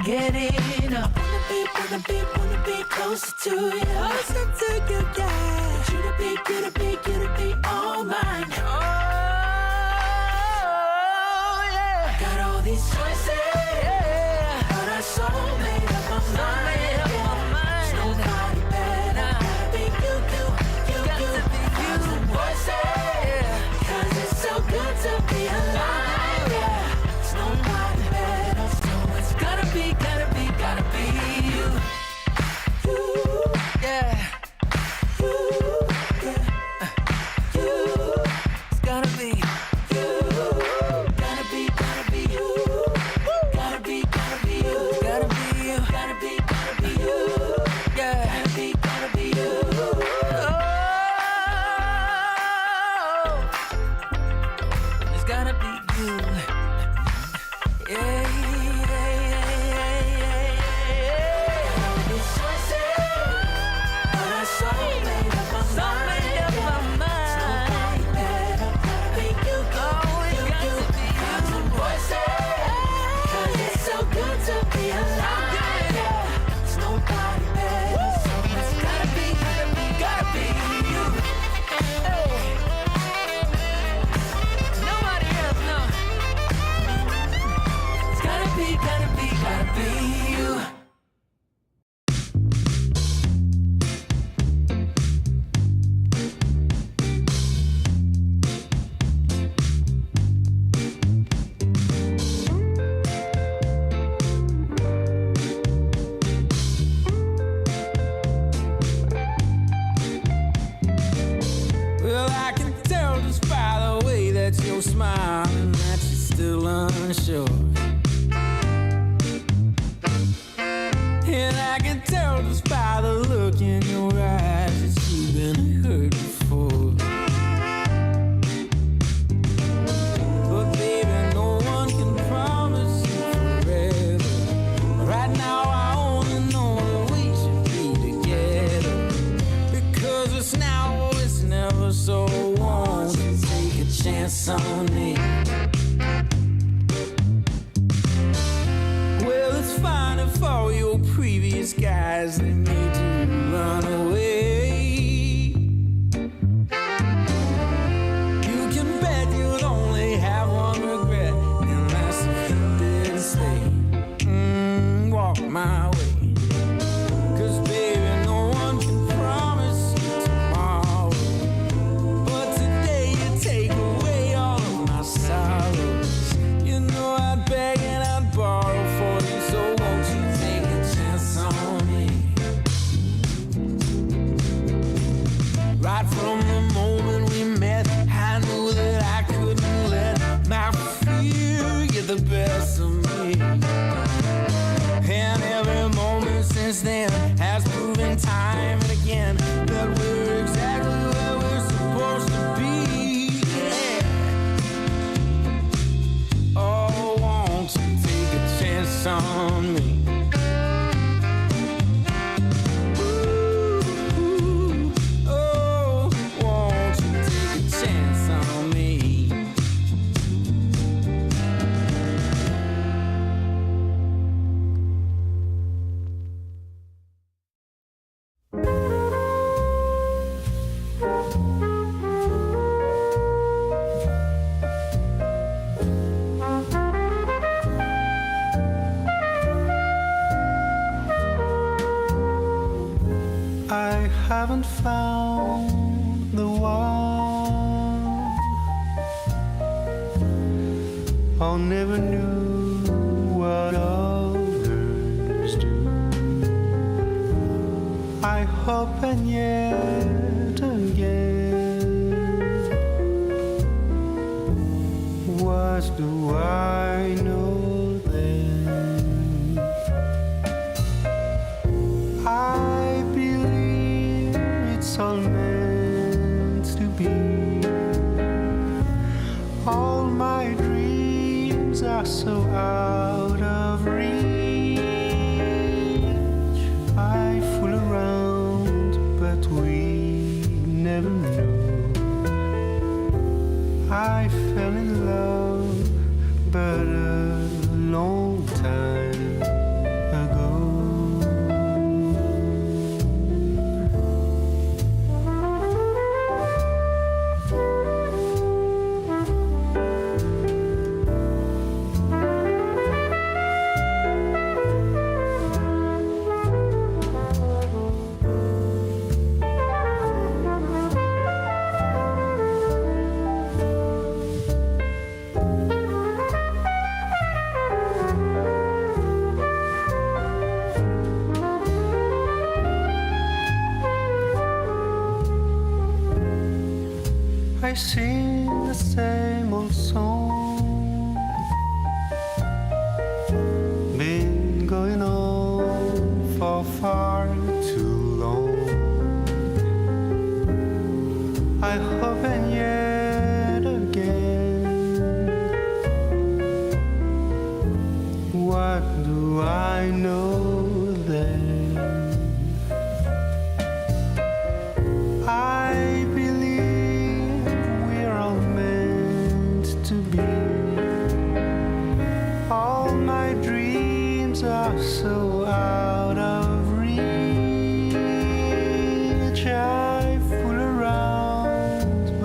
can't get enough. Wanna be closer to you. Closer to you, yeah. You to be all mine. Oh, yeah. Got all these choices, yeah. But I so made up my mind. There's nobody better. Gotta be you. Got to be you. Voices, yeah. 'Cause it's so good to be alive, yeah. There's nobody better. So it's gotta be you. Yeah. It's gotta be you. Gotta be you. Gotta be you. Gotta be you. Yeah. Gotta be you. Oh. It's gotta be you. Yeah. Smiling that you're still unsure, and I can tell just by the look in your eyes that you've been hurt before. But baby, no one can promise you forever. Right now I only know that we should be together, because it's now or it's never. So won't you take a chance on me? Well, it's fine if all your previous guys, they made you run away. You can bet you'd only have one regret, and that's if you didn't stay. Walk my way. 'Cause baby, no one can promise you tomorrow, but today you take away all of my sorrows. You know I'd beg and I'd borrow for you, so won't you take a chance on me? Right from the moment we met, I knew that I couldn't let my fear get the best of me. And every moment since then has proven time and again that we're exactly where we're supposed to be. Yeah. Oh, won't you take a chance on me? Ooh, oh, won't you take a chance on me? I haven't found the one. I never knew what others do. I hope and yet again, what do I know then? I believe it's all meant to be. All my dreams are so out of reach. I fool around, but we never know. I fell in love, but a long time I sing the same old song. Been going on for far too long. I hope and yet again, what do I know then? I believe we're all meant to be. All my dreams are so out of reach. I fool around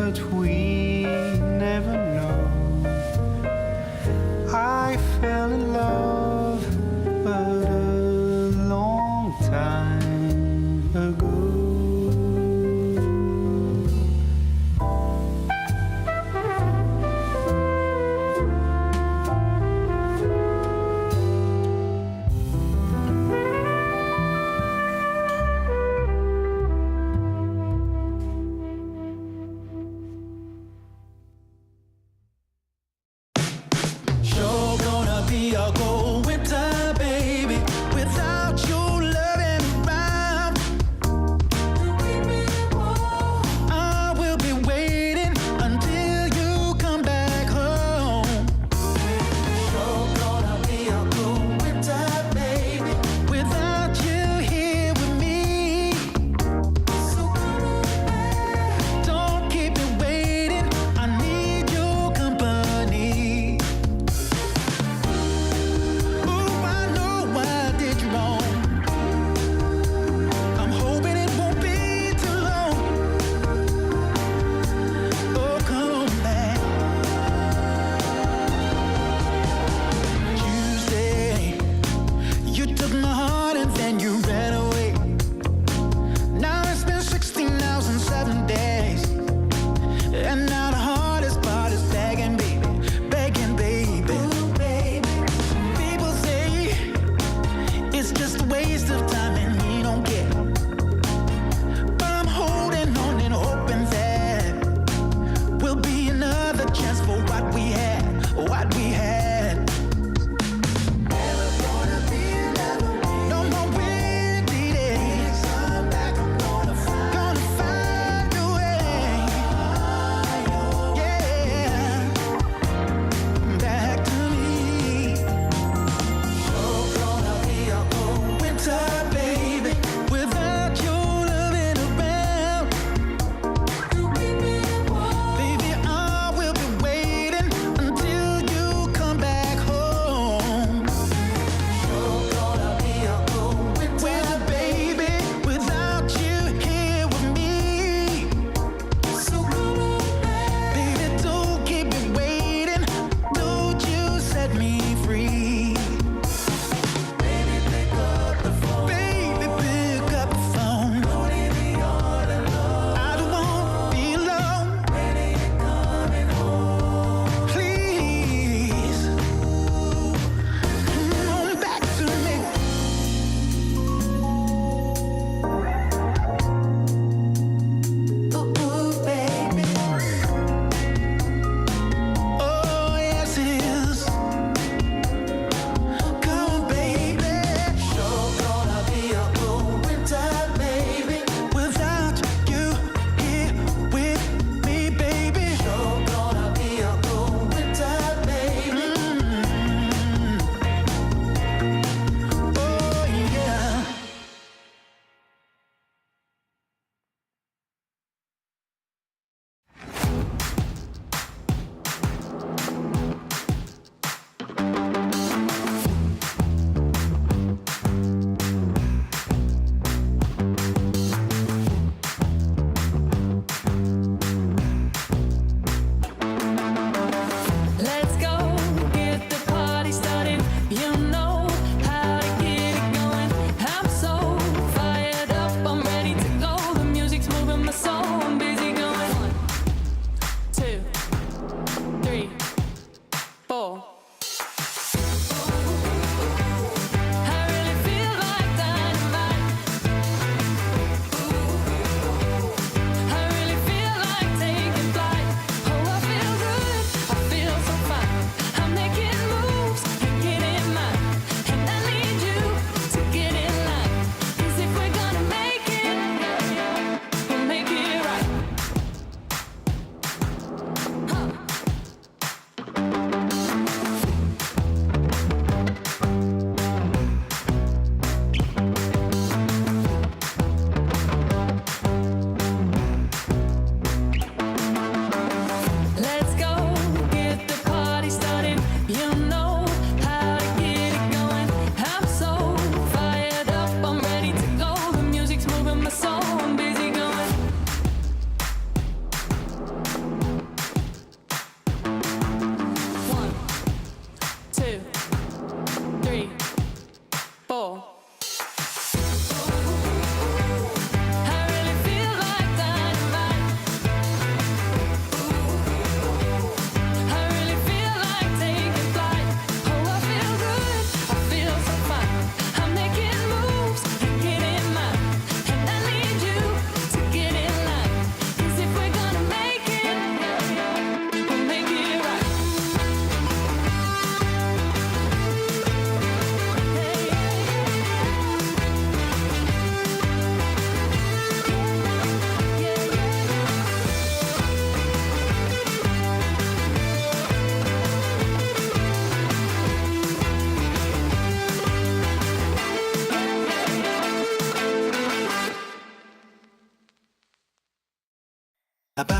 If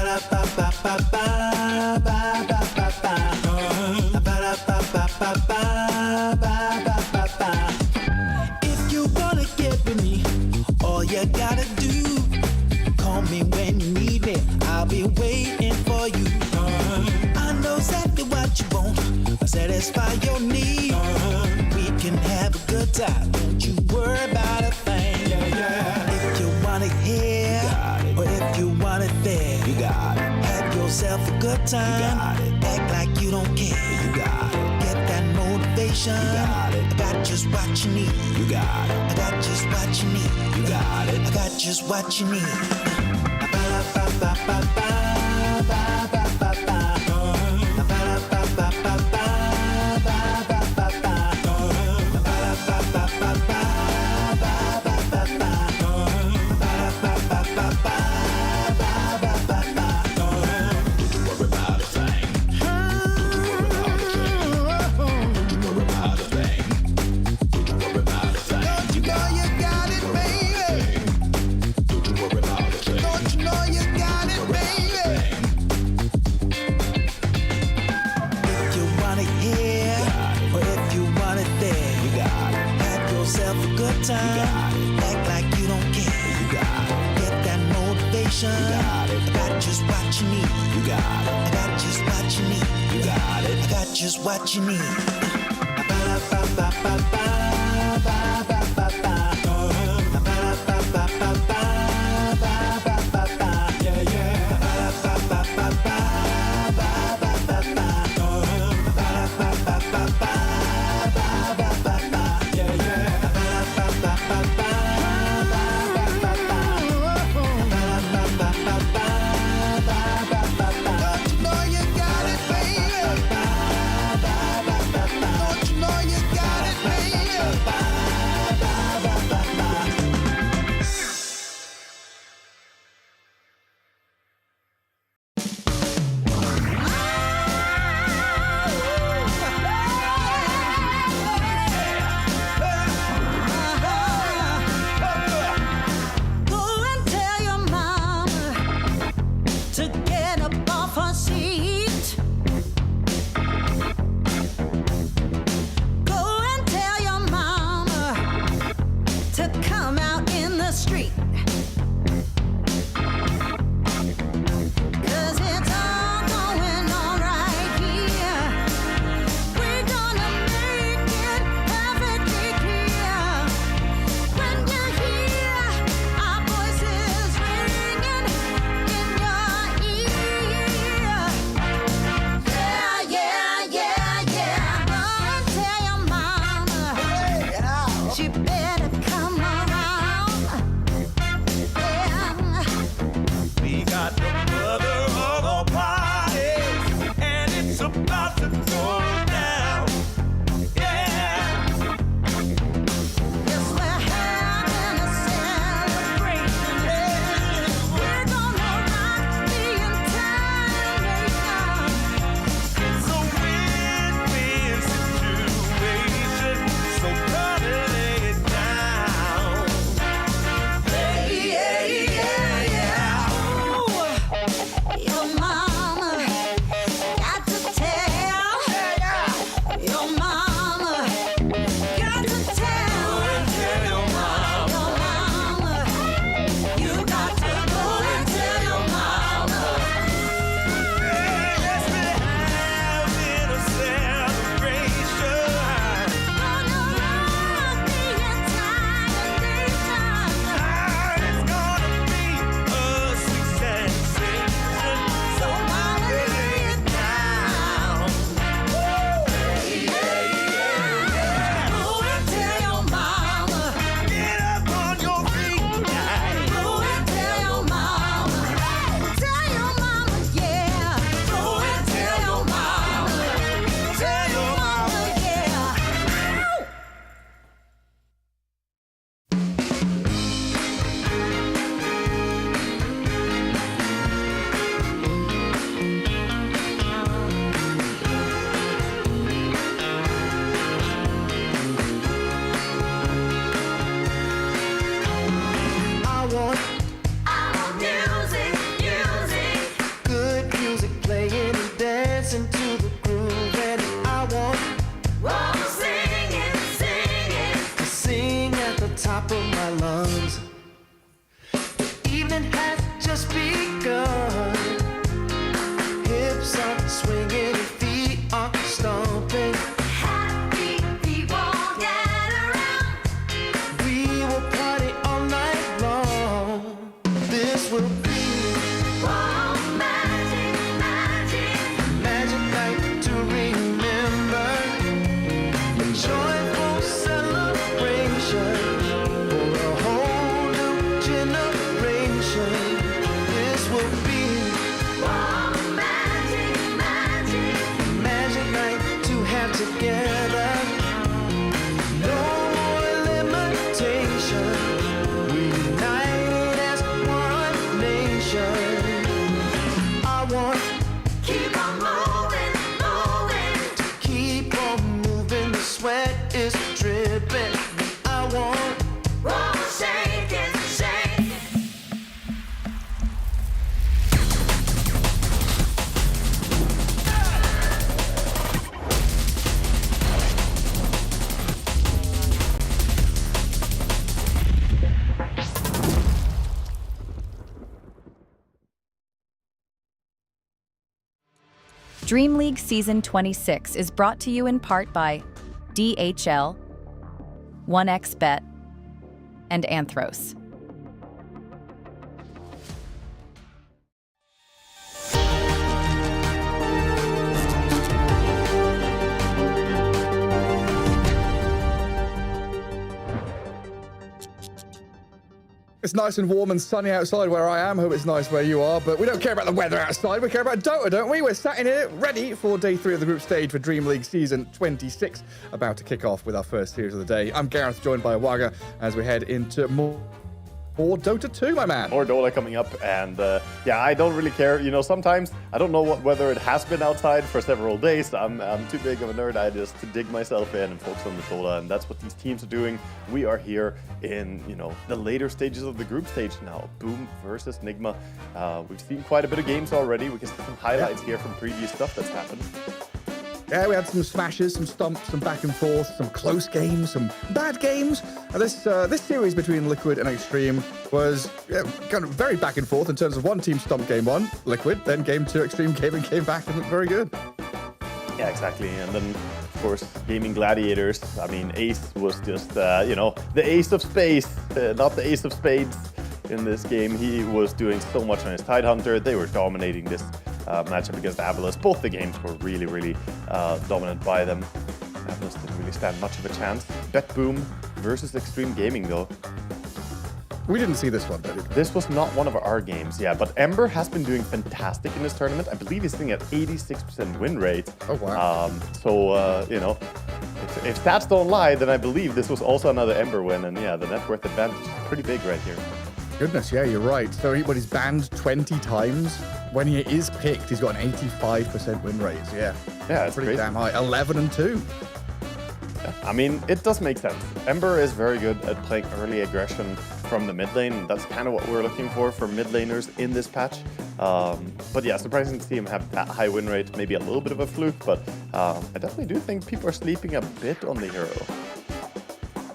you wanna get with me, all you gotta do, call me when you need me. I'll be waiting for you. I know exactly what you want. I'll satisfy your need. We can have a good time. Don't you worry about a thing. If you want it here, or if you want it there, you got it. Have yourself a good time. You got it. Act like you don't care. You got it. Get that motivation. You got it. I got just what you need. You got it. I got just what you need. You got it. I got just what you need. Time. Act like you don't care. You got it. Get that motivation. You got it. I got just what you need. You got it. I got just what you need. You got it. I got just what you need. Baby. This will be magic night to remember. A joyful celebration for a whole new generation. This will be magic night to have together. No more limitation. We united as one nation. I want keep on moving. The sweat is dripping. I want shake it. DreamLeague Season 26 is brought to you in part by DHL, 1xBet, and Anthros. It's nice and warm and sunny outside where I am. Hope it's nice where you are, but we don't care about the weather outside. We care about Dota, don't we? We're sat in here ready for day 3 of the group stage for DreamLeague Season 26, about to kick off with our first series of the day. I'm Gareth, joined by Waga, as we head into more Dota 2, my man. More Dota coming up, and yeah, I don't really care. You know, sometimes I don't know whether it has been outside for several days. I'm too big of a nerd. I just dig myself in and focus on the Dota, and that's what these teams are doing. We are here in, you know, the later stages of the group stage now. Boom versus Nigma. We've seen quite a bit of games already. We can see some highlights here from previous stuff that's happened. Yeah, we had some smashes, some stomps, some back and forth, some close games, some bad games. And this series between Liquid and Extreme was kind of very back and forth in terms of one team stomped game 1, Liquid, then game 2, Extreme came back and looked very good. Yeah, exactly. And then, of course, Gaming Gladiators. I mean, Ace was just, you know, the ace of space, not the ace of spades in this game. He was doing so much on his Tidehunter. They were dominating this matchup against Avalos. Both the games were really dominant by them. Avalos didn't really stand much of a chance. Bet Boom versus Extreme Gaming, though. We didn't see this one, did we? This was not one of our games, yeah, but Ember has been doing fantastic in this tournament. I believe he's sitting at 86% win rate. Oh, wow. You know, if stats don't lie, then I believe this was also another Ember win, and yeah, the net worth advantage is pretty big right here. Goodness, yeah, you're right. So he's banned 20 times. When he is picked, he's got an 85% win rate. So yeah, it's pretty crazy. damn high. 11-2. Yeah, I mean, it does make sense. Ember is very good at playing early aggression from the mid lane. That's kind of what we're looking for mid laners in this patch. But yeah, surprising to see him have that high win rate. Maybe a little bit of a fluke, but I definitely do think people are sleeping a bit on the hero.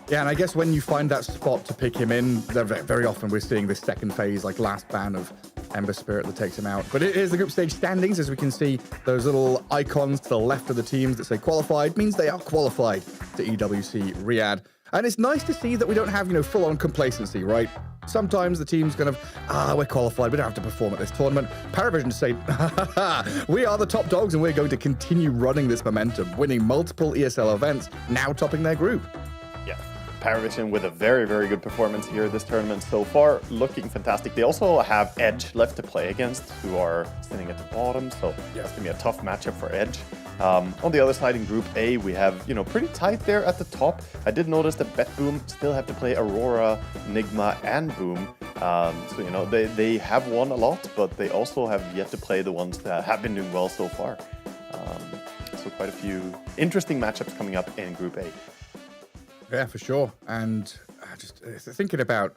Yeah, and I guess when you find that spot to pick him in, very often we're seeing this second phase, like last ban of Ember Spirit that takes him out. But it is the group stage standings, as we can see those little icons to the left of the teams that say qualified, means they are qualified to EWC Riyadh. And it's nice to see that we don't have, you know, full-on complacency, right? Sometimes the team's kind of, we're qualified, we don't have to perform at this tournament. Paravision say, we are the top dogs and we're going to continue running this momentum, winning multiple ESL events, now topping their group. Yeah, Paravision with a very good performance here this tournament so far, looking fantastic. They also have Edge left to play against, who are sitting at the bottom, so yeah, it's going to be a tough matchup for Edge. On the other side in Group A, we have, you know, pretty tight there at the top. I did notice that Bet Boom still have to play Aurora, Nigma, and Boom. So, you know, they have won a lot, but they also have yet to play the ones that have been doing well so far. So quite a few interesting matchups coming up in Group A. Yeah, for sure. And just thinking about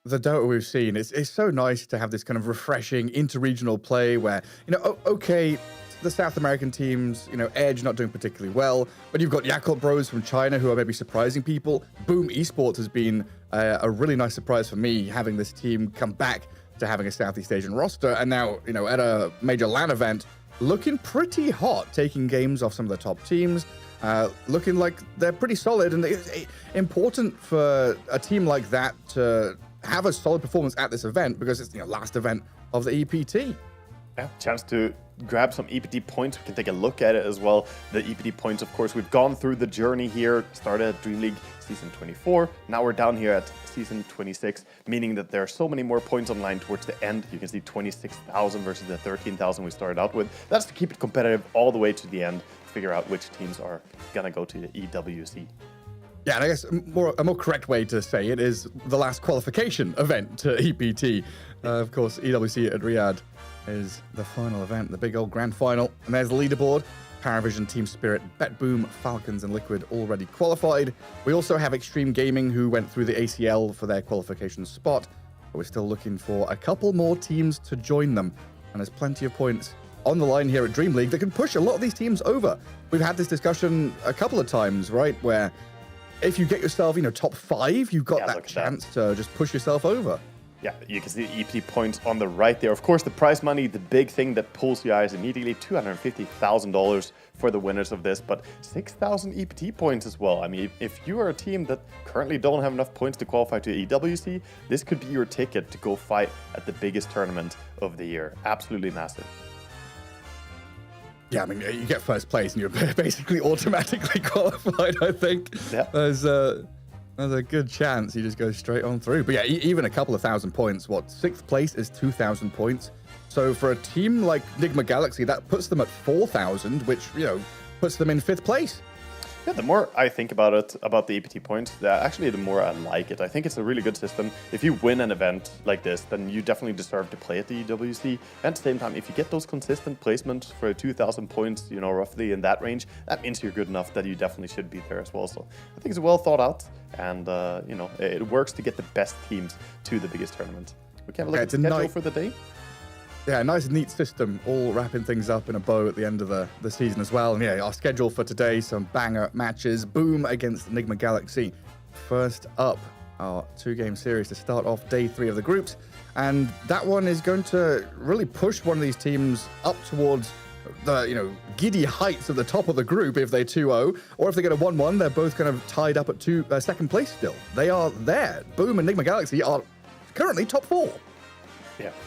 the Dota we've seen, it's so nice to have this kind of refreshing interregional play where, you know, okay, the South American teams, you know, Edge not doing particularly well, but you've got Yakult Bros from China who are maybe surprising people. Boom Esports has been a really nice surprise for me, having this team come back to having a Southeast Asian roster, and now, you know, at a major LAN event, looking pretty hot, taking games off some of the top teams, looking like they're pretty solid, and it's important for a team like that to have a solid performance at this event because it's last event of the EPT. Yeah, chance to grab some EPT points. We can take a look at it as well. The EPT points, of course, we've gone through the journey here. Started at DreamLeague Season 24. Now we're down here at Season 26, meaning that there are so many more points online towards the end. You can see 26,000 versus the 13,000 we started out with. That's to keep it competitive all the way to the end, figure out which teams are going to go to the EWC. Yeah, and I guess a more correct way to say it is the last qualification event to EPT. Of course, EWC at Riyadh is the final event, the big old grand final. And there's the leaderboard. Paravision, Team Spirit, BetBoom, Falcons, and Liquid already qualified. We also have Extreme Gaming, who went through the ACL for their qualification spot. But we're still looking for a couple more teams to join them. And there's plenty of points on the line here at DreamLeague that can push a lot of these teams over. We've had this discussion a couple of times, right? Where if you get yourself, top 5, you've got that chance to just push yourself over. Yeah, you can see the EPT points on the right there. Of course, the prize money, the big thing that pulls your eyes immediately, $250,000 for the winners of this, but 6,000 EPT points as well. I mean, if you are a team that currently don't have enough points to qualify to EWC, this could be your ticket to go fight at the biggest tournament of the year. Absolutely massive. Yeah, I mean, you get first place and you're basically automatically qualified, I think. Yeah. There's a good chance you just go straight on through. But yeah, even a couple of thousand points. 6th place is 2,000 points. So for a team like Nigma Galaxy, that puts them at 4,000, which, puts them in 5th place. Yeah, the more I think about it, about the EPT points, actually the more I like it. I think it's a really good system. If you win an event like this, then you definitely deserve to play at the EWC. And at the same time, if you get those consistent placements for 2,000 points, roughly in that range, that means you're good enough that you definitely should be there as well. So I think it's well thought out, and it works to get the best teams to the biggest tournament. We can have a look at the schedule for the day. Yeah, nice neat system, all wrapping things up in a bow at the end of the season as well. And yeah, our schedule for today, some banger matches. Boom against Enigma Galaxy. First up, our 2-game series to start off day 3 of the groups. And that one is going to really push one of these teams up towards the, giddy heights of the top of the group if they 2-0. Or if they get a 1-1, they're both kind of tied up at 2nd place still. They are there. Boom and Enigma Galaxy are currently top 4.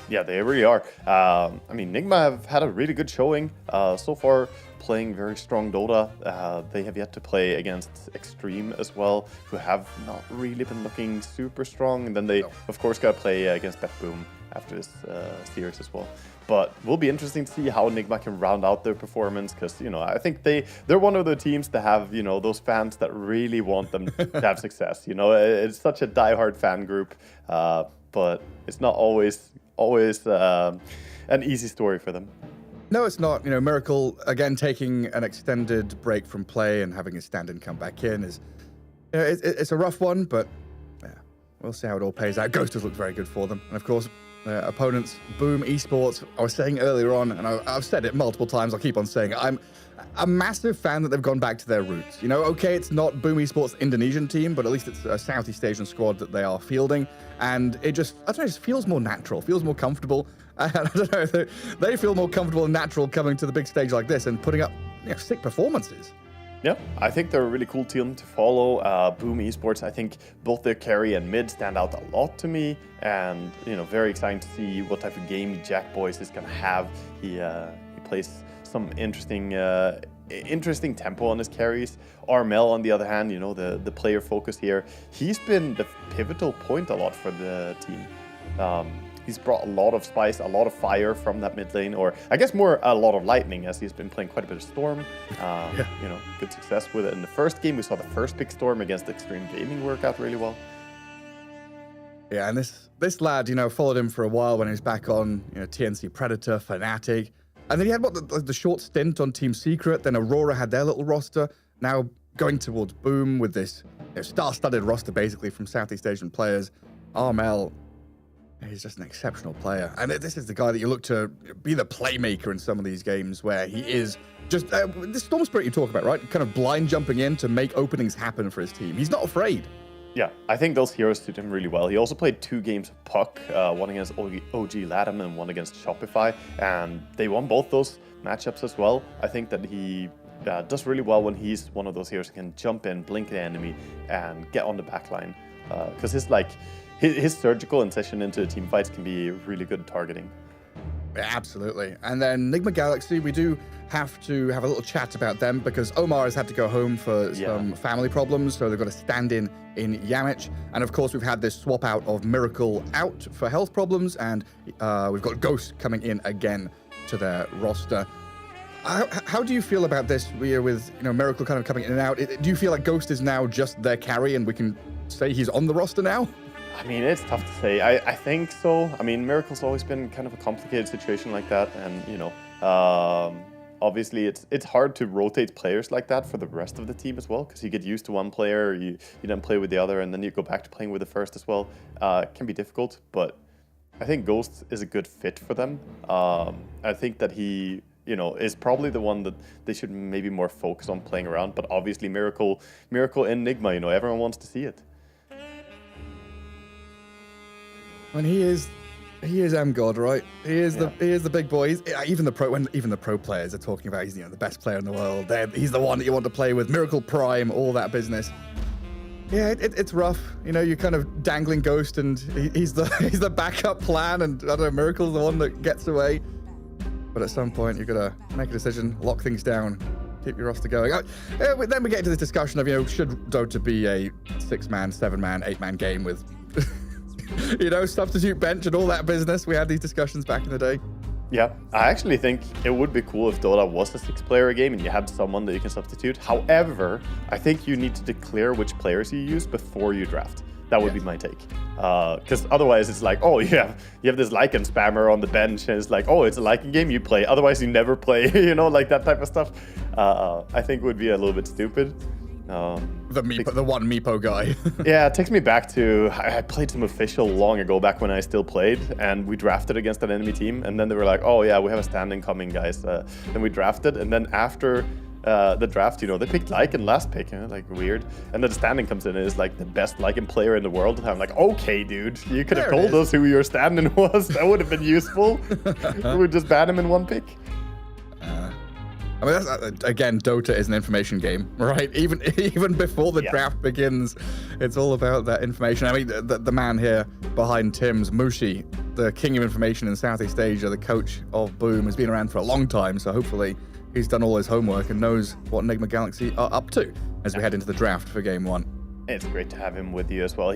Yeah, they really are. I mean, Nigma have had a really good showing so far, playing very strong Dota. They have yet to play against Extreme as well, who have not really been looking super strong. And then they, of course, got to play against BetBoom after this series as well. But will be interesting to see how Nigma can round out their performance, because I think they're one of the teams that have those fans that really want them to have success. It's such a diehard fan group, but it's not always an easy story for them. No, it's not. Miracle, again, taking an extended break from play and having his stand-in come back in is, it's a rough one, but yeah, we'll see how it all pays out. Ghost has looked very good for them. And of course, opponents, Boom Esports, I was saying earlier on, and I've said it multiple times, I'll keep on saying it, I'm a massive fan that they've gone back to their roots. Okay, it's not Boom Esports' Indonesian team, but at least it's a Southeast Asian squad that they are fielding. And it just feels more natural, feels more comfortable. And I don't know, they feel more comfortable and natural coming to the big stage like this and putting up sick performances. Yeah, I think they're a really cool team to follow. Boom Esports, I think both their carry and mid stand out a lot to me. And, very exciting to see what type of game Jack Boys is going to have. He plays some interesting tempo on his carries. Armel, on the other hand, the player focus here, he's been the pivotal point a lot for the team. He's brought a lot of spice, a lot of fire from that mid lane, or I guess more a lot of lightning, as he's been playing quite a bit of Storm. Good success with it. In the first game, we saw the first big Storm against Extreme Gaming work out really well. Yeah, and this lad, followed him for a while when he was back on TNC Predator, Fnatic. And then he had the short stint on Team Secret. Then Aurora had their little roster. Now going towards Boom with this star-studded roster, basically, from Southeast Asian players. Armel, he's just an exceptional player. And this is the guy that you look to be the playmaker in some of these games, where he is just the Storm Spirit you talk about, right? Kind of blind jumping in to make openings happen for his team. He's not afraid. Yeah, I think those heroes suit him really well. He also played 2 games of Puck, one against OG Latham and one against Shopify, and they won both those matchups as well. I think that he does really well when he's one of those heroes who can jump in, blink the enemy, and get on the backline. Because his surgical incision into team fights can be really good at targeting. Yeah, absolutely. And then Nigma Galaxy, we do have to have a little chat about them because Omar has had to go home for some family problems, so they've got to stand in Yamich. And of course, we've had this swap out of Miracle out for health problems, and we've got Ghost coming in again to their roster. How do you feel about this with Miracle kind of coming in and out? Do you feel like Ghost is now just their carry and we can say he's on the roster now? I mean, it's tough to say. I think so. I mean, Miracle's always been kind of a complicated situation like that, and obviously it's hard to rotate players like that for the rest of the team as well, because you get used to one player, you then play with the other, and then you go back to playing with the first as well. It can be difficult, but I think Ghost is a good fit for them. I think that he is probably the one that they should maybe more focus on playing around. But obviously, Miracle in Nigma, everyone wants to see it. And he is M-God, right? He is the big boy. Even the pro players are talking about he's the best player in the world. He's the one that you want to play with. Miracle Prime, all that business. Yeah, it's rough. You're kind of dangling Ghost, and he's the backup plan, and I don't know, Miracle's the one that gets away. But at some point, you've got to make a decision, lock things down, keep your roster going. Then we get into this discussion of should Dota be a 6-man, 7-man, 8-man game with substitute bench and all that business. We had these discussions back in the day. Yeah, I actually think it would be cool if Dota was a 6-player game and you had someone that you can substitute. However, I think you need to declare which players you use before you draft. That would be my take. Because otherwise it's like, oh, you have this Lycan spammer on the bench, and it's like, oh, it's a Lycan game, you play. Otherwise you never play, like that type of stuff. I think would be a little bit stupid. The one Meepo guy. Yeah, it takes me back to, I played some official long ago, back when I still played, and we drafted against an enemy team, and then they were like, oh yeah, we have a standing coming, guys. Then we drafted, and then after the draft, they picked Lycan last pick, like weird. And then the standing comes in and is like the best Lycan player in the world. And I'm like, okay, dude, you could have told us who your standing was. That would have been useful. We would just ban him in one pick. I mean, that's, again, Dota is an information game, right? Even before the draft begins, it's all about that information. I mean, the man here behind Tim's, Mushi, the king of information in Southeast Asia, the coach of Boom, has been around for a long time. So hopefully he's done all his homework and knows what Nigma Galaxy are up to as we head into the draft for Game 1. It's great to have him with you as well.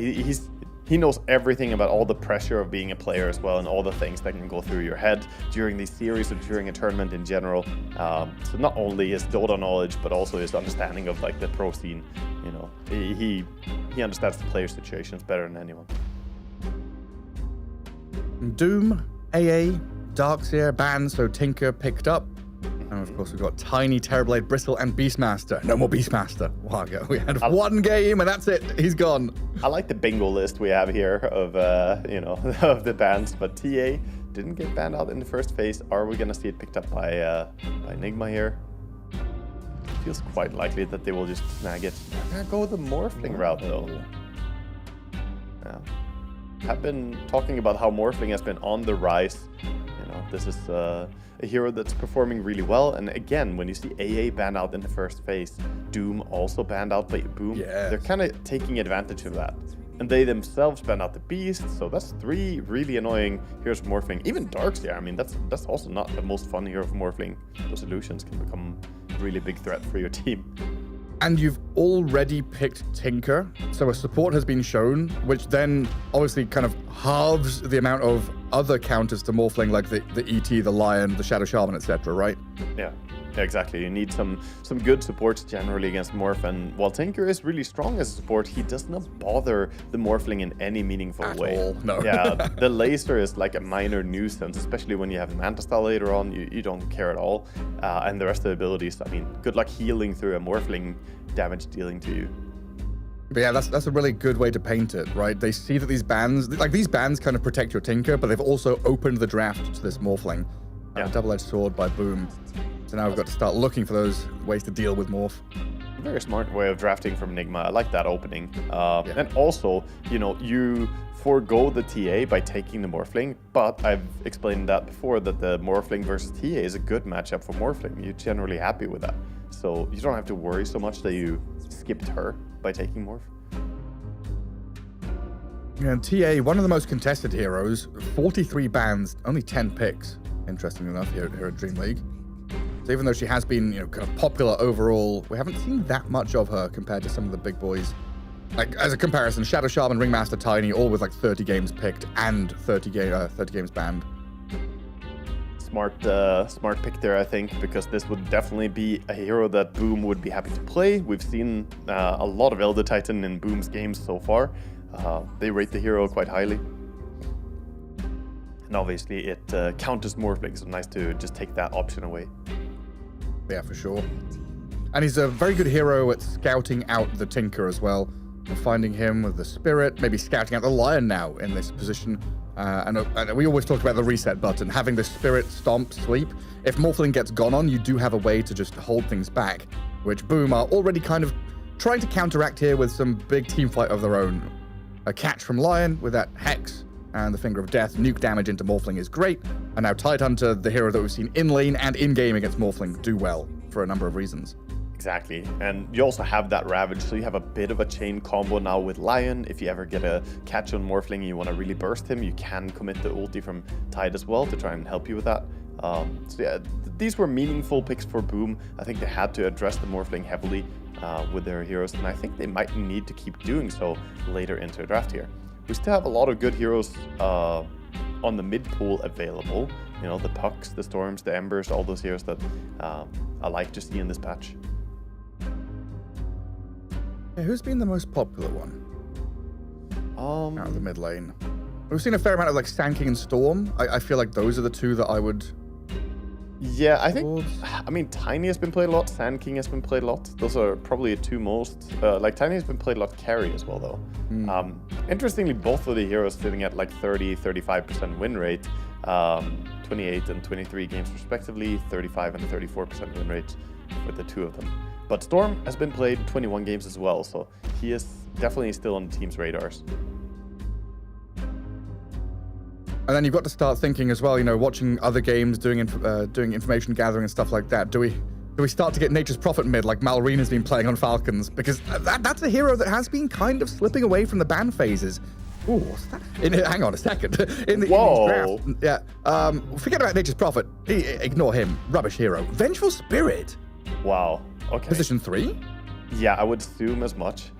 He knows everything about all the pressure of being a player as well, and all the things that can go through your head during these series or during a tournament in general. So not only his Dota knowledge, but also his understanding of like the pro scene. He understands the player situations better than anyone. Doom, AA, Darkseer banned, so Tinker picked up. And of course, we've got Tiny, Terrorblade, Bristle, and Beastmaster. No more Beastmaster. Wow, we had one game, and that's it. He's gone. I like the bingo list we have here of of the bans, but TA didn't get banned out in the first phase. Are we gonna see it picked up by Nigma here? Feels quite likely that they will just snag it. They're gonna go the Morphling route though. Yeah. I've been talking about how Morphling has been on the rise. This is a hero that's performing really well. And again, when you see AA banned out in the first phase, Doom also banned out by Boom, they're kind of taking advantage of that. And they themselves banned out the Beast, so that's 3 really annoying heroes for Morphling. Even Darkseer, I mean, that's also not the most fun hero for Morphling. Those solutions can become a really big threat for your team. And you've already picked Tinker, so a support has been shown, which then obviously kind of halves the amount of other counters to Morphling, like the ET, the Lion, the Shadow Shaman, etc., right? Yeah, exactly. You need some good supports generally against Morph, and while Tinker is really strong as a support, he does not bother the Morphling in any meaningful way. All. No. Yeah, the laser is like a minor nuisance, especially when you have Manta Style later on. You don't care at all. And the rest of the abilities, I mean, good luck healing through a Morphling damage dealing to you. But yeah, that's a really good way to paint it, right? They see that these bans kind of protect your Tinker, but they've also opened the draft to this Morphling. Double-edged sword by Boom. So now we've got to start looking for those ways to deal with Morph. Very smart way of drafting from Nigma. I like that opening. And also, you forego the TA by taking the Morphling, but I've explained that before, that the Morphling versus TA is a good matchup for Morphling. You're generally happy with that. So you don't have to worry so much that you skipped her by taking Morph. And TA, one of the most contested heroes, 43 bans, only 10 picks, interestingly enough, here at DreamLeague. So even though she has been, kind of popular overall, we haven't seen that much of her compared to some of the big boys. Like, as a comparison, Shadow Shaman, Ringmaster, Tiny, all with like 30 games picked and 30 games banned. Smart pick there, I think, because this would definitely be a hero that Boom would be happy to play. We've seen a lot of Elder Titan in Boom's games so far. They rate the hero quite highly. And obviously it counters Morphling, so nice to just take that option away. Yeah, for sure. And he's a very good hero at scouting out the Tinker as well. And finding him with the Spirit, maybe scouting out the Lion now in this position. And we always talk about the reset button, having the Spirit, Stomp, Sleep. If Morphling gets gone on, you do have a way to just hold things back, which Boom are already kind of trying to counteract here with some big team fight of their own. A catch from Lion with that Hex and the Finger of Death, nuke damage into Morphling is great. And now Tidehunter, the hero that we've seen in lane and in game against Morphling, do well for a number of reasons. Exactly, and you also have that Ravage, so you have a bit of a chain combo now with Lion. If you ever get a catch on Morphling and you want to really burst him, you can commit the ulti from Tide as well to try and help you with that. So yeah, these were meaningful picks for Boom. I think they had to address the Morphling heavily with their heroes, and I think they might need to keep doing so later into the draft here. We still have a lot of good heroes on the mid pool available. You know, the Pucks, the Storms, the Embers, all those heroes that I like to see in this patch. Yeah, who's been the most popular one? Out of the mid lane. We've seen a fair amount of like Sand King and Storm. I feel like those are the two that I would... Yeah, I think, I mean, Tiny has been played a lot, Sand King has been played a lot. Those are probably the two most, like Tiny has been played a lot carry as well though. Interestingly, both of the heroes sitting at like 30-35% win rate, 28 and 23 games respectively, 35 and 34% win rate with the two of them. But Storm has been played 21 games as well, so he is definitely still on the team's radars. And then you've got to start thinking as well, watching other games, doing information gathering and stuff like that. Do we start to get Nature's Prophet mid like Malrena's been playing on Falcons? Because that's a hero that has been kind of slipping away from the ban phases. Ooh, what's that? Hang on a second. In these drafts, yeah. Forget about Nature's Prophet. Ignore him. Rubbish hero. Vengeful Spirit. Wow. Okay. Position 3? Yeah, I would assume as much.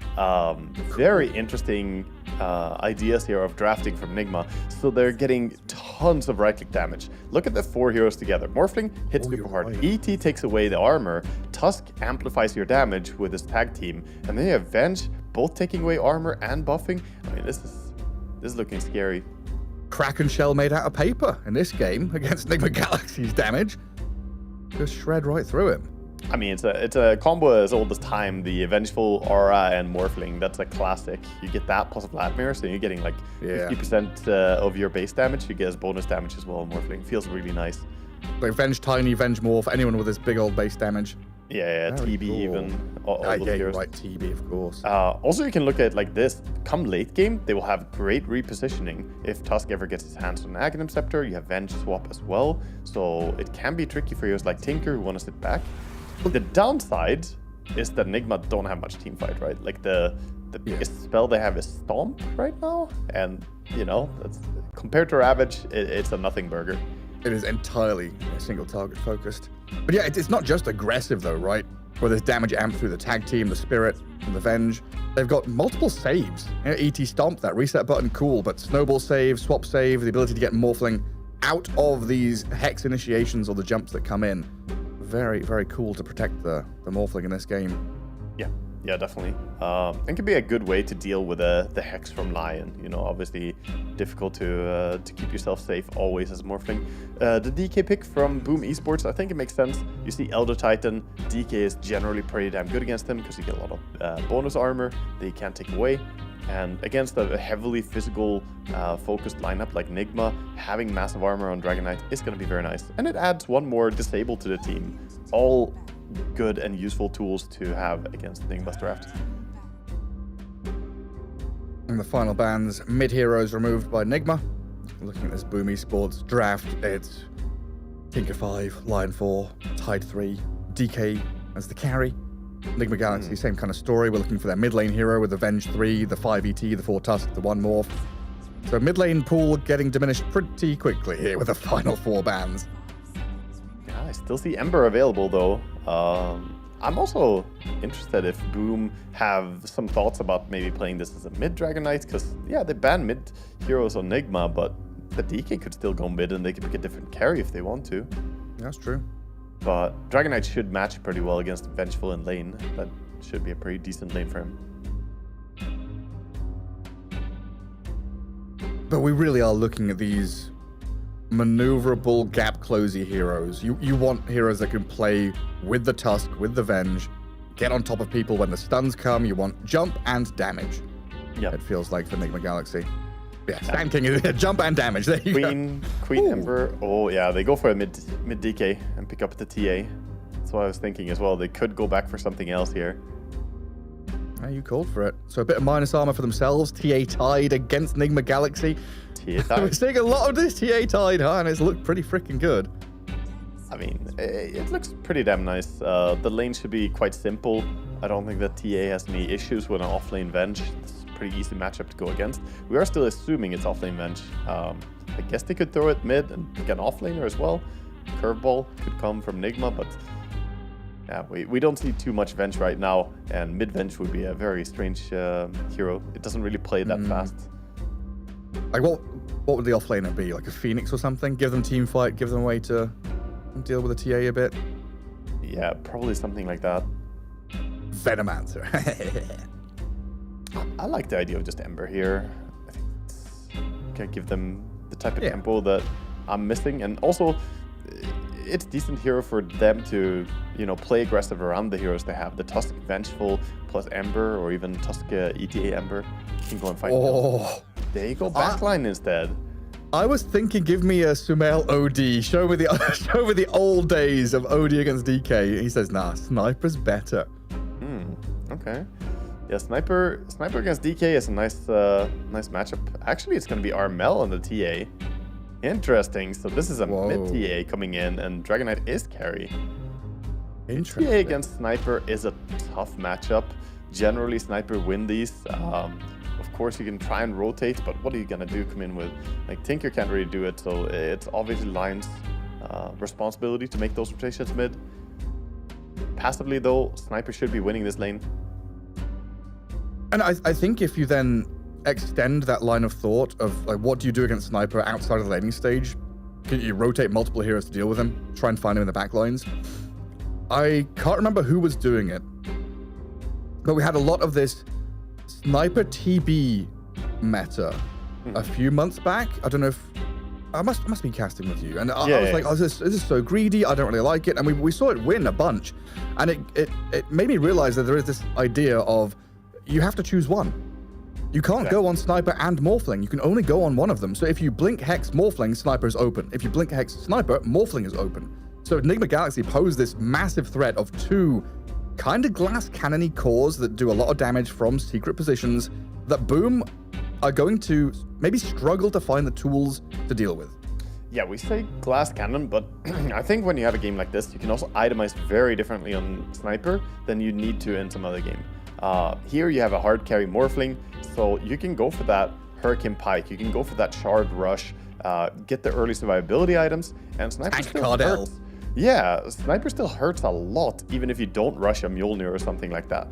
Very interesting ideas here of drafting from Nigma. So they're getting tons of right-click damage. Look at the 4 heroes together. Morphling hits people hard. Right. ET takes away the armor. Tusk amplifies your damage with his tag team. And then you have Venge, both taking away armor and buffing. I mean, this is looking scary. Kraken Shell made out of paper in this game against Nigma Galaxy's damage. Just shred right through him. I mean, it's a combo as old as time. The Vengeful Aura and Morphling, that's a classic. You get that plus Vladimir, so you're getting like 50% of your base damage. You get as bonus damage as well. Morphling feels really nice. Like Venge Tiny, Venge Morph, anyone with this big old base damage. Yeah, Very TB cool. even. All those Yeah, you're heroes. right, TB, of course. Also, you can look at it like this. Come late game, they will have great repositioning. If Tusk ever gets his hands on an Aghanim Scepter, you have Venge swap as well. So it can be tricky for heroes like Tinker who want to sit back. The downside is that Nigma don't have much team fight, right? Like the biggest spell they have is Stomp right now, and that's, compared to Ravage, it's a nothing burger. It is entirely single target focused. But yeah, it's not just aggressive though, right? Where there's damage amped through the tag team, the Spirit, and the Venge. They've got multiple saves. ET Stomp, that reset button, cool, but Snowball save, Swap save, the ability to get Morphling out of these Hex initiations or the jumps that come in. Very, very cool to protect the Morphling in this game. Yeah, definitely. It can be a good way to deal with the Hex from Lion. Obviously difficult to keep yourself safe always as Morphling. The DK pick from Boom Esports, I think it makes sense. You see Elder Titan, DK is generally pretty damn good against him because you get a lot of bonus armor that you can't take away. And against a heavily physical focused lineup like Nigma, having massive armor on Dragon Knight is going to be very nice. And it adds one more disable to the team. All good and useful tools to have against Nigma's draft. And the final bans, mid heroes removed by Nigma. Looking at this Boom Esports draft, it's Tinker 5, Lion 4, Tide 3, DK as the carry. Enigma Galaxy, same kind of story. We're looking for their mid lane hero with the Venge 3, the 5 ET, the 4 Tusk, the 1 Morph. So mid lane pool getting diminished pretty quickly here with the final 4 bans. Yeah, I still see Ember available though. I'm also interested if Boom have some thoughts about maybe playing this as a mid Dragon Knight, because yeah, they ban mid heroes on Enigma, but the DK could still go mid and they could pick a different carry if they want to. That's true. But Dragon Knight should match pretty well against Vengeful in lane. That should be a pretty decent lane for him. But we really are looking at these maneuverable, gap-closey heroes. You want heroes that can play with the Tusk, with the Venge, get on top of people when the stuns come. You want jump and damage. Yeah, it feels like for Enigma Galaxy. Yeah, Sand King is jump and damage. There you Queen Ember. Oh yeah, they go for a mid DK and pick up the TA. That's what I was thinking as well. They could go back for something else here. Oh, you called for it. So a bit of minus armor for themselves. TA tied against Enigma Galaxy. TA tied. We're seeing a lot of this TA tied, huh? And it's looked pretty freaking good. I mean, it looks pretty damn nice. The lane should be quite simple. I don't think that TA has any issues with an offlane Venge. It's a pretty easy matchup to go against. We are still assuming it's offlane Venge. I guess they could throw it mid and pick an offlaner as well. Curveball could come from Enigma, but yeah, we don't see too much Venge right now, and mid Venge would be a very strange hero. It doesn't really play that fast. Like what would the offlaner be? Like a Phoenix or something? Give them team fight, give them a way to deal with the TA a bit? Yeah, probably something like that. Venomancer. I like the idea of just Ember here. I think it's can give them the type of tempo that I'm missing, and also it's decent hero for them to, you know, play aggressive around the heroes they have. The Tusk Vengeful plus Ember, or even Tusk ETA Ember can go and fight. Oh, there you go, backline instead. I was thinking, give me a Sumail OD. Show me the old days of OD against DK. He says, nah, Sniper's better. Okay. Yeah, Sniper against DK is a nice matchup. Actually, it's going to be Armel on the TA. Interesting. So this is a mid TA coming in, and Dragon Knight is carry. Interesting. TA against Sniper is a tough matchup. Generally, Sniper win these. Of course, you can try and rotate, but what are you gonna do? Come in with, like, Tinker can't really do it, so it's obviously Lion's responsibility to make those rotations mid. Passively though, Sniper should be winning this lane. And I think if you then extend that line of thought of, like, what do you do against Sniper outside of the laning stage? Can you rotate multiple heroes to deal with him? Try and find him in the back lines? I can't remember who was doing it, but we had a lot of this Sniper TB meta a few months back. I don't know if I must be casting with you, and I was like, oh, this is so greedy. I don't really like it, and we saw it win a bunch, and it made me realize that there is this idea of you have to choose one. You can't go on Sniper and Morphling. You can only go on one of them. So if you blink Hex Morphling, Sniper is open. If you blink Hex Sniper, Morphling is open. So Enigma Galaxy posed this massive threat of two kind of glass cannon-y cores that do a lot of damage from secret positions that Boom are going to maybe struggle to find the tools to deal with. Yeah, we say glass cannon, but I think when you have a game like this, you can also itemize very differently on Sniper than you need to in some other game. Here you have a hard carry Morphling, so you can go for that Hurricane Pike, you can go for that Shard Rush, get the early survivability items, and Sniper still hurts. Yeah, Sniper still hurts a lot, even if you don't rush a Mjolnir or something like that.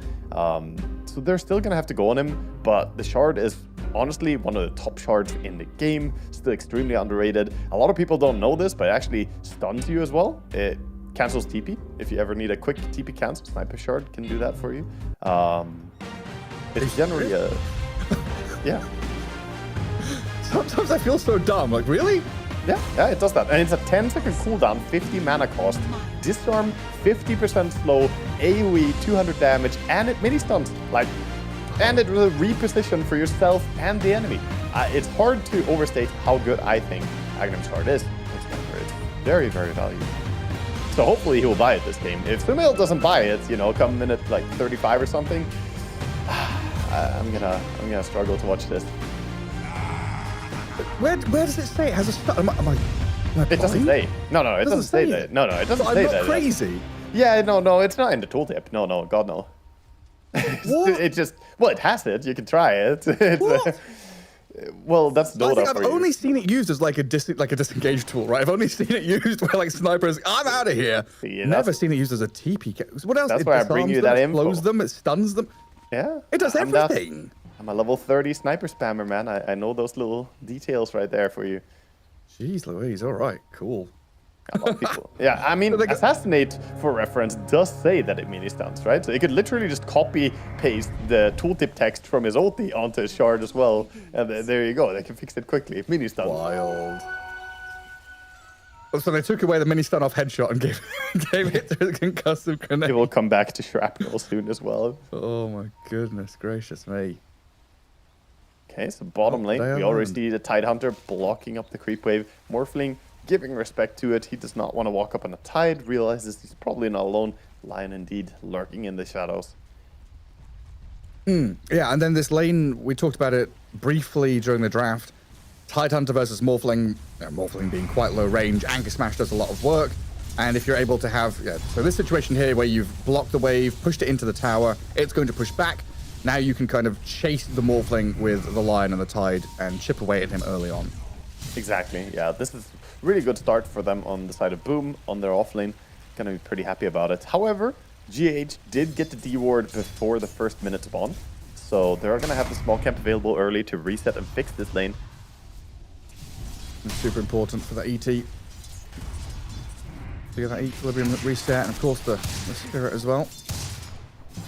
So they're still gonna have to go on him, but the Shard is honestly one of the top shards in the game, still extremely underrated. A lot of people don't know this, but it actually stuns you as well. It cancels TP. If you ever need a quick TP cancel, Sniper Shard can do that for you. It's generally a... yeah. Sometimes I feel so dumb, like, really? Yeah, it does that. And it's a 10-second cooldown, 50 mana cost, disarm, 50% slow, AoE, 200 damage, and it mini-stuns. Like, and it will reposition for yourself and the enemy. It's hard to overstate how good I think Aghanim Shard is. It's very, very valuable. So hopefully he will buy it this game. If Sumail doesn't buy it, you know, come in at like 35 or something, I'm gonna struggle to watch this. Where does it say it has a stun? Am I it doesn't say. No, it doesn't say that. No, it doesn't say that. I'm not crazy. Yeah, no, it's not in the tooltip. No, God no. What? It just, well, it has it. You can try it. It's, well, that's I Dota think for I've you. only seen it used as like a disengage tool, right? I've only seen it used where like snipers, I'm out of here. See, Never seen it used as a TP. What else? That's It why I bring disarms you them, that it info. blows them, it stuns them. Yeah. It does everything. I'm a level 30 sniper spammer, man. I know those little details right there for you. Jeez Louise, all right, cool. A lot of people. Yeah, I mean, Assassinate, for reference, does say that it mini stuns, right? So you could literally just copy paste the tooltip text from his ulti onto his shard as well, and there you go. They can fix it quickly. Mini stun. Wild. So they took away the mini stun off headshot and gave it to the concussive grenade. It will come back to shrapnel soon as well. Oh my goodness gracious me. Okay, so bottom lane, we already see the Tidehunter blocking up the creep wave. Morphling giving respect to it. He does not want to walk up on a Tide, realizes he's probably not alone. Lion indeed lurking in the shadows. Yeah, and then this lane, we talked about it briefly during the draft. Tidehunter versus Morphling, Morphling being quite low range. Anchor Smash does a lot of work. And if you're able to have, so this situation here where you've blocked the wave, pushed it into the tower, it's going to push back. Now you can kind of chase the Morphling with the Lion and the Tide and chip away at him early on. Exactly, yeah. This is a really good start for them on the side of Boom, on their offlane. Gonna be pretty happy about it. However, GH did get the D-ward before the first minute spawn. So they're gonna have the small camp available early to reset and fix this lane. It's super important for the ET. To get that equilibrium reset, and of course the Spirit as well.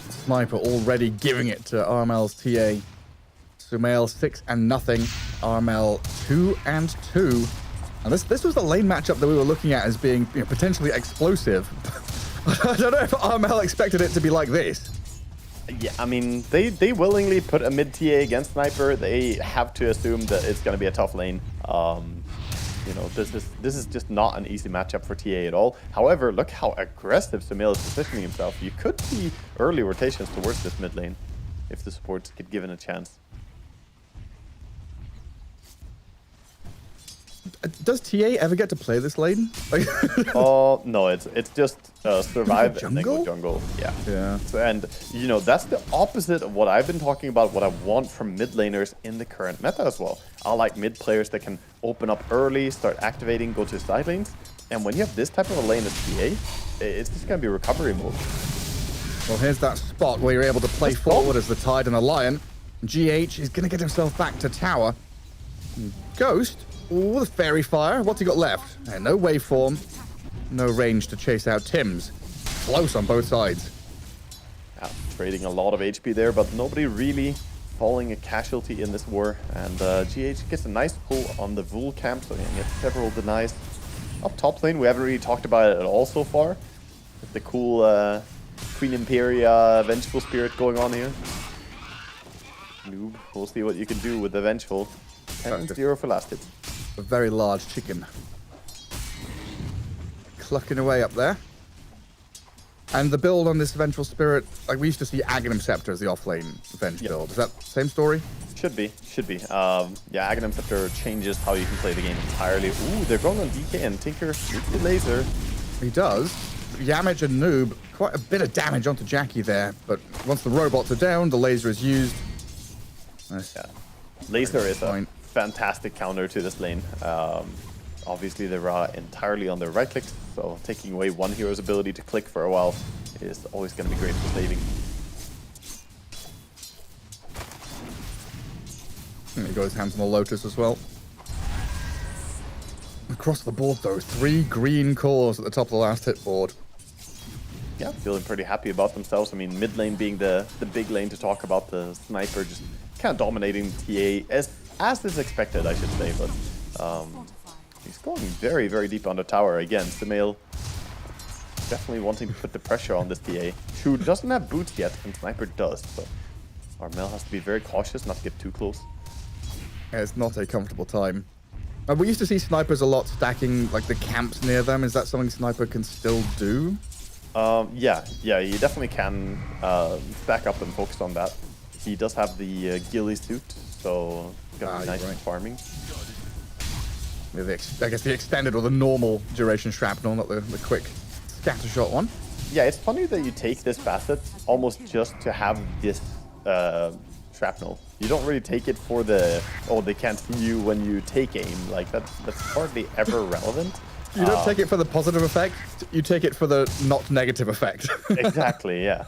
Sniper already giving it to Armel's TA. Sumail 6 and nothing. Armel 2 and 2. And this was the lane matchup that we were looking at as being potentially explosive. I don't know if Armel expected it to be like this. Yeah, I mean, they willingly put a mid TA against Sniper. They have to assume that it's gonna be a tough lane. This is just not an easy matchup for TA at all. However, look how aggressive Sumail is positioning himself. You could see early rotations towards this mid lane if the supports get given a chance. Does TA ever get to play this lane? Oh, no, it's just survive and then go Jungle? jungle. Yeah. Yeah. So, and, that's the opposite of what I've been talking about, what I want from mid laners in the current meta as well. I like mid players that can open up early, start activating, go to side lanes. And when you have this type of a lane as TA, it's just going to be recovery mode. Well, here's that spot where you're able to play forward as the Tide and the Lion. GH is going to get himself back to tower. Ghost, ooh, the Fairy Fire. What's he got left? No waveform, no range to chase out Tim's. Close on both sides. Yeah, trading a lot of HP there, but nobody really falling a casualty in this war. And GH gets a nice pull on the Vul camp, so he gets several denies. Up top lane, we haven't really talked about it at all so far. With the cool Queen Imperia Vengeful Spirit going on here. Noob, we'll see what you can do with the Vengeful. 10-0 for last hit. A very large chicken. Clucking away up there. And the build on this Vengeful Spirit, like we used to see Aghanim Scepter as the offlane Venge build. Is that the same story? Should be. Yeah, Aghanim Scepter changes how you can play the game entirely. Ooh, they're going on DK and Tinker shoots the laser. He does. Yamage and Noob, quite a bit of damage onto Jackie there, but once the robots are down, the laser is used. Nice. Yeah. Laser is a Point. fantastic counter to this lane. Obviously, they're entirely on their right clicks, so taking away one hero's ability to click for a while is always going to be great for saving. And he goes hands on the Lotus as well. Across the board, though, 3 green cores at the top of the last hit board. Yeah, feeling pretty happy about themselves. I mean, mid lane being the big lane to talk about, the Sniper just kind of dominating TA as is expected, I should say, but he's going very, very deep on the tower again. Sumail definitely wanting to put the pressure on this TA, who doesn't have boots yet, and Sniper does, so Armel has to be very cautious not to get too close. Yeah, it's not a comfortable time. We used to see snipers a lot stacking like the camps near them. Is that something Sniper can still do? Yeah, you definitely can stack up and focus on that. He does have the ghillie suit, so it's gonna be nice right. for farming. Yeah, I guess the extended or the normal duration shrapnel, not the quick scatter shot one. Yeah, it's funny that you take this facet almost just to have this shrapnel. You don't really take it for the, oh, they can't see you when you take aim. Like, that's hardly ever relevant. You don't take it for the positive effect, you take it for the not negative effect. Exactly, yeah.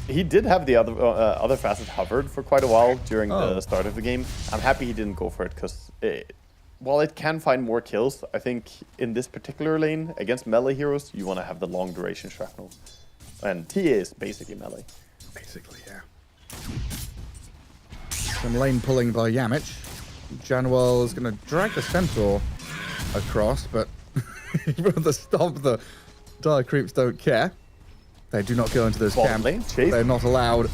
He did have the other facet hovered for quite a while during the start of the game. I'm happy he didn't go for it, because while it can find more kills, I think in this particular lane, against melee heroes, you want to have the long duration shrapnel. And TA is basically melee. Basically, yeah. Some lane pulling by Yamich. Januel is going to drag the Centaur across, but even with the stomp, the Dire Creeps don't care. They do not go into this camp. They're not allowed.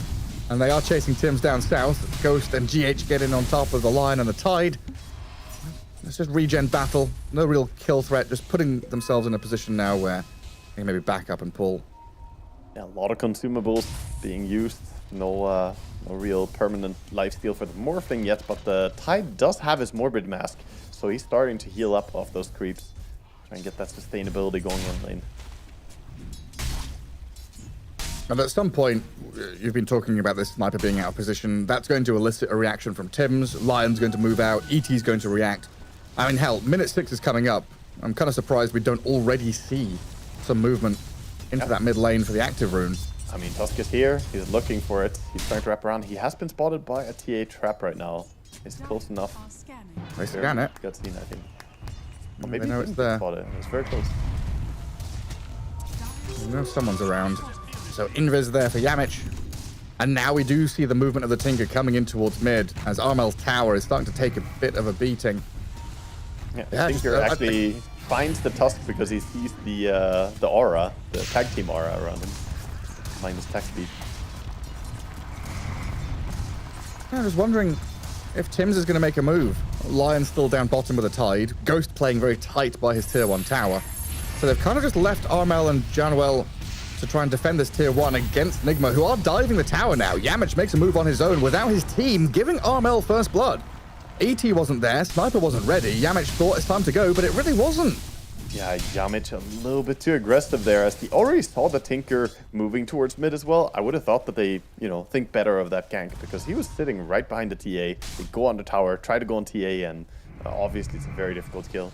And they are chasing Tims down south. Ghost and GH getting on top of the Lion and the Tide. It's just regen battle. No real kill threat. Just putting themselves in a position now where they can maybe back up and pull. Yeah, a lot of consumables being used. No real permanent lifesteal for the Morphling yet, but the Tide does have his Morbid Mask, so he's starting to heal up off those creeps. Try and get that sustainability going on lane. And at some point, you've been talking about this sniper being out of position. That's going to elicit a reaction from Tims. Lion's going to move out. ET's going to react. I mean, hell, minute 6 is coming up. I'm kind of surprised we don't already see some movement into that mid lane for the active rune. I mean, Tusk is here. He's looking for it. He's trying to wrap around. He has been spotted by a TA trap right now. It's close enough. They scan it. Got seen, I think. Or They maybe know he it's didn't get there. spotted. It was very close. You know someone's around. So Invis there for Yamich. And now we do see the movement of the Tinker coming in towards mid as Armel's tower is starting to take a bit of a beating. Yeah, Tinker actually finds the Tusk because he sees the aura, the tag team aura around him. Minus tag speed. I was wondering if Tims is going to make a move. Lion's still down bottom with the Tide. Ghost playing very tight by his tier 1 tower. So they've kind of just left Armel and Januel to try and defend this tier 1 against Nigma, who are diving the tower now. Yamich makes a move on his own without his team giving Armel first blood. ET wasn't there, Sniper wasn't ready. Yamich thought it's time to go, but it really wasn't. Yeah, Yamich a little bit too aggressive there, as he already saw the Tinker moving towards mid as well. I would have thought that they, think better of that gank, because he was sitting right behind the TA. They go on the tower, try to go on TA, and obviously it's a very difficult kill.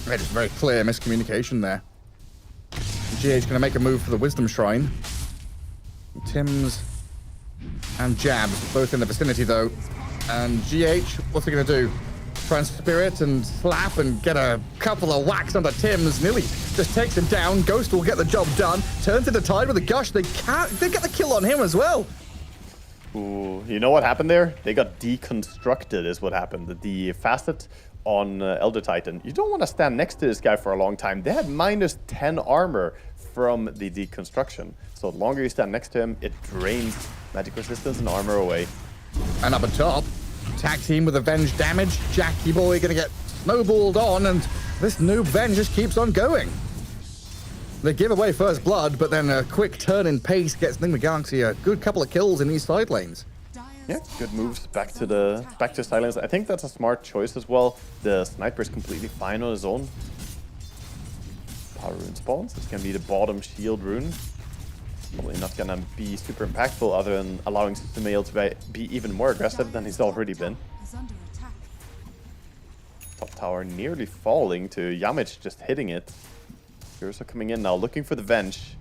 It is very clear miscommunication there. GH going to make a move for the Wisdom Shrine. Tims and Jabs both in the vicinity though. And GH, what's he going to do? Try and spirit and slap and get a couple of whacks onto Tims. Nearly just takes him down. Ghost will get the job done. Turns into Tide with a gush. They get the kill on him as well. Ooh, you know what happened there? They got deconstructed is what happened. The facet on Elder Titan. You don't want to stand next to this guy for a long time. They had minus 10 armor from the deconstruction. So the longer you stand next to him, it drains magic resistance and armor away. And up at top, tag team with Avenge damage. Jackie Boy going to get snowballed on, and this noob Ven just keeps on going. They give away first blood, but then a quick turn in pace gets Nigma Galaxy a good couple of kills in these side lanes. Yeah, good moves back to silence. I think that's a smart choice as well. The sniper is completely fine on his own. Power rune spawns. It's gonna be the bottom shield rune. Probably not gonna be super impactful other than allowing Sumail to be even more aggressive than he's already been. Top tower nearly falling to Yamich just hitting it. Ursa coming in now, looking for the Venge.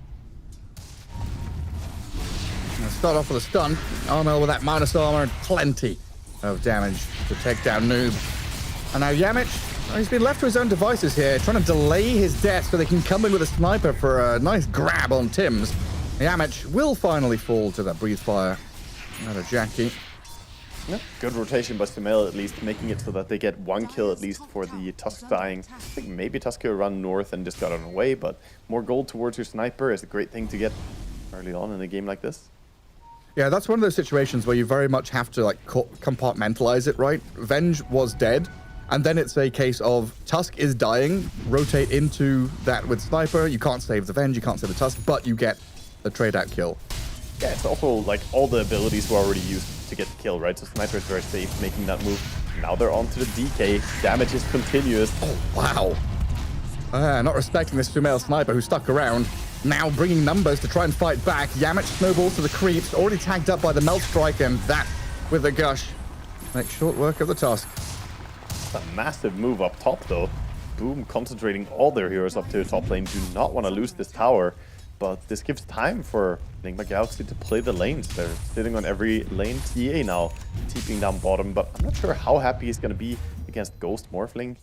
Let's start off with a stun. Armel with that minus armor and plenty of damage to take down Noob. And now Yamich, he's been left to his own devices here, trying to delay his death so they can come in with a sniper for a nice grab on Tims. Yamich will finally fall to that breathe fire. Another Jackie. Yeah, good rotation by Sumail at least, making it so that they get one kill at least for the Tusk dying. I think maybe Tusk could run north and just got on away, but more gold towards your sniper is a great thing to get early on in a game like this. Yeah, that's one of those situations where you very much have to compartmentalize it, right? Venge was dead, and then it's a case of Tusk is dying, rotate into that with Sniper. You can't save the Venge, you can't save the Tusk, but you get the trade-out kill. Yeah, it's also like all the abilities were already used to get the kill, right? So Sniper is very safe making that move. Now they're on to the DK. Damage is continuous. Oh, wow. Not respecting this female sniper who stuck around. Now bringing numbers to try and fight back. Yamich snowballs to the creeps, already tagged up by the Melt Strike, and that, with the gush, makes short work of the Tusk. It's a massive move up top, though. Boom concentrating all their heroes up to the top lane. Do not want to lose this tower, but this gives time for Enigma Galaxy to play the lanes. They're sitting on every lane TA now, TPing down bottom, but I'm not sure how happy he's going to be against Ghost Morphling.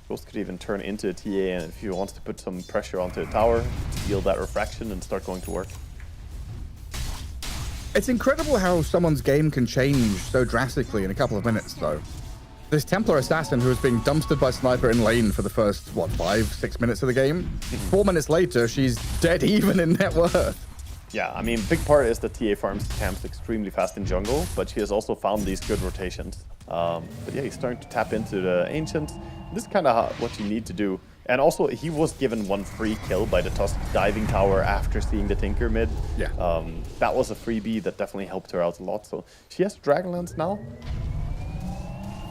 Ghost could even turn into a TA, and if he wants to put some pressure onto the tower, steal that refraction and start going to work. It's incredible how someone's game can change so drastically in a couple of minutes, though. This Templar Assassin who was being dumpstered by Sniper in lane for the first, 5-6 minutes of the game? 4 minutes later, she's dead even in net worth. Yeah, I mean, big part is that TA farms camps extremely fast in jungle, but she has also found these good rotations. But yeah, he's starting to tap into the Ancients. This is kind of what you need to do. And also, he was given one free kill by the Tusk diving tower after seeing the Tinker mid. Yeah. That was a freebie that definitely helped her out a lot. So she has Dragonlance now.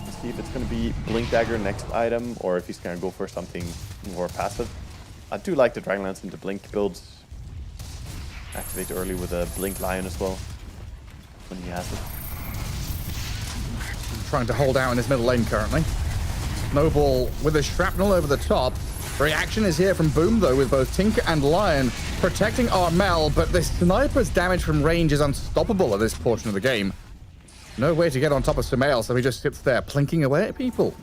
Let's see if it's going to be Blink Dagger next item, or if he's going to go for something more passive. I do like the Dragonlance into Blink builds. Activate early with a Blink Lion as well, when he has it. Trying to hold out in his middle lane currently. Snowball with a shrapnel over the top. Reaction is here from Boom, though, with both Tinker and Lion protecting Armel, but the Sniper's damage from range is unstoppable at this portion of the game. No way to get on top of Sumail, so he just sits there plinking away at people.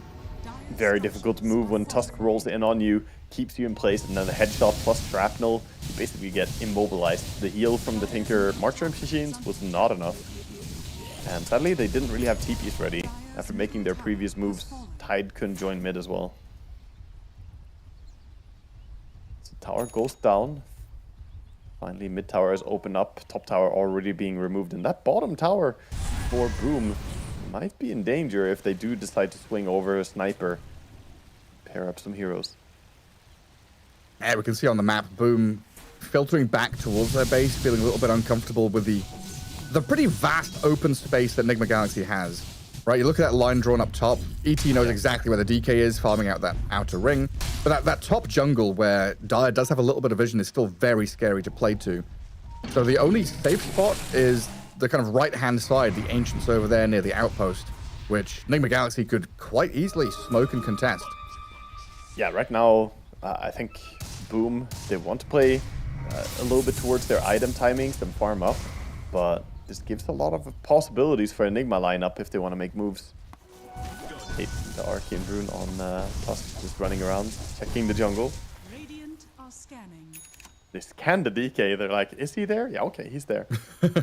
Very difficult to move when Tusk rolls in on you, keeps you in place, and then the headshot plus shrapnel, you basically get immobilized. The heal from the Tinker Marcher machines was not enough. And sadly, they didn't really have TPs ready. After making their previous moves, Tide couldn't join mid as well. So tower goes down. Finally, mid tower is opened up. Top tower already being removed. And that bottom tower for Boom might be in danger if they do decide to swing over a Sniper. Pair up some heroes. Yeah, we can see on the map, Boom filtering back towards their base, feeling a little bit uncomfortable with the pretty vast open space that Enigma Galaxy has. Right, you look at that line drawn up top. ET knows exactly where the DK is, farming out that outer ring. But that top jungle where Dire does have a little bit of vision is still very scary to play to. So the only safe spot is the kind of right-hand side, the Ancients over there near the outpost, which Enigma Galaxy could quite easily smoke and contest. Yeah, right now, I think Boom, they want to play a little bit towards their item timings and farm up, but this gives a lot of possibilities for Enigma lineup if they want to make moves. Hate the Arcane Rune on Tusk just running around, checking the jungle. Radiant are scanning. They scan the DK, they're like, is he there? Yeah, okay, he's there.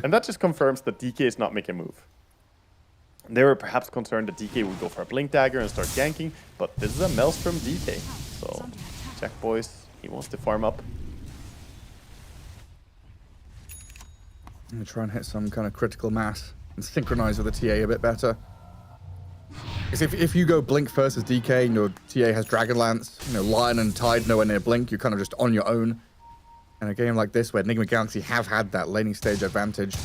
And that just confirms that DK is not making a move. They were perhaps concerned that DK would go for a Blink Dagger and start ganking, but this is a Maelstrom DK. So, check boys, he wants to farm up. I'm going to try and hit some kind of critical mass and synchronize with the TA a bit better. Because if you go Blink first as DK and your TA has Dragonlance, Lion and Tide nowhere near Blink, you're kind of just on your own. In a game like this where Enigma Galaxy have had that laning stage advantage.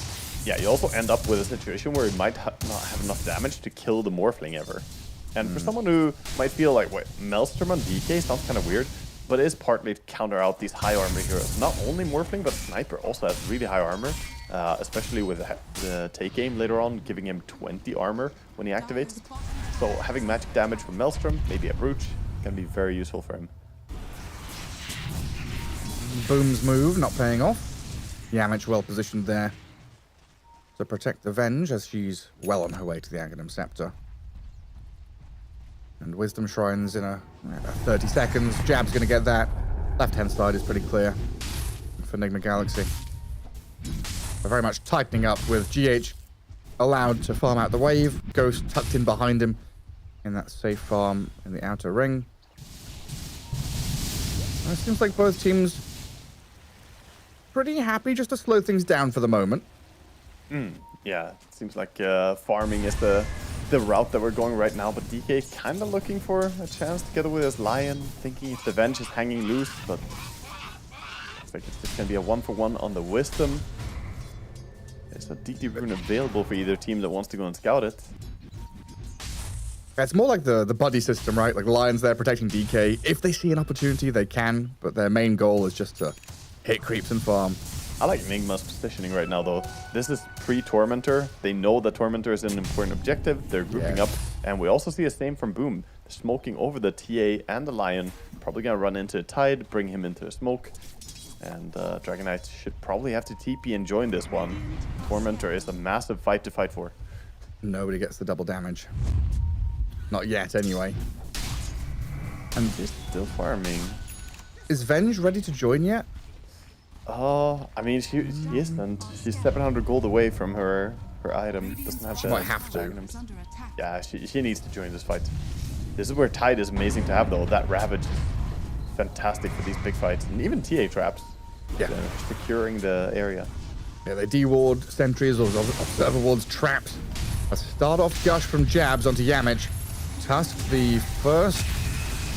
Yeah, you also end up with a situation where you might not have enough damage to kill the Morphling ever. And for someone who might feel like, wait, Maelstrom on DK sounds kind of weird, but it is partly to counter out these high armor heroes. Not only Morphling, but Sniper also has really high armor. Especially with the take aim later on, giving him 20 armor when he activates. So having magic damage from Maelstrom, maybe a Brooch, can be very useful for him. Boom's move not paying off. Yamich well positioned there to protect the Venge as she's well on her way to the Aghanim Scepter. And Wisdom Shrines in a 30 seconds. Jab's going to get that. Left-hand side is pretty clear for Enigma Galaxy. They're very much tightening up with GH allowed to farm out the wave. Ghost tucked in behind him in that safe farm in the outer ring. And it seems like both teams pretty happy just to slow things down for the moment. Yeah, it seems like farming is the route that we're going right now, but DK kind of looking for a chance to get away with his Lion, thinking if the Venge is hanging loose, but looks like it's just going to be a 1-for-1 on the Wisdom. There's a DD rune available for either team that wants to go and scout it. It's more like the buddy system, right? Like Lion's there protecting DK. If they see an opportunity, they can, but their main goal is just to hit creeps and farm. I like Enigma's positioning right now, though. This is pre-Tormentor. They know that Tormentor is an important objective. They're grouping up. And we also see the same from Boom. They're smoking over the TA and the Lion. Probably going to run into Tide, bring him into a smoke. And Dragon Knight should probably have to TP and join this one. Tormentor is a massive fight to fight for. Nobody gets the double damage. Not yet, anyway. And they're still farming. Is Venge ready to join yet? I mean, she isn't. She's 700 gold away from her item. Doesn't have She might have to. It's under attack. Yeah, she needs to join this fight. This is where Tide is amazing to have, though. That Ravage is fantastic for these big fights. And even TA traps. Yeah. Securing the area. Yeah, they de-ward sentries or observer wards, traps. A start-off gush from jabs onto Yamich. Tusk, the first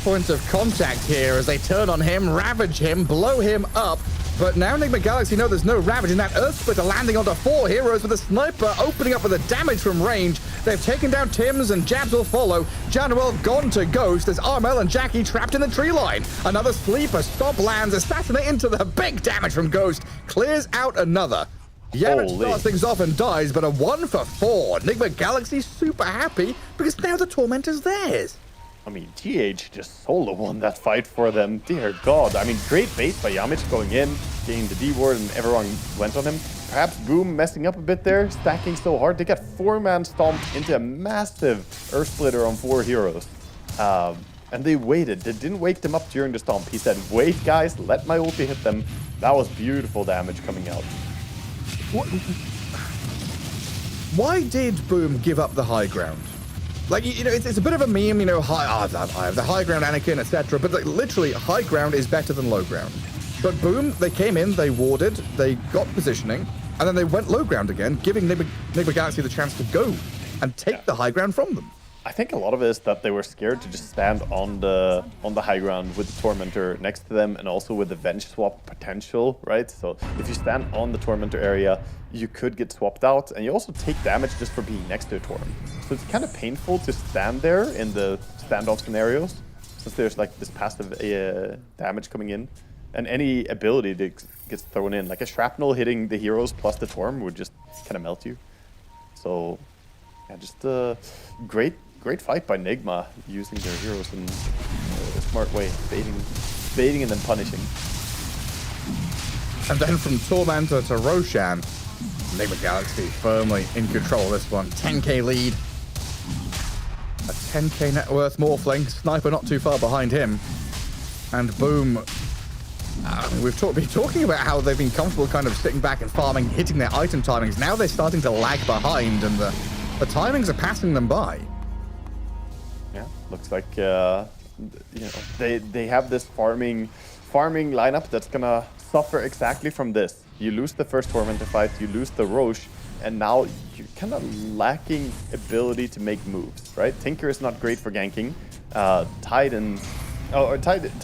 point of contact here as they turn on him, ravage him, blow him up. But now Enigma Galaxy know there's no ravage in that Earth Splitter landing onto 4 heroes with a sniper opening up with the damage from range. They've taken down Tim's and jabs will follow. Januel gone to Ghost as Armel and Jackie trapped in the tree line. Another sleeper stomp lands, assassinate into the big damage from Ghost. Clears out another. Yamich starts things off and dies, but a 1 for 4. Enigma Galaxy super happy because now the Tormentor's theirs. I mean, GH just solo won that fight for them. Dear God. I mean, great bait by Yamich going in, getting the D-ward, and everyone went on him. Perhaps Boom messing up a bit there, stacking so hard. They got 4-man stomped into a massive Earth Splitter on 4 heroes. And they waited. They didn't wake them up during the stomp. He said, wait, guys, let my ulti hit them. That was beautiful damage coming out. Why did Boom give up the high ground? Like, you know, it's a bit of a meme, you know, I have the high ground, Anakin, etc. But like, literally, high ground is better than low ground. But Boom, they came in, they warded, they got positioning, and then they went low ground again, giving Enigma Galaxy the chance to go and take the high ground from them. I think a lot of it is that they were scared to just stand on the high ground with the Tormentor next to them and also with the Venge swap potential, right? So if you stand on the Tormentor area, you could get swapped out, and you also take damage just for being next to a Torm. So it's kind of painful to stand there in the standoff scenarios, since there's like this passive damage coming in, and any ability that gets thrown in, like a shrapnel hitting the heroes plus the Torm would just kind of melt you. So yeah, just a great fight by Enigma, using their heroes in a smart way, baiting and then punishing. And then from Tormentor to Roshan, Enigma Galaxy firmly in control of this one. 10k lead. A 10k net worth Morphling. Sniper not too far behind him. And Boom. We've been talking about how they've been comfortable kind of sitting back and farming, hitting their item timings. Now they're starting to lag behind, and the timings are passing them by. Yeah, looks like you know, they have this farming lineup that's gonna suffer exactly from this. You lose the first Tormentor fight, you lose the Roche, and now you're kind of lacking ability to make moves, right? Tinker is not great for ganking. Tide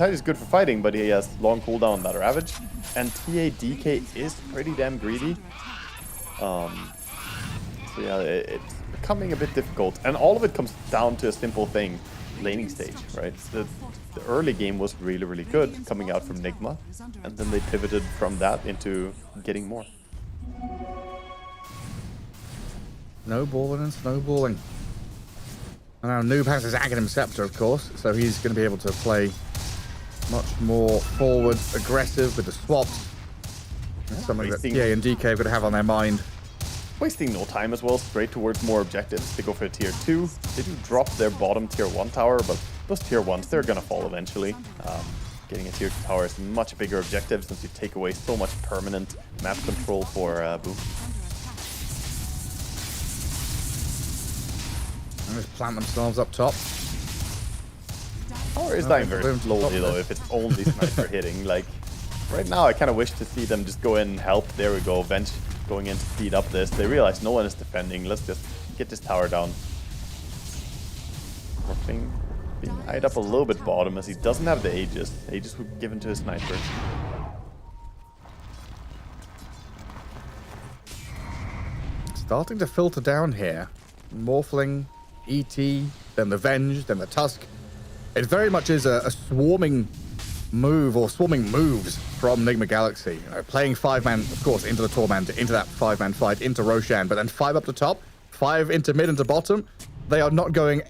is good for fighting, but he has long cooldown on that Ravage. And TA DK is pretty damn greedy. So yeah, it's becoming a bit difficult. And all of it comes down to a simple thing. Laning stage, right? The early game was really, really good coming out from Enigma, and then they pivoted from that into getting more. Snowballing and snowballing. And now Noob has his Aghanim Scepter, of course, so he's going to be able to play much more forward, aggressive with the swaps. That's something that TA and DK are going to have on their mind. Wasting no time as well, straight towards more objectives. They go for a tier 2. They do drop their bottom tier 1 tower, but those tier 1s, they're gonna fall eventually. Getting a tier 2 tower is a much bigger objective since you take away so much permanent map control for Boom. And just plant themselves up top. Tower is dying very slowly though, if it's only sniper hitting. Like, right now I kind of wish to see them just go in and help. There we go, Venge going in to speed up this. They realize no one is defending. Let's just get this tower down. Morphling being eyed up a little bit bottom as he doesn't have the Aegis. Aegis would given to his sniper. Starting to filter down here. Morphling ET, then the Venge, then the Tusk. It very much is a swarming move or swarming moves from Nigma Galaxy. You know, playing 5-man, of course, into the Tormentor, into that 5-man fight, into Roshan, but then 5 up the top, 5 into mid and to bottom. They are not going,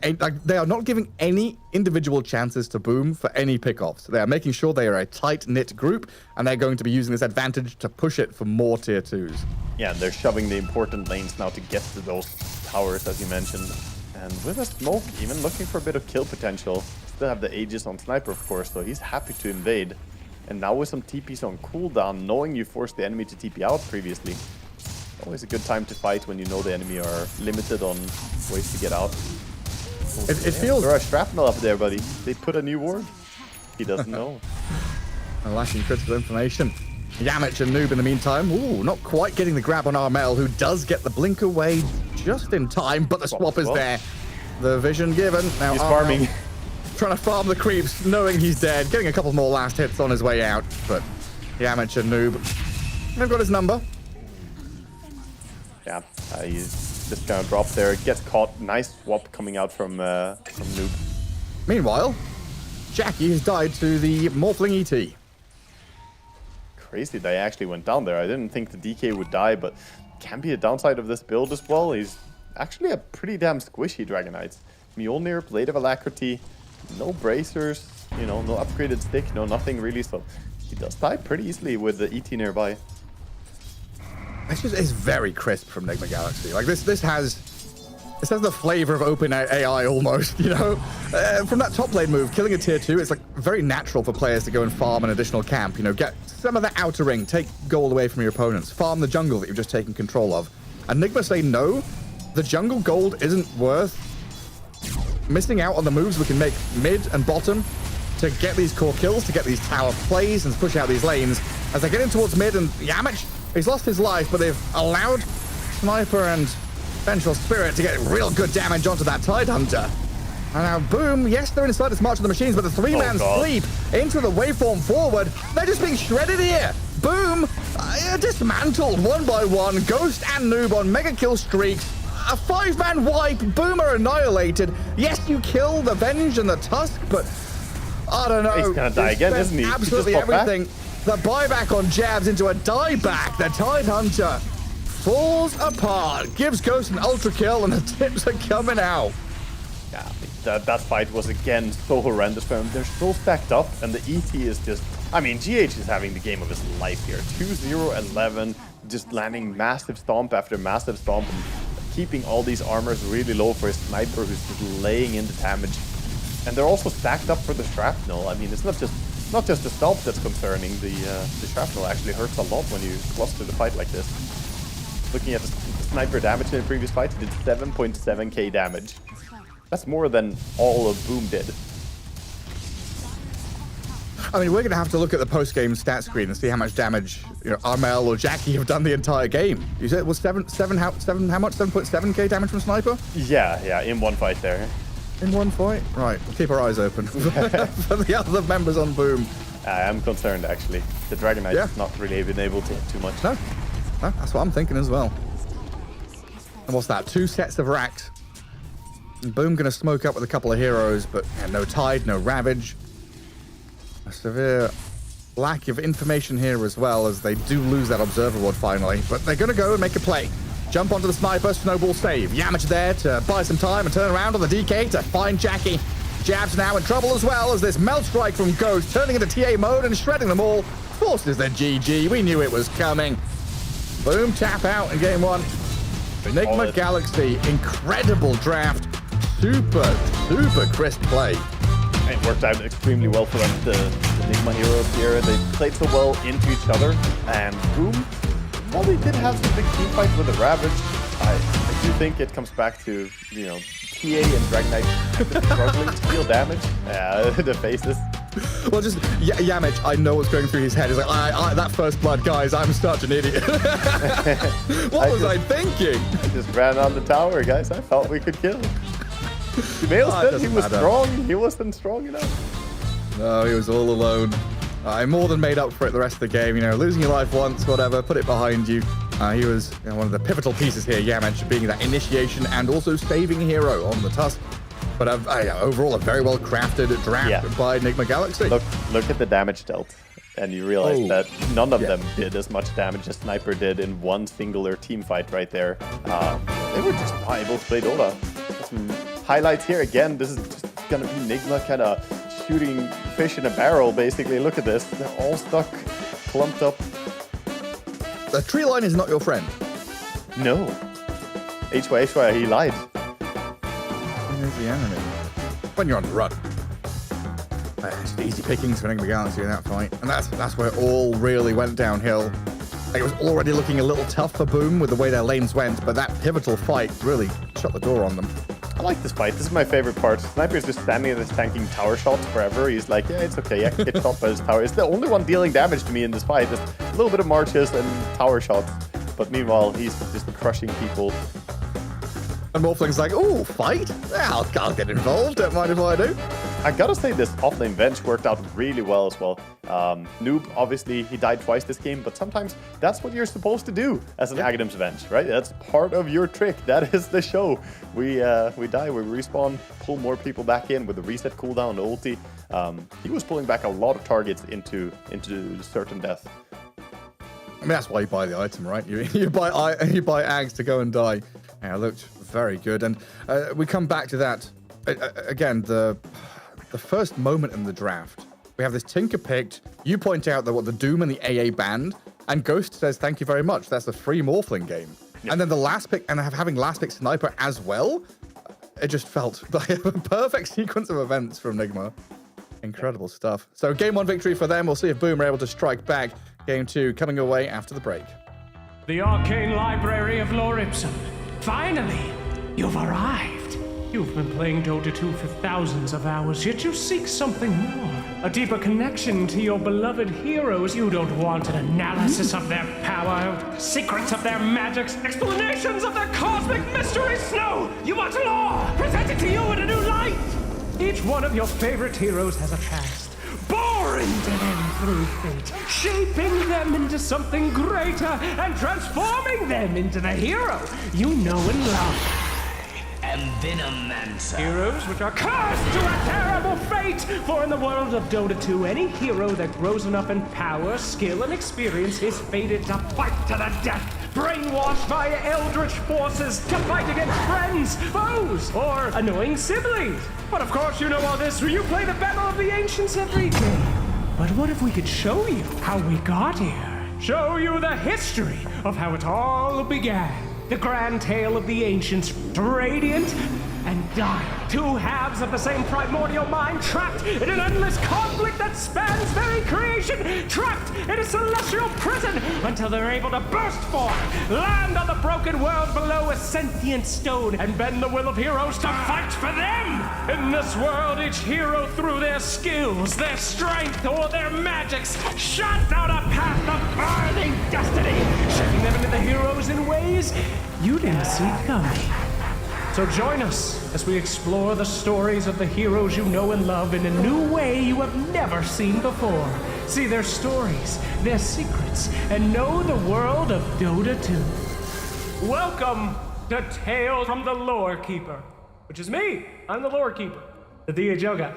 they are not giving any individual chances to Boom for any pickoffs. They are making sure they are a tight-knit group, and they're going to be using this advantage to push it for more tier 2s. Yeah, and they're shoving the important lanes now to get to those towers, as you mentioned. And with a smoke, even looking for a bit of kill potential. Still have the Aegis on Sniper, of course, so he's happy to invade. And now with some TPs on cooldown, knowing you forced the enemy to TP out previously, always a good time to fight when you know the enemy are limited on ways to get out. It feels... There are shrapnel up there, buddy. They put a new ward. He doesn't know. Lacking critical information. Yamich and Noob in the meantime. Ooh, not quite getting the grab on Armel, who does get the blink away just in time, but the swap is there. The vision given. Now He's Armel farming. trying to farm the creeps, knowing he's dead, getting a couple more last hits on his way out. But Yamich and Noob, they've got his number. Yeah, he's just gonna drop there. Gets caught. Nice swap coming out from Noob. Meanwhile, Jackie has died to the Morphling ET. Crazy they actually went down there. I didn't think the DK would die, but can be a downside of this build as well. He's actually a pretty damn squishy Dragon Knight. Mjolnir, Blade of Alacrity, no bracers, you know, no upgraded stick, no nothing really, so he does die pretty easily with the ET nearby. It's just, it's very crisp from Nigma Galaxy. Like this has the flavor of open AI almost, you know? From that top lane move, killing a tier 2, it's like very natural for players to go and farm an additional camp, you know, get some of the outer ring, take gold away from your opponents, farm the jungle that you've just taken control of. And Nigma say, no, the jungle gold isn't worth missing out on the moves we can make mid and bottom to get these core kills, to get these tower plays and push out these lanes. As they get in towards mid, and Yamich, he's lost his life, but they've allowed Sniper and Vengeful Spirit to get real good damage onto that Tidehunter. And now Boom, yes, they're inside this March of the Machines, but the 3-man sleep into the waveform forward, they're just being shredded here. Boom, dismantled one by one, Ghost and Noob on mega kill streaks. A 5-man wipe, Boom are annihilated. Yes, you kill the Venge and the Tusk, but I don't know. He's gonna die again, isn't he? Absolutely everything. The buyback on jabs into a dieback. The Tidehunter falls apart, gives Ghost an ultra kill, and the tips are coming out. Yeah, that fight was again so horrendous for them. They're so stacked up, and the ET is just... I mean, GH is having the game of his life here. 2-0-11, just landing massive stomp after massive stomp, and keeping all these armors really low for his Sniper, who's just laying in the damage. And they're also stacked up for the shrapnel. I mean, it's not just the stomp that's concerning. The shrapnel actually hurts a lot when you cluster the fight like this. Looking at the Sniper damage in the previous fight, he did 7.7k damage. That's more than all of Boom did. I mean, we're going to have to look at the post-game stat screen and see how much damage, you know, Armel or Jackie have done the entire game. You said it was how much? 7.7k damage from Sniper? Yeah, in one fight there. In one fight? Right, we'll keep our eyes open for the other members on Boom. I am concerned, actually. The Dragon Knight has not really been able to hit too much. No, that's what I'm thinking as well. And what's that? 2 sets of racks. And Boom going to smoke up with a couple of heroes, but no Tide, no Ravage. A severe lack of information here as well, as they do lose that Observer Ward finally. But they're going to go and make a play. Jump onto the Sniper, snowball save. Yamich there to buy some time and turn around on the DK to find Jackie. Jabs now in trouble as well, as this Melt Strike from Ghost turning into TA mode and shredding them all. Forces their GG. We knew it was coming. Boom, tap out in game 1. Nigma Galaxy, incredible draft. Super crisp play. It worked out extremely well for them, the Nigma heroes here. They played so well into each other, and Boom, well, they did have some big team fights with the Ravage. I do think it comes back to, you know, TA and Dragon Knight struggling to deal damage. The faces. Well, just Yamich, I know what's going through his head. He's like, that first blood, guys, I'm such an idiot. What was I thinking? I just ran on the tower, guys. I thought we could kill. Mailstone, he was strong. He wasn't strong enough. No, he was all alone. I more than made up for it the rest of the game. You know, losing your life once, whatever, put it behind you. He was one of the pivotal pieces here, yeah, mentioned being that initiation and also saving hero on the Tusk. But overall, a very well-crafted draft by Enigma Galaxy. Look at the damage dealt. And you realize that none of them did as much damage as Sniper did in one singular team fight right there. They were just not able to play Dota. Some highlights here again. This is just going to be Enigma kind of shooting fish in a barrel, basically. Look at this. They're all stuck, clumped up. The tree line is not your friend. No. HY, he lied. Where's the enemy? When you're on the run. Just easy pickings for Enigma Galaxy in that fight. And that's where it all really went downhill. It was already looking a little tough for Boom with the way their lanes went, but that pivotal fight really shut the door on them. I like this fight. This is my favorite part. Sniper's just standing there tanking tower shots forever. He's like, yeah, it's okay. I can get shot by his tower. It's the only one dealing damage to me in this fight. Just a little bit of marches and tower shots. But meanwhile, he's just crushing people. And Morphling's like, ooh, fight? Yeah, I'll get involved. Don't mind if I do. I gotta say, this offlane bench worked out really well as well. Noob, obviously, he died twice this game, but sometimes that's what you're supposed to do as an Agadam's bench, right? That's part of your trick. That is the show. We die, we respawn, pull more people back in with the reset cooldown, the ulti. He was pulling back a lot of targets into certain death. I mean, that's why you buy the item, right? You buy Ags to go and die. Yeah, it looked very good. And we come back to that. Again, the first moment in the draft, we have this Tinker picked. You point out that the Doom and the AA banned, and Ghost says, thank you very much. That's a free Morphling game. Yep. And then the last pick, and having last pick Sniper as well, it just felt like a perfect sequence of events from Enigma. Incredible stuff. So game 1 victory for them. We'll see if Boom are able to strike back. Game 2 coming away after the break. The arcane library of Lore Ipsum. Finally, you've arrived. You've been playing Dota 2 for thousands of hours, yet you seek something more. A deeper connection to your beloved heroes. You don't want an analysis of their power, secrets of their magics, explanations of their cosmic mysteries. No, you want lore presented to you in a new light. Each one of your favorite heroes has a past, boring to them through fate, shaping them into something greater and transforming them into the hero you know and love. Venomancer. Heroes which are cursed to a terrible fate! For in the world of Dota 2, any hero that grows enough in power, skill, and experience is fated to fight to the death, brainwashed by eldritch forces to fight against friends, foes, or annoying siblings. But of course you know all this when you play the Battle of the Ancients every day. But what if we could show you how we got here? Show you the history of how it all began. The grand tale of the ancients, radiant and dire. Two halves of the same primordial mind, trapped in an endless conflict that spans very creation, trapped in a celestial prison until they're able to burst forth, land on the broken world below a sentient stone, and bend the will of heroes to fight for them. In this world, each hero, through their skills, their strength, or their magics, shot out a path of burning destiny, shaping them into the heroes in ways you didn't see coming. So join us as we explore the stories of the heroes you know and love in a new way you have never seen before. See their stories, their secrets, and know the world of Dota 2. Welcome to Tales from the Lore Keeper, which is me. I'm the Lore Keeper, the Dia Joga.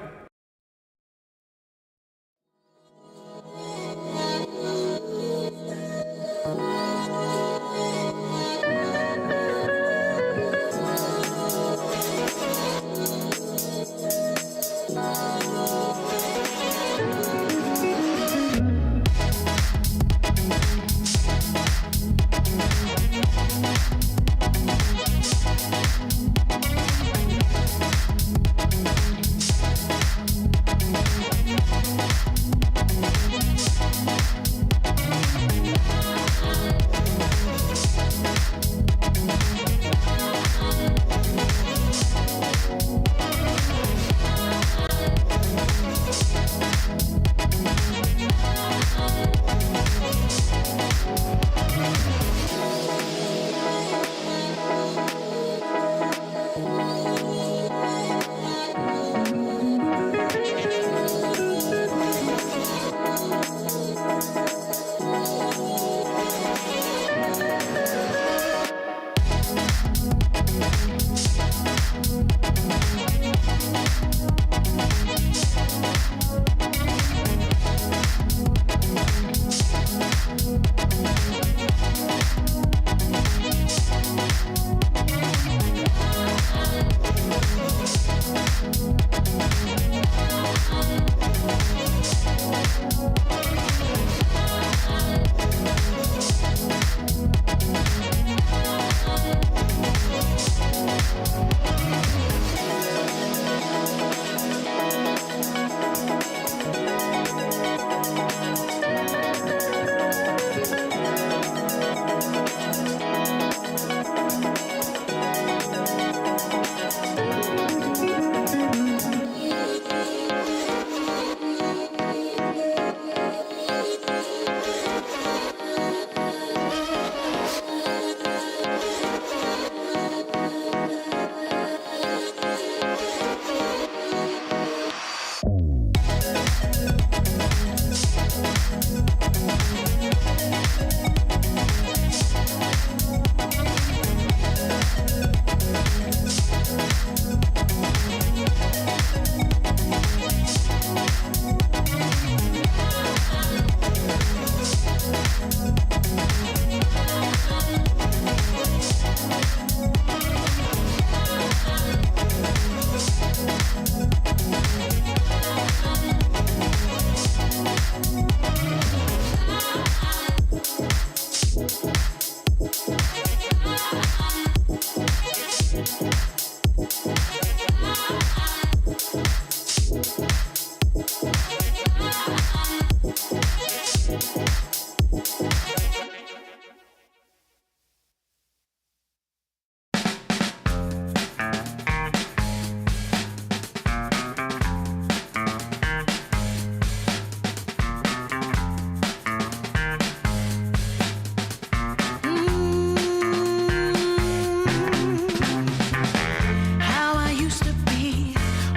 How I used to be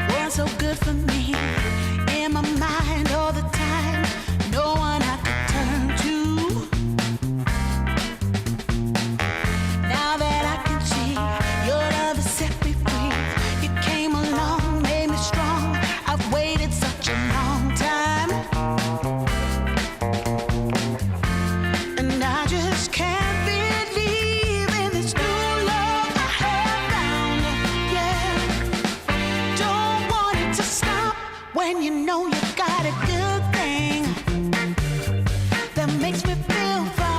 was so good for me. In my mind all the time, no one I could turn to. Now that I can see your love has set me free. You came along, made me strong. I've waited such a long time, and I just can't believe in this new love I have found. Yeah, don't want it to stop when you know you got a good thing that makes me feel fine.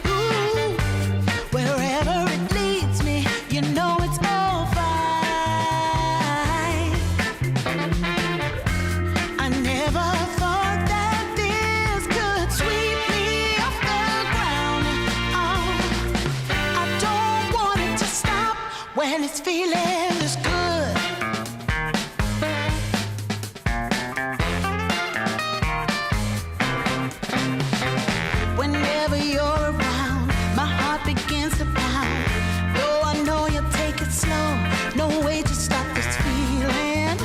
Ooh, wherever it leads me, you know it's all fine. I never thought that this could sweep me off the ground. Oh, I don't want it to stop when it's feeling this good. Whenever you're around, my heart begins to pound. Though I know you'll take it slow, no way to stop this feeling.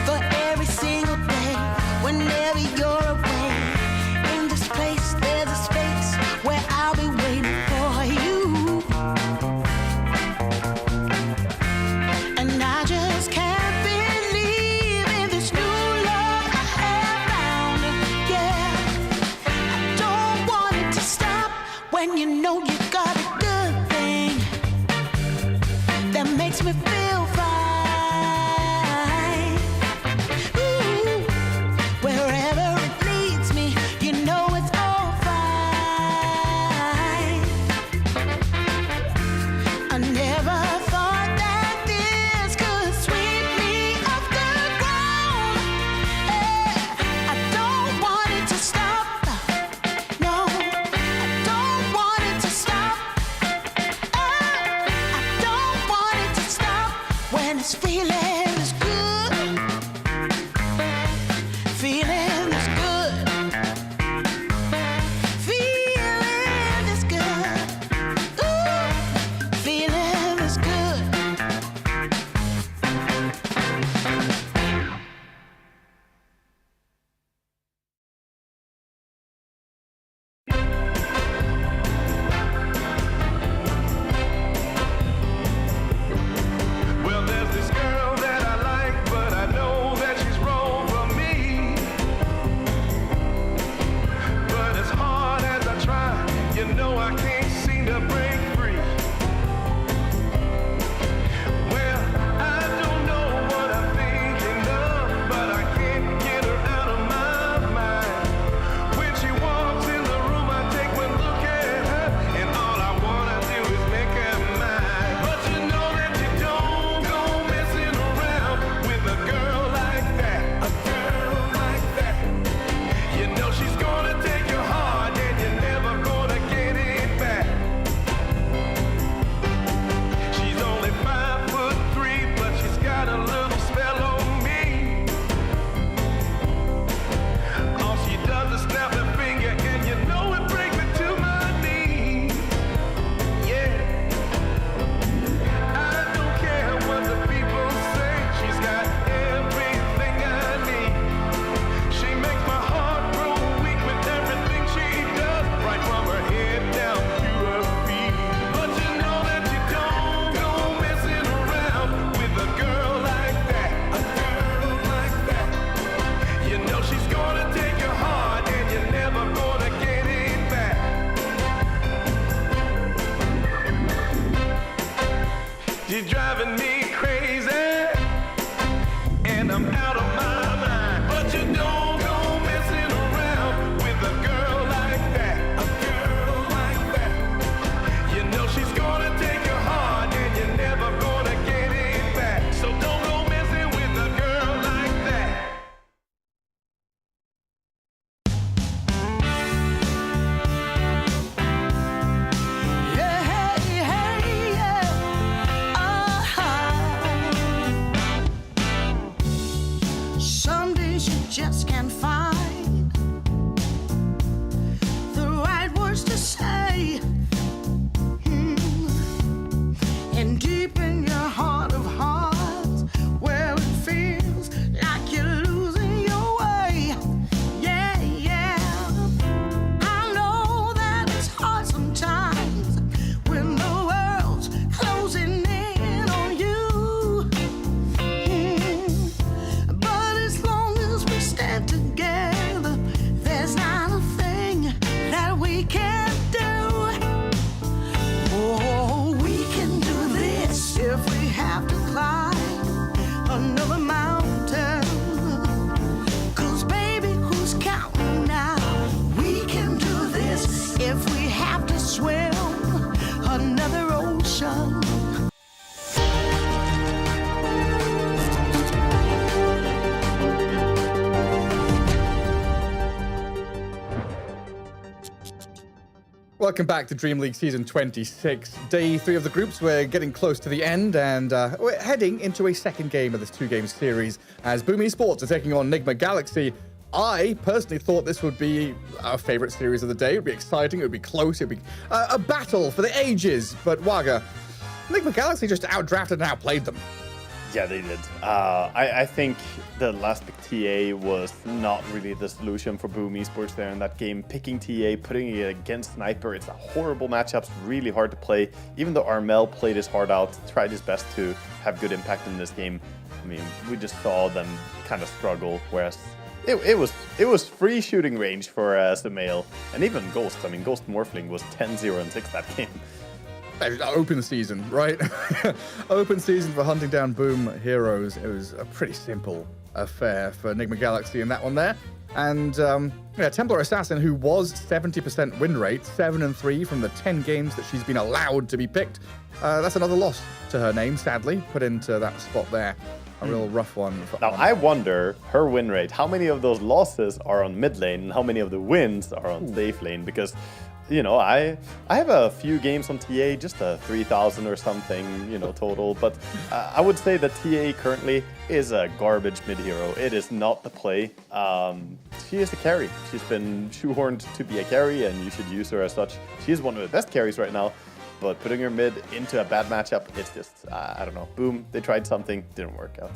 For every single day, whenever you're away, in this place there's a space where I'll be waiting for you. And I just can't believe in this new love I have found. Yeah, I don't want it to stop when you know you got a good thing that makes me feel fine. Ooh, wherever it leads me, you know it's all fine. I never thought that this could sweep me off the ground. I don't want it to stop. No, I don't want it to stop. I don't want it to stop when it's feeling this good. Feeling this good. Feeling this good. Ooh, feeling this good. Well, there's this girl that I like. just can't find the right words to say. And deep in your heart of hearts, where it feels like you're losing your way. Yeah, yeah. I know that it's hard sometimes when the world's closing in on you. But as long as we stand together, there's not a thing that we can't do. Oh, we can do this if we have to climb another mountain. 'Cause baby, who's counting now? We can do this if we have to swim another ocean. Welcome back to Dream League Season 26. Day 3 of the groups. We're getting close to the end, and we're heading into a second game of this 2-game series as Boom Esports are taking on Nigma Galaxy. I personally thought this would be our favorite series of the day. It would be exciting, it would be close, it would be a battle for the ages. But Waga, Nigma Galaxy just outdrafted and outplayed them. Yeah, they did. I think the last pick TA was not really the solution for Boom Esports there in that game. Picking TA, putting it against Sniper, it's a horrible matchup. It's really hard to play. Even though Armel played his heart out, tried his best to have good impact in this game, I mean, we just saw them kind of struggle, whereas it was free shooting range for Samael, and even Ghost. I mean, Ghost Morphling was 10-0-6 that game. Open season, right? Open season for hunting down Boom heroes. It was a pretty simple affair for Nigma Galaxy in that one there. And Templar Assassin, who was 70% win rate, 7-3 from the 10 games that she's been allowed to be picked. That's another loss to her name, sadly, put into that spot there. A real rough one. Now, I wonder, her win rate, how many of those losses are on mid lane and how many of the wins are on safe lane? Because, you know, I have a few games on TA, just a 3,000 or something, you know, total. But I would say that TA currently is a garbage mid hero. It is not the play. She is a carry. She's been shoehorned to be a carry, and you should use her as such. She is one of the best carries right now. But putting her mid into a bad matchup, it's just, I don't know. Boom, they tried something, didn't work out.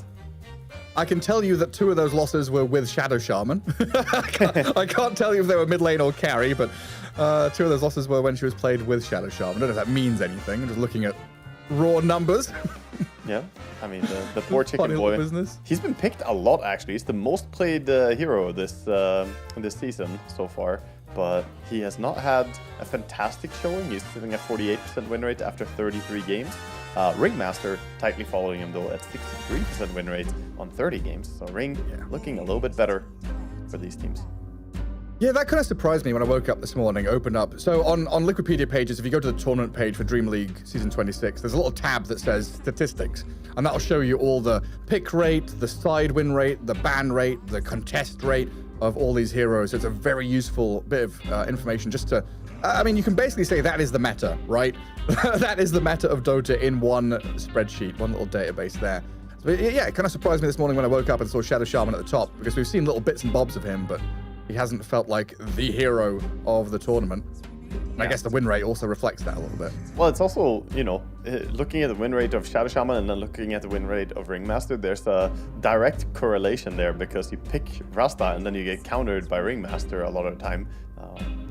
I can tell you that 2 of those losses were with Shadow Shaman. I can't tell you if they were mid lane or carry, but 2 of those losses were when she was played with Shadow Shaman. I don't know if that means anything. I'm just looking at raw numbers. Yeah, I mean, the poor chicken boy. Business. He's been picked a lot, actually. He's the most played hero this season so far. But he has not had a fantastic showing. He's sitting at 48% win rate after 33 games. Ringmaster tightly following him, though, at 63% win rate on 30 games. So Ring looking a little bit better for these teams. Yeah, that kind of surprised me when I woke up this morning, opened up. So on Liquipedia pages, if you go to the tournament page for Dream League Season 26, there's a little tab that says statistics. And that'll show you all the pick rate, the side win rate, the ban rate, the contest rate of all these heroes. It's a very useful bit of information just to, I mean, you can basically say that is the meta, right? That is the meta of Dota in one spreadsheet, one little database there. So, yeah, it kind of surprised me this morning when I woke up and saw Shadow Shaman at the top, because we've seen little bits and bobs of him, but he hasn't felt like the hero of the tournament. And I guess the win rate also reflects that a little bit. Well, it's also, you know, looking at the win rate of Shadow Shaman and then looking at the win rate of Ringmaster, there's a direct correlation there, because you pick Rasta and then you get countered by Ringmaster a lot of the time.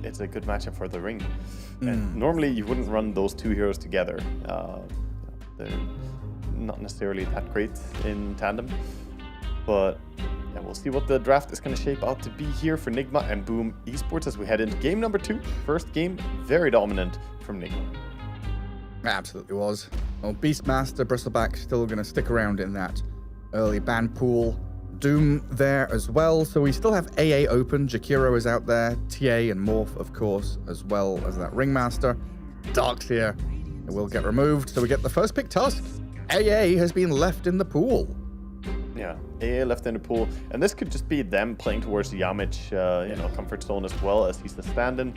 It's a good matchup for the Ring. And normally you wouldn't run those 2 heroes together. They're not necessarily that great in tandem. But yeah, we'll see what the draft is going to shape out to be here for Nigma and Boom Esports as we head into game number 2. First game, very dominant from Nigma. Absolutely was. Well, Beastmaster, Bristleback still going to stick around in that early ban pool. Doom there as well. So we still have AA open. Jakiro is out there. TA and Morph, of course, as well as that Ringmaster. Darkseer will get removed. So we get the first pick Tusk. AA has been left in the pool. Yeah, AA left in the pool, and this could just be them playing towards the Yamich, comfort zone as well, as he's the stand-in.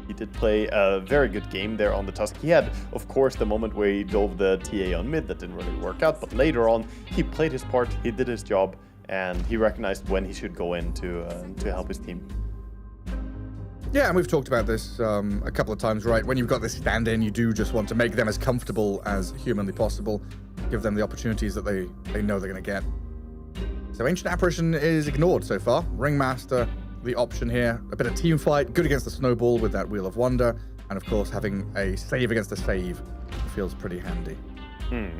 He did play a very good game there on the Tusk. He had, of course, the moment where he dove the TA on mid that didn't really work out, but later on, he played his part, he did his job, and he recognized when he should go in to help his team. Yeah, and we've talked about this a couple of times, right? When you've got this stand-in, you do just want to make them as comfortable as humanly possible, give them the opportunities that they know they're going to get. So Ancient Apparition is ignored so far. Ringmaster, the option here. A bit of team fight, good against the Snowball with that Wheel of Wonder, and of course having a save against a save feels pretty handy.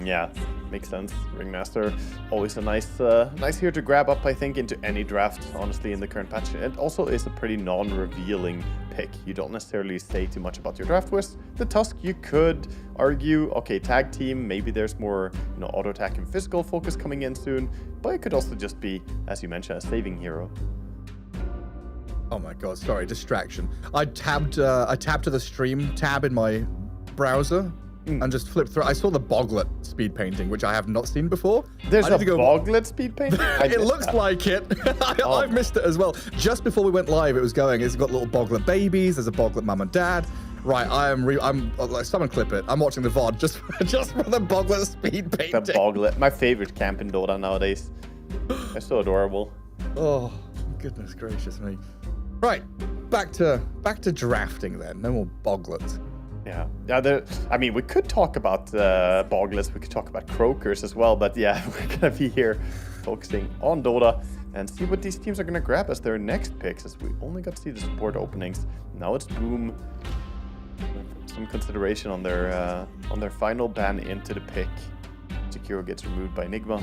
Yeah, makes sense. Ringmaster, always a nice hero to grab up, I think, into any draft, honestly, in the current patch. It also is a pretty non-revealing pick. You don't necessarily say too much about your draft list. The Tusk, you could argue, okay, tag team, maybe there's more, auto attack and physical focus coming in soon, but it could also just be, as you mentioned, a saving hero. Oh my god, sorry, distraction. I tabbed to the stream tab in my browser and just flipped through. I saw the Boglet speed painting, which I have not seen before. There's a Boglet speed painting? It looks like it. I've missed it as well. Just before we went live, it was going. It's got little Boglet babies. There's a Boglet mum and dad. Right, I'm like, someone clip it. I'm watching the VOD just for the Boglet speed painting. The Boglet, my favorite camp in Dota nowadays. They're so adorable. Oh, goodness gracious me. Right, back to drafting then. No more Boglets. Yeah, we could talk about Boglets, we could talk about Croakers as well, but yeah, we're gonna be here focusing on Dota and see what these teams are gonna grab as their next picks, as we only got to see the support openings. Now it's Boom. Some consideration on their final ban into the pick. Sekiro gets removed by Enigma.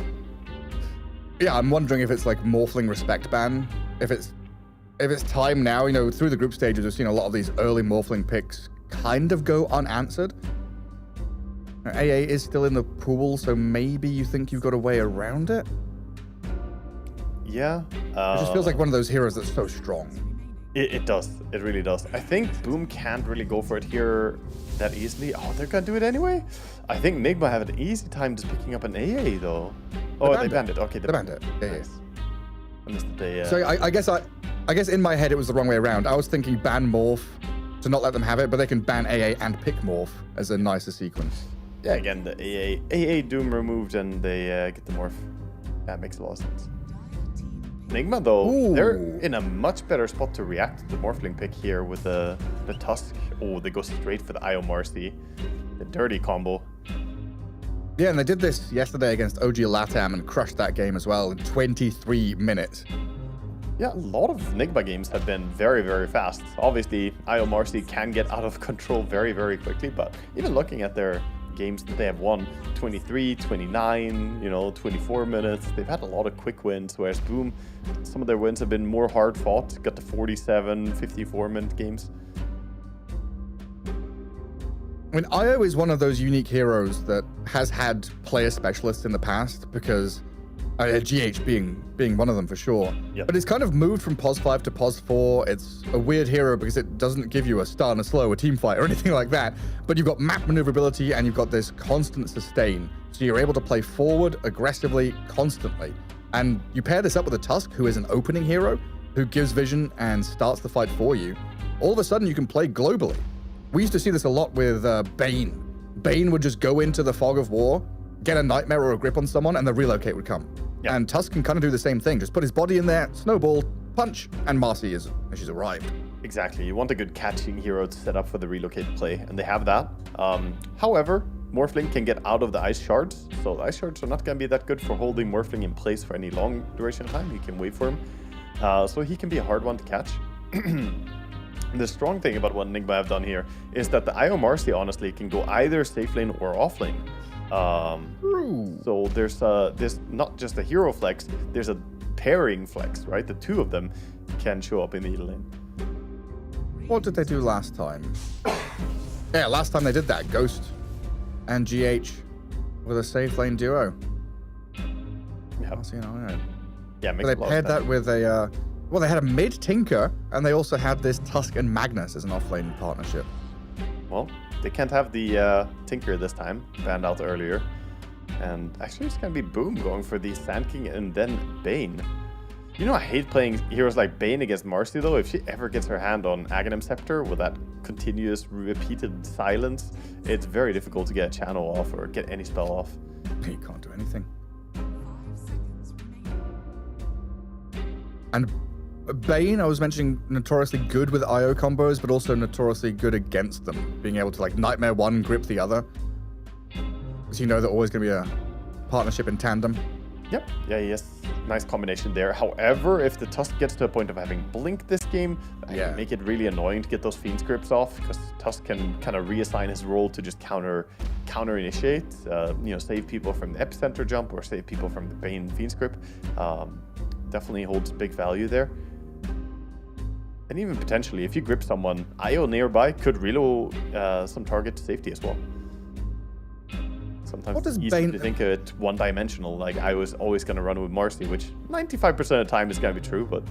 Yeah, I'm wondering if it's like Morphling respect ban. If it's time now, through the group stages, we've seen a lot of these early Morphling picks kind of go unanswered. AA is still in the pool, so maybe you think you've got a way around it? Yeah. It just feels like one of those heroes that's so strong. It does. It really does. I think Boom can't really go for it here that easily. Oh, they're gonna do it anyway? I think Enigma have an easy time just picking up an AA, though. Oh, they banned it. Okay, they banned it. Yeah, nice. I missed the day. So I guess in my head it was the wrong way around. I was thinking ban Morph to not let them have it, but they can ban AA and pick Morph as a nicer sequence. Yeah, again, the AA Doom removed and they get the Morph. That makes a lot of sense. Enigma, though, they're in a much better spot to react to the Morphling pick here with the Tusk. Oh, they go straight for the Io Marcy. The dirty combo. Yeah, and they did this yesterday against OG Latam and crushed that game as well in 23 minutes. Yeah, a lot of Enigma games have been very, very fast. Obviously, Io Marcy can get out of control very, very quickly, but even looking at their games that they have won, 23, 29, 24 minutes, they've had a lot of quick wins, whereas Boom, some of their wins have been more hard fought, got to 47, 54-minute games. I mean, Io is one of those unique heroes that has had player specialists in the past, because GH being one of them for sure. Yep. But it's kind of moved from POS 5 to POS 4. It's a weird hero because it doesn't give you a stun, a slow, a team fight, or anything like that. But you've got map maneuverability and you've got this constant sustain. So you're able to play forward aggressively, constantly. And you pair this up with a Tusk, who is an opening hero, who gives vision and starts the fight for you. All of a sudden, you can play globally. We used to see this a lot with Bane. Bane would just go into the fog of war, get a nightmare or a grip on someone, and the relocate would come. Yeah. And Tusk can kind of do the same thing. Just put his body in there, snowball, punch, and Marcy she's arrived. Exactly. You want a good catching hero to set up for the relocate play, and they have that. However, Morphling can get out of the ice shards, so the ice shards are not going to be that good for holding Morphling in place for any long duration of time. You can wait for him. So he can be a hard one to catch. The strong thing about what Enigma have done here is that the Io Marcy, honestly, can go either safe lane or off lane. So there's not just a hero flex, there's a pairing flex, right? The two of them can show up in the healer lane. What did they do last time? Yeah, last time they did that, Ghost and GH with a safe lane duo. Yeah, Yeah, makes they paired that with a they had a mid Tinker, and they also had this Tusk and Magnus as an off-lane partnership. Well, they can't have the Tinker this time, banned out earlier. And actually it's gonna be Boom going for the Sand King and then Bane. I hate playing heroes like Bane against Marcy, though. If she ever gets her hand on Aghanim Scepter with that continuous repeated silence, it's very difficult to get a channel off or get any spell off. You can't do anything. And Bane, I was mentioning, notoriously good with IO combos, but also notoriously good against them. Being able to like Nightmare one, grip the other. So you know they're always going to be a partnership in tandem. Yep. Yeah, yes. Nice combination there. However, if the Tusk gets to a point of having Blink this game, it can make it really annoying to get those Fiend scripts off, because Tusk can kind of reassign his role to just counter initiate, save people from the epicenter jump or save people from the Bane Fiend script. Definitely holds big value there. And even potentially, if you grip someone, IO nearby could reload some target to safety as well. Sometimes it's easy to think of it one-dimensional, like I was always going to run with Marcy, which 95% of the time is going to be true, but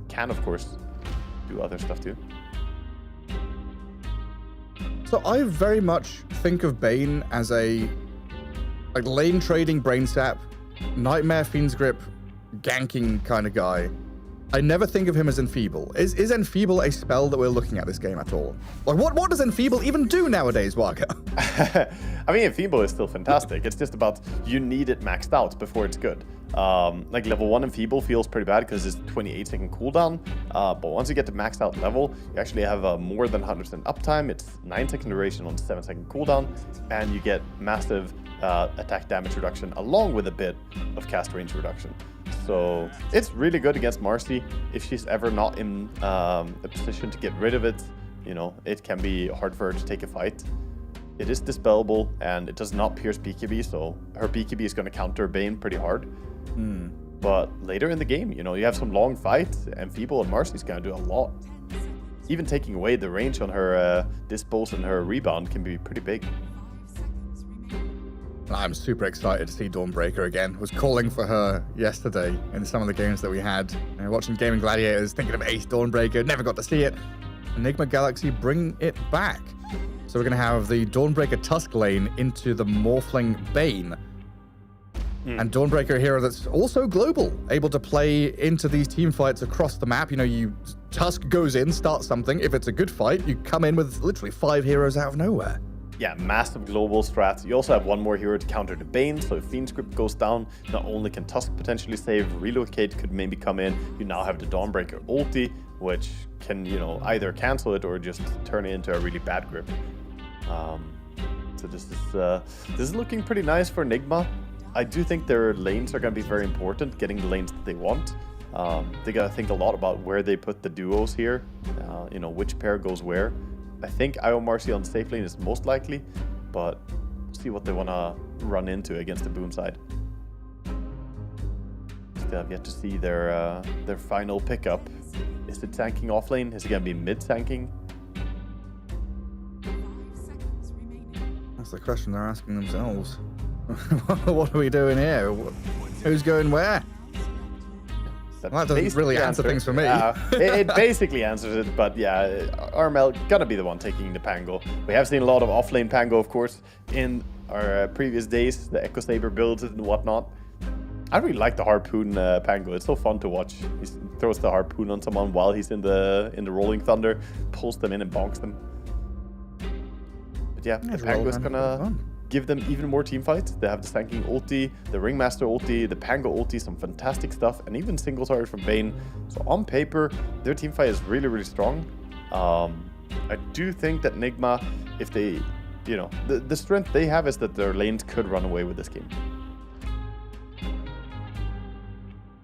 can, of course, do other stuff too. So I very much think of Bane as a like lane trading brain sap, Nightmare Fiend's Grip, ganking kind of guy. I never think of him as Enfeeble. Is Enfeeble a spell that we're looking at this game at all? Like, what does Enfeeble even do nowadays, Waka? I mean, Enfeeble is still fantastic. It's just about you need it maxed out before it's good. Like level 1 Enfeeble feels pretty bad because it's 28-second cooldown. But once you get to maxed out level, you actually have more than 100% uptime. It's 9-second duration on 7-second cooldown, and you get massive attack damage reduction along with a bit of cast range reduction. So it's really good against Marcy. If she's ever not in a position to get rid of it, it can be hard for her to take a fight. It is dispellable, and it does not pierce BKB, so her BKB is going to counter Bane pretty hard. But later in the game, you have some long fights, and Feeble and Marcy's going to do a lot. Even taking away the range on her dispose and her rebound can be pretty big. I'm super excited to see Dawnbreaker again. Was calling for her yesterday in some of the games that we had. Watching Gaming Gladiators, thinking of Ace Dawnbreaker, never got to see it. Enigma Galaxy bring it back. So we're going to have the Dawnbreaker Tusk lane into the Morphling Bane. And Dawnbreaker, a hero that's also global, able to play into these team fights across the map. Tusk goes in, starts something. If it's a good fight, you come in with literally 5 heroes out of nowhere. Yeah, massive global strats. You also have one more hero to counter the Bane, so if Fiend script goes down, not only can Tusk potentially save, Relocate could maybe come in. You now have the Dawnbreaker ulti, which can, either cancel it or just turn it into a really bad grip. So this is looking pretty nice for Enigma. I do think their lanes are going to be very important, getting the lanes that they want. They got to think a lot about where they put the duos here, which pair goes where. I think IO Marcy on safe lane is most likely, but we'll see what they want to run into against the boom side. Still have yet to see their final pickup. Is it tanking off lane? Is it going to be mid tanking? That's the question they're asking themselves. What are we doing here? Who's going where? Well, that doesn't really answer things for me. It basically answers it, but yeah, Armel gonna be the one taking the Pango. We have seen a lot of off-lane Pango, of course, in our previous days, the Echo Saber builds and whatnot. I really like the Harpoon Pango. It's so fun to watch. He throws the Harpoon on someone while he's in the Rolling Thunder, pulls them in and bonks them. But yeah, the Pango is gonna give them even more team fights. They have the Sanking ulti, the Ringmaster ulti, the Pango ulti, some fantastic stuff, and even single target from Bane. So on paper, their team fight is really, really strong. I do think that Enigma, if they, the strength they have is that their lanes could run away with this game.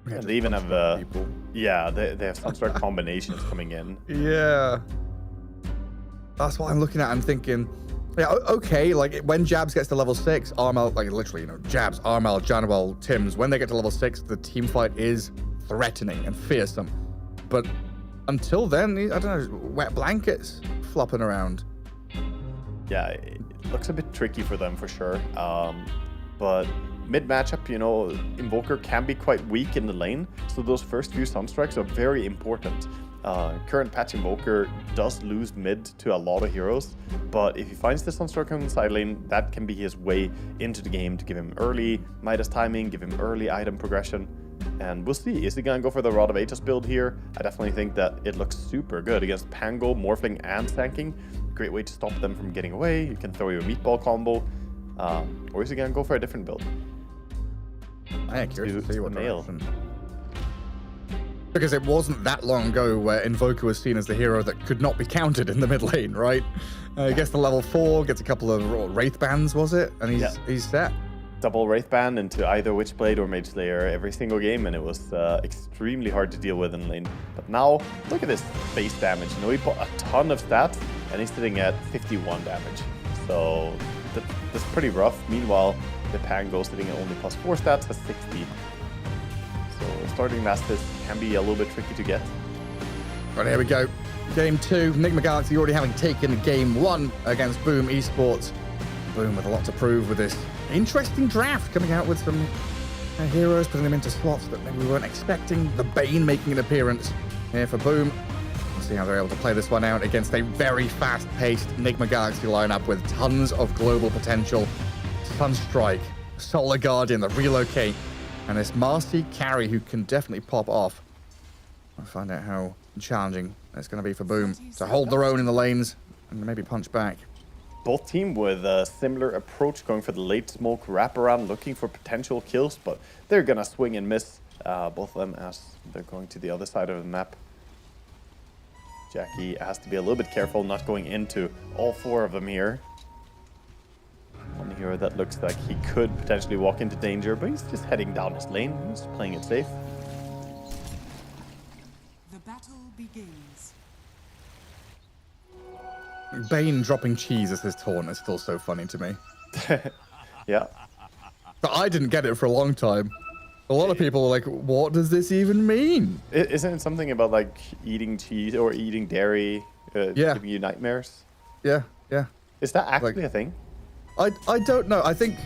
And they even have, they have some sort of combinations coming in. Yeah. That's what I'm looking at. I'm thinking, yeah, okay, like when Jabs gets to level 6, Armel, like literally, Jabs, Armel, Januel, Tims, when they get to level 6, the team fight is threatening and fearsome. But until then, I don't know, wet blankets flopping around. Yeah, it looks a bit tricky for them for sure. But mid matchup, Invoker can be quite weak in the lane, so those first few Sunstrikes are very important. Current patch Invoker does lose mid to a lot of heroes, but if he finds the Sunstrike on the side lane, that can be his way into the game to give him early Midas timing, give him early item progression, and we'll see. Is he gonna go for the Rod of Aegis build here? I definitely think that it looks super good against Pango, Morphling, and Sanking. Great way to stop them from getting away. You can throw your meatball combo, or is he gonna go for a different build? I am curious to see what direction. Because it wasn't that long ago where Invoker was seen as the hero that could not be countered in the mid lane, right? He gets to level 4, gets a couple of Wraith Bands, was it? And he's set. Double Wraith Band into either Witchblade or Mage Slayer every single game, and it was extremely hard to deal with in lane. But now, look at this base damage. You know, he put a ton of stats, and he's sitting at 51 damage. So that's pretty rough. Meanwhile, the Pango sitting at only +4 stats has 60. So starting Mastis can be a little bit tricky to get. Right, here we go. Game 2, Enigma Galaxy already having taken Game 1 against Boom Esports. Boom with a lot to prove with this interesting draft, coming out with some heroes, putting them into slots that maybe we weren't expecting. The Bane making an appearance here for Boom. We'll see how they're able to play this one out against a very fast-paced Enigma Galaxy lineup with tons of global potential. Sunstrike, Solar Guardian, the Relocate, and this Marcy carry who can definitely pop off. I'll find out how challenging it's going to be for Boom to hold their own in the lanes and maybe punch back. Both team with a similar approach, going for the late smoke wraparound, looking for potential kills, but they're gonna swing and miss, both of them, as they're going to the other side of the map. Jackie has to be a little bit careful not going into all 4 of them here. One hero that looks like he could potentially walk into danger, but he's just heading down his lane. He's playing it safe. The battle begins. Bane dropping cheese as his taunt is still so funny to me. Yeah. But I didn't get it for a long time. A lot of people were like, what does this even mean? Isn't it something about like eating cheese or eating dairy giving you nightmares? Yeah. Is that actually a thing? I don't know. I think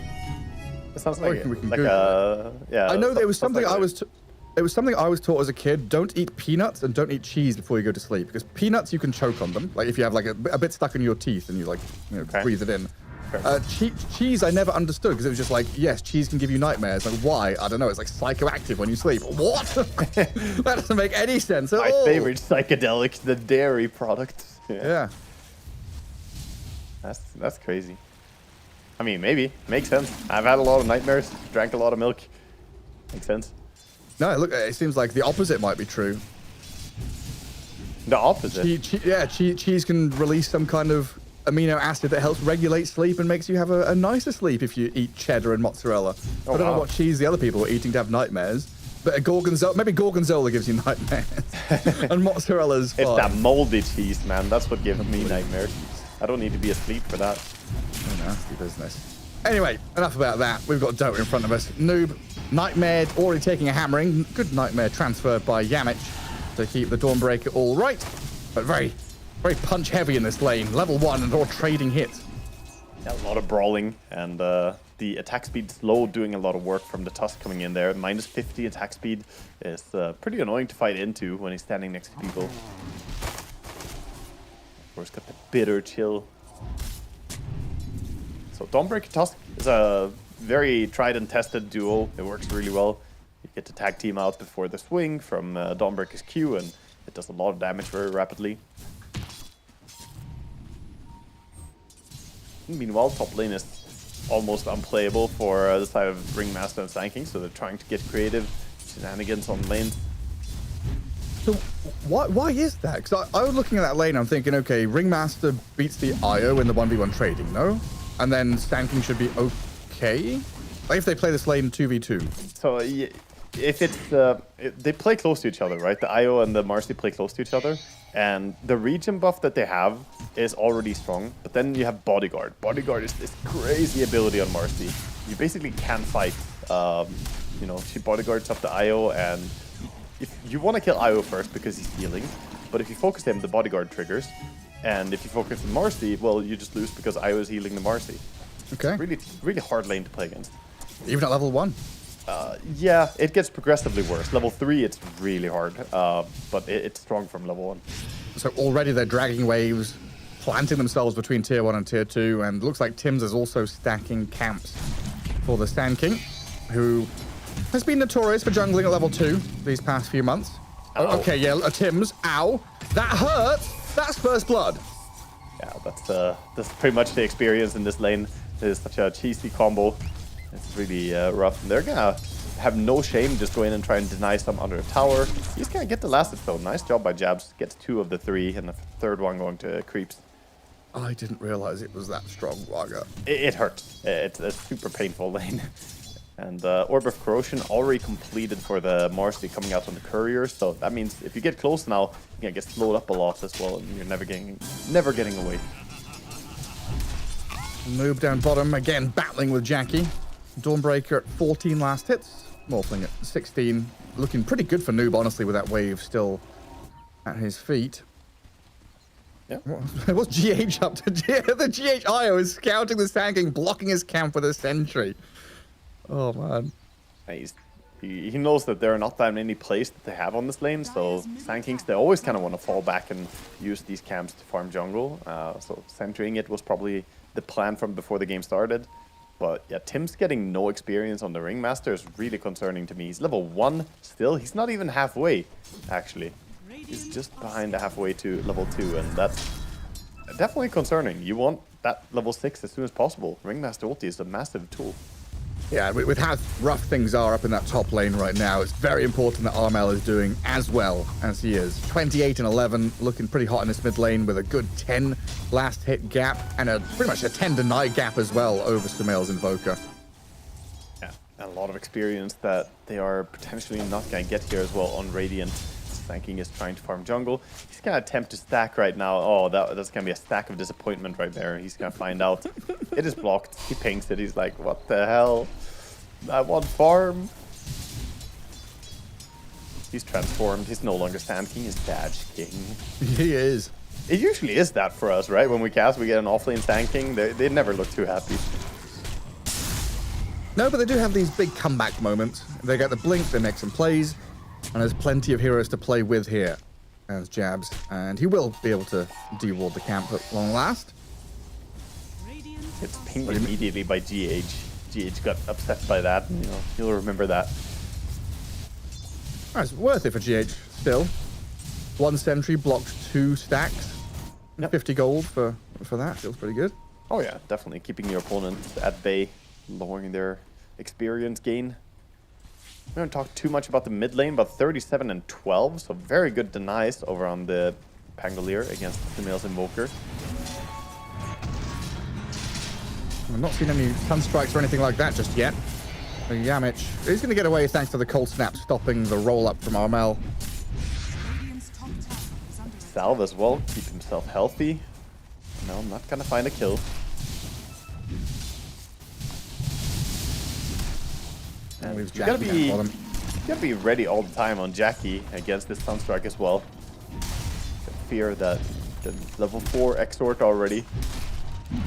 It sounds like we can like Google yeah. I know that it was something like it was something I was taught as a kid. Don't eat peanuts and don't eat cheese before you go to sleep, because peanuts you can choke on them. Like if you have like a bit stuck in your teeth and you like breathe it in. Cheese I never understood, because it was just like, yes, cheese can give you nightmares. Like why? I don't know. It's like psychoactive when you sleep. What? That doesn't make any sense at all. My favorite psychedelic, the dairy product. Yeah. That's crazy. I mean, maybe makes sense. I've had a lot of nightmares. Drank a lot of milk. Makes sense. No, look, it seems like the opposite might be true. The opposite. Cheese can release some kind of amino acid that helps regulate sleep and makes you have a nicer sleep if you eat cheddar and mozzarella. I don't know what cheese the other people are eating to have nightmares, but maybe gorgonzola gives you nightmares, and mozzarella's fine. It's that moldy cheese, man. That's what gives me nightmares. I don't need to be asleep for that. Oh, nasty business. Anyway, enough about that. We've got Dota in front of us. Noob, Nightmare already taking a hammering. Good Nightmare transfer by Yamich to keep the Dawnbreaker all right, but very punch heavy in this lane. Level 1 and all trading hits. Yeah, a lot of brawling, and the attack speed slow, doing a lot of work from the Tusk coming in there. Minus 50 attack speed is pretty annoying to fight into when he's standing next to people. Of course, got the bitter chill. So Dawnbreaker Tusk is a very tried and tested duo. It works really well. You get to tag team out before the swing from Dawnbreaker's Q, and it does a lot of damage very rapidly. Meanwhile, top lane is almost unplayable for the side of Ringmaster and Slanking, so they're trying to get creative shenanigans on lanes. So why is that? Because I was looking at that lane, I'm thinking, okay, Ringmaster beats the IO in the 1v1 trading, no? And then Slanking should be okay? Like if they play this lane 2v2. So if it's they play close to each other, right? The IO and the Marcy play close to each other, and the region buff that they have is already strong. But then you have Bodyguard. Bodyguard is this crazy ability on Marcy. You basically can't fight. You know, she bodyguards up the IO, and if you want to kill IO first because he's healing, but if you focus him, the bodyguard triggers. And if you focus on Marcy, well, you just lose because IO is healing the Marcy. Okay. Really hard lane to play against. Even at level 1. Yeah, it gets progressively worse. Level 3, it's really hard, but it's strong from level 1. So already they're dragging waves, planting themselves between tier 1 and tier 2, and looks like Tim's is also stacking camps for the Sand King, who has been notorious for jungling at level 2 these past few months. Oh, okay, yeah, Tim's. Ow. That hurts. That's first blood. Yeah, that's pretty much the experience in this lane. It is such a cheesy combo. It's really rough. And they're gonna have no shame, just go in and try and deny some under the tower. He's gonna get the last hit though. Nice job by Jabs. Gets 2 of the 3, and the third one going to creeps. I didn't realize it was that strong, Wagga. It hurts. It's a super painful lane. And Orb of Corrosion already completed for the Marcy coming out on the Courier, so that means if you get close now, you're gonna get slowed up a lot as well, and you're never getting away. Noob down bottom, again battling with Jackie. Dawnbreaker at 14 last hits. Morphling at 16. Looking pretty good for Noob, honestly, with that wave still at his feet. Yeah. What's GH up to? The GH IO is scouting the Sand King, blocking his camp with a sentry. Oh, man. He knows that there are not that many plays that they have on this lane, so Sand Kings, they always kind of want to fall back and use these camps to farm jungle. So centering it was probably the plan from before the game started. But yeah, Tim's getting no experience on the Ringmaster is really concerning to me. He's level 1 still. He's not even halfway, actually. He's just behind the halfway to level 2, and that's definitely concerning. You want that level 6 as soon as possible. Ringmaster ulti is a massive tool. Yeah, with how rough things are up in that top lane right now, it's very important that Armel is doing as well as he is. 28 and 11, looking pretty hot in this mid lane with a good 10 last hit gap and pretty much a 10 deny gap as well over Sumail's Invoker. Yeah, and a lot of experience that they are potentially not going to get here as well on Radiant. Sand King is trying to farm jungle. He's going to attempt to stack right now. Oh, that's going to be a stack of disappointment right there. He's going to find out. It is blocked. He pings it. He's like, what the hell? I want farm. He's transformed. He's no longer Sand King. He's Dodge King. He is. It usually is that for us, right? When we cast, we get an offlane Sand King. They never look too happy. No, but they do have these big comeback moments. They get the blink, they make some plays, and there's plenty of heroes to play with here as Jabs, and he will be able to de-ward the camp at long last. It's pinged immediately by GH. GH got upset by that. You know, you'll remember that. It's worth it for GH still. 1 sentry blocked 2 stacks. Yep. 50 gold for that. Feels pretty good. Oh yeah, definitely keeping your opponent at bay, lowering their experience gain. We don't talk too much about the mid lane, but 37 and 12, so very good denies over on the Pangolier against Sumail's Invoker. I've not seen any Sunstrikes or anything like that just yet. The Yamich is going to get away thanks to the Cold Snap stopping the roll-up from Armel. Salve as well, keep himself healthy. No, I'm not going to find a kill. And We've you gotta be ready all the time on Jackie against this Sunstrike as well. Fear that the level 4 Exort already.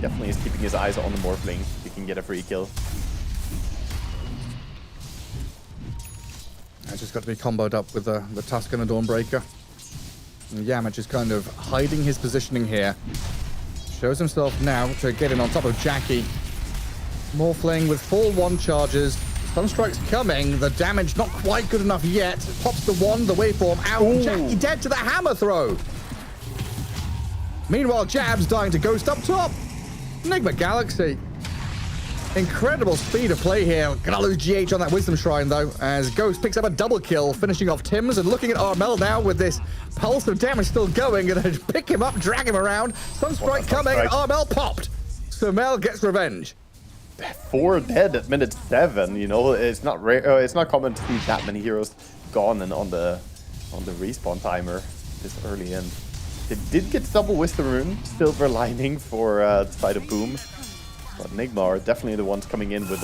Definitely is keeping his eyes on the Morphling. He can get a free kill. I just got to be comboed up with the Tuscan and Dawnbreaker. And Yamich is kind of hiding his positioning here. Shows himself now to get in on top of Jackie. Morphling with full 1 charges. Sunstrike's coming. The damage not quite good enough yet. Pops the 1, the waveform out. Ooh. Jackie dead to the hammer throw. Meanwhile, Jabs dying to Ghost up top. Enigma Galaxy. Incredible speed of play here. Gonna lose GH on that Wisdom Shrine, though, as Ghost picks up a double kill, finishing off Tim's and looking at Armel now with this pulse of damage still going. Gonna pick him up, drag him around. Sunstrike coming, and Armel popped. Sumail gets revenge. 4 dead at minute 7. You know, it's not rare. It's not common to see that many heroes gone and on the respawn timer this early in. They did get double Wisdom Rune, Silver Lining for the side of Boom. But Enigma are definitely the ones coming in with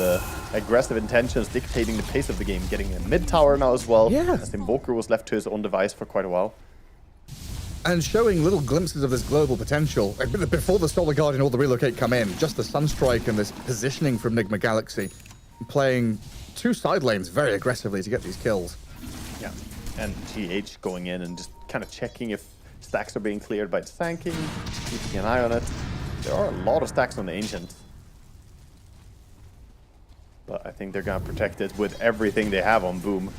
aggressive intentions, dictating the pace of the game, getting a mid tower now as well. Yeah. As Invoker was left to his own device for quite a while. And showing little glimpses of this global potential. Before the Solar Guardian or the Relocate come in, just the Sunstrike and this positioning from Enigma Galaxy. Playing 2 side lanes very aggressively to get these kills. Yeah. And GH going in and just kind of checking if stacks are being cleared by the Sand King, keeping an eye on it. There are a lot of stacks on the Ancient. But I think they're going to protect it with everything they have on Boom.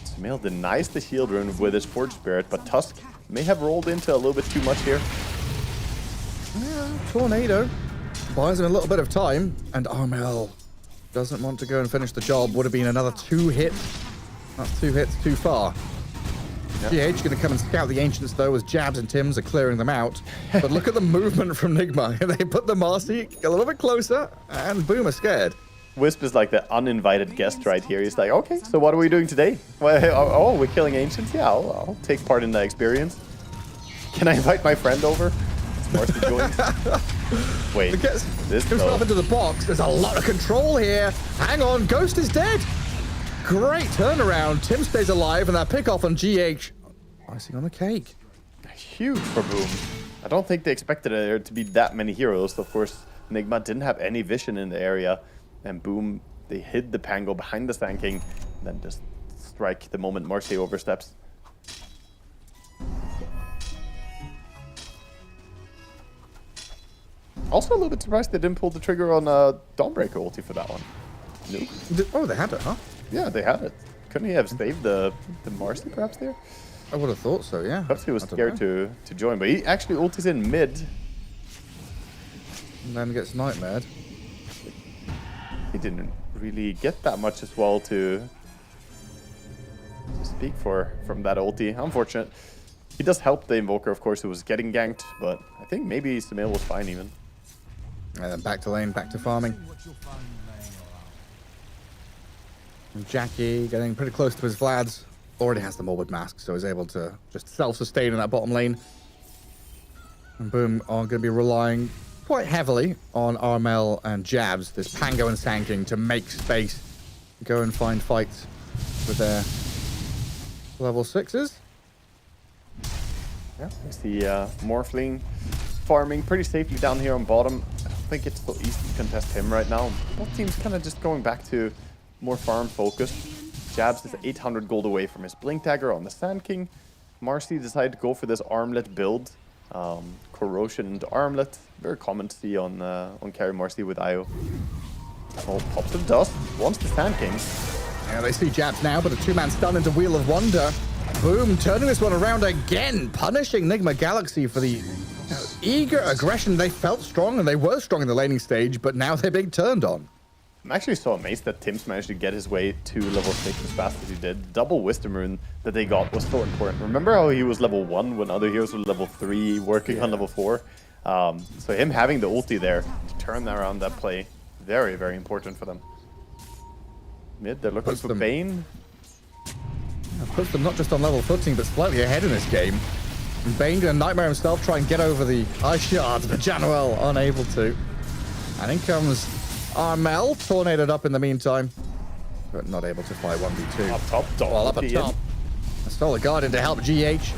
Sumail denies the shield rune with his Forge Spirit, but Tusk may have rolled into a little bit too much here. Yeah, Tornado. buys him a little bit of time, and Armel doesn't want to go and finish the job. Would have been another 2 hits. That's 2 hits too far. GH going to come and scout the Ancients, though, as Jabs and Tims are clearing them out. But look at the movement from Nigma. They put the Marcy a little bit closer, and boom, are scared. Wisp is like the uninvited guest right here. He's like, okay, so what are we doing today? Well, oh, we're killing Ancients? Yeah, I'll take part in the experience. Can I invite my friend over? Marcy joins. Wait, Gets this himself into the box. There's a lot of control here. Hang on, Ghost is dead. Great turnaround. Tim stays alive, and that pick off on GH. Icing on the cake. Huge for Boom. I don't think they expected there to be that many heroes. Of course, Nigma didn't have any vision in the area. And Boom, they hid the Pango behind the Sand King, and then just strike the moment Marcy oversteps. Also a little bit surprised they didn't pull the trigger on Dawnbreaker ulti for that one. Nope. Oh, they had it, huh? Yeah, they had it. Couldn't he have saved the Marcy perhaps there? I would have thought so, yeah. Perhaps he was scared to join, but he actually ultis in mid. And then gets nightmared. He didn't really get that much as well to speak for from that ulti. Unfortunate. He does help the Invoker, of course, who was getting ganked, but I think maybe Sumail was fine even. And then back to lane, back to farming. And Jackie getting pretty close to his Vlads. Already has the Morbid Mask, so is able to just self-sustain in that bottom lane. And Boom are going to be relying quite heavily on Armel and Jabs, this Pango and Sand King, to make space, go and find fights with their level 6s. Yeah, we see Morphling farming pretty safely down here on bottom. I don't think it's so easy to contest him right now. Both teams kind of just going back to more farm focus. Jabs is 800 gold away from his Blink Dagger on the Sand King. Marcy decided to go for this Armlet build. Corrosion into Armlet. Very common to see on carry Marcy with IO. Oh, pops of dust. Wants the Sand King. Yeah, they see Jabs now, but a 2-man stun into Wheel of Wonder. Boom, turning this one around again, punishing Nigma Galaxy for the eager aggression. They felt strong, and they were strong in the laning stage, but now they're being turned on. I'm actually so amazed that Tims managed to get his way to level 6 as fast as he did. Double Wisdom Rune that they got was so important. Remember how he was level 1 when other heroes were level 3, working on level 4? So him having the ulti there to turn around that play, very, very important for them. Mid, they're looking for Bane. Puts them not just on level footing, but slightly ahead in this game. And Bane gonna Nightmare himself, try and get over the Ice Shards, but Januel unable to. And in comes Armel, tornadoed up in the meantime, but not able to fight 1v2. Up top, Well, up top. Stole a guard in to help GH.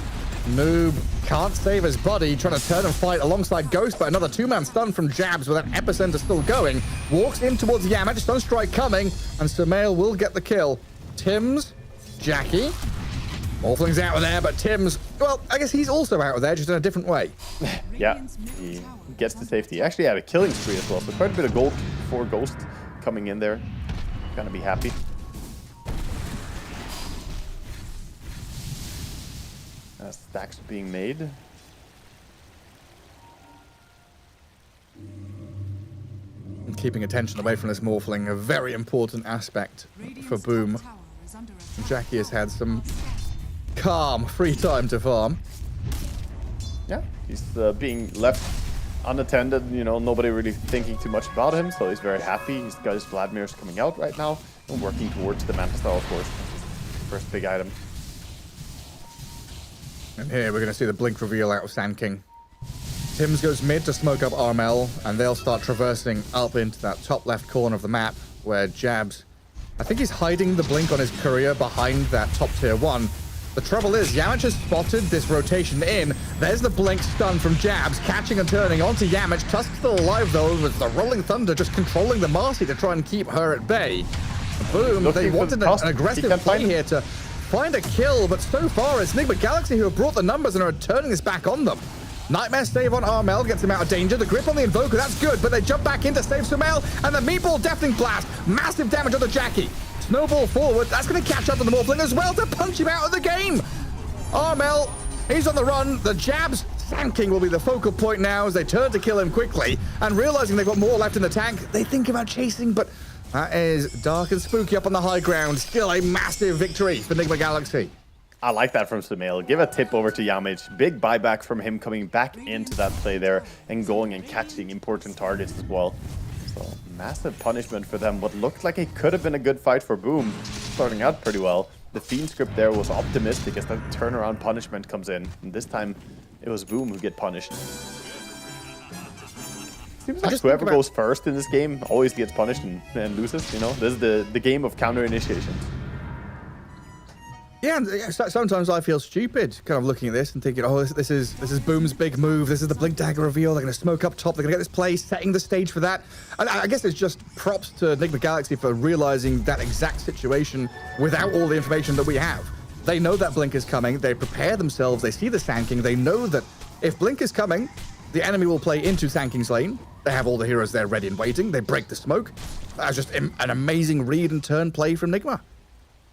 Noob can't save his buddy, trying to turn and fight alongside Ghost, but another 2-man stun from Jabs with that Epicenter still going. Walks in towards Yamach, Sunstrike coming, and Sumail will get the kill. Tims, Jackie, Morphling's out of there, but Tims, well, I guess he's also out of there, just in a different way. Yeah, he gets the safety. He actually had a killing spree as well, so quite a bit of gold for Ghost coming in there. Gonna be happy. Stacks being made. And keeping attention away from this Morphling, a very important aspect for Boom. Jackie has had some calm, free time to farm. Yeah, he's being left unattended, you know, nobody really thinking too much about him, so he's very happy. He's got his Vladimirs coming out right now and working towards the Manta Star, of course. First big item. And here we're going to see the blink reveal out of Sand King. Tims goes mid to smoke up Armel, and they'll start traversing up into that top left corner of the map where Jabs, I think he's hiding the blink on his courier behind that top tier 1. The trouble is, Yamach has spotted this rotation in. There's the blink stun from Jabs, catching and turning onto Yamach. Tusk still alive though, with the Rolling Thunder just controlling the Marcy to try and keep her at bay. Boom, they wanted an aggressive play here to find a kill, but so far it's Nigma Galaxy who have brought the numbers and are turning this back on them. Nightmare save on Armel gets him out of danger. The grip on the Invoker, that's good, but they jump back in to save Sumail, and the Meatball Deafening Blast, massive damage on the Jackie. Snowball forward, that's going to catch up to the Morphling as well to punch him out of the game. Armel, he's on the run. The Jabs Sand King will be the focal point now as they turn to kill him quickly. And realizing they've got more left in the tank, they think about chasing, but that is dark and spooky up on the high ground. Still a massive victory for Nigma Galaxy. I like that from Sumail. Give a tip over to Yamage. Big buyback from him coming back into that play there and going and catching important targets as well. So massive punishment for them. What looked like it could have been a good fight for Boom, starting out pretty well. The Fiend script there was optimistic as the turnaround punishment comes in. And this time it was Boom who get punished. Seems like whoever goes first in this game always gets punished and loses, you know? This is the game of counter initiation. Yeah, sometimes I feel stupid kind of looking at this and thinking, oh, this is Boom's big move. This is the Blink Dagger reveal. They're going to smoke up top. They're going to get this play, setting the stage for that. And I guess it's just props to Nigma Galaxy for realizing that exact situation without all the information that we have. They know that Blink is coming. They prepare themselves. They see the Sand King. They know that if Blink is coming, the enemy will play into Sand King's lane. They have all the heroes there ready and waiting. They break the smoke. That's just an amazing read and turn play from Nigma.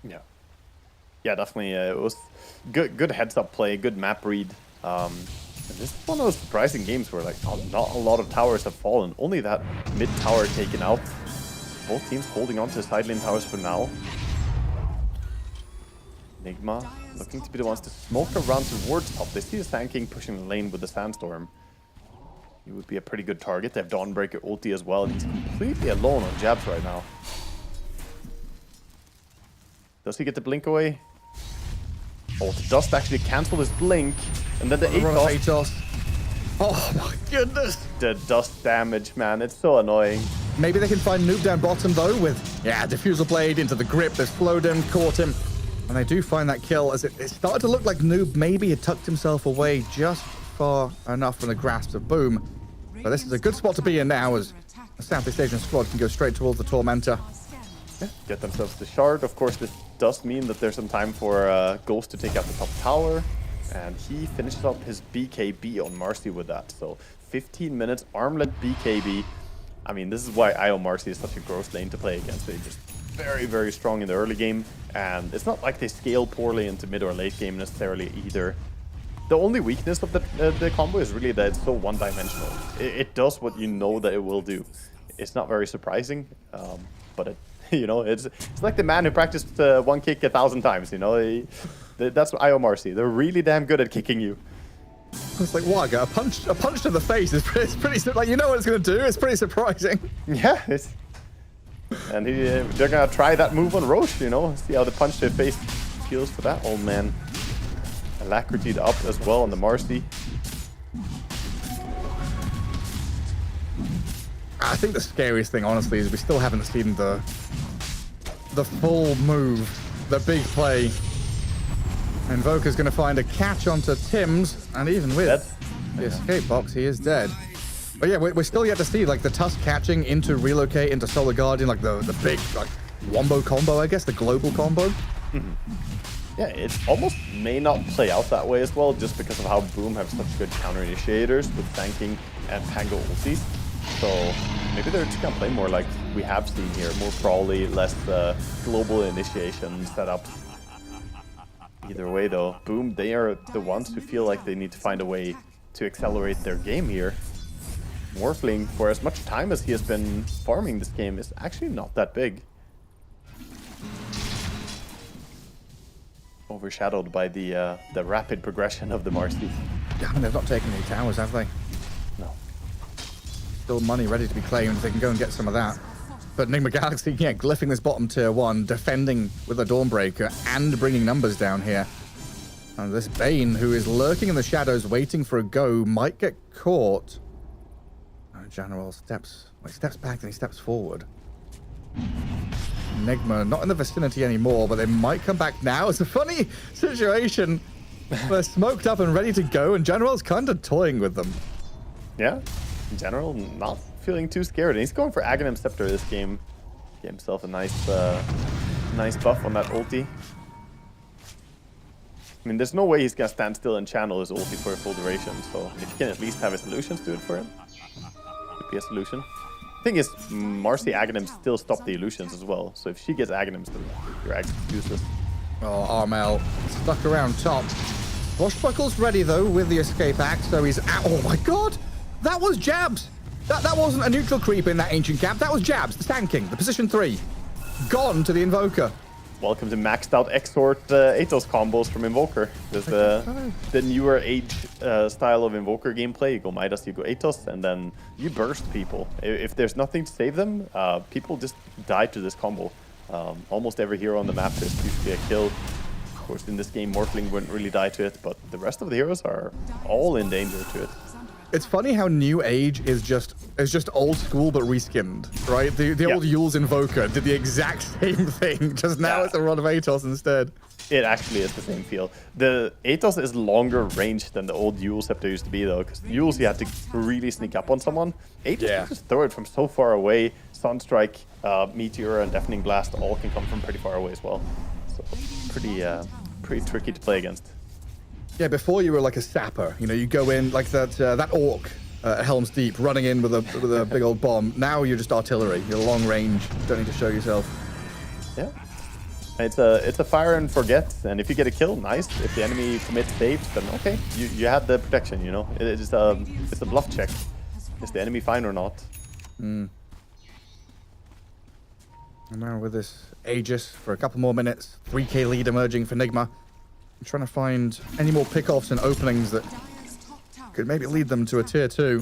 Yeah. Yeah, definitely. It was good heads-up play, good map read. And this is one of those surprising games where like not a lot of towers have fallen. Only that mid tower taken out. Both teams holding on to the side lane towers for now. Nigma looking to be the ones to smoke around towards top. They see the Sand King pushing the lane with the Sandstorm. He would be a pretty good target. They have Dawnbreaker ulti as well, and he's completely alone on jabs right now. Does he get the blink away? Oh, the dust actually cancel his blink, and then the Atos. Oh my goodness! The dust damage, man, it's so annoying. Maybe they can find Noob down bottom though with, Diffusal Blade into the grip. They've slowed him, caught him, and they do find that kill as it started to look like Noob maybe had tucked himself away just far enough from the grasp of Boom. But this is a good spot to be in now as the Southeast Asian squad can go straight towards the Tormentor. Yeah, get themselves the shard. Of course, this does mean that there's some time for Ghost to take out the top tower. And he finishes up his BKB on Marcy with that. So 15 minutes, armlet BKB. I mean, this is why IO Marcy is such a gross lane to play against. They're just very, very strong in the early game. And it's not like they scale poorly into mid or late game necessarily either. The only weakness of the combo is really that it's so one-dimensional. It does what you know that it will do. It's not very surprising, but it, you know, it's like the man who practiced one kick 1,000 times. You know, that's IO Marcy. They're really damn good at kicking you. It's like, what? A punch to the face is pretty like, you know what it's going to do. It's pretty surprising. Yeah, and they're gonna try that move on Roche. You know, see how the punch to the face feels for that old man. Alacrity up as well on the Marcy. I think the scariest thing, honestly, is we still haven't seen the full move, the big play. Invoker's going to find a catch onto Tim's, and even with the escape box, he is dead. But yeah, we're still yet to see like the Tusk catching into relocate into Solar Guardian, like the big like wombo combo, I guess, the global combo. Mm-hmm. Yeah, it almost may not play out that way as well, just because of how Boom have such good counter initiators with Thanking and Pango ultis. So maybe they're just gonna play more like we have seen here, more crawly, less global initiation setup. Either way though, Boom, they are the ones who feel like they need to find a way to accelerate their game here. Morphling, for as much time as he has been farming this game, is actually not that big. Overshadowed by the rapid progression of the Marcy. Yeah, I mean, they've not taken any towers, have they? No. Still money ready to be claimed. They can go and get some of that. But Nigma Galaxy, glyphing this bottom tier 1, defending with a Dawnbreaker and bringing numbers down here. And this Bane, who is lurking in the shadows, waiting for a go, might get caught. General steps back and he steps forward. Nigma not in the vicinity anymore, but they might come back now. It's a funny situation. They're smoked up and ready to go, and General's kind of toying with them. Yeah, General not feeling too scared, and he's going for Aghanim Scepter this game. Get himself a nice buff on that ulti. I mean, there's no way he's gonna stand still and channel his ulti for a full duration, so if you can at least have his illusions do it for him, could be a solution. Thing is, Marcy Aghanim still stop the illusions as well, so if she gets Aghanims, then your Aghanim's useless. Oh, Armel stuck around top. Swashbuckle's ready, though, with the escape axe, so he's out. Oh, my God! That was Jabs! That wasn't a neutral creep in that ancient camp. That was Jabs, the Sand King, the position 3. Gone to the Invoker. Welcome to maxed out Exort Atos combos from Invoker. There's the newer age style of Invoker gameplay. You go Midas, you go Atos, and then you burst people. If there's nothing to save them, people just die to this combo. Almost every hero on the map is usually a kill. Of course, in this game, Morphling wouldn't really die to it, but the rest of the heroes are all in danger to it. It's funny how New Age is just old school but reskinned, right? The old Yule's Invoker did the exact same thing, just now it's a run of Atos instead. It actually is the same feel. The Atos is longer range than the old Yule Scepter used to be, though, because Yule's you had to really sneak up on someone. Atos you just throw it from so far away. Sunstrike, Meteor, and Deafening Blast all can come from pretty far away as well. So pretty tricky to play against. Yeah, before you were like a sapper, you know, you go in like that orc at Helm's Deep, running in with a big old bomb. Now you're just artillery. You're long range. Don't need to show yourself. Yeah, it's a fire and forget, and if you get a kill, nice. If the enemy commits saves, then okay, you had the protection. You know, it's a bluff check. Is the enemy fine or not? And now with this Aegis for a couple more minutes, 3k lead emerging for Nigma. I'm trying to find any more pickoffs and openings that could maybe lead them to a tier 2.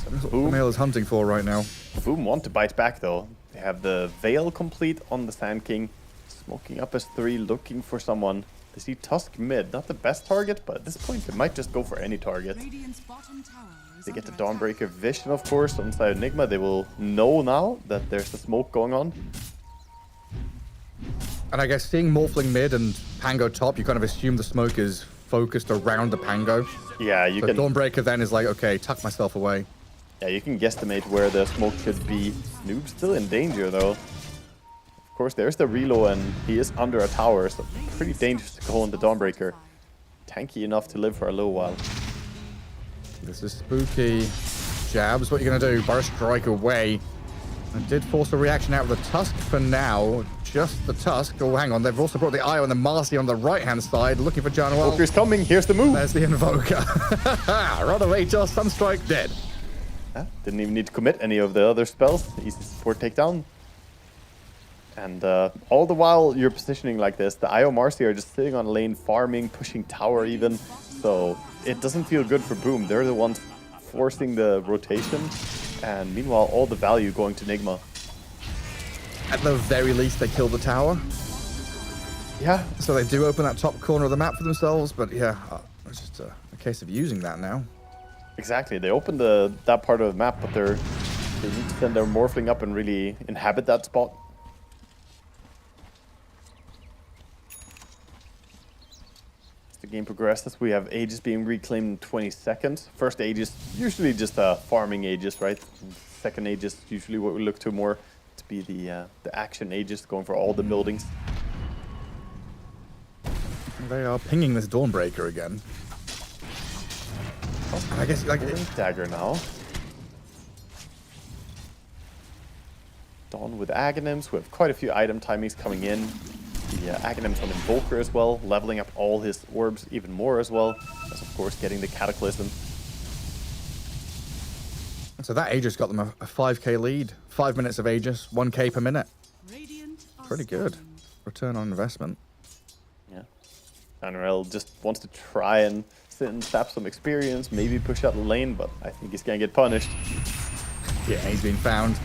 That's what Camille is hunting for right now. Boom want to bite back though. They have the Veil complete on the Sand King. Smoking up as 3, looking for someone. They see Tusk mid, not the best target, but at this point they might just go for any target. They get the Dawnbreaker Vision, of course, on side Enigma. They will know now that there's a smoke going on. And I guess seeing Morphling mid and Pango top, you kind of assume the smoke is focused around the Pango. Yeah, you can... Dawnbreaker then is like, okay, tuck myself away. Yeah, you can guesstimate where the smoke should be. Noob's still in danger, though. Of course, there's the reload, and he is under a tower, so pretty dangerous to go on the Dawnbreaker. Tanky enough to live for a little while. This is spooky. Jabs, what are you going to do? Burst Strike away. I did force a reaction out of the Tusk for now. Just the Tusk. Oh, hang on. They've also brought the Io and the Marcy on the right-hand side, looking for Januel. Invoker's coming. Here's the move. There's the Invoker. Run of Atos, Sunstrike dead. Didn't even need to commit any of the other spells. Easy support takedown. And all the while you're positioning like this, the Io Marcy are just sitting on lane, farming, pushing tower even. So it doesn't feel good for Boom. They're the ones forcing the rotation. And meanwhile, all the value going to Nigma. At the very least, they kill the tower. Yeah. So they do open that top corner of the map for themselves. But yeah, it's just a case of using that now. Exactly. They opened that part of the map, but they need to send their Morphling up and really inhabit that spot. As the game progresses, we have Aegis being reclaimed in 20 seconds. First Aegis, usually just a farming Aegis, right? Second Aegis, usually what we look to more to be the action Aegis, going for all the buildings. They are pinging this Dawnbreaker again. And I guess like Dagger now. Dawn with Aghanims. We have quite a few item timings coming in. The Aghanims on Invoker as well, leveling up all his orbs even more as well. As of course getting the Cataclysm. So that Aegis got them a 5k lead. 5 minutes of Aegis, 1k per minute. Pretty good. Return on investment. Yeah. Anarel just wants to try and sit and tap some experience, maybe push out the lane, but I think he's gonna get punished. Yeah, he's been found.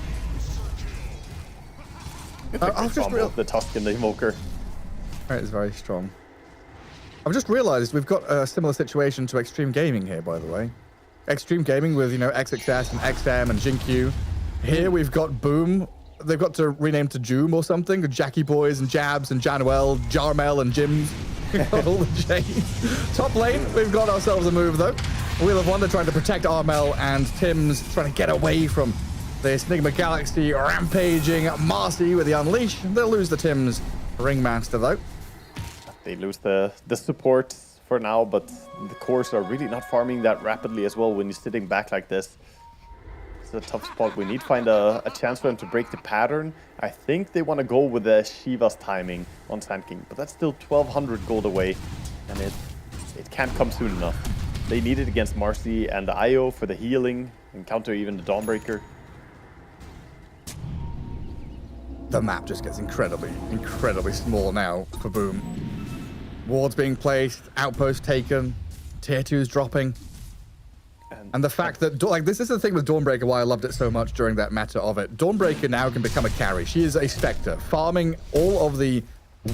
I've just realized the Tusk and the Invoker. That is very strong. I've just realized we've got a similar situation to Extreme Gaming here, by the way. Extreme Gaming with, you know, XXS and XM and Jinkyu. Here we've got Boom. They've got to rename to Joom or something. Jackie Boys and Jabs and Januel, Jarmel and Jims. We've got all the J's. Top lane, we've got ourselves a move though. Wheel of Wonder trying to protect Armel, and Tim's trying to get away from this Nigma Galaxy rampaging Marcy with the Unleash. They'll lose the Tim's Ringmaster though. They lose the support for now, but the cores are really not farming that rapidly as well when you're sitting back like this. It's a tough spot. We need to find a chance for them to break the pattern. I think they want to go with the Shiva's timing on Sand King, but that's still 1200 gold away, and it can't come soon enough. They need it against Marcy and the IO for the healing and counter even the Dawnbreaker. The map just gets incredibly, incredibly small now for Boom. Wards being placed, outposts taken, tier 2s dropping. And the fact that, like, this is the thing with Dawnbreaker, why I loved it so much during that meta of it. Dawnbreaker now can become a carry. She is a Spectre, farming all of the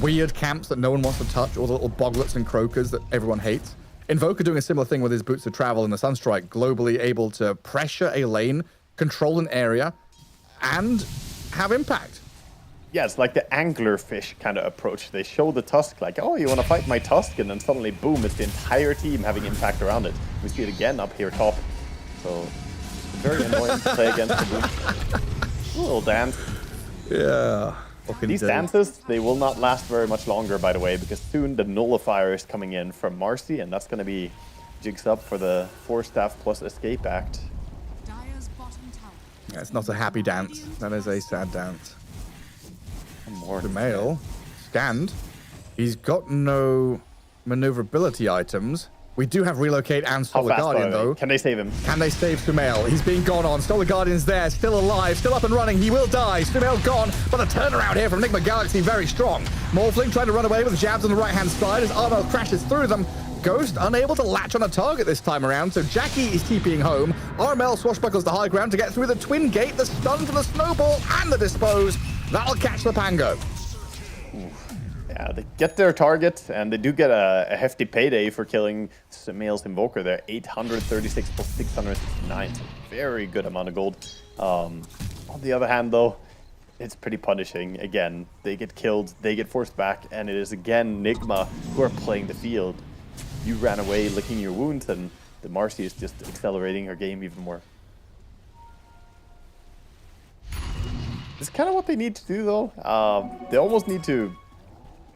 weird camps that no one wants to touch, all the little boglets and croakers that everyone hates. Invoker doing a similar thing with his Boots of Travel and the Sunstrike, globally able to pressure a lane, control an area, and have impact. Yeah, it's like the anglerfish kind of approach. They show the Tusk like, oh, you want to fight my Tusk? And then suddenly, boom, it's the entire team having impact around it. We see it again up here top. So, very annoying to play against the Boom. A little dance. Yeah. These dances, they will not last very much longer, by the way, because soon the Nullifier is coming in from Marcy, and that's going to be jigs up for the 4-staff plus escape act. Dire's bottom tower. Yeah, it's not a happy dance. That is a sad dance. More The male scanned. He's got no maneuverability items. We do have relocate and Solar Guardian though. Can they save him? Can they save Sumail? He's being gone on. Solar Guardian's there, still alive, still up and running. He will die. Sumail gone, but a turnaround here from Enigma Galaxy very strong. Morphling trying to run away with jabs on the right-hand side as Armel crashes through them. Ghost unable to latch on a target this time around, so Jackie is TPing home. Armel swashbuckles the high ground to get through the twin gate, the stun to the snowball, and the dispose. That'll catch the Pango. Yeah, they get their target, and they do get a hefty payday for killing Sumail's Invoker there. 836 plus 669. Very good amount of gold. On the other hand, though, it's pretty punishing. Again, they get killed, they get forced back, and it is again Nigma who are playing the field. You ran away licking your wounds, and the Marcy is just accelerating her game even more. It's kind of what they need to do, though. They almost need to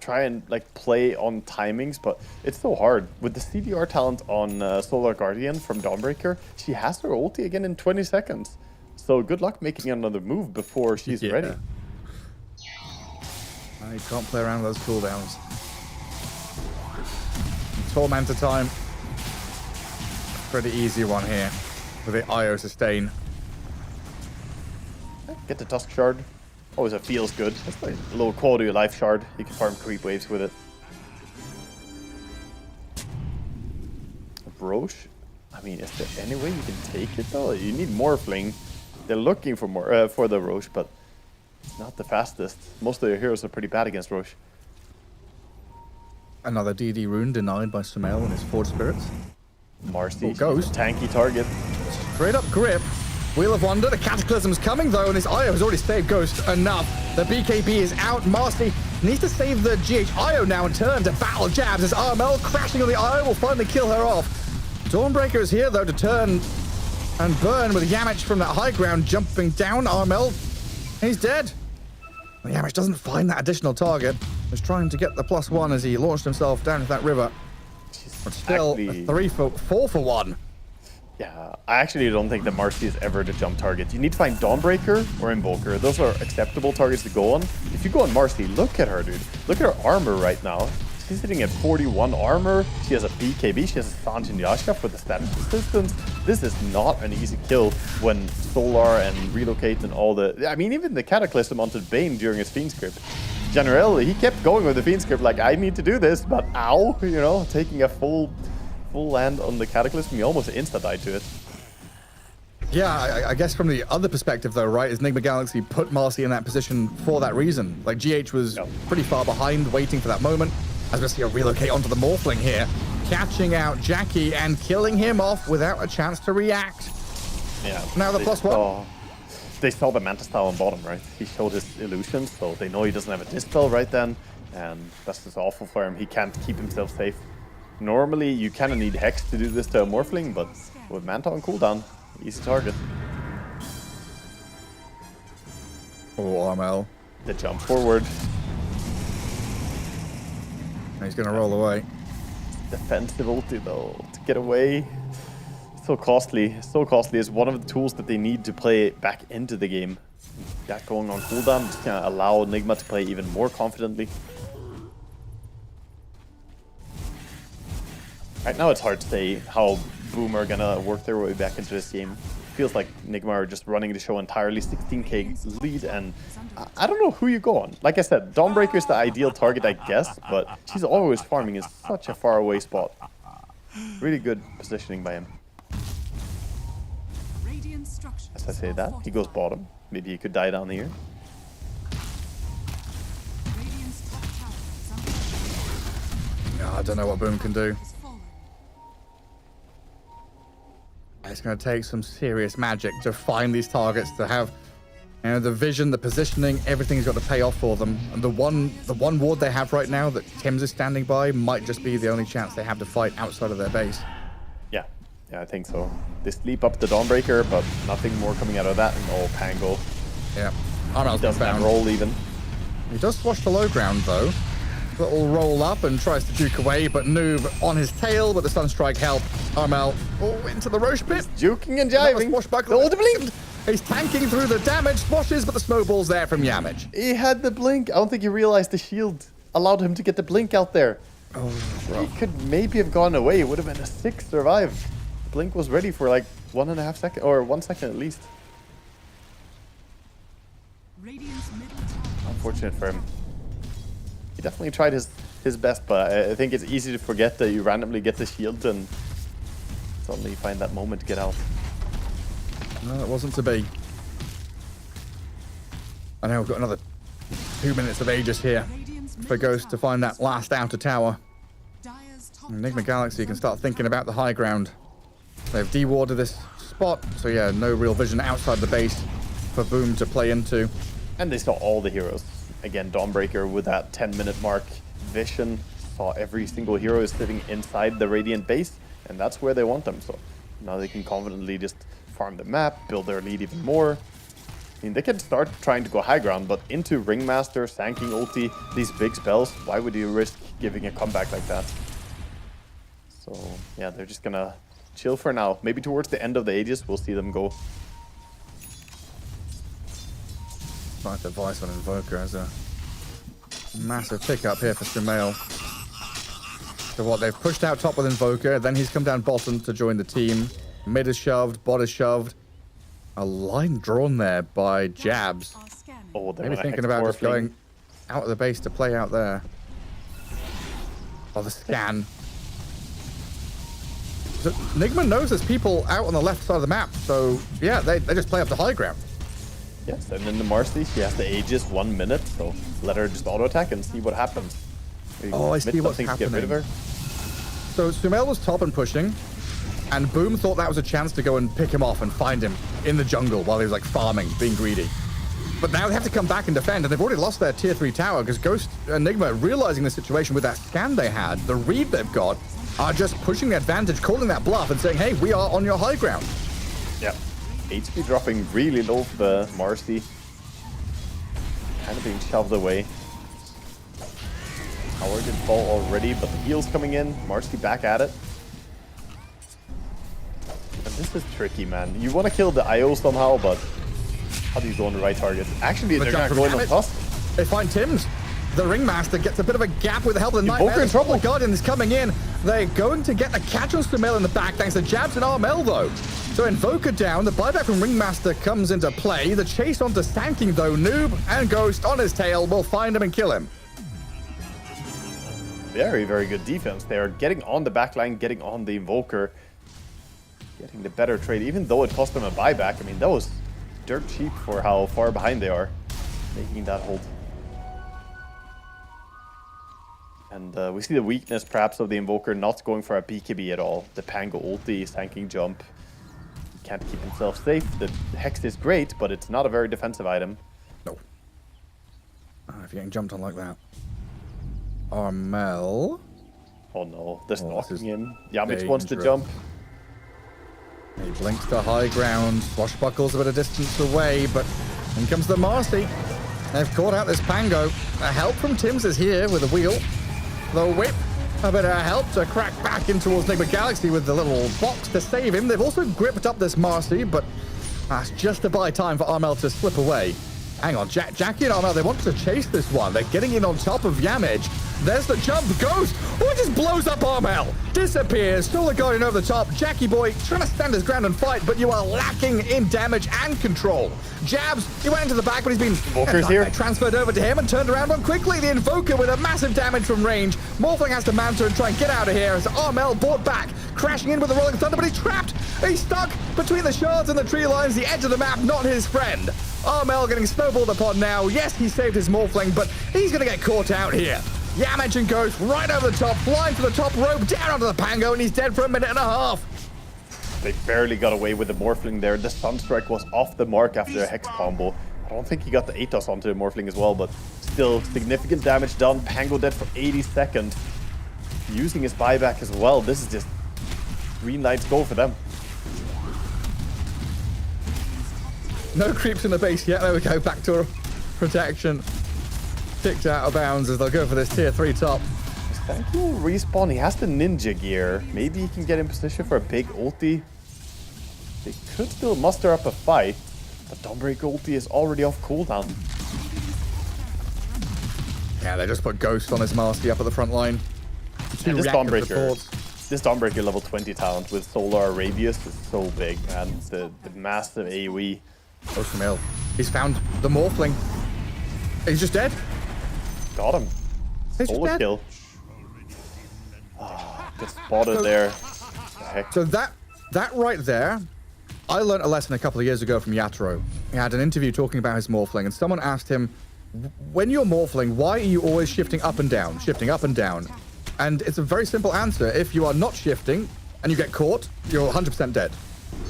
try and like play on timings, but it's so hard. With the CDR talent on Solar Guardian from Dawnbreaker, she has her ulti again in 20 seconds. So good luck making another move before she's ready. You can't play around with those cooldowns. Tormentor time. Pretty easy one here with the IO sustain. Get the Tusk Shard. Always it feels good. It's like a little quality of life shard. You can farm creep waves with it. Roche? I mean, is there any way you can take it though? You need Morphling. They're looking for more for the Roche, but it's not the fastest. Most of your heroes are pretty bad against Roche. Another DD rune denied by Sumail and his Forge Spirits. Marcy, Ghost. Tanky target. Straight up grip. Wheel of Wonder, the Cataclysm's coming though, and his IO has already saved Ghost enough. The BKB is out. Marcy needs to save the GH IO now and turn to battle jabs as Armel crashing on the IO will finally kill her off. Dawnbreaker is here though to turn and burn with Yamich from that high ground jumping down. Armel, he's dead. Yamich doesn't find that additional target. Was trying to get the +1 as he launched himself down to that river. But still, a 4 for 1. Yeah, I actually don't think that Marcy is ever the jump target. You need to find Dawnbreaker or Invoker. Those are acceptable targets to go on. If you go on Marcy, look at her, dude. Look at her armor right now. She's sitting at 41 armor. She has a BKB. She has a Sanjin Yasha with the status resistance. This is not an easy kill when Solar and Relocate and all the... I mean, even the Cataclysm onto Bane during his Fiend script. Generally, he kept going with the Fiend script like, I need to do this, but ow, you know, taking a full land on the Cataclysm, he almost insta-died to it. Yeah, I guess from the other perspective though, right, is Enigma Galaxy put Marcy in that position for that reason. Like, GH was pretty far behind, waiting for that moment. As we see a relocate onto the Morphling here, catching out Jackie and killing him off without a chance to react. Yeah. Now the +1. They saw the Mantis Style on bottom, right? He showed his illusions, so they know he doesn't have a Dispel right then, and that's just awful for him. He can't keep himself safe. Normally, you kind of need Hex to do this to a Morphling, but with Manta on cooldown, easy target. Oh, Armel. The jump forward. He's going to roll away. Defensive ulti, though, to get away. So costly. So costly is one of the tools that they need to play back into the game. That going on cooldown is going to allow Enigma to play even more confidently. Right now, it's hard to say how Boom are gonna work their way back into this game. Feels like Nigma are just running the show entirely, 16k lead, and I don't know who you go on. Like I said, Dawnbreaker is the ideal target, I guess, but she's always farming in such a far away spot. Really good positioning by him. As I say that, he goes bottom. Maybe he could die down here. No, I don't know what Boom can do. It's going to take some serious magic to find these targets, to have, you know, the vision, the positioning, everything's got to pay off for them. And the one ward they have right now that Tim's is standing by might just be the only chance they have to fight outside of their base. Yeah, I think so. They sleep up the Dawnbreaker, but nothing more coming out of that. And oh, Pango. Yeah, He doesn't have roll even. He does swash the low ground though. Little roll up and tries to juke away, but Noob on his tail, but the Sunstrike help. Armel into the Roche pit. Juking and jiving. The ulti blink. He's tanking through the damage, swashes, but the snowball's there from Yamage. He had the blink. I don't think he realized the shield allowed him to get the blink out there. Oh, He could maybe have gone away. It would have been a 6 survive. Blink was ready for like 1.5 seconds, or 1 second at least. Unfortunate for him. He definitely tried his best, but I think it's easy to forget that you randomly get the shield and suddenly you find that moment to get out. No, it wasn't to be. I know we've got another 2 minutes of Aegis here for Ghost to find that last outer tower. Enigma Galaxy can start thinking about the high ground. They've de-warded this spot, so yeah, no real vision outside the base for Boom to play into. And they saw all the heroes. Again, Dawnbreaker with that 10-minute mark vision, saw every single hero is sitting inside the Radiant base, and that's where they want them. So now they can confidently just farm the map, build their lead even more. I mean, they can start trying to go high ground, but into Ringmaster, Sanking ulti, these big spells, why would you risk giving a comeback like that? So yeah, they're just gonna chill for now. Maybe towards the end of the Aegis, we'll see them go. Nice advice on Invoker as a massive pickup here for Sumail. So what, they've pushed out top with Invoker, then he's come down bottom to join the team. Mid is shoved, bot is shoved. A line drawn there by Jabs. Oh, they're Maybe thinking about just going out of the base to play out there. Oh, the scan. So Nigma knows there's people out on the left side of the map, so yeah, they just play up the high ground. Yes, and then the Marcy, she has the Aegis 1 minute, so let her just auto attack and see what happens. Oh, I see what's happening. To get rid of her. So Sumail was top and pushing, and Boom thought that was a chance to go and pick him off and find him in the jungle while he was like farming, being greedy. But now they have to come back and defend, and they've already lost their tier 3 tower because Ghost and Enigma, realizing the situation with that scan they had, the read they've got, are just pushing the advantage, calling that bluff and saying, hey, we are on your high ground. Yeah. HP dropping really low for the Marcy. Kind of being shoved away. Tower did fall already, but the heal's coming in. Marcy back at it. And this is tricky, man. You want to kill the IO somehow, but how do you go on the right target? Actually, they're not going on Tusk. They find Tim's. The Ringmaster gets a bit of a gap with the help of the Invoker in trouble. The Guardian is coming in. They're going to get the catch on Sumail in the back thanks to Jabs and Armel, though. So Invoker down. The buyback from Ringmaster comes into play. The chase onto Sanking, though. Noob and Ghost on his tail will find him and kill him. Very, very good defense. They are getting on the backline, getting on the Invoker, getting the better trade, even though it cost them a buyback. I mean, that was dirt cheap for how far behind they are, making that hold. And we see the weakness, perhaps, of the Invoker not going for a BKB at all. The Pango ulti, Sanking jump. He can't keep himself safe. The Hex is great, but it's not a very defensive item. No. If you're getting jumped on like that. Armel. Oh no, they're stalking him. Yamich wants to jump. He blinks to high ground. Swashbuckles a bit of distance away, but in comes the Marcy. They've caught out this Pango. A help from Tim's is here with a wheel. The whip, a bit of help to crack back in towards Enigma Galaxy with the little box to save him. They've also gripped up this Marcy, but that's just to buy time for Armel to slip away. Hang on, Jackie and Armel, they want to chase this one. They're getting in on top of Yamage. There's the jump, goes. Oh, it just blows up Armel. Disappears, Solar Guardian over the top. Jackie boy trying to stand his ground and fight, but you are lacking in damage and control. Jabs, he went into the back, but he's been Invoker's here. transferred over to him and turned around on quickly. The Invoker with a massive damage from range. Morphling has to manta and try and get out of here as Armel brought back, crashing in with the Rolling Thunder, but he's trapped. He's stuck between the shards and the tree lines. The edge of the map, not his friend. Armel getting snowballed upon now. Yes, he saved his Morphling, but he's going to get caught out here. Yamage and Ghost right over the top, flying to the top rope, down onto the Pango, and he's dead for a minute and a half. They barely got away with the Morphling there. The Sunstrike was off the mark after a Hex combo. I don't think he got the Atos onto the Morphling as well, but still significant damage done. Pango dead for 80 seconds. Using his buyback as well. This is just green lights go for them. No creeps in the base yet. There we go. Backdoor protection. Kicked out of bounds as they'll go for this tier 3 top. Thank you, respawn. He has the ninja gear. Maybe he can get in position for a big ulti. They could still muster up a fight, but Dawnbreaker ulti is already off cooldown. Yeah, they just put Ghost on his Mastery up at the front line. And this Dawnbreaker level 20 talent with Solar Arabius is so big, man. The massive AoE. Ghost from Hill. He's found the Morphling. He's just dead. Got him. He's just Solar dead. kill. Oh, good spotted there. The heck? So that right there, I learned a lesson a couple of years ago from Yatoro. He had an interview talking about his Morphling, and someone asked him, when you're Morphling, why are you always shifting up and down, shifting up and down? And it's a very simple answer. If you are not shifting and you get caught, you're 100% dead.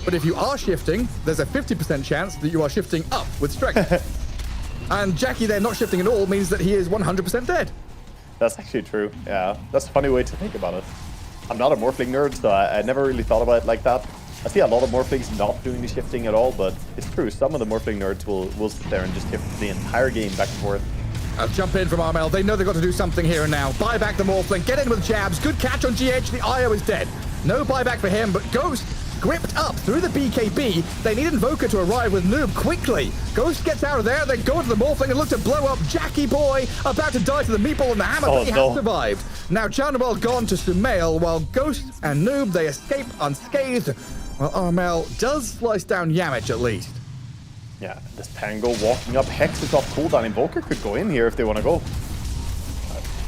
But if you are shifting, there's a 50% chance that you are shifting up with strength. And Jackie there not shifting at all means that he is 100% dead. That's actually true. Yeah, that's a funny way to think about it. I'm not a Morphling nerd, so I never really thought about it like that. I see a lot of Morphlings not doing the shifting at all, but it's true. Some of the Morphling nerds will sit there and just shift the entire game back and forth. A jump in from Armel. They know they've got to do something here and now. Buy back the Morphling. Get in with jabs. Good catch on GH. The IO is dead. No buyback for him, but Ghost gripped up through the BKB. They need Invoker to arrive with Noob quickly. Ghost gets out of there. They go to the Morphling and look to blow up Jackie Boy, about to die to the meatball and the hammer, but he has survived. Now Chanwell gone to Sumail, while Ghost and Noob, they escape unscathed. Well, Armel does slice down Yamage at least. Yeah, this Pango walking up. Hex is off cooldown. Invoker could go in here if they want to go.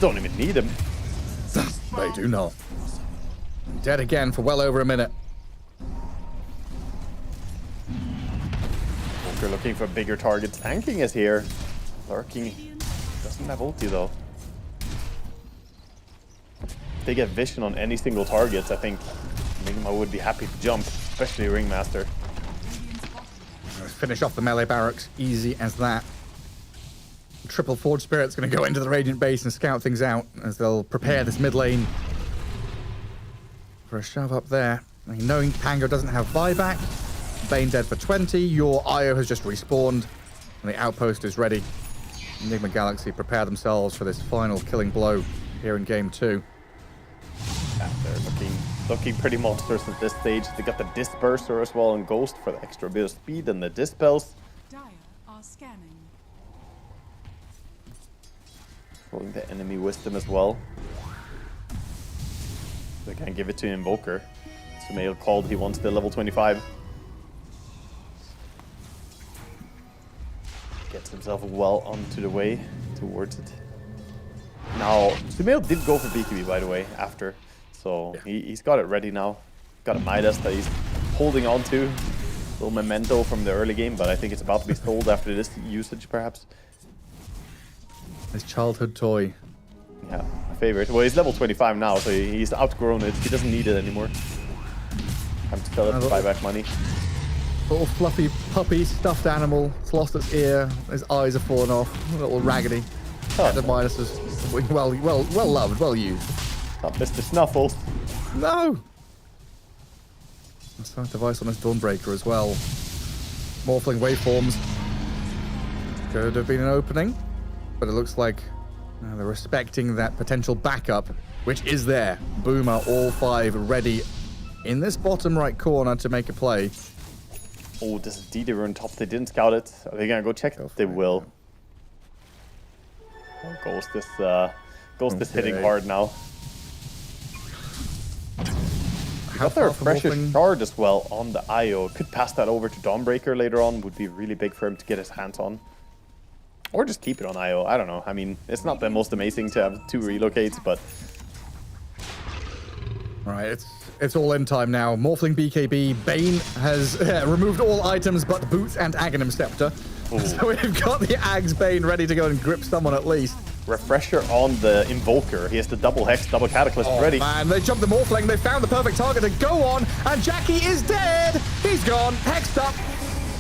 Don't even need him. They do not. Dead again for well over a minute. Invoker looking for bigger targets. Tanking is here. Lurking. Doesn't have ulti though. If they get vision on any single targets, I think Enigma would be happy to jump, especially Ringmaster. Finish off the melee barracks, easy as that. Triple Forge Spirit's going to go into the Radiant base and scout things out as they'll prepare this mid lane for a shove up there. I mean, knowing Pango doesn't have buyback, Bane dead for 20, your IO has just respawned, and the outpost is ready. Enigma Galaxy prepare themselves for this final killing blow here in game 2. Yeah, they're looking pretty monstrous at this stage. They got the Disperser as well and Ghost for the extra bit of speed and the Dispels. Dire are scanning. Rolling the enemy wisdom as well. They can give it to Invoker. Sumail called he wants the level 25. Gets himself well onto the way towards it. Now, Sumail did go for BKB, by the way, after. So he's got it ready now. Got a Midas that he's holding on to. A little memento from the early game, but I think it's about to be sold after this usage, perhaps. His childhood toy. Yeah, my favorite. Well, he's level 25 now, so he's outgrown it. He doesn't need it anymore. Time to sell it to buy back money. Little fluffy puppy, stuffed animal. It's lost its ear. His eyes are fallen off. A little raggedy. The Midas is well loved, well used. Not Mr. Snuffles. No! That's that device on his Dawnbreaker as well. Morphling waveforms. Could have been an opening, but it looks like they're respecting that potential backup, which is there. Boomer, all 5 ready in this bottom right corner to make a play. Oh, this is DD rune top. They didn't scout it. Are they gonna go check? They will. Oh, Ghost is hitting hard now. Got the refresher shard as well on the IO. Could pass that over to Dawnbreaker later on. Would be really big for him to get his hands on. Or just keep it on IO. I don't know. I mean, it's not the most amazing to have 2 relocates, but... Right, it's all in time now. Morphling BKB. Bane has removed all items but boots and Aghanim Scepter. Ooh. So we've got the Ags Bane ready to go and grip someone at least. Refresher on the Invoker. He has the double Hex, double Cataclysm ready. Man, they jumped the Morphling. They found the perfect target to go on. And Jackie is dead. He's gone. Hexed up.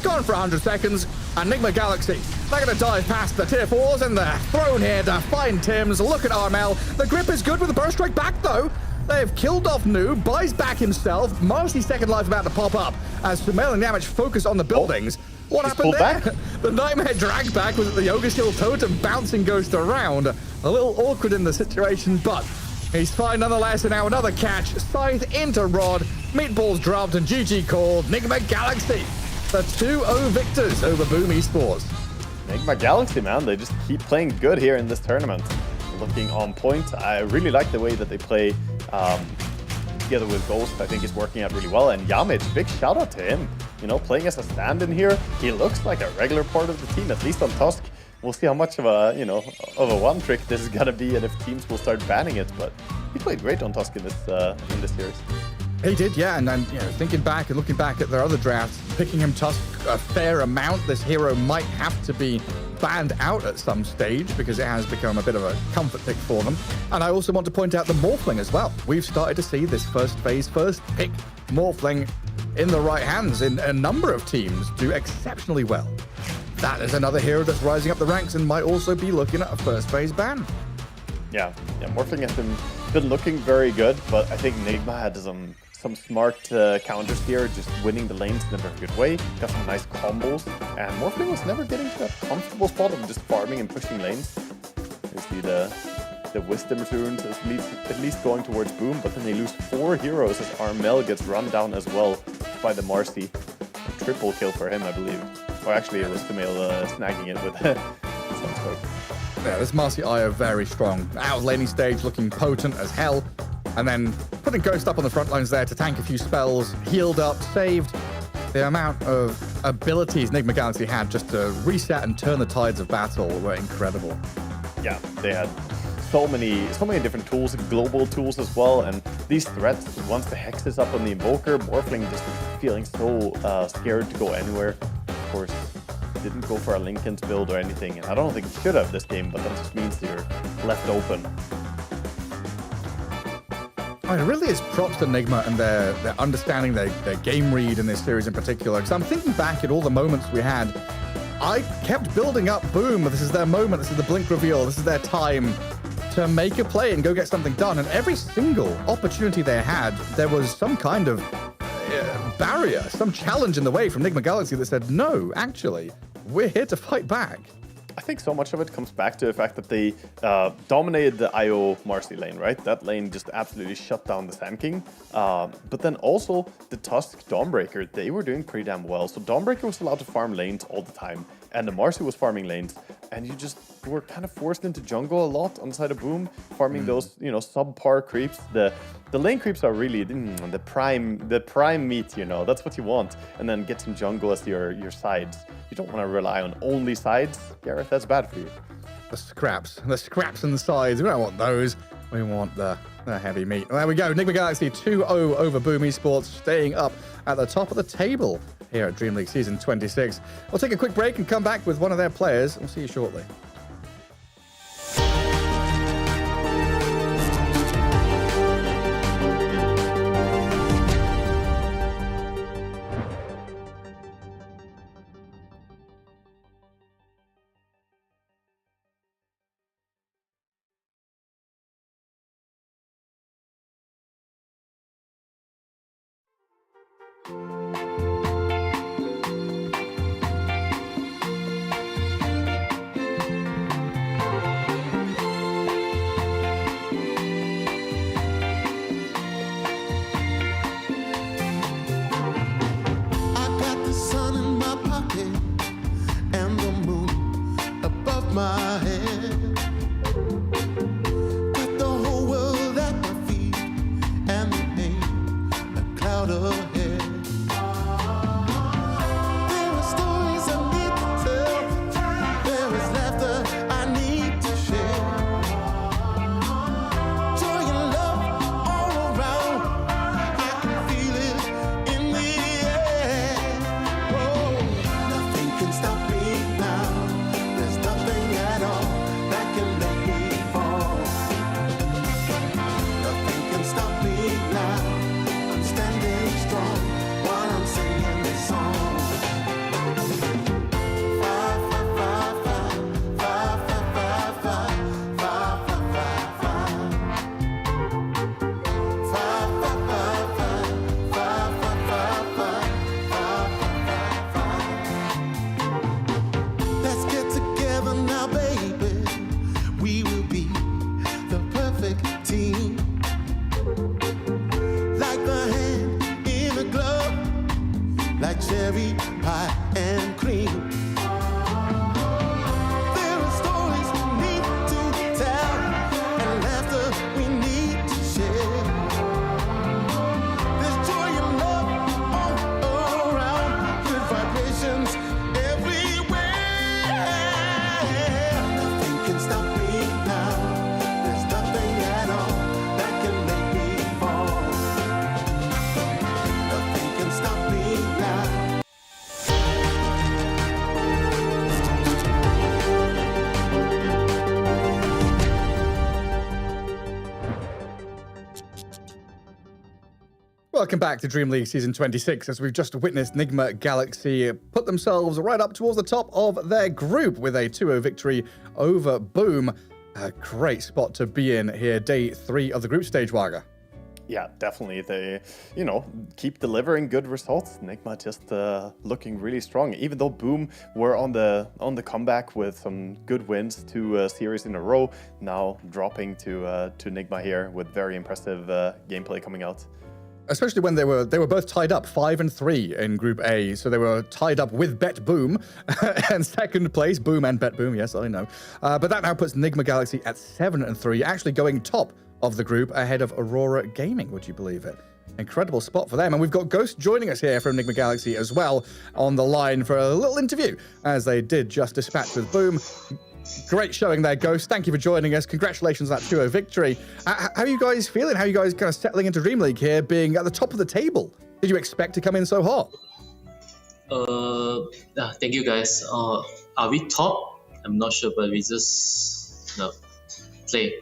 Gone for 100 seconds. Enigma Galaxy. They're going to dive past the tier 4s and they're thrown here to find Tims. Look at Armel. The grip is good with the burst strike back though. They've killed off Noob, buys back himself. Marcy's second life about to pop up as surveilling damage focused on the buildings. What happened there? Back. The Nightmare drag back was the Yoga Shield Totem bouncing Ghost around. A little awkward in the situation, but he's fine nonetheless. And now another catch. Scythe into Rod. Meatballs dropped and GG called. Enigma Galaxy. The 2-0 victors over Boom Esports. Enigma Galaxy, man. They just keep playing good here in this tournament. Looking on point. I really like the way that they play together with Ghost. I think it's working out really well. And Yamich, big shout out to him. You know, playing as a stand-in here, he looks like a regular part of the team, at least on Tusk. We'll see how much of a, one trick this is gonna be, and if teams will start banning it. But he played great on Tusk in this series. He did, yeah. And then, thinking back and looking back at their other drafts, picking him Tusk a fair amount. This hero might have to be banned out at some stage because it has become a bit of a comfort pick for them. And I also want to point out the Morphling as well. We've started to see this first pick Morphling in the right hands in a number of teams do exceptionally well. That is another hero that's rising up the ranks and might also be looking at a first phase ban. Yeah, Morphling has been looking very good, but I think Enigma had some smart counters here, just winning the lanes in a very good way. Got some nice combos, and Morphling was never getting to that comfortable spot of just farming and pushing lanes. You see the Wisdom runes at least going towards Boom, but then they lose 4 heroes as Armel gets run down as well by the Marcy. A triple kill for him, I believe. Or actually, it was Camille snagging it with some scope. Yeah, this Marcy IO very strong. Out of laning stage, looking potent as hell. And then putting Ghost up on the front lines there to tank a few spells, healed up, saved. The amount of abilities Enigma Galaxy had just to reset and turn the tides of battle were incredible. Yeah, they had so many different tools, global tools as well, and these threats, once the Hex is up on the Invoker, Morphling just feeling so scared to go anywhere. Of course, didn't go for a Linken's build or anything, and I don't think he should have this game, but that just means you're left open. It really is props to Enigma and their understanding, their game read in this series in particular. Because I'm thinking back at all the moments we had. I kept building up Boom. This is their moment. This is the blink reveal. This is their time to make a play and go get something done. And every single opportunity they had, there was some kind of barrier, some challenge in the way from Enigma Galaxy that said, no, actually, we're here to fight back. I think so much of it comes back to the fact that they dominated the IO Marcy lane, right? That lane just absolutely shut down the Sand King. But then also the Tusk Dawnbreaker, they were doing pretty damn well. So Dawnbreaker was allowed to farm lanes all the time, and the Marcy was farming lanes, and you just were kind of forced into jungle a lot on the side of Boom, farming those, subpar creeps. The lane creeps are really the prime meat, that's what you want. And then get some jungle as your sides. You don't want to rely on only sides, Gareth, that's bad for you. The scraps and the sides, we don't want those. We want the heavy meat. Well, there we go, Enigma Galaxy 2-0 over Boom Esports, staying up at the top of the table here at DreamLeague Season 26. We'll take a quick break and come back with one of their players. We'll see you shortly. I got the sun welcome back to Dream League Season 26, as we've just witnessed Nigma Galaxy put themselves right up towards the top of their group with a 2-0 victory over Boom. A great spot to be in here, day 3 of the group stage, Waga. Yeah, definitely. They, keep delivering good results. Nigma just looking really strong. Even though Boom were on the comeback with some good wins, 2 series in a row, now dropping to Nigma here with very impressive gameplay coming out. Especially when they were both tied up 5-3 in Group A, so they were tied up with Bet Boom and second place, Boom and Bet Boom. Yes, I know, but that now puts Nigma Galaxy at 7-3, actually going top of the group ahead of Aurora Gaming. Would you believe it? Incredible spot for them. And we've got Ghost joining us here from Nigma Galaxy as well on the line for a little interview, as they did just dispatch with Boom. Great showing there, Ghost. Thank you for joining us. Congratulations on that 2-0 victory. How are you guys feeling? How are you guys kind of settling into Dream League here, being at the top of the table? Did you expect to come in so hot? Thank you, guys. Are we top? I'm not sure, but we just play.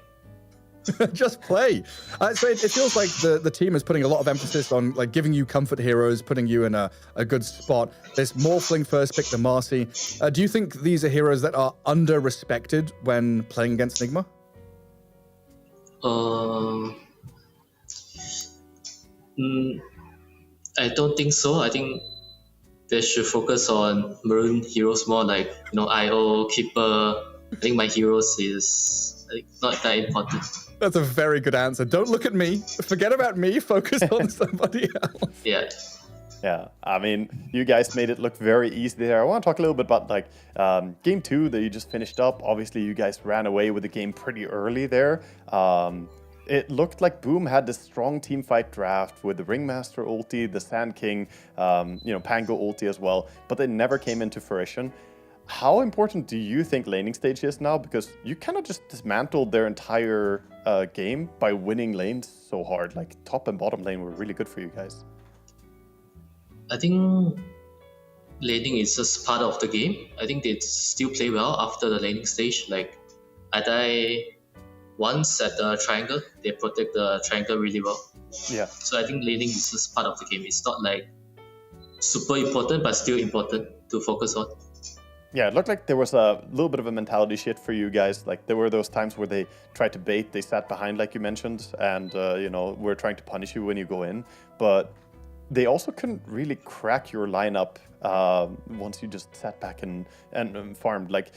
Just play. So it feels like the team is putting a lot of emphasis on like giving you comfort heroes, putting you in a good spot. This Morphling first pick, the Marcy. Do you think these are heroes that are under-respected when playing against Nigma? I don't think so. I think they should focus on maroon heroes more, like IO, Keeper. I think my heroes is not that important. That's a very good answer. Don't look at me. Forget about me. Focus on somebody else. Yeah. Yeah, I mean, you guys made it look very easy there. I want to talk a little bit about game 2 that you just finished up. Obviously, you guys ran away with the game pretty early there. It looked like Boom had this strong team fight draft with the Ringmaster ulti, the Sand King, Pango ulti as well, but they never came into fruition. How important do you think laning stage is now? Because you kind of just dismantled their entire game by winning lanes so hard. Like top and bottom lane were really good for you guys. I think laning is just part of the game. I think they still play well after the laning stage. Like I die once at the triangle, they protect the triangle really well. Yeah. So I think laning is just part of the game. It's not like super important, but still important to focus on. Yeah, it looked like there was a little bit of a mentality shift for you guys. Like there were those times where they tried to bait, they sat behind like you mentioned, and were trying to punish you when you go in. But they also couldn't really crack your lineup once you just sat back and farmed. Like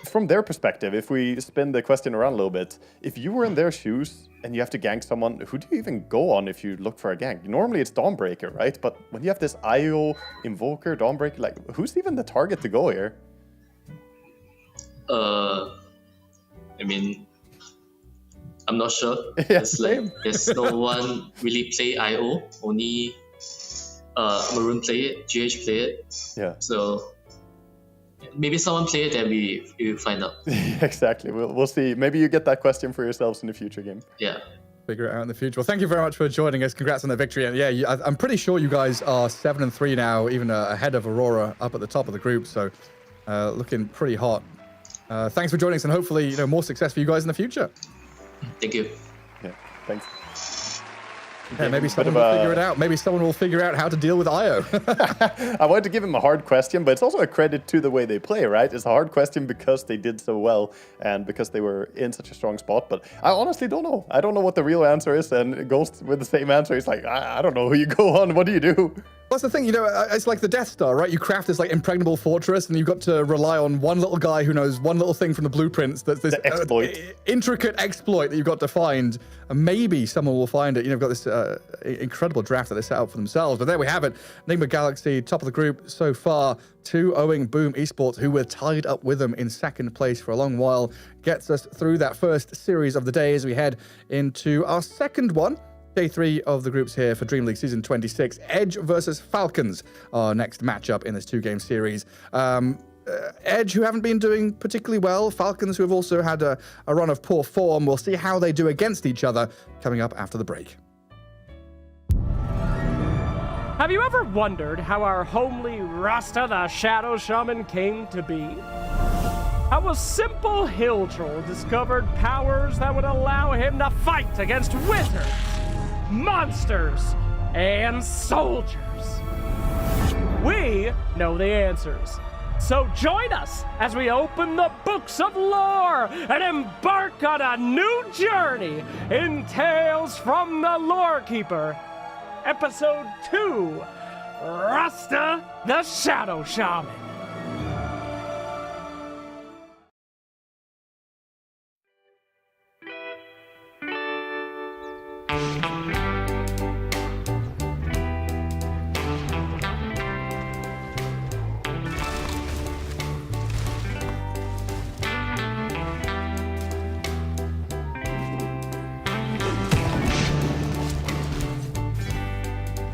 from their perspective, if we spin the question around a little bit, if you were in their shoes and you have to gank someone, who do you even go on if you look for a gank? Normally it's Dawnbreaker, right? But when you have this IO, Invoker, Dawnbreaker, like who's even the target to go here? I mean, I'm not sure. Yeah, it's like there's no one really play IO, only Maroon play it, GH play it. Yeah. So maybe someone play it and we will find out. Exactly. We'll see. Maybe you get that question for yourselves in a future game. Yeah. Figure it out in the future. Well, thank you very much for joining us. Congrats on the victory. And yeah, I'm pretty sure you guys are 7-3 now, even ahead of Aurora up at the top of the group. So looking pretty hot. Thanks for joining us, and hopefully, more success for you guys in the future. Thank you. Yeah, thanks. Yeah, maybe someone will figure it out. Maybe someone will figure out how to deal with IO. I wanted to give him a hard question, but it's also a credit to the way they play, right? It's a hard question because they did so well and because they were in such a strong spot. But I honestly don't know. I don't know what the real answer is, and it goes with the same answer. It's like, I don't know who you go on. What do you do? That's the thing, it's like the Death Star, right? You craft this impregnable fortress, and you've got to rely on one little guy who knows one little thing from the blueprints. That's this intricate exploit that you've got to find. And maybe someone will find it. You've got this incredible draft that they set up for themselves. But there we have it. Nigma Galaxy, top of the group so far. 2-0 Boom Esports, who were tied up with them in second place for a long while, gets us through that first series of the day as we head into our second one. Day 3 of the groups here for Dream League Season 26. Edge versus Falcons, our next matchup in this 2-game series. Edge, who haven't been doing particularly well. Falcons, who have also had a run of poor form. We'll see how they do against each other coming up after the break. Have you ever wondered how our homely Rasta the Shadow Shaman came to be? How a simple hill troll discovered powers that would allow him to fight against wizards, monsters, and soldiers. We know the answers. So join us as we open the books of lore and embark on a new journey in Tales from the Lorekeeper, Episode 2, Rasta the Shadow Shaman.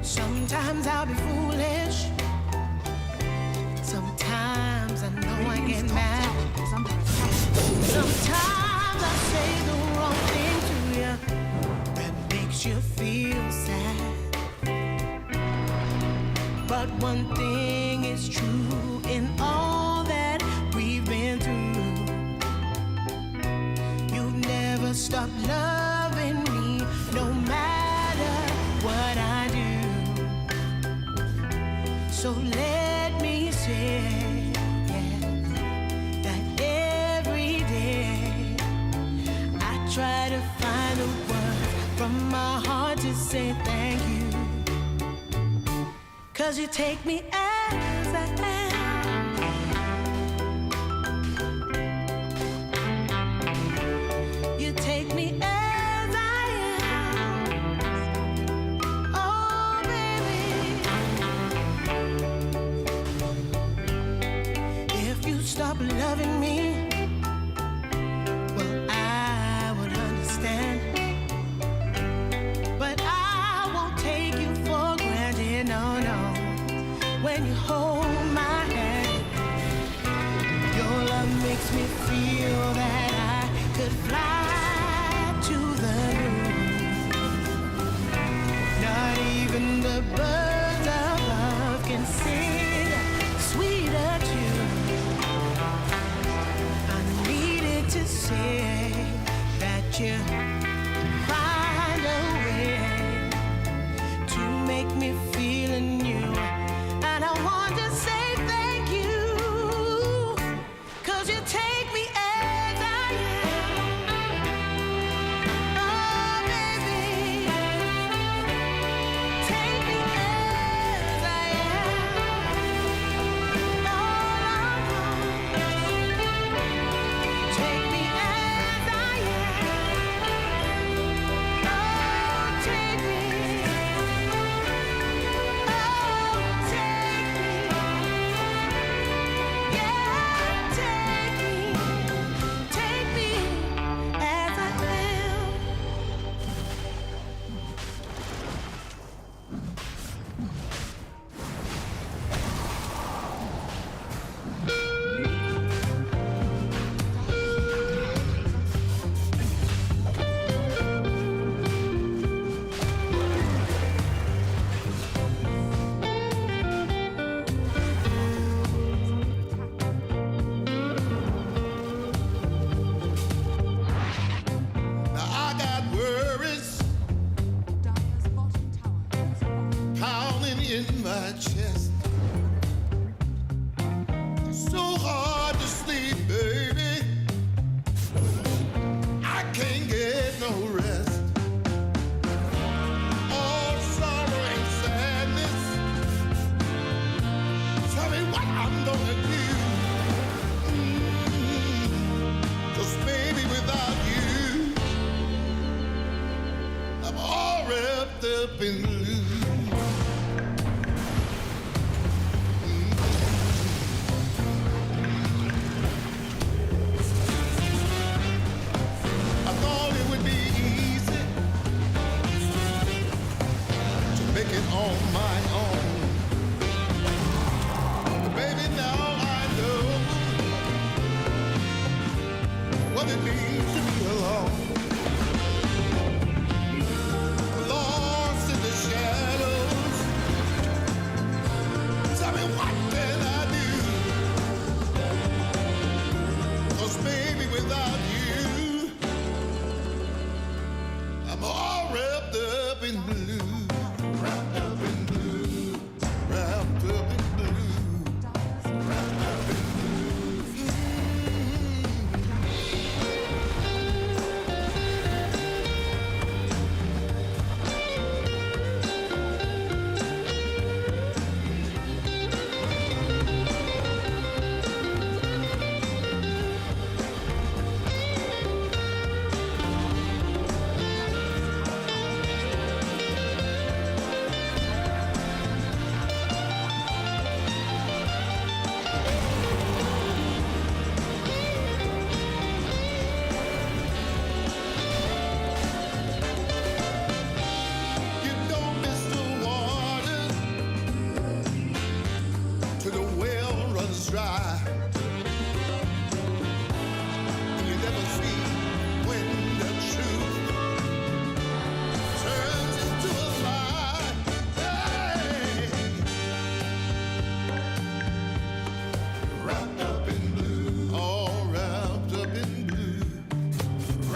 Sometimes I'll be foolish. Sometimes I know I get mad. Sometimes I say the wrong thing to you that makes you feel sad. But one thing is true in all that we've been through. You've never stopped loving me, no matter what I do. So let me say, yes, that every day I try to find a word from my heart to say thank you. 'Cause you take me as I am. You take me as I am. Oh, baby. If you stop loving me, well, I would understand. But I won't take you for granted, no, no. When you hold my hand, your love makes me feel that I could fly to the moon. Not even the birds above can sing sweeter tune. I needed to say that you find a way to make me feel anew. And I want to say thank you, 'cause you take me as I am. Oh, baby, take me as I am. Oh, take me as I am. Oh, take me. Take me as I am. I got worries Dire's bottom tower is falling. pounding in my chest. It's so hard to sleep, baby. I can't get no rest. All sorrow and sadness. Tell me what I'm gonna do. 'Cause baby, without you, I'm all wrapped up in blue. I thought it would be easy to make it on my own. But baby, now I know what it means to be alone. Lost in the shadows.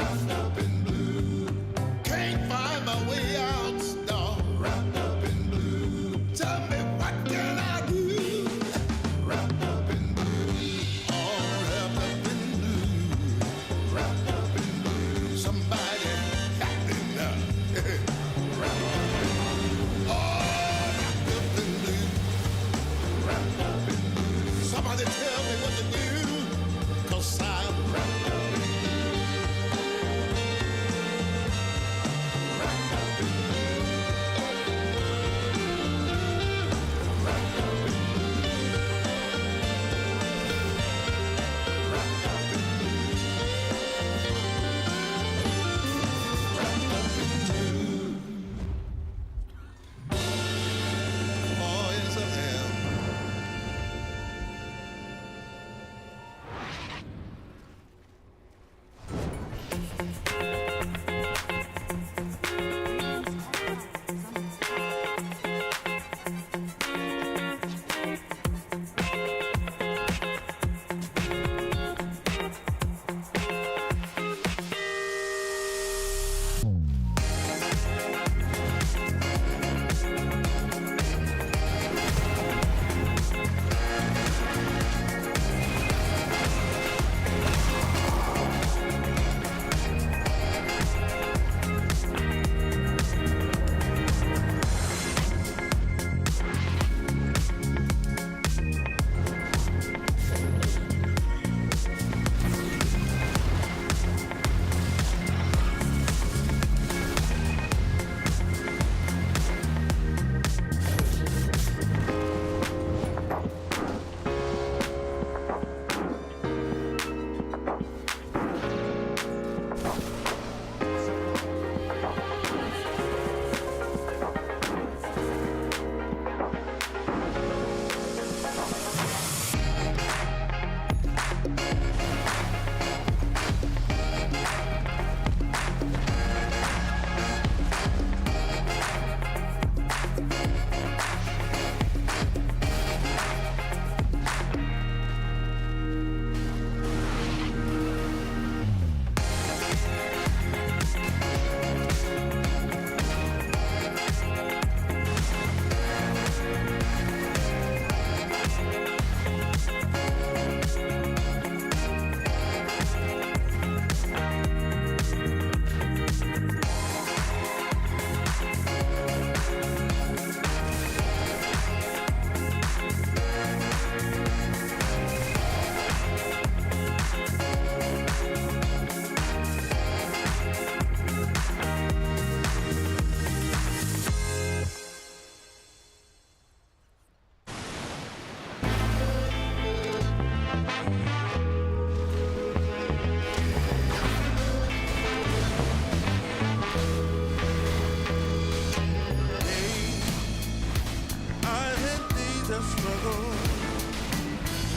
Wrapped up in blue. Can't find my way out, no. Wrapped up in blue. Tell me what can I do? Wrapped up in blue. All wrapped up in blue. Wrapped up in blue. Somebody help me now. Wrapped up in blue. All wrapped up in blue. Wrapped up in blue. Somebody tell me what to do. 'Cause I'm wrapped up in blue. Wrapped up in blue. Wrapped up in blue. Wrapped up in blue. Wrapped up in blue. Oh, yes, I am.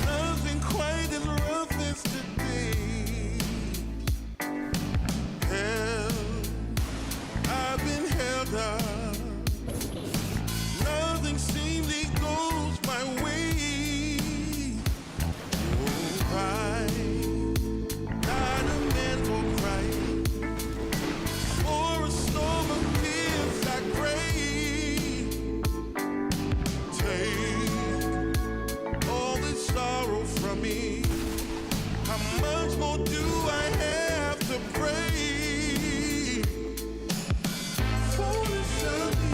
Nothing quite as rough as today. Held, I've been held up. Nothing seemingly goes my way. Oh, cry, not a man will cry. For a storm of tears I crave. Take all this sorrow from me. How much more do I have to pray? Foolish of me,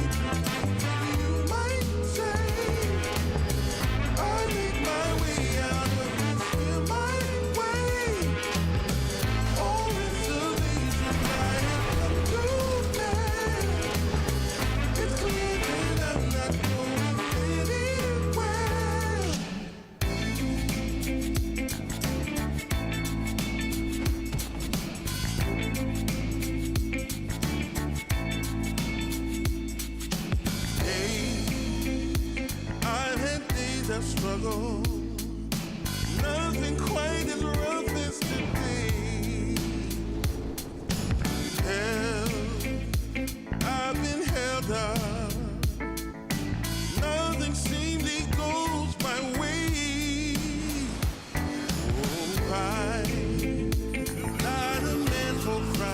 you might say. I make my way out of this here my way. All reservations I have to make. It's clear that I'm not going anywhere. I've had days of struggle. Nothing quite as rough as today. Held, I've been held up. Nothing seemingly goes my way. Oh, cry, not a man for cry.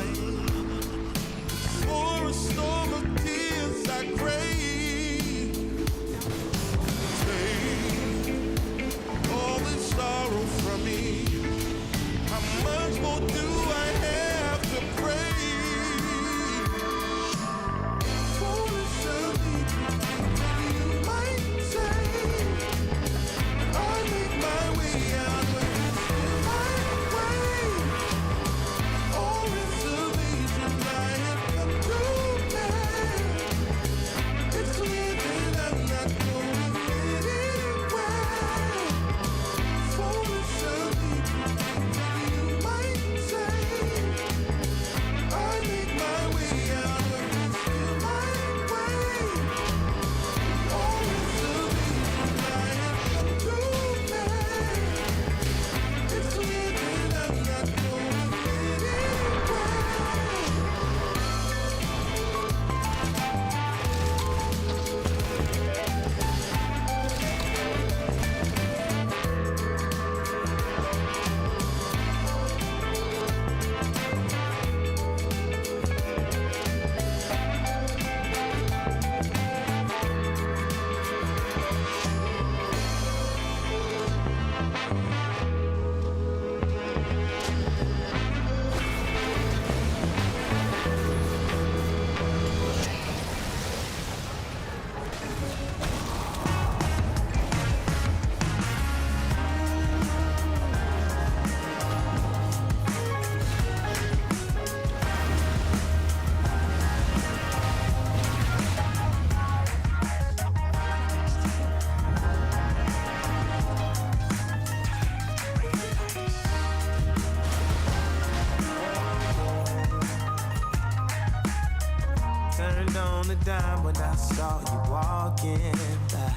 on the dime when I saw you walking by.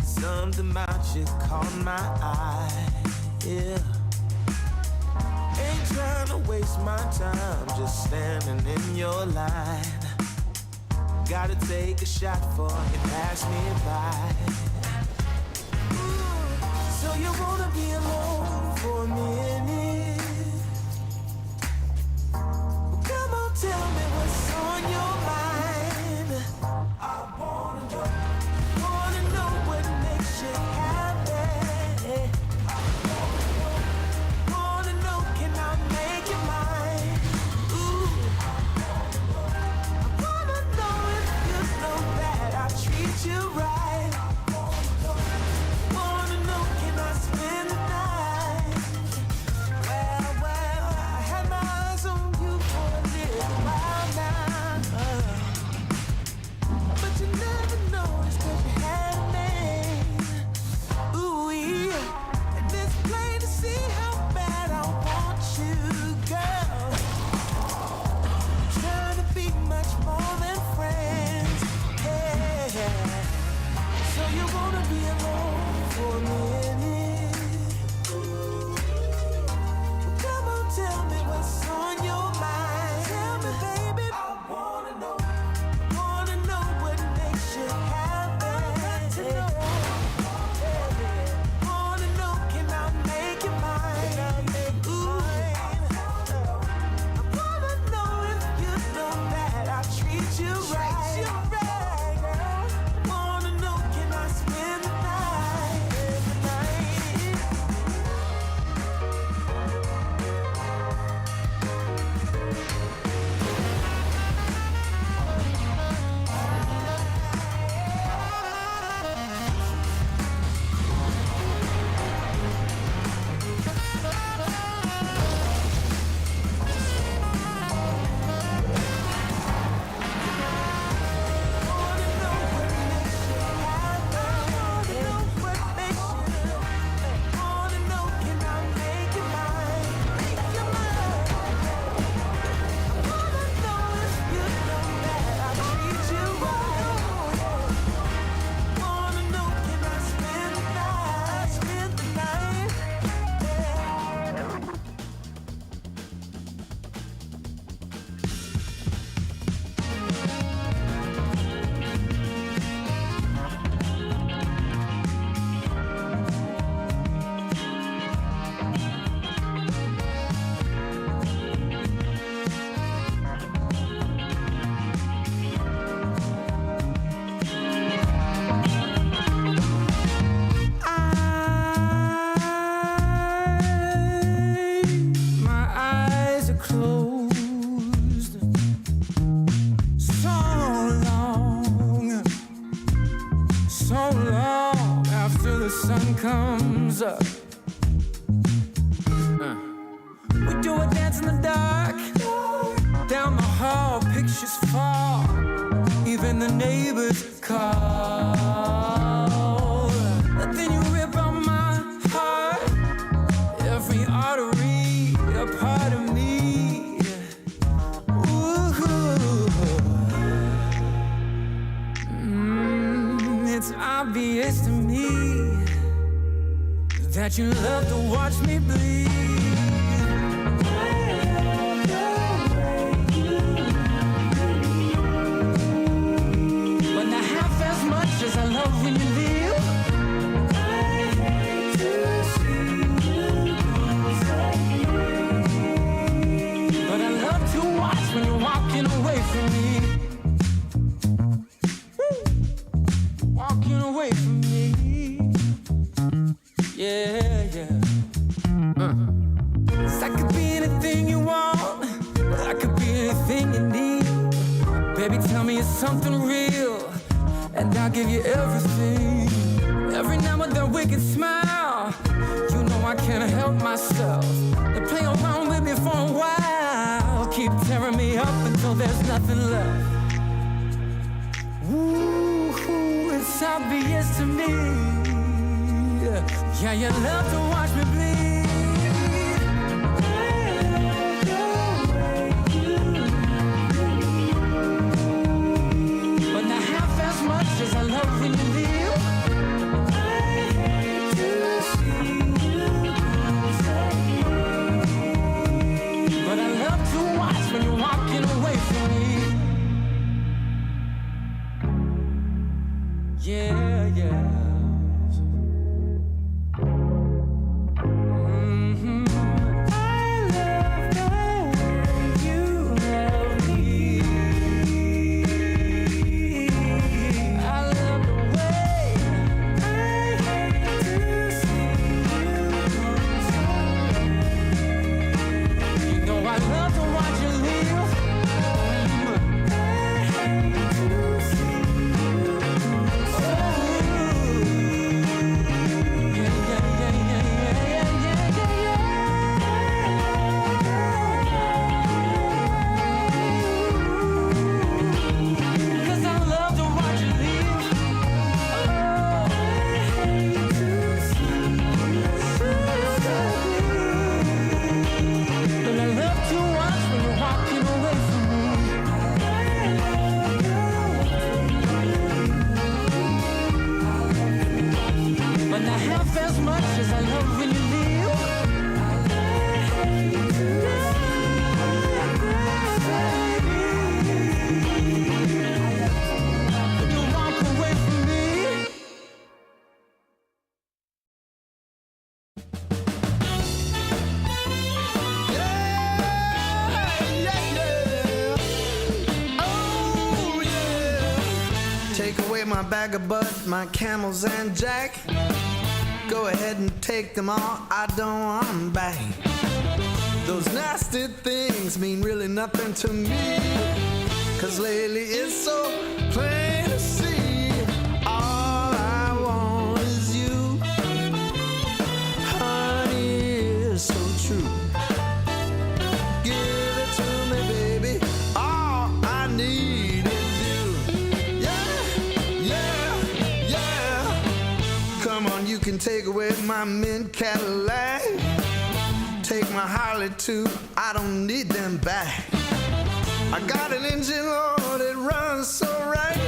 Something about you caught my eye, yeah. Ain't trying to waste my time, just standing in your line. Gotta take a shot for you pass me by. So you wanna be alone for a minute? Well, come on, tell me what's on your mind. I wanna know what makes you happy. Wanna know, can I make you mine? Ooh, I wanna know if you know that I treat you right. Wanna know, can I spend the night? Well, I had my eyes on you for a little while now, but you never noticed 'cause you had me. Ooh, yeah, and it's plain to see how bad I want you, girl. Trying to be much more than friends, yeah. So you wanna be alone for a minute? Well, come on, tell me what's on your mind. Tell me, baby. I wanna know what makes you happy. Wanna know, can I make you mine? Ooh, I wanna know if you know that I treat you right. Wanna know, can I spend the night? My eyes are closed so long after the sun comes up. We do a dance in the dark, down the hall, pictures fall, even the neighbors call. But then you rip out my heart, every artery, a part of me. Ooh, it's obvious to me that you love to watch me bleed. But not half as much as I love when you leave. I hate to see you go, but I love to watch when you're walking away from me. Walking away from me. Yeah, yeah. 'Cause I could be anything you want, I could be anything you need. Baby, tell me it's something real, and I'll give you everything. Every now and then wicked smile, you know I can't help myself. They play around with me for a while, keep tearing me up until there's nothing left. Ooh, it's obvious to me. Yeah, you love to watch me bleed. I love the way you when you're walking away from me. Yeah, yeah. Take away my bag of bud, my camels and jack. Go ahead and take them all, I don't want them back. Those nasty things mean really nothing to me, 'cause lately it's so plain to see. All I want is you, honey, is so true. Give it to me, baby, all I need is you. Yeah, yeah, yeah. Come on, you can take away my mint Cadillac. Take my Harley too, I don't need them back. I got an engine, Lord, it runs so right.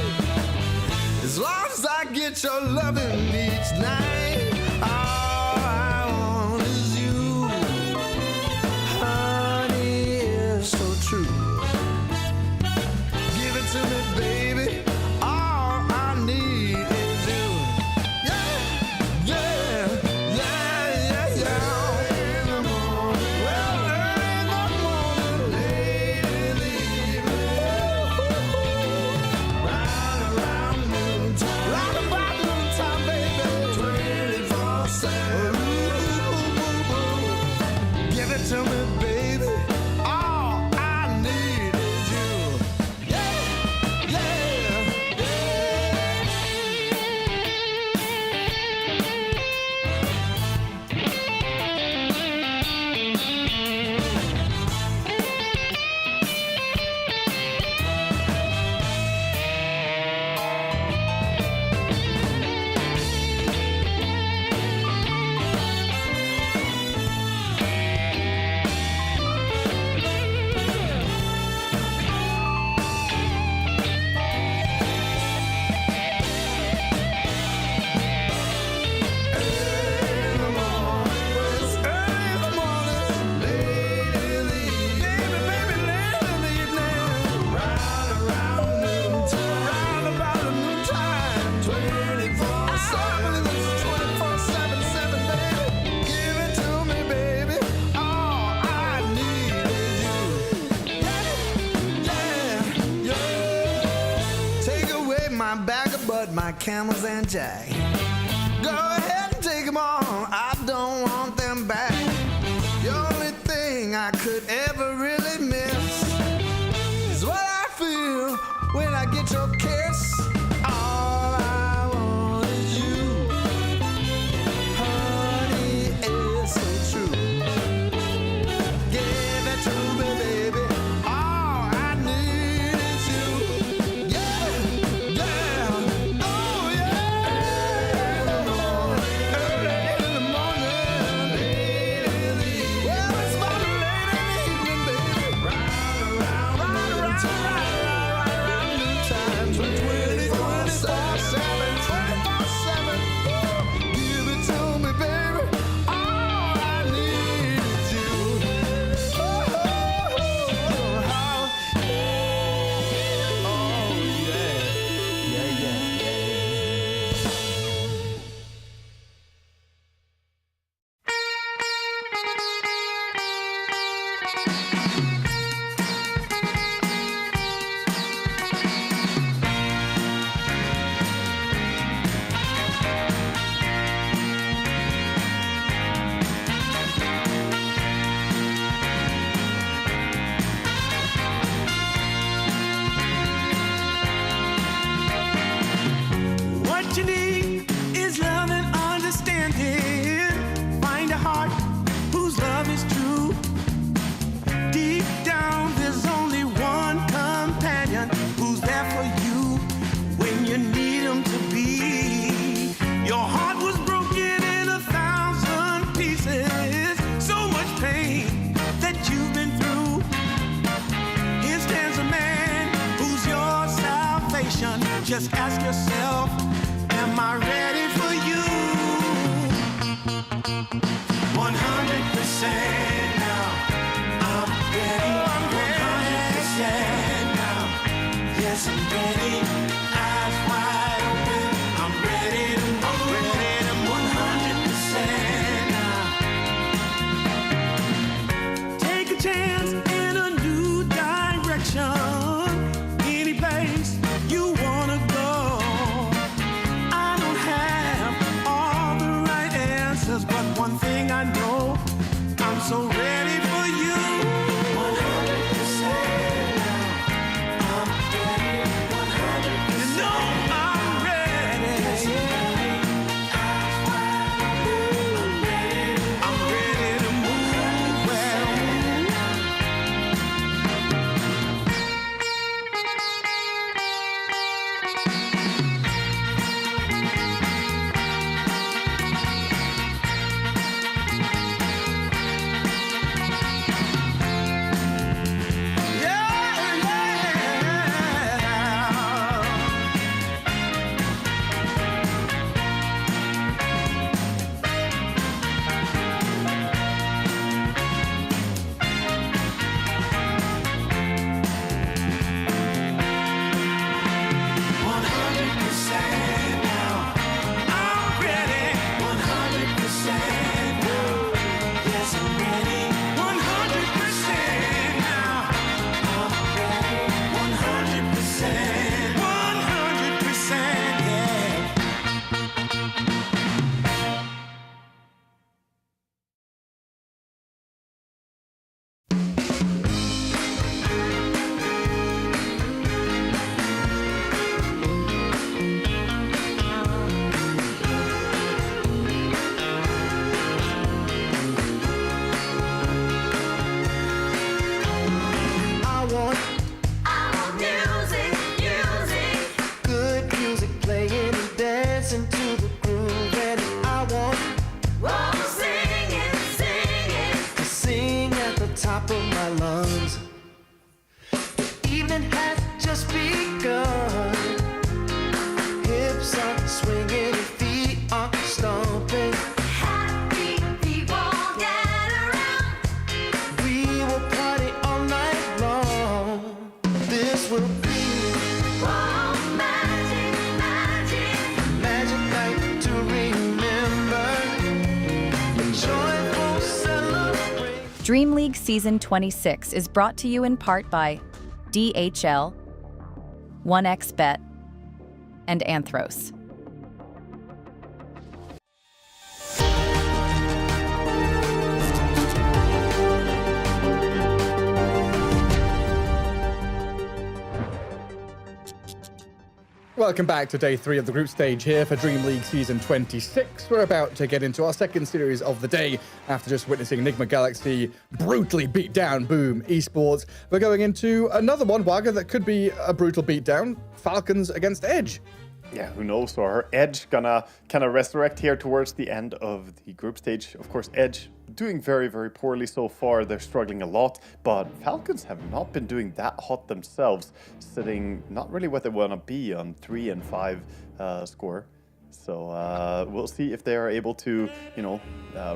As long as I get your loving each night, all I want is you, honey, is so true. Give it to me, baby, all I need is you. Yeah, yeah, yeah, yeah, yeah. Tell me, baby, all I need is you. Yeah, yeah, my bag of bud, my camels and jack. Go ahead and take them all, I don't want them back. The only thing I could ever really miss is what I feel when I get your kiss. All I want is you, honey, it's so true. Give it to me, baby, all I need is you. Yeah, yeah, oh yeah. Early in the morning, late in the evening. Well, it's about late in the evening, baby. Right around noontime, 20 What you need is love and understanding. Find a heart whose love is true. Deep down, there's only one companion who's there for you when you need him to be. Your heart was broken in 1,000 pieces. So much pain that you've been through. Here stands a man who's your salvation. Just ask yourself, am I ready for you? 100% now. I'm ready. 100% now. Yes, I'm ready. Eyes wide open. I'm ready to move. 100% now. Take a chance in a new direction. Any place you wanna go. I don't have all the right answers, but one thing I know, I'm so ready for you. 100% now. I'm ready. 100%. You know I'm ready. Yes, I'm ready. Eyes wide open. I'm ready to move. Well, DreamLeague Season 26 is brought to you in part by DHL, 1xBet, and Anthros. Welcome back to day 3 of the group stage here for DreamLeague Season 26. We're about to get into our second series of the day after just witnessing Enigma Galaxy brutally beat down Boom Esports. We're going into another one, Wagga, that could be a brutal beatdown. Falcons against Edge. Yeah, who knows? Or Edge gonna kind of resurrect here towards the end of the group stage. Of course, Edge doing very, very poorly so far. They're struggling a lot, but Falcons have not been doing that hot themselves, sitting not really where they want to be on 3 and 5 score. So we'll see if they are able to,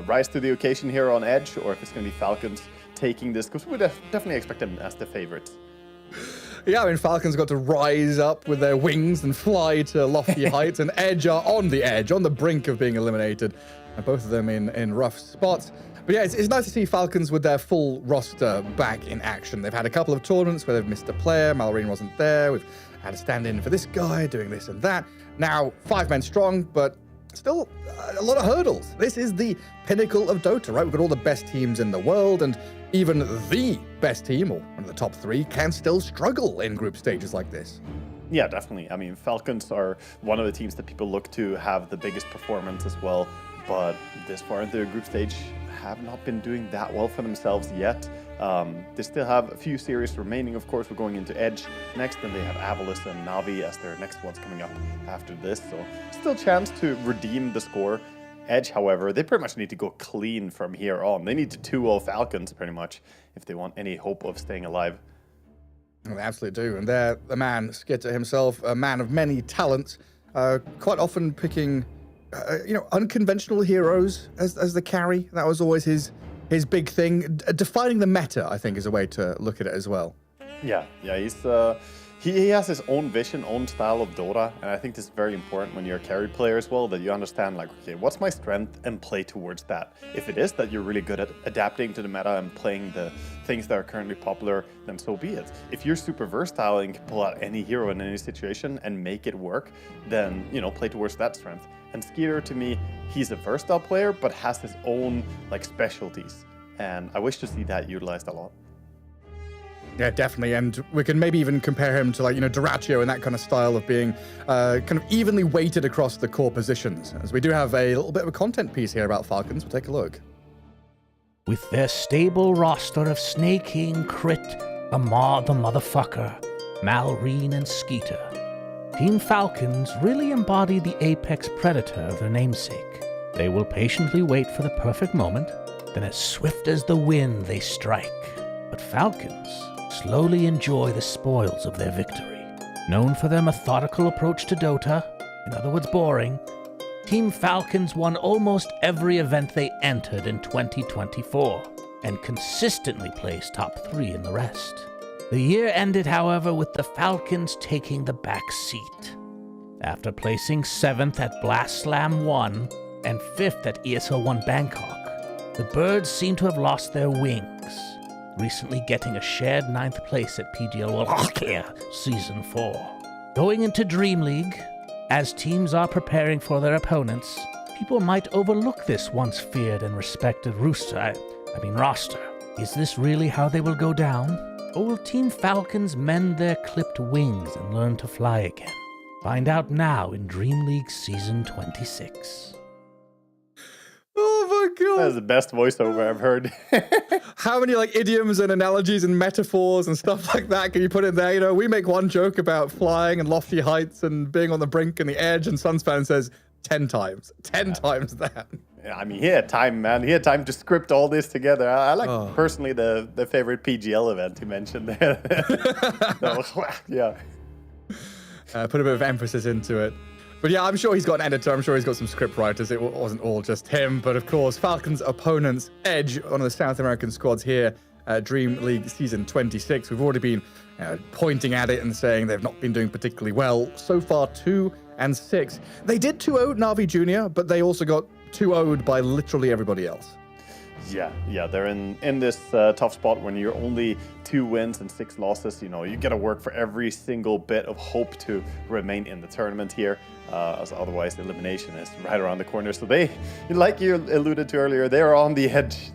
rise to the occasion here on Edge, or if it's going to be Falcons taking this, because we definitely expect them as the favorites. Yeah, I mean, Falcons got to rise up with their wings and fly to lofty heights, and Edge are on the edge, on the brink of being eliminated. And both of them in rough spots. But yeah, it's nice to see Falcons with their full roster back in action. They've had a couple of tournaments where they've missed a player. Malrine wasn't there. We've had to stand in for this guy doing this and that. Now, 5 men strong, but still a lot of hurdles. This is the pinnacle of Dota, right? We've got all the best teams in the world, and even the best team, or one of the top 3, can still struggle in group stages like this. Yeah, definitely. I mean, Falcons are one of the teams that people look to have the biggest performance as well, but this far into the group stage have not been doing that well for themselves yet. They still have a few series remaining, of course. We're going into Edge next, and they have Avalis and Navi as their next ones coming up after this, so still chance to redeem the score. Edge, however, they pretty much need to go clean from here on. They need to 2-0 Falcons, pretty much, if they want any hope of staying alive. Well, they absolutely do. And there, the man, Skitter himself, a man of many talents, quite often picking, unconventional heroes as the carry. That was always his big thing. Defining the meta, I think, is a way to look at it as well. Yeah, he's he has his own vision, own style of Dota, and I think this is very important when you're a carry player as well, that you understand, like, okay, what's my strength, and play towards that. If it is that you're really good at adapting to the meta and playing the things that are currently popular, then so be it. If you're super versatile and can pull out any hero in any situation and make it work, then, play towards that strength. And Skeeter, to me, he's a versatile player, but has his own, specialties. And I wish to see that utilized a lot. Yeah, definitely. And we can maybe even compare him to, Duraccio and that kind of style of being kind of evenly weighted across the core positions. As we do have a little bit of a content piece here about Falcons. We'll take a look. With their stable roster of Snake King, Crit, Amar the Motherfucker, Malrine, and Skeeter, Team Falcons really embody the apex predator of their namesake. They will patiently wait for the perfect moment, then as swift as the wind they strike. But Falcons slowly enjoy the spoils of their victory. Known for their methodical approach to Dota, in other words boring, Team Falcons won almost every event they entered in 2024, and consistently placed top 3 in the rest. The year ended, however, with the Falcons taking the back seat. After placing 7th at Blast Slam 1 and 5th at ESL 1 Bangkok, the Birds seem to have lost their wings, recently getting a shared 9th place at PGL World Season 4. Going into DreamLeague, as teams are preparing for their opponents, people might overlook this once feared and respected roster. Is this really how they will go down? Or will Team Falcons mend their clipped wings and learn to fly again? Find out now in DreamLeague Season 26. Oh my god! That's the best voiceover I've heard. How many idioms and analogies and metaphors and stuff like that can you put in there? We make one joke about flying and lofty heights and being on the brink and the edge, and Sunspan says 10 times. 10 times that. Yeah, I mean, he had time, man. He had time to script all this together. I like personally the favorite PGL event he mentioned there. Yeah. Put a bit of emphasis into it. But yeah, I'm sure he's got an editor. I'm sure he's got some script writers. It wasn't all just him. But of course, Falcons' opponents, Edge, one of the South American squads here, DreamLeague Season 26. We've already been pointing at it and saying they've not been doing particularly well. So far, 2-6. They did 2-0 Navi Jr., but they also got 2-0'd by literally everybody else. Yeah, they're in this tough spot when you're only 2 wins and 6 losses. You got to work for every single bit of hope to remain in the tournament here, as otherwise elimination is right around the corner. So they, like you alluded to earlier, they are on the edge.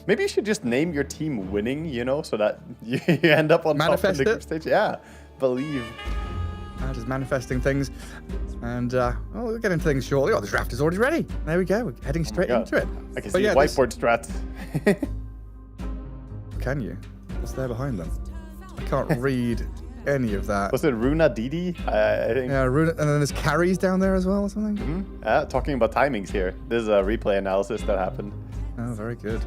Maybe you should just name your team winning, so that you end up on top of the group stage. Yeah, believe. Just manifesting things. And we'll get into things shortly. Oh, the draft is already ready. There we go. We're heading straight into it. I can see whiteboard strats. Can you? What's there behind them? I can't read any of that. Was it Runa Didi? I think. Yeah, Runa, and then there's carries down there as well or something? Mm-hmm. Talking about timings here. This is a replay analysis that happened. Oh, very good.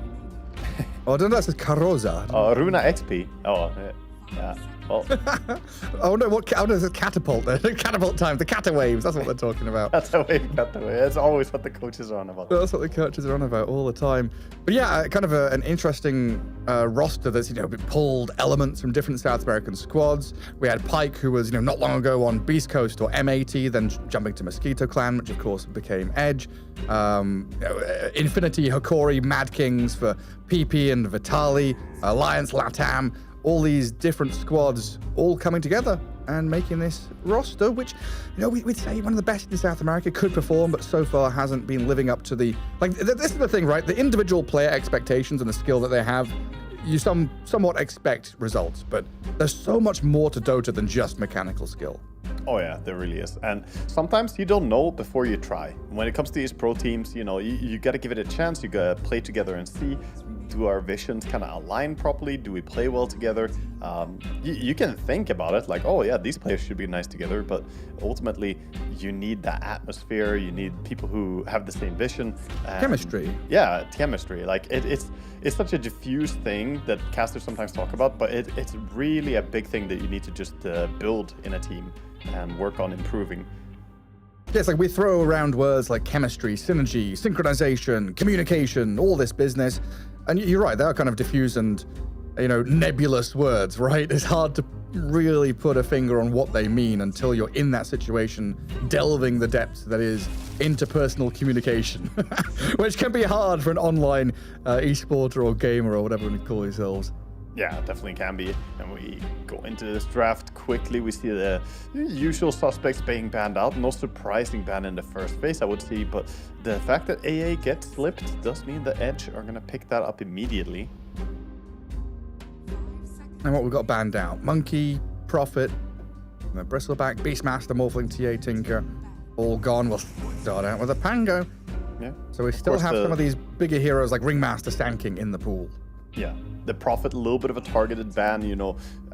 Oh, I don't know, that says Carosa. Oh, Runa XP. Oh, Yeah. Well, Oh no, it's a catapult. Catapult time, the cata waves, that's what they're talking about. that's how we got the way. That's always what the coaches are on about. That's what the coaches are on about all the time. But yeah, kind of an interesting roster that's, pulled elements from different South American squads. We had Pike, who was, not long ago on Beast Coast or M80, then jumping to Mosquito Clan, which of course became Edge. Infinity, Hikori, Mad Kings for PP and Vitali, Alliance, Latam, all these different squads all coming together and making this roster, which, we'd say one of the best in South America, could perform, but so far hasn't been living up to the, this is the thing, right? The individual player expectations and the skill that they have, you somewhat expect results, but there's so much more to Dota than just mechanical skill. Oh yeah, there really is. And sometimes you don't know before you try. When it comes to these pro teams, you got to give it a chance. You got to play together and see, do our visions kind of align properly? Do we play well together? You can think about it like, oh yeah, these players should be nice together, but ultimately you need that atmosphere. You need people who have the same vision. Chemistry. Yeah, chemistry. Like it's such a diffuse thing that casters sometimes talk about, but it's really a big thing that you need to just build in a team and work on improving. Yeah, it's like we throw around words like chemistry, synergy, synchronization, communication, all this business. And you're right, they are kind of diffuse and, nebulous words, right? It's hard to really put a finger on what they mean until you're in that situation, delving the depths that is interpersonal communication, which can be hard for an online esporter or gamer or whatever you call yourselves. Yeah, definitely can be. And we go into this draft quickly. We see the usual suspects being banned out. No surprising ban in the first phase, I would say. But the fact that AA gets slipped does mean the Edge are going to pick that up immediately. And what we've got banned out: Monkey, Prophet, Bristleback, Beastmaster, Morphling, TA, Tinker, all gone. We'll start out with a Pango. Yeah. So we still have some of these bigger heroes like Ringmaster Stanking in the pool. Yeah, the Prophet, a little bit of a targeted ban,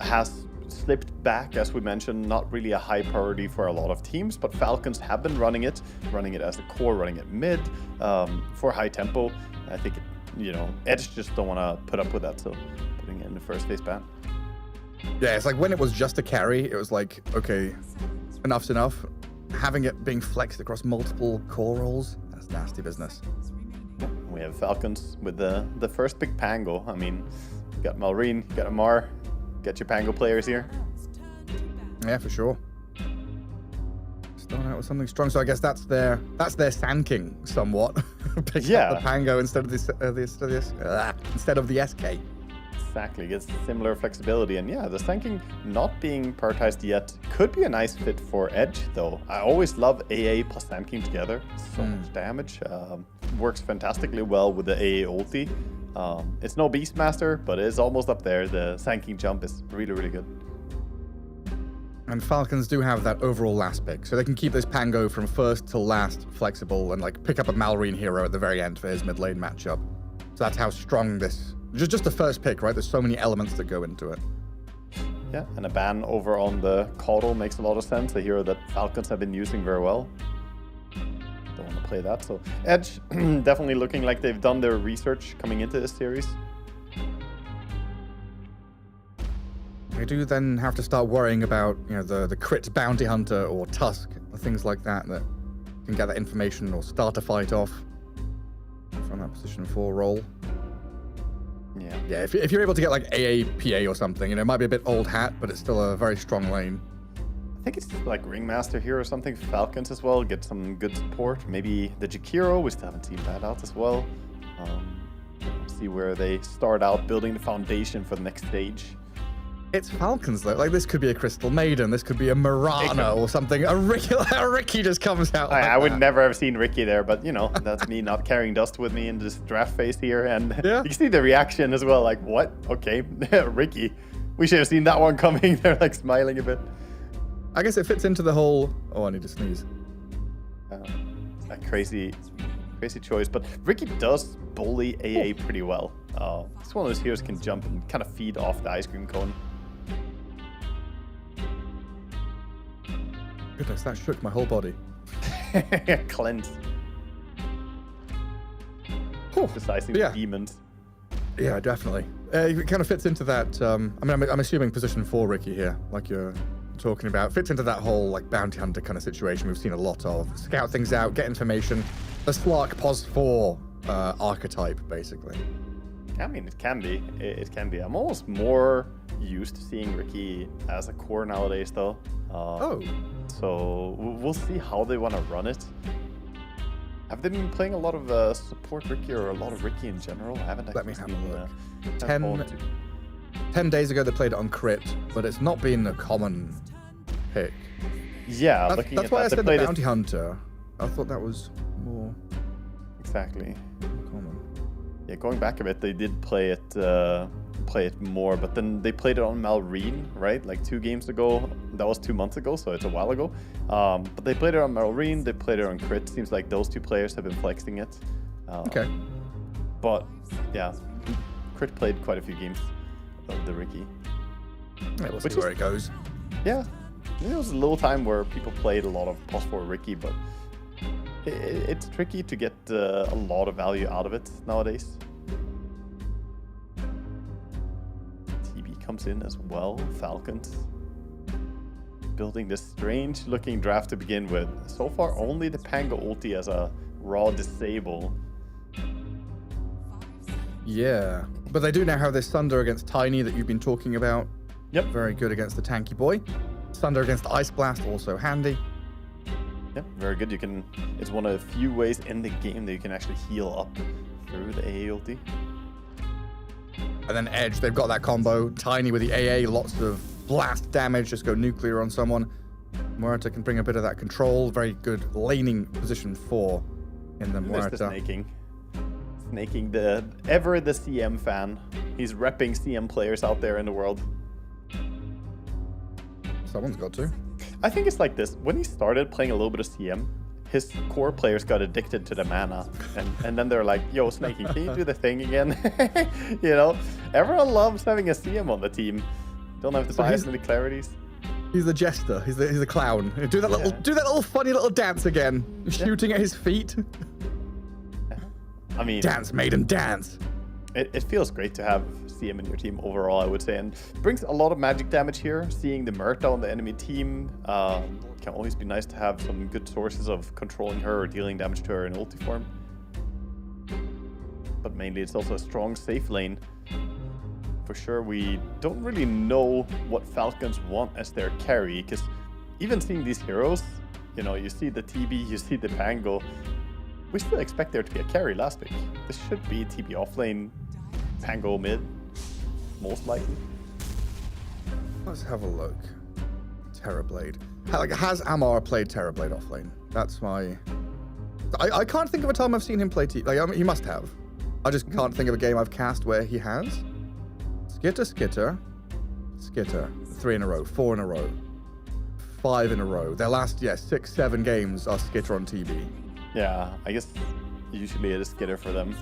has slipped back, as we mentioned, not really a high priority for a lot of teams, but Falcons have been running it as a core, running it mid for high tempo. I think, Edge just don't want to put up with that, so putting it in the first phase ban. Yeah, it's like when it was just a carry, it was like, okay, enough's enough. Having it being flexed across multiple core roles, that's nasty business. We have Falcons with the first big Pango. I mean, you got Malrine, you got Amar, get your Pango players here. Yeah, for sure. Starting out with something strong, so I guess that's their Sand King somewhat. Pick up the Pango instead of the SK. Exactly, gets similar flexibility, and yeah, the Sand King not being prioritized yet could be a nice fit for Edge, though. I always love AA plus Sand King together. So much damage. Works fantastically well with the AA ulti. It's no Beastmaster, but it is almost up there. The Sand King jump is really, really good. And Falcons do have that overall last pick, so they can keep this Pango from first till last flexible and pick up a Malrine hero at the very end for his mid lane matchup. So that's how strong this. Just the first pick, right? There's so many elements that go into it. Yeah, and a ban over on the Caudal makes a lot of sense. A hero that Falcons have been using very well. Don't want to play that. So Edge definitely looking like they've done their research coming into this series. They do then have to start worrying about, the crit bounty hunter or Tusk or things like that can get that information or start a fight off from that position 4 role. Yeah, if you're able to get AAPA or something, it might be a bit old hat, but it's still a very strong lane. I think it's like Ringmaster here or something for Falcons as well. Get some good support. Maybe the Jakiro, we still haven't seen that out as well. See where they start out building the foundation for the next stage. It's Falcons though. This could be a Crystal Maiden. This could be a Mirana or something. A Ricky just comes out. I would never have seen Ricky there, but that's me not carrying dust with me in this draft phase here. And you can see the reaction as well. Like, what? Okay, Ricky. We should have seen that one coming. They're smiling a bit. I guess it fits into the whole. Oh, I need to sneeze. A crazy choice, but Ricky does bully AA pretty well. It's one of those heroes can jump and kind of feed off the ice cream cone. Goodness, that shook my whole body. Cleanse. Decising demons. Yeah, definitely. it kind of fits into that. I mean, I'm assuming position 4 Ricky here, like you're talking about, fits into that whole like bounty hunter kind of situation we've seen a lot of. Scout things out, get information. The Slark Pos 4 archetype, basically. I mean, it can be. It can be. I'm almost more used to seeing Ricky as a core nowadays, though. So we'll see how they want to run it. Have they been playing a lot of support Ricky or a lot of Ricky in general? I haven't actually Let me have a look. 10 days ago they played it on crit, but it's not been a common pick. Yeah, that's why I said the bounty hunter. I thought that was more exactly common. Yeah, going back a bit, they did play it more, but then they played it on Malrine, right? Like 2 games ago. That was 2 months ago, so it's a while ago. But they played it on Malrine, they played it on crit. Seems like those 2 players have been flexing it. Okay. But yeah, crit played quite a few games of the Ricky. Yeah, we'll see where it goes. Yeah, there was a little time where people played a lot of Pos 4 Ricky, but it's tricky to get a lot of value out of it nowadays. TB comes in as well. Falcons building this strange looking draft to begin with. So far only the Pango ulti as a raw disable. Yeah, but they do now have this Sunder against Tiny that you've been talking about. Yep. Very good against the tanky boy. Sunder against Ice Blast, also handy. Yep, very good. It's one of the few ways in the game that you can actually heal up through the AA ulti. And then Edge, they've got that combo. Tiny with the AA, lots of blast damage, just go nuclear on someone. Muerta can bring a bit of that control. Very good laning position 4 in the Muerta. Snaking the CM fan. He's repping CM players out there in the world. Someone's got to. I think it's like this. When he started playing a little bit of CM, his core players got addicted to the mana. And then they're like, yo, Snaking, can you do the thing again? You know, everyone loves having a CM on the team. Don't have to buy as many clarities. He's the jester. He's the clown. Do that little funny little dance again. Shooting at his feet. I mean, dance, maiden, dance. It feels great to have CM in your team overall, I would say, and brings a lot of magic damage here. Seeing the Muerta on the enemy team can always be nice to have some good sources of controlling her or dealing damage to her in ulti form. But mainly it's also a strong safe lane. For sure, we don't really know what Falcons want as their carry, because even seeing these heroes, you know, you see the TB, you see the Pango, we still expect there to be a carry last week. This should be TB offlane, Pango mid, most likely. Let's have a look. Terrorblade. Has Amar played Terrorblade offlane? That's my... I can't think of a time I've seen him play he must have. I just can't think of a game I've cast where he has. Skitter. 3 in a row, 4 in a row, 5 in a row. Their last, 6, 7 games are Skitter on TB. Yeah, I guess usually it is Skitter for them.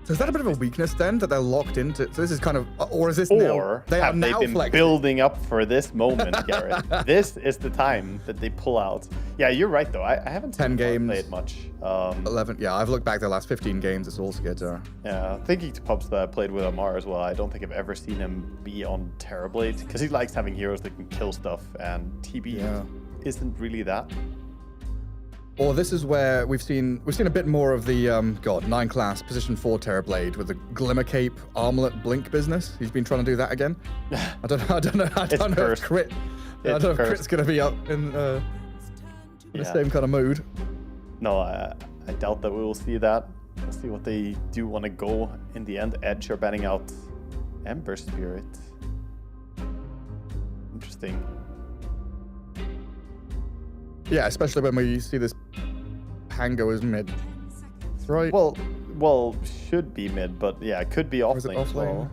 So is that a bit of a weakness then, that they're locked into? So this is kind of, or is this now? They are now been flexing. Building up for this moment, Garrett? This is the time that they pull out. Yeah, you're right though. I haven't 10 games played much. 11. Yeah, I've looked back the last 15 games. It's all Skitter. Yeah, thinking to pubs that I played with Amar as well. I don't think I've ever seen him be on Terrorblade because he likes having heroes that can kill stuff, and TB isn't really that. Or this is where we've seen a bit more of the 9 class position 4 Terrorblade with the Glimmer Cape Armlet Blink business. He's been trying to do that again. I don't know if crit. I don't know if crit's gonna be up in the same kind of mood. No, I doubt that we will see that. We'll see what they do want to go in the end. Edge are banning out Ember Spirit. Interesting. Yeah, especially when we see this Pango as mid. Right? Well, should be mid, but yeah, it could be offlane as well.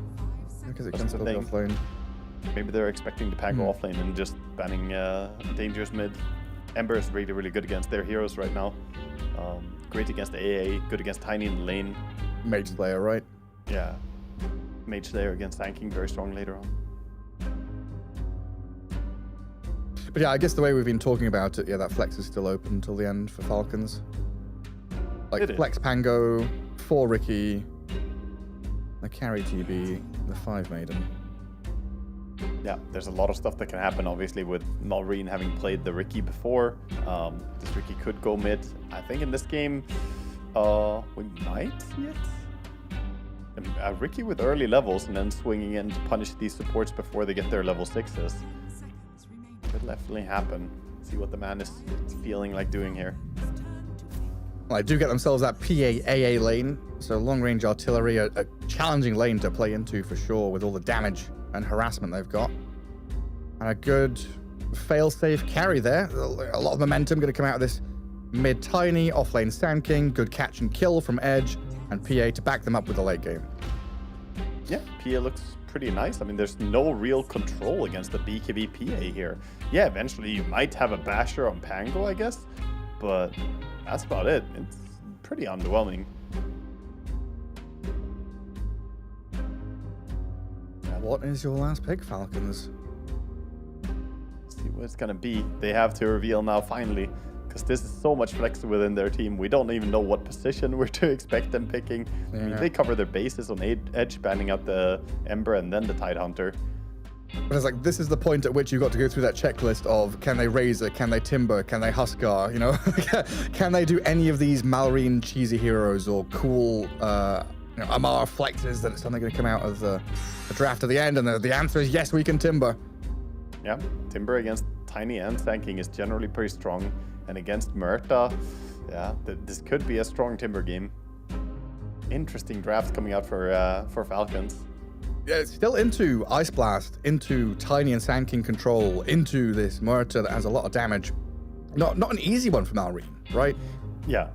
Because it can still be offlane. Maybe they're expecting the Pango offlane and just banning Dangerous mid. Ember is really, really good against their heroes right now. Great against AA, good against Tiny in the lane. Mage Slayer, right? Yeah. Mage Slayer against tanking, very strong later on. But yeah, I guess the way we've been talking about it, that flex is still open until the end for Falcons. Like flex Pango, 4 Ricky, the carry TB, the 5 Maiden. Yeah, there's a lot of stuff that can happen, obviously, with Malrine having played the Ricky before. This Ricky could go mid. I think in this game, we might see it. A Ricky with early levels and then swinging in to punish these supports before they get their level 6s. Could definitely happen. See what the man is feeling like doing here. Well, they do get themselves that PA-AA lane, so long-range artillery, a challenging lane to play into for sure with all the damage and harassment they've got. And a good fail-safe carry there. A lot of momentum going to come out of this mid-tiny, off-lane Sand King, good catch and kill from Edge, and PA to back them up with the late game. Yeah, PA looks pretty nice. I mean, there's no real control against the BKB PA here. Yeah, eventually you might have a basher on Pango, I guess, but that's about it. It's pretty underwhelming. What is your last pick, Falcons? See what it's gonna be. They have to reveal now, finally, because this is so much flex within their team. We don't even know what position we're to expect them picking. I mean, they cover their bases on Edge, banning out the Ember and then the Tidehunter. But it's like, this is the point at which you've got to go through that checklist of, can they Razor, can they Timber, can they Huskar, you know? Can they do any of these Malrine cheesy heroes or cool Amar flexes that it's suddenly going to come out of the draft at the end? And the answer is yes, we can Timber. Yeah, Timber against Tiny and Sand King is generally pretty strong. And against Murta, yeah, this could be a strong Timber game. Interesting draft coming out for Falcons. Yeah, it's still into Ice Blast, into Tiny and Sand King control, into this Murta that has a lot of damage. Not an easy one for Malrine, right? Yeah.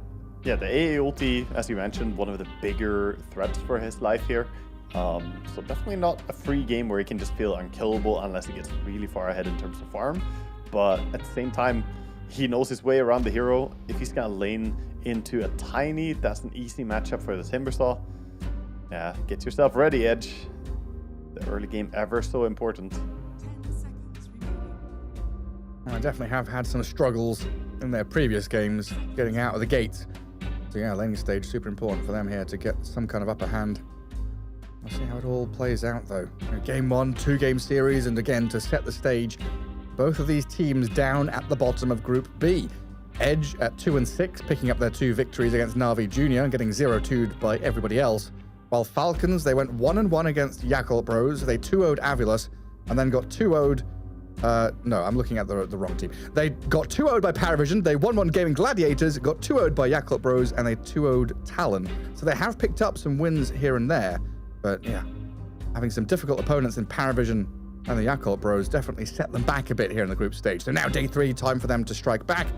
Yeah, the AA ulti, as you mentioned, one of the bigger threats for his life here. So definitely not a free game where he can just feel unkillable unless he gets really far ahead in terms of farm. But at the same time, he knows his way around the hero. If he's gonna lane into a Tiny, that's an easy matchup for the Timbersaw. Yeah, get yourself ready, Edge. The early game ever so important. I definitely have had some struggles in their previous games getting out of the gates. So yeah, laning stage super important for them here to get some kind of upper hand. We'll see how it all plays out though. Game 1, 2-game series, and again to set the stage, both of these teams down at the bottom of Group B. Edge at 2 and 6, picking up their 2 victories against Na'Vi Jr. and getting 0-2'd by everybody else. While Falcons, they went 1-1 against Yakult Bros. They 2-0'd Avulus and then got 2-0'd. No, I'm looking at the wrong team. They got 2-0'd by Paravision. They 1-1 Gaming Gladiators, got 2-0'd by Yakult Bros, and they 2-0'd Talon. So they have picked up some wins here and there, but yeah, having some difficult opponents in Paravision and the Yakult Bros definitely set them back a bit here in the group stage. So now day 3, time for them to strike back.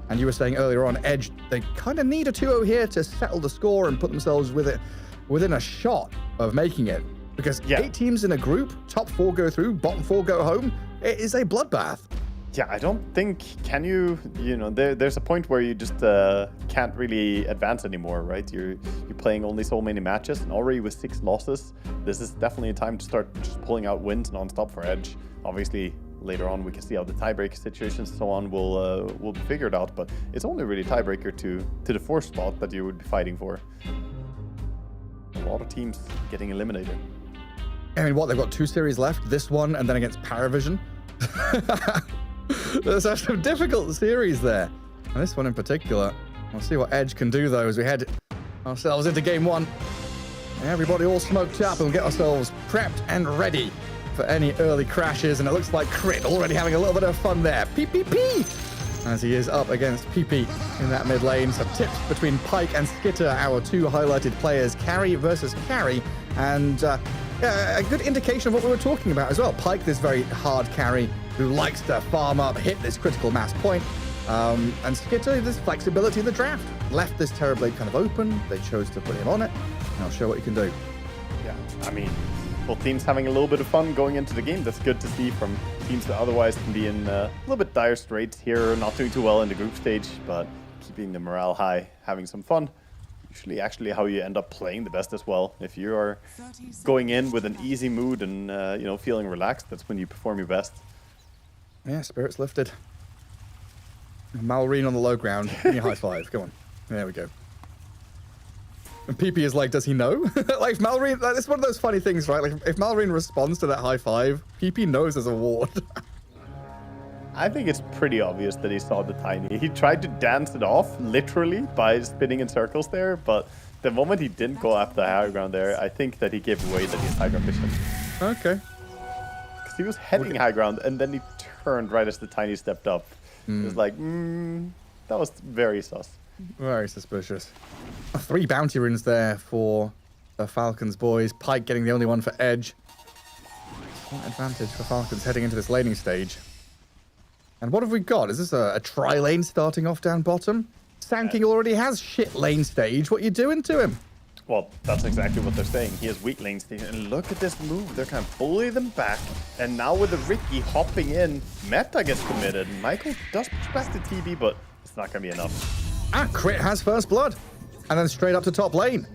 And you were saying earlier on, Edge, they kind of need a 2-0 here to settle the score and put themselves within a shot of making it. Because 8 teams in a group, top 4 go through, bottom 4 go home. It is a bloodbath. Yeah, I don't think, can you know, there's a point where you just can't really advance anymore, right? You're playing only so many matches, and already with 6 losses, this is definitely a time to start just pulling out wins non-stop for Edge. Obviously, later on we can see how the tiebreaker situations and so on will be figured out, but it's only really tiebreaker to the 4th spot that you would be fighting for. A lot of teams getting eliminated. I mean, what, they've got 2 series left, this one and then against Paravision. There's some difficult series there. And this one in particular. We'll see what Edge can do though as we head ourselves into game 1. Everybody all smoked up and we'll get ourselves prepped and ready for any early crashes. And it looks like Crit already having a little bit of fun there. PPP! As he is up against PP in that mid lane. Some tips between Pike and Skitter, our 2 highlighted players. Carry versus carry. And a good indication of what we were talking about as well. Pike, this very hard carry who likes to farm up, hit this critical mass point. And Skitter, this flexibility in the draft. Left this Terrorblade kind of open. They chose to put him on it. And I'll show what he can do. Yeah, I mean, both teams having a little bit of fun going into the game. That's good to see from teams that otherwise can be in a little bit dire straits here, not doing too well in the group stage, but keeping the morale high, having some fun. Usually actually how you end up playing the best as well. If you are going in with an easy mood and feeling relaxed, that's when you perform your best. Yeah, spirits lifted. Malrine on the low ground. Give me a high 5. Come on. There we go. And PP is like, does he know? Like, if Malrine, like, it's one of those funny things, right? Like, if Malrine responds to that high five, PP knows there's a ward. I think it's pretty obvious that he saw the tiny. He tried to dance it off, literally, by spinning in circles there, but the moment he didn't go after the high ground there, I think that he gave away that he has high ground vision. Okay. Because he was heading high ground, and then he turned right as the tiny stepped up. It was like, that was very sus. Very suspicious. 3 bounty runes there for the Falcons boys. Pike getting the only one for Edge. What advantage for Falcons heading into this laning stage. And what have we got? Is this a tri-lane starting off down bottom? Sanking already has shit lane stage. What are you doing to him? Well, that's exactly what they're saying. He has weak lane stage. And look at this move. They're kind of bully them back. And now with the Ricky hopping in, Meta gets committed. Michael does push past the TB, but it's not going to be enough. Crit has first blood. And then straight up to top lane.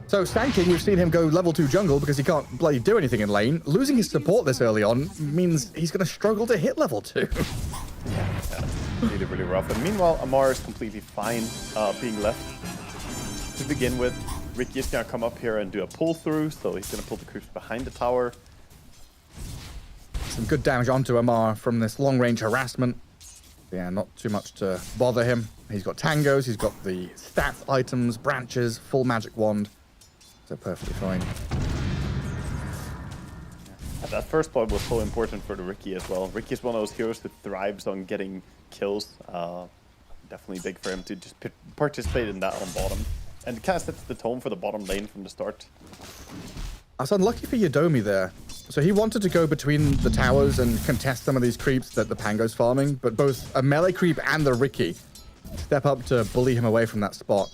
So Sanking, we've seen him go level 2 jungle because he can't bloody do anything in lane. Losing his support this early on means he's going to struggle to hit level 2. Yeah, really, really rough. And meanwhile, Amar is completely fine being left to begin with. Ricky is going to come up here and do a pull through, so he's going to pull the creeps behind the tower. Some good damage onto Amar from this long range harassment. Yeah, not too much to bother him. He's got tangos, he's got the stats items, branches, full magic wand. So perfectly fine. That first blood was so important for the Ricky as well. Ricky is one of those heroes who thrives on getting kills. Definitely big for him to just participate in that on bottom. And it kind of sets the tone for the bottom lane from the start. That's unlucky for Yodomi there. So he wanted to go between the towers and contest some of these creeps that the Pango's farming, but both a melee creep and the Ricky step up to bully him away from that spot.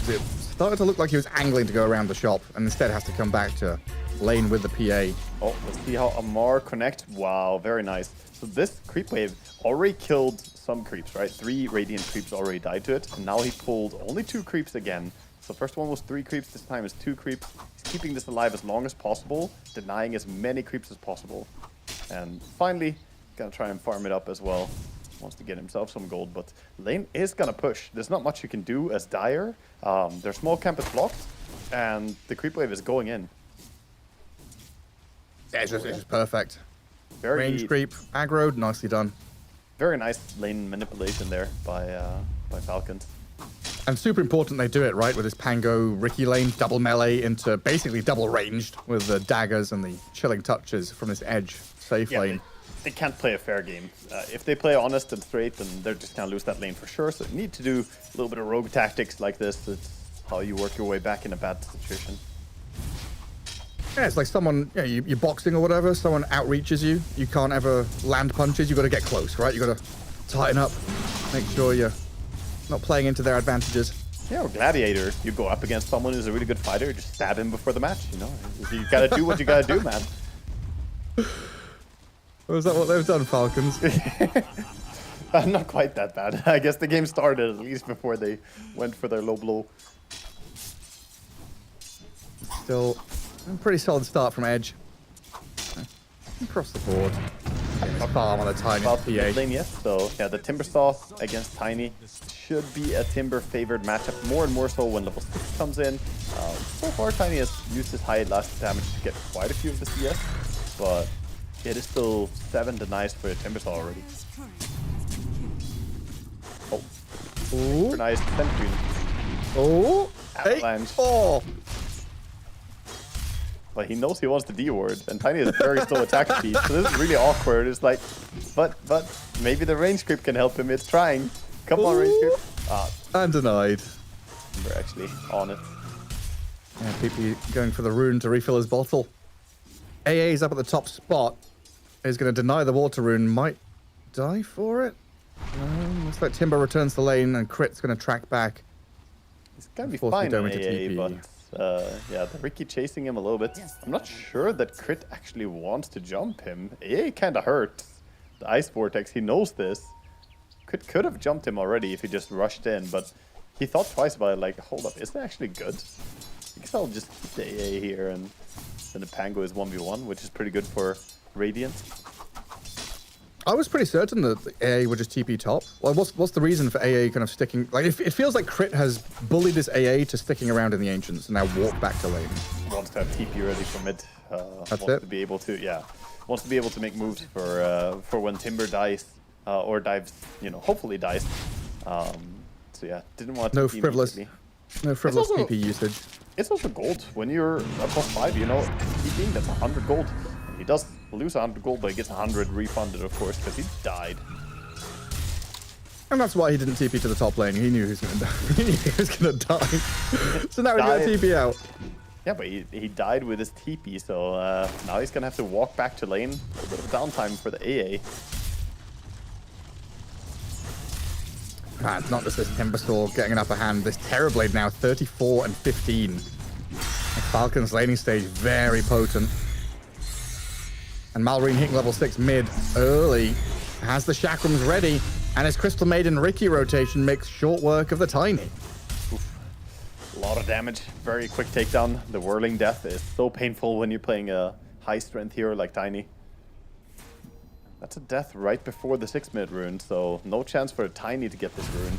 It started to look like he was angling to go around the shop and instead has to come back to lane with the PA. Oh, let's see how Amar connects. Wow, very nice. So this creep wave already killed some creeps, right? 3 Radiant creeps already died to it. And now he pulled only 2 creeps again. So first one was 3 creeps, this time is 2 creeps. He's keeping this alive as long as possible, denying as many creeps as possible. And finally, gonna try and farm it up as well. Wants to get himself some gold, but lane is gonna push. There's not much you can do as Dire. Their small camp is blocked, and the creep wave is going in. Yeah, it's just perfect. Very range creep, aggroed, nicely done. Very nice lane manipulation there by Falcons. And super important they do it, right, with this Pango Ricky lane, double melee into basically double ranged with the daggers and the chilling touches from this Edge safe lane. They can't play a fair game. If they play honest and straight, then they're just going to lose that lane for sure. So you need to do a little bit of rogue tactics like this. It's how you work your way back in a bad situation. Yeah, it's like someone, you're boxing or whatever, someone outreaches you. You can't ever land punches. You've got to get close, right? You've got to tighten up, make sure you're not playing into their advantages. Yeah, or Gladiator. You go up against someone who's a really good fighter, just stab him before the match, you know? You got to do what you got to do, man. Was that what they've done, Falcons? Not quite that bad. I guess the game started at least before they went for their low blow. Still a pretty solid start from Edge. Across the board. Farm on a Tiny PA. Lane yet, so yeah, the Timbersaw against Tiny should be a Timber favored matchup more and more so when level 6 comes in. So far, Tiny has used his high last damage to get quite a few of the CS, but it is still 7 denies for a Timbersaw already. Oh, super nice Sentry. Oh, Avalanche. Oh. But he knows he wants the D ward, and Tiny has very slow attack speed, so this is really awkward. It's like, but maybe the range creep can help him. It's trying. Come on, range creep. And denied. We're actually on it. Yeah, PP going for the rune to refill his bottle. AA is up at the top spot. Is going to deny the water rune. Might die for it. Looks like Timber returns the lane, and Crit's going to track back. He's going to be fine in AA, but yeah, the Ricky chasing him a little bit. I'm not sure that Crit actually wants to jump him. AA kind of hurts. The Ice Vortex, he knows this. Crit could have jumped him already if he just rushed in, but he thought twice about it, like, hold up, is that actually good? I guess I'll just keep the AA here, and then the Pango is 1v1, which is pretty good for Radiant. I was pretty certain that AA would just TP top. Well, what's the reason for AA kind of sticking? Like, it feels like Crit has bullied his AA to sticking around in the Ancients and now walk back to lane. Wants to have TP ready for mid. That's wants it. to be able to, wants to be able to make moves for when Timber dies or dives, hopefully dies. So yeah, didn't want to No TP frivolous also- TP usage. It's also gold. When you're a +5, TPing, that's 100 gold. He does lose 100 gold, but he gets 100 refunded, of course, because he died. And that's why he didn't TP to the top lane. He knew he was going to die. He knew he was going to die. So now he's going to TP out. Yeah, but he died with his TP, so now he's going to have to walk back to lane. A bit of downtime for the AA. It's not just this Timbersaw getting an upper hand. This Terrorblade now 34 and 15. And Falcon's laning stage very potent. And Malrine hitting level 6 mid early. Has the Chakrams ready. And his Crystal Maiden Ricky rotation makes short work of the Tiny. Oof. A lot of damage. Very quick takedown. The Whirling Death is so painful when you're playing a high strength hero like Tiny. That's a death right before the 6-minute rune, so no chance for a Tiny to get this rune.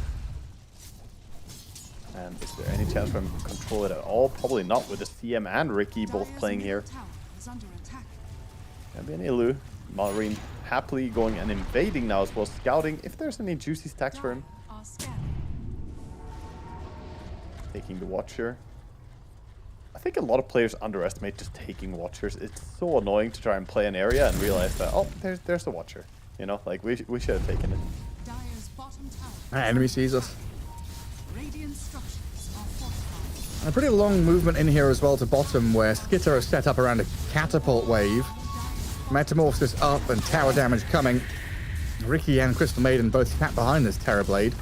And is there any chance for him to control it at all? Probably not, with the CM and Ricky both playing here. Gonna be an Ilu. Malrine happily going and invading now as well, scouting if there's any juicy stacks for him. Taking the Watcher. I think a lot of players underestimate just taking Watchers. It's so annoying to try and play an area and realize that, oh, there's the Watcher. Like we should have taken it. Enemy sees us. And a pretty long movement in here as well to bottom, where Skitter is set up around a catapult wave. Metamorphosis up and tower damage coming. Ricky and Crystal Maiden both sat behind this Terrorblade.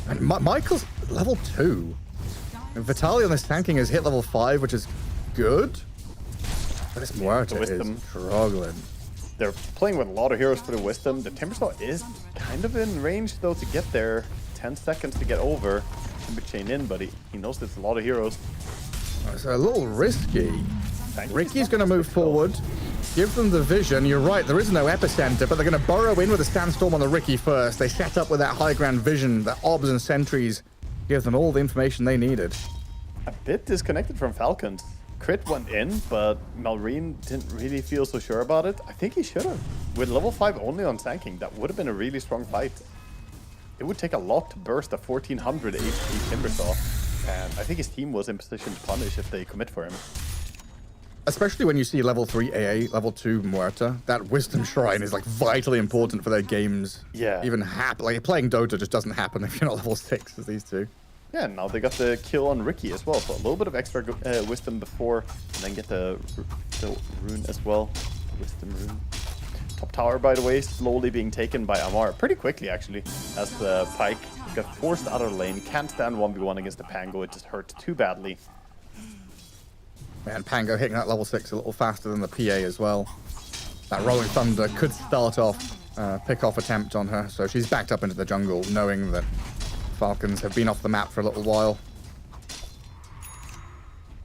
And Michael's level 2. And Vitaly on this tanking has hit level 5, which is good. But this Muerta is struggling. They're playing with a lot of heroes for the Wisdom. The Timbersaw is kind of in range, though, to get there. 10 seconds to get over. Timber chain in, but he knows there's a lot of heroes. It's a little risky. Ricky's going to move forward. Give them the vision. You're right, there is no epicenter, but they're going to burrow in with a Sandstorm on the Ricky first. They set up with that high ground vision, the obs and sentries. Give them all the information they needed. A bit disconnected from Falcons. Crit went in, but Malrine didn't really feel so sure about it. I think he should have. With level 5 only on tanking, that would have been a really strong fight. It would take a lot to burst a 1400 HP Timbersaw, and I think his team was in position to punish if they commit for him. Especially when you see level 3 AA, level 2 Muerta. That Wisdom Shrine is like vitally important for their games. Yeah. Even like playing Dota just doesn't happen if you're not level 6 as these two. Yeah, now they got the kill on Ricky as well, so a little bit of extra wisdom before, and then get the rune as well. Wisdom rune. Top tower, by the way, slowly being taken by Amar pretty quickly, actually, as the Pike got forced out of the lane. Can't stand 1v1 against the Pango, it just hurts too badly. Man, Pango hitting that level 6 a little faster than the PA as well. That Rolling Thunder could start off, pick-off attempt on her, so she's backed up into the jungle, knowing that Falcons have been off the map for a little while.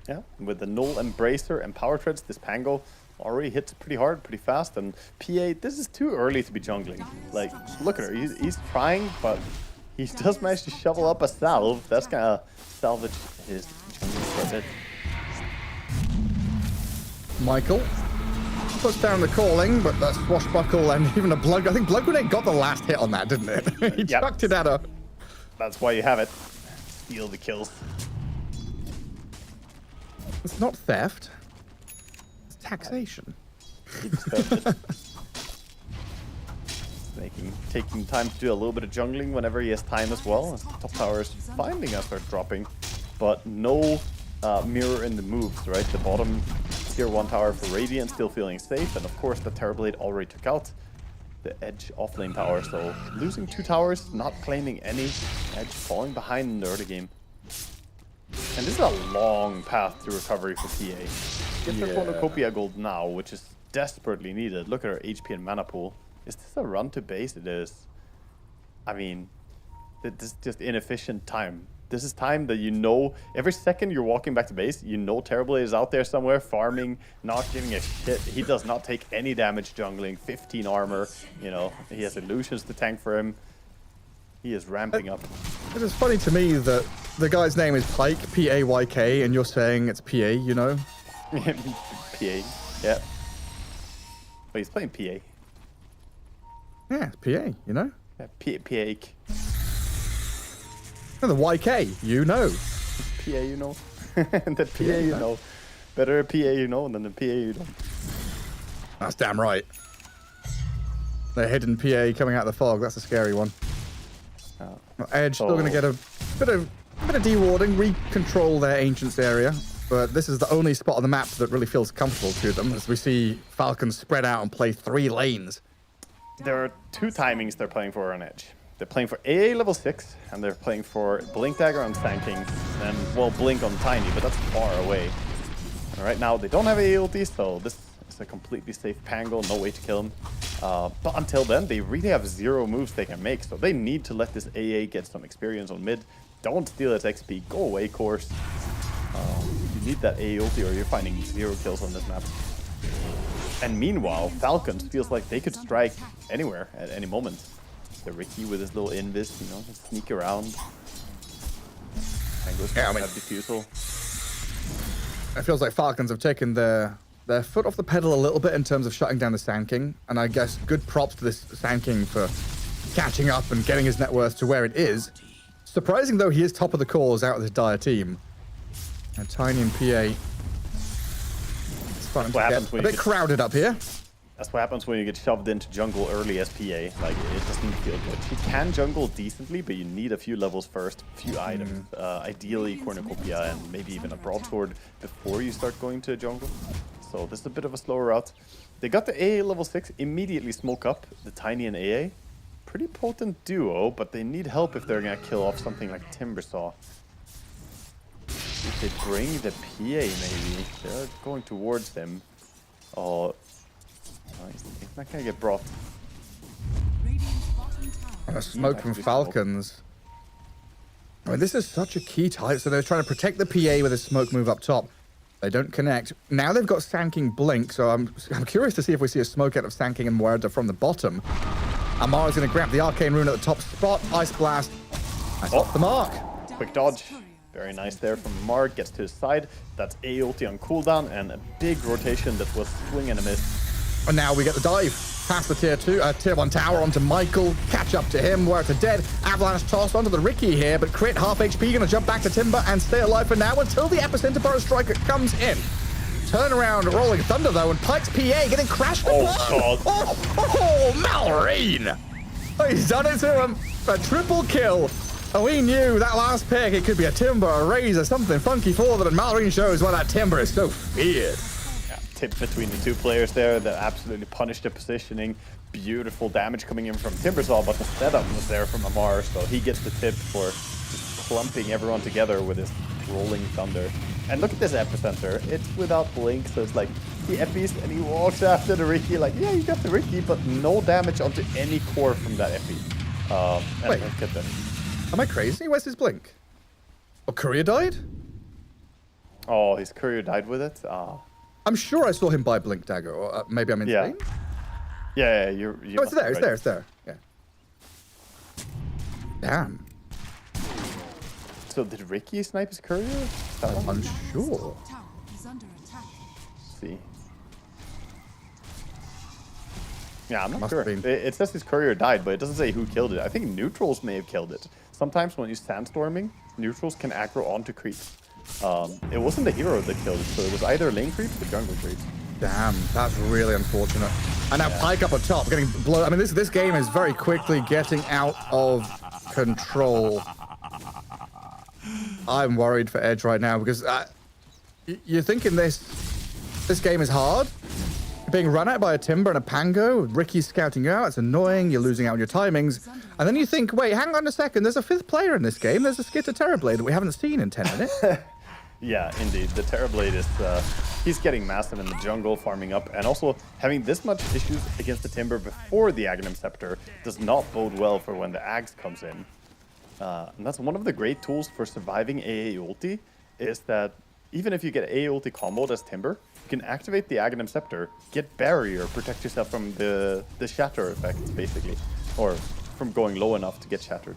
Yeah, with the Null Embracer and Power Treads, this Pango already hits pretty hard, pretty fast, and PA, this is too early to be jungling. Like, look at her, he's trying, but he does manage to shovel up a salve. That's gonna salvage his jungling for a bit. Michael puts down the calling, but that swashbuckle and even a blood. I think Blood Grenade got the last hit on that, didn't it? He chucked it at her. That's why you have it. Steal the kills. It's not theft. It's taxation. Taking time to do a little bit of jungling whenever he has time as well. As the top towers finding us are dropping, but no mirror in the moves, right? The bottom tier 1 tower for Radiant still feeling safe, and of course the Terrorblade already took out the Edge offlane tower, so losing 2 towers, not claiming any, Edge falling behind in the early game. And this is a long path to recovery for PA. Get their Cornucopia gold now, which is desperately needed. Look at her HP and mana pool. Is this a run to base? It is. I mean, this is just inefficient time. This is time that you know, every second you're walking back to base, you know Terrorblade is out there somewhere farming, not giving a shit. He does not take any damage jungling, 15 armor, you know, he has illusions to tank for him. He is ramping up. It is funny to me that the guy's name is Pyke, P-A-Y-K, and you're saying it's P-A, you know? PA, yeah. But he's playing PA. Yeah, it's P-A, you know? Yeah, PA. No, the YK, you know. PA, you know. The PA, you know. Better PA, you know, than the PA, you don't. That's damn right. The hidden PA coming out of the fog, that's a scary one. Edge still going to get a bit of dewarding, recontrol their Ancients area, but this is the only spot on the map that really feels comfortable to them, as we see Falcons spread out and play 3 lanes. There are 2 timings they're playing for on Edge. They're playing for AA level 6, and they're playing for Blink Dagger on Sand King, and, well, Blink on Tiny, but that's far away. And right now, they don't have AA ulti, so this is a completely safe Pango, no way to kill him. But until then, they really have 0 moves they can make, so they need to let this AA get some experience on mid. Don't steal its XP, go away, course. You need that AA ulti or you're finding 0 kills on this map. And meanwhile, Falcons feels like they could strike anywhere at any moment. The Ricky with his little invis, you know, sneak around. Tango's have defusal. It feels like Falcons have taken their foot off the pedal a little bit in terms of shutting down the Sand King, and I guess good props to this Sand King for catching up and getting his net worth to where it is. Surprising though, he is top of the cause out of this dire team. And Tiny and PA starting to get a bit crowded up here. That's what happens when you get shoved into jungle early as PA. Like, it doesn't feel good. He can jungle decently, but you need a few levels first, a few items. Ideally, cornucopia and maybe even a broadsword before you start going to jungle. So this is a bit of a slower route. They got the AA level 6, immediately smoke up the Tiny and AA. Pretty potent duo, but they need help if they're gonna kill off something like Timbersaw. If they bring the PA, maybe. They're going towards him. Oh, he's not gonna get brought. And a smoke from Falcons. I mean, this is such a key type, so they're trying to protect the PA with a smoke move up top. They don't connect. Now they've got Sand King Blink, so I'm curious to see if we see a smoke out of Sand King and Muerta from the bottom. Amara's going to grab the Arcane Rune at the top spot. Ice Blast. That's off the mark. Quick dodge. Very nice there from Amar. Gets to his side. That's A ulti on cooldown and a big rotation that was swing and a miss. And now we get the dive. Past the tier 1 tower onto Michael. Catch up to him. Muerta dead. Avalanche tossed onto the Ricky here, but Crit half HP going to jump back to Timber and stay alive for now until the Epicenter Burrow Striker comes in. Turnaround Rolling Thunder though, and Pyke's PA getting crashed for God. Oh, Malrine! Oh, he's done it to him. A triple kill. And we knew that last pick, it could be a Timber, a Razor, something funky for them, and Malrine shows why that Timber is so feared. Tip between the 2 players there that absolutely punished the positioning. Beautiful damage coming in from Timbersaw, but the setup was there from Amar, so he gets the tip for just clumping everyone together with his Rolling Thunder. And look at this Epicenter. It's without Blink, so it's like he eppies and he walks after the Ricky, like, yeah, you got the Ricky, but no damage onto any core from that epi. Wait, am I crazy? Where's his Blink? Oh, Courier died? Oh, his Courier died with it? I'm sure I saw him buy Blink Dagger, or maybe I'm insane. Yeah, you're oh, it's there, it's there. Yeah. Damn. So did Ricky snipe his Courier? I'm unsure. See. Yeah, I'm not sure. It says his Courier died, but it doesn't say who killed it. I think neutrals may have killed it. Sometimes when you're sandstorming, neutrals can aggro onto creeps. It wasn't the hero that killed it, so it was either lane creeps or jungle creeps. Damn, that's really unfortunate. And now Pyke up on top, getting blown. I mean, this game is very quickly getting out of control. I'm worried for Edge right now because you're thinking this game is hard. You're being run at by a Timber and a Pango. Ricky's scouting you out. It's annoying. You're losing out on your timings. And then you think, wait, hang on a second. There's a 5th player in this game. There's a Skitter Terrorblade that we haven't seen in 10 minutes. Yeah, indeed. The Terrorblade is, he's getting massive in the jungle, farming up, and also having this much issues against the Timber before the Aghanim Scepter does not bode well for when the Axe comes in. And that's one of the great tools for surviving AA ulti, is that even if you get AA ulti comboed as Timber, you can activate the Aghanim Scepter, get Barrier, protect yourself from the shatter effect, basically. Or from going low enough to get shattered.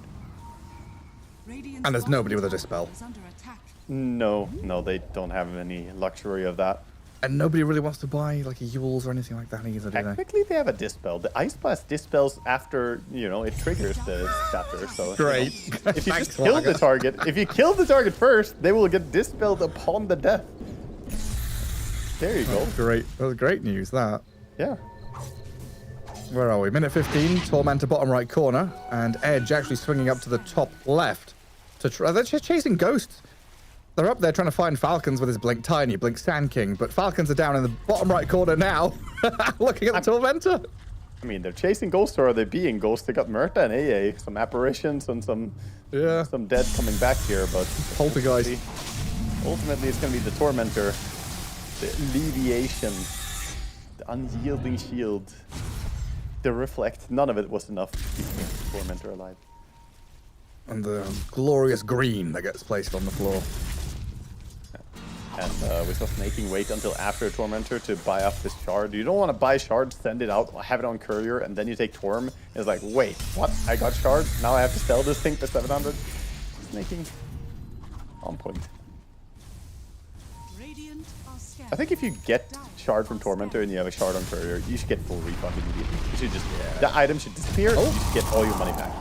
Radiant's And there's bottom nobody with a tower dispel. is under attack. No, they don't have any luxury of that. And nobody really wants to buy like a Yules or anything like that either, do they? Technically, they have a dispel. The Ice Blast dispels after, it triggers the shatter. So Great. if you Thanks, just kill the Lager. target, if you kill the target first, they will get dispelled upon the death. There you go. Great. That was great news, that. Yeah. Where are we? Minute 15, Tormentor bottom right corner, and Edge actually swinging up to the top left to try. They're just chasing ghosts. They're up there trying to find Falcons with his Blink Tiny, Blink Sand King, but Falcons are down in the bottom right corner now, looking at the Tormentor. I mean, they're chasing ghosts, or are they being ghosts? They got Murta and AA, some apparitions and some dead coming back here, but Poltergeist. Ultimately, it's going to be the Tormentor, the Alleviation, the Unyielding Shield, the Reflect. None of it was enough to keep the Tormentor alive. And the glorious green that gets placed on the floor. And we saw Snaking wait until after Tormentor to buy up this shard. You don't want to buy shards, send it out, have it on courier, and then you take Torm. It's like, wait, what? I got shard? Now I have to sell this thing for 700? Snaking on point. Radiant are scared. I think if you get shard from Tormentor and you have a shard on courier, you should get full refund immediately. You should just, the item should disappear, and you should get all your money back.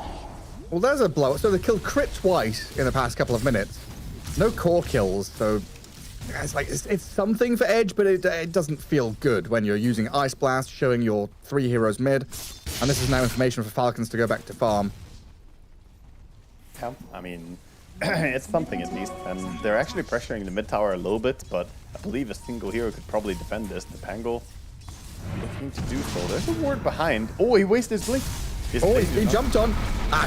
Well, there's a blow. So they killed Crit twice in the past couple of minutes. No core kills, so it's like it's something for Edge, but it doesn't feel good when you're using Ice Blast, showing your 3 heroes mid, and this is now information for Falcons to go back to farm. Yeah, I mean, it's something at least, and they're actually pressuring the mid tower a little bit, but I believe a single hero could probably defend this. The Pango looking to do so. There's a ward behind. Oh, he wasted his blink. Oh, he's been jumped on.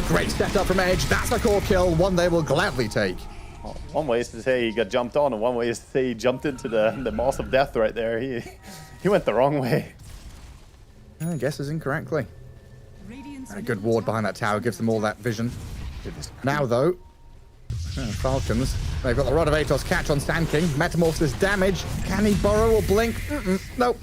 Great setup from Edge. That's a core kill, one they will gladly take. Well, one way is to say he got jumped on, and one way is to say he jumped into the maw of death right there. He went the wrong way. I guess is incorrectly. Radiant's A good ward behind that tower gives them all that vision. Now, though, Falcons, they've got the Rod of Atos catch on Sand King. Metamorphosis damage. Can he burrow or blink? Nope,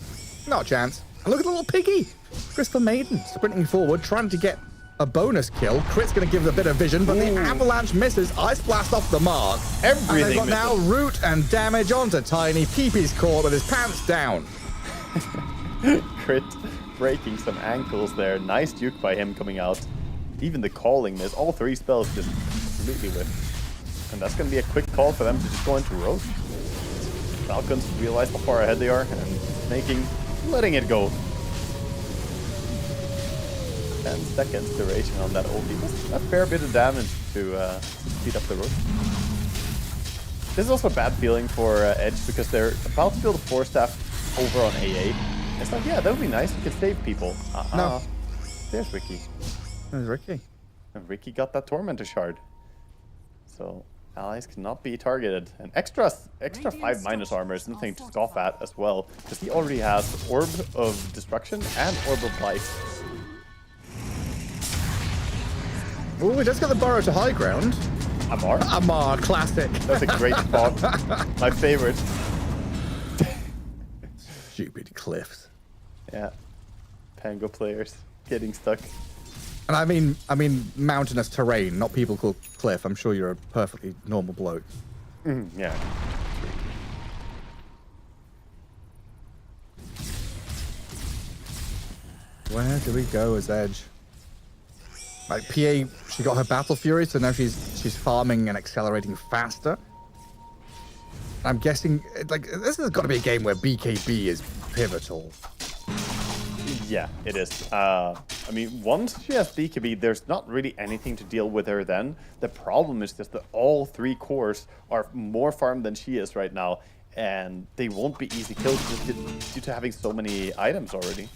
not a chance. And look at the little piggy. Crystal Maiden sprinting forward, trying to get a bonus kill. Crit's going to give a bit of vision, but the avalanche misses. Ice Blast off the mark. Everything And they've got now root and damage onto Tiny. Peepee's caught with his pants down. Crit breaking some ankles there. Nice duke by him coming out. Even the calling miss. All 3 spells just completely whiffed. And that's going to be a quick call for them to just go into roast. Falcons realize how far ahead they are and letting it go. 10 seconds duration on that ulti. That's a fair bit of damage to speed up the road. This is also a bad feeling for Edge because they're about to build a 4-staff over on AA. It's like, yeah, that would be nice. You could save people. No. There's Ricky. There's Ricky. And Ricky got that Tormentor shard. So allies cannot be targeted. And extra 5 minus armor is nothing to scoff at as well, because he already has Orb of Destruction and Orb of Life. Oh, he does get the burrow to high ground. Amar? Amar, classic. That's a great spot. My favorite. Stupid cliffs. Yeah. Pango players getting stuck. And I mean mountainous terrain, not people called Cliff. I'm sure you're a perfectly normal bloke. Yeah. Where do we go as Edge? Like PA, she got her Battle Fury, so now she's farming and accelerating faster. I'm guessing, like, this has got to be a game where BKB is pivotal. Yeah, it is. I mean, once she has BKB, there's not really anything to deal with her then. The problem is just that all 3 cores are more farmed than she is right now, and they won't be easy kills just due to having so many items already.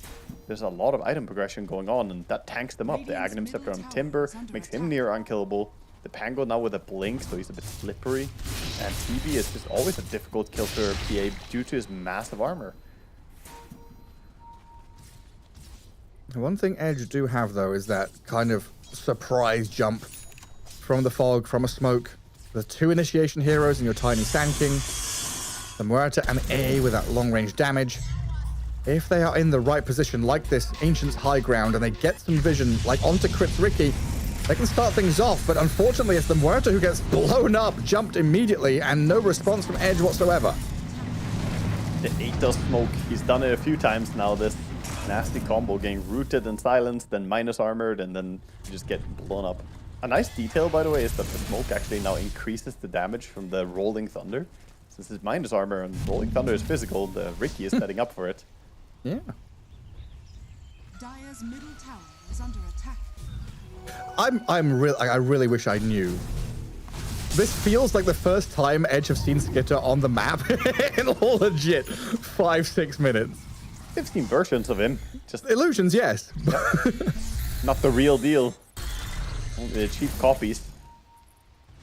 There's a lot of item progression going on, and that tanks them up. The Aghanim Scepter on Timber makes him near unkillable. The Pango now with a blink, so he's a bit slippery. And TB is just always a difficult kill for PA due to his massive armor. One thing Edge do have, though, is that kind of surprise jump from the fog, from a smoke. The 2 initiation heroes and your tiny Sand King. The Muerta and AA with that long-range damage. If they are in the right position, like this Ancient's high ground, and they get some vision, like onto Crit's Ricky, they can start things off. But unfortunately, it's the Muerta who gets blown up, jumped immediately, and no response from Edge whatsoever. The 8 does smoke. He's done it a few times now, this nasty combo, getting rooted and silenced, then minus armored, and then you just get blown up. A nice detail, by the way, is that the smoke actually now increases the damage from the Rolling Thunder. Since his minus armor and Rolling Thunder is physical, the Ricky is setting up for it. Yeah. Dire's middle tower is under attack. I really wish I knew. This feels like the first time Edge have seen Skitter on the map in all legit 5-6 minutes. They've seen versions of him. Just illusions, yes. not the real deal. Only the cheap copies.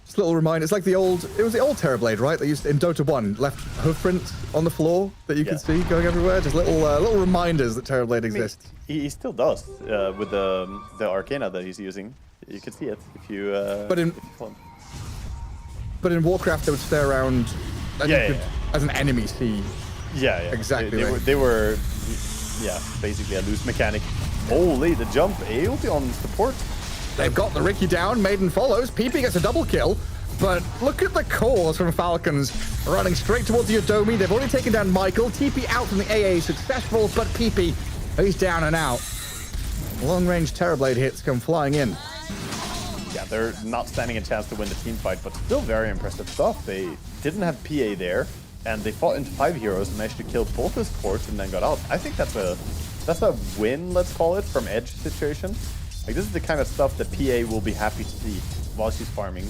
Just a little reminder, it's like it was the old Terrorblade, right? They used in Dota 1, left hoof prints on the floor that you can see going everywhere. Just little reminders that Terrorblade exists. He still does with the Arcana that he's using. You can see it if you. But in Warcraft, they would stay around. And you could, as an enemy, see. Yeah. Exactly. They were basically a loose mechanic. Holy, the jump ulti on support. They've got the Ricky down. Maiden follows. PP gets a double kill. But look at the cores from Falcons running straight towards the Yodomi. They've already taken down Michael. TP out from the AA is successful, but PP, he's down and out. Long-range Terrorblade hits come flying in. Yeah, they're not standing a chance to win the team fight, but still very impressive stuff. They didn't have PA there, and they fought into 5 heroes and managed to kill both the supports and then got out. I think that's a win, let's call it, from Edge situation. Like, this is the kind of stuff that PA will be happy to see while she's farming.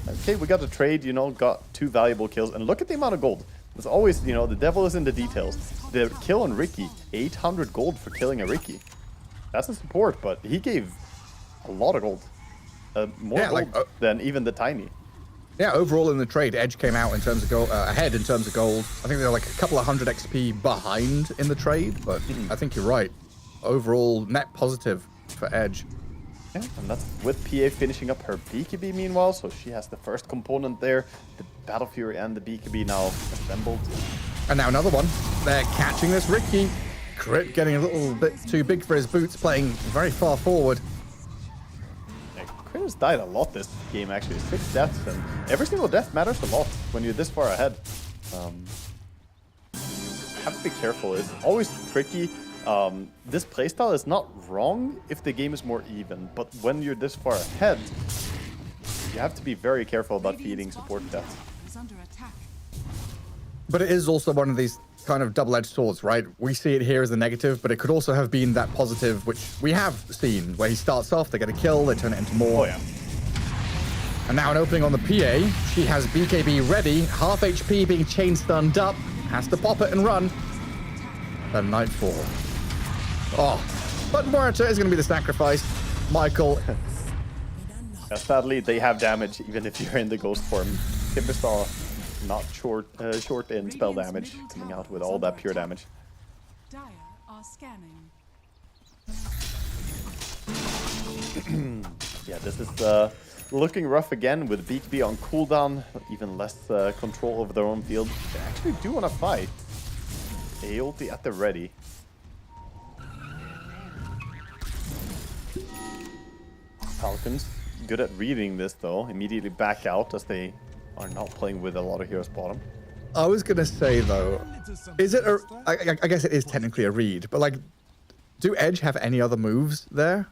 Okay, we got a trade, got 2 valuable kills, and look at the amount of gold. There's always, the devil is in the details. The kill on Ricky, 800 gold for killing a Ricky. That's a support, but he gave a lot of gold. More gold than even the Tiny. Yeah, overall in the trade, Edge came out in terms of gold, ahead in terms of gold. I think they're like a couple of 100 XP behind in the trade, but I think you're right. Overall, net positive for Edge. Yeah, and that's with PA finishing up her BKB meanwhile, so she has the first component there, the Battle Fury and the BKB now assembled. And now another one. They're catching this Ricky. Crit getting a little bit too big for his boots, playing very far forward. Yeah, Crit has died a lot this game actually, 6 deaths, and every single death matters a lot when you're this far ahead. Have to be careful, it's always tricky. This playstyle is not wrong if the game is more even, but when you're this far ahead, you have to be very careful about feeding support deaths. But it is also one of these kind of double-edged swords, right? We see it here as a negative, but it could also have been that positive, which we have seen, where he starts off, they get a kill, they turn it into more. Oh, yeah. And now an opening on the PA. She has BKB ready, half HP being chain stunned up, has to pop it and run. Then Nightfall. Oh, but Muerta is going to be the sacrifice. Michael. Sadly, they have damage even if you're in the ghost form. Timbersaw not short in spell damage, coming out with all that pure damage. Dire are scanning. Yeah, this is looking rough again with BKB on cooldown, even less control over their own field. They actually do want to fight. Ulti at the ready. Falcons, good at reading this though, immediately back out as they are not playing with a lot of heroes bottom. I was going to say though, is it I guess it is technically a read, but like, do Edge have any other moves there?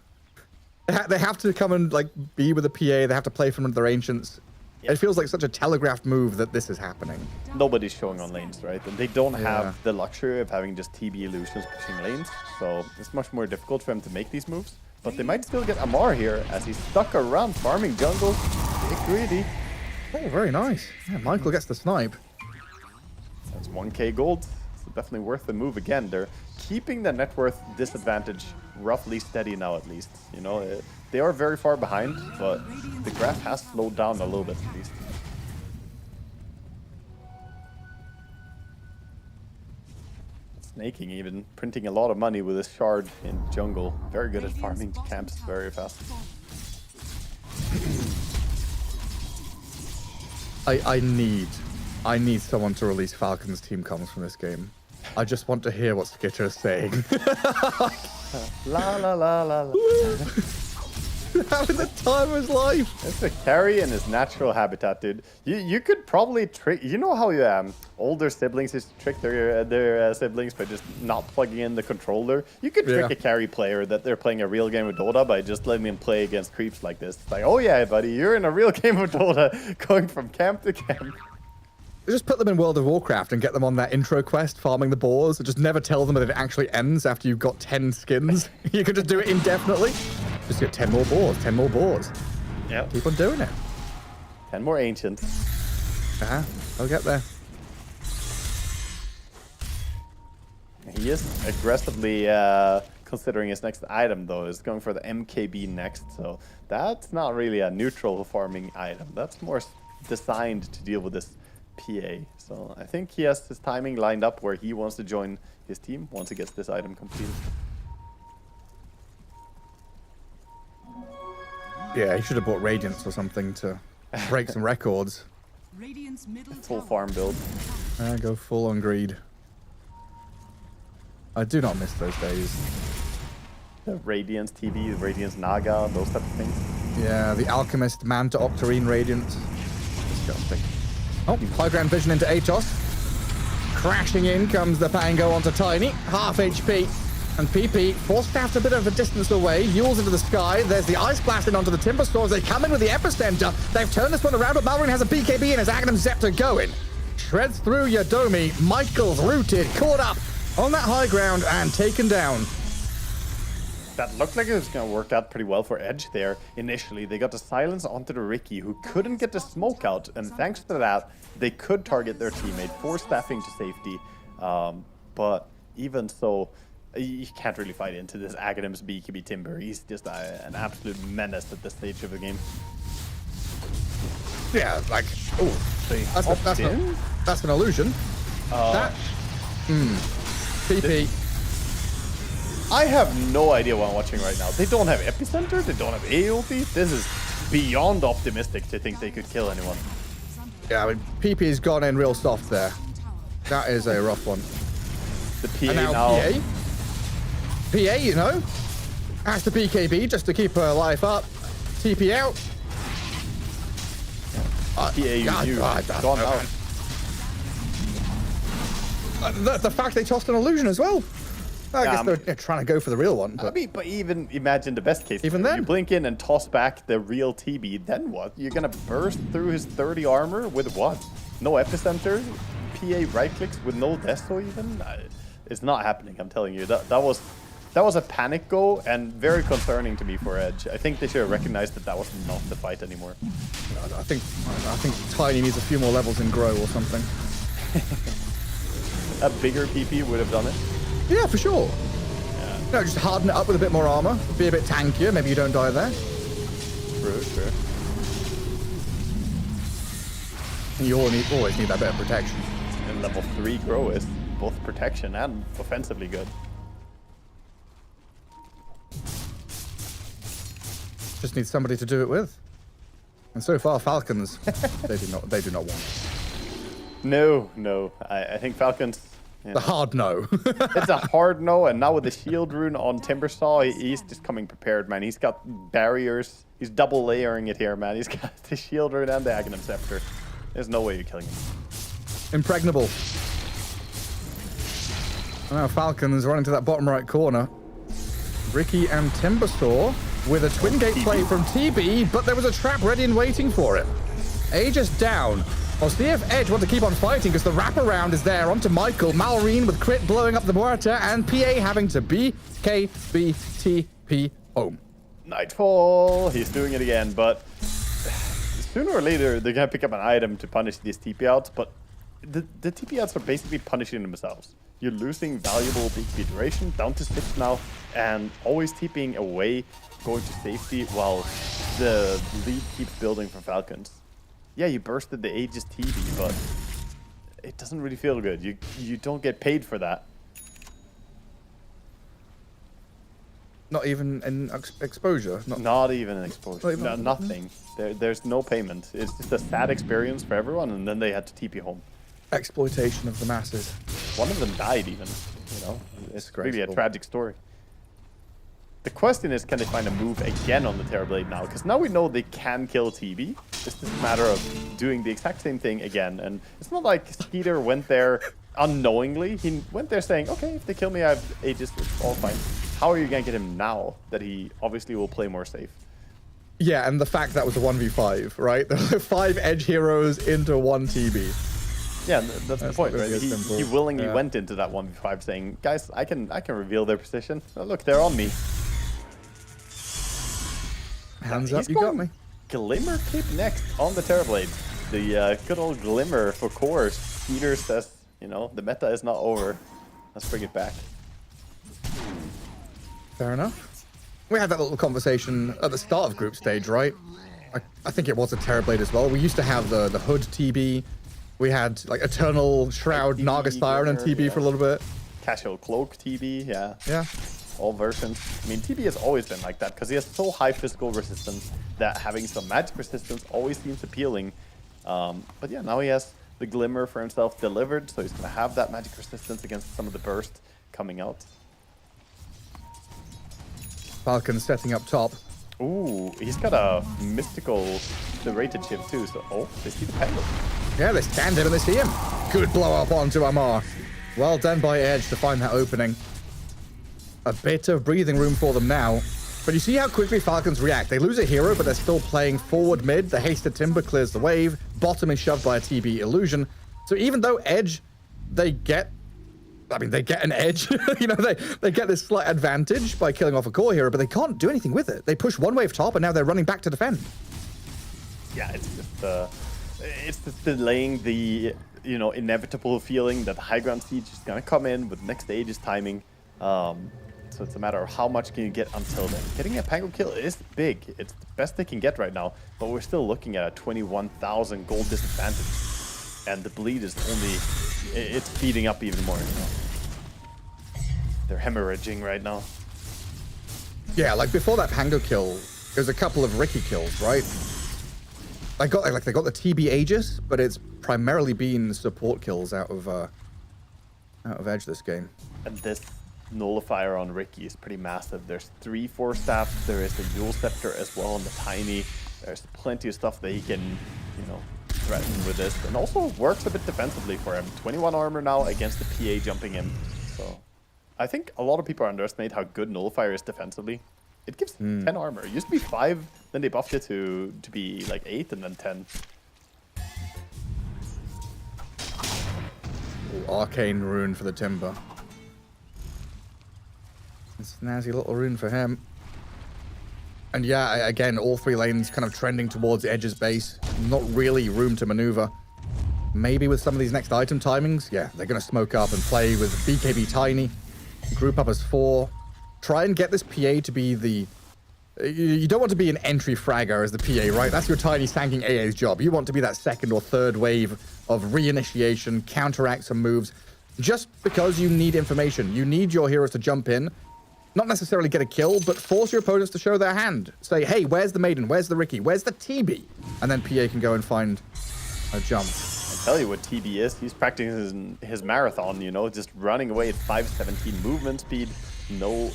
They have to come and like be with the PA, they have to play from their Ancients. It feels like such a telegraphed move that this is happening. Nobody's showing on lanes, right? And they don't have the luxury of having just TB illusions pushing lanes, so it's much more difficult for them to make these moves. But they might still get Amar here as he's stuck around farming jungle. Get greedy. Oh, very nice. Yeah, Michael gets the snipe. That's 1k gold. So definitely worth the move again. They're keeping the net worth disadvantage roughly steady now at least. They are very far behind, but the graph has slowed down a little bit at least. Snaking even, printing a lot of money with his shard in jungle. Very good at farming camps very fast. I need someone to release Falcons team comms from this game. I just want to hear what Skitter is saying. La la la la la. Having the time of his life. It's a carry in his natural habitat, dude. You could probably trick. You know how older siblings used to trick their siblings by just not plugging in the controller. You could trick a carry player that they're playing a real game of Dota by just letting them play against creeps like this. It's like, oh yeah, buddy, you're in a real game of Dota, going from camp to camp. Just put them in World of Warcraft and get them on that intro quest, farming the boars, and just never tell them that it actually ends after you've got 10 skins. You can just do it indefinitely. Just get 10 more boars, 10 more boars. Yeah. Keep on doing it. 10 more ancients. I'll get there. He is aggressively considering his next item, though. Is going for the MKB next, so that's not really a neutral farming item. That's more designed to deal with this PA. So I think he has his timing lined up where he wants to join his team once he gets this item completed. Yeah, he should have bought Radiance or something to break some records. Radiant's middle Full tower farm build. Go full on greed. I do not miss those days. The Radiance TV, the Radiance Naga, those type of things. Yeah, the Alchemist Man to Octarine Radiance. Disgusting. Oh, high ground vision into Atos. Crashing in comes the Pango onto Tiny. Half HP. And PP forced out a bit of a distance away. Yules into the sky. There's the Ice Blast in onto the Timber Stores. They come in with the Epicenter. They've turned this one around, but Malrine has a BKB and his Aghanim Scepter going. Shreds through Yodomi. Michael's rooted, caught up on that high ground and taken down. That looked like it was going to work out pretty well for Edge there initially. They got the silence onto the Ricky, who couldn't get the smoke out, and thanks to that, they could target their teammate, force staffing to safety. But even so, you can't really fight into this Aghanim's BKB Timber. He's just an absolute menace at this stage of the game. Yeah, like, oh, that's an illusion. PP. I have no idea what I'm watching right now. They don't have Epicenter, they don't have AOP. This is beyond optimistic to think they could kill anyone. Yeah, I mean, PP's gone in real soft there. That is a rough one. The PA And now now. PA, you know, has to BKB just to keep her life up. TP out. Gone out. The fact they tossed an illusion as well. I guess they're trying to go for the real one. But, I mean, but even imagine the best case. Even then, you blink in and toss back the real TB. Then what? You're gonna burst through his 30 armor with what? No Epicenter, PA right clicks with no Desto even. It's not happening. I'm telling you. That was a panic go and very concerning to me for Edge. I think they should have recognized that that was not the fight anymore. I think Tiny needs a few more levels in Grow or something. A bigger PP would have done it. Yeah, for sure. Yeah. No, just harden it up with a bit more armor. Be a bit tankier. Maybe you don't die there. True. And you always need that bit of protection. And level 3 Grow is both protection and offensively good. Just need somebody to do it with. And so far, Falcons, they do not want it. No. I think Falcons. The hard no. It's a hard no, and now with the shield rune on Timbersaw, he's just coming prepared, man. He's got barriers. He's double layering it here, man. He's got the shield rune and the Aghanim Scepter. There's no way you're killing him. Impregnable. Now Falcons running to that bottom right corner. Ricky and Timbersaw with a twin gate play from TB, but there was a trap ready and waiting for it. Aegis down. Well, see if Edge want to keep on fighting because the wraparound is there onto Michael. Malrine with crit blowing up the Morata and PA having to BKBTP home. Nightfall. He's doing it again, but sooner or later they're going to pick up an item to punish these TP outs, but the TP outs are basically punishing themselves. You're losing valuable BKB duration, down to 6 now, and always TPing away, going to safety while the lead keeps building for Falcons. Yeah, you bursted the Aegis TV, but it doesn't really feel good. You don't get paid for that. Not even an exposure. Not even an exposure. Not even- No, nothing. There's no payment. It's just a sad experience for everyone, and then they had to TP home. Exploitation of the masses. One of them died even. You know, it's really a Disgraceful. tragic story. The question is, can they find a move again on the Terrorblade now? Because now we know they can kill TB. It's just a matter of doing the exact same thing again. And it's not like Skeeter went there unknowingly. He went there saying, okay, if they kill me, I have Aegis, it's all fine. How are you going to get him now that he obviously will play more safe? Yeah, and the fact that was a 1v5, right? There were 5 edge heroes into 1 TB. Yeah, that's the point, right? really He simple. willingly Yeah. went into that 1v5 saying, guys, I can reveal their position. Oh, look, they're on me. Hands He's up, you got going me. Glimmer Cape next on the Terrorblade. The good old Glimmer for course. Peter says, you know, the meta is not over. Let's bring it back. Fair enough. We had that little conversation at the start of group stage, right? I think it was a Terrorblade as well. We used to have the Hood TB. We had like Eternal Shroud, TB, Naga Siren, and Glimmer, TB yeah. for a little bit. Casual Cloak TB, yeah. Yeah. All versions. I mean, TB has always been like that because he has so high physical resistance that having some magic resistance always seems appealing. But yeah, now he has the Glimmer for himself delivered, so he's going to have that magic resistance against some of the burst coming out. Falcon setting up top. Ooh, he's got a mystical serrated chip too, so they see the penguin. Yeah, they stand him and they see him. Good blow up onto Amar. Well done by Edge to find that opening. A bit of breathing room for them now. But you see how quickly Falcons react. They lose a hero, but they're still playing forward mid. The hasted Timber clears the wave. Bottom is shoved by a TB illusion. So even though Edge, they get an edge. You know, they get this slight advantage by killing off a core hero, but they can't do anything with it. They push one wave top, and now they're running back to defend. Yeah, it's just delaying the inevitable feeling that the high ground siege is gonna come in with next stage's timing. So it's a matter of how much can you get until then. Getting a Pango kill is big. It's the best they can get right now, but we're still looking at a 21,000 gold disadvantage, and the bleed is it's speeding up even more. You know? They're hemorrhaging right now. Yeah, like before that Pango kill, there's a couple of Ricky kills, right? They got the TB Aegis, but it's primarily been support kills out of Edge this game. And this nullifier on Ricky is pretty massive. There's 3 Force Staffs, there is a Jewel Scepter as well on the Tiny. There's plenty of stuff that he can, threaten with this. And also works a bit defensively for him. 21 armor now against the PA jumping in. So I think a lot of people underestimate how good nullifier is defensively. It gives 10 armor. It used to be 5, then they buffed it to be like 8 and then 10. Ooh, arcane rune for the Timber. Snazzy little rune for him. And yeah, again, all 3 lanes kind of trending towards Edge's base. Not really room to maneuver. Maybe with some of these next item timings, yeah, they're going to smoke up and play with BKB Tiny. Group up as 4. Try and get this PA to be the... You don't want to be an entry fragger as the PA, right? That's your Tiny Sanking AA's job. You want to be that 2nd or 3rd wave of reinitiation, counteract some moves, just because you need information. You need your heroes to jump in, not necessarily get a kill, but force your opponents to show their hand. Say, hey, where's the Maiden? Where's the Ricky? Where's the TB? And then PA can go and find a jump. I'll tell you what TB is. He's practicing his marathon, just running away at 517 movement speed. No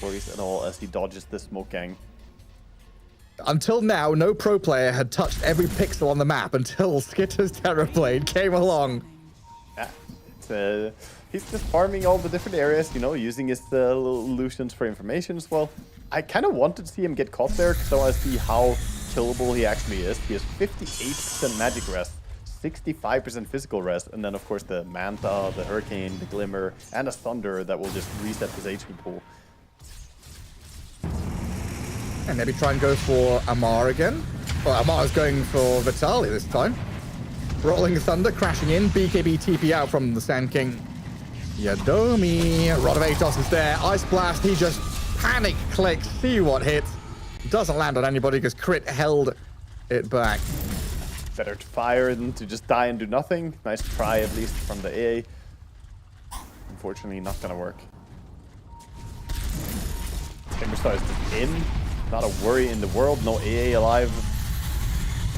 worries at all as he dodges the smoke gang. Until now, no pro player had touched every pixel on the map until Skitter's Terrorblade came along. Yeah, he's just farming all the different areas, using his little illusions for information as well. I kind of wanted to see him get caught there because I want to see how killable he actually is. He has 58% magic rest, 65% physical rest, and then of course the Manta, the Hurricane, the Glimmer, and a Thunder that will just reset his HP pool. And maybe try and go for Amar again. Well, Amar's going for Vitali this time. Rolling Thunder, crashing in. BKB TP out from the Sand King. Yadomi. Rod of Atos is there. Ice Blast, he just panic clicks. See what hits. Doesn't land on anybody because Crit held it back. Better to fire than to just die and do nothing. Nice try at least from the AA. Unfortunately, not gonna work. Timberstar is just in. Not a worry in the world. No AA alive.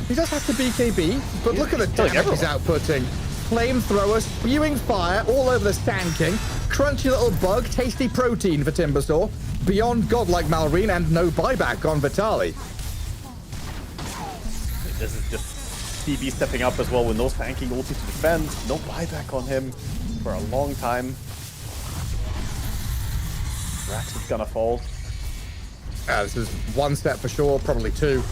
He does have to BKB, but look at the damage he's outputting. Flamethrower, spewing fire all over the Sand King. Crunchy little bug, tasty protein for Timbersaw. Beyond godlike Malrine and no buyback on Vitali. This is just CB stepping up as well with no tanking ulti to defend. No buyback on him for a long time. Rax is gonna fall. This is one step for sure, probably two.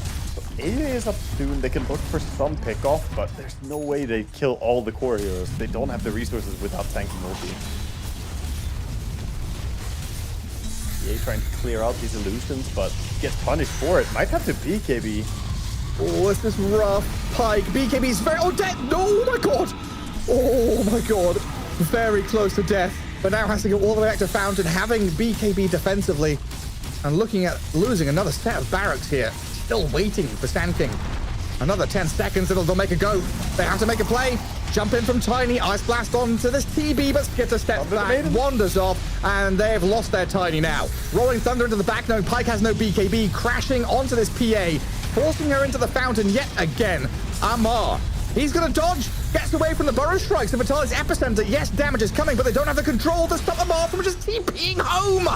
AA is up soon. They can look for some pickoff, but there's no way they kill all the core heroes. They don't have the resources without tanking ulti. EA trying to clear out these illusions, but gets punished for it. Might have to BKB. Oh, this is rough. Pike, BKB's very... Oh, dead! No, oh my god! Oh my god. Very close to death, but now has to go all the way back to Fountain, having BKB defensively, and looking at losing another set of barracks here. Still waiting for Sand King. Another 10 seconds, they'll make a go. They have to make a play. Jump in from Tiny, Ice Blast onto this TB, but Skitter steps back, wanders off, and they've lost their Tiny now. Rolling Thunder into the back, knowing Pike has no BKB, crashing onto this PA, forcing her into the Fountain yet again. Amar, he's gonna dodge, gets away from the Burrow Strikes of Vitali's Epicenter. Yes, damage is coming, but they don't have the control to stop Amar from just TPing home.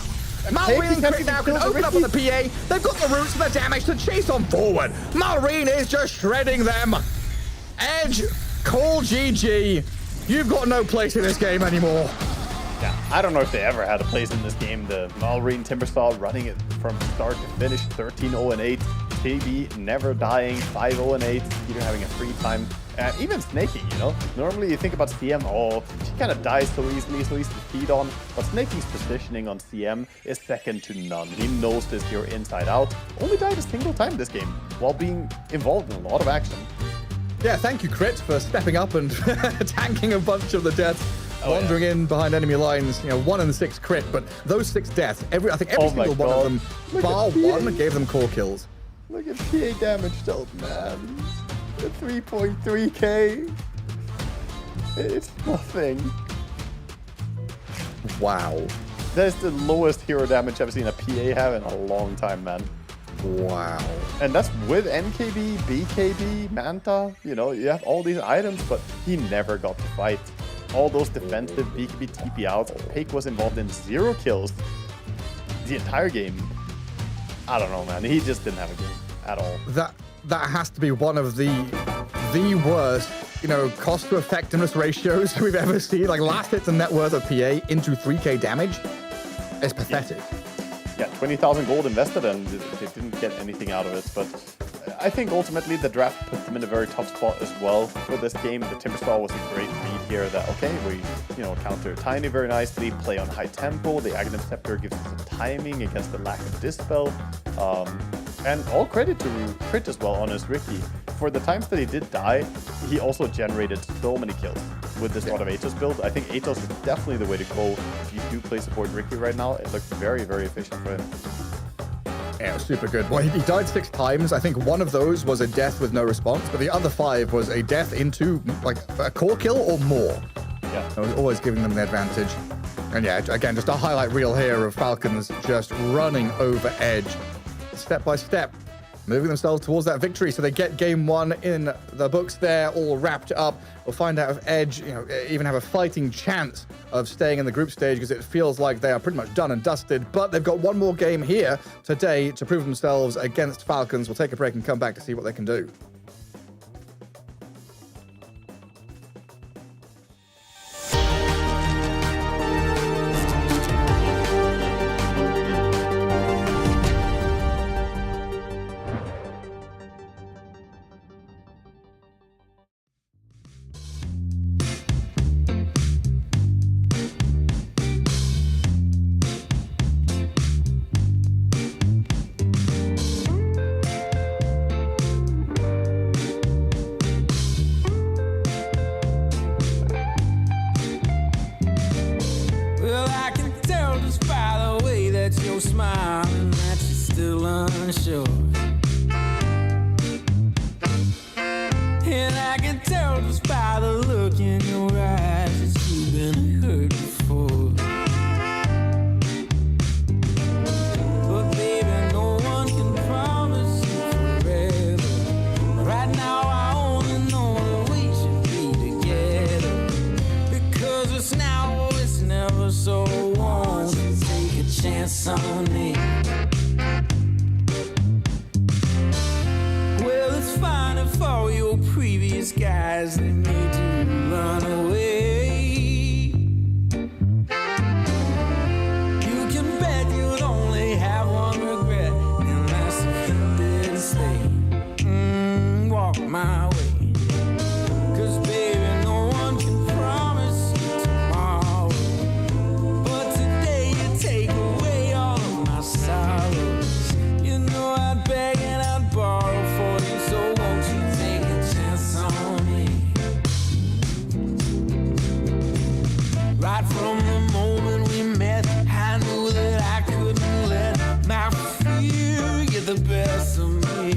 Malrine and Crit now can open up on the PA. They've got the roots and the damage to chase on forward. Malrine is just shredding them. Edge, call GG. You've got no place in this game anymore. Yeah, I don't know if they ever had a place in this game. The Malrine Timbersaw running it from start to finish, 13-0-8. KB never dying, 5-0-8. Peter having a free time. Even Snaking, you know? Normally you think about CM, oh, she kind of dies so easily, so easy to feed on. But Snaking's positioning on CM is second to none. He knows this hero inside out. Only died a single time this game, while being involved in a lot of action. Yeah, thank you, Crit, for stepping up and tanking a bunch of the deaths. Wandering in behind enemy lines, 1 and 6 Crit, but those 6 deaths, I think every single one of them, bar one, gave them core kills. Look at PA damage dealt, man. 3.3k. It's nothing. Wow. That is the lowest hero damage I've seen a PA have in a long time, man. Wow. And that's with NKB, BKB, Manta. You have all these items, but he never got to fight. All those defensive BKB TP outs. Pake was involved in 0 kills the entire game. I don't know, man. He just didn't have a game at all. That has to be one of the worst, cost to effectiveness ratios we've ever seen. Like last hits and net worth of PA into 3k damage. It's pathetic. Yeah, 20,000 gold invested and they didn't get anything out of it. But I think ultimately the draft put them in a very tough spot as well for this game. The Timbersaw was a great read here that, okay, we, counter Tiny very nicely, play on high tempo. The Aghanim Scepter gives us a timing against the lack of Dispel. And all credit to Crit as well on his Ricky. For the times that he did die, he also generated so many kills with this lot of Atos build. I think Atos is definitely the way to go if you do play support Ricky right now. It looks very, very efficient for him. Yeah, super good. Well, he died 6 times. I think one of those was a death with no response, but the other 5 was a death into like a core kill or more. Yeah. I was always giving them the advantage. And yeah, again, just a highlight reel here of Falcons just running over Edge, step by step, moving themselves towards that victory. So they get game 1 in the books there, all wrapped up. We'll find out if Edge, even have a fighting chance of staying in the group stage, because it feels like they are pretty much done and dusted. But they've got one more game here today to prove themselves against Falcons. We'll take a break and come back to see what they can do. Well, I can tell just by the way that you're smiling that you're still unsure. And I can tell just by the look in your eyes that you've been hurt before. But eyes lead me to run away. You can bet you'll only have one regret, and that's if you didn't stay. Walk my way. 'Cause baby, no one can promise you tomorrow, but today you take away all of my sorrows. You know I'd beg and I'd borrow for you, so won't you take a chance on me? Right from the moment we met, I knew that I couldn't let my fear get the best of me.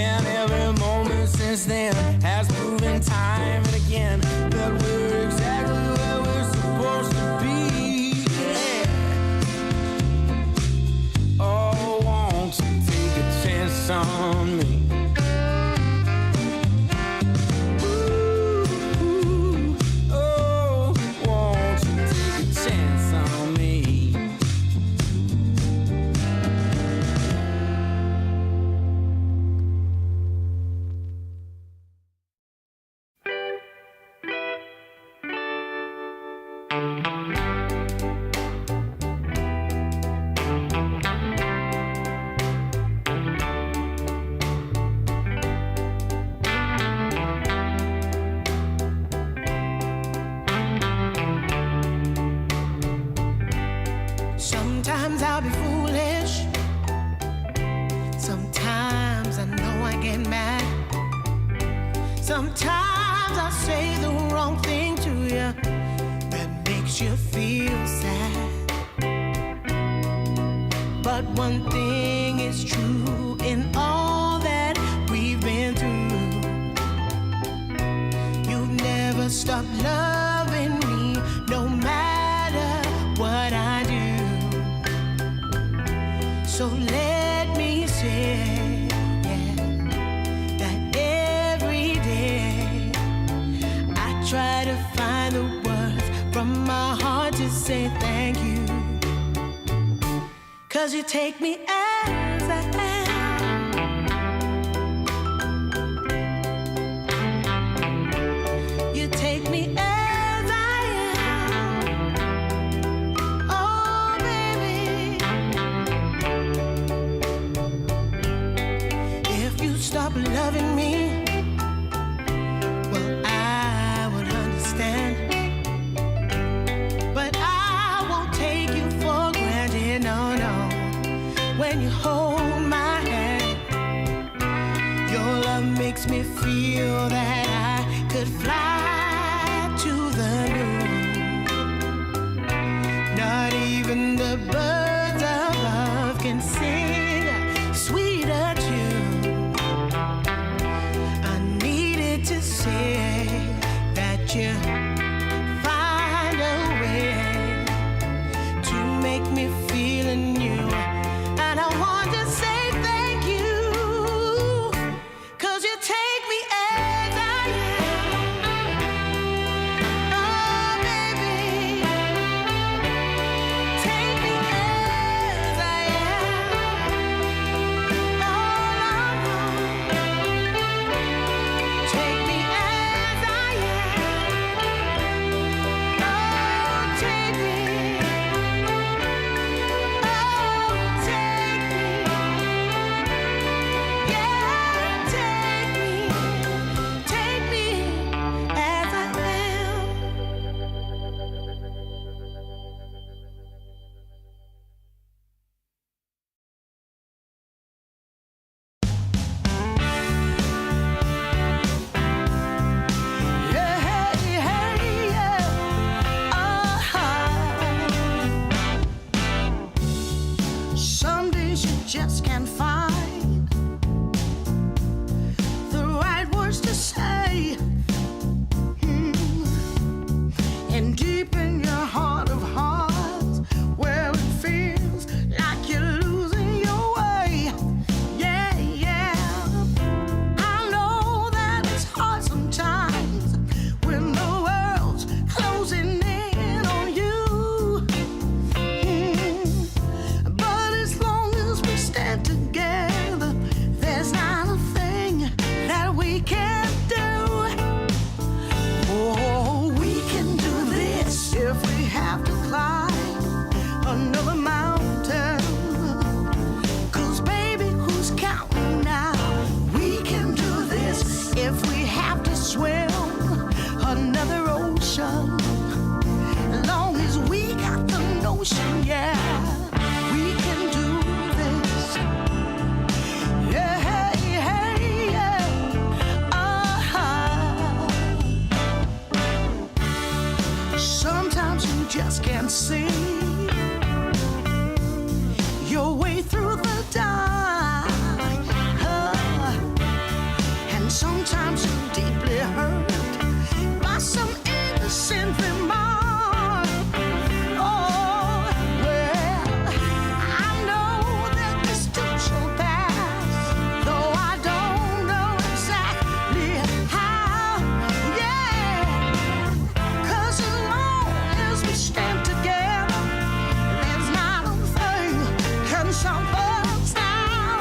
And every moment since then has proven time and again that we're exactly where we're supposed to be. Yeah. Oh, won't you take a chance on me? Ooh, oh, won't you take a chance on me? Sometimes I'll be foolish. Sometimes I know I get mad. Sometimes I say the wrong thing to you that makes you feel sad. But one thing is true in all that we've been through. You've never stopped loving me, no matter what I do. So let me say, yeah, that every day I try to find the words from my heart to say thank you. 'Cause you take me as I am. You take me as I am. Oh, baby. If you stop loving me, well, I would understand. But I won't take you for granted, no, no. When you hold my hand, your love makes me feel that I could fly to the moon. Not even the birds above can sing a sweeter tune. I needed to say that you find a way to make me feel anew. And I want to say thank you, 'cause you take me as I am. Oh, baby, take me as I am. Oh, take me as I am. Oh, take me. see your way through the dark. And sometimes you're deeply hurt by some innocent remark. Oh, well, I know that this too shall pass, though I don't know exactly how. Yeah, 'cause as long as we stand together, there's not a thing can stop us now.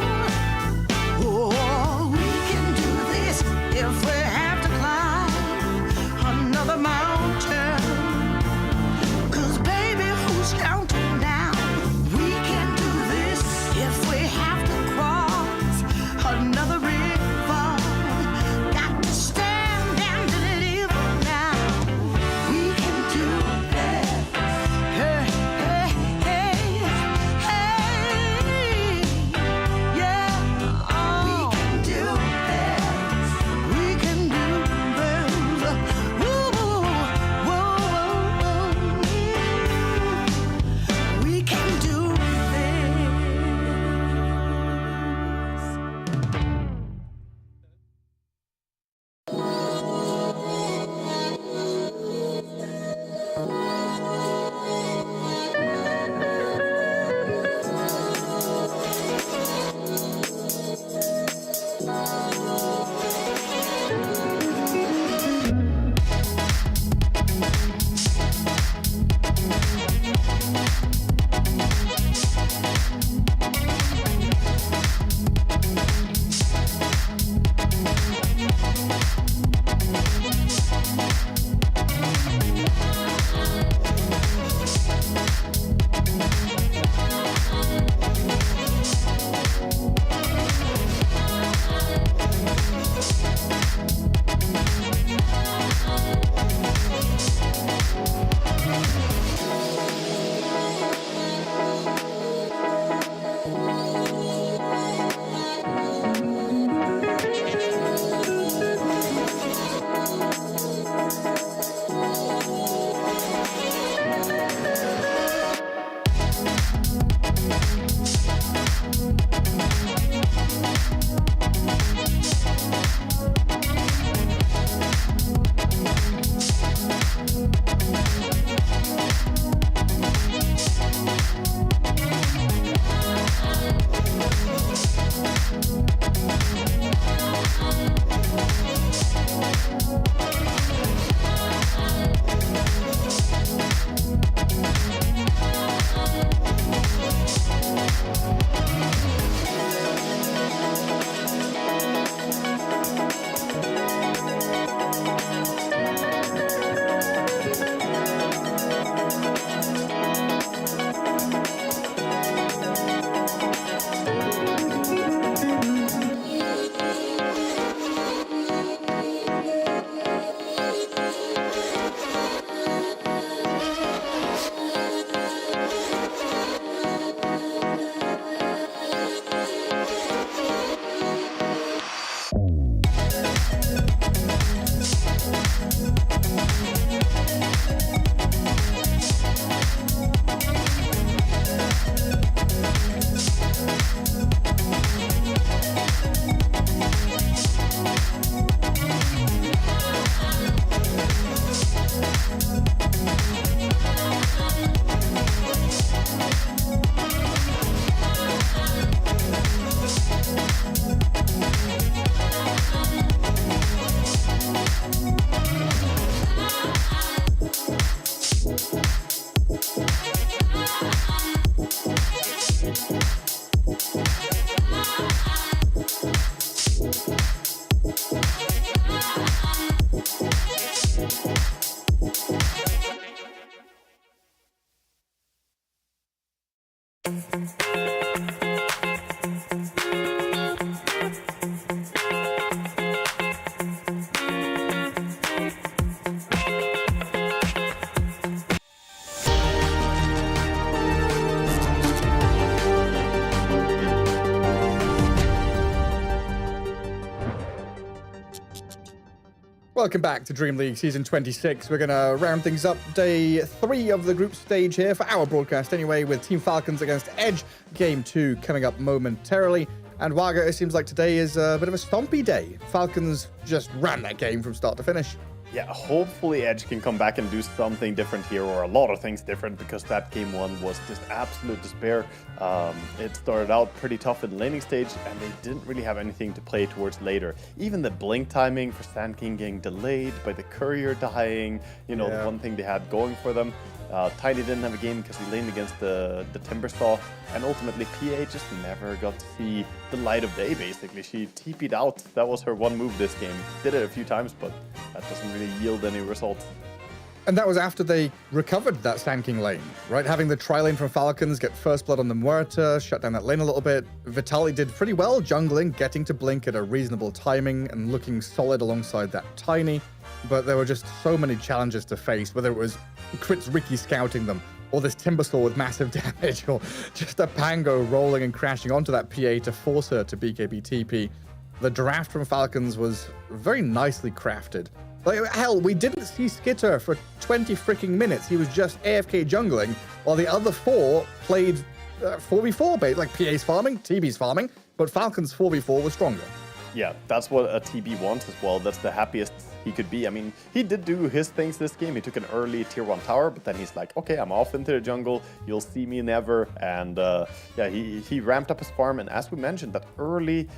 Oh, we can do this if we have to climb another mountain. 'Cause baby, who's counting down? We can do this if we have to cross another river. Got to stand and deliver now. We can do this. Hey, hey, hey, hey. Yeah, we can do this. We can do this. Woo, whoa, whoa. We can do this. Welcome back to Dream League Season 26. We're going to round things up day 3 of the group stage here for our broadcast anyway, with Team Falcons against Edge. Game 2 coming up momentarily. And Waga, it seems like today is a bit of a stompy day. Falcons just ran that game from start to finish. Yeah, hopefully Edge can come back and do something different here, or a lot of things different, because that game 1 was just absolute despair. It started out pretty tough in the laning stage, and they didn't really have anything to play towards later. Even the blink timing for Sand King getting delayed by the courier dying, the one thing they had going for them. Tiny didn't have a game because he laned against the Timber Saw, and ultimately PA just never got to see the light of day, basically. She TP'd out. That was her one move this game. Did it a few times, but that doesn't really yield any results. And that was after they recovered that Sand King lane, right? Having the tri-lane from Falcons get first blood on the Muerta, shut down that lane a little bit. Vitaly did pretty well jungling, getting to blink at a reasonable timing and looking solid alongside that Tiny. But there were just so many challenges to face, whether it was Crit's Ricky scouting them, or this Timbersaw with massive damage, or just a Pango rolling and crashing onto that PA to force her to BKB TP. The draft from Falcons was very nicely crafted. Like, hell, we didn't see Skitter for 20 freaking minutes. He was just AFK jungling, while the other 4 played 4v4 like PA's farming, TB's farming, but Falcons 4v4 was stronger. Yeah, that's what a TB wants as well. That's the happiest he could be. I mean, he did do his things this game. He took an early tier 1 tower, but then he's like, okay, I'm off into the jungle. You'll see me never. And yeah, he ramped up his farm. And as we mentioned, that early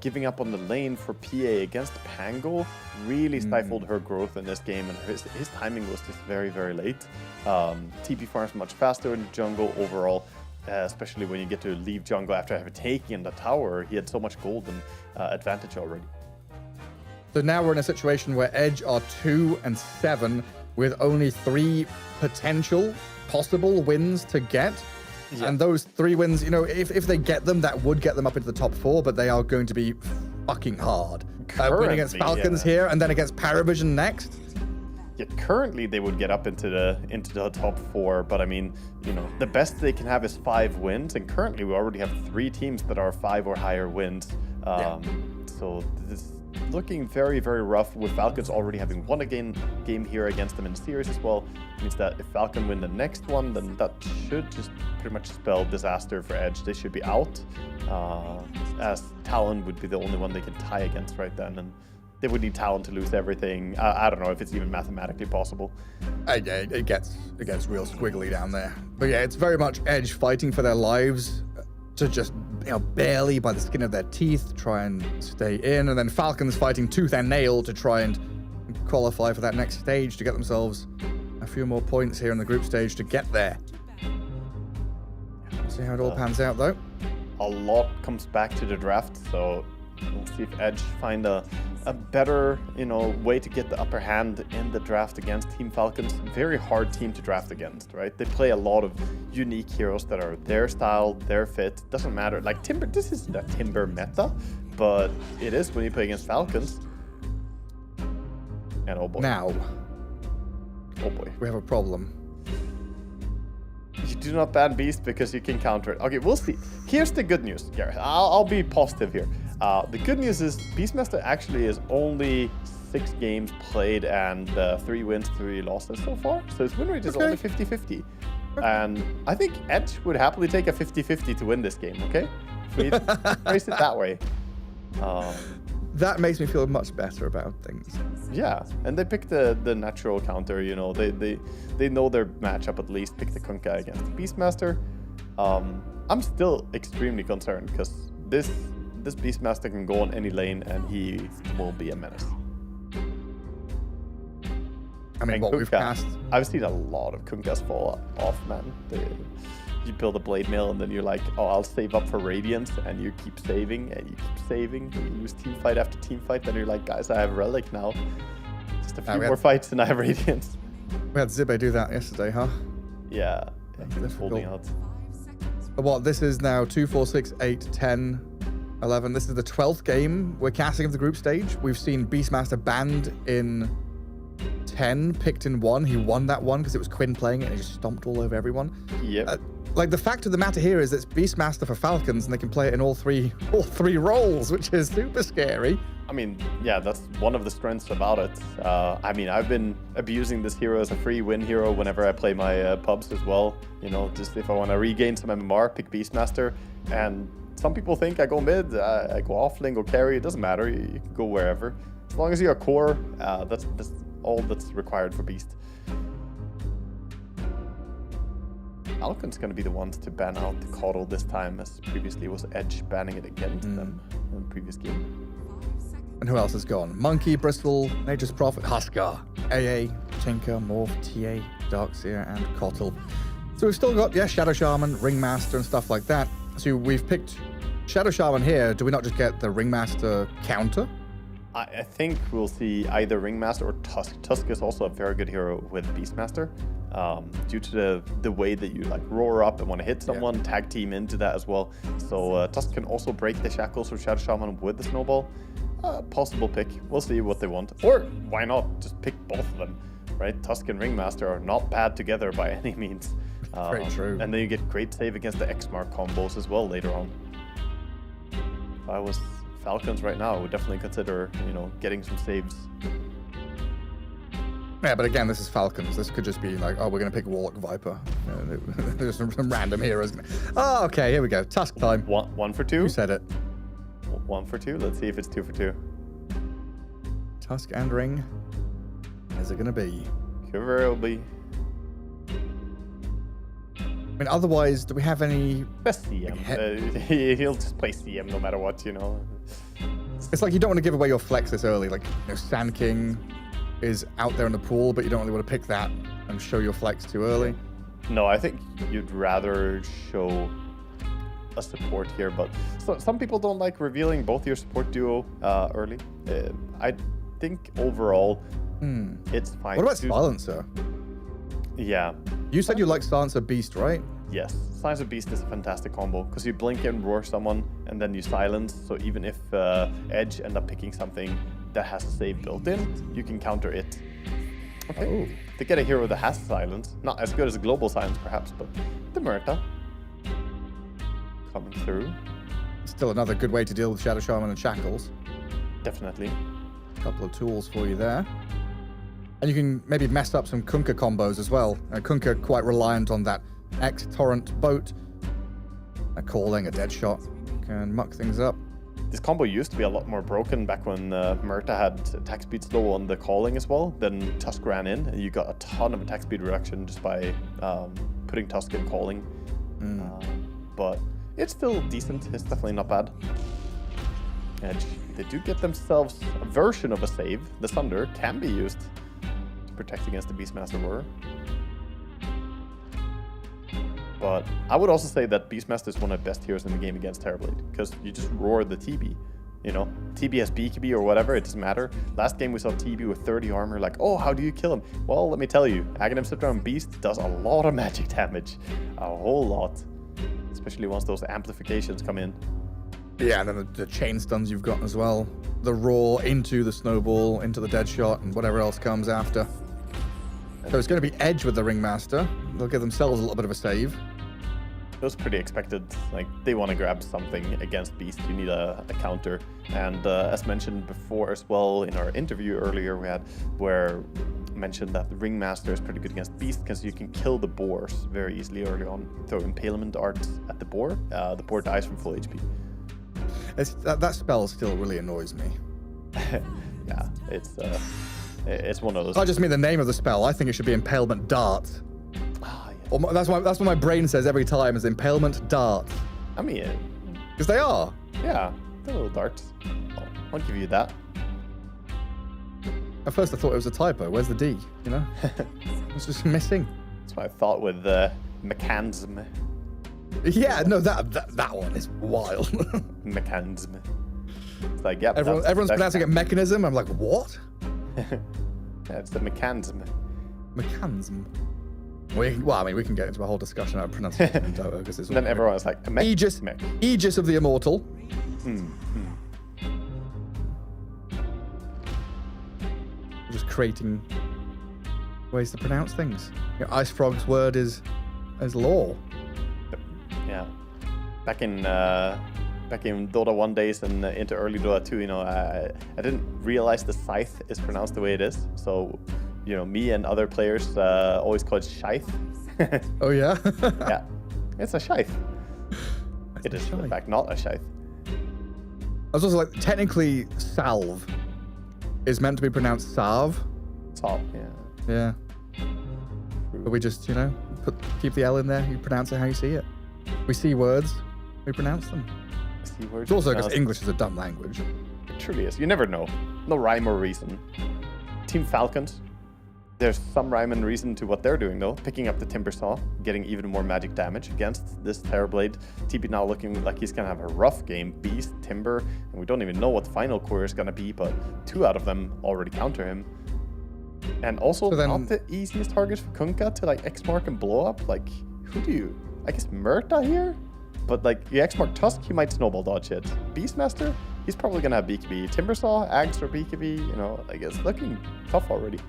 giving up on the lane for PA against Pango really stifled her growth in this game. And his timing was just very, very late. TP farms much faster in the jungle overall. Especially when you get to leave jungle after having taken the tower. He had so much golden advantage already. So now we're in a situation where Edge are 2-7 with only 3 potential possible wins to get. Yeah. And those 3 wins, if they get them, that would get them up into the top 4, but they are going to be fucking hard. Winning against Falcons here and then against Paravision next. Yeah, currently they would get up into the top 4, but I mean, the best they can have is 5 wins, and currently we already have 3 teams that are 5 or higher wins. So this is looking very, very rough, with Falcons already having won a game here against them in the series as well. It means that if Falcon win the next one, then that should just pretty much spell disaster for Edge. They should be out, as Talon would be the only one they can tie against right then, and they would need Talon to lose everything. I don't know if it's even mathematically possible. It gets real squiggly down there. But yeah, it's very much Edge fighting for their lives to just, barely by the skin of their teeth try and stay in. And then Falcons fighting tooth and nail to try and qualify for that next stage to get themselves a few more points here in the group stage to get there. We'll see how it all pans out, though. A lot comes back to the draft, so we'll see if Edge find a better, way to get the upper hand in the draft against Team Falcons. Very hard team to draft against, right? They play a lot of unique heroes that are their style, their fit. Doesn't matter. Like Timber, this isn't a Timber meta, but it is when you play against Falcons. And oh boy. Now. Oh boy. We have a problem. You do not ban Beast because you can counter it. Okay, we'll see. Here's the good news, Gareth. I'll be positive here. The good news is Beastmaster actually is only 6 games played and 3 wins, 3 losses so far. So his win rate is only 50-50. And I think Edge would happily take a 50-50 to win this game, okay? We phrase it that way. That makes me feel much better about things. Yeah, and they pick the natural counter, they know their matchup at least, pick the Kunkka against Beastmaster. I'm still extremely concerned because this Beastmaster can go on any lane and he will be a menace. I mean, and what Kunkka, we've passed. I've seen a lot of Kunkas fall off, man. You build a blade mill and then you're like, oh, I'll save up for Radiance, and you keep saving and you keep saving. And you lose team fight after team fight, then you're like, guys, I have Relic now. Just a few more fights and I have Radiance. We had Zibe do that yesterday, huh? Yeah, he was holding out. What, this is now 2, 4, 6, 8, 10, 11. This is the 12th game we're casting of the group stage. We've seen Beastmaster banned in 10, picked in 1. He won that one because it was Quinn playing it and he just stomped all over everyone. Yep. like the fact of the matter here is it's Beastmaster for Falcons, and they can play it in all three roles, which is super scary. I mean, yeah, that's one of the strengths about it. I mean, I've been abusing this hero as a free win hero whenever I play my pubs as well. You know, just if I want to regain some MMR, pick Beastmaster. And some people think I go mid, I go offlane, go carry. It doesn't matter. You can go wherever. As long as you're a core, that's all that's required for Beast. Falcon's going to be the ones to ban out the Coddle this time, as previously was Edge banning it again to them in the previous game. And who else has gone? Monkey, Bristol, Nature's Prophet, Huskar, AA, Tinker, Morph, TA, Darkseer, and Cottle. So we've still got, Shadow Shaman, Ringmaster, and stuff like that. So we've picked Shadow Shaman here. Do we not just get the Ringmaster counter? I think we'll see either Ringmaster or Tusk. Tusk is also a very good hero with Beastmaster, due to the way that you like roar up and want to hit someone, tag team into that as well. So Tusk can also break the shackles of Shadow Shaman with the snowball. Possible pick. We'll see what they want. Or why not just pick both of them, right? Tusk and Ringmaster are not bad together by any means. Very true. And then you get great save against the X-Mark combos as well later on. If I was Falcons right now, I would definitely consider, getting some saves. Yeah, but again, this is Falcons. This could just be like, oh, we're going to pick Warlock Viper. There's some random heroes. Oh, okay, here we go. Tusk time. One for two? Who said it? 1 for 2? Let's see if it's 2 for 2. Tusk and Ring. Is it going to be? Cover will be. I mean, otherwise, do we have any... Best CM. He'll just play CM no matter what, It's like you don't want to give away your flex this early. Like, Sand King is out there in the pool, but you don't really want to pick that and show your flex too early. No, I think you'd rather show a support here, but some people don't like revealing both your support duo early. I think overall, it's fine. What about Silencer? Yeah. You said you like Silencer Beast, right? Yes. Silencer Beast is a fantastic combo because you blink and roar someone and then you silence. So even if Edge end up picking something that has a save built in, you can counter it. Okay. Oh. To get a hero that has silence, not as good as Global Silence perhaps, but the Murta coming through. Still another good way to deal with Shadow Shaman and Shackles. Definitely. A couple of tools for you there. And you can maybe mess up some Kunkka combos as well. Kunkka quite reliant on that X-Torrent boat. A calling, a dead shot. Can muck things up. This combo used to be a lot more broken back when Murta had attack speed slow on the calling as well. Then Tusk ran in and you got a ton of attack speed reduction just by putting Tusk in calling. But it's still decent. It's definitely not bad. Edge, they do get themselves a version of a save. The Sunder can be used to protect against the Beastmaster Roar. But I would also say that Beastmaster is one of the best heroes in the game against Terrorblade, because you just roar the TB. TB has BKB or whatever, it doesn't matter. Last game we saw TB with 30 armor, like, oh, how do you kill him? Well, let me tell you, Aghanim Scepter Beast does a lot of magic damage. A whole lot. Especially once those amplifications come in. Yeah, and then the chain stuns you've got as well. The roar into the snowball, into the dead shot, and whatever else comes after. So it's going to be Edge with the Ringmaster. They'll give themselves a little bit of a save. It was pretty expected. Like, they want to grab something against Beast. You need a counter. And as mentioned before as well in our interview earlier we had, where mentioned that the Ringmaster is pretty good against Beast because you can kill the boars very easily early on. Throw impalement arts at the boar. The boar dies from full HP. That spell still really annoys me. Yeah, it's one of those. I just mean the name of the spell. I think it should be Impalement Dart. Or that's what my brain says every time is Impalement Dart. I mean, because they are. Yeah, they're little darts. I'll give you that. At first I thought it was a typo. Where's the D? It's just missing. That's what I thought with mechanism. Yeah, no, that one is wild. Mechanism. It's like, yep. Everyone's pronouncing it mechanism. I'm like, what? Yeah, it's the mechanism. Mechanism. Well, I mean, we can get into a whole discussion about pronunciation in Dota because it's. Then everyone's like, Aegis of the Immortal. Just creating ways to pronounce things. Ice Frog's word is law. Yeah. Back in Dota 1 days and into early Dota 2, I didn't realize the scythe is pronounced the way it is. So, me and other players always call it scythe. Oh yeah. Yeah, it's a scythe. It is in fact not a scythe. I was also like, technically, salve is meant to be pronounced salve. Salve, yeah. Yeah. But we just, keep the L in there. You pronounce it how you see it. We see words, we pronounce them. See words. It's also because English is a dumb language. It truly is. You never know. No rhyme or reason. Team Falcons. There's some rhyme and reason to what they're doing though. Picking up the Timber Saw, getting even more magic damage against this Terrorblade. TP now looking like he's gonna have a rough game. Beast, Timber, and we don't even know what the final core is gonna be, but 2 out of them already counter him. And also not the easiest target for Kunkka to like X-Mark and blow up. Like, who do you... I guess Murta here? But like, you X-Mark Tusk, he might snowball dodge it. Beastmaster, he's probably gonna have BKB. Timbersaw, Axe or BKB, I guess looking tough already.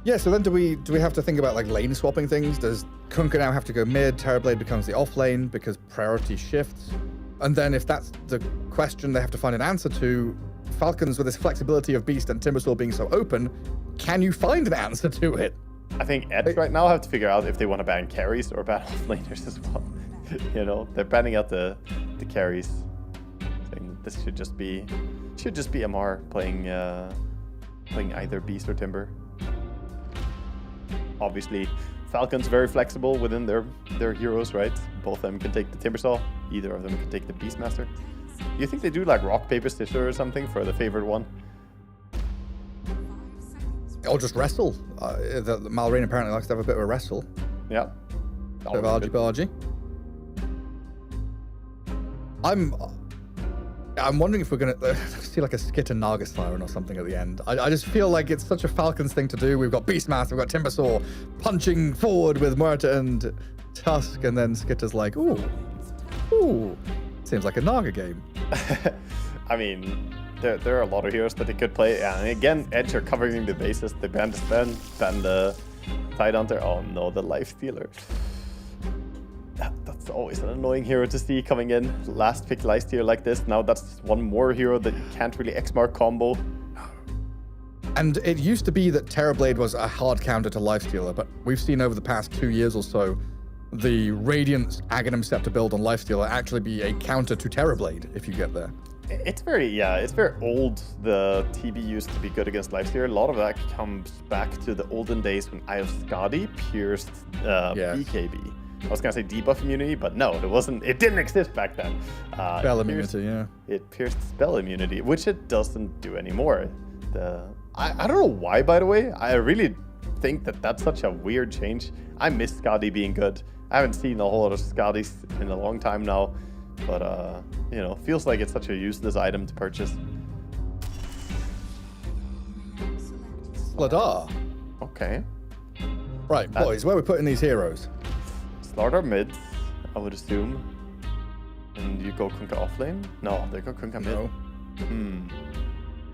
Yeah, so then do we have to think about like lane swapping things? Does Kunkka now have to go mid, Terrorblade becomes the off lane because priority shifts? And then if that's the question they have to find an answer to, Falcons with this flexibility of Beast and Timbersaw being so open, can you find an answer to it? I think Edge right now have to figure out if they want to ban carries or ban off-laners as well. They're banning out the carries. Saying this should just be MR playing either Beast or Timber. Obviously, Falcon's very flexible within their heroes, right? Both of them can take the Timbersaw, either of them can take the Beastmaster. Do you think they do like rock, paper, scissors or something for the favorite one? Or just wrestle. The Malrine apparently likes to have a bit of a wrestle. Yeah. Bit of argy-bargy. I'm wondering if we're going to see like a Skit and Naga Siren or something at the end. I just feel like it's such a Falcons thing to do. We've got Beastmaster, we've got Timbersaw punching forward with Murta and Tusk, and then Skitter's like, ooh, seems like a Naga game. I mean, there are a lot of heroes that they could play. And again, Edge are covering the bases. They ban the Sven, ban the Tidehunter. Oh no, the Life Stealer. That's always an annoying hero to see coming in. Last pick Lifestealer like this. Now that's one more hero that you can't really X-Mark combo. And it used to be that Terrorblade was a hard counter to Lifestealer, but we've seen over the past 2 years or so the Radiant Aghanim Scepter build on Lifestealer actually be a counter to Terrorblade if you get there. It's very old. The TB used to be good against Lifestealer. A lot of that comes back to the olden days when Eye of Skadi pierced BKB. I was gonna say debuff immunity, but no, it wasn't. It didn't exist back then. Spell immunity, yeah. It pierced spell immunity, which it doesn't do anymore. I don't know why, by the way. I really think that's such a weird change. I miss Skadi being good. I haven't seen a whole lot of Skadis in a long time now, but feels like it's such a useless item to purchase. Sladar. Okay. Right, boys, where are we putting these heroes? Slardar mid, I would assume. And you go Kunkka off lane? No, they go Kunkka mid. No.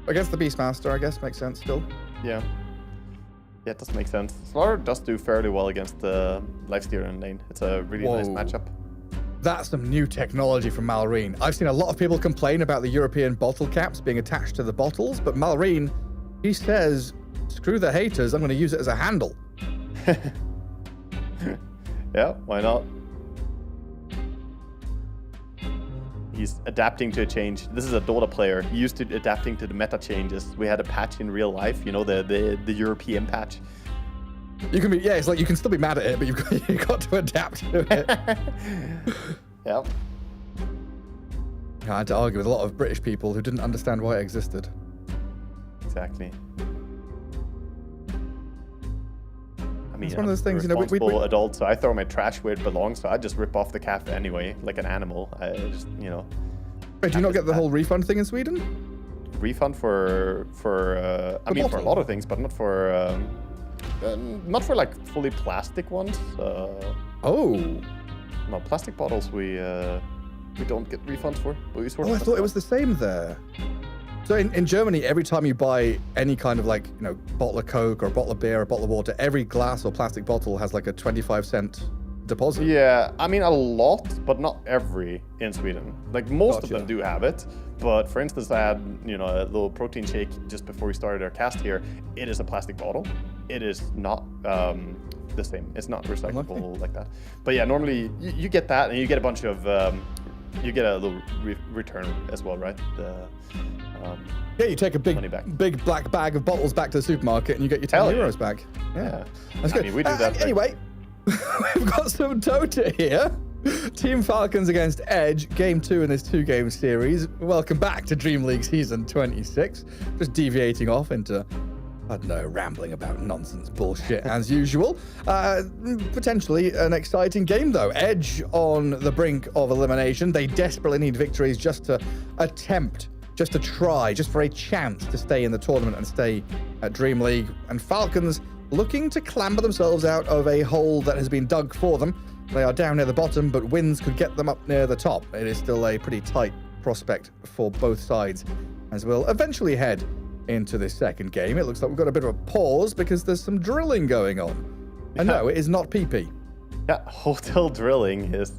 Against the Beastmaster, I guess, makes sense still. Yeah. Yeah, it does make sense. Slardar does do fairly well against the Lifestealer in lane. It's a really nice matchup. That's some new technology from Malrine. I've seen a lot of people complain about the European bottle caps being attached to the bottles, but Malrine, he says, screw the haters, I'm going to use it as a handle. Yeah, why not? He's adapting to a change. This is a Dota player. He used to adapting to the meta changes. We had a patch in real life, the European patch. You can be, it's like you can still be mad at it, but you've got to adapt to it. Yeah. I had to argue with a lot of British people who didn't understand why it existed. Exactly. I mean, it's one of those things, we adult, so I throw my trash where it belongs, so I just rip off the calf anyway, like an animal. I just, Wait, do you not get the whole refund thing in Sweden? Refund for a lot of things, but not for like fully plastic ones. No, plastic bottles we don't get refunds for. But we I thought it was the same there. So in Germany, every time you buy any kind of bottle of Coke or a bottle of beer or a bottle of water, every glass or plastic bottle has like a 25-cent deposit. Yeah, I mean a lot, but not every in Sweden. Like most of them do have it. But for instance, I had a little protein shake just before we started our cast here. It is a plastic bottle. It is not the same. It's not recyclable like that. But yeah, normally you get that, and you get a bunch of you get a little return as well, right? Yeah, you take a big black bag of bottles back to the supermarket and you get your 10 euros back. Yeah. That's good. I mean, we do that. Anyway, we've got some Dota here. Team Falcons against Edge, game 2 in this 2-game series. Welcome back to DreamLeague Season 26. Just deviating off into, I don't know, rambling about nonsense bullshit as usual. Potentially an exciting game, though. Edge on the brink of elimination. They desperately need victories just to attempt, just to try, just for a chance to stay in the tournament and stay at DreamLeague. And Falcons looking to clamber themselves out of a hole that has been dug for them. They are down near the bottom, but wins could get them up near the top. It is still a pretty tight prospect for both sides, as we'll eventually head into this second game. It looks like we've got a bit of a pause because there's some drilling going on. And no, it is not PP. Yeah, hotel drilling is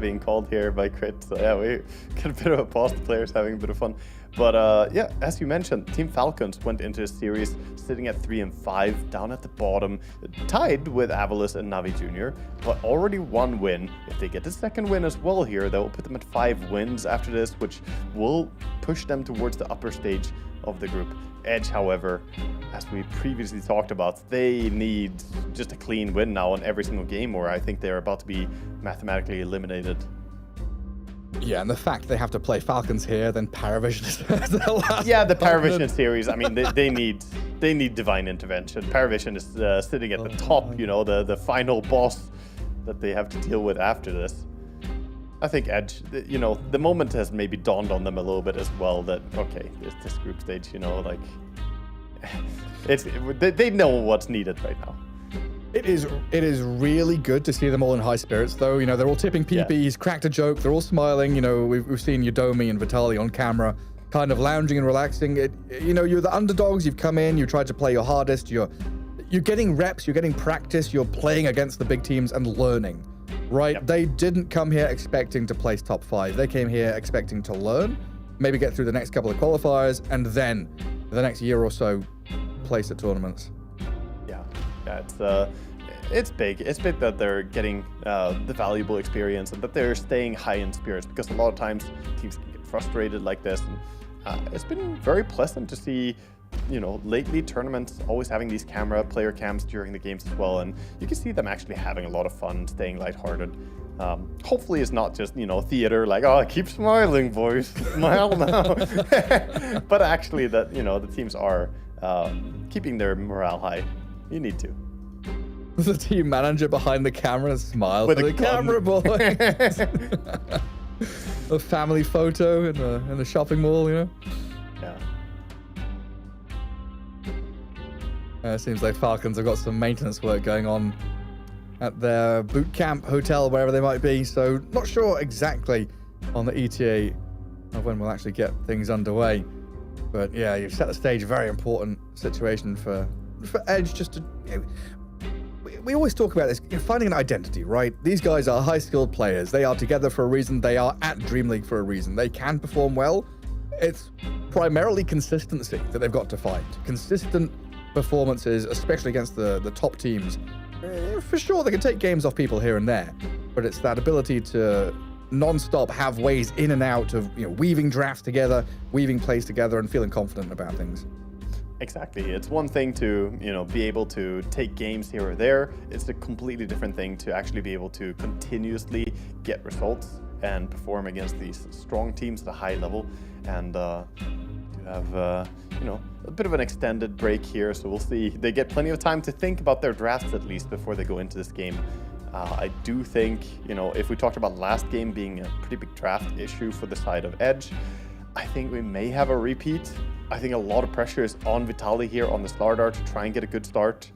being called here by Crit. So yeah, we got a bit of a pause. The players having a bit of fun. But yeah, as you mentioned, Team Falcons went into a series sitting at 3-5, down at the bottom, tied with Avalis and Navi Jr., but already 1 win. If they get the second win as well here, that will put them at 5 wins after this, which will push them towards the upper stage of the group. Edge, however, as we previously talked about, they need just a clean win now on every single game, or I think they're about to be mathematically eliminated. Yeah, and the fact they have to play Falcons here, then Paravision is the last. Yeah, the Paravision series. I mean, they need divine intervention. Paravision is sitting at the top, the final boss that they have to deal with after this. I think Edge, the moment has maybe dawned on them a little bit as well that, okay, this group stage, like, they know what's needed right now. It is really good to see them all in high spirits, though. They're all tipping PP. He's cracked a joke. They're all smiling. We've seen Yudomi and Vitaly on camera, kind of lounging and relaxing. You're the underdogs. You've come in. You tried to play your hardest. You're getting reps. You're getting practice. You're playing against the big teams and learning. Right? Yep. They didn't come here expecting to place top 5. They came here expecting to learn, maybe get through the next couple of qualifiers, and then the next year or so place at tournaments. Yeah, it's big. It's big that they're getting the valuable experience and that they're staying high in spirits, because a lot of times teams can get frustrated like this. And it's been very pleasant to see, lately tournaments always having these player cams during the games as well, and you can see them actually having a lot of fun, staying lighthearted. Hopefully it's not just, theater, like, oh, keep smiling, boys, smile now. But actually that, the teams are keeping their morale high. You need to. The team manager behind the camera smiles with for the camera boy. A family photo in the shopping mall, Yeah. It seems like Falcons have got some maintenance work going on at their boot camp, hotel, wherever they might be. So not sure exactly on the ETA of when we'll actually get things underway. But yeah, you've set the stage. Very important situation for Edge. Just to, we always talk about this, finding an identity, right? These guys are high-skilled players. They are together for a reason. They are at DreamLeague for a reason. They can perform well. It's primarily consistency that they've got to find. Consistent performances, especially against the top teams. For sure, they can take games off people here and there, but it's that ability to non-stop have ways in and out of weaving drafts together, weaving plays together, and feeling confident about things. Exactly. It's one thing to, be able to take games here or there. It's a completely different thing to actually be able to continuously get results and perform against these strong teams at a high level. And to have, a bit of an extended break here, so we'll see. They get plenty of time to think about their drafts at least before they go into this game. I do think, if we talked about last game being a pretty big draft issue for the side of Edge, I think we may have a repeat. I think a lot of pressure is on Vitaly here on the Slardar to try and get a good start.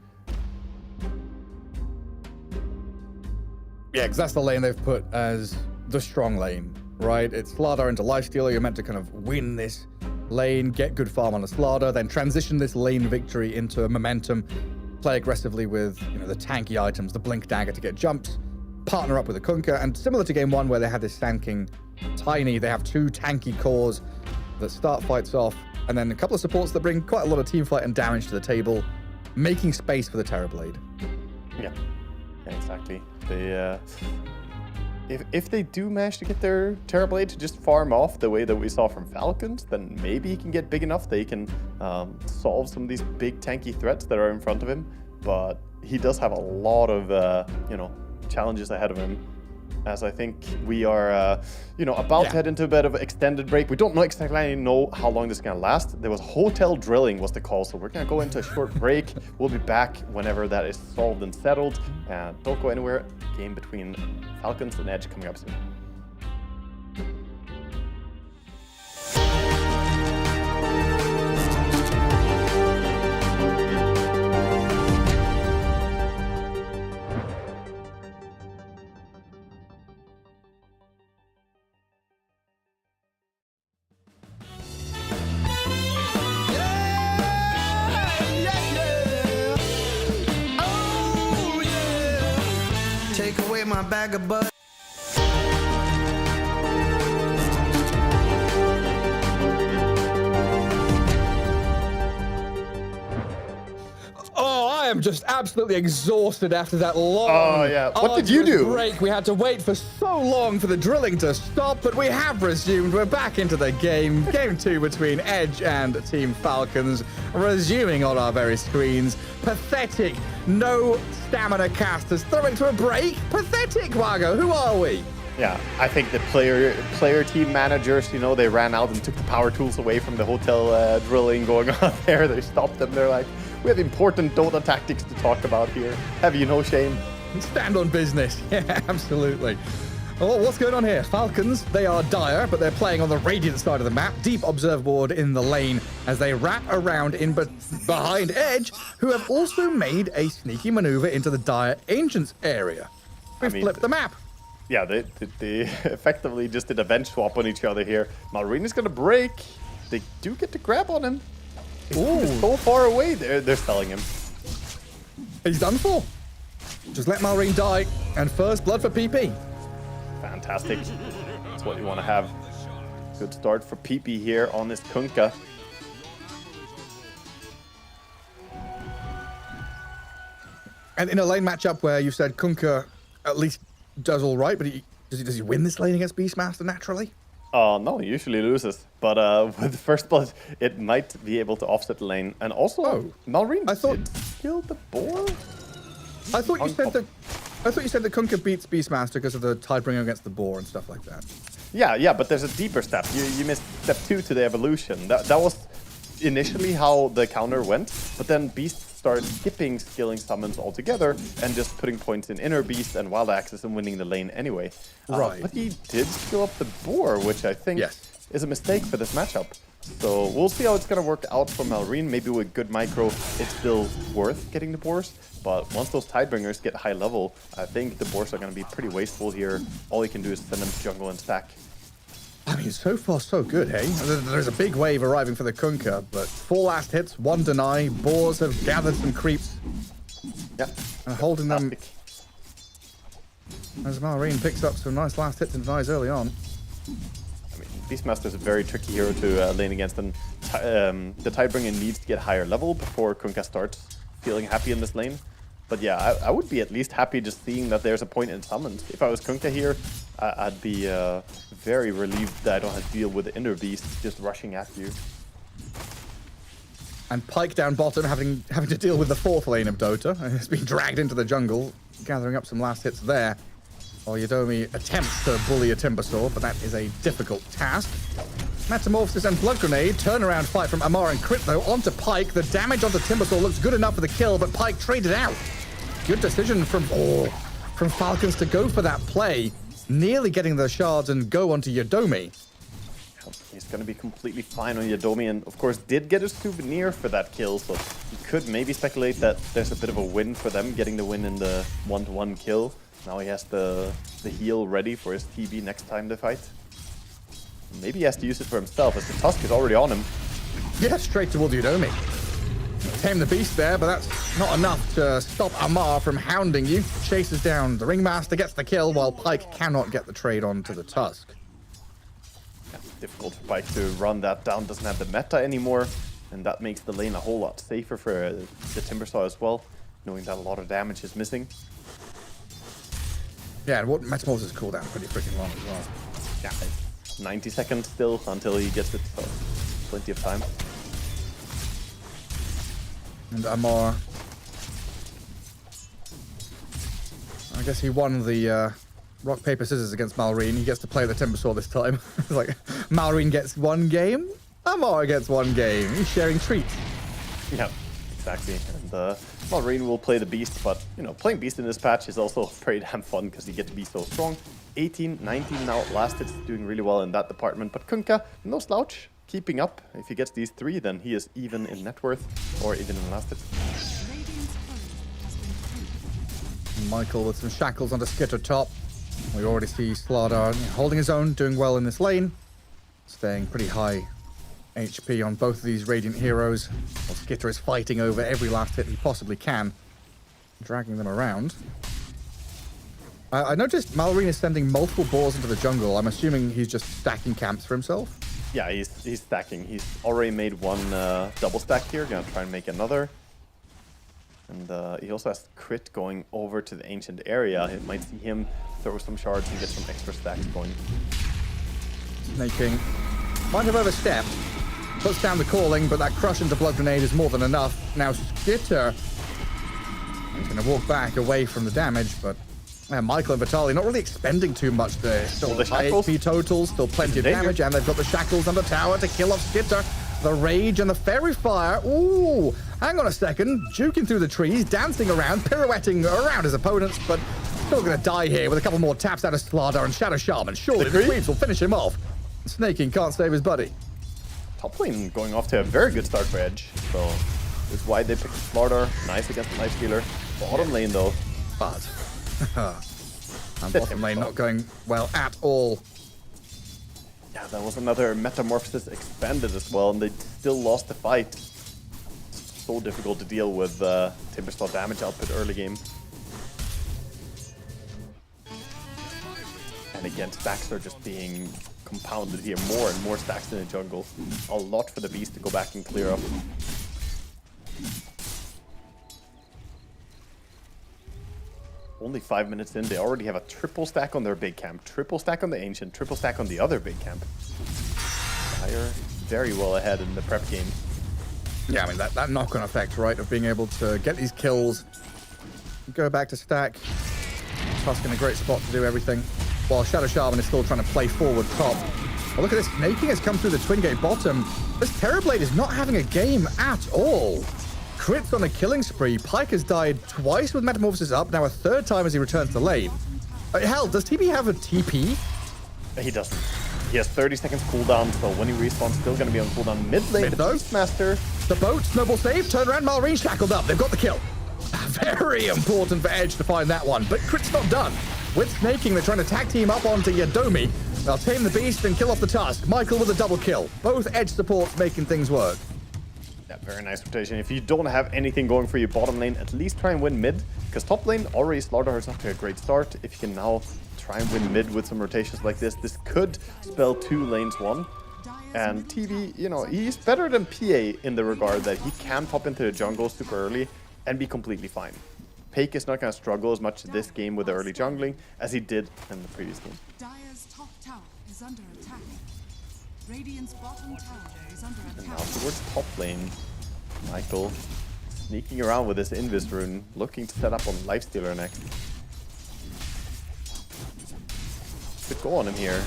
Yeah, because that's the lane they've put as the strong lane, right? It's Slardar into Lifestealer. You're meant to kind of win this lane, get good farm on the Slardar, then transition this lane victory into a momentum, play aggressively with the tanky items, the Blink Dagger to get jumps, partner up with a Kunkka, and similar to game 1 where they had this Sand King Tiny, they have 2 tanky cores that start fights off, and then a couple of supports that bring quite a lot of team fight and damage to the table, making space for the Terrorblade. Yeah, exactly. They, if they do manage to get their Terrorblade to just farm off the way that we saw from Falcons, then maybe he can get big enough they can solve some of these big tanky threats that are in front of him. But he does have a lot of, challenges ahead of him. As I think we are, about to head into a bit of an extended break. We don't exactly know how long this is going to last. There was hotel drilling was the call, so we're going to go into a short break. We'll be back whenever that is solved and settled. And don't go anywhere. Game between Falcons and Edge coming up soon. Take away my bag of butt. Oh, I am just absolutely exhausted after that long. Oh, yeah. What did you do? Break. We had to wait for so long for the drilling to stop, but we have resumed. We're back into the game. Game 2 between Edge and Team Falcons, resuming on our very screens. Pathetic. No stamina casters throwing to a break. Pathetic, Wago. Who are we? Yeah, I think the player team managers, they ran out and took the power tools away from the hotel drilling going on there. They stopped them. They're like, we have important Dota tactics to talk about here. Have you no shame? Stand on business. Yeah, absolutely. Oh, what's going on here? Falcons, they are dire, but they're playing on the Radiant side of the map. Deep observe board in the lane as they wrap around in behind Edge, who have also made a sneaky maneuver into the dire Ancients area. We've flipped the map. Yeah, they effectively just did a bench swap on each other here. Malrine is going to break. They do get to grab on him. He's so far away. They're selling him. He's done for. Just let Malrine die. And first blood for PP. Fantastic. That's what you want to have. Good start for PP here on this Kunkka. And in a lane matchup where you said Kunkka at least does all right, but does he win this lane against Beastmaster naturally? No, he usually loses. But with First Blood, it might be able to offset the lane. And also, Malrine did kill the boar? I thought you said that Kunkka beats Beastmaster because of the Tidebringer against the boar and stuff like that. Yeah, but there's a deeper step. You missed step 2 to the evolution. That was initially how the counter went, but then Beast started skipping skilling summons altogether and just putting points in Inner Beast and Wild Axes and winning the lane anyway. Right. But he did skill up the boar, which I think is a mistake for this matchup. So we'll see how it's going to work out for Malrine. Maybe with good micro, it's still worth getting the boars. But once those Tidebringers get high level, I think the boars are going to be pretty wasteful here. All you can do is send them to jungle and stack. I mean, so far so good, hey? There's a big wave arriving for the Kunkka, but 4 last hits, 1 deny. Boars have gathered some creeps. Yeah. And holding them. As Malrine picks up some nice last hits and denies early on. I mean, Beastmaster is a very tricky hero to lane against, and the Tidebringer needs to get higher level before Kunkka starts feeling happy in this lane. But yeah, I would be at least happy just seeing that there's a point in summons. If I was Kunkka here, I'd be very relieved that I don't have to deal with the Inner Beast just rushing at you. And Pyke down bottom having to deal with the 4th lane of Dota. It's been dragged into the jungle, gathering up some last hits there. While Yodomi attempts to bully a Timbersaw, but that is a difficult task. Metamorphosis and Blood Grenade, turnaround fight from Amar and Crit though onto Pyke. The damage onto Timbersaw looks good enough for the kill, but Pyke traded out. Good decision from Falcons to go for that play, nearly getting the shards and go onto Yodomi. He's going to be completely fine on Yodomi, and of course did get a souvenir for that kill, so you could maybe speculate that there's a bit of a win for them, getting the win in the 1-to-1 kill. Now he has the heal ready for his TB next time they fight. Maybe he has to use it for himself, as the Tusk is already on him. Yeah, straight towards Yodomi. Tame the beast there, but that's not enough to stop Amar from hounding you. Chases down the Ringmaster, gets the kill, while Pyke cannot get the trade onto the Tusk. Yeah, difficult for Pyke to run that down, doesn't have the meta anymore, and that makes the lane a whole lot safer for the Timbersaw as well, knowing that a lot of damage is missing. Yeah, and what Metamorphosis cooldown pretty freaking long as well. Yeah, 90 seconds still until he gets it, so plenty of time. And Amar, I guess he won the rock, paper, scissors against Malrine. He gets to play the Timbersaw this time. It's like, Malrine gets one game, Amar gets one game. He's sharing treats. Yeah, exactly. And Malrine will play the Beast, but, you know, playing Beast in this patch is also pretty damn fun because you get to be so strong. 18, 19 now lasted, doing really well in that department. But Kunkka, no slouch, keeping up. If he gets these 3, then he is even in net worth, or even in lasted. Michael with some shackles onto Skitter top. We already see Slardar holding his own, doing well in this lane. Staying pretty high HP on both of these Radiant heroes. While Skitter is fighting over every last hit he possibly can. Dragging them around. I noticed Malrine is sending multiple boars into the jungle. I'm assuming he's just stacking camps for himself. Yeah, he's stacking. He's already made one double stack here. Gonna try and make another. And he also has crit going over to the ancient area. It might see him throw some shards and get some extra stacks going. Snaking might have overstepped. Puts down the calling, but that crush into blood grenade is more than enough. Now Skitter, he's going to walk back away from the damage, but Michael and Vitali not really expending too much there. Still the high shackles. HP totals, still plenty of damage, and they've got the shackles on the tower to kill off Skitter. The rage and the fairy fire. Ooh, hang on a second. Juking through the trees, dancing around, pirouetting around his opponents, but still going to die here with a couple more taps out of Slardar and Shadow Shaman. Surely the Greaves will finish him off. Snaking can't save his buddy. Top lane going off to a very good start for Edge, so that's why they picked Slardar. Nice against the Lifestealer. Bottom lane though. But and bottom lane not going well at all. Yeah, that was another Metamorphosis expanded as well, and they still lost the fight. So difficult to deal with Timbersaw damage output early game. And again, stacks are just being compounded here. More and more stacks in the jungle. A lot for the Beast to go back and clear up. Only 5 minutes in, they already have a triple stack on their big camp, triple stack on the Ancient, triple stack on the other big camp. They're very well ahead in the prep game. Yeah, I mean, that knock-on effect, right, of being able to get these kills, go back to stack, Tusk in a great spot to do everything, while Shadow Shaman is still trying to play forward top. Well, look at this, Snaking has come through the Twin Gate bottom. This Terrorblade is not having a game at all. Crits on a killing spree. Pyke has died twice with Metamorphosis up, now a third time as he returns to lane. Hell, does TP have a TP? He doesn't. He has 30 seconds cooldown, so when he respawns, still going to be on cooldown. Mid lane, the Beastmaster. The boat, snowball save, turn around, Malrine shackled up. They've got the kill. Very important for Edge to find that one, but Crit's not done. With Snaking, they're trying to tag team up onto Yadomi. They'll tame the Beast and kill off the Tusk. Michael with a double kill. Both Edge supports making things work. Yeah, very nice rotation. If you don't have anything going for your bottom lane, at least try and win mid, because top lane already Slardar is off to a great start. If you can now try and win mid with some rotations like this could spell 2 lanes 1. And TV, you know, he's better than PA in the regard that he can pop into the jungle super early and be completely fine. Pyke is not going to struggle as much this game with the early jungling as he did in the previous game. Dire's top tower is under attack. Radiant's bottom tower is under And now attack. towards top lane, Michael sneaking around with his Invis rune, looking to set up on Lifestealer next. Good go on him here.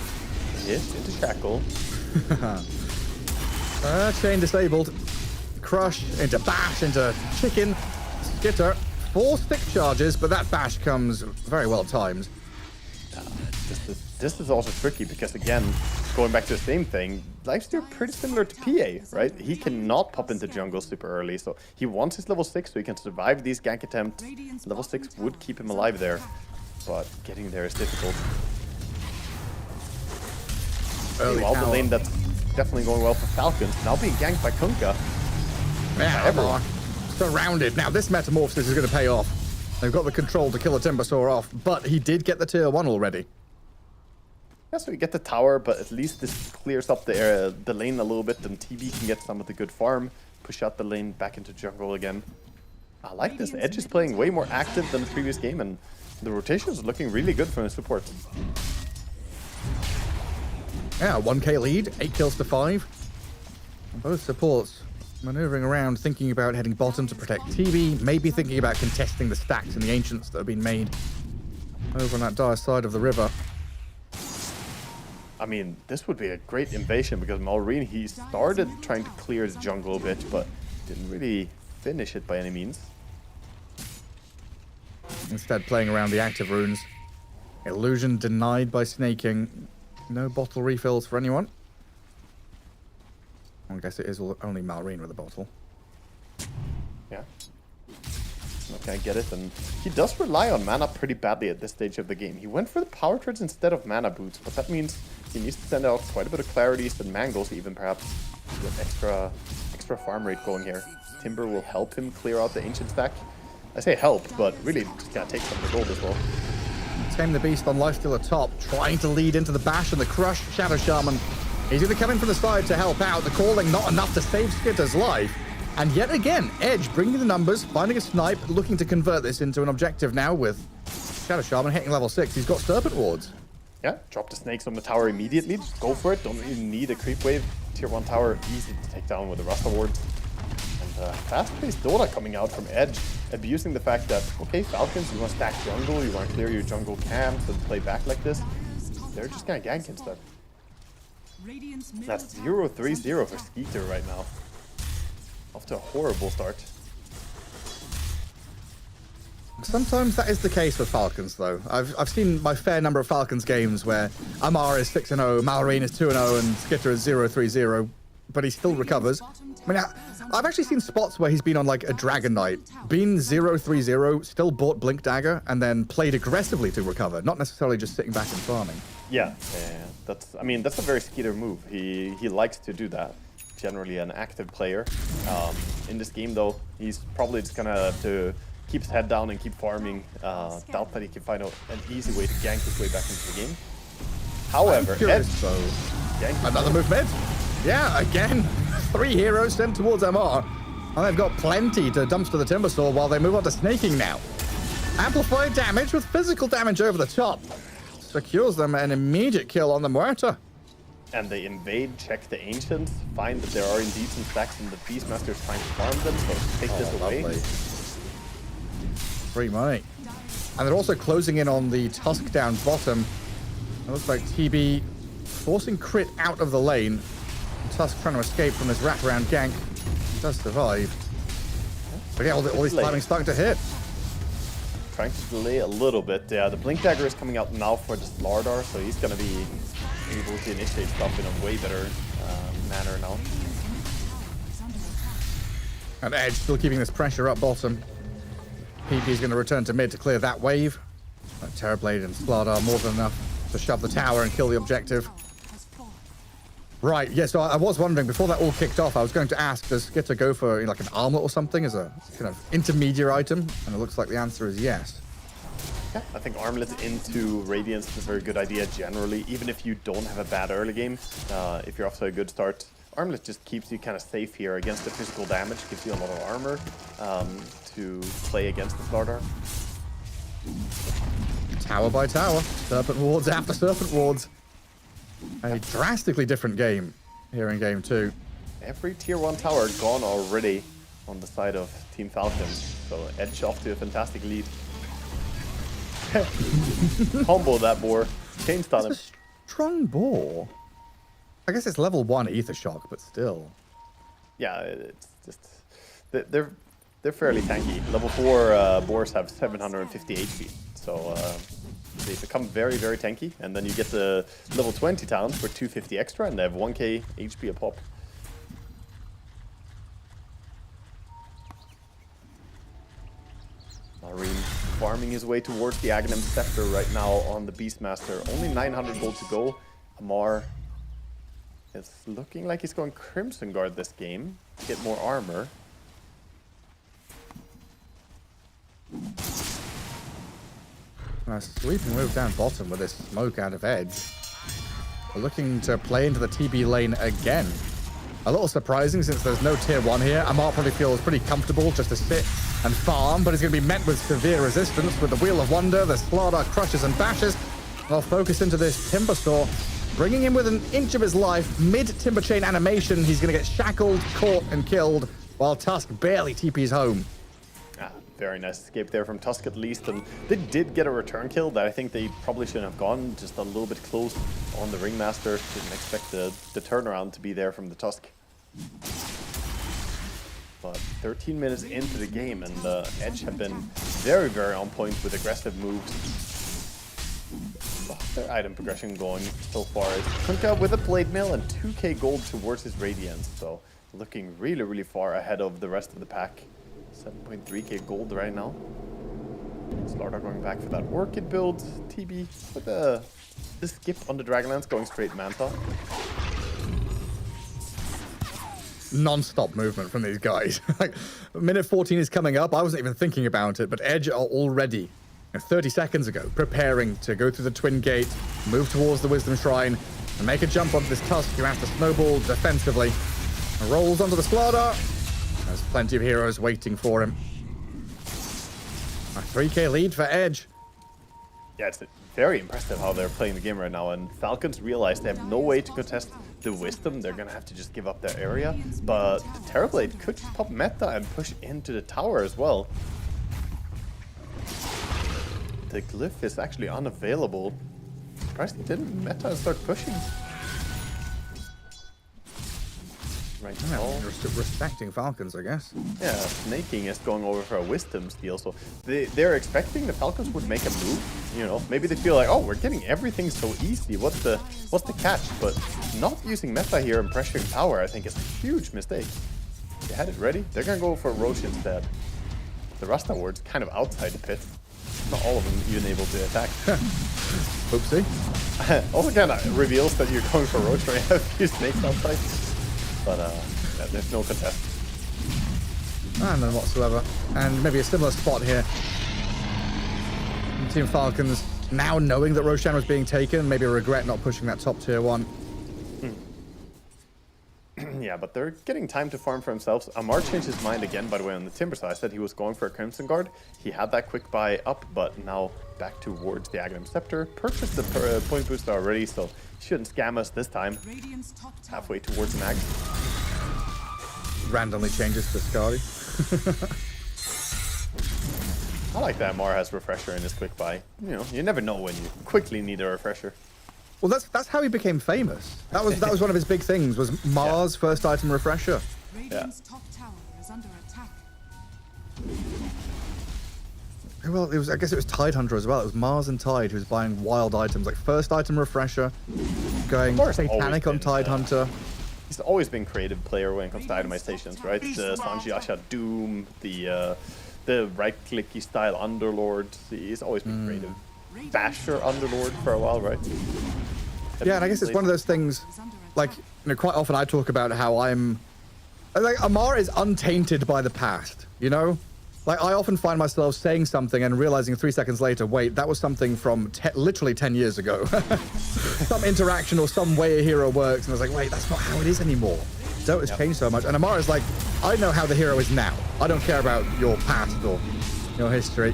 Hit into Shackle. Chain disabled. Crush into bash into chicken. Skitter. 4 stick charges, but that bash comes very well timed. This is also tricky because, again, going back to the same thing, Lifestealer pretty similar to PA, right? He cannot pop into jungle super early, so he wants his level 6 so he can survive these gank attempts. Level 6 would keep him alive there, but getting there is difficult. Meanwhile, the lane that's definitely going well for Falcons, now being ganked by Kunkka. Yeah, surrounded. Now, this metamorphosis is going to pay off. They've got the control to kill a Timbersaw off, but he did get the tier 1 already. Yeah, so we get the tower, but at least this clears up the lane a little bit, and TB can get some of the good farm, push out the lane back into jungle again. I like this. Edge is playing way more active than the previous game, and the rotation is looking really good from his support. Yeah, 1k lead, 8 kills to 5. Both supports maneuvering around, thinking about heading bottom to protect TB, maybe thinking about contesting the stacks and the ancients that have been made over on that dire side of the river. I mean, this would be a great invasion because Malrine, he started trying to clear his jungle a bit, but didn't really finish it by any means. Instead, playing around the active runes. Illusion denied by snaking. No bottle refills for anyone. I guess it is only Malrine with a bottle. Yeah. Okay, I get it. And he does rely on mana pretty badly at this stage of the game. He went for the power treads instead of mana boots, but that means he needs to send out quite a bit of clarities and mangles even perhaps to get extra farm rate going here. Timber will help him clear out the ancient stack. I say help, but really just gotta take some of the gold as well. Tame the Beast on lifesteal atop, trying to lead into the bash and the crush. Shadow Shaman, he's going to come in from the side to help out. The calling not enough to save Skitter's life. And yet again, Edge bringing the numbers, finding a snipe, looking to convert this into an objective now with Shadow Shaman hitting level 6. He's got Serpent Wards. Yeah, drop the snakes on the tower immediately. Just go for it. Don't even need a creep wave. Tier 1 tower, easy to take down with the Rust Wards. And fast-paced Dota coming out from Edge, abusing the fact that, okay, Falcons, you want to stack jungle, you want to clear your jungle camps and play back like this. They're just going to gank instead. That's 0-3-0 for Skeeter right now. Off to a horrible start. Sometimes that is the case with Falcons, though. I've seen my fair number of Falcons games where Amar is 6-0, Malrine is 2-0, and Skitter is 0-3-0, but he still recovers. I mean, I've actually seen spots where he's been on like a Dragon Knight, been 0-3-0, still bought Blink Dagger, and then played aggressively to recover, not necessarily just sitting back and farming. Yeah, that's a very Skeeter move. He likes to do that. Generally an active player. In this game, though, he's probably just gonna have to keep his head down and keep farming. Doubt that he can find an easy way to gank his way back into the game. However, Edge, another move mid. Yeah, again, 3 heroes sent towards MR. And they've got plenty to dumpster the Timbersaw while they move on to snaking now. Amplified damage with physical damage over the top. Secures them an immediate kill on the Muerta. And they invade, check the Ancients, find that there are indeed some stacks and the Beastmaster is trying to farm them, so take this away. Lovely. Free money. And they're also closing in on the Tusk down bottom. It looks like TB forcing Crit out of the lane. Tusk trying to escape from this wraparound gank. He does survive. But yeah, all these timing's starting to hit. Trying to delay a little bit. Yeah, the Blink Dagger is coming out now for the Slardar, so he's going to be able to initiate stuff in a way better manner now. And Edge still keeping this pressure up bottom. PP is going to return to mid to clear that wave. Terrorblade and Slardar more than enough to shove the tower and kill the objective. Right, yeah, so I was wondering, before that all kicked off, I was going to ask, does Skitter go for like an armlet or something as a kind of intermediate item? And it looks like the answer is yes. Yeah, I think armlets into Radiance is a very good idea generally, even if you don't have a bad early game. If you're off to a good start, armlet just keeps you kind of safe here against the physical damage, gives you a lot of armor to play against the Slardar. Tower by tower, Serpent Wards after Serpent Wards. A drastically different game here in game 2. Every tier 1 tower gone already on the side of Team Falcons. So Edge off to a fantastic lead. Combo that boar. Changed on him. It's a strong boar. I guess it's level 1 Ether Shock, but still. Yeah, it's just... They're fairly tanky. Level 4 boars have 750 HP. So... they become very, very tanky, and then you get the level 20 talents for 250 extra, and they have 1k HP a pop. Marine farming his way towards the Aghanim Scepter right now on the Beastmaster. Only 900 gold to go. Amar is looking like he's going Crimson Guard this game to get more armor. A sweeping move down bottom with this smoke out of Edge. We're looking to play into the TB lane again. A little surprising since there's no tier 1 here. Amar probably feels pretty comfortable just to sit and farm, but he's going to be met with severe resistance with the Wheel of Wonder, the Slardar crushes and bashes. I'll focus into this Timber Saw, bringing him with an inch of his life. Mid-Timber Chain animation, he's going to get shackled, caught, and killed, while Tusk barely TPs home. Very nice escape there from Tusk at least, and they did get a return kill that I think they probably shouldn't have gone, just a little bit close on the Ringmaster. Didn't expect the turnaround to be there from the Tusk. But 13 minutes into the game, and Edge have been very, very on point with aggressive moves. Their item progression going so far is Kunkka with a Blade Mail and 2k gold towards his Radiance, so looking really, really far ahead of the rest of the pack. 7.3k gold right now. Slardar going back for that Orchid build. TB with the skip on the Dragonlance going straight Manta. Non-stop movement from these guys. Like, minute 14 is coming up. I wasn't even thinking about it, but Edge are already 30 seconds ago preparing to go through the Twin Gate, move towards the Wisdom Shrine, and make a jump onto this Tusk who has to snowball defensively. And rolls onto the Slardar. There's plenty of heroes waiting for him. A 3k lead for Edge. Yeah, it's very impressive how they're playing the game right now, and Falcons realize they have no way to contest the Wisdom. They're gonna have to just give up their area, but the Terrorblade could just pop meta and push into the tower as well. The Glyph is actually unavailable. Surprisingly, didn't meta start pushing? Right now. Respecting Falcons, I guess. Yeah, Snaking is going over for a Wisdom steal, so they're expecting the Falcons would make a move. You know, maybe they feel like, oh, we're getting everything so easy. What's the catch? But not using meta here and pressuring tower, I think, is a huge mistake. They had it ready. They're gonna go for Roche instead. The Rasta ward's kind of outside the pit. Not all of them even able to attack. Oopsie. Also kind of reveals that you're going for Roche when you have a few snakes outside. But yeah, there's no contest. None whatsoever. And maybe a similar spot here. Team Falcons now knowing that Roshan was being taken, maybe regret not pushing that top tier 1. Yeah, but they're getting time to farm for themselves. Amar changed his mind again, by the way, on the Timber side. I said he was going for a Crimson Guard. He had that quick buy up, but now back towards the Aghanim Scepter. Purchased the point booster already, so he shouldn't scam us this time. Halfway towards an Ag. Randomly changes to Skadi. I like that Amar has Refresher in his quick buy. You know, you never know when you quickly need a Refresher. Well, that's how he became famous. That was one of his big things, was Mars' first item Refresher. Radiant's top tower is under attack. Well, I guess it was Tidehunter as well. It was Mars and Tide who was buying wild items, like first item Refresher, going satanic on Tidehunter. He's always been creative player when it comes to itemizations, right? The Sanjiasha Doom, the right-clicky style Underlord. He's always been creative. Basher Underlord for a while, right? Yeah, and I guess it's one of those things, like, you know, quite often I talk about how Amar is untainted by the past, you know? Like, I often find myself saying something and realizing 3 seconds later, wait, that was something from literally 10 years ago. Some interaction or some way a hero works, and I was like, wait, that's not how it is anymore. Dota's changed so much. And Amar is like, I know how the hero is now. I don't care about your past or your history.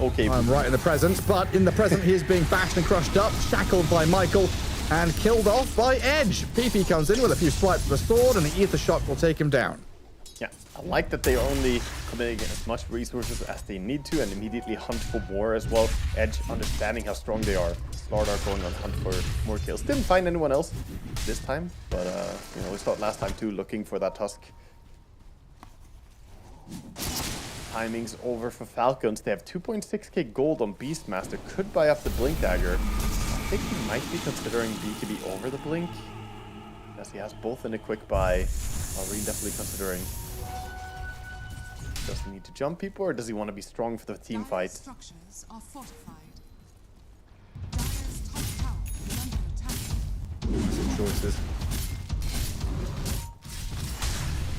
Okay. I'm right in the present, but in the present he is being bashed and crushed up, shackled by Michael, and killed off by Edge. PP comes in with a few swipes of the sword, and the Ether Shock will take him down. Yeah, I like that they're only committing as much resources as they need to and immediately hunt for more as well. Edge understanding how strong they are. Slardar going on hunt for more kills. Didn't find anyone else this time, but you know, we saw it last time too, looking for that Tusk. Timing's over for Falcons. They have 2.6k gold on Beastmaster. Could buy up the Blink Dagger. I think he might be considering BKB over the Blink, as he has both in a quick buy. Already definitely considering. Does he need to jump people, or does he want to be strong for the team fight? Structures are fortified. Dire's top tower is under attack. Some choices.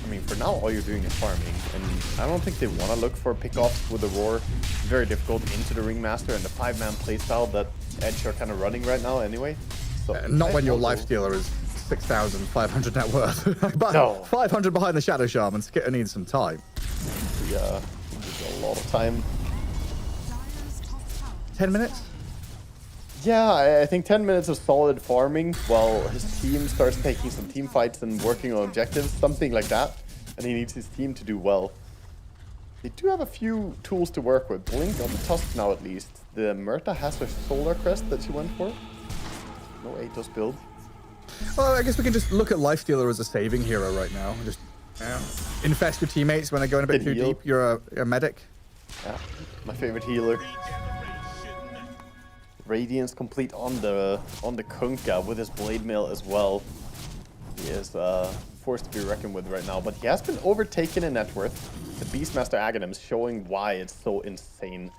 I mean, for now, all you're doing is farming, and I don't think they want to look for pickoffs with the Roar. Very difficult into the Ringmaster and the 5-man playstyle that Edge are kind of running right now anyway. So not when your Lifestealer is 6,500 net worth. But No. 500 behind the Shadow Shaman. Skitter needs some time. Yeah, needs a lot of time. Dire's top tower 10 minutes? Yeah, I think 10 minutes of solid farming while his team starts taking some team fights and working on objectives, something like that. And he needs his team to do well. They do have a few tools to work with. Blink on the Tusk now at least. The Myrta has her Solar Crest that she went for. No Atos build. Well, I guess we can just look at Lifestealer as a saving hero right now. Just infest your teammates when they're going a bit too Heal. deep. You're a medic. Yeah, my favorite healer. Radiance complete on the Kunkka with his blade mail as well. He is forced to be reckoned with right now, but he has been overtaken in net worth. The Beastmaster Aghanims showing why it's so insane,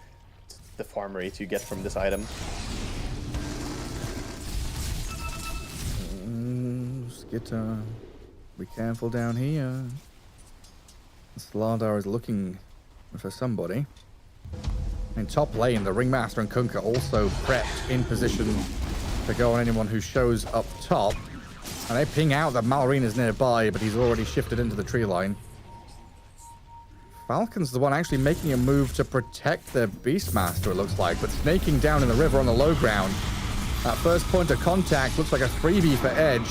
the farm rate you get from this item. Skitter, be careful down here. Slardar is looking for somebody. In top lane, the Ringmaster and Kunkka also prepped in position to go on anyone who shows up top. And they ping out that Malrine is nearby, but he's already shifted into the tree line. Falcon's the one actually making a move to protect their Beastmaster, it looks like, but snaking down in the river on the low ground. That first point of contact looks like a freebie for Edge.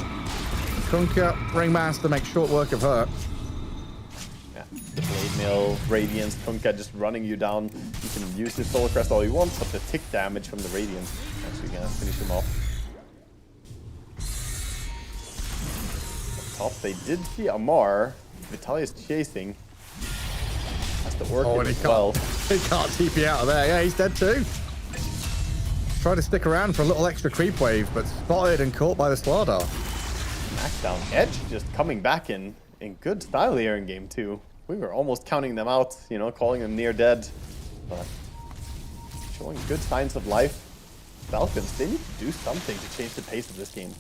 Kunkka, Ringmaster makes short work of her. Yeah, the blade mail, Radiance, Kunkka just running you down. You can use his Solar Crest all you want, but the tick damage from the Radiance actually gonna finish him off. Up top, they did see Amar. Vitalia's chasing. That's the Orchid And as well. he can't TP out of there. Yeah, he's dead too. Try to stick around for a little extra creep wave, but spotted and caught by the Slardar. Knockdown. Edge just coming back in good style here in game 2. We were almost counting them out, you know, calling them near dead, but showing good signs of life. Falcons, they need to do something to change the pace of this game.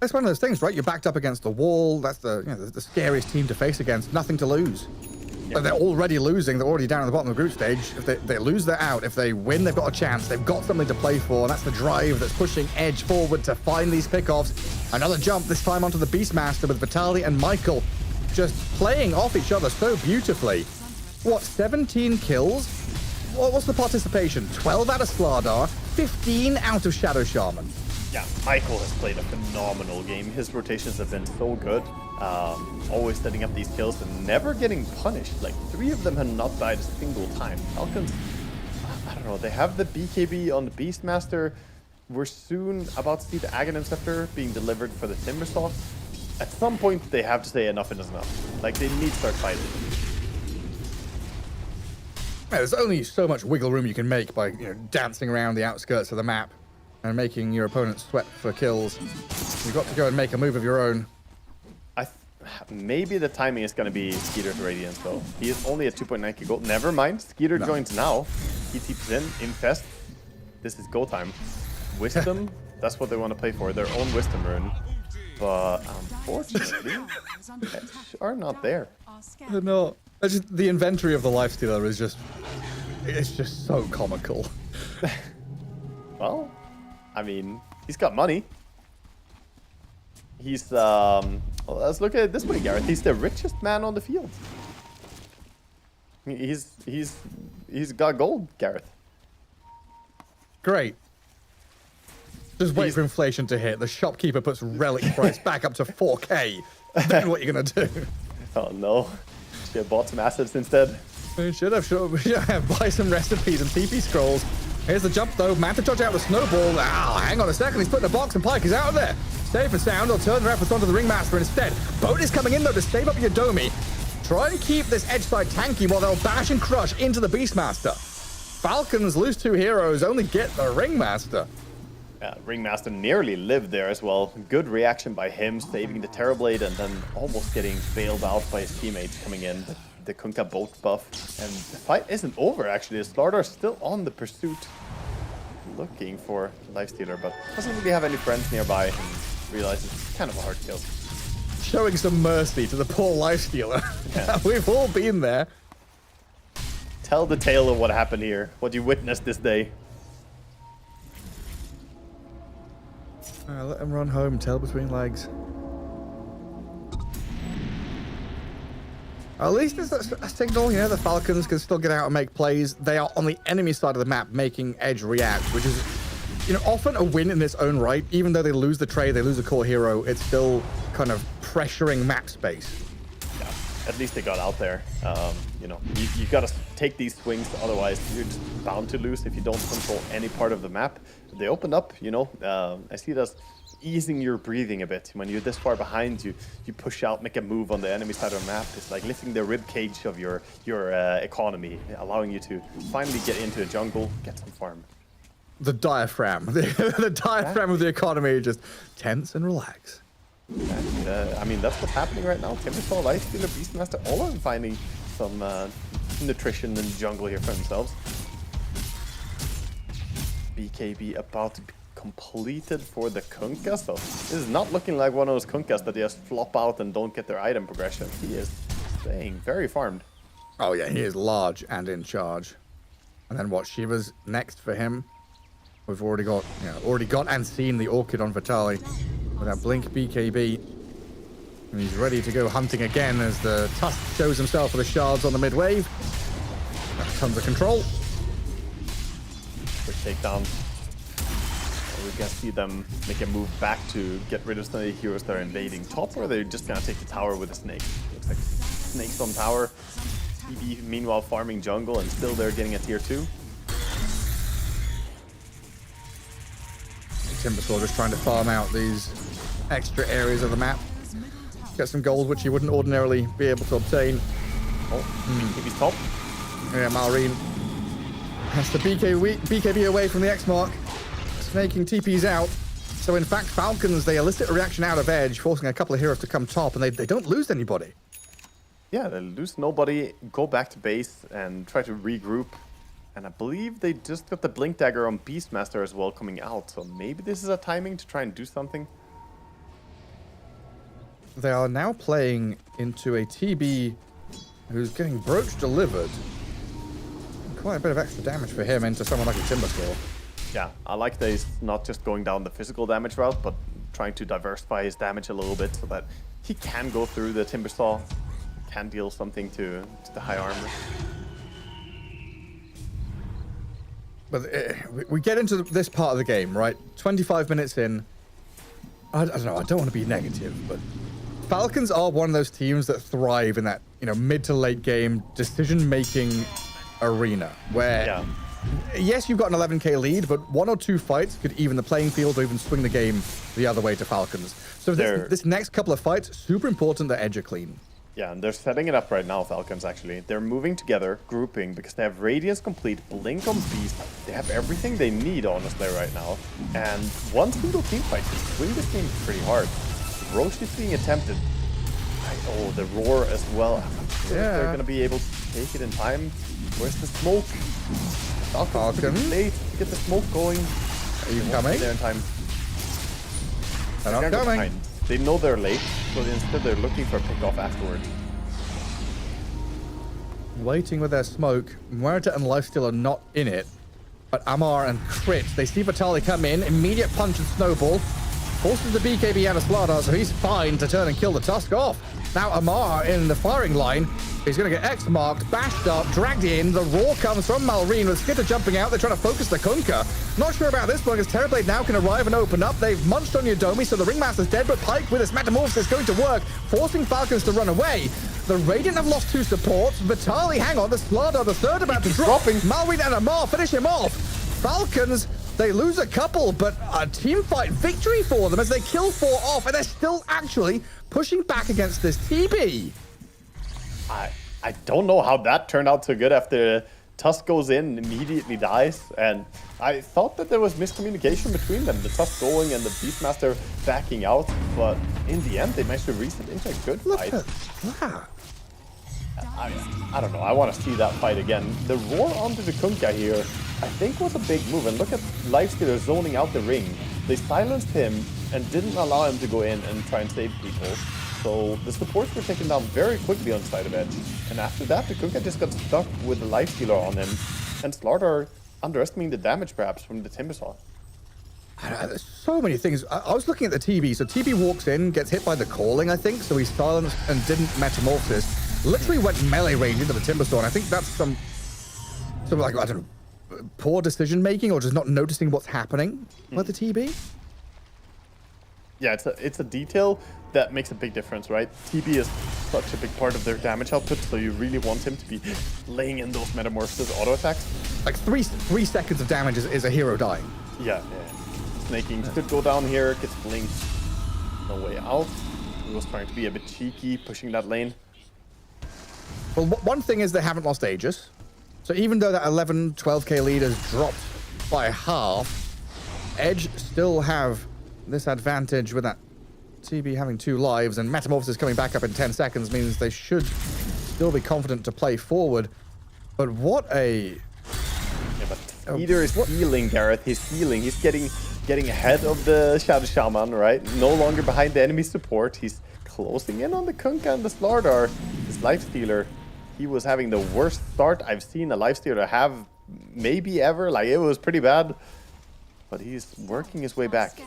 That's one of those things, right? You're backed up against the wall. That's the scariest team to face against. Nothing to lose. But they're already losing. They're already down at the bottom of the group stage. If they lose, they're out. If they win, they've got a chance. They've got something to play for. And that's the drive that's pushing Edge forward to find these pickoffs. Another jump, this time onto the Beastmaster with Vitaly and Michael just playing off each other so beautifully. What, 17 kills? What's the participation? 12 out of Slardar, 15 out of Shadow Shaman. Yeah, Michael has played a phenomenal game. His rotations have been so good. Always setting up these kills and never getting punished. Like, 3 of them have not died a single time. Falcons, I don't know, they have the BKB on the Beastmaster. We're soon about to see the Aghanim Scepter being delivered for the Timbersaw. At some point, they have to say enough is enough. Like, they need to start fighting. Yeah, there's only so much wiggle room you can make by dancing around the outskirts of the map and making your opponent sweat for kills. You've got to go and make a move of your own. Maybe the timing is going to be Skeeter's Radiance, though. He is only at 2.9k gold. Never mind. Skeeter joins now. He TPs in. Infest. This is go time. Wisdom. That's what they want to play for. Their own Wisdom rune. But unfortunately, Edge are not there. They're not. The inventory of the Lifestealer is just... It's just so comical. Well, I mean, he's got money. He's, let's look at it this way, Gareth. He's the richest man on the field. He's got gold, Gareth. Great. Just wait for inflation to hit. The shopkeeper puts relic price back up to 4k. Then what are you going to do? Oh, no. Should have bought some assets instead. Should have. Buy some recipes and TP scrolls. Here's the jump, though. Man to dodge out the snowball. Hang on a second. He's putting a box and Pike is out of there. Safe and sound. They'll turn their efforts onto the Ringmaster instead. Boat is coming in, though, to save up your Domi. Try and keep this edge side tanky while they'll bash and crush into the Beastmaster. Falcons lose 2 heroes, only get the Ringmaster. Yeah, Ringmaster nearly lived there as well. Good reaction by him, saving the Terrorblade and then almost getting bailed out by his teammates coming in. The Kunkka bolt buff. And the fight isn't over, actually. Slardar's still on the pursuit. Looking for Lifestealer, but doesn't really have any friends nearby and realizes it's kind of a hard kill. showing some mercy to the poor Lifestealer. Yeah. We've all been there. Tell the tale of what happened here, what you witnessed this day. Let him run home, tail between legs. At least it's a signal, you know, the Falcons can still get out and make plays. They are on the enemy side of the map making Edge react, which is, you know, often a win in its own right. Even though they lose the trade, they lose a core hero, it's still kind of pressuring map space. Yeah, at least they got out there. You know, you got to take these swings, otherwise you're just bound to lose if you don't control any part of the map. They opened up, you know, I see it as easing your breathing a bit. When you're this far behind, you push out, make a move on the enemy side of the map. It's like lifting the rib cage of your economy, allowing you to finally get into the jungle, get some farm. The diaphragm, the diaphragm of the economy, just tense and relax. And, I mean, that's what's happening right now. Timbersaw, Lifestealer, Beastmaster, all are finding some nutrition in the jungle here for themselves. BKB about to be completed for the Kunkka, so this is not looking like one of those Kunkkas that just flop out and don't get their item progression. He is staying very farmed. Oh yeah, he is large and in charge. And then what, Shiva's next for him? We've already got, you know, and seen the Orchid on Vitali with that Blink BKB. And he's ready to go hunting again as the Tusk shows himself with the shards on the mid wave. Tons of control. Quick takedown. We can see them make a move back to get rid of some of the heroes that are invading top, or they're just gonna take the tower with a snake. Looks like snakes on tower. EB meanwhile farming jungle and still they're getting a tier 2. Timbersaw just trying to farm out these extra areas of the map. Get some gold, which he wouldn't ordinarily be able to obtain. Oh, BKB's top. Yeah, Malrine has the BKB away from the X mark. Snaking TPs out. So in fact, Falcons, they elicit a reaction out of Edge, forcing a couple of heroes to come top, and they don't lose anybody. Yeah, they lose nobody, go back to base and try to regroup. And I believe they just got the Blink Dagger on Beastmaster as well coming out, so maybe this is a timing to try and do something. They are now playing into a TB who's getting Brooch delivered. Quite a bit of extra damage for him into someone like a Timbersaw. Yeah, I like that he's not just going down the physical damage route, but trying to diversify his damage a little bit so that he can go through the Timbersaw, can deal something to the high armor. But we get into this part of the game, right? 25 minutes in. I don't know, I don't want to be negative, but Falcons are one of those teams that thrive in that, you know, mid to late game decision-making arena where, yes, you've got an 11k lead, but 1 or 2 fights could even the playing field or even swing the game the other way to Falcons. So this next couple of fights, super important that Edge are clean. Yeah, and they're setting it up right now, Falcons, actually. They're moving together, grouping, because they have Radiance complete, Blink on Beast. They have everything they need, honestly, right now. And one single team fight can swing this game pretty hard. Roche is being attempted. Oh, the Roar as well. I'm not sure if they're going to be able to take it in time. Where's the smoke? Falcons late to get the smoke going. Are you coming? There in time. They're not coming. They know they're late, so instead they're looking for a pick-off afterwards. Waiting with their smoke. Muerta and Lifesteal are not in it. But Amar and Crit, they see Vitali come in. Immediate punch and snowball. Forces the BKB out of Slardar, so he's fine to turn and kill the Tusk off. Now Amar in the firing line. He's going to get X-marked, bashed up, dragged in. The roar comes from Malrine with Skitter jumping out. They're trying to focus the Kunkka. Not sure about this one, because Terrorblade now can arrive and open up. They've munched on Yodomi, so the Ringmaster's dead, but Pike with his Metamorphosis is going to work, forcing Falcons to run away. The Radiant have lost 2 supports. Vitali, hang on, the Slardar, the third about to drop. Malrine and Amar finish him off. Falcons, they lose a couple, but a team fight victory for them as they kill 4 off, and they're still actually pushing back against this TB. I don't know how that turned out so good after Tusk goes in, immediately dies, and I thought that there was miscommunication between them, the Tusk going and the Beastmaster backing out, but in the end they managed to reset into a good fight. Look at that. I don't know, I want to see that fight again. The roar onto the Kunkka here, I think was a big move, and look at Lifestealer zoning out the ring. They silenced him and didn't allow him to go in and try and save people. So the supports were taken down very quickly on the side of Edge. And after that, the Kunkka just got stuck with the Lifestealer on him. And Slardar underestimating the damage perhaps from the Timbersaw. There's so many things. I was looking at the TB. So TB walks in, gets hit by the calling, I think. So he's silenced and didn't metamorphosis. Literally went melee range into the Timbersaw. And I think that's some like, I don't know, poor decision making or just not noticing what's happening with the TB. Yeah, it's a detail that makes a big difference, right? TB is such a big part of their damage output, so you really want him to be laying in those metamorphosis auto attacks. Like 3 seconds of damage is a hero dying. Yeah. Snaking could go down here, gets blinked. No way out. He was trying to be a bit cheeky, pushing that lane. Well, one thing is they haven't lost Aegis. So even though that 11, 12k lead has dropped by half, Edge still have this advantage with that TB having 2 lives, and Metamorphosis coming back up in 10 seconds means they should still be confident to play forward. But what a... Yeah, but Peter is healing, Gareth. He's healing. He's getting ahead of the Shadow Shaman, right? No longer behind the enemy support. He's closing in on the Kunkka and the Slardar. His Lifestealer, he was having the worst start I've seen a Lifestealer have maybe ever. Like, it was pretty bad. But he's working his way back.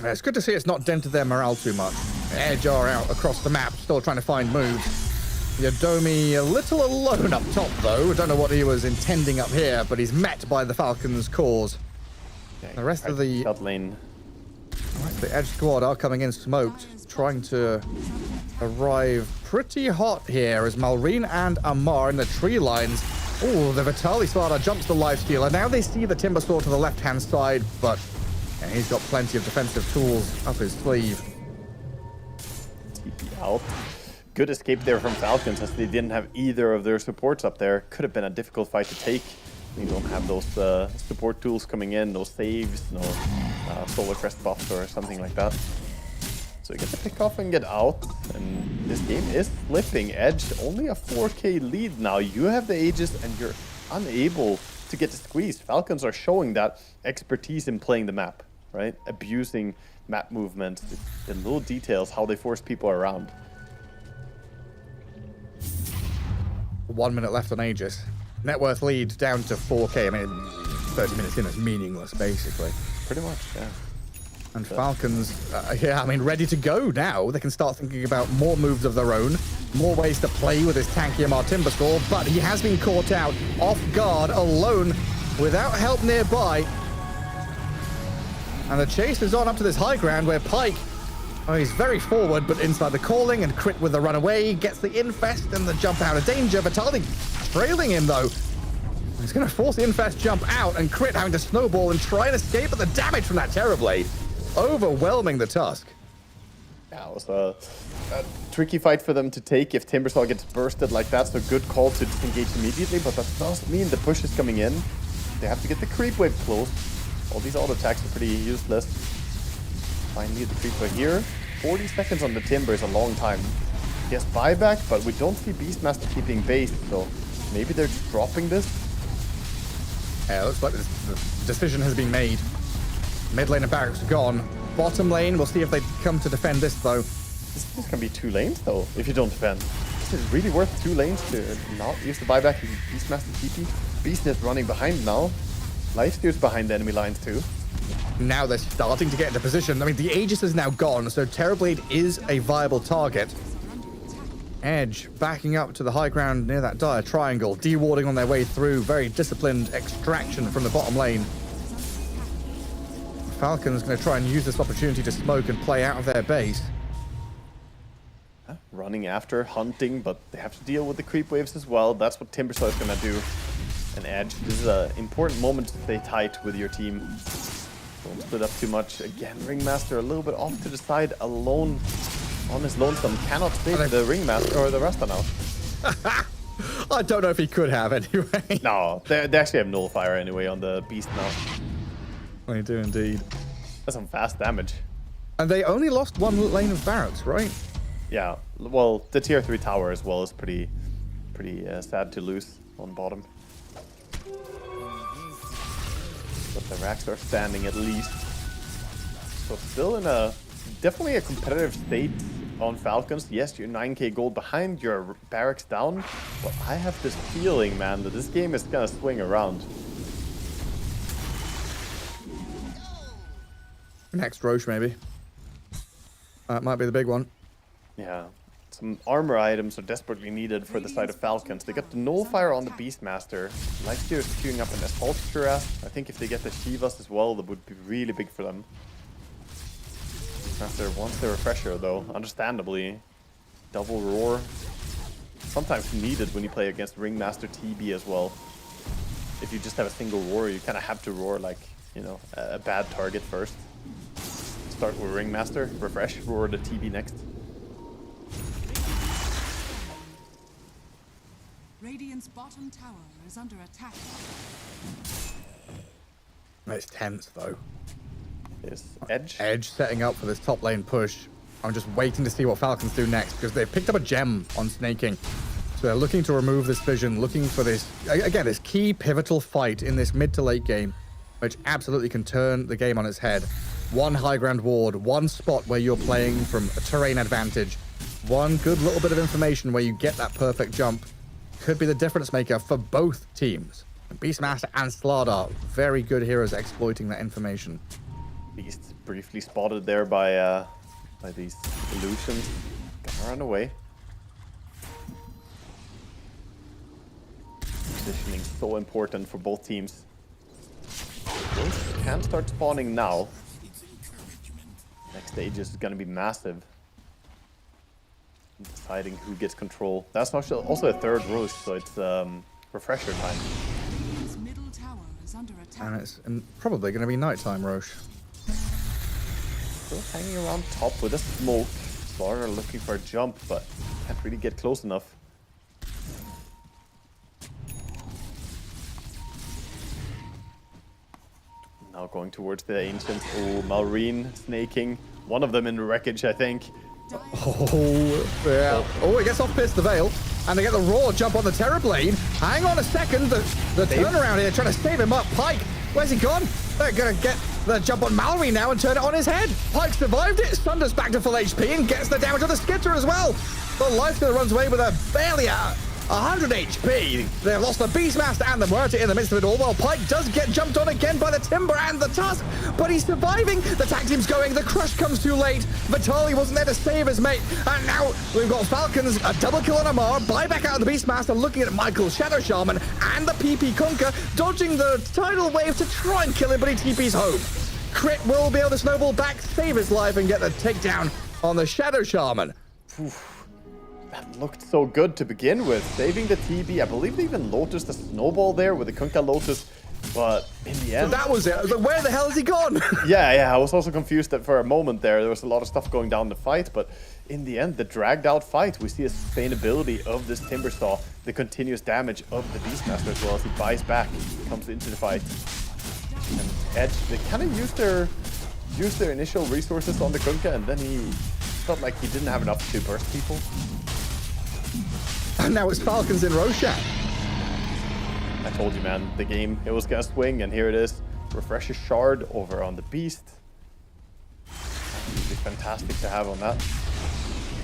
It's good to see it's not dented their morale too much. Edge are out across the map, still trying to find moves. Yodomi a little alone up top, though. I don't know what he was intending up here, but he's met by the Falcons' cause. Okay, the rest of the lane. The Edge squad are coming in smoked, trying to arrive pretty hot here as Malrine and Amar in the tree lines. Oh, the Vitali Slardar jumps the Lifestealer. Now they see the Timbersaw to the left-hand side, but yeah, he's got plenty of defensive tools up his sleeve. TP out. Good escape there from Falcons as they didn't have either of their supports up there. Could have been a difficult fight to take. You don't have those support tools coming in, no saves, no solar crest buffs or something like that. So you get to pick off and get out, and this game is flipping. Edge only a 4k lead now. You have the Aegis and you're unable to get the squeeze. Falcons are showing that expertise in playing the map, right? Abusing map movements, the little details, how they force people around. 1 minute left on Aegis. Net worth lead down to 4k. I mean, 30 minutes in is meaningless, basically. Pretty much, yeah. And Falcons, yeah, I mean, ready to go now. They can start thinking about more moves of their own, more ways to play with his tanky Amar Timbersaw, but he has been caught out, off guard, alone, without help nearby. And the chase is on up to this high ground where Pike, oh, he's very forward, but inside the calling, and Crit with the runaway, gets the infest and the jump out of danger. Vitali trailing him, though. He's going to force the infest jump out, and Crit having to snowball and try and escape, but the damage from that Terrorblade overwhelming the Tusk. Yeah, it was a tricky fight for them to take if Timbersaw gets bursted like that, so good call to disengage immediately, but that does mean the push is coming in. They have to get the creep wave close. All these auto attacks are pretty useless. Finally, the creep wave here. 40 seconds on the Timber is a long time. Yes, buyback, but we don't see Beastmaster keeping base, so maybe they're just dropping this. Yeah, it looks like the decision has been made. Mid lane of Barracks gone. Bottom lane, we'll see if they come to defend this, though. This can be 2 lanes, though, if you don't defend. This is really worth 2 lanes to not use the buyback and Beastmaster TP. Beastnet running behind now. Lifesteal's behind the enemy lines, too. Now they're starting to get into position. I mean, the Aegis is now gone, so Terrorblade is a viable target. Edge backing up to the high ground near that dire triangle, dewarding on their way through. Very disciplined extraction from the bottom lane. Falcons going to try and use this opportunity to smoke and play out of their base. Running after, hunting, but they have to deal with the creep waves as well. That's what Timbersaw is going to do. And Edge, this is an important moment to stay tight with your team. Don't split up too much. Again, Ringmaster a little bit off to the side, alone on his lonesome. Cannot save the Ringmaster or the Rasta now. I don't know if he could have anyway. No, they actually have Nullifier anyway on the Beast now. They do indeed. That's some fast damage. And they only lost 1 lane of Barracks, right? Yeah, well, the tier 3 tower as well is pretty sad to lose on bottom. But the racks are standing at least. So still in a definitely a competitive state on Falcons. Yes, you're 9k gold behind, your barracks down, but I have this feeling, man, that this game is gonna swing around. Next Roche, maybe. That might be the big one. Yeah. Some armor items are desperately needed for the side of Falcons. They got the Nullfire on the Beastmaster. Lifesteal is queuing up an Assault Cuirass. I think if they get the Shivas as well, that would be really big for them. Beastmaster wants the Refresher though, understandably. Double Roar. Sometimes needed when you play against Ringmaster TB as well. If you just have a single Roar, you kind of have to roar like, you know, a bad target first. Start with Ringmaster, refresh, roar the TB next. Radiant's bottom tower is under attack. It's tense though. Is Edge? Edge setting up for this top lane push. I'm just waiting to see what Falcons do next because they've picked up a gem on snaking. So they're looking to remove this vision, looking for this, again, this key pivotal fight in this mid to late game, which absolutely can turn the game on its head. One high ground ward, one spot where you're playing from a terrain advantage, one good little bit of information where you get that perfect jump could be the difference maker for both teams. Beastmaster and Slardar, very good heroes exploiting that information. Beast briefly spotted there by these illusions. Gonna run away. Positioning so important for both teams. Those can start spawning now. Next stage is gonna be massive. Deciding who gets control. That's also a third Roche, so it's refresher time. Radiant's middle tower is under attack. And it's probably going to be nighttime, Roche. Still hanging around top with a smoke. Slardar looking for a jump, but can't really get close enough. Now going towards the Ancients. Oh, Malrine snaking. One of them in the wreckage, I think. Oh, yeah. Oh, he gets off Pierce the Veil, and they get the raw jump on the Terrorblade. Hang on a second, the turnaround here, trying to save him up. Pike, where's he gone? They're going to get the jump on Mallory now and turn it on his head. Pike survived it, Sunder's back to full HP and gets the damage on the Skitter as well. The Lifesteal runs away with a barely 100 HP. They've lost the Beastmaster and the Muerta in the midst of it all. Well, Pike does get jumped on again by the Timber and the Tusk, but he's surviving. The tag team's going. The Crush comes too late. Vitali wasn't there to save his mate. And now we've got Falcons, a double kill on Amar, buyback out of the Beastmaster, looking at Michael, Shadow Shaman, and the PP Conquer, dodging the tidal wave to try and kill him, but he TP's home. Crit will be able to snowball back, save his life, and get the takedown on the Shadow Shaman. Oof. That looked so good to begin with, saving the TB. I believe they even Lotus the snowball there with the Kunkka Lotus, but in the end... So that was it. Like, where the hell is he gone? yeah, I was also confused that for a moment there was a lot of stuff going down the fight, but in the end, the dragged out fight, we see a sustainability of this Timbersaw, the continuous damage of the Beastmaster as well as he buys back, comes into the fight. And Edge, they kind of used their initial resources on the Kunkka, and then he felt like he didn't have enough to burst people. And now it's Falcons in Roshan. I told you, man, the game, it was gonna swing, and here it is. Refresher Shard over on the Beast. Absolutely fantastic to have on that.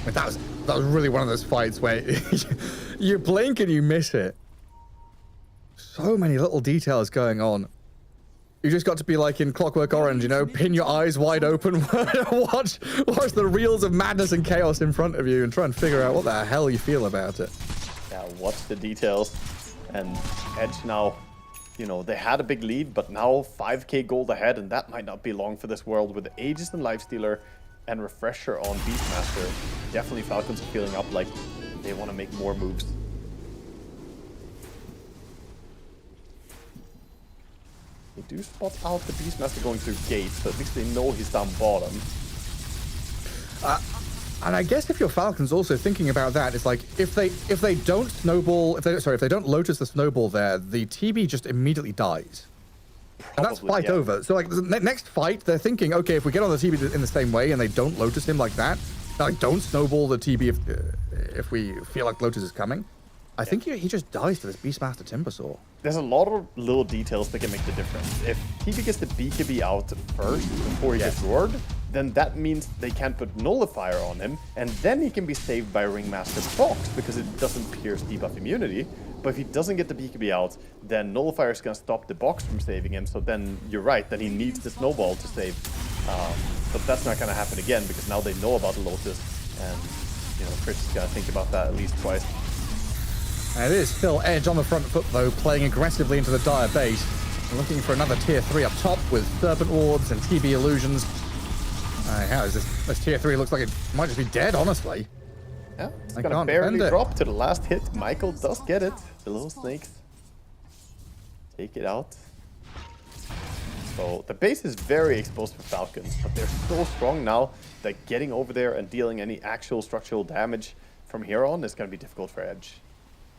But that was really one of those fights where you blink and you miss it. So many little details going on. You just got to be like in Clockwork Orange, you know, pin your eyes wide open, watch the reels of madness and chaos in front of you and try and figure out what the hell you feel about it. Yeah, watch the details. And Edge now, you know, they had a big lead, but now 5k gold ahead, and that might not be long for this world with the Aegis and Lifestealer and Refresher on Beastmaster. Definitely Falcons are feeling up like they want to make more moves. They do spot out the Beastmaster going through gates, so at least they know he's down bottom. And I guess if you're Falcons also thinking about that, it's like if they don't snowball, if they don't Lotus the snowball there, the TB just immediately dies. Probably, and that's fight over. So like the next fight, they're thinking, okay, if we get on the TB in the same way and they don't Lotus him like that, like don't snowball the TB if we feel like Lotus is coming, I think he just dies to this Beastmaster Timbersaw. there's a lot of little details that can make the difference. If TB gets the BKB out first before he gets roared, then that means they can't put Nullifier on him, and then he can be saved by Ringmaster's Box because it doesn't pierce debuff immunity. But if he doesn't get the BKB out, then Nullifier is going to stop the box from saving him, so then you're right, then he needs the Snowball to save. But that's not going to happen again because now they know about the Lotus, and you know, Chris is going to think about that at least twice. And it is still Edge on the front foot, though, playing aggressively into the Dire base. Looking for another tier 3 up top with Serpent Wards and TB Illusions. How is this tier 3 looks like it might just be dead, honestly. Yeah, it's going to barely drop to the last hit. Michael does get it. The little snakes take it out. So the base is very exposed for Falcons, but they're so strong now that getting over there and dealing any actual structural damage from here on is going to be difficult for Edge.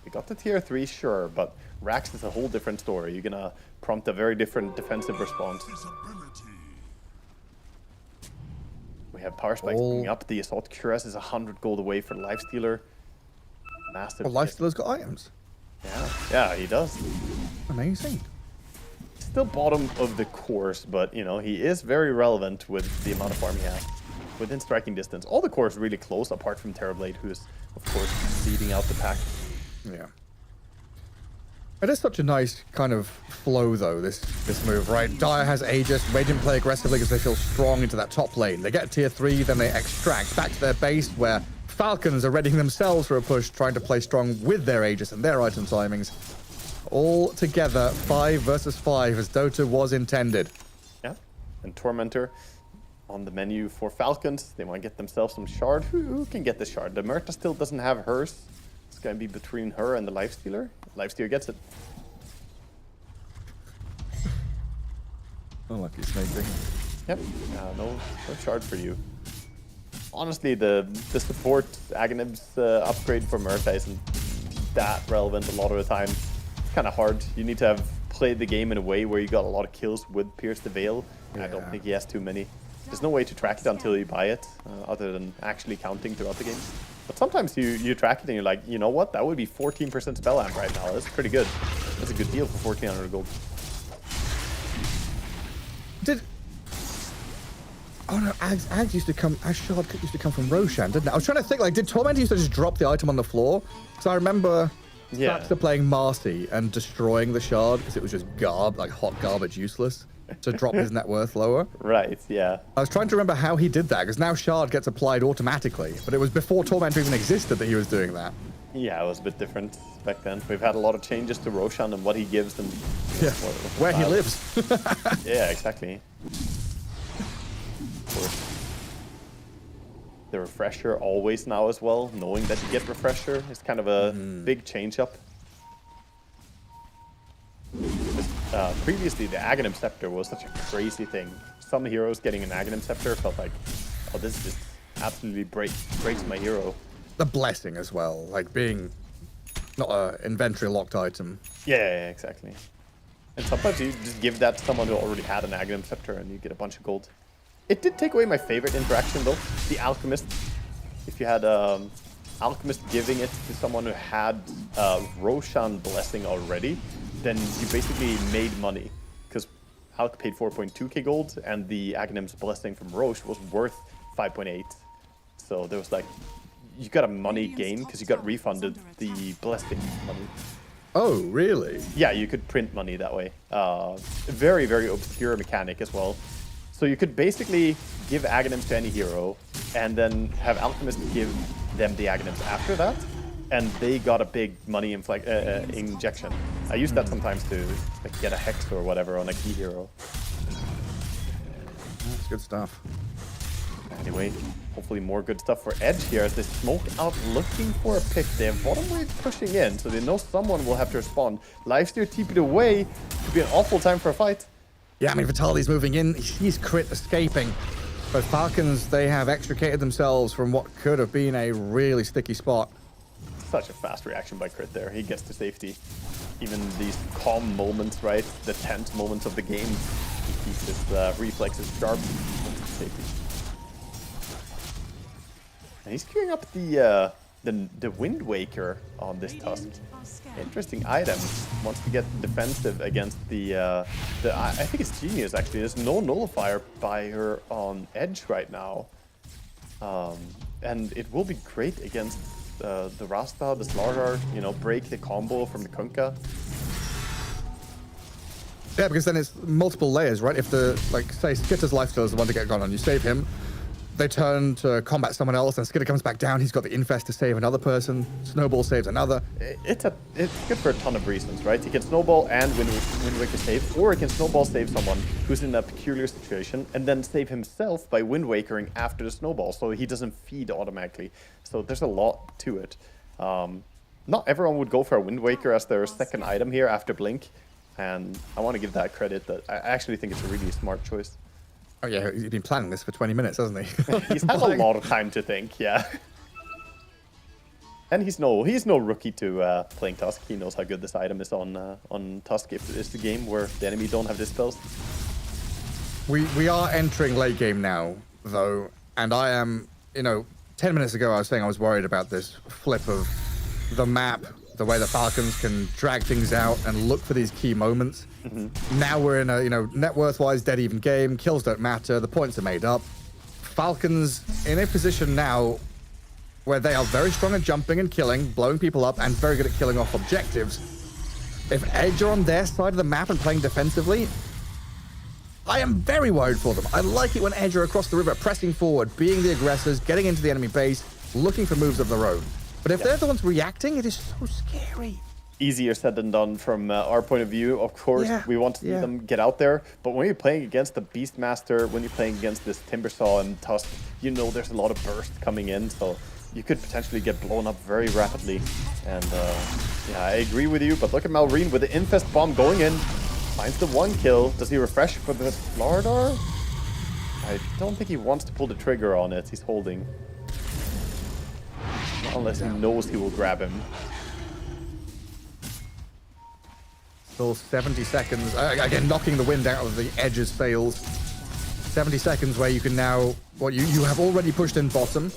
We got the tier 3, sure, but Rax is a whole different story. You're going to prompt a very different defensive response. We have Power Spikes coming up. The Assault Cuirass is 100 gold away for Lifestealer. Massive. Well, Lifestealer's got items. Yeah, he does. Amazing. Still bottom of the course, but, you know, he is very relevant with the amount of farm he has. Within striking distance. All the core is really close, apart from Terrorblade, who is, of course, leading out the pack. Yeah. It is such a nice kind of flow, though, this move, right? Dire has Aegis, Radiant play aggressively because they feel strong into that top lane. They get tier 3, then they extract back to their base, where Falcons are readying themselves for a push, trying to play strong with their Aegis and their item timings. All together, 5 versus 5, as Dota was intended. Yeah, and Tormentor on the menu for Falcons. They want to get themselves some shard. Who can get the shard? The Murta still doesn't have hers. It's going to be between her and the Lifestealer. Lifestealer gets it. Unlucky snake thing. Yep, no shard for you. Honestly, the support Aghanim's upgrade for Murta isn't that relevant a lot of the time. It's kind of hard. You need to have played the game in a way where you got a lot of kills with Pierce the Veil. Yeah. I don't think he has too many. There's no way to track it until you buy it, other than actually counting throughout the game. But sometimes you track it and you're like, you know what? That would be 14% spell amp right now. That's pretty good. That's a good deal for 1,400 gold. Oh no, Ags used to come, Ash Shard used to come from Roshan, didn't it? I was trying to think, like, did Tormentor used to just drop the item on the floor? So I remember Baxter playing Marcy and destroying the shard because it was just hot garbage, useless, to drop his net worth lower. Right, yeah. I was trying to remember how he did that, because now shard gets applied automatically, but it was before Tormentor even existed that he was doing that. Yeah, it was a bit different back then. We've had a lot of changes to Roshan and what he gives and where he lives. Yeah, exactly. Of course. The refresher always now as well, knowing that you get refresher is kind of a big change up. Previously, the Aghanim Scepter was such a crazy thing. Some heroes getting an Aghanim Scepter felt like, oh, this just absolutely breaks my hero. The blessing as well, like being not an inventory locked item. Yeah, exactly. And sometimes you just give that to someone who already had an Aghanim Scepter and you get a bunch of gold. It did take away my favorite interaction though, the Alchemist. If you had Alchemist giving it to someone who had Roshan Blessing already, then you basically made money. Because Alch paid 4.2k gold and the Aghanim's Blessing from Roche was worth 5.8. So there was like, you got a money gain because you got refunded the Blessing money. Oh, really? Yeah, you could print money that way. Very, very obscure mechanic as well. So you could basically give Aghanims to any hero, and then have Alchemist give them the Aghanims after that, and they got a big money injection. I use that sometimes to like, get a Hex or whatever on a key hero. That's good stuff. Anyway, hopefully more good stuff for Edge here as they smoke out looking for a pick. They have bottom wave pushing in, so they know someone will have to respond. Lifesteal TP'd away. Could be an awful time for a fight. Yeah, I mean, Vitali's moving in. He's crit escaping. But Falcons, they have extricated themselves from what could have been a really sticky spot. Such a fast reaction by Crit there. He gets to safety. Even these calm moments, right? The tense moments of the game. He keeps his reflexes sharp. Safety. And he's queuing up the the Wind Waker on this Tusk. Interesting item. Wants to get defensive against the I think it's genius actually. There's no nullifier by her on Edge right now. And it will be great against the Rasta, the Slardar, you know, break the combo from the Kunkka. Yeah, because then it's multiple layers, right? If the, like, say, Skitter's lifesteal is the one to get gone on, you save him, they turn to combat someone else, and Skitter comes back down, he's got the Infest to save another person, Snowball saves another. It's good for a ton of reasons, right? He can Snowball and Wind Waker save, or he can Snowball save someone who's in a peculiar situation, and then save himself by Wind Wakering after the Snowball, so he doesn't feed automatically. So there's a lot to it. Not everyone would go for a Wind Waker as their second item here after Blink, and I want to give that credit. That I actually think it's a really smart choice. Oh yeah, he's been planning this for 20 minutes, hasn't he? He's had a lot of time to think, yeah. And he's no rookie to playing Tusk. He knows how good this item is on Tusk if it's the game where the enemy don't have dispels. We are entering late game now, though, and I am, you know, 10 minutes ago I was saying I was worried about this flip of the map, the way the Falcons can drag things out and look for these key moments. Now we're in a, you know, net worth-wise, dead even game. Kills don't matter. The points are made up. Falcons in a position now where they are very strong at jumping and killing, blowing people up, and very good at killing off objectives. If Edge are on their side of the map and playing defensively, I am very worried for them. I like it when Edge are across the river, pressing forward, being the aggressors, getting into the enemy base, looking for moves of their own. But if they're the ones reacting, it is so scary. Easier said than done from our point of view. Of course, we want to see them get out there. But when you're playing against the Beastmaster, when you're playing against this Timbersaw and Tusk, you know there's a lot of burst coming in. So you could potentially get blown up very rapidly. And yeah, I agree with you. But look at Malrine with the Infest Bomb going in. Finds the 1 kill. Does he refresh for the Slardar? I don't think he wants to pull the trigger on it. He's holding. Unless he knows he will grab him. Still 70 seconds. Again, knocking the wind out of the Edge's sails. 70 seconds where you can now... Well, you have already pushed in bottom.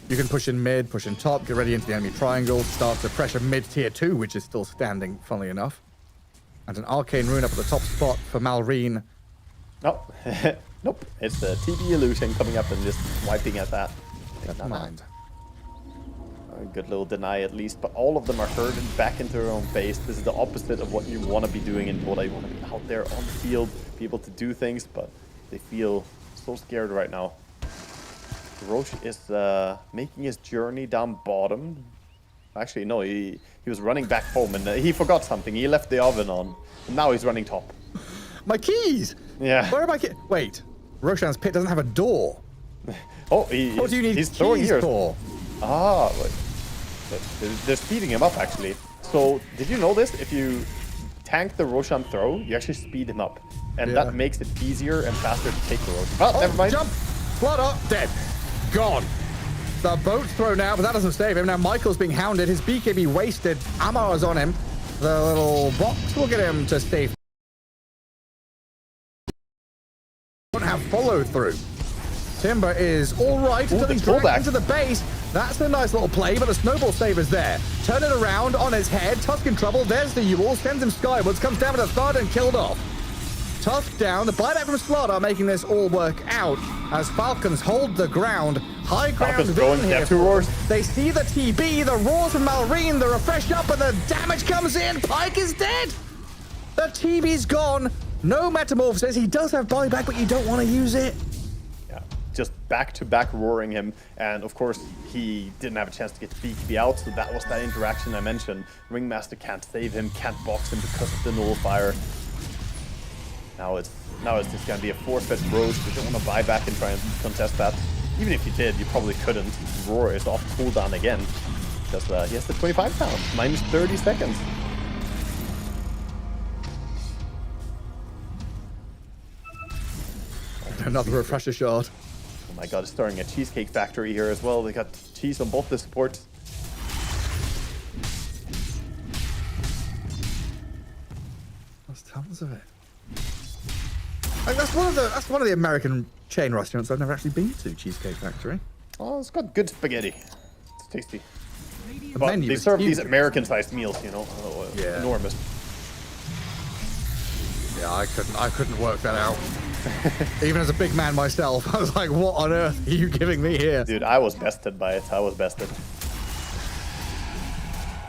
You can push in mid, push in top, get ready into the enemy triangle, start to pressure mid tier 2, which is still standing, funnily enough. And an Arcane Rune up at the top spot for Malrine. Oh, nope. It's the TB Illusion coming up and just wiping at that. Never mind. A good little deny at least, but all of them are herded back into their own base. This is the opposite of what you want to be doing in Dota. You want to be out there on the field, be able to do things, but they feel so scared right now. Roche is making his journey down bottom. Actually, no, he was running back home and he forgot something. He left the oven on, and now he's running top. My keys! Yeah. Where are my keys? Wait, Roshan's pit doesn't have a door. Oh, what do you need he's throwing keys here. for? Ah, they're speeding him up actually. So, did you know this? If you tank the Roshan throw, you actually speed him up. And that makes it easier and faster to take the Roshan. Oh, never mind. Jump! Flutter! Dead. Gone. The boat's thrown out, but that doesn't save him. Now Michael's being hounded. His BKB wasted. Amar is on him. The little box will get him to safety. Don't have follow through. Timber is all right until he's dragged into the base. That's a nice little play, but the snowball save is there. Turn it around on his head. Tusk in trouble. There's the Yule. Sends him skywards. Comes down with a third and killed off. Tusk down. The buyback from Slardar making this all work out as Falcons hold the ground. High ground vision here. Two roars. They see the TB, the roars from Malrine, the refresh up, and the damage comes in. Pyke is dead. The TB's gone. No metamorphosis. He does have buyback, but you don't want to use it. Just back-to-back roaring him, and of course he didn't have a chance to get the BKB out, so that was that interaction I mentioned. Ringmaster can't save him, can't box him because of the nullifier. Now it's just gonna be a forfeit Roche. You don't want to buy back and try and contest that. Even if you did, you probably couldn't. Roar is off cooldown again because he has the 25 pound, minus 30 seconds. Another refresher shard. Oh my god, it's starting a cheesecake factory here as well. They got cheese on both the supports. There's tons of it. Like, that's one of the American chain restaurants I've never actually been to, Cheesecake Factory. Oh, it's got good spaghetti. It's tasty. The But menu they is serve huge. these American-sized meals, you know, Yeah. enormous. Yeah, I couldn't work that out. Even as a big man myself, I was like, what on earth are you giving me here? Dude, I was bested by it. I was bested.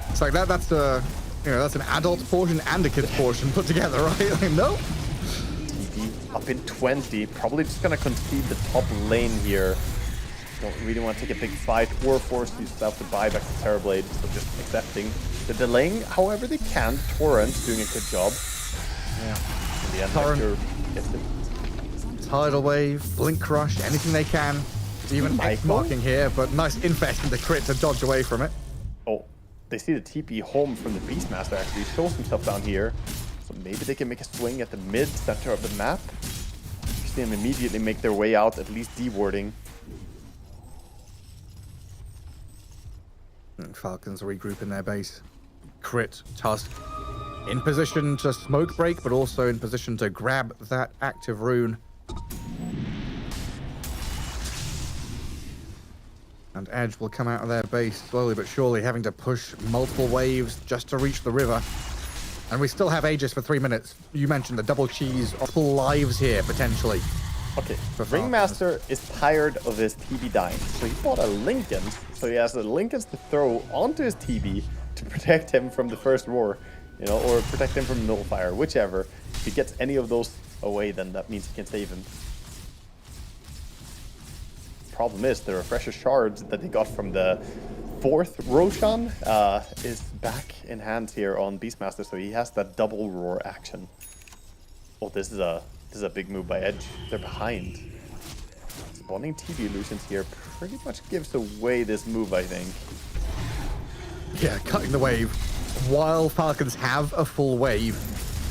It's like that's a, that's an adult portion and a kid's portion put together, right? Like, no. TP up in 20. Probably just gonna concede the top lane here. Don't really want to take a big fight or force yourself to buy back the Terrorblade, so just accepting the delaying however they can. Torrent's doing a good job. Yeah. In the end, Torrent Hector gets it. Tidal Wave, Blink Crush, anything they can. Even X marking here, but nice infest in the crit to dodge away from it. Oh, they see the TP home from the Beastmaster actually. Shows himself down here. So maybe they can make a swing at the mid-center of the map. You see them immediately make their way out, at least dewarding. Falcons regroup in their base. Crit, Tusk, in position to smoke break, but also in position to grab that active rune. And Edge will come out of their base slowly but surely, having to push multiple waves just to reach the river. And we still have Aegis for 3 minutes. You mentioned the double cheese of lives here, potentially. Okay, Ringmaster is tired of his TB dying, so he bought a Linken's. So he has a Linken's to throw onto his TB to protect him from the first roar, or protect him from Nullfire, whichever. If he gets any of those away, then that means he can save him. Problem is, the Refresher Shards that he got from the 4th Roshan is back in hand here on Beastmaster, so he has that double roar action. Oh, this is a big move by Edge. They're behind. Spawning TB illusions here pretty much gives away this move, I think. Yeah, cutting the wave while Falcons have a full wave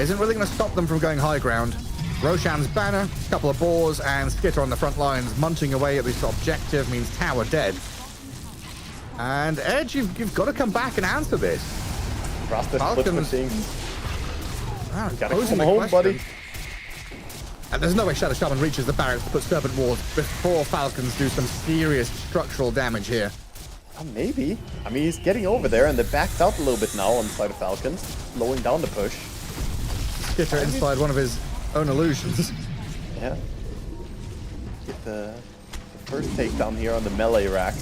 isn't really going to stop them from going high ground. Roshan's banner, a couple of boars, and Skitter on the front lines, munching away at this objective means tower dead. And Edge, you've got to come back and answer this. Falcons. Gotta come home, buddy. And there's no way Shadow Shaman reaches the barracks to put Serpent Wards before Falcons do some serious structural damage here. Oh, maybe. I mean, he's getting over there, and they're backed out a little bit now on the side of Falcons, slowing down the push. Skitter inside one of his own illusions. Yeah. Get the first takedown here on the melee rack.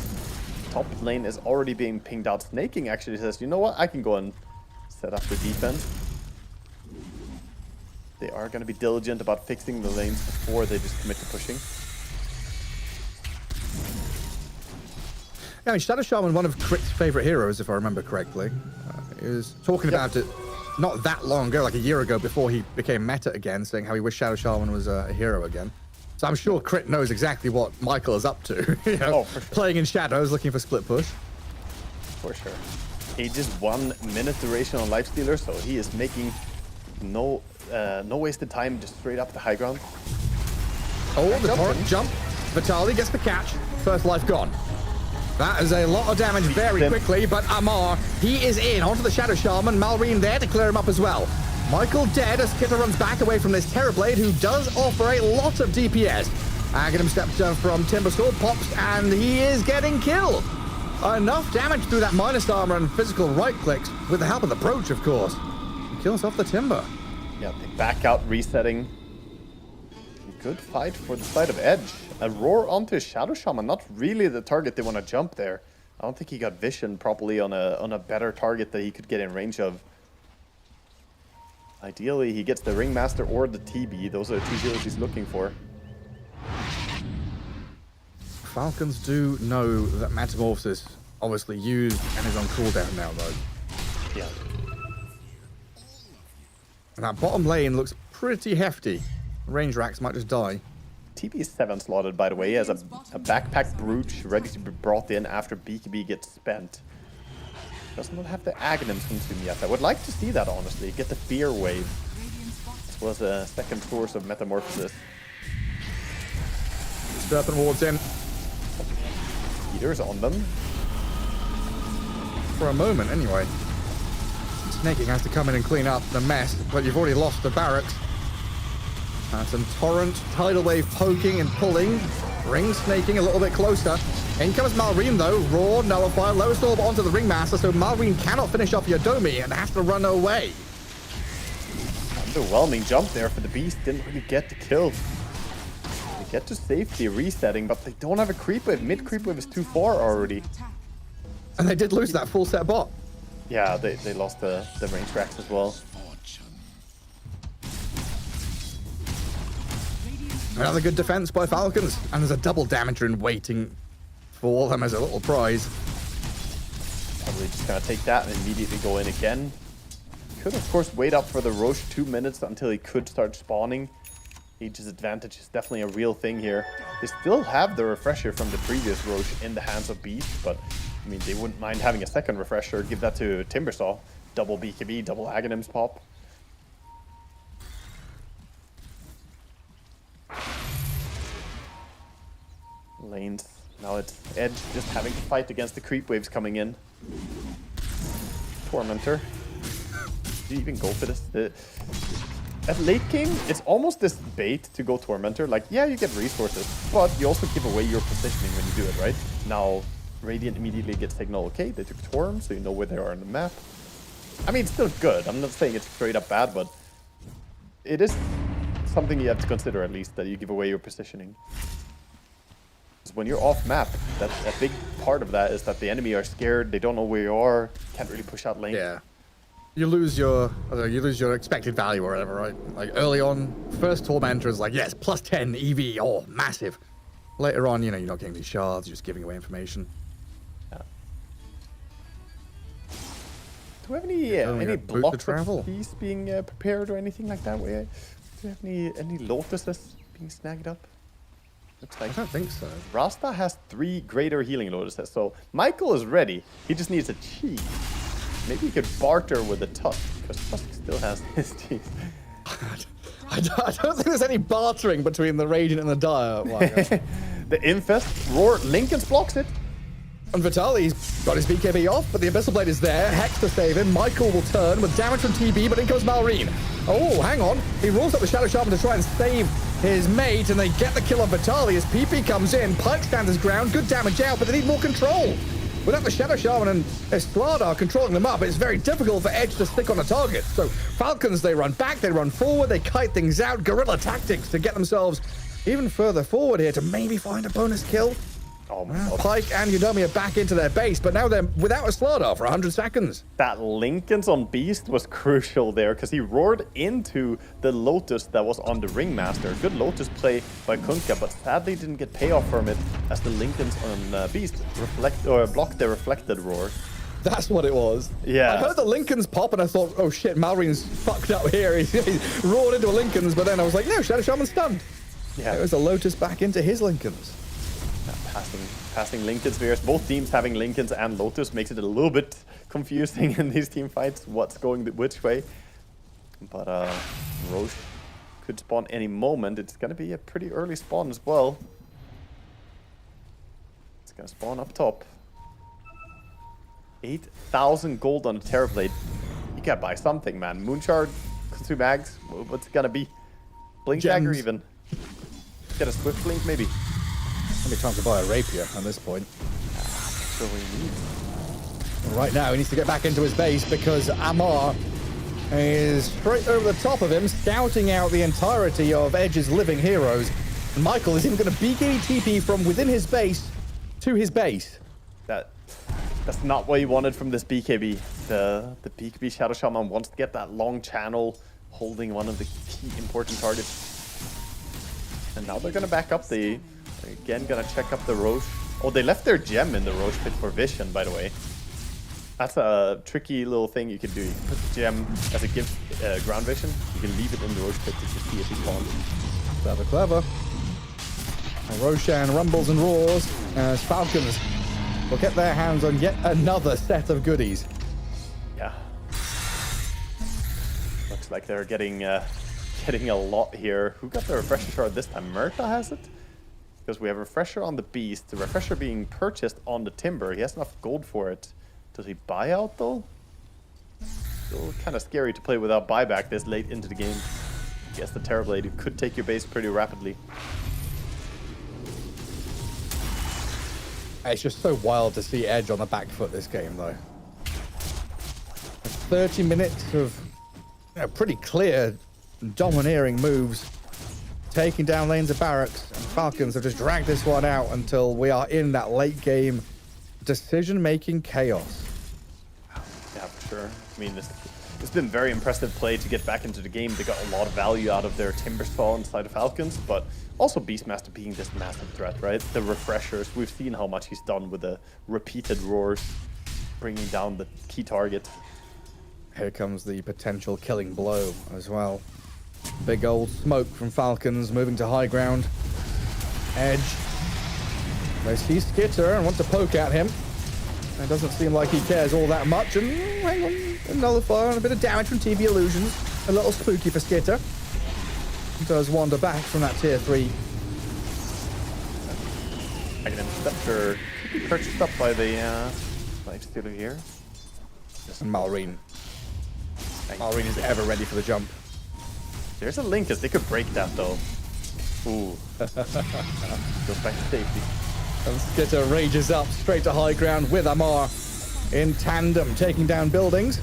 Top lane is already being pinged out. Snaking actually says, you know what, I can go and set up the defense. They are going to be diligent about fixing the lanes before they just commit to pushing. Yeah, I mean, Shadow Shaman, one of Crit's favorite heroes, if I remember correctly. He was talking about it not that long ago, like a year ago, before he became meta again, saying how he wished Shadow Shaman was a hero again. So I'm sure Crit knows exactly what Michael is up to. For sure. Playing in shadows, looking for split push. For sure. Aegis 1 minute duration on Lifestealer, so he is making no wasted time, just straight up the high ground. Oh, the torrent jump. Vitali gets the catch. First life gone. That is a lot of damage very quickly, but Amar, he is in onto the Shadow Shaman. Malrine there to clear him up as well. Michael dead as Kitter runs back away from this Terrorblade, who does offer a lot of DPS. Aghanim steps down from Timber Sword, pops, and he is getting killed. Enough damage through that minus armor and physical right clicks, with the help of the Brooch, of course. He kills off the Timber. Yeah, they back out, resetting. Good fight for the side of Edge. A roar onto Shadow Shaman, not really the target they want to jump there. I don't think he got vision properly on a better target that he could get in range of. Ideally, he gets the Ringmaster or the TB. Those are the two heroes he's looking for. Falcons do know that Metamorphosis obviously used and is on cooldown now, though. Yeah. And that bottom lane looks pretty hefty. Range racks might just die. TB is 7 slotted, by the way. He has a backpack Brooch ready to be brought in after BKB gets spent. Does not have the Aghanims consumed yet. I would like to see that, honestly. Get the Fear Wave. This was a second source of Metamorphosis. Serpent Wards in. Heaters on them. For a moment, anyway. Snaking has to come in and clean up the mess, but you've already lost the barracks. Some Torrent, Tidal Wave poking and pulling. Ring snaking a little bit closer. In comes Malrine though. Roar, Nullify, Lowest Orb onto the Ringmaster, so Malrine cannot finish off Yodomi and has to run away. Underwhelming jump there for the Beast. Didn't really get the kill. They get to safety resetting, but they don't have a creep wave. Mid creep wave is too far already. And they did lose that full set bot. Yeah, they lost the range racks as well. Another good defense by Falcons. And there's a double damager in waiting for them as a little prize. Probably just gonna take that and immediately go in again. Could of course wait up for the Roche 2 minutes until he could start spawning. Age's advantage is definitely a real thing here. They still have the refresher from the previous Roche in the hands of Beast, but I mean, they wouldn't mind having a second refresher. Give that to Timbersaw. Double BKB, double Aghanims pop. Lanes. Now it's Edge just having to fight against the creep waves coming in. Tormentor. Do you even go for this? At late game, it's almost this bait to go Tormentor. Like, yeah, you get resources, but you also give away your positioning when you do it, right? Now, Radiant immediately gets signal, okay, they took Torm, so you know where they are on the map. I mean, it's still good. I'm not saying it's straight up bad, but it is something you have to consider at least, that you give away your positioning. Because when you're off map, that's a big part of that is that the enemy are scared, they don't know where you are, can't really push out lane. Yeah. You lose your expected value or whatever, right? Like early on, first Tormentor is like, yes, plus 10 EV, oh, massive. Later on, you know, you're not getting these shards, you're just giving away information. Yeah. Do we have any blocks of peace being prepared or anything like that? Do we have any lotuses being snagged up? Looks like I don't think so. Rasta has 3 greater healing lotuses, so Michael is ready. He just needs a cheese. Maybe he could barter with a Tusk, because Tusk still has his teeth. I don't think there's any bartering between the Radiant and the Dire. The Infest, Roar, Lincoln's blocks it. And Vitali's got his BKB off, but the Abyssal Blade is there. Hex to save him. Michael will turn with damage from TB, but in comes Malrine. Oh, hang on. He rolls up the Shadow Shaman to try and save his mate, and they get the kill on Vitali as PP comes in. Pike stands his ground. Good damage out, but they need more control. Without the Shadow Shaman and Escladar controlling them up, it's very difficult for Edge to stick on a target. So Falcons, they run back, they run forward, they kite things out. Guerrilla tactics to get themselves even further forward here to maybe find a bonus kill. Oh my God. Pike and Yodomi are back into their base, but now they're without Escladar for 100 seconds. That Lincoln's on Beast was crucial there, because he roared into the Lotus that was on the Ringmaster. Good Lotus play by Kunkka, but sadly didn't get payoff from it, as the Lincolns on Beast blocked the reflected roar. That's what it was. Yeah. I heard the Lincolns pop and I thought, oh shit, Malrine's fucked up here. He roared into a Lincolns, but then I was like, no, Shadow Shaman's stunned. Yeah. It was a Lotus back into his Lincolns. Passing Lincoln spheres. Both teams having Lincolns and Lotus makes it a little bit confusing in these team fights, what's going which way. But Roche could spawn any moment. It's going to be a pretty early spawn as well. It's going to spawn up top. 8,000 gold on a Terrorblade. You gotta buy something, man. Moonshard, consume mags. What's it gonna be? Blink Dagger even. Get a Swift Blink maybe. Maybe time to buy a Rapier at this point. That's what we need. Right now, he needs to get back into his base because Amar is straight over the top of him, scouting out the entirety of Edge's living heroes. And Michael is even going to BKB TP from within his base to his base. That's not what he wanted from this BKB. The BKB Shadow Shaman wants to get that long channel, holding one of the key important targets. And now they're going to back up. They're again going to check up the Roche. Oh, they left their gem in the Roche pit for vision, by the way. That's a tricky little thing you can do. You can put the gem as a gift ground vision. You can leave it in the Roche pit to see if he spawns. Clever, clever. And Roshan rumbles and roars as Falcons will get their hands on yet another set of goodies. Yeah. Looks like they're getting a lot here. Who got the refresher shard this time? Murta has it? Because we have refresher on the Beast, the refresher being purchased on the Timber. He has enough gold for it. Does he buy out though? Still kind of scary to play without buyback this late into the game. Guess the Terrorblade could take your base pretty rapidly. It's just so wild to see Edge on the back foot this game, though. 30 minutes of pretty clear, domineering moves, taking down lanes of barracks, and Falcons have just dragged this one out until we are in that late game decision-making chaos. Yeah, for sure. I mean, it's been very impressive play to get back into the game. They got a lot of value out of their Timbersaw inside of Falcons, but also Beastmaster being this massive threat, right? The refreshers, we've seen how much he's done with the repeated roars, bringing down the key target. Here comes the potential killing blow as well. Big old smoke from Falcons moving to high ground. Edge. They see Skitter and want to poke at him. It doesn't seem like he cares all that much. And hang on, a nullifier and a bit of damage from TV Illusions. A little spooky for Skitter. He does wander back from that tier 3. Magnum Scepter could be purchased up by the Lifestealer here. And Malrine. Malrine is ever ready for the jump. There's a link as they could break that though. Ooh. Goes back to safety. And Skitter rages up straight to high ground with Amar in tandem, taking down buildings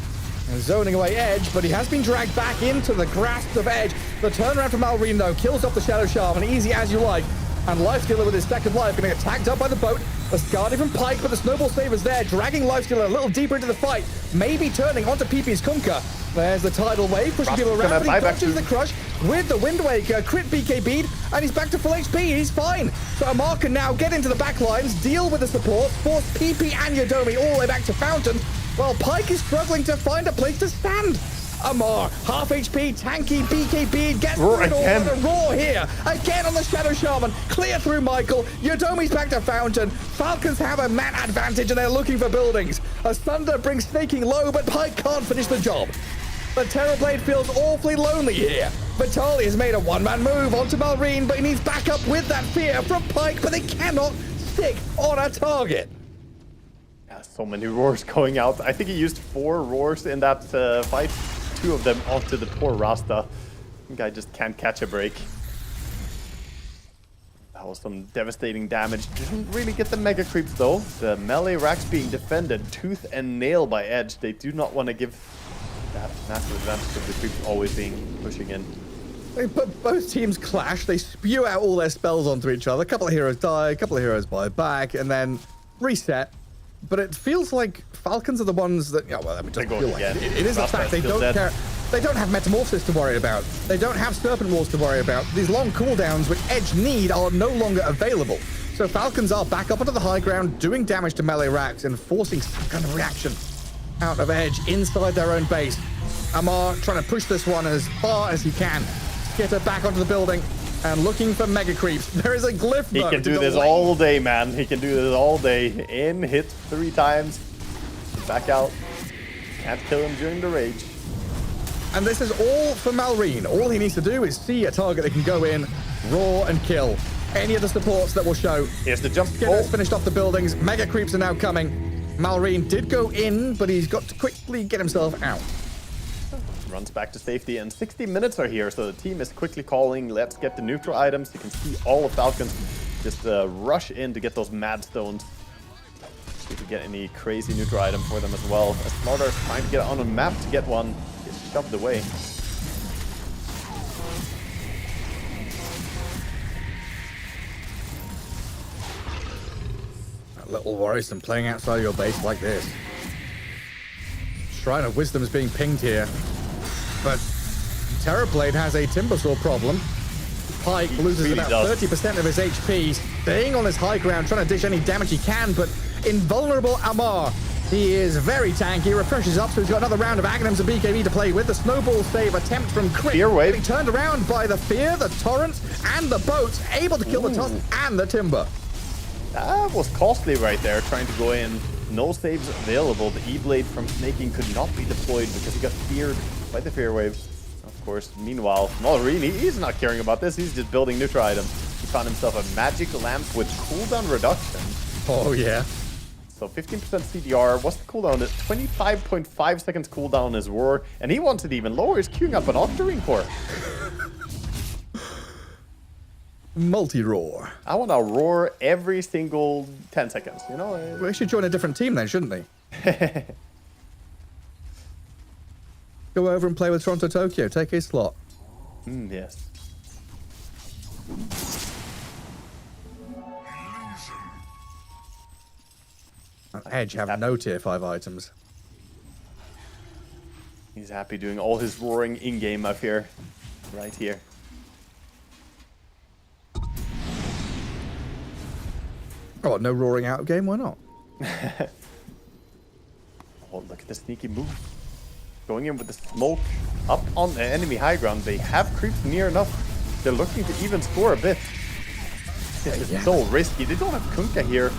and zoning away Edge, but he has been dragged back into the grasp of Edge. The turnaround from Malrine though kills off the Shadow Shaman, easy as you like. And Lifestealer with his second life going to get tagged up by the boat. The Scardy from Pike, but the Snowball Saver's there, dragging Lifestealer a little deeper into the fight. Maybe turning onto PP's Kunkka. There's the tidal wave, pushing people around, but he dodges the crush with the Wind Waker, crit BK bead, and he's back to full HP. He's fine. So Amar can now get into the back lines, deal with the support, force PP and Yodomi all the way back to Fountain, while Pike is struggling to find a place to stand. Amar, half HP, tanky, BK bead, gets through it all with a roar here. Again on the Shadow Shaman, clear through Michael. Yodomi's back to Fountain. Falcons have a man advantage and they're looking for buildings. A Thunder brings Snaking low, but Pike can't finish the job. The Terrorblade feels awfully lonely here. Vitali has made a one-man move onto Malrine, but he needs backup with that fear from Pike, but they cannot stick on a target. Yeah, so many roars going out. I think he used 4 roars in that fight. 2 of them onto the poor Rasta. The guy just can't catch a break. That was some devastating damage. Didn't really get the mega creeps though. The melee racks being defended tooth and nail by Edge. They do not want to give that massive advantage of the creeps always being pushing in. Both teams clash. They spew out all their spells onto each other. A couple of heroes die, a couple of heroes buy back, and then reset. But it feels like Falcons are the ones that, yeah, well, I mean, just feel like it is a fact. They don't care. They don't have Metamorphosis to worry about. They don't have Serpent Walls to worry about. These long cooldowns which Edge need are no longer available. So Falcons are back up onto the high ground, doing damage to melee racks and forcing some kind of reaction out of Edge inside their own base. Amar trying to push this one as far as he can. Get her back onto the building and looking for mega creeps. There is a glyph. He can do this all day, man. He can do this all day. In, hit 3 times, back out. Can't kill him during the rage. And this is all for Malrine. All he needs to do is see a target that can go in, roar, and kill. Any of the supports that will show. Here's the jump. Skinner's finished off the buildings. Mega creeps are now coming. Malrine did go in, but he's got to quickly get himself out. Runs back to safety, and 60 minutes are here, so the team is quickly calling, let's get the neutral items. You can see all of Falcons just rush in to get those mad stones. See if we get any crazy neutral item for them as well. As Smarter is trying to get on a map to get one, gets shoved away. A little worrisome playing outside your base like this. Shrine of Wisdom is being pinged here. But Terrorblade has a Timbersaw problem. Pike loses about 30% of his HP, staying on his high ground, trying to dish any damage he can, but invulnerable Amar. He is very tanky, refreshes up, so he's got another round of Aghanims and BKB to play with. The Snowball save attempt from Crit. Fear wave. Getting turned around by the Fear, the Torrent, and the Boats, able to kill the Tusk and the Timber. That was costly right there, trying to go in. No saves available. The E-Blade from Snaking could not be deployed because he got feared by the Fear Wave. Of course, meanwhile, Malrine, he's not caring about this. He's just building neutral items. He found himself a magic lamp with cooldown reduction. Oh, yeah. So 15% CDR. What's the cooldown? 25.5 seconds cooldown is Roar. And he wants it even lower. He's queuing up an Octarine Core. multi-roar. I want to roar every single 10 seconds, you know? We should join a different team then, shouldn't they? Go over and play with Toronto Tokyo. Take his slot. Yes. Edge have no tier 5 items. He's happy doing all his roaring in-game, I fear. Right here. Oh, no roaring out of game? Why not? Oh, look at the sneaky move. Going in with the smoke up on the enemy high ground. They have creeps near enough. They're looking to even score a bit. This is so risky. They don't have Kunkka here.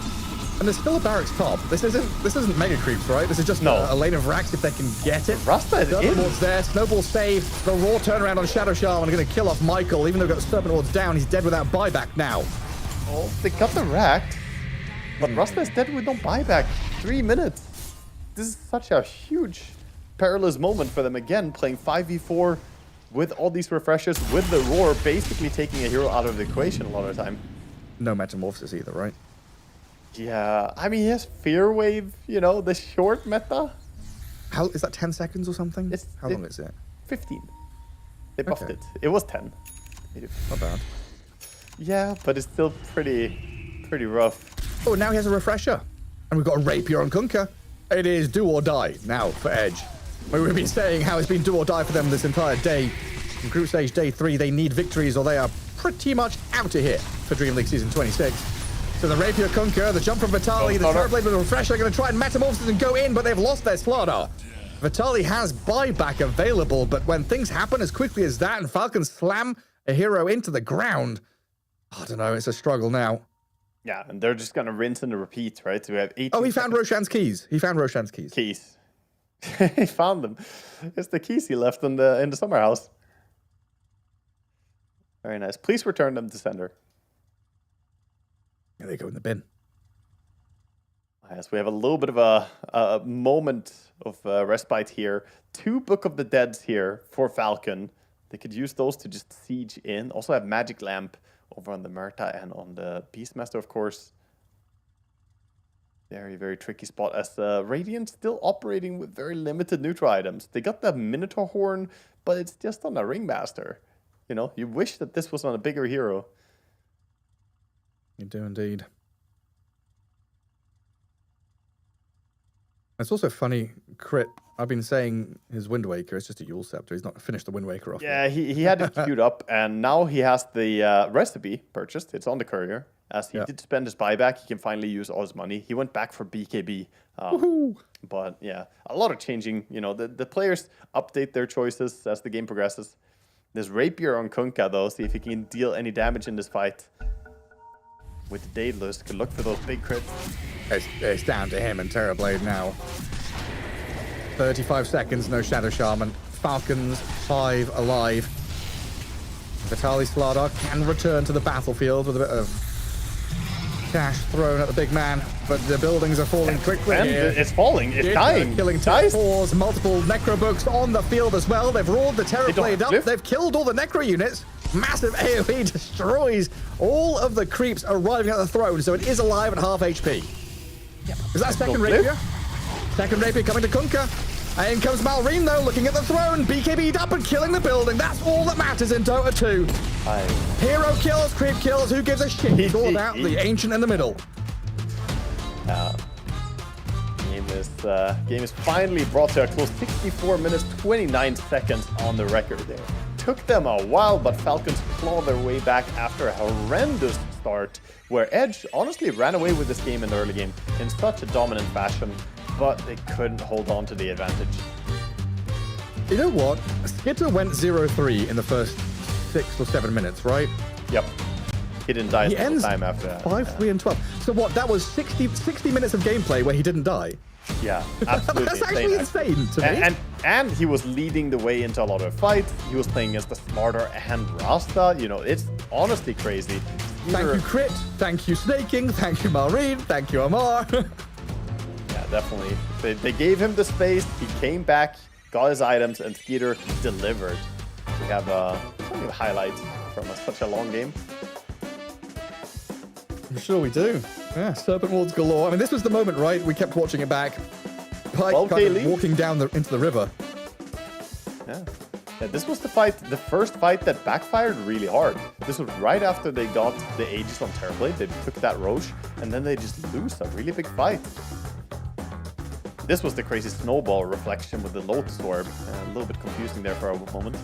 And there's still a barracks top. This isn't mega creeps, right? This is just a lane of racks if they can get it. Rasta is in. Ward's there. Snowball saved. The raw turnaround on Shadow Shaman are going to kill off Michael. Even though we've got Serpent Ward's down, he's dead without buyback now. Oh, they got the rack. But Rasta is dead with no buyback. 3 minutes. This is such a huge perilous moment for them again, playing 5v4 with all these refreshers, with the roar, basically taking a hero out of the equation a lot of the time. No metamorphosis either, right? Yeah, I mean, he has Fear Wave, you know, the short meta. How is that 10 seconds or something? How long is it? 15. They buffed it. It was 10. Not bad. Yeah, but it's still pretty rough. Oh, now he has a refresher. And we've got a Rapier on Kunkka. It is do or die now for Edge. We've been saying how it's been do or die for them this entire day. In group stage day 3, they need victories or they are pretty much out of here for Dream League Season 26. So the Rapier Kunkka, the jump from Vitali, the Terrorblade with a refresher, are going to try and metamorphosis and go in, but they've lost their Slardar. Vitali has buyback available, but when things happen as quickly as that and Falcons slam a hero into the ground, I don't know, it's a struggle now. Yeah, and they're just going to rinse and repeat, right? So we have 18 Oh, he found Roshan's keys. He found Roshan's keys. Keys. He found them. It's the keys he left in the summer house. Very nice. Please return them to sender. Yeah, they go in the bin. Yes, we have a little bit of a moment of respite here. 2 Book of the Deads here for Falcon. They could use those to just siege in. Also have Magic Lamp over on the Murta and on the Beastmaster, of course. Very, very tricky spot as Radiant still operating with very limited neutral items. They got the Minotaur Horn, but it's just on a Ringmaster. You know, you wish that this was on a bigger hero. You do indeed. It's also funny, Crit. I've been saying his Wind Waker is just a Yule Scepter. He's not finished the Wind Waker off. Yeah, he had it queued up, and now he has the recipe purchased. It's on the courier. As he did spend his buyback, he can finally use all his money. He went back for BKB. But yeah, a lot of changing. You know, the players update their choices as the game progresses. There's Rapier on Kunkka, though. See if he can deal any damage in this fight. With the Daedalus, could look for those big crits. It's down to him and Terrorblade now. 35 seconds, no Shadow Shaman. Falcons, 5 alive. Vitali Slardar can return to the battlefield with a bit of cash thrown at the big man, but the buildings are falling quickly and here. It's falling, it's dying. Killing T4s, multiple Necro books on the field as well. They've roared the Terrorblade up. They've killed all the Necro units. Massive AoE destroys all of the creeps arriving at the throne, so it is alive at half HP. Is that second Rapier? Second Rapier coming to Kunkka. And in comes Malrine, though, looking at the throne. BKB'd up and killing the building. That's all that matters in Dota 2. Hero kills, creep kills, who gives a shit? It's all about the Ancient in the middle. Game is finally brought to a close. 64 minutes, 29 seconds on the record there. Took them a while, but Falcons claw their way back after a horrendous start, where Edge honestly ran away with this game in the early game in such a dominant fashion, but they couldn't hold on to the advantage. You know what? Skitter went 0-3 in the first 6 or 7 minutes, right? Yep. He didn't die a time after that. 5, 3, and 12. So what? That was 60 minutes of gameplay where he didn't die. Yeah, absolutely. That's actually insane to me. And he was leading the way into a lot of fights. He was playing against the Smarter and Rasta. You know, it's honestly crazy. Thank you, Crit. Thank you, Snaking. Thank you, Malrine. Thank you, Amar. Yeah, definitely. They gave him the space. He came back, got his items, and Skeeter delivered. We have plenty of highlights from such a long game. I'm sure we do. Yeah, serpent wards galore. I mean, this was the moment, right? We kept watching it back. Pike kind of walking down into the river. Yeah. Yeah, this was the first fight that backfired really hard. This was right after they got the Aegis on Terrorblade. They took that Roche, and then they just lose a really big fight. This was the crazy snowball reflection with the Lotus Orb. A little bit confusing there for a moment.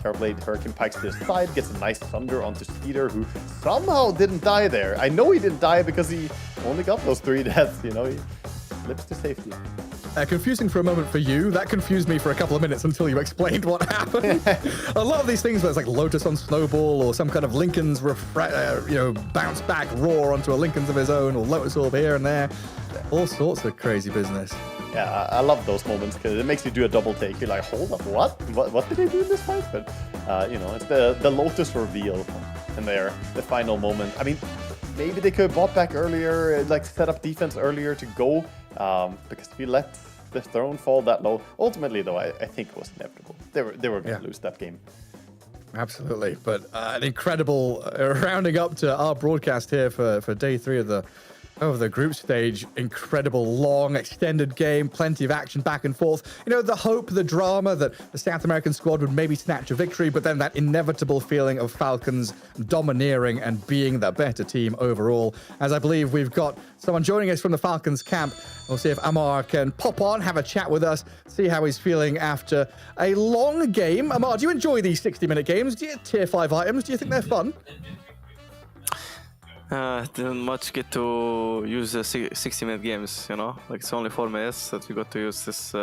Terrorblade Hurricane Pikes to the side, gets a nice thunder onto Skeeter, who somehow didn't die there. I know he didn't die because he only got those 3 deaths, you know, he slips to safety. Confusing for a moment for you. That confused me for a couple of minutes until you explained what happened. A lot of these things where it's like Lotus on Snowball or some kind of Lincoln's bounce back roar onto a Lincoln's of his own or Lotus Orb here and there. All sorts of crazy business. Yeah, I love those moments because it makes you do a double take. You're like, hold up, what did they do in this fight? But, it's the Lotus reveal in there, the final moment. I mean, maybe they could have bought back earlier, like set up defense earlier to go, because if you let the throne fall that low, ultimately, though, I think it was inevitable. They were going to lose that game. Absolutely. But an incredible rounding up to our broadcast here for day 3 of the group stage. Incredible, long, extended game, plenty of action back and forth. You know, the hope, the drama that the South American squad would maybe snatch a victory, but then that inevitable feeling of Falcons domineering and being the better team overall. As I believe we've got someone joining us from the Falcons camp. We'll see if Amar can pop on, have a chat with us, see how he's feeling after a long game. Amar, do you enjoy these 60-minute games? Do you tier 5 items? Do you think they're fun? Didn't much get to use the 60-minute games, you know? Like, it's only 4 minutes that we got to use this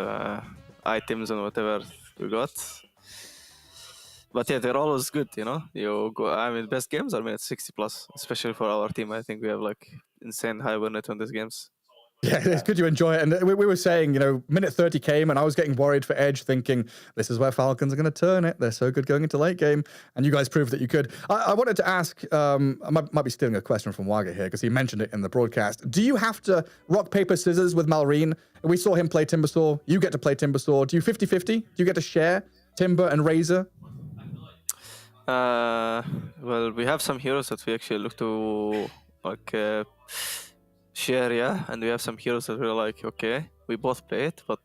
items and whatever we got. But yeah, they're always good, you know? Best games are minute 60 plus, especially for our team. I think we have like insane high win rate on these games. Yeah, it's good you enjoy it. And we were saying, minute 30 came and I was getting worried for Edge, thinking this is where Falcons are going to turn it. They're so good going into late game. And you guys proved that you could. I wanted to ask, I might be stealing a question from Waga here because he mentioned it in the broadcast. Do you have to rock, paper, scissors with Malrine? We saw him play Timbersaw. You get to play Timbersaw. Do you 50-50? Do you get to share Timber and Razor? Well, we have some heroes that we actually look to share, yeah, and we have some heroes that we're like, okay, we both play it, but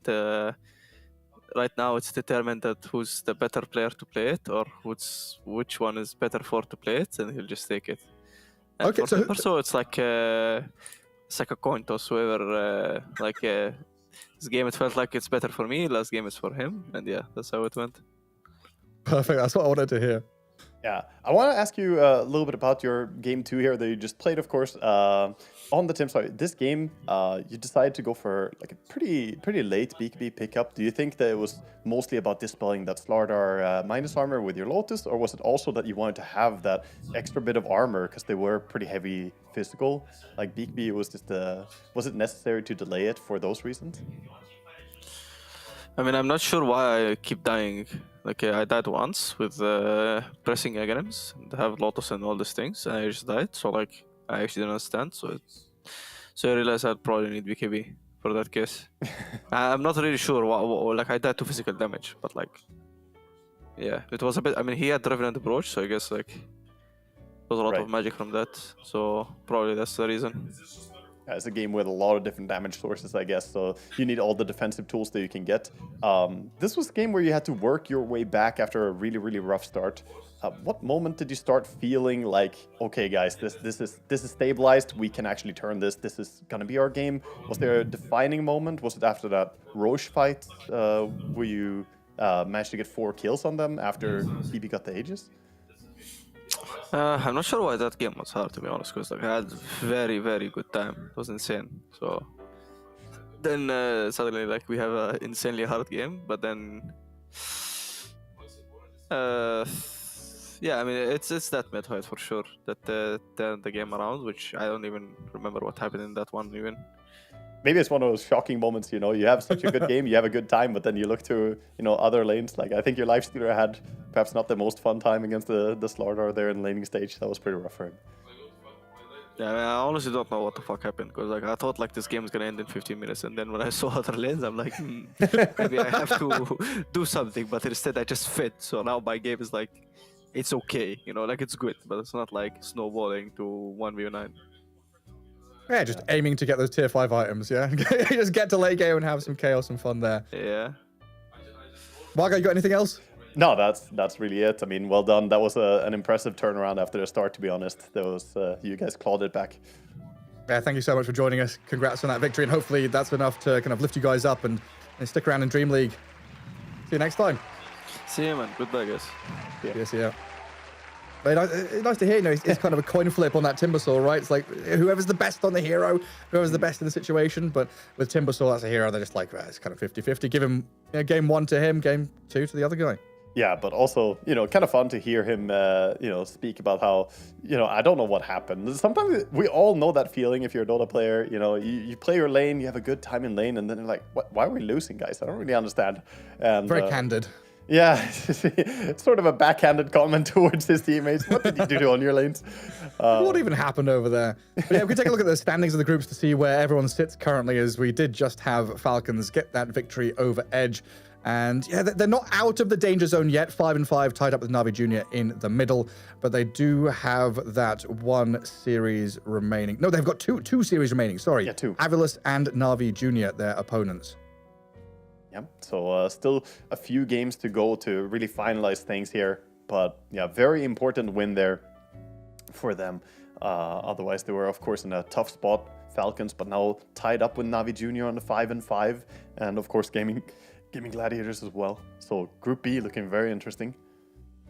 right now it's determined that who's the better player to play it, or which one is better for to play it, and he'll just take it. And okay, so it's like a coin toss. Whoever this game it felt like it's better for me. Last game is for him, and yeah, that's how it went. Perfect. That's what I wanted to hear. Yeah, I want to ask you a little bit about your game 2 here that you just played, of course. On the Tim, sorry, this game, you decided to go for like a pretty late BKB pickup. Do you think that it was mostly about dispelling that Slardar minus armor with your Lotus, or was it also that you wanted to have that extra bit of armor because they were pretty heavy physical? Like BKB was just was it necessary to delay it for those reasons? I mean, I'm not sure why I keep dying. Like, I died once with pressing Aghanim's and have Lotus and all these things, and I just died. So, like, I actually didn't understand. So I realized I'd probably need BKB for that case. I'm not really sure. Like, I died to physical damage, but, like, yeah, it was a bit. I mean, he had Revenant Approach, so I guess, like, there was a lot of magic from that. So, probably that's the reason. It's a game with a lot of different damage sources, I guess, so you need all the defensive tools that you can get. This was a game where you had to work your way back after a really, really rough start. What moment did you start feeling like, okay, guys, this is stabilized, we can actually turn this is gonna be our game? Was there a defining moment? Was it after that Roche fight where you managed to get 4 kills on them after BB got the Aegis? I'm not sure why that game was hard, to be honest, because like, I had very, very good time. It was insane. So then suddenly, like, we have an insanely hard game, but then yeah, I mean, it's that mid fight for sure that turned the game around, which I don't even remember what happened in that one even. Maybe it's one of those shocking moments, you have such a good game, you have a good time, but then you look to, other lanes. Like, I think your Lifestealer had perhaps not the most fun time against the Slardar there in the laning stage. That was pretty rough for him. Yeah, I mean, I honestly don't know what the fuck happened, because like I thought like this game is gonna end in 15 minutes, and then when I saw other lanes, I'm like, maybe I have to do something, but instead I just fit. So now my game is like it's okay, you know, like it's good, but it's not like snowballing to 1v9. Yeah, just aiming to get those tier 5 items, yeah? Just get to late game and have some chaos and fun there. Yeah. Margo, you got anything else? No, that's really it. I mean, well done. That was an impressive turnaround after the start, to be honest. That was you guys clawed it back. Yeah, thank you so much for joining us. Congrats on that victory, and hopefully that's enough to kind of lift you guys up and stick around in Dream League. See you next time. See you, man. Goodbye, guys. See ya. But nice to hear, you know, it's kind of a coin flip on that Timbersaw, right? It's like whoever's the best on the hero, whoever's the best in the situation. But with Timbersaw, that's a hero, they're just like, it's kind of 50-50. Give him game 1 to him, game 2 to the other guy. Yeah, but also, you know, kind of fun to hear him, you know, speak about how, you know, I don't know what happened. Sometimes we all know that feeling if you're a Dota player. You know, you play your lane, you have a good time in lane, and then you're like, why are we losing, guys? I don't really understand. And very candid. Yeah, sort of a backhanded comment towards his teammates. What did you do on your lanes? What even happened over there? But yeah, we can take a look at the standings of the groups to see where everyone sits currently, as we did just have Falcons get that victory over Edge. And yeah, they're not out of the danger zone yet. 5-5 tied up with Na'Vi Jr. in the middle, but they do have that one series remaining. No, they've got two series remaining. Sorry, yeah, 2. Avilus and Na'Vi Jr. their opponents. Yeah, so still a few games to go to really finalize things here, but yeah, very important win there for them. Otherwise, they were of course in a tough spot, Falcons, but now tied up with Na'Vi Jr. on the 5-5, and of course Gaming Gladiators as well. So Group B looking very interesting.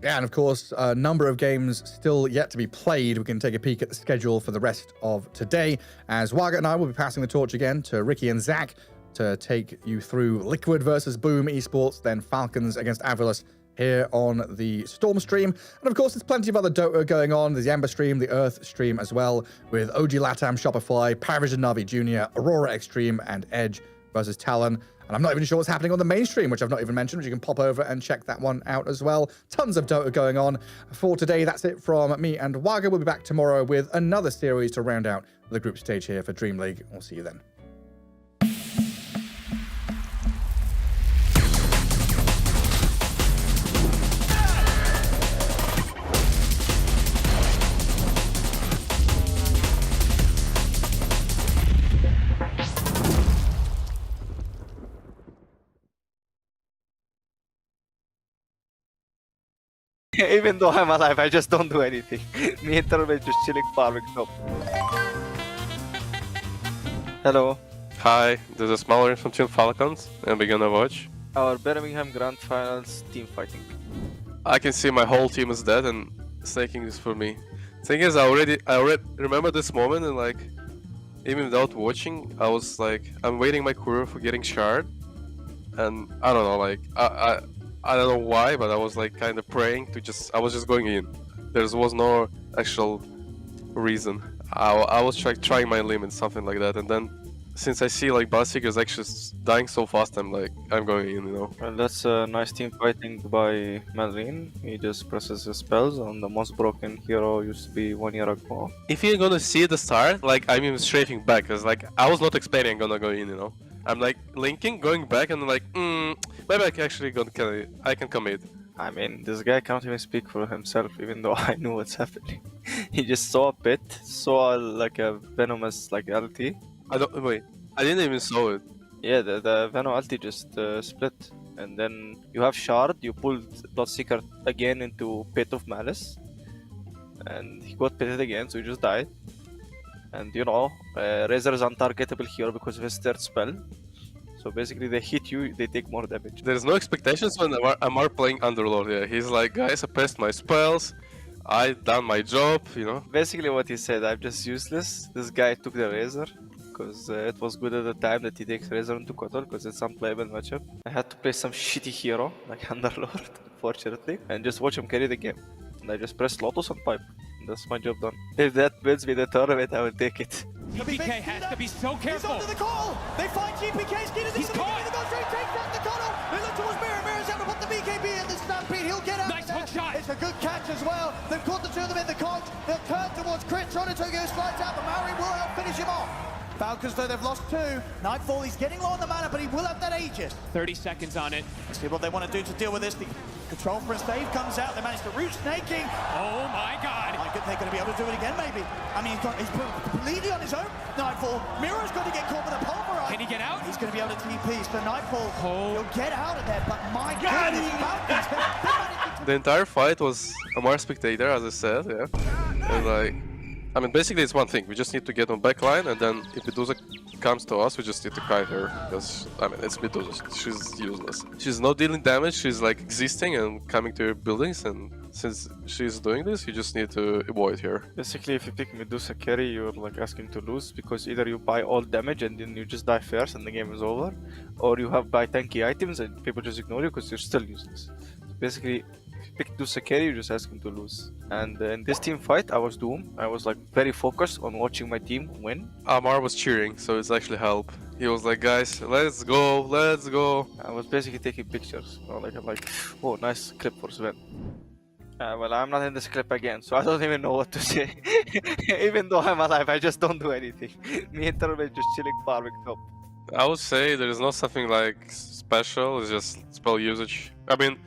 Yeah, and of course, a number of games still yet to be played. We can take a peek at the schedule for the rest of today, as Waga and I will be passing the torch again to Ricky and Zach to take you through Liquid versus Boom Esports, then Falcons against Avilus here on the Storm stream. And of course, there's plenty of other Dota going on. There's the Ember stream, the Earth stream as well, with OG Latam, Shopify, Paravision Na'Vi Jr., Aurora Extreme, and Edge versus Talon. And I'm not even sure what's happening on the mainstream, which I've not even mentioned, which you can pop over and check that one out as well. Tons of Dota going on. For today, that's it from me and Waga. We'll be back tomorrow with another series to round out the group stage here for Dream League. We'll see you then. Even though I'm alive, I just don't do anything. Me and Turbo just chilling farming top. Hello. Hi, this is Mallory from Team Falcons, and we're gonna watch Our Birmingham Grand Finals team fighting. I can see my whole team is dead, and snaking is for me. Thing is, I already remember this moment, and like, even without watching, I was like, I'm waiting my courier for getting shard, and I don't know, like, I don't know why, but I was like kind of praying to I was just going in. There was no actual reason. I was trying my limits, something like that, and then since I see like Bloodseeker is actually dying so fast, I'm going in, you know. Well, that's a nice team fighting by Marine. He just presses his spells on the most broken hero used to be 1 year ago. If you're gonna see the start, like I'm even strafing back, cause like I was not expecting I'm gonna go in, you know. I'm like linking, going back, and like, maybe I can actually I can commit. I mean, this guy can't even speak for himself, even though I knew what's happening. He just saw a pit, saw like a venomous like LT. I didn't even saw it. Yeah, the Venom ulti just split, and then you have shard. You pulled Bloodseeker again into Pit of Malice, and he got pitted again, so he just died. And you know, Razor is untargetable here because of his third spell. So basically, they hit you, they take more damage. There's no expectations when Amar playing Underlord. Yeah, he's like, guys, I passed my spells. I done my job, you know. Basically, what he said, I'm just useless. This guy took the Razor because it was good at the time that he takes Razor into Kotor because it's unplayable matchup. I had to play some shitty hero like Underlord, unfortunately, and just watch him carry the game. And I just pressed Lotus and Pipe. That's my job done. If that wins me the tournament, I will take it. GPK has to be so careful. He's under the call. They find GPK's key to the beginning. They go straight, takes out the Kono. They look towards Mirror. Mirror's able to put the BKB in the stampede. He'll get out. Nice hook shot. It's a good catch as well. They've caught the two of them in the cogs. They'll turn towards Crit. Trying to take his slides out, but Maori will help finish him off. Falcons, though, they've lost 2. Nightfall, he's getting low on the mana, but he will have that Aegis. 30 seconds on it. Let's see what they want to do to deal with this. The control for a stave comes out. They managed to root snaking. Oh my god. I think they're going to be able to do it again, maybe. I mean, he's completely on his own. Nightfall. Miro's going to get caught with a pulverize. Can he get out? He's going to be able to TP. So Nightfall, he'll get out of there. But my God. goodness, Falcons, they're managing to... The entire fight was a more spectator, as I said, yeah. And like, I mean, basically it's one thing. We just need to get on backline, and then if Medusa comes to us, we just need to kite her. Because, I mean, it's Medusa. She's useless. She's not dealing damage. She's like existing and coming to your buildings. And since she's doing this, you just need to avoid her. Basically, if you pick Medusa carry, you're like asking to lose because either you buy all damage and then you just die first and the game is over, or you have buy tanky items and people just ignore you because you're still useless. So basically, if you pick Medusa carry, you're just asking to lose. And in this team fight, I was doomed. I was like very focused on watching my team win. Amar was cheering, so it's actually help. He was like, guys, let's go, let's go. I was basically taking pictures. You know, like, oh, nice clip for Sven. Well, I'm not in this clip again, so I don't even know what to say. Even though I'm alive, I just don't do anything. Me and Terror just chilling farming top. I would say there is not something like special, it's just spell usage. I mean,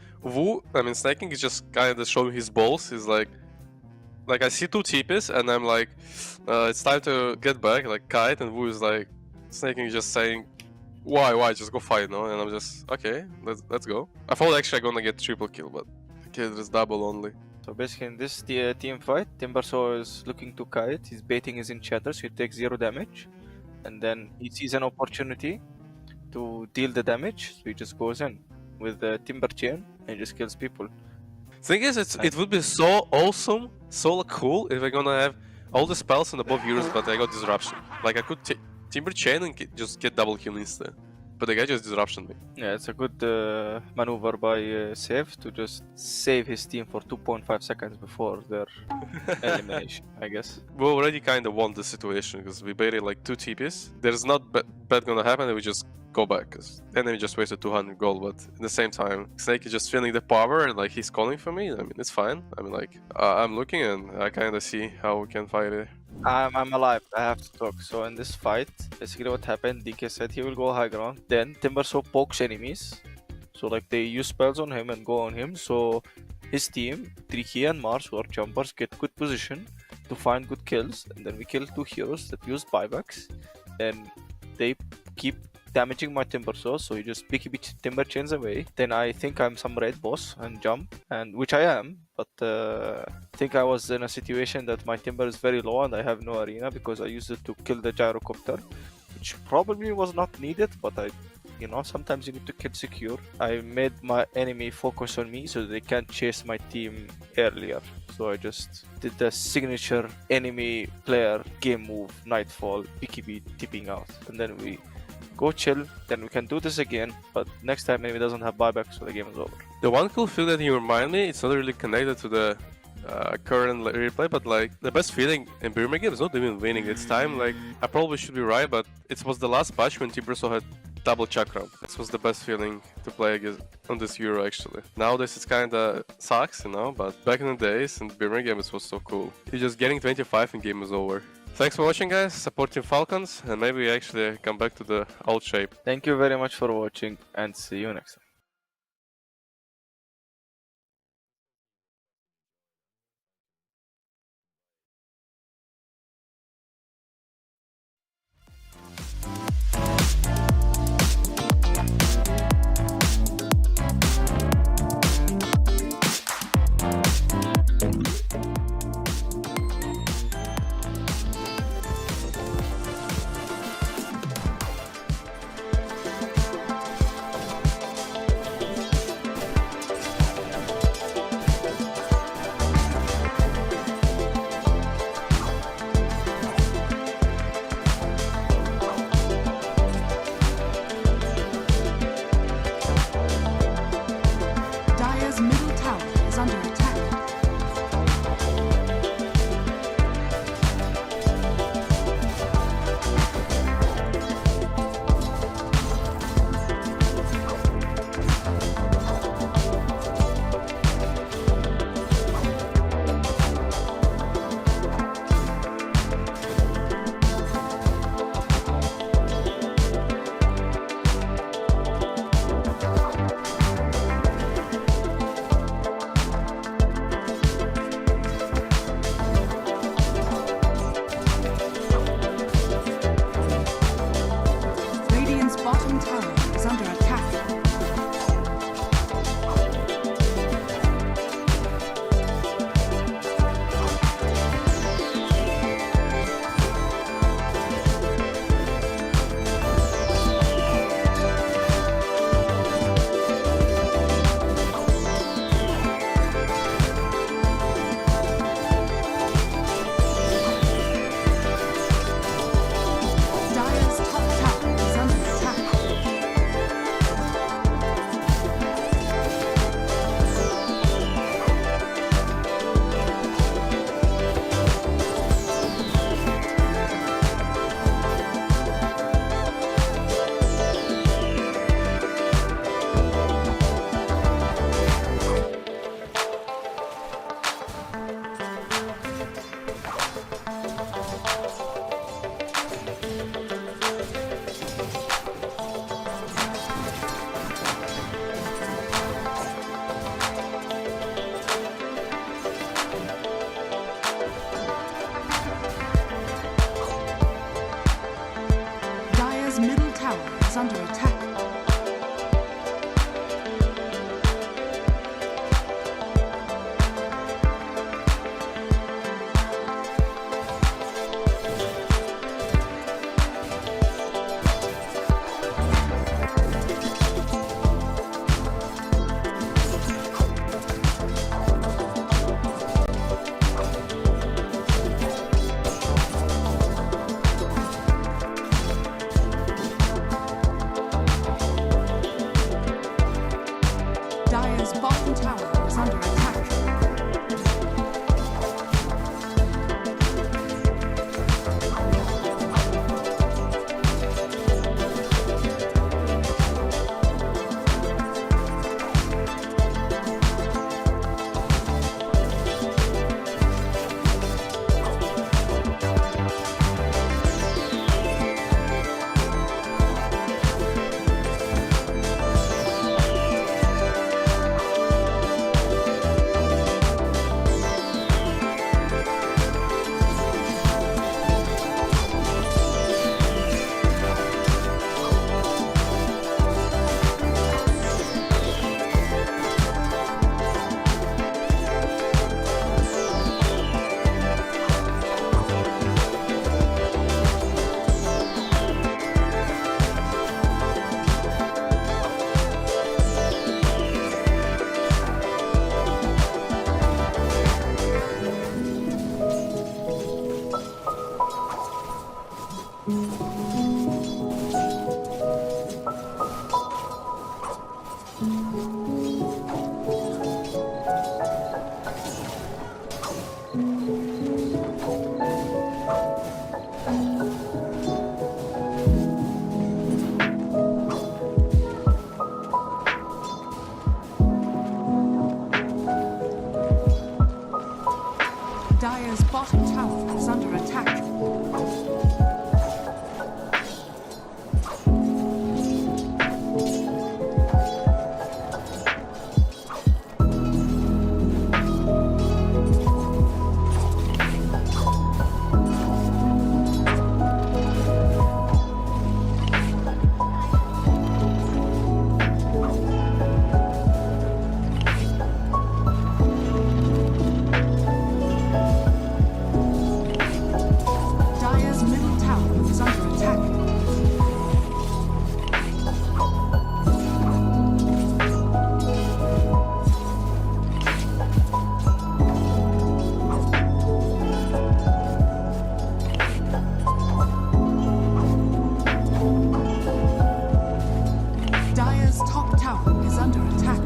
Snaking is just kind of showing his balls. He's like I see 2 TPs and I'm like, it's time to get back, like kite, and Wu is like, Snaking is just saying, why, just go fight, no? And I'm just, okay, let's go. I thought actually I'm gonna get triple kill, but okay, there's double only. So basically in this team fight, Timbersaw is looking to kite, he's baiting his enchanter, so he takes 0 damage. And then he sees an opportunity to deal the damage, so he just goes in with the Timber Chain and just kills people. Thing is, it would be so awesome, so cool if we're gonna have all the spells and above yours, but I got Disruption. Like I could Timber Chain and just get double kill instead. But the guy just disruption me. Yeah, it's a good maneuver by Save to just save his team for 2.5 seconds before their elimination, I guess. We already kind of won the situation because we baited like 2 TPs. There's not bad gonna happen and we just go back because enemy just wasted 200 gold, but at the same time Snake is just feeling the power and like he's calling for me. I mean, it's fine. I mean, like I'm looking and I kind of see how we can fight it. I'm alive, I have to talk. So in this fight, basically what happened, DK said he will go high ground. Then Timbersaw pokes enemies. So like they use spells on him and go on him. So his team, Tricky and Mars, who are jumpers, get good position to find good kills. And then we kill 2 heroes that use buybacks. Then they keep damaging my Timbersaw, so he just picky Timber Chains away. Then I think I'm some red boss and jump, and which I am, but I think I was in a situation that my Timber is very low and I have no arena because I used it to kill the gyrocopter, which probably was not needed, but sometimes you need to kill secure. I made my enemy focus on me so they can't chase my team earlier. So I just did the signature enemy player game move, Nightfall, PKB tipping out, and then we go chill, then we can do this again, but next time enemy doesn't have buyback, so the game is over. The one cool thing that you remind me, it's not really connected to the current replay, but like the best feeling in Birmingham is not even winning. It's time, like I probably should be right, but it was the last patch when Timbersaw had double chakra. This was the best feeling to play against on this Euro actually. Nowadays it's kinda sucks, but back in the days in Birmingham it was so cool. You're just getting 25 and game is over. Thanks for watching, guys, supporting Falcons, and maybe we actually come back to the old shape. Thank you very much for watching, and see you next time. is under attack. Dire's bottom tower is under attack. Dire's bottom tower is under attack. Dire's middle tower is under attack. Dire's top tower is under attack.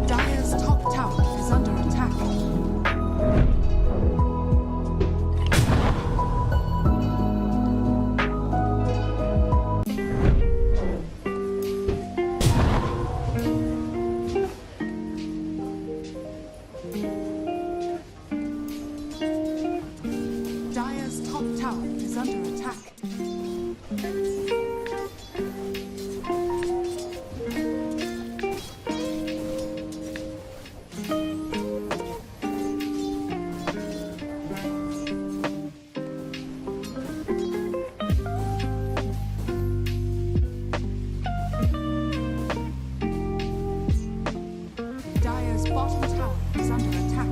Dire's top tower is under attack. Dire's top tower is under attack. Dire's bottom tower is under attack.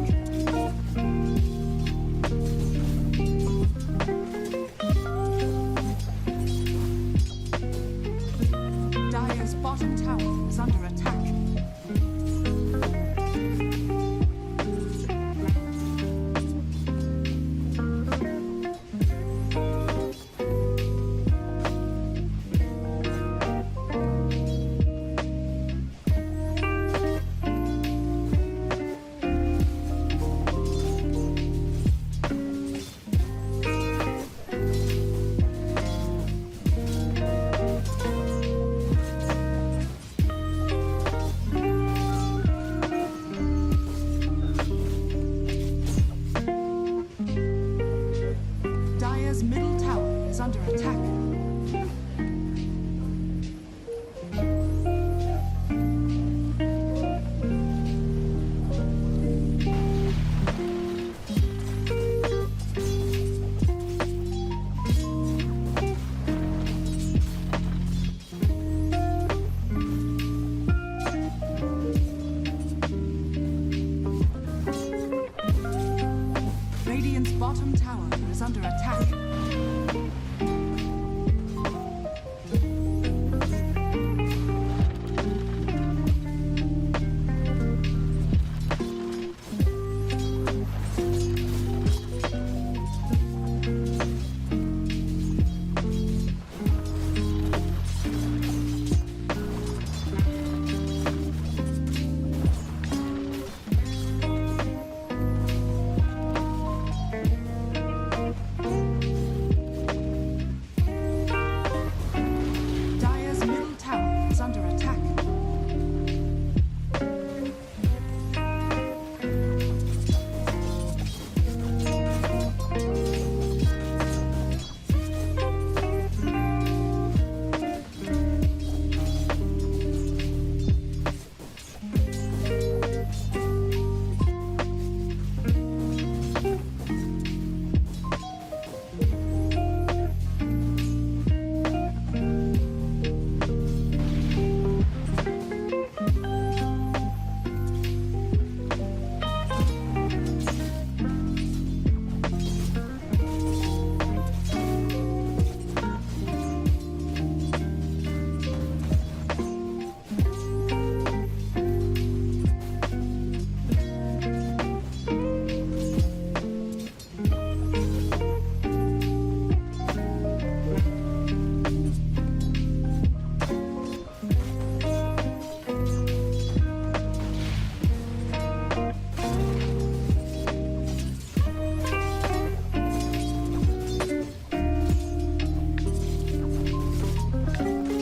bottom tower is under attack. Dire's middle tower is under attack.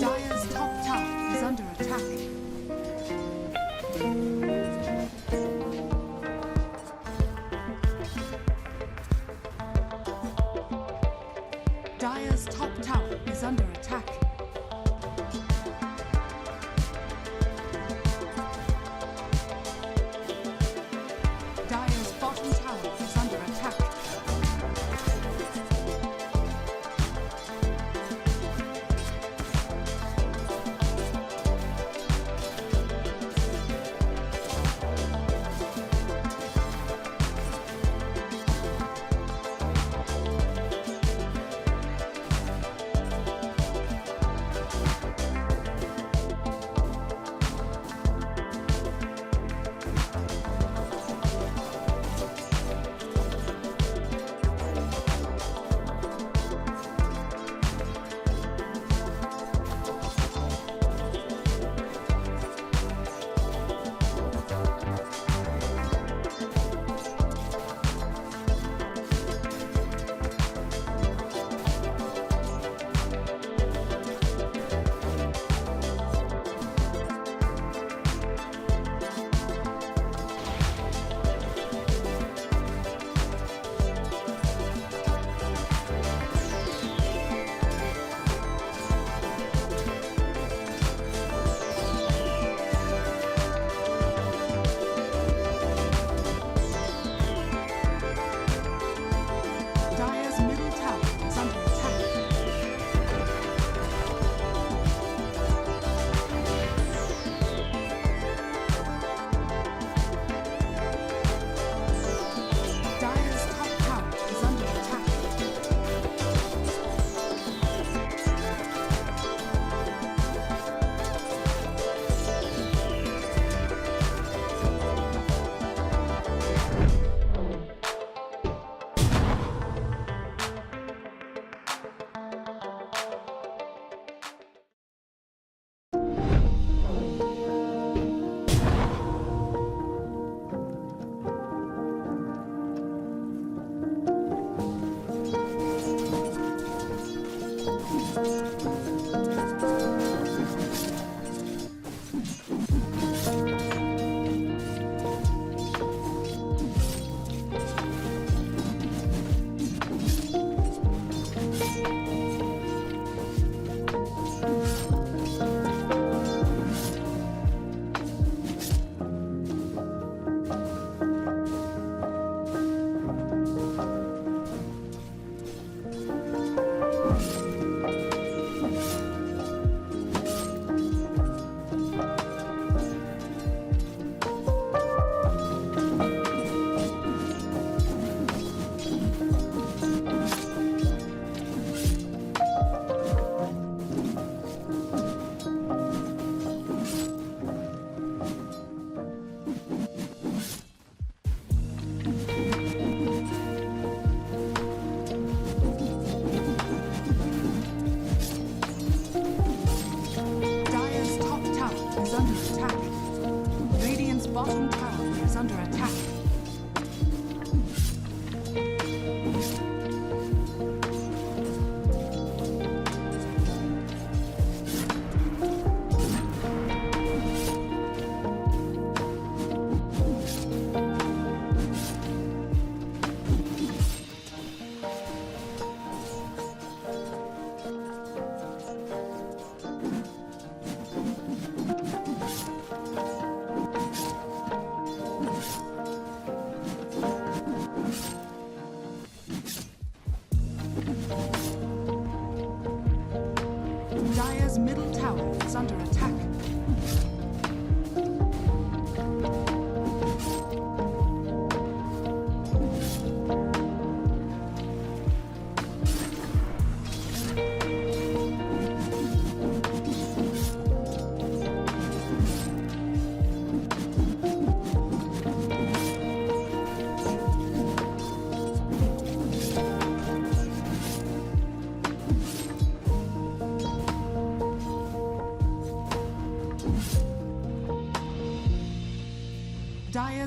Dire's top tower is under attack. Dire's top tower is under attack. Dire's bottom tower is under attack.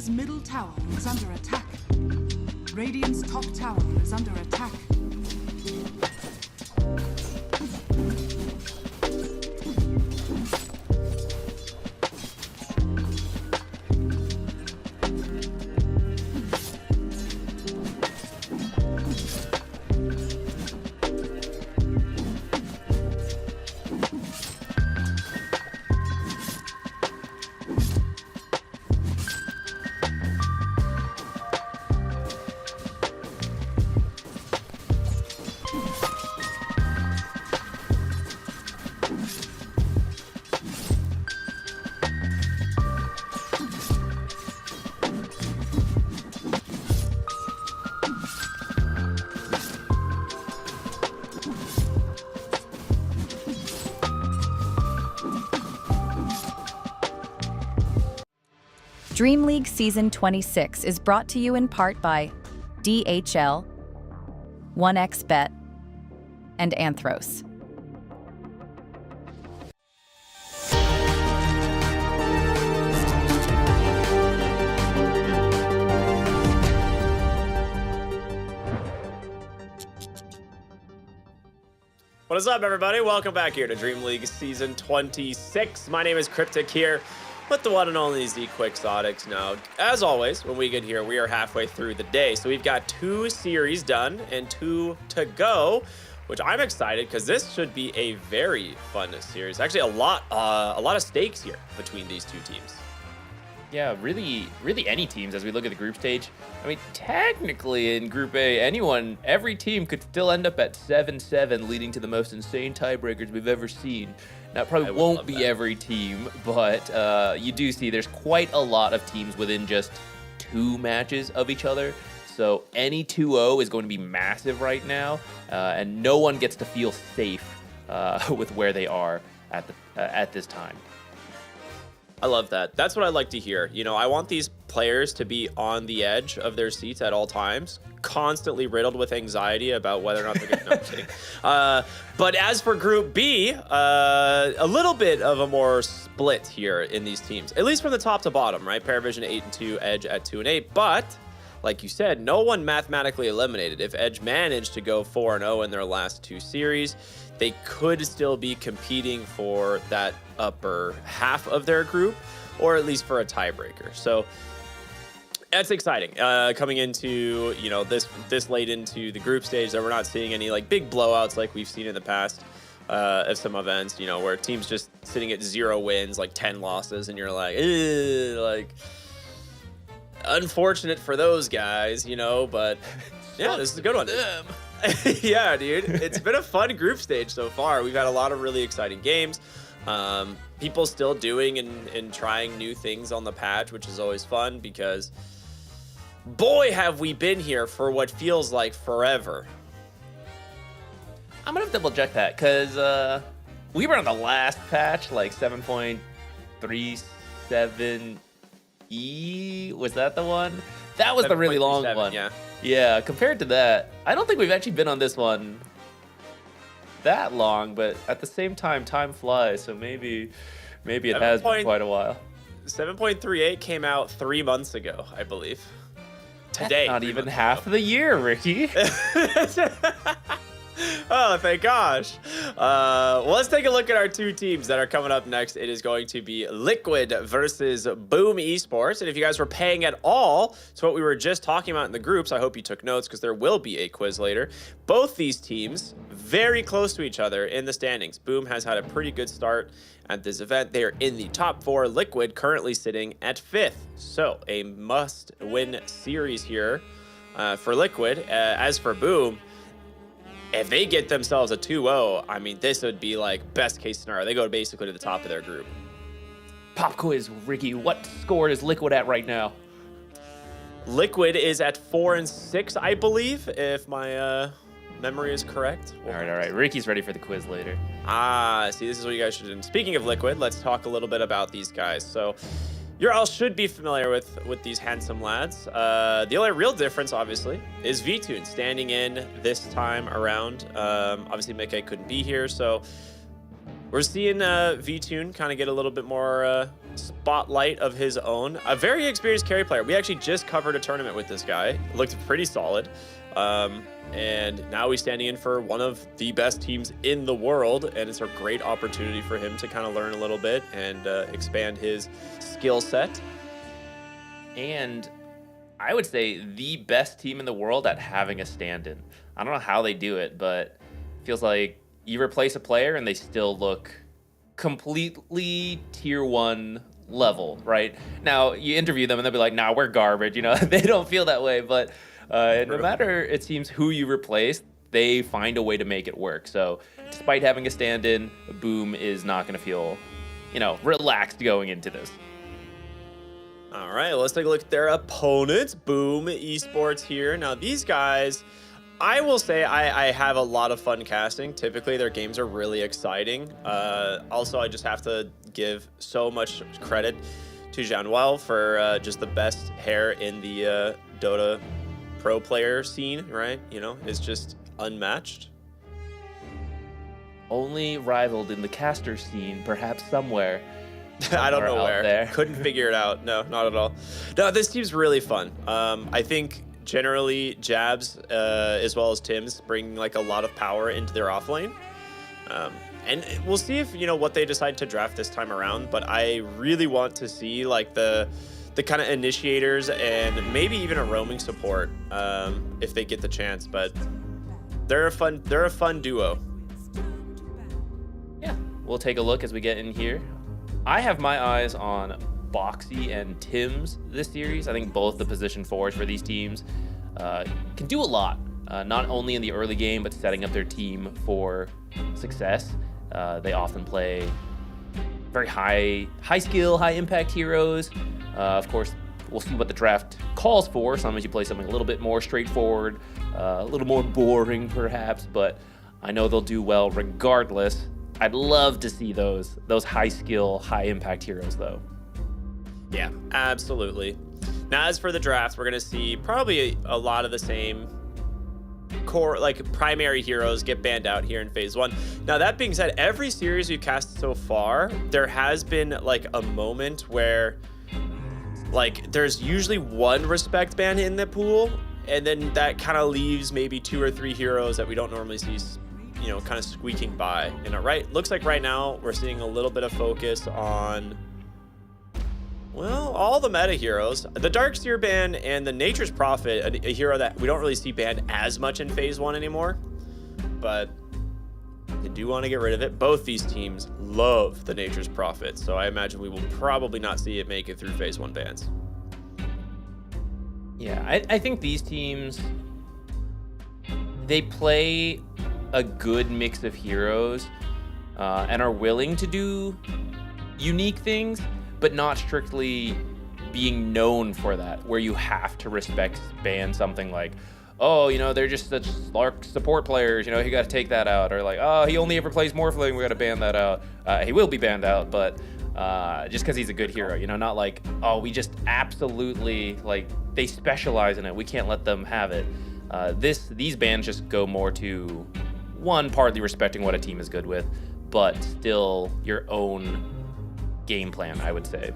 Dire's middle tower is under attack. Radiant's top tower is under attack. DreamLeague Season 26 is brought to you in part by DHL, 1xBet, and Anthros. What is up, everybody? Welcome back here to DreamLeague Season 26. My name is Cryptic here with the one and only Z Quixotics. Now, as always, when we get here, we are halfway through the day. So we've got 2 series done and 2 to go, which I'm excited because this should be a very fun series. Actually, a lot of stakes here between these 2 teams. Yeah, really any teams as we look at the group stage. I mean, technically in Group A, every team could still end up at 7-7, leading to the most insane tiebreakers we've ever seen. Now, it probably won't be every team, but you do see there's quite a lot of teams within just 2 matches of each other. So any 2-0 is going to be massive right now, and no one gets to feel safe with where they are at this time. I love that. That's what I like to hear. You know, I want these players to be on the edge of their seats at all times, constantly riddled with anxiety about whether or not they're going to... No, I'm kidding. But as for Group B, a little bit of a more split here in these teams, at least from the top to bottom, right? Paravision 8-2, Edge at 2-8. But, like you said, no one mathematically eliminated. If Edge managed to go 4-0 in their last 2 series, they could still be competing for that upper half of their group, or at least for a tiebreaker. So that's exciting. Coming into, you know, this late into the group stage, that we're not seeing any like big blowouts like we've seen in the past of some events, you know, where teams just sitting at 0 wins, like 10 losses, and you're like unfortunate for those guys, you know, but yeah, this is a good one. Yeah, dude. It's been a fun group stage so far. We've had a lot of really exciting games. People still doing and trying new things on the patch, which is always fun because, boy, have we been here for what feels like forever. I'm going to double check that because we were on the last patch, like 7.37E. Was that the one? That was the really long one. Yeah. Yeah, compared to that, I don't think we've actually been on this one that long, but at the same time, time flies, so maybe it has been quite a while. 7.38 came out 3 months ago, I believe. Today. That's not even half of the year, Ricky. Oh, thank gosh. Well, let's take a look at our 2 teams that are coming up next. It is going to be Liquid versus Boom Esports. And if you guys were paying at all to what we were just talking about in the groups, I hope you took notes because there will be a quiz later. Both these teams very close to each other in the standings. Boom has had a pretty good start at this event. They are in the top 4. Liquid currently sitting at 5th. So a must-win series here for Liquid. As for Boom, if they get themselves a 2-0, I mean, this would be like best case scenario. They go basically to the top of their group. Pop quiz, Ricky. What score is Liquid at right now? Liquid is at 4-6, I believe, if my memory is correct. All right. Ricky's ready for the quiz later. See, this is what you guys should do. Speaking of Liquid, let's talk a little bit about these guys. So, you all should be familiar with these handsome lads. The only real difference, obviously, is VTune standing in this time around. Obviously, Mickey couldn't be here, so We're seeing V-Tune kind of get a little bit more spotlight of his own. A very experienced carry player. We actually just covered a tournament with this guy. Looked pretty solid. And now he's standing in for one of the best teams in the world, and it's a great opportunity for him to kind of learn a little bit and expand his skill set. And I would say the best team in the world at having a stand-in. I don't know how they do it, but it feels like you replace a player and they still look completely tier 1 level, right? Now, you interview them and they'll be like, nah, we're garbage, you know? They don't feel that way, but no matter, it seems, who you replace, they find a way to make it work. So despite having a stand-in, Boom is not going to feel, you know, relaxed going into this. All right, let's take a look at their opponents. Boom Esports here. Now, these guys, I will say I have a lot of fun casting. Typically, their games are really exciting. Also, I just have to give so much credit to Januel for just the best hair in the Dota pro player scene, right? You know, it's just unmatched. Only rivaled in the caster scene, perhaps somewhere. I don't know where. There. Couldn't figure it out. No, not at all. No, this team's really fun. I think generally Jabs as well as Tim's bring like a lot of power into their off lane. And we'll see if, you know, what they decide to draft this time around, but I really want to see like the kind of initiators and maybe even a roaming support if they get the chance, but they're a fun duo. Yeah, we'll take a look as we get in here. I have my eyes on Boxy and Tim's this series. I think both the position forwards for these teams can do a lot, not only in the early game, but setting up their team for success. They often play very high skill, high impact heroes. Of course, we'll see what the draft calls for. Sometimes you play something a little bit more straightforward, a little more boring perhaps, but I know they'll do well regardless. I'd love to see those high skill, high impact heroes though. Yeah, absolutely. Now, as for the draft, we're going to see probably a lot of the same core, like primary heroes get banned out here in phase 1. Now, that being said, every series we've cast so far, there has been like a moment where like there's usually one respect ban in the pool, and then that kind of leaves maybe 2 or 3 heroes that we don't normally see, you know, kind of squeaking by. You know, right? Looks like right now we're seeing a little bit of focus on, well, all the meta heroes. The Darkseer ban and the Nature's Prophet, a hero that we don't really see banned as much in phase 1 anymore, but they do want to get rid of it. Both these teams love the Nature's Prophet, so I imagine we will probably not see it make it through phase 1 bans. Yeah, I think these teams, they play a good mix of heroes and are willing to do unique things, but not strictly being known for that, where you have to ban something like, oh, you know, they're just such lark support players, you know, you got to take that out, or like, oh, he only ever plays Morphling, we got to ban that out. He will be banned out, but just because he's a good hero, you know, not like, oh, we just absolutely, like, they specialize in it, we can't let them have it. These bans just go more to, one, partly respecting what a team is good with, but still your own game plan, I would say.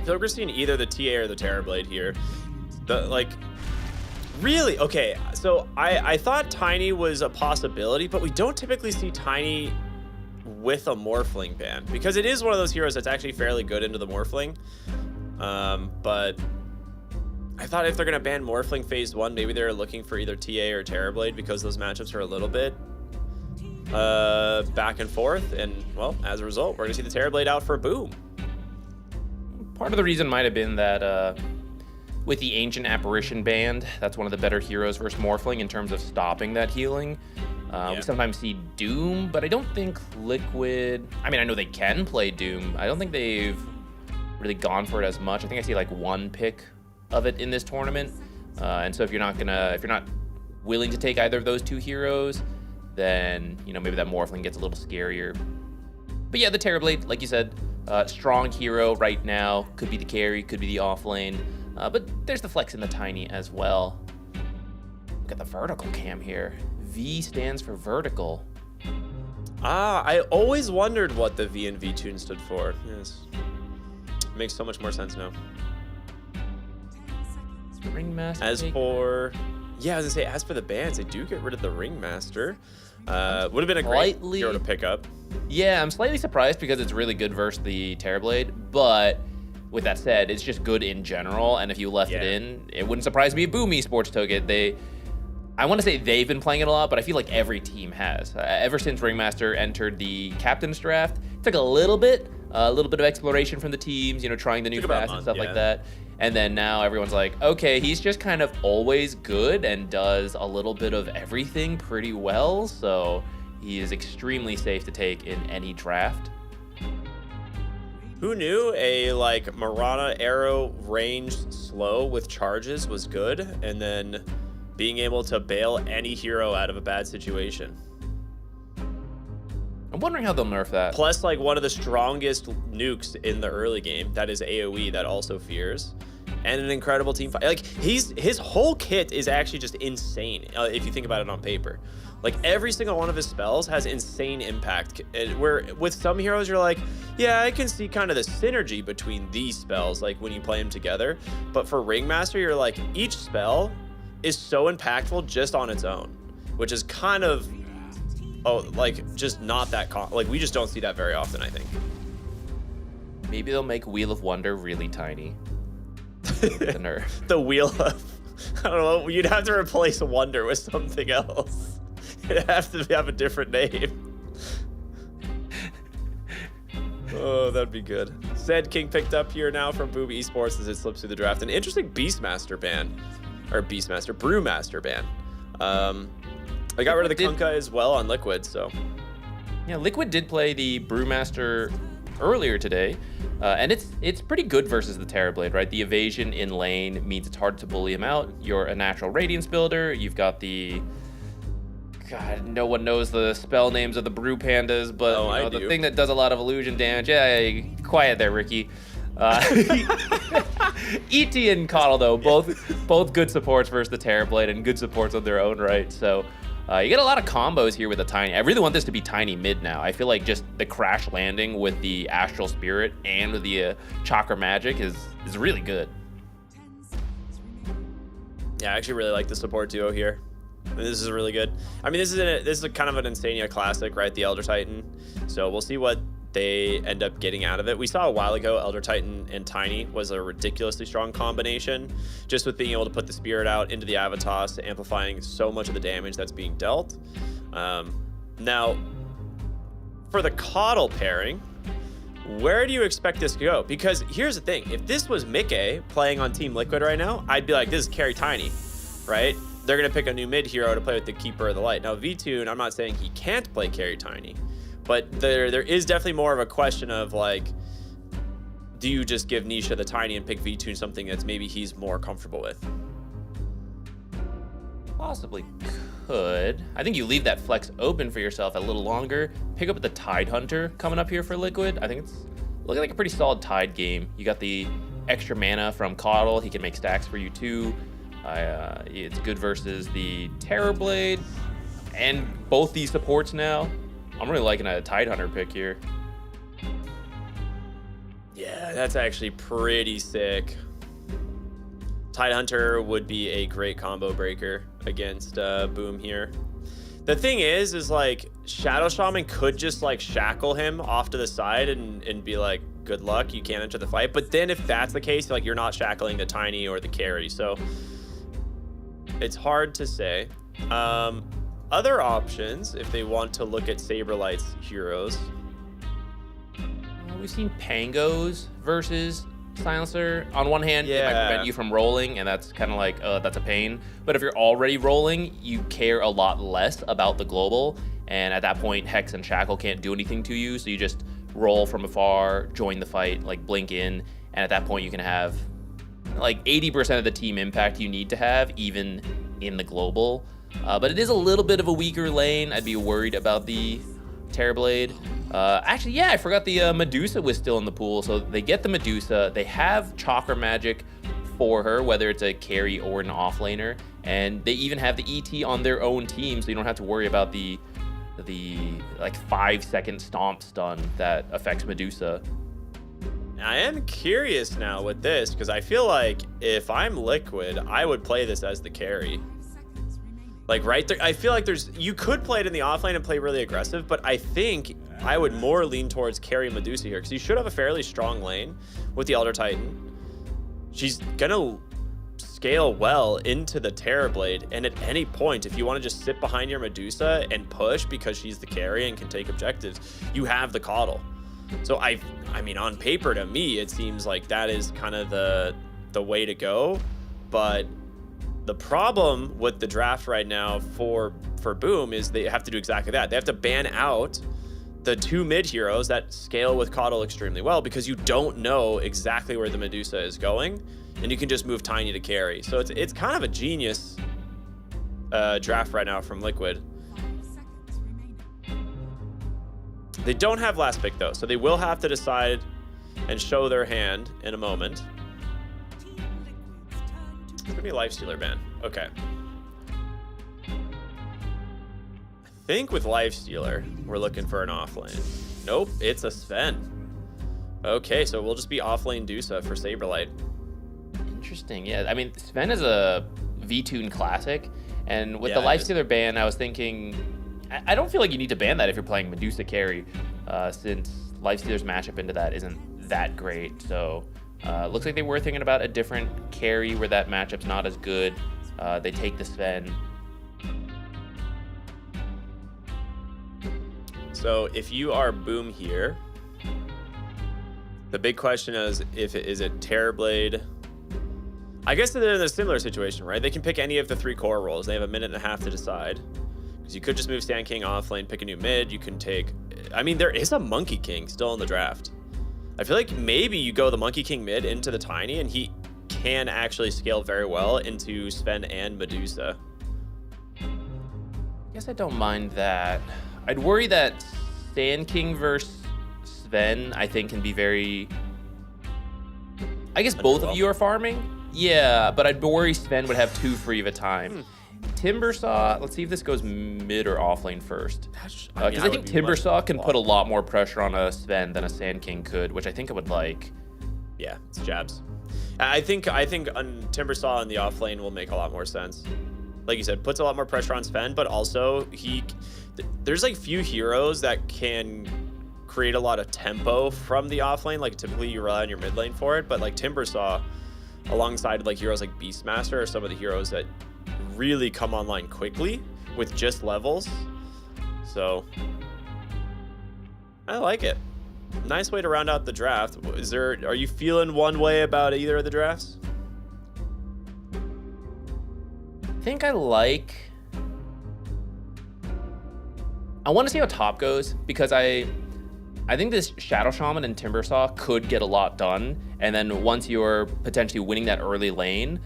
So we're seeing either the TA or the Terrorblade here. Really? Okay, so I thought Tiny was a possibility, but we don't typically see Tiny with a Morphling ban, because it is one of those heroes that's actually fairly good into the Morphling. But I thought if they're going to ban Morphling phase 1, maybe they're looking for either TA or Terrorblade, because those matchups are a little bit back and forth, and well, as a result, we're gonna see the Terrorblade out for Boom. Part of the reason might have been that with the Ancient Apparition banned, that's one of the better heroes versus Morphling in terms of stopping that healing. We sometimes see Doom, but I don't think Liquid, I mean, I know they can play Doom, I don't think they've really gone for it as much. I think I see like one pick of it in this tournament, and so if you're not willing to take either of those 2 heroes, then, you know, maybe that Morphling gets a little scarier. But yeah, the Terrorblade, like you said, strong hero right now. Could be the carry, could be the offlane. But there's the flex in the Tiny as well. Look at the vertical cam here. V stands for vertical. I always wondered what the V and V-Tune stood for. Yes. Makes so much more sense now. Ringmaster. As for... Yeah, I was gonna say, as for the bans, they do get rid of the Ringmaster. Would have been a great hero to pick up. Yeah, I'm slightly surprised because it's really good versus the Terrorblade, but with that said, it's just good in general, and if you left it in, it wouldn't surprise me if Boom Esports took it. I want to say they've been playing it a lot, but I feel like every team has. Ever since Ringmaster entered the Captain's Draft, it took a little bit of exploration from the teams, trying the new fast and stuff like that. And then now everyone's like, okay, he's just kind of always good and does a little bit of everything pretty well, so he is extremely safe to take in any draft. Who knew a Marana arrow ranged slow with charges was good, and then being able to bail any hero out of a bad situation? I'm wondering how they'll nerf that. Plus, one of the strongest nukes in the early game, that is AoE, that also fears, and an incredible team fight. His whole kit is actually just insane if you think about it on paper. Every single one of his spells has insane impact. Where with some heroes, you're like, yeah, I can see kind of the synergy between these spells, when you play them together. But for Ringmaster, you're like, each spell is so impactful just on its own, which is kind of, just not that, we just don't see that very often, I think. Maybe they'll make Wheel of Wonder really tiny. The nerf. The Wheel of, I don't know, you'd have to replace Wonder with something else. It'd have to have a different name. Oh, that'd be good. Zed King picked up here now from Boom Esports as it slips through the draft. An interesting Brewmaster ban. I got rid of the Kunkka as well on Liquid, so. Yeah, Liquid did play the Brewmaster earlier today, and it's pretty good versus the Terrorblade, right? The evasion in lane means it's hard to bully him out. You're a natural Radiance builder. You've got the... God, no one knows the spell names of the Brew Pandas, but the thing that does a lot of illusion damage. Yeah, quiet there, Ricky. ET and Coddle, though, both good supports versus the Terrorblade and good supports on their own right. So you get a lot of combos here with the Tiny. I really want this to be Tiny mid now. I feel like just the crash landing with the Astral Spirit and with the Chakra Magic is really good. Yeah, I actually really like the support duo here. This is really good. I mean, this is a kind of an Insania classic, right? The Elder Titan. So we'll see what they end up getting out of it. We saw a while ago Elder Titan and Tiny was a ridiculously strong combination, just with being able to put the Spirit out into the Avatos, amplifying so much of the damage that's being dealt. Now, for the Coddle pairing, where do you expect this to go? Because here's the thing, if this was Mickey playing on Team Liquid right now, I'd be like, this is carry Tiny, right? They're going to pick a new mid hero to play with the Keeper of the Light. Now, V-Tune, I'm not saying he can't play carry Tiny, but there is definitely more of a question of, do you just give Nisha the Tiny and pick V-Tune something that's maybe he's more comfortable with? Possibly could. I think you leave that flex open for yourself a little longer. Pick up the Tide Hunter coming up here for Liquid. I think it's looking like a pretty solid Tide game. You got the extra mana from Coddle. He can make stacks for you too. It's good versus the Terrorblade and both these supports now. I'm really liking a Tide Hunter pick here. Yeah, that's actually pretty sick. Tide Hunter would be a great combo breaker against Boom here. The thing is Shadow Shaman could just shackle him off to the side and be like, good luck, you can't enter the fight. But then if that's the case, you're not shackling the Tiny or the carry. So it's hard to say. Other options, if they want to look at Saberlight's heroes. We've seen Pangos versus Silencer. On one hand, it might prevent you from rolling, and that's kind of that's a pain. But if you're already rolling, you care a lot less about the global. And at that point, Hex and Shackle can't do anything to you. So you just roll from afar, join the fight, blink in. And at that point, you can have 80% of the team impact you need to have, even in the global. But it is a little bit of a weaker lane. I'd be worried about the Terrorblade. Actually, yeah, I forgot the Medusa was still in the pool. So they get the Medusa. They have Chakra Magic for her, whether it's a carry or an offlaner. And they even have the ET on their own team, so you don't have to worry about the the like 5-second stomp stun that affects Medusa. I am curious now with this because I feel like if I'm Liquid, I would play this as the carry. Like right there, I feel like you could play it in the offlane and play really aggressive, but I think I would more lean towards carry Medusa here because you should have a fairly strong lane with the Elder Titan. She's gonna scale well into the Terrorblade, and at any point, if you want to just sit behind your Medusa and push because she's the carry and can take objectives, you have the Coddle. So I mean, on paper to me, it seems like that is kind of the way to go, but the problem with the draft right now for Boom is they have to do exactly that. They have to ban out the 2 mid heroes that scale with Coddle extremely well because you don't know exactly where the Medusa is going, and you can just move Tiny to carry. So it's kind of a genius draft right now from Liquid. They don't have last pick though, so they will have to decide and show their hand in a moment. It's gonna be a Lifestealer ban. Okay. I think with Lifestealer, we're looking for an offlane. Nope, it's a Sven. Okay, so we'll just be offlane Dusa for Saberlight. Interesting. Yeah, I mean, Sven is a V-Tune classic, and with the Lifestealer ban, I was thinking, I don't feel like you need to ban that if you're playing Medusa carry, since Lifestealer's matchup into that isn't that great. So looks like they were thinking about a different carry where that matchup's not as good. They take the Sven. So if you are Boom here, the big question is is it Terrorblade? I guess they're in a similar situation, right? They can pick any of the 3 core roles. They have a minute and a half to decide. Because you could just move Sand King off lane, pick a new mid. You can take, I mean, there is a Monkey King still in the draft. I feel like maybe you go the Monkey King mid into the Tiny, and he can actually scale very well into Sven and Medusa. I guess I don't mind that. I'd worry that Sand King versus Sven, I think, can be very... I guess both of you are farming? Yeah, but I'd worry Sven would have too free of a time. Timbersaw, let's see if this goes mid or offlane first. Because I think Timbersaw can put a lot more pressure on a Sven than a Sand King could, which I think I would like. Yeah, it's jabs. I think on Timbersaw in the offlane will make a lot more sense. Like you said, puts a lot more pressure on Sven, but also there's like few heroes that can create a lot of tempo from the offlane. Like typically you rely on your mid lane for it, but like Timbersaw alongside like heroes like Beastmaster are some of the heroes that really come online quickly with just levels. So I like it. Nice way to round out the draft. Are you feeling one way about either of the drafts? I think I want to see how top goes, because I think this Shadow Shaman and Timbersaw could get a lot done, and then once you're potentially winning that early lane,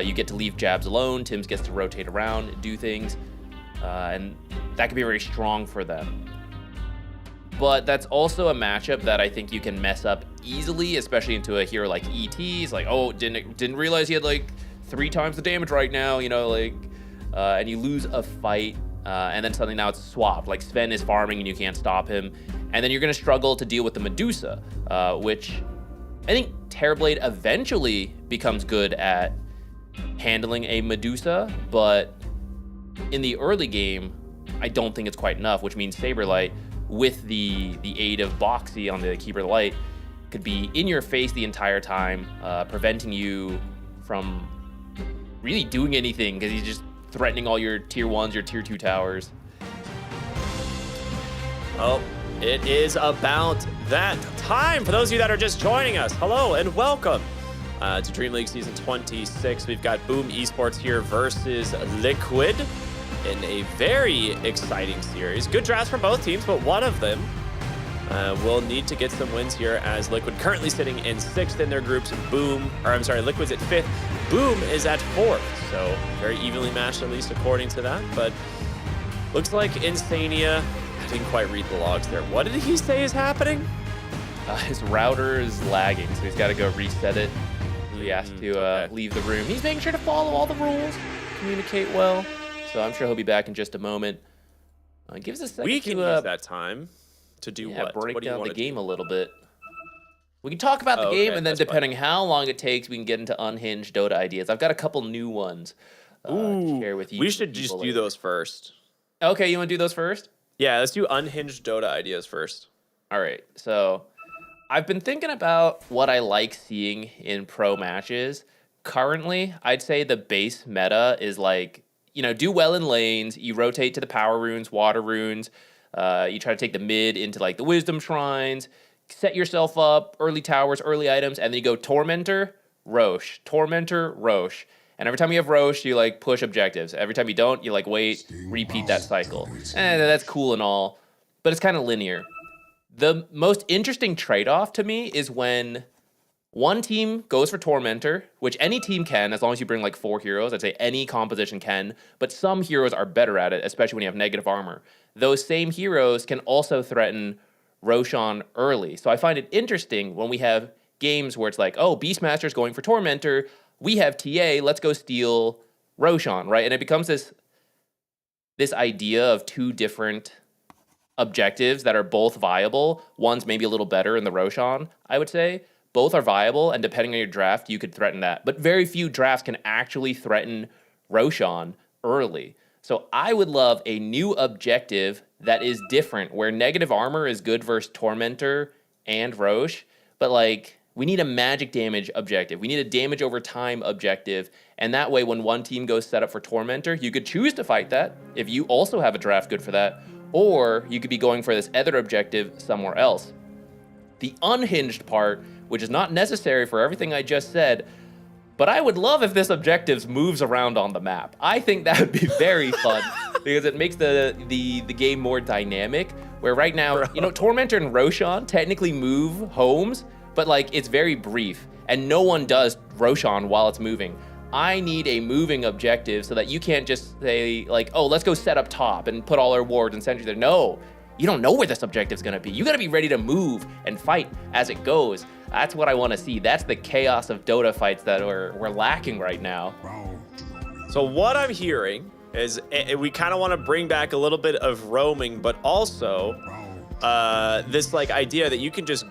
you get to leave jabs alone, Tims gets to rotate around, do things, and that could be very strong for them. But that's also a matchup that I think you can mess up easily, especially into a hero like ET. It's like, oh, didn't realize he had like 3 times the damage right now, you know, like, and you lose a fight, and then suddenly now it's swapped. Like Sven is farming and you can't stop him, and then you're gonna struggle to deal with the Medusa, which I think Terrorblade eventually becomes good at handling a Medusa, but in the early game, I don't think it's quite enough, which means Saberlight, with the aid of Boxy on the Keeper of the Light, could be in your face the entire time, preventing you from really doing anything, because he's just threatening all your tier 1s, your tier 2 towers. Oh, it is about that time. For those of you that are just joining us, hello and welcome to DreamLeague Season 26. We've got Boom Esports here versus Liquid in a very exciting series. Good drafts from both teams, but one of them will need to get some wins here, as Liquid currently sitting in 6th in their groups. Liquid's at 5th. Boom is at 4th. So very evenly matched, at least according to that. But looks like Insania, I didn't quite read the logs there. What did he say is happening? His router is lagging, so he's got to go reset it. He has to leave the room. He's making sure to follow all the rules, communicate well. So I'm sure he'll be back in just a moment. Give us a second We can to use that time to do what? break What do you down the wanna game do? a little bit. We can talk about the Oh, game, okay, and then that's fine. depending how long it takes, we can get into unhinged Dota ideas. I've got a couple new ones to share with you. We should just do those first. Okay, you want to do those first? Yeah, let's do unhinged Dota ideas first. All right. So I've been thinking about what I like seeing in pro matches. Currently, I'd say the base meta is like, do well in lanes. You rotate to the power runes, water runes. You try to take the mid into like the wisdom shrines. Set yourself up, early towers, early items, and then you go Tormentor, Roche. Tormentor, Roche. And every time you have Roche, you like push objectives. Every time you don't, you like wait, repeat that cycle. And that's cool and all, but it's kind of linear. The most interesting trade-off to me is when one team goes for Tormentor, which any team can, as long as you bring like 4 heroes. I'd say any composition can, but some heroes are better at it, especially when you have negative armor. Those same heroes can also threaten Roshan early. So I find it interesting when we have games where it's like, oh, Beastmaster's going for Tormentor, we have TA, let's go steal Roshan, right? And it becomes this idea of 2 different objectives that are both viable. One's maybe a little better in the Roshan, I would say. Both are viable, and depending on your draft, you could threaten that. But very few drafts can actually threaten Roshan early. So I would love a new objective that is different, where negative armor is good versus Tormentor and Roche, but like we need a magic damage objective. We need a damage over time objective, and that way when one team goes set up for Tormentor, you could choose to fight that if you also have a draft good for that, or you could be going for this other objective somewhere else. The unhinged part, which is not necessary for everything I just said, but I would love if this objective moves around on the map. I think that would be very fun because it makes the game more dynamic. Where right now, Tormentor and Roshan technically move homes, but like it's very brief and no one does Roshan while it's moving. I need a moving objective so that you can't just say like, oh, let's go set up top and put all our wards and sentries there. No, you don't know where this objective's gonna be. You gotta be ready to move and fight as it goes. That's what I want to see. That's the chaos of Dota fights that we're lacking right now. So what I'm hearing is we kind of want to bring back a little bit of roaming, but also this like idea that you can just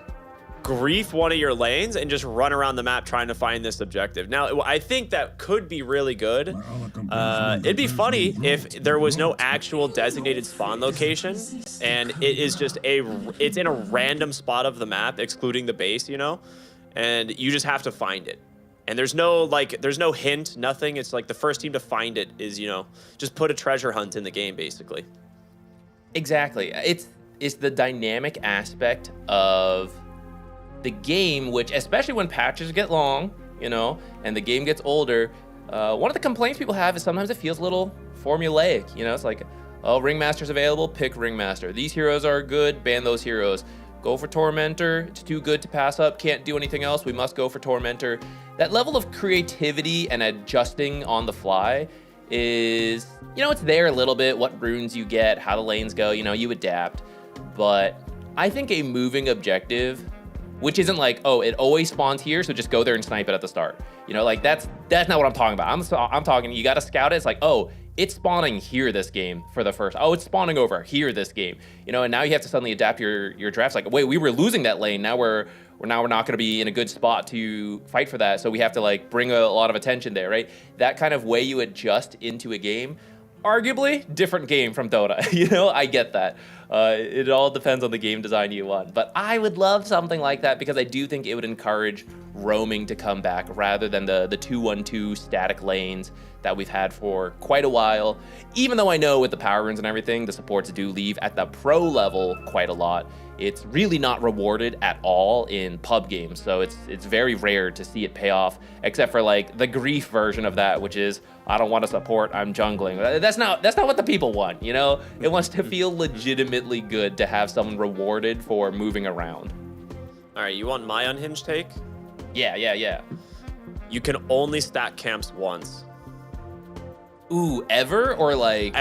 grief one of your lanes and just run around the map trying to find this objective. Now, I think that could be really good. It'd be funny if there was no actual designated spawn location and it is just it's in a random spot of the map, excluding the base, and you just have to find it. And there's no hint, nothing. It's like the first team to find it is, just put a treasure hunt in the game, basically. Exactly. It's the dynamic aspect of the game, which especially when patches get long, and the game gets older, one of the complaints people have is sometimes it feels a little formulaic. It's like, oh, Ringmaster's available, pick Ringmaster. These heroes are good, ban those heroes. Go for Tormentor, it's too good to pass up, can't do anything else, we must go for Tormentor. That level of creativity and adjusting on the fly is, it's there a little bit, what runes you get, how the lanes go, you adapt. But I think a moving objective, which isn't like, oh, it always spawns here, so just go there and snipe it at the start. That's not what I'm talking about. I'm talking, you gotta scout it. It's like, oh, it's spawning here this game for the first. Oh, it's spawning over here this game. And now you have to suddenly adapt your drafts. Like, wait, we were losing that lane. Now we're not gonna be in a good spot to fight for that. So we have to like bring a lot of attention there, right? That kind of way you adjust into a game. Arguably, different game from Dota. I get that. It all depends on the game design you want. But I would love something like that because I do think it would encourage roaming to come back rather than the 2-1-2 static lanes that we've had for quite a while. Even though I know with the power runes and everything, the supports do leave at the pro level quite a lot. It's really not rewarded at all in pub games, so it's very rare to see it pay off, except for like the grief version of that, which is I don't want to support, I'm jungling. That's not what the people want, It wants to feel legitimately good to have someone rewarded for moving around. All right, you want my unhinged take? Yeah. You can only stack camps once. Ooh, ever? Or like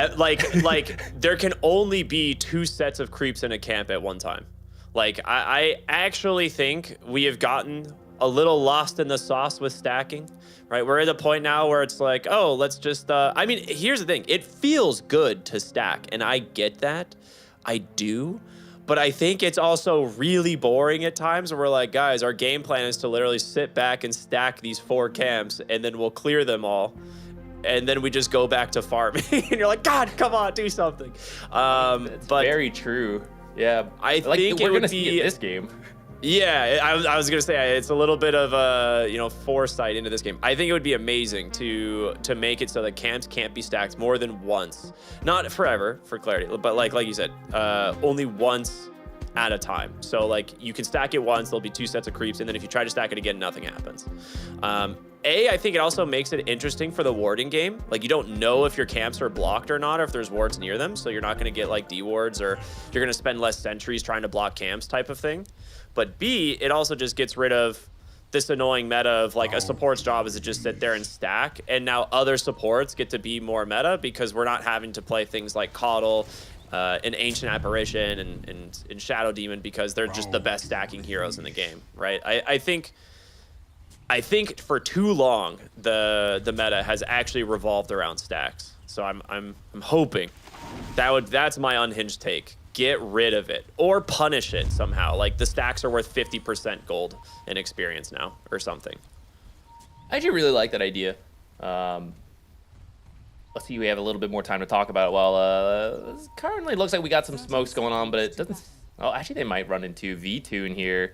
there can only be 2 sets of creeps in a camp at one time. Like I actually think we have gotten a little lost in the sauce with stacking, right? We're at the point now where it's like, oh, let's just, I mean, here's the thing. It feels good to stack, and I get that. I do. But I think it's also really boring at times where we're like, guys, our game plan is to literally sit back and stack these 4 camps, and then we'll clear them all. And then we just go back to farming. And you're like, God, come on, do something. It's but very true. Yeah. I like, think we're it going to would see be it this game. Yeah, I was gonna say it's a little bit of foresight into this game. I think it would be amazing to make it so that camps can't be stacked more than once, not forever for clarity, but like you said, only once at a time. So like you can stack it once, there'll be 2 sets of creeps, and then if you try to stack it again, nothing happens. I think it also makes it interesting for the warding game. Like you don't know if your camps are blocked or not, or if there's wards near them, so you're not gonna get like D wards, or you're gonna spend less sentries trying to block camps type of thing. But B, it also just gets rid of this annoying meta of like a support's job is to just sit there and stack, and now other supports get to be more meta because we're not having to play things like Coddle, an Ancient Apparition, and Shadow Demon because they're just the best stacking heroes in the game, right? I think for too long the meta has actually revolved around stacks. So I'm hoping that's my unhinged take. Get rid of it or punish it somehow. Like the stacks are worth 50% gold in experience now or something. I actually really like that idea. Let's see, we have a little bit more time to talk about it. Well, currently looks like we got some smokes going on, but it doesn't. Oh, actually, they might run into V2 in here.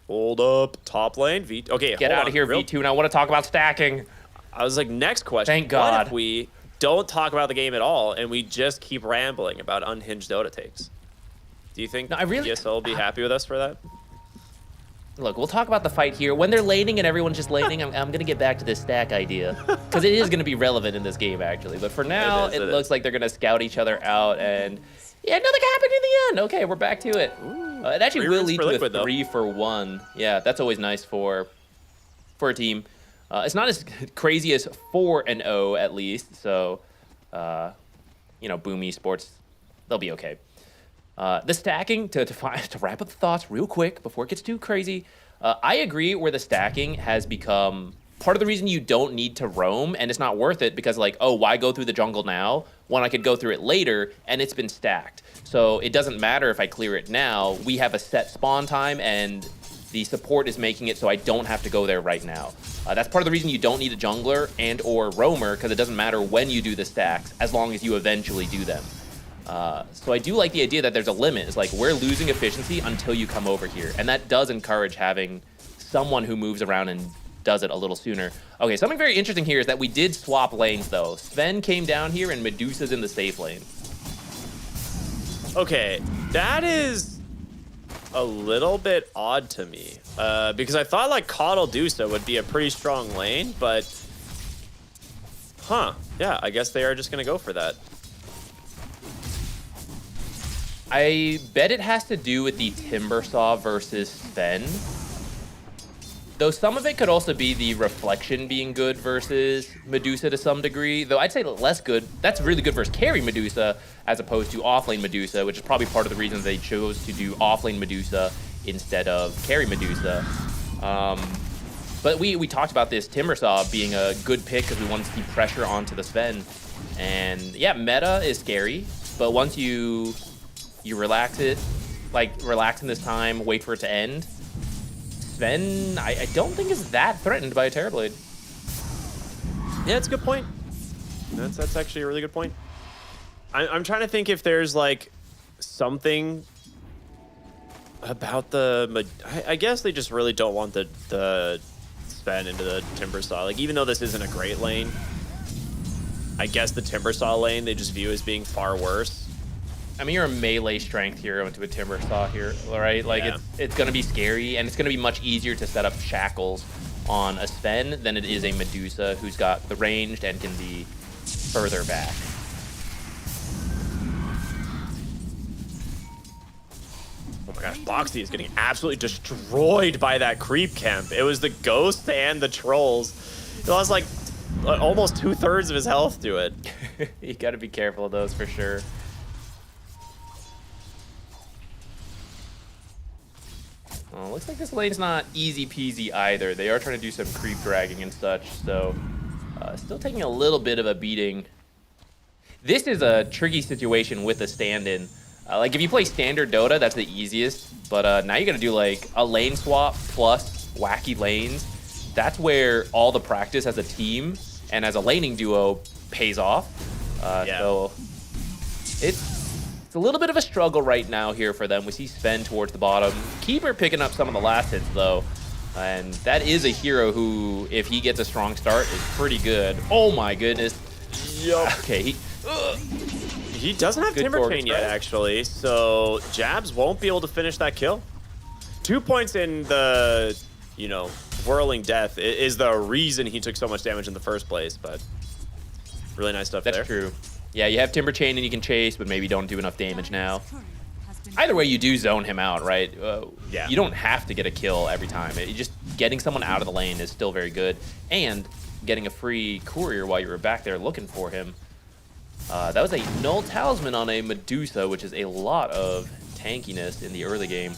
Hold up, top lane, V2. Okay, get out of here, V2. And I want to talk about stacking. I was like, next question. Thank God. What if we don't talk about the game at all and we just keep rambling about unhinged Dota takes? Do you think ESL will be happy with us for that? Look, we'll talk about the fight here. When they're laning and everyone's just laning, I'm going to get back to this stack idea. Because it is going to be relevant in this game, actually. But for now, it looks like they're going to scout each other out. And yeah, nothing happened in the end. Okay, we're back to it. It actually will lead to a 3-for-1. Yeah, that's always nice for a team. It's not as crazy as 4-0, at least. So, Boom Esports, they'll be okay. The stacking, to wrap up the thoughts real quick before it gets too crazy, I agree where the stacking has become part of the reason you don't need to roam, and it's not worth it because like, oh, why go through the jungle now when I could go through it later and it's been stacked. So it doesn't matter if I clear it now. We have a set spawn time and the support is making it so I don't have to go there right now. That's part of the reason you don't need a jungler and or roamer, because it doesn't matter when you do the stacks as long as you eventually do them. So I do like the idea that there's a limit. It's like we're losing efficiency until you come over here. And that does encourage having someone who moves around and does it a little sooner. Okay, something very interesting here is that we did swap lanes though. Sven came down here and Medusa's in the safe lane. Okay, that is a little bit odd to me. Because I thought like Coddle Dusa would be a pretty strong lane, but yeah, I guess they are just gonna go for that. I bet it has to do with the Timbersaw versus Sven. Though some of it could also be the Reflection being good versus Medusa to some degree. Though I'd say less good. That's really good versus carry Medusa as opposed to offlane Medusa, which is probably part of the reason they chose to do offlane Medusa instead of carry Medusa. But we talked about this Timbersaw being a good pick because we wanted to see pressure onto the Sven. And yeah, meta is scary, but once you relax it, like relax in this time, wait for it to end. Sven, I don't think is that threatened by a Terrorblade. Yeah, that's a good point. That's actually a really good point. I'm trying to think if there's like something about I guess they just really don't want the Sven into the Timbersaw. Like even though this isn't a great lane, I guess the Timbersaw lane they just view as being far worse. I mean, you're a melee strength hero into a Timbersaw here, right? Like, yeah. It's going to be scary, and it's going to be much easier to set up shackles on a Sven than it is a Medusa who's got the ranged and can be further back. Oh my gosh, Boxy is getting absolutely destroyed by that creep camp. It was the ghosts and the trolls. He lost like almost 2/3 of his health to it. You got to be careful of those for sure. Looks like this lane's not easy peasy either. They are trying to do some creep dragging and such, so still taking a little bit of a beating. This is a tricky situation with the stand-in. Like, if you play standard Dota, that's the easiest, but now you gotta do, like, a lane swap plus wacky lanes. That's where all the practice as a team and as a laning duo pays off. So it's a little bit of a struggle right now here for them. We see Sven towards the bottom. Keeper picking up some of the last hits, though. And that is a hero who, if he gets a strong start, is pretty good. Oh my goodness. Yup. Okay, he doesn't have Timber Chain yet, actually, so Jabs won't be able to finish that kill. 2 points in the, you know, whirling death is the reason he took so much damage in the first place, but really nice stuff there. That's true. Yeah, you have Timber Chain and you can chase, but maybe don't do enough damage now. Either way, you do zone him out, right? Yeah. You don't have to get a kill every time. Just getting someone out of the lane is still very good, and getting a free courier while you were back there looking for him. That was a null talisman on a Medusa, which is a lot of tankiness in the early game.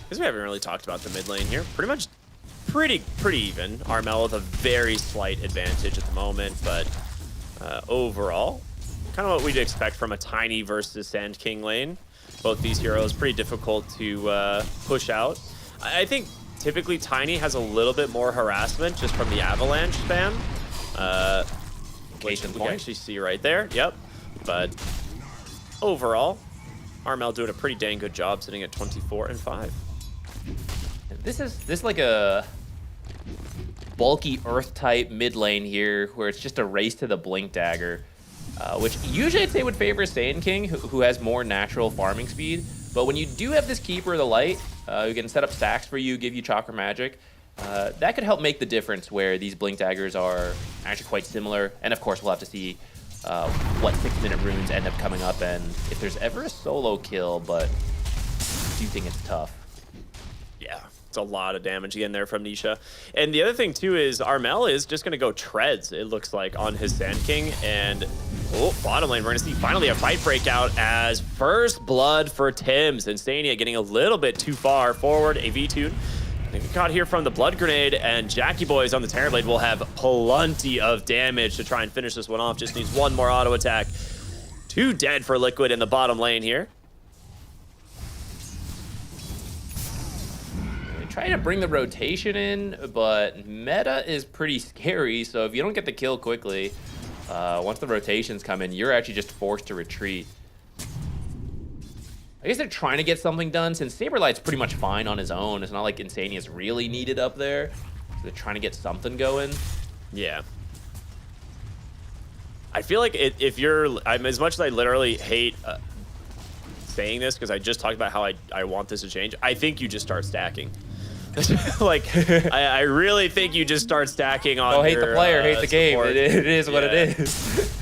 Because we haven't really talked about the mid lane here. Pretty even. Armel with a very slight advantage at the moment, but overall, kind of what we'd expect from a Tiny versus Sand King lane. Both these heroes pretty difficult to push out. I think typically Tiny has a little bit more harassment just from the avalanche spam. Which we can actually see right there. Yep. But overall, Armel doing a pretty dang good job sitting at 24 and 5. This is like a bulky earth type mid lane here where it's just a race to the blink dagger, which usually I'd say would favor Sand King, who has more natural farming speed. But when you do have this Keeper of the Light, who can set up stacks for you, give you Chakra Magic, that could help make the difference where these blink daggers are actually quite similar. And of course, we'll have to see what 6-minute runes end up coming up and if there's ever a solo kill, but I do think it's tough. Yeah, it's a lot of damage again there from Nisha. And the other thing too is Armel is just going to go treads, it looks like, on his Sand King. And bottom lane, we're going to see finally a fight break out as first blood for Tim's. Instania getting a little bit too far forward. A V-Tune got here from the Blood Grenade, and Jackie Boys on the Terrorblade will have plenty of damage to try and finish this one off. Just needs one more auto attack. 2 dead for Liquid in the bottom lane here. Trying to bring the rotation in, but meta is pretty scary, so if you don't get the kill quickly, once the rotations come in, you're actually just forced to retreat. I guess they're trying to get something done since Saberlight's pretty much fine on his own. It's not like Insania's really needed up there, so they're trying to get something going. Yeah. I feel like if you're, as much as I literally hate saying this because I just talked about how I want this to change, I think you just start stacking. Like, I really think you just start stacking on. Don't hate the player, hate the game. Support. It is what it is.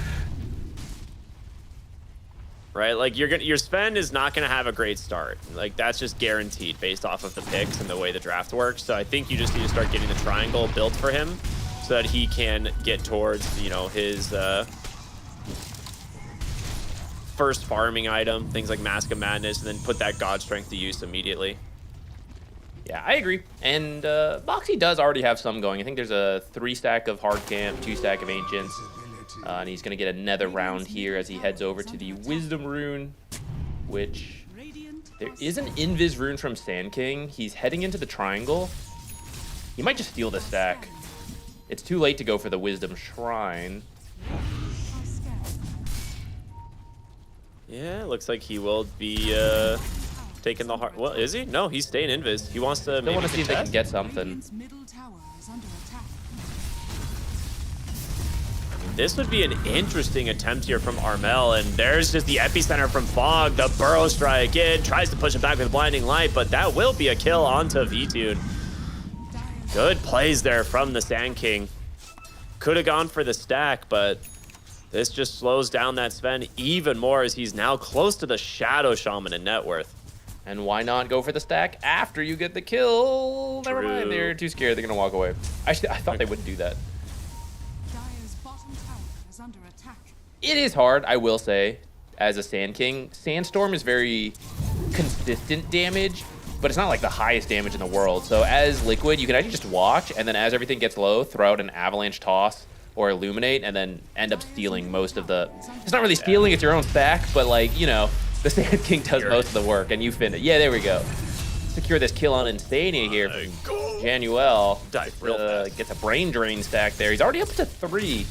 Right, like your spend is not gonna have a great start. Like that's just guaranteed based off of the picks and the way the draft works. So I think you just need to start getting the triangle built for him so that he can get towards, you know, his first farming item, things like Mask of Madness, and then put that God Strength to use immediately. Yeah, I agree. And Boxy does already have some going. I think there's a 3-stack of Hard Camp, 2-stack of Ancients. And he's going to get another round here as he heads over to the Wisdom Rune, which there is an Invis Rune from Sand King. He's heading into the triangle. He might just steal the stack. It's too late to go for the Wisdom Shrine. Yeah, looks like he will be taking the heart. Well, is he? No, he's staying Invis. He wants to. They want to see if they can get something. This would be an interesting attempt here from Armel, and there's just the epicenter from Fog. The Burrow Strike in, tries to push him back with Blinding Light, but that will be a kill onto V-Tune. Good plays there from the Sand King. Could have gone for the stack, but this just slows down that Sven even more as he's now close to the Shadow Shaman in net worth. And why not go for the stack after you get the kill? Never mind, they're too scared. They're going to walk away. Actually, I thought they wouldn't do that. It is hard, I will say. as a Sand King. Sandstorm is very consistent damage, but it's not like the highest damage in the world. So as Liquid, you can actually just watch, and then as everything gets low, throw out an Avalanche Toss or Illuminate, and then end up stealing most of the... It's not really stealing, it's your own stack, but like, you know, the Sand King does most of the work, and you finish. Yeah, there we go. Secure this kill on Insania here from Januel. Gets a Brain Drain stack there. He's already up to 3.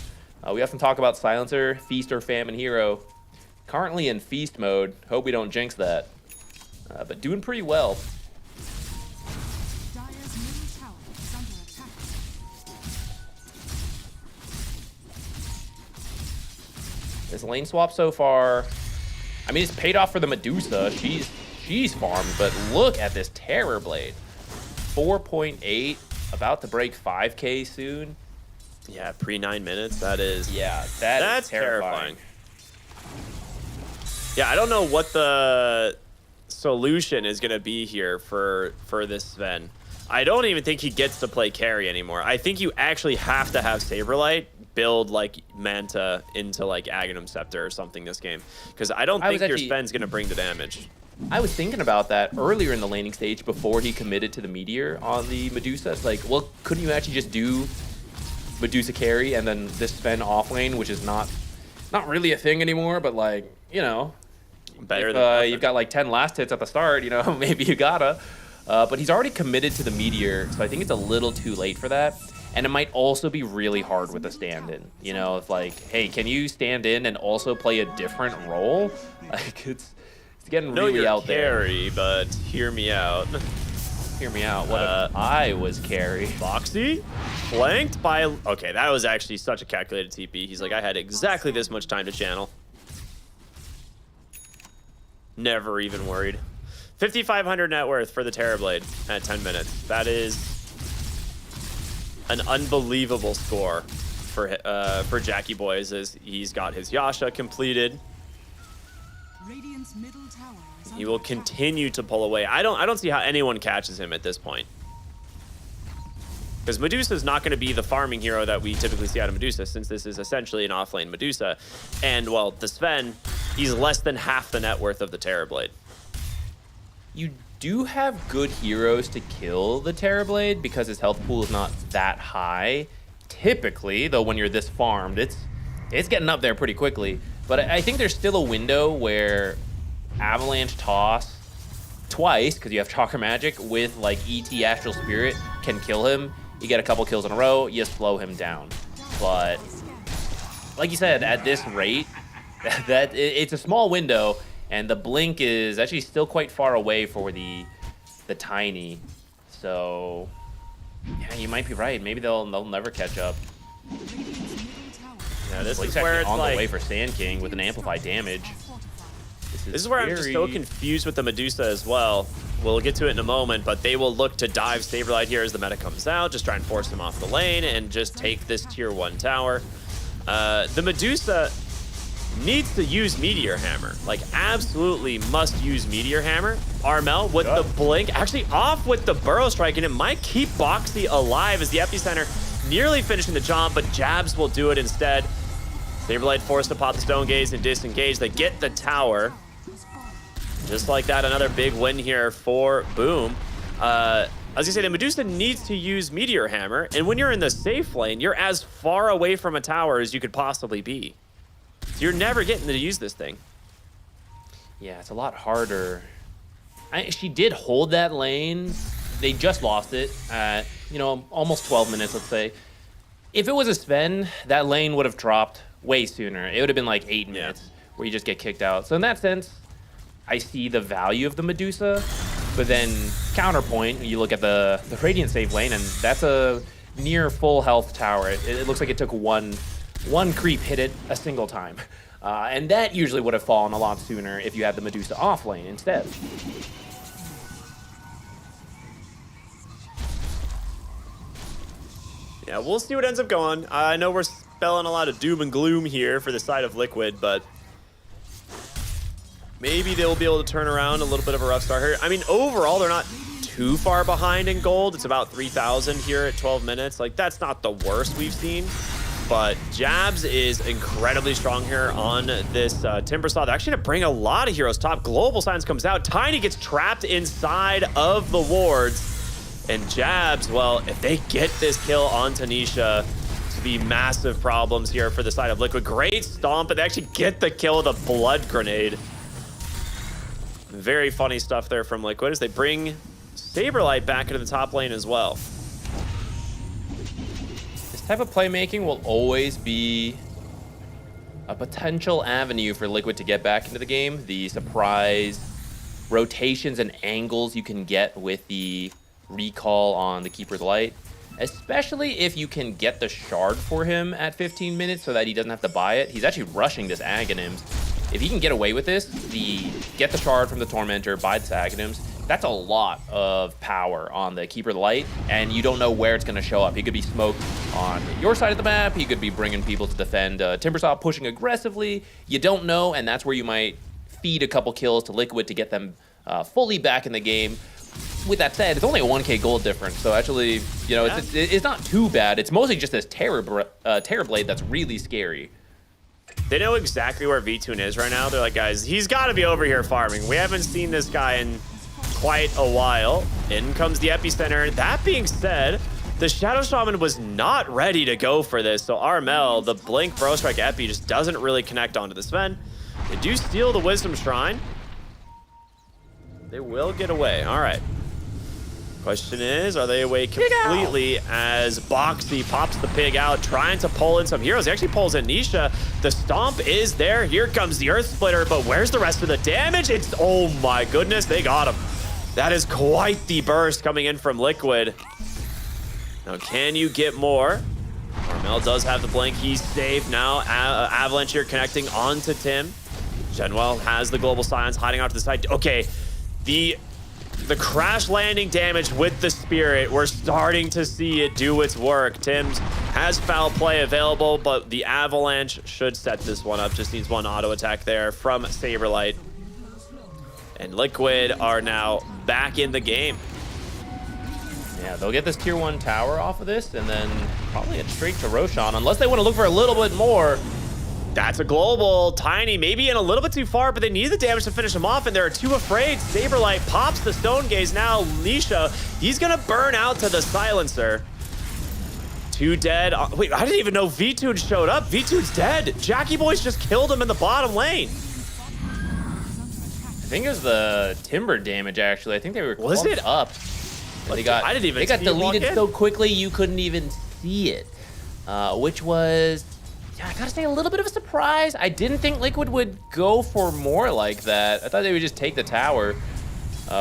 We often talk about Silencer, Feast or Famine hero. Currently in Feast mode. Hope we don't jinx that. But doing pretty well. Dire's middle tower is under attack. This lane swap so far, I mean, it's paid off for the Medusa. She's farmed, but look at this Terror Blade. 4.8, about to break 5K soon. Yeah, pre 9 minutes. That is. Yeah, that's terrifying. Yeah, I don't know what the solution is going to be here for this Sven. I don't even think he gets to play carry anymore. I think you actually have to have Saberlight build like Manta into like Aghanim Scepter or something this game, because I don't think your Sven's going to bring the damage. I was thinking about that earlier in the laning stage before he committed to the Meteor on the Medusa. It's like, well, couldn't you actually just do Medusa carry and then this Sven off lane, which is not really a thing anymore, but like, you know, better if you've got like 10 last hits at the start, you know, maybe you gotta. But he's already committed to the Meteor, so I think it's a little too late for that. And it might also be really hard with a stand-in. You know, it's like, hey, can you stand in and also play a different role? Like, it's getting really out there. Carry, but hear me out. Hear me out. What if I was carry? Foxy? Flanked by... Okay, that was actually such a calculated TP. He's like, I had exactly this much time to channel. Never even worried. 5,500 net worth for the Terrorblade at 10 minutes. That is an unbelievable score for Jackie Boys, as he's got his Yasha completed. Radiant's middle tower is He will continue to pull away. I don't see how anyone catches him at this point. Because Medusa is not going to be the farming hero that we typically see out of Medusa, since this is essentially an offlane Medusa. And, well, the Sven, he's less than half the net worth of the Terrorblade. You do have good heroes to kill the Terrorblade because his health pool is not that high. Typically, though, when you're this farmed, it's getting up there pretty quickly. But I think there's still a window where Avalanche Toss twice, because you have Chakra Magic, with like ET Astral Spirit can kill him. You get a couple kills in a row, you slow him down. But like you said, at this rate, it's a small window, and the blink is actually still quite far away for the Tiny. So yeah, you might be right. Maybe they'll never catch up. Yeah, this Blink's is where it's on like the way for Sand King with an amplified damage. This is where I'm just so confused with the Medusa as well. We'll get to it in a moment, but they will look to dive Saberlight here as the meta comes out, just try and force him off the lane and just take this tier 1 tower. The Medusa needs to use Meteor Hammer. Like, absolutely must use Meteor Hammer. Armel with the blink, actually off with the Burrow Strike, and it might keep Boxy alive as the Epicenter nearly finishing the job, but Jabs will do it instead. Saberlight forced to pop the Stone Gaze and disengage. They get the tower. Just like that, another big win here for Boom. As you say, the Medusa needs to use Meteor Hammer, and when you're in the safe lane, you're as far away from a tower as you could possibly be. So you're never getting to use this thing. Yeah, it's a lot harder. She did hold that lane. They just lost it at, you know, almost 12 minutes, let's say. If it was a Sven, that lane would have dropped way sooner. It would have been like 8 minutes where you just get kicked out. So in that sense, I see the value of the Medusa, but then counterpoint, you look at the Radiant save lane, and that's a near full health tower. It looks like it took one creep hit it a single time. And that usually would have fallen a lot sooner if you had the Medusa off lane instead. Yeah, we'll see what ends up going. I know we're spelling a lot of doom and gloom here for the side of Liquid, but maybe they'll be able to turn around a little bit of a rough start here. I mean, overall, they're not too far behind in gold. It's about 3,000 here at 12 minutes. Like, that's not the worst we've seen. but Jabs is incredibly strong here on this Timber Saw. They're actually going to bring a lot of heroes top. Global Silence comes out. Tiny gets trapped inside of the wards. And Jabs, well, if they get this kill on Tanisha, to be massive problems here for the side of Liquid. Great stomp, but they actually get the kill with a blood grenade. Very funny stuff there from Liquid as they bring Saberlight back into the top lane as well. This type of playmaking will always be a potential avenue for Liquid to get back into the game. The surprise rotations and angles you can get with the recall on the Keeper's Light, especially if you can get the shard for him at 15 minutes so that he doesn't have to buy it. He's actually rushing this Aghanims. If he can get away with this, get the shard from the Tormentor, buy the Aghanims, that's a lot of power on the Keeper Light, and you don't know where it's going to show up. He could be smoked on your side of the map. He could be bringing people to defend Timbersaw, pushing aggressively. You don't know, and that's where you might feed a couple kills to Liquid to get them fully back in the game. With that said, it's only a 1k gold difference, so actually, you know, it's not too bad. It's mostly just this Terror Blade that's really scary. They know exactly where V-Tune is right now. They're like, guys, he's got to be over here farming. We haven't seen this guy in quite a while. In comes the Epicenter. That being said, the Shadow Shaman was not ready to go for this. So Armel, the Blink Bro Strike Epi just doesn't really connect onto the Sven. They do steal the Wisdom Shrine. They will get away. All right. Question is, are they away completely as Boxy pops the pig out, trying to pull in some heroes? He actually pulls in Nisha. The stomp is there. Here comes the Earth Splitter, but where's the rest of the damage? It's, oh my goodness, they got him. That is quite the burst coming in from Liquid. Now, can you get more? Armel does have the blink. He's safe now. Avalanche here connecting onto Tim. Genwell has the Global Silence hiding out to the side. Okay, the crash landing damage with the Spirit, we're starting to see it do its work. Tim's has foul play available, but the Avalanche should set this one up. Just needs one auto attack there from Saberlight. And Liquid are now back in the game. Yeah, they'll get this tier 1 tower off of this, and then probably head straight to Roshan, unless they want to look for a little bit more. That's a global. Tiny, maybe in a little bit too far, but they need the damage to finish him off, and they're too afraid. Saberlight pops the Stone Gaze now. Nisha, he's going to burn out to the Silencer. 2 dead. Wait, I didn't even know V-Tune showed up. V-Tune's dead. Jackie Boys just killed him in the bottom lane. I think it was the Timber damage, actually. I think they were up. They got deleted so quickly you couldn't even see it, which was... Yeah, I gotta say, a little bit of a surprise. I didn't think Liquid would go for more like that. I thought they would just take the tower,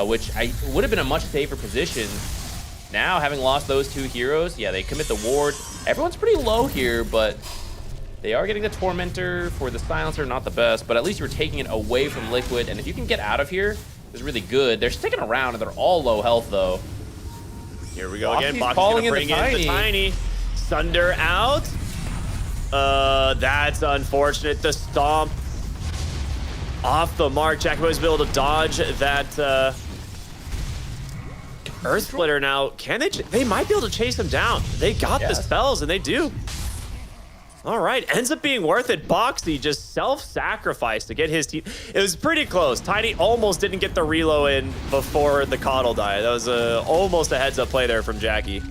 which would have been a much safer position. Now, having lost those 2 heroes, yeah, they commit the ward. Everyone's pretty low here, but they are getting the Tormentor for the Silencer, not the best, but at least you're taking it away from Liquid, and if you can get out of here, it's really good. They're sticking around, and they're all low health, though. Here we go again. Boxy's gonna bring in the Tiny. Sunder out. That's unfortunate. The stomp off the mark. Jackie was able to dodge that Earth Splitter now. Can they? They might be able to chase him down. They got the spells, and they do. All right, ends up being worth it. Boxy just self-sacrificed to get his team. It was pretty close. Tiny almost didn't get the reload in before the Coddle died. That was almost a heads-up play there from Jackie.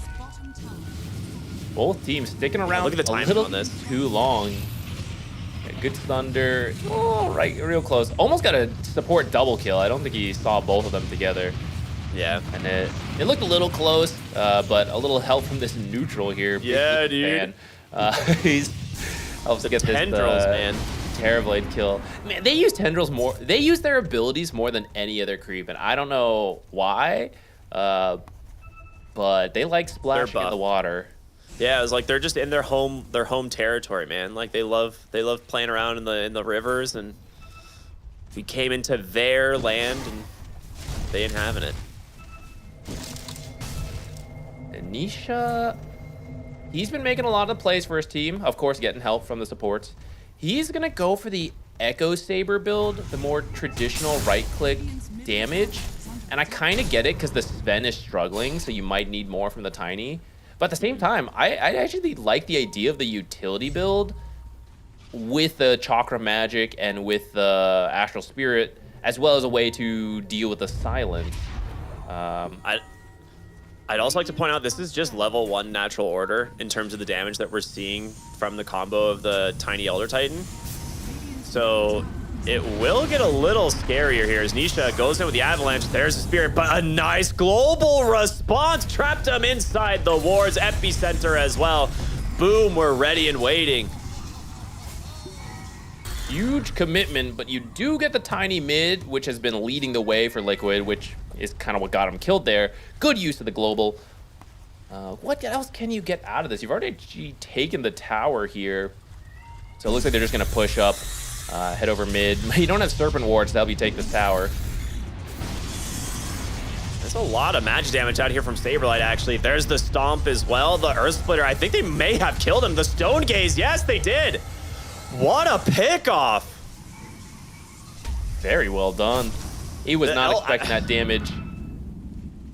Both teams sticking around look at the timing on this. Too long. Yeah, good Thunder. Oh, right, real close. Almost got a support double kill. I don't think he saw both of them together. Yeah. And it looked a little close, but a little help from this neutral here. Yeah, dude. He's helps get this tendrils, man. Terrorblade kill. Man, they use tendrils more. They use their abilities more than any other creep, and I don't know why, but they like splashing in the water. Yeah, it was like they're just in their home territory, man. Like they love playing around in the rivers, and we came into their land and they ain't having it. Nisha, he's been making a lot of plays for his team, of course getting help from the supports. He's gonna go for the Echo Saber build, the more traditional right-click damage, and I kind of get it because the Sven is struggling, so you might need more from the Tiny. But at the same time, I actually like the idea of the utility build with the Chakra Magic and with the Astral Spirit, as well as a way to deal with the silence. I'd also like to point out this is just level 1 natural order in terms of the damage that we're seeing from the combo of the Tiny Elder Titan. So it will get a little scarier here as Nisha goes in with the Avalanche. There's the Spirit, but a nice global response. Trapped him inside the ward's epicenter as well. Boom, we're ready and waiting. Huge commitment, but you do get the tiny mid, which has been leading the way for Liquid, which is kind of what got him killed there. Good use of the global. What else can you get out of this? You've already taken the tower here. So it looks like they're just going to push up, head over mid. You don't have Serpent Wards to help you take this tower. There's a lot of magic damage out here from Saberlight, actually. There's the Stomp as well. The Earth Splitter, I think they may have killed him. The Stone Gaze, yes, they did. What a pickoff. Very well done. He was not expecting that damage.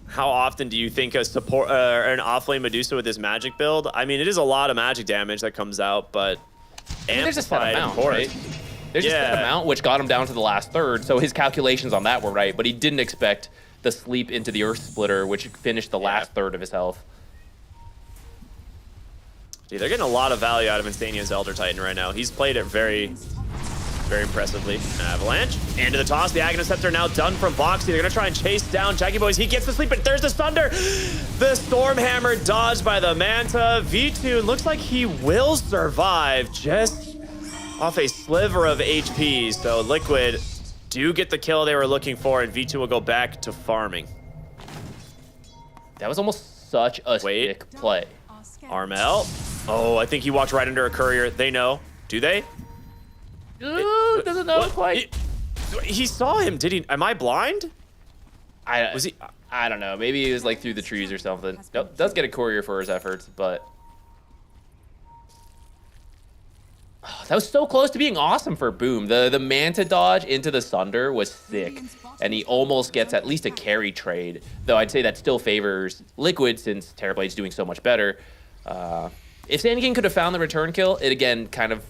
How often do you think a support an offlane Medusa with this magic build? I mean, it is a lot of magic damage that comes out, but there's a set amount, right? There's a set amount, which got him down to the last third, so his calculations on that were right, but he didn't expect the sleep into the Earth Splitter, which finished the last third of his health. Dude, they're getting a lot of value out of Instania's Elder Titan right now. He's played it very impressively. Avalanche into the toss. The Aghanim Scepter now done from Boxy. They're going to try and chase down Jackie Boys. He gets the sleep, but there's the Thunder. The Stormhammer dodged by the Manta. V2 looks like he will survive just off a sliver of HP. So Liquid do get the kill they were looking for, and V2 will go back to farming. That was almost such a sick play. Armel. Oh, I think he walked right under a courier. They know. Do they? Ooh, doesn't know quite. He saw him, did he? Am I blind? Was he? I don't know. Maybe he was like through the trees or something. Nope, does get a courier for his efforts, but that was so close to being awesome for Boom. The Manta dodge into the Sunder was sick, and he almost gets at least a carry trade. Though I'd say that still favors Liquid since Terrorblade's doing so much better. If Sand King could have found the return kill, it again kind of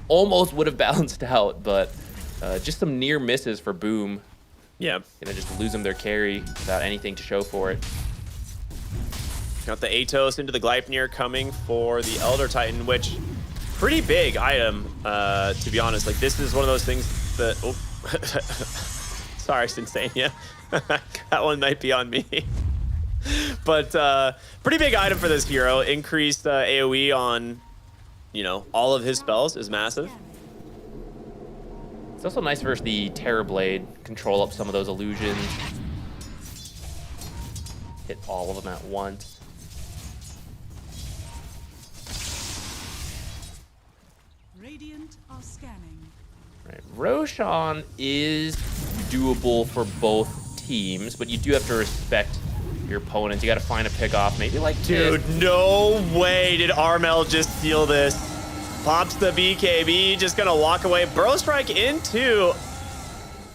almost would have balanced out, but just some near misses for Boom. Yeah. Gonna just lose them their carry without anything to show for it. Got the Atos into the Gleipnir coming for the Elder Titan, which pretty big item, to be honest. Like, this is one of those things that... Oh. Sorry, Sinsania. That one might be on me. But pretty big item for this hero. Increased AoE on, all of his spells is massive. It's also nice versus the Terrorblade. Control up some of those illusions. Hit all of them at once. Radiant are scanning. Right. Roshan is doable for both teams, but you do have to respect your opponents. You got to find a pick off, maybe like Dude, this. No way did Armel just steal this. Pops the BKB, just gonna walk away. Burrow Strike into...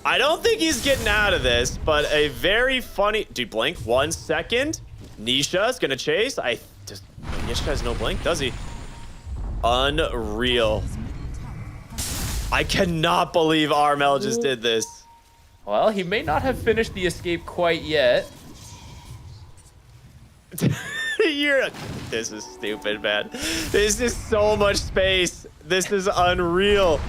I don't think he's getting out of this, but a very funny... Dude, blink 1 second. Nisha is gonna chase. Nisha has no blink, does he? Unreal. I cannot believe Armel just did this. Well, he may not have finished the escape quite yet. This is stupid, man. This is so much space. This is unreal.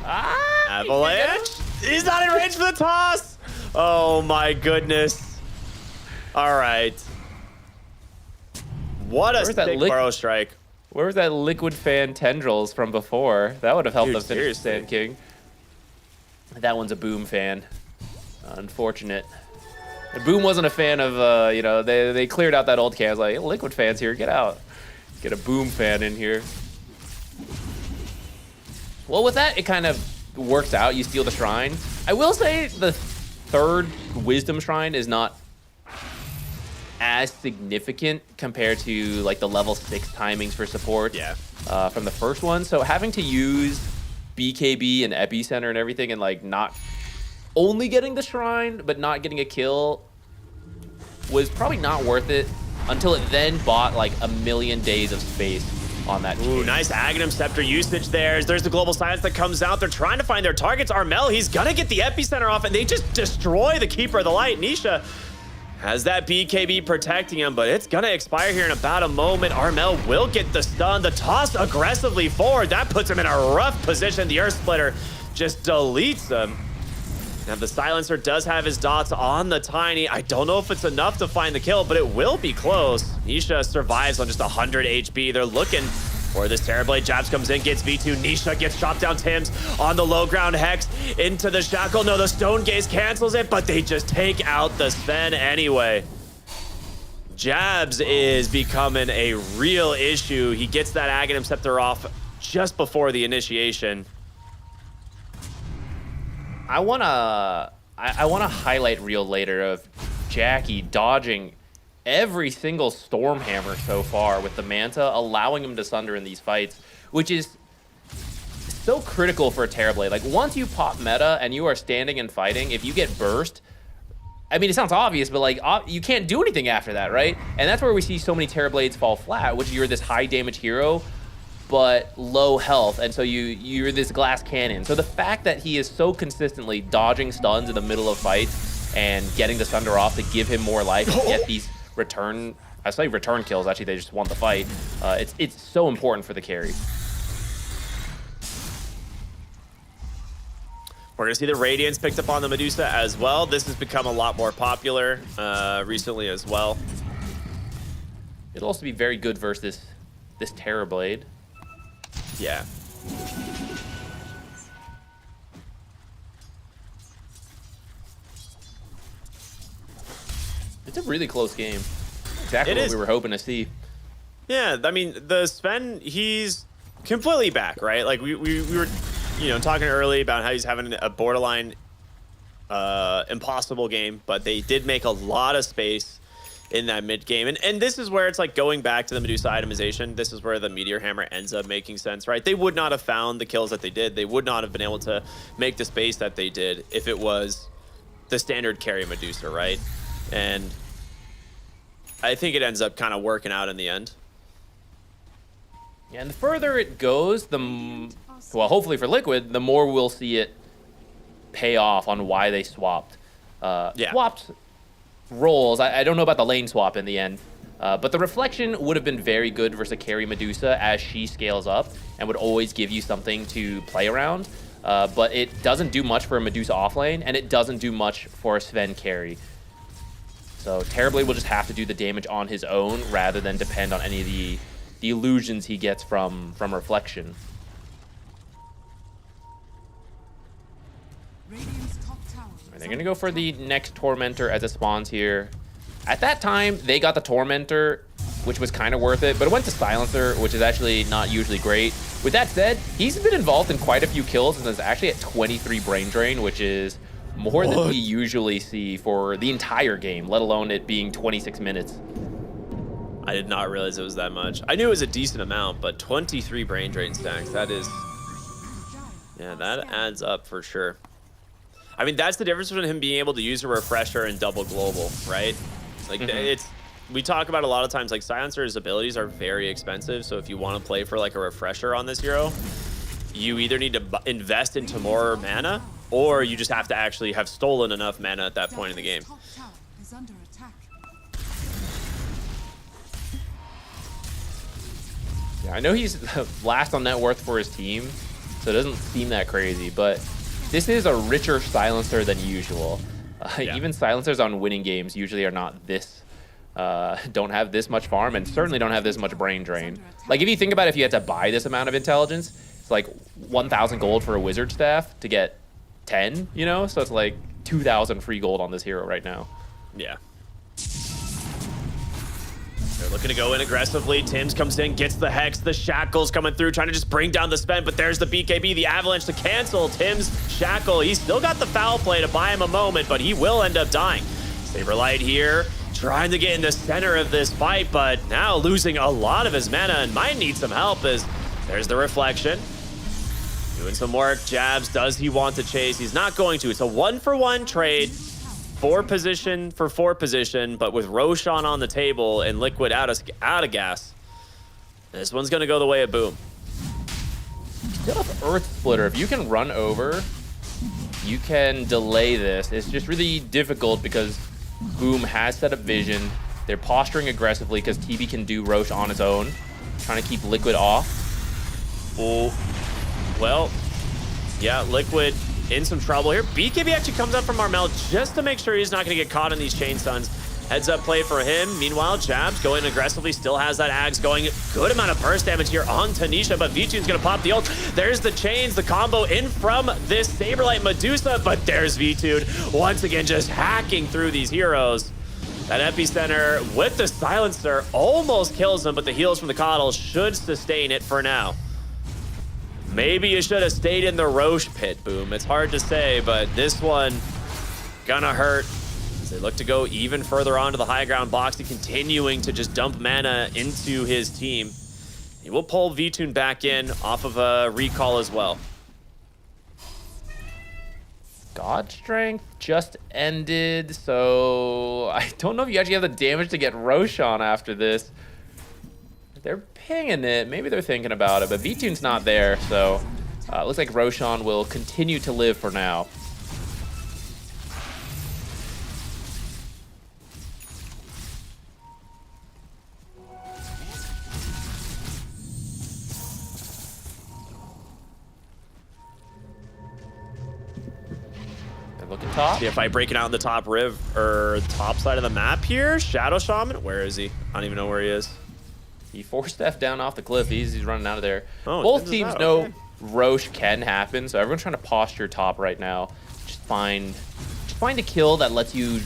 Avalanche? He's not in range for the toss. Oh my goodness. All right. What a sick Burrow Strike. Where was that Liquid Fan Tendrils from before? That would have helped them finish Sand King. That one's a Boom fan. Unfortunate. And Boom wasn't a fan of, they cleared out that old can. I was like, Liquid fans here, get out. Get a Boom fan in here. Well, with that, it kind of works out. You steal the shrine. I will say the third Wisdom Shrine is not as significant compared to like the level 6 timings for support from the first one. So having to use BKB and Epicenter and everything and like not only getting the shrine but not getting a kill was probably not worth it. until it then bought like a million days of space on that. Ooh, nice Aghanim Scepter usage there. There's the Global Silence that comes out. They're trying to find their targets. Armel, he's gonna get the epicenter off, and they just destroy the Keeper of the Light. Nisha has that BKB protecting him, but it's gonna expire here in about a moment. Armel will get the stun. The toss aggressively forward. That puts him in a rough position. The Earth Splitter just deletes him. Now the Silencer does have his dots on the Tiny. I don't know if it's enough to find the kill, but it will be close. Nisha survives on just 100 HP. They're looking for this Terrorblade. Jabs comes in, gets V2. Nisha gets chopped down. Tims on the low ground. Hex into the Shackle. No, the Stone Gaze cancels it, but they just take out the Sven anyway. Jabs is becoming a real issue. He gets that Aghanim Scepter off just before the initiation. I wanna highlight reel later of Jackie dodging every single Stormhammer so far with the Manta, allowing him to sunder in these fights, which is so critical for a Terrorblade. Like, once you pop meta and you are standing and fighting, if you get burst, I mean, it sounds obvious, but like, you can't do anything after that, right? And that's where we see so many Terrorblades fall flat, which you're this high damage hero, but low health, and so you're this glass cannon. So the fact that he is so consistently dodging stuns in the middle of fights and getting the Sunder off to give him more life and get these return kills, actually they just won the fight, it's so important for the carry. We're gonna see the Radiance picked up on the Medusa as well. This has become a lot more popular recently as well. It'll also be very good versus this Terrorblade. Yeah. It's a really close game. Exactly what we were hoping to see. Yeah, I mean, the Sven, he's completely back, right? Like, we were, talking early about how he's having a borderline impossible game, but they did make a lot of space in that mid game. And this is where it's like going back to the Medusa itemization. This is where the Meteor Hammer ends up making sense, right? They would not have found the kills that they did. They would not have been able to make the space that they did if it was the standard carry Medusa, right? And I think it ends up kind of working out in the end. Yeah, and the further it goes, well, hopefully for Liquid, the more we'll see it pay off on why they swapped. Swapped roles. I don't know about the lane swap in the end, but the Reflection would have been very good versus a carry Medusa as she scales up and would always give you something to play around, but it doesn't do much for a Medusa offlane, and it doesn't do much for a Sven carry. So Terrorblade will just have to do the damage on his own rather than depend on any of the illusions he gets from Reflection. They're going to go for the next Tormentor as it spawns here. At that time, they got the Tormentor, which was kind of worth it, but it went to Silencer, which is actually not usually great. With that said, he's been involved in quite a few kills and is actually at 23 Brain Drain, which is more than we usually see for the entire game, let alone it being 26 minutes. I did not realize it was that much. I knew it was a decent amount, but 23 Brain Drain stacks, that is... Yeah, that adds up for sure. I mean, that's the difference between him being able to use a Refresher and double global, right? Like, we talk about a lot of times, like, Silencer's abilities are very expensive, so if you want to play for, like, a Refresher on this hero, you either need to invest into more mana, or you just have to actually have stolen enough mana at that point in the game. Yeah, I know he's last on net worth for his team, so it doesn't seem that crazy, but this is a richer Silencer than usual. Even Silencers on winning games usually are not this, don't have this much farm, and certainly don't have this much Brain Drain. Like, if you think about it, if you had to buy this amount of intelligence, it's like 1,000 gold for a Wizard Staff to get 10, So it's like 2,000 free gold on this hero right now. Yeah. They're looking to go in aggressively. Tims comes in, gets the Hex, the Shackle's coming through, trying to just bring down the spend, but there's the BKB, the Avalanche to cancel. Tims, Shackle, he's still got the foul play to buy him a moment, but he will end up dying. Saberlight here, trying to get in the center of this fight, but now losing a lot of his mana and might need some help as there's the Reflection. Doing some work, Jabs, does he want to chase? He's not going to. It's a 1-for-1 trade. 4 position for 4 position, but with Roshan on the table and Liquid out of gas, this one's going to go the way of Boom. Still have Earth Splitter. If you can run over, you can delay this. It's just really difficult because Boom has set up vision. They're posturing aggressively because TB can do Roche on his own, trying to keep Liquid off. Oh, well, yeah, Liquid in some trouble here. BKB actually comes up from Armel just to make sure he's not going to get caught in these chain stuns. Heads up play for him. Meanwhile, Jabs going aggressively, still has that Axe going. Good amount of burst damage here on Tanisha, but Vtune's going to pop the ult. There's the chains, the combo in from this Saberlight Medusa, but there's Vtune once again just hacking through these heroes. That epicenter with the silencer almost kills him, but the heals from the Coddle should sustain it for now. Maybe you should have stayed in the Roche pit, Boom. It's hard to say, but this one gonna hurt. As they look to go even further onto the high ground, Boxy continuing to just dump mana into his team. He will pull Vtune back in off of a recall as well. God Strength just ended, so I don't know if you actually have the damage to get Roshan after this. They're pinging it. Maybe they're thinking about it, but Vtune's not there, so it looks like Roshan will continue to live for now. They're looking top. See if I break it out in the top top side of the map here. Shadow Shaman, where is he? I don't even know where he is. He forced Steph down off the cliff. He's running out of there. Oh, both teams know okay. Roche can happen, so everyone's trying to posture top right now. Just find a kill that lets you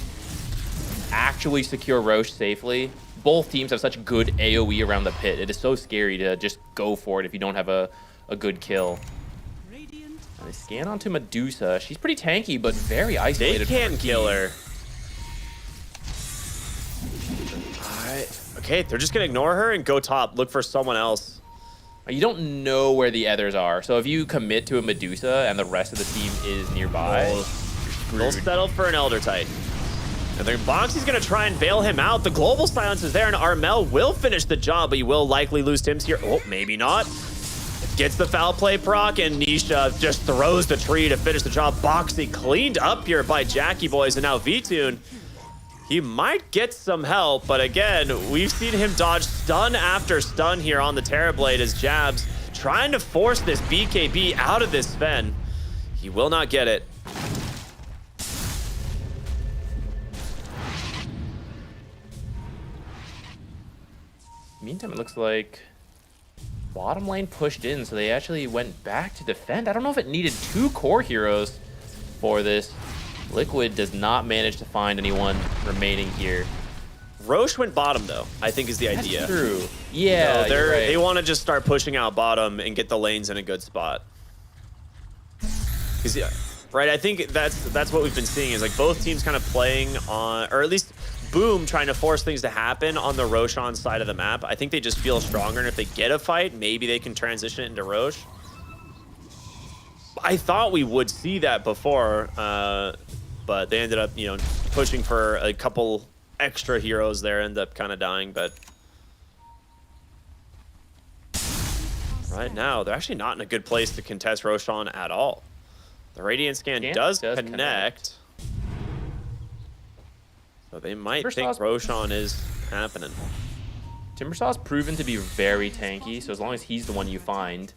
actually secure Roche safely. Both teams have such good AoE around the pit. It is so scary to just go for it if you don't have a good kill. And they scan onto Medusa. She's pretty tanky, but very isolated. They can kill her. Okay, they're just gonna ignore her and go top, look for someone else. You don't know where the others are, so if you commit to a Medusa and the rest of the team is nearby, they'll settle for an Elder Titan. And then Boxy's gonna try and bail him out. The global silence is there, and Armel will finish the job, but he will likely lose Tims here. Oh, maybe not. Gets the foul play proc, and Nisha just throws the tree to finish the job. Boxy cleaned up here by Jackie Boys, and now Vtune. He might get some help, but again, we've seen him dodge stun after stun here on the Terrorblade as Jabs trying to force this BKB out of this Sven. He will not get it. Meantime, it looks like bottom lane pushed in, so they actually went back to defend. I don't know if it needed 2 core heroes for this. Liquid does not manage to find anyone remaining here. Roche went bottom, though, I think is the idea. That's true. Yeah, so right. They want to just start pushing out bottom and get the lanes in a good spot. Yeah, right, I think that's what we've been seeing is like both teams kind of playing on, or at least Boom trying to force things to happen on the Roshan side of the map. I think they just feel stronger, and if they get a fight, maybe they can transition it into Roche. I thought we would see that before, but they ended up, pushing for a couple extra heroes there, end up kind of dying, but right now, they're actually not in a good place to contest Roshan at all. The Radiant Scan does connect. So they might think Roshan is happening. Timbersaw's proven to be very tanky, so as long as he's the one you find,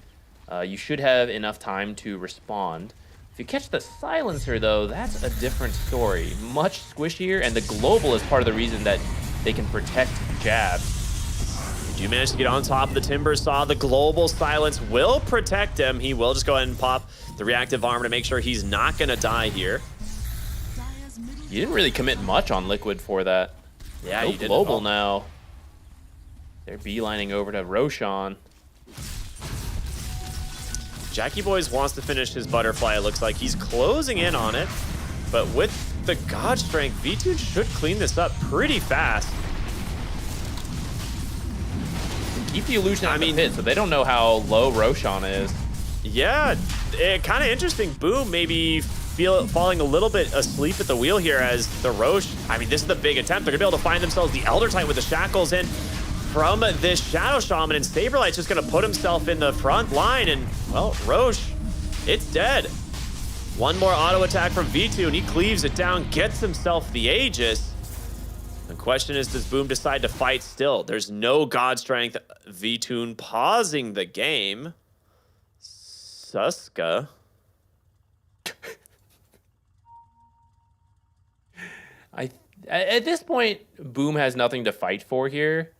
you should have enough time to respond. If you catch the silencer, though, that's a different story. Much squishier, and the global is part of the reason that they can protect Jabs. Do you manage to get on top of the Timbersaw? The global silence will protect him. He will just go ahead and pop the reactive armor to make sure he's not going to die here. You didn't really commit much on Liquid for that. Yeah, no you did. Global now. They're beelining over to Roshan. Jackie Boys wants to finish his butterfly. It looks like he's closing in on it. But with the God Strength, V2 should clean this up pretty fast. Keep the illusion on the pit, so they don't know how low Roshan is. Yeah, kind of interesting. Boom maybe falling a little bit asleep at the wheel here as the Roche, I mean, this is the big attempt. They're going to be able to find themselves the Elder Titan with the shackles in from this Shadow Shaman, and Saberlight's just going to put himself in the front line, and, well, Roche, it's dead. One more auto attack from V2, and he cleaves it down, gets himself the Aegis. The question is, does Boom decide to fight still? There's no God Strength. V2 pausing the game. Suska. At this point, Boom has nothing to fight for here.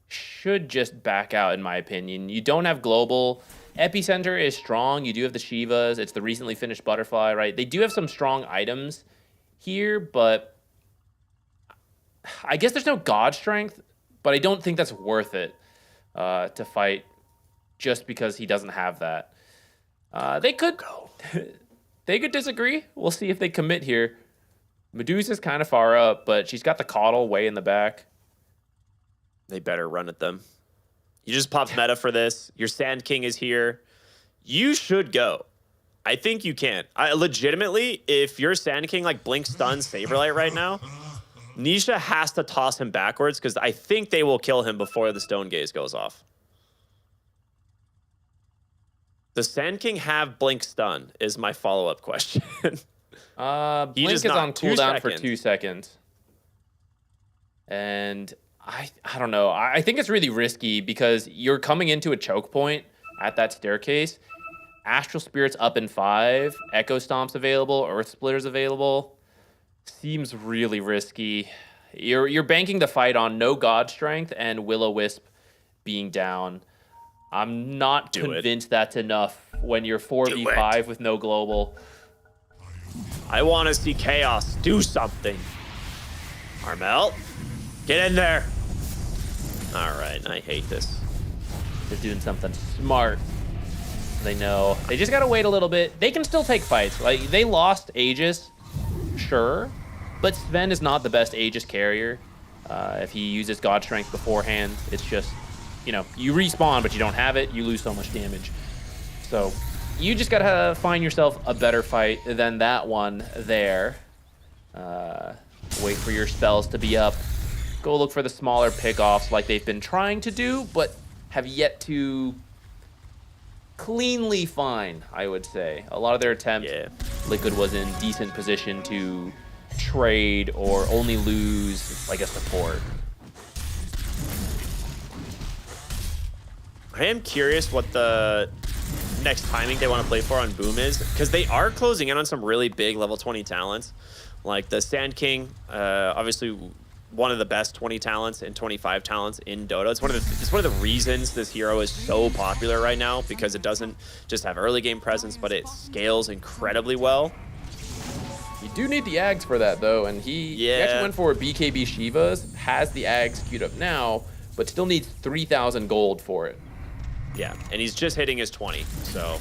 Should just back out, in my opinion. You don't have global. Epicenter is strong. You do have the Shivas. It's the recently finished Butterfly, right? They do have some strong items here, but I guess there's no God Strength, but I don't think that's worth it to fight just because he doesn't have that. They could disagree. We'll see if they commit here. Medusa's kind of far up, but she's got the Coddle way in the back. They better run at them. You just popped meta for this. Your Sand King is here. You should go. I think you can. Legitimately, if your Sand King like blink stun Saberlight right now, Nisha has to toss him backwards because I think they will kill him before the Stone Gaze goes off. Does Sand King have blink stun is my follow-up question. Blink is on cooldown for 2 seconds. And I don't know. I think it's really risky because you're coming into a choke point at that staircase. Astral Spirit's up in 5. Echo Stomp's available. Earth Splitter's available. Seems really risky. You're banking the fight on no God Strength and Will-O-Wisp being down. I'm not convinced that's enough when you're 4v5 with no global. I want to see Chaos do something. Armel, get in there. All right, I hate this. They're doing something smart. They know. They just got to wait a little bit. They can still take fights. Like, they lost Aegis, sure, but Sven is not the best Aegis carrier. If he uses God Strength beforehand, it's just, you know, you respawn, but you don't have it, you lose so much damage. So you just got to find yourself a better fight than that one there. Wait for your spells to be up. Go look for the smaller pickoffs like they've been trying to do, but have yet to cleanly find, I would say. A lot of their attempts, Liquid was in decent position to trade or only lose like a support. I am curious what the next timing they want to play for on Boom is, because they are closing in on some really big level 20 talents. Like the Sand King, obviously one of the best 20 talents and 25 talents in Dota. It's one of the reasons this hero is so popular right now, because it doesn't just have early game presence, but it scales incredibly well. You do need the Ags for that though, and he actually went for BKB Shivas, has the Ags queued up now, but still needs 3,000 gold for it. Yeah, and he's just hitting his 20, so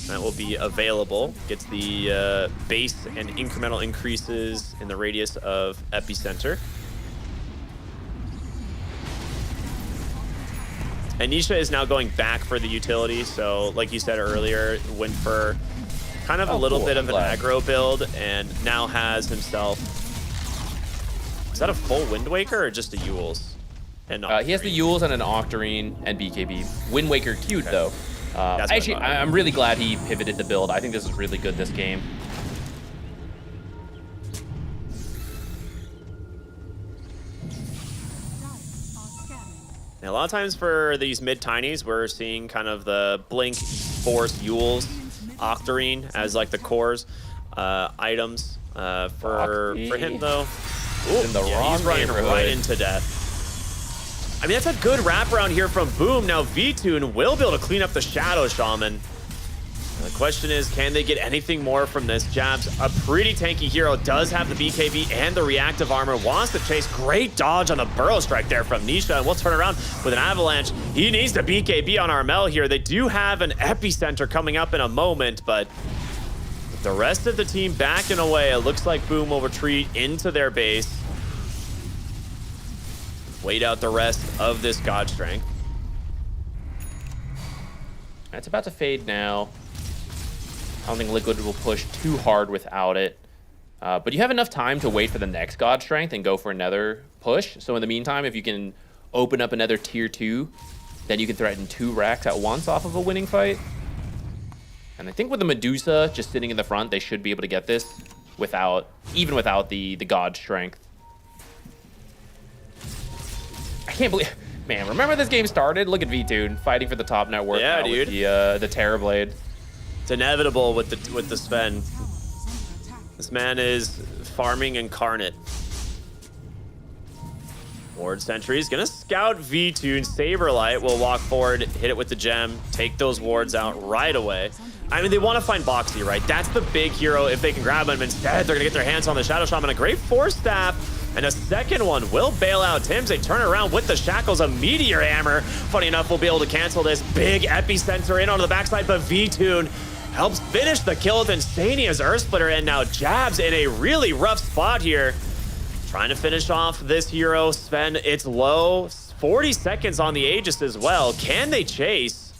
that will be available. Gets the base and incremental increases in the radius of Epicenter. Anisha is now going back for the utility, so like you said earlier, went for kind of a little bit of an aggro build, and now has himself... Is that a full Wind Waker or just a Yules? And he has the Yules and an Octarine and BKB. Wind Waker cute though. Actually, I'm really glad he pivoted the build. I think this is really good this game. Now, a lot of times for these mid-tinies, we're seeing kind of the Blink, Force, Yules, Octarine as like the cores items. For him though, in the wrong he's running right into death. I mean, that's a good wraparound here from Boom. Now V2 will be able to clean up the Shadow Shaman. And the question is, can they get anything more from this? Jabs, a pretty tanky hero, does have the BKB and the reactive armor, wants to chase. Great dodge on the Burrow Strike there from Nisha, and we'll turn around with an Avalanche. He needs the BKB on Armel here. They do have an Epicenter coming up in a moment, but with the rest of the team backing away, it looks like Boom will retreat into their base. Wait out the rest of this God Strength. It's about to fade now. I don't think Liquid will push too hard without it. But you have enough time to wait for the next God Strength and go for another push. So in the meantime, if you can open up another tier 2, then you can threaten 2 racks at once off of a winning fight. And I think with the Medusa just sitting in the front, they should be able to get this even without the God Strength. I can't believe, man, remember this game started? Look at V-Tune fighting for the top net worth now dude. with the Terrorblade. It's inevitable with the Sven. This man is farming incarnate. Ward Sentry's gonna scout V-Tune. Saberlight will walk forward, hit it with the gem, take those wards out right away. I mean, they want to find Boxy, right? That's the big hero if they can grab him. Instead, they're gonna get their hands on the Shadow Shaman. A great Force Staff, and a second one will bail out Tims. They turn around with the Shackles, a Meteor Hammer. Funny enough, we'll be able to cancel this. Big Epicenter in onto the backside, but V-Tune helps finish the kill with Insania's Earth Splitter, and now Jabs in a really rough spot here. Trying to finish off this hero. Sven, it's low. 40 seconds on the Aegis as well. Can they chase?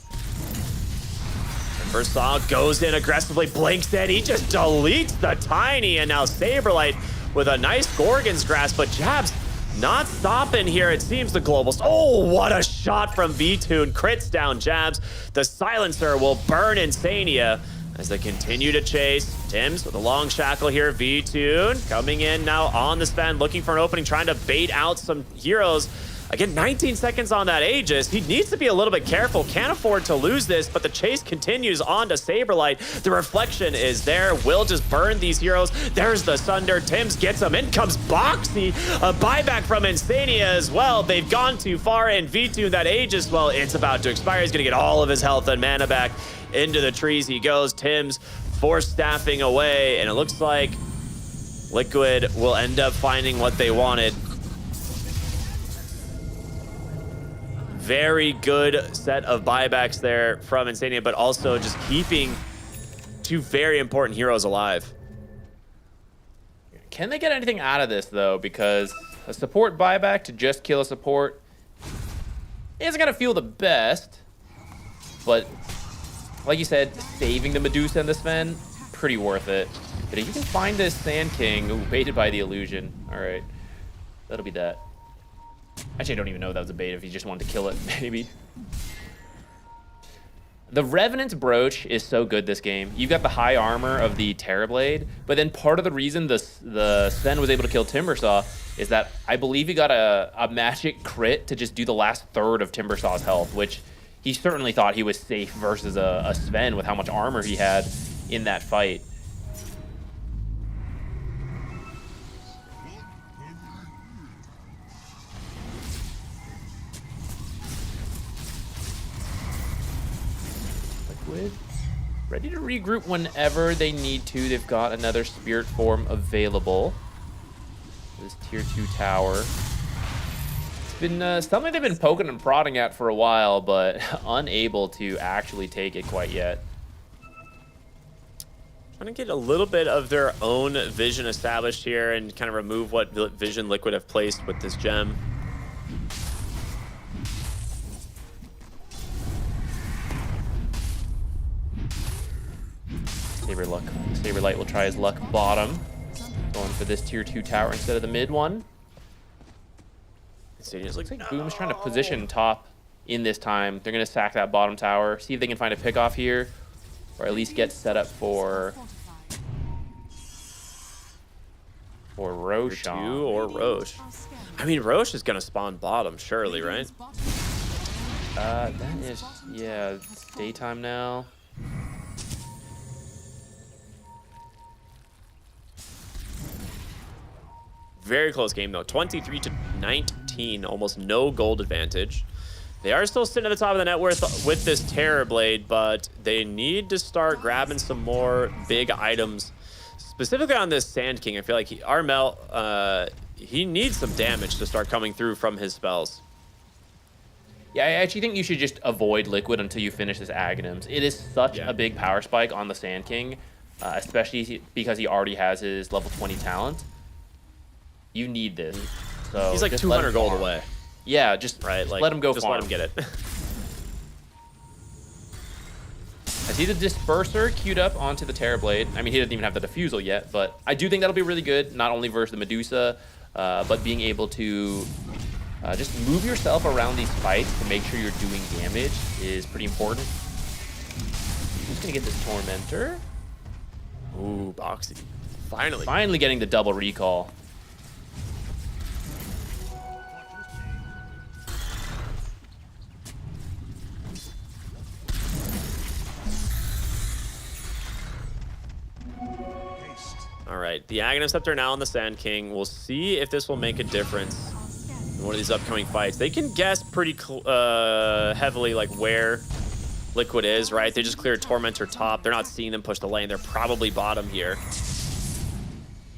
Timbersaw goes in aggressively, blinks in. He just deletes the Tiny, and now Saberlight with a nice Gorgon's Grasp, but Jabs not stopping here. It seems the Globals. Oh, what a shot from V-Tune. Crits down Jabs. The Silencer will burn Insania as they continue to chase. Tims with a long shackle here. V-Tune coming in now on the Sven, looking for an opening, trying to bait out some heroes. Again, 19 seconds on that Aegis. He needs to be a little bit careful. Can't afford to lose this, but the chase continues on to Saberlight. The reflection is there. Will just burn these heroes. There's the Sunder. Tims gets him. In comes Boxy. A buyback from Insania as well. They've gone too far, and V-Tune, that Aegis, well, it's about to expire. He's going to get all of his health and mana back. Into the trees he goes. Tims force staffing away, and it looks like Liquid will end up finding what they wanted. Very good set of buybacks there from Insania, but also just keeping 2 very important heroes alive. Can they get anything out of this, though? Because a support buyback to just kill a support isn't going to feel the best, but like you said, saving the Medusa and the Sven, pretty worth it. But if you can find this Sand King, ooh, baited by the illusion. All right, that'll be that. Actually, I don't even know if that was a bait if he just wanted to kill it, maybe. The Revenant's Brooch is so good this game. You've got the high armor of the Terrorblade, but then part of the reason the Sven was able to kill Timbersaw is that I believe he got a magic crit to just do the last third of Timbersaw's health, which he certainly thought he was safe versus a Sven with how much armor he had in that fight. Liquid, ready to regroup whenever they need to. They've got another Spirit Form available. This tier 2 tower. Been something they've been poking and prodding at for a while, but unable to actually take it quite yet. Trying to get a little bit of their own vision established here and kind of remove what vision Liquid have placed with this gem. Saberlight will try his luck bottom, going for this tier 2 tower instead of the mid one. Looks like Boom's trying to position top in this time. They're going to sack that bottom tower, see if they can find a pick off here, or at least get set up for Roche. Or Roche. I mean, Roche is going to spawn bottom, surely, right? That is, yeah, it's daytime now. Very close game, though. 23-19, almost no gold advantage. They are still sitting at the top of the net worth with this Terrorblade, but they need to start grabbing some more big items. Specifically on this Sand King, I feel like Armel, he needs some damage to start coming through from his spells. Yeah, I actually think you should just avoid Liquid until you finish this Aghanims. It is such a big power spike on the Sand King, especially because he already has his level 20 talent. You need this. So he's like 200 gold away. Yeah, just right, like, let him go just farm. Let him get it. I see the Disperser queued up onto the Terrorblade. I mean, he doesn't even have the Diffusal yet, but I do think that'll be really good, not only versus the Medusa, but being able to just move yourself around these fights to make sure you're doing damage is pretty important. Who's gonna get this Tormentor? Ooh, Boxy. Finally. Finally getting the double recall. All right, the Aghanim Scepter now on the Sand King. We'll see if this will make a difference in one of these upcoming fights. They can guess pretty heavily like where Liquid is, right? They just cleared Tormentor top. They're not seeing them push the lane. They're probably bottom here.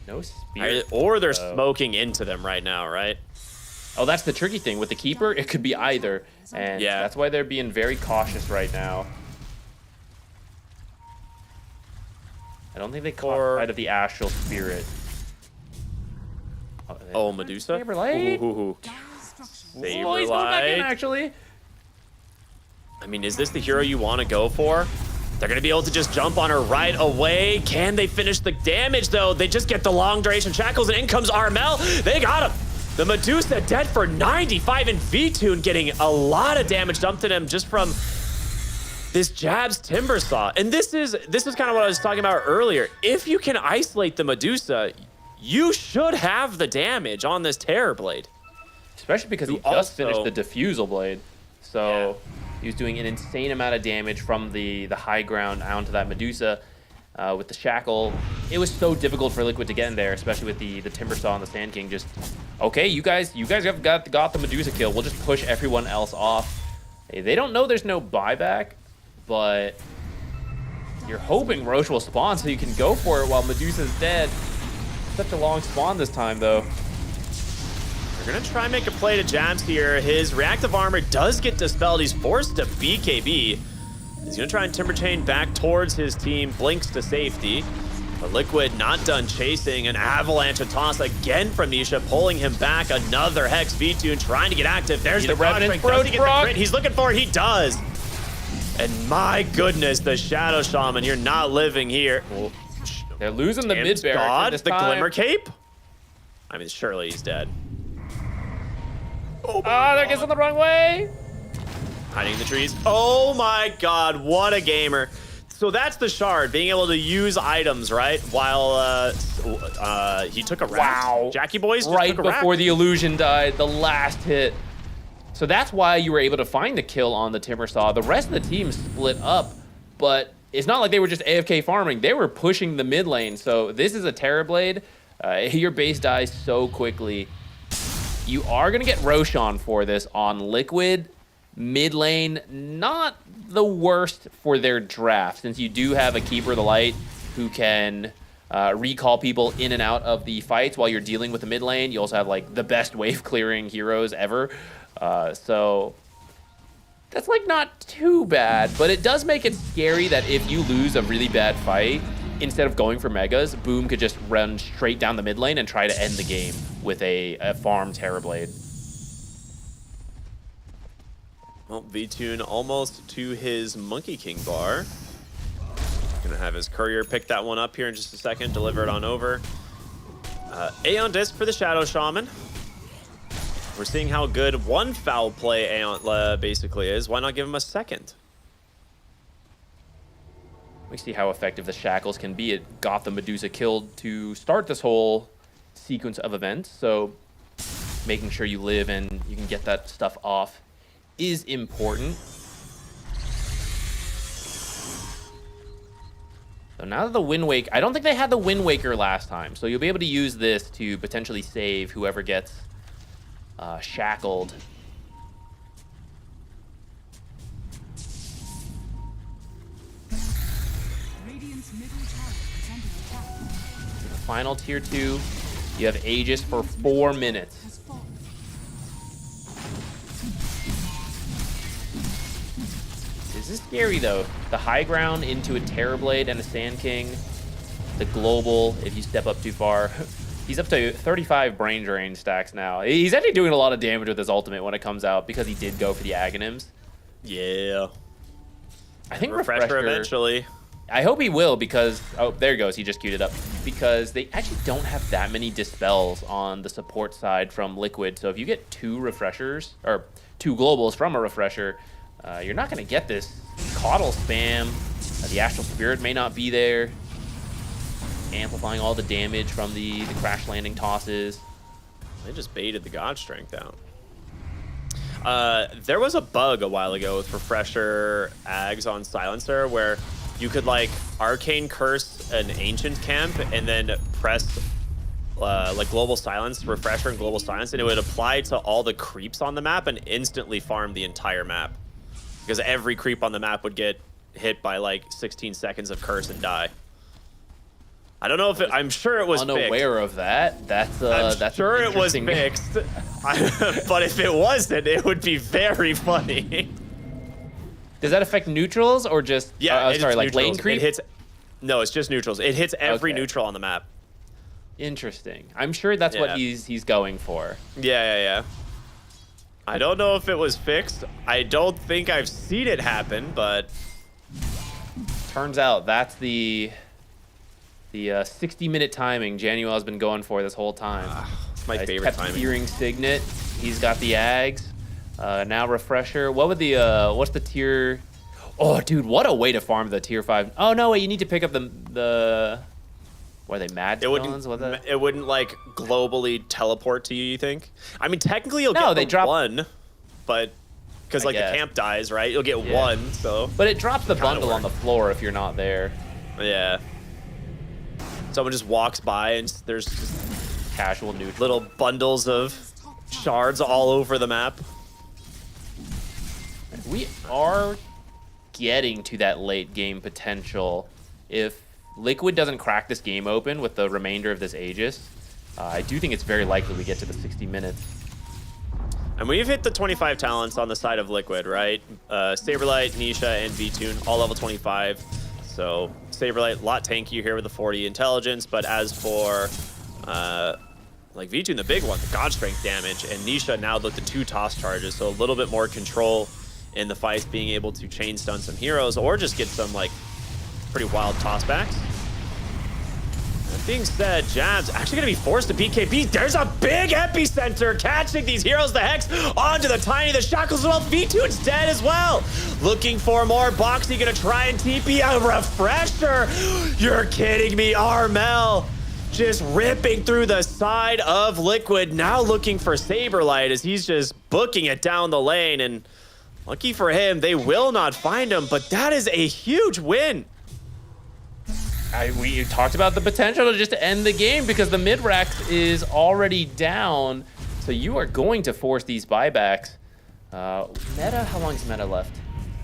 No Spirit. Or they're smoking into them right now, right? Oh, that's the tricky thing. With the Keeper, it could be either. And yeah, that's why they're being very cautious right now. I don't think they caught sight of the Astral Spirit. Oh, Medusa? Saberlight? Ooh. Oh, he's going back in, actually. I mean, is this the hero you want to go for? They're going to be able to just jump on her right away. Can they finish the damage, though? They just get the long duration shackles, and in comes Armel. They got him. The Medusa dead for 95, and V-Tune getting a lot of damage dumped at him just from this Jab's Timber Saw. And this is kind of what I was talking about earlier. If you can isolate the Medusa, you should have the damage on this Terrorblade. Especially because he just finished the Diffusal Blade. So he was doing an insane amount of damage from the high ground onto that Medusa. With the Shackle, it was so difficult for Liquid to get in there, especially with the Timber Saw and the Sand King. Just, okay, you guys have got the Medusa kill. We'll just push everyone else off. Hey, they don't know there's no buyback, but you're hoping Roche will spawn so you can go for it while Medusa's dead. Such a long spawn this time, though. They're going to try and make a play to Jabs here. His reactive armor does get dispelled. He's forced to BKB. He's going to try and Timber Chain back towards his team. Blinks to safety. But Liquid not done chasing. An avalanche of toss again from Nisha, pulling him back. Another Hex V-Tune trying to get active. There's the Revenant. Does he get the crit? He's looking for it. He does. And my goodness, the Shadow Shaman, you're not living here. Well, they're losing the mid barracks God, this the time. Glimmer Cape? I mean, surely he's dead. Oh, they're getting the wrong way. Hiding in the trees. Oh my God, what a gamer. So that's the Shard, being able to use items, right? While he took a rack. Wow. Jackie Boys just right took a rack. before the illusion died, the last hit. So that's why you were able to find the kill on the Timber Saw. The rest of the team split up, but it's not like they were just AFK farming. They were pushing the mid lane. So this is a Terrorblade. Your base dies so quickly. You are going to get Roshan for this on Liquid. Mid lane, not the worst for their draft, since you do have a Keeper of the Light who can recall people in and out of the fights while you're dealing with the mid lane. You also have like the best wave clearing heroes ever. So that's like not too bad, but it does make it scary that if you lose a really bad fight, instead of going for megas, Boom could just run straight down the mid lane and try to end the game with a farm Terrorblade. Well, V-Tune almost to his Monkey King bar. Gonna have his courier pick that one up here in just a second, deliver it on over. Aeon Disc for the Shadow Shaman. We're seeing how good one foul play Aeon basically is. Why not give him a second? We see how effective the Shackles can be. It got the Medusa killed to start this whole sequence of events. So making sure you live and you can get that stuff off is important. So now that the Wind Waker, I don't think they had the Wind Waker last time. So you'll be able to use this to potentially save whoever gets shackled. Final tier 2, you have Aegis for 4 minutes. This is scary though. The high ground into a Terrorblade and a Sand King. The global, if you step up too far. He's up to 35 brain drain stacks now. He's actually doing a lot of damage with his ultimate when it comes out because he did go for the Aghanims. Yeah. I think Refresher eventually. I hope he will because, oh, there he goes. He just queued it up. Because they actually don't have that many dispels on the support side from Liquid. So if you get 2 refreshers, or 2 globals from a refresher, you're not going to get this Coddle spam. The Astral Spirit may not be there. Amplifying all the damage from the crash landing tosses. They just baited the God Strength out. There was a bug a while ago with Refresher Ags on Silencer where you could like Arcane Curse an Ancient Camp and then press like Global Silence, Refresher and Global Silence, and it would apply to all the creeps on the map and instantly farm the entire map. Because every creep on the map would get hit by like 16 seconds of Curse and die. I don't know if I'm sure it was unaware fixed. of that. That's sure it was interesting. fixed. But if it wasn't, it would be very funny. Does that affect neutrals or just sorry, like lane creep? It hits. No, it's just neutrals. It hits every neutral on the map. Interesting. I'm sure that's what he's going for. Yeah. I don't know if it was fixed. I don't think I've seen it happen, but turns out that's the 60-minute timing Januel has been going for this whole time. It's my favorite timing. Hearing Signet. He's got the Ags. Now Refresher. What would the what's the tier? Oh, dude, what a way to farm the tier 5. Oh no, wait, you need to pick up the what are they, mad villains? It wouldn't like globally teleport to you think? I mean, technically you'll get drop 1, but because like the camp dies, right? You'll get 1, so. But it drops the bundle on the floor if you're not there. Yeah. Someone just walks by and there's just casual neutral. Little bundles of shards all over the map. We are getting to that late game potential. If Liquid doesn't crack this game open with the remainder of this Aegis, I do think it's very likely we get to the 60 minutes. And we've hit the 25 talents on the side of Liquid, right? Saberlight, Nisha, and VTune, all level 25. So Saberlight, a lot tankier here with the 40 intelligence, but as for like VTune, the big one, the God Strength damage, and Nisha now with the 2 toss charges, so a little bit more control in the fights, being able to chain stun some heroes or just get some like pretty wild toss backs. That being said, Jab's actually going to be forced to BKB. There's a big epicenter catching these heroes. The Hex onto the Tiny, the Shackles as well. V2's dead as well. Looking for more. Boxy going to try and TP a Refresher. You're kidding me, Armel. Just ripping through the side of Liquid. Now looking for Saberlight as he's just booking it down the lane. And lucky for him, they will not find him. But that is a huge win. We talked about the potential to just end the game because the mid-rax is already down. So you are going to force these buybacks. Meta, how long is Meta left?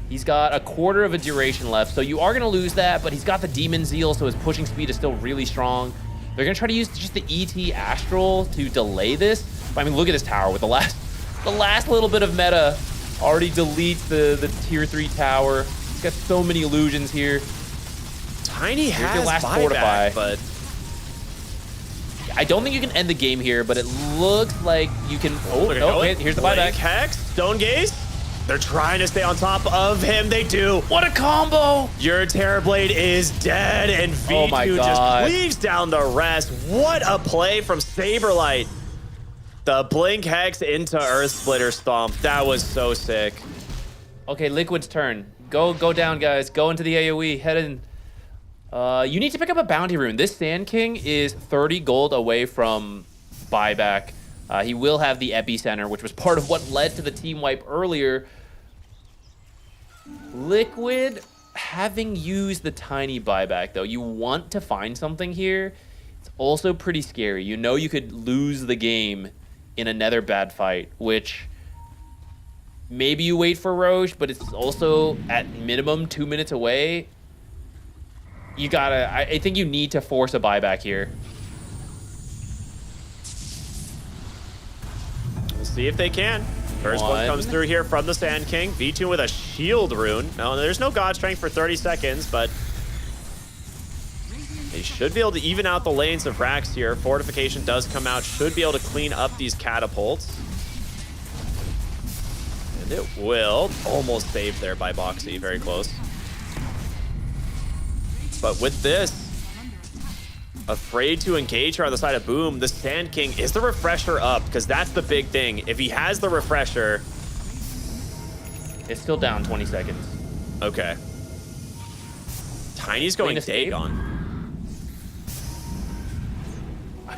He's got a quarter of a duration left. So you are going to lose that, but he's got the Demon Zeal, so his pushing speed is still really strong. They're going to try to use just the ET Astral to delay this. But, I mean, look at this tower with the last little bit of meta already deletes the tier 3 tower. He's got so many illusions here. Tiny has your last buyback, fortify. But I don't think you can end the game here, but it looks like you can. Oh, no, here's the buyback. Hex, Stone Gaze. They're trying to stay on top of him. They do. What a combo! Your Terrorblade is dead, and V2 just leaves down the rest. What a play from Saberlight. The Blink Hex into Earth Splitter Stomp. That was so sick. Okay, Liquid's turn. Go down, guys. Go into the AoE. Head in. You need to pick up a bounty rune. This Sand King is 30 gold away from buyback. He will have the epicenter, which was part of what led to the team wipe earlier. Liquid, having used the tiny buyback, though, you want to find something here. It's also pretty scary. You know you could lose the game in another bad fight, which maybe you wait for Roche, but it's also at minimum 2 minutes away. You gotta, I think you need to force a buyback here. We'll see if they can. First one comes through here from the Sand King. V2 with a shield rune. Now, there's no God Strength for 30 seconds, but they should be able to even out the lanes of Rax here. Fortification does come out. Should be able to clean up these catapults. And it will. Almost saved there by Boxy. Very close. But with this, afraid to engage her on the side of Boom, the Sand King, is the refresher up? Because that's the big thing. If he has the refresher... It's still down 20 seconds. Okay. Tiny's going Dagon.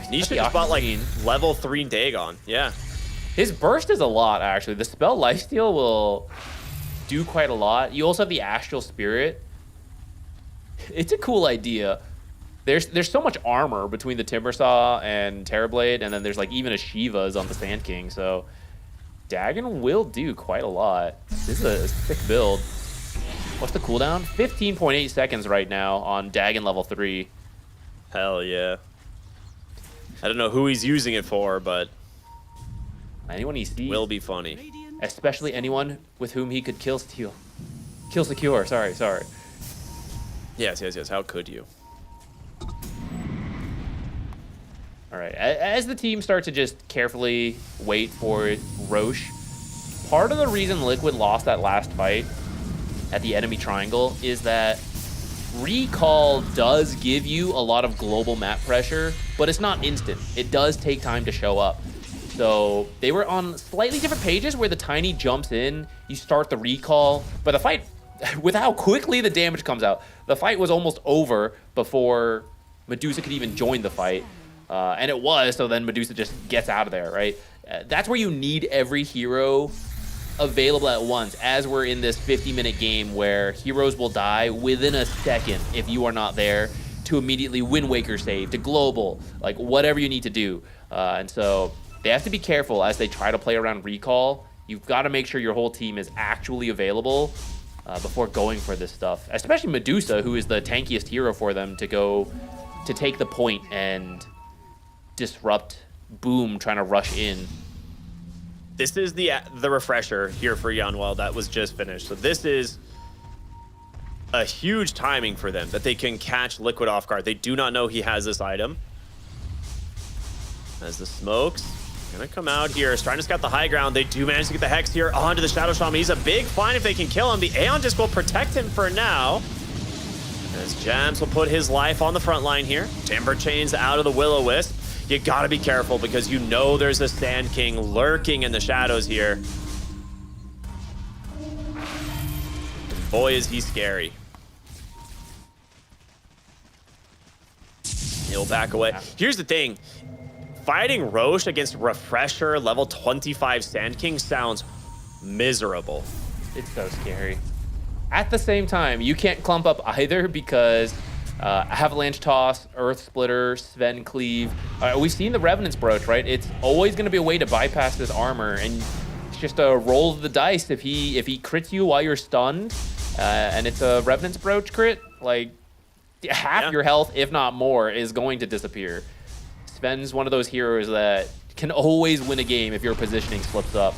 Niche just bought like level 3 Dagon. Yeah. His burst is a lot, actually. The spell Lifesteal will do quite a lot. You also have the Astral Spirit. It's a cool idea. There's so much armor between the Timbersaw and Terrorblade, and then there's like even a Shiva's on the Sand King, so Dagon will do quite a lot. This is a sick build. What's the cooldown? 15.8 seconds right now on Dagon level 3. Hell yeah. I don't know who he's using it for, but anyone he sees will be funny. Especially anyone with whom he could kill steal. Kill secure, sorry. Yes. How could you? All right, as the team starts to just carefully wait for Roche, part of the reason Liquid lost that last fight at the enemy triangle is that Recall does give you a lot of global map pressure, but it's not instant. It does take time to show up. So they were on slightly different pages where the Tiny jumps in, you start the recall, but the fight, with how quickly the damage comes out, the fight was almost over before Medusa could even join the fight. And it was, so then Medusa just gets out of there, right? That's where you need every hero available at once, as we're in this 50-minute game where heroes will die within a second if you are not there to immediately win Waker save, to global, like whatever you need to do. And so they have to be careful as they try to play around recall. You've got to make sure your whole team is actually available before going for this stuff, especially Medusa, who is the tankiest hero for them to go to take the point and disrupt Boom trying to rush in. This is the refresher here for Yanwell that was just finished. So this is a huge timing for them, that they can catch Liquid off guard. They do not know he has this item. As the smokes gonna come out here, is trying to scout the high ground. They do manage to get the Hex here onto the Shadow Shaman. He's a big find if they can kill him. The Aeon Disc will protect him for now, as Jams will put his life on the front line here. Timber Chains out of the Will-O-Wisp. You gotta be careful because you know there's a Sand King lurking in the shadows here. And boy, is he scary. He'll back away. Here's the thing. Fighting Roche against Refresher level 25 Sand King sounds miserable. It's so scary. At the same time, you can't clump up either because Avalanche Toss, Earth Splitter, Sven Cleave. We've seen the Revenant's Brooch, right? It's always going to be a way to bypass this armor, and it's just a roll of the dice. If he crits you while you're stunned, and it's a Revenant's Brooch crit, like half your health, if not more, is going to disappear. Sven's one of those heroes that can always win a game if your positioning slips up.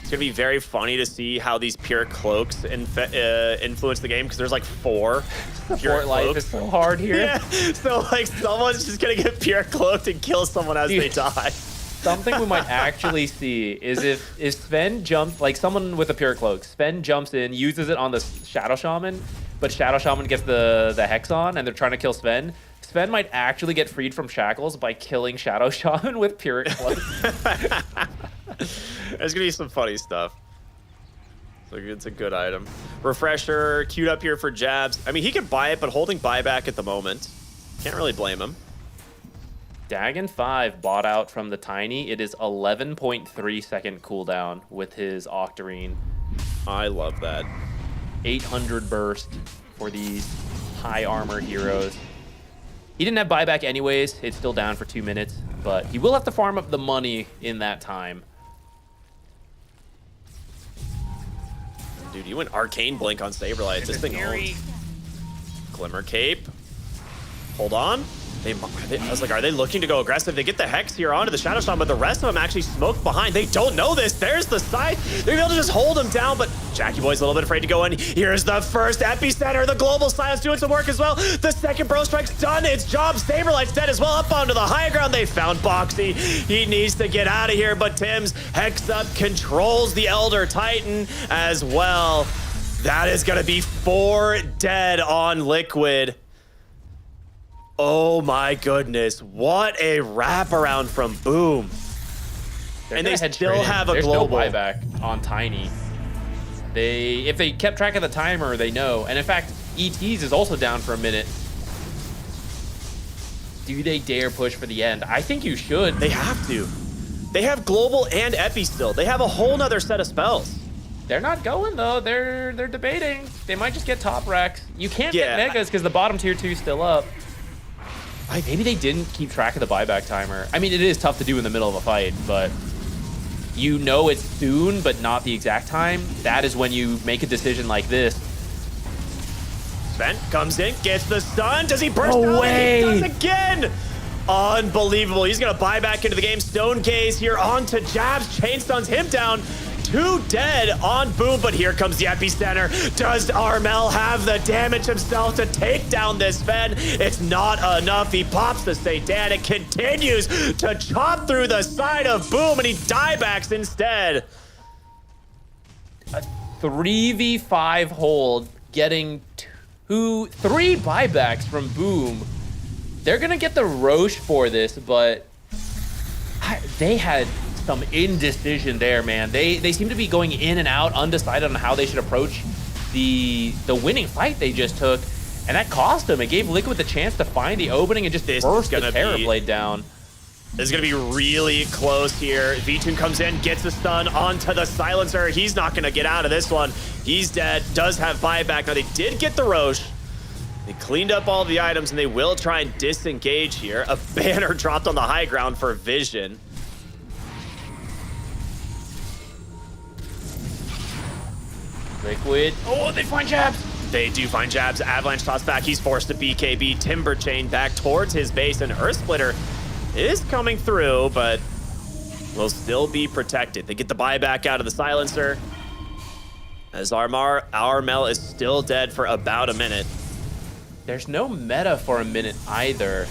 It's gonna be very funny to see how these pure cloaks influence the game, because there's like 4 pure Support life cloaks. is so hard here. Yeah, so like someone's just gonna get pure cloaked and kill someone as they die. Something we might actually see is if Sven jumps, like someone with a pure cloak, Sven jumps in, uses it on the Shadow Shaman, but Shadow Shaman gets the Hex on and they're trying to kill Sven. Sven might actually get freed from shackles by killing Shadow Shaman with pure cloak. There's gonna be some funny stuff. So it's a good item. Refresher queued up here for Jabs. I mean, he can buy it, but holding buyback at the moment. Can't really blame him. Dagon 5 bought out from the Tiny. It is 11.3 second cooldown with his Octarine. I love that. 800 burst for these high armor heroes. He didn't have buyback anyways. It's still down for 2 minutes, but he will have to farm up the money in that time. Dude, you went Arcane Blink on Saberlight. This thing owns. Glimmer Cape. Hold on. I was like, are they looking to go aggressive? They get the Hex here onto the Shadow Shaman, but the rest of them actually smoked behind. They don't know this. There's the side. They're able to just hold him down, but Jackie Boy's a little bit afraid to go in. Here's the first epicenter. The global silence doing some work as well. The second Bro Strike's done its job. Saberlight's dead as well. Up onto the high ground. They found Boxy. He needs to get out of here, but Tim's Hex up controls the Elder Titan as well. That is going to be 4 dead on Liquid. Oh my goodness. What a wraparound from Boom. And they still have a global. There's no buyback on Tiny. If they kept track of the timer, they know. And in fact, ETs is also down for a minute. Do they dare push for the end? I think you should. They have to. They have global and epi still. They have a whole nother set of spells. They're not going though. They're debating. They might just get top racks. You can't get megas because the bottom tier 2 is still up. Maybe they didn't keep track of the buyback timer. I mean, it is tough to do in the middle of a fight, but you know it's soon, but not the exact time. That is when you make a decision like this. Sven comes in, gets the stun. Does he burst No out? way. He does again. Unbelievable. He's going to buy back into the game. Stone Gaze here onto Jabs. Chain stuns him down. 2 dead on Boom, but here comes the epicenter. Does Armel have the damage himself to take down this Sven? It's not enough. He pops the Satanic, continues to chop through the side of Boom, and he diebacks instead. A 3v5 hold, getting 3 buybacks from Boom. They're gonna get the Roche for this, but they had some indecision there, man. They seem to be going in and out, undecided on how they should approach the winning fight they just took, and that cost them. It gave Liquid the chance to find the opening and just burst the Terror Blade down. This is going to be really close here. Vtune comes in, gets the stun onto the Silencer. He's not going to get out of this one. He's dead, does have buyback. Now, they did get the Roche. They cleaned up all the items, and they will try and disengage here. A banner dropped on the high ground for Vision. Liquid. Oh, they find Jabs. They do find Jabs. Avalanche toss back. He's forced to BKB. Timber Chain back towards his base, and Earth Splitter is coming through, but will still be protected. They get the buyback out of the Silencer, as Armel is still dead for about a minute. There's no meta for a minute either.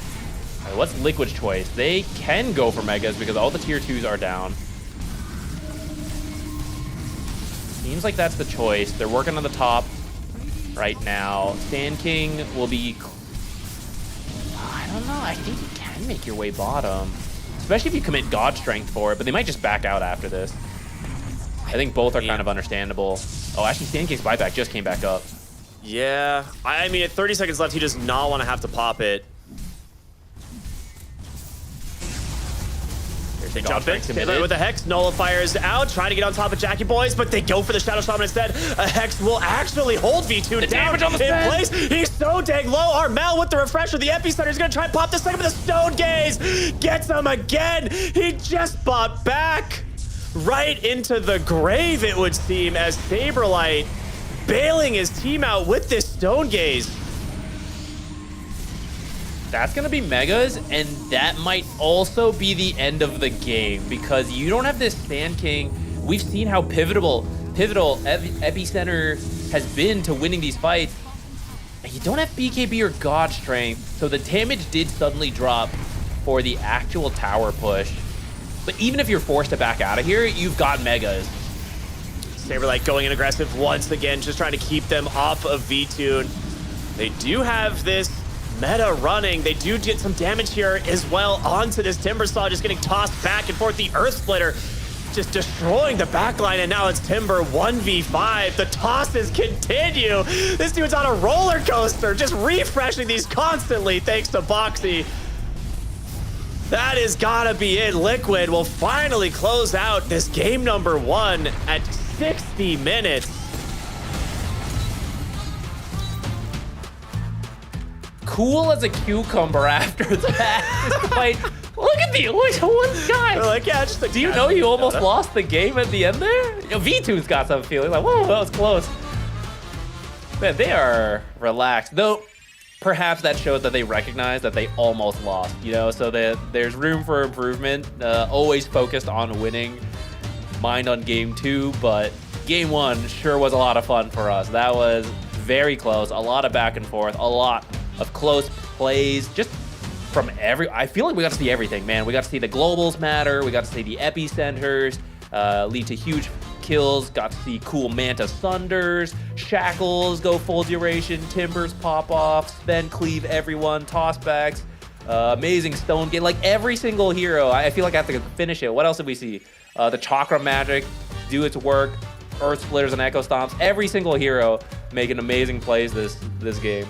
All right, what's Liquid's choice? They can go for megas because all the tier 2s are down. Seems like that's the choice. They're working on the top right now. Sand King will be... I don't know. I think you can make your way bottom. Especially if you commit God Strength for it, but they might just back out after this. I think both are kind of understandable. Oh, actually, Sand King's buyback just came back up. Yeah. I mean, at 30 seconds left, he does not want to have to pop it. They jump in, with the Hex, Nullifier's out, trying to get on top of Jackie Boys, but they go for the Shadow Shaman instead. A Hex will actually hold V2 down in place. He's so dang low. Armel with the refresher, the epicenter is going to try and pop this second with the Stone Gaze. Gets him again. He just bought back right into the grave, it would seem, as Saberlight bailing his team out with this Stone Gaze. That's going to be megas, and that might also be the end of the game because you don't have this Sand King. We've seen how pivotal Epicenter has been to winning these fights. And you don't have BKB or God Strength, so the damage did suddenly drop for the actual tower push. But even if you're forced to back out of here, you've got megas. Saberlight going in aggressive once again, just trying to keep them off of V-Tune. They do have this meta running. They do get some damage here as well onto this Timber Saw, just getting tossed back and forth. The Earth Splitter just destroying the backline, and now it's Timber 1v5. The tosses continue. This dude's on a roller coaster, just refreshing these constantly thanks to Boxy. That has gotta be it. Liquid will finally close out this game number 1 at 60 minutes. Cool as a cucumber after that. Like, look at the one guy. They're like, yeah, just do you know you almost lost the game at the end there? You know, V2's got some feeling like, whoa, that was close. Man, they are relaxed. Though, perhaps that shows that they recognize that they almost lost, you know? So that there's room for improvement. Always focused on winning. Mind on game 2, but game 1 sure was a lot of fun for us. That was very close. A lot of back and forth. A lot of close plays, just from I feel like we got to see everything, man. We got to see the globals matter. We got to see the epicenters lead to huge kills, got to see cool Manta Thunders, Shackles go full duration, Timbers pop off, Sven cleave everyone, tossbacks, amazing Stone Gate. Like every single hero, I feel like I have to finish it. What else did we see? The Chakra Magic do its work, Earth Splitters and Echo Stomps. Every single hero making amazing plays this game.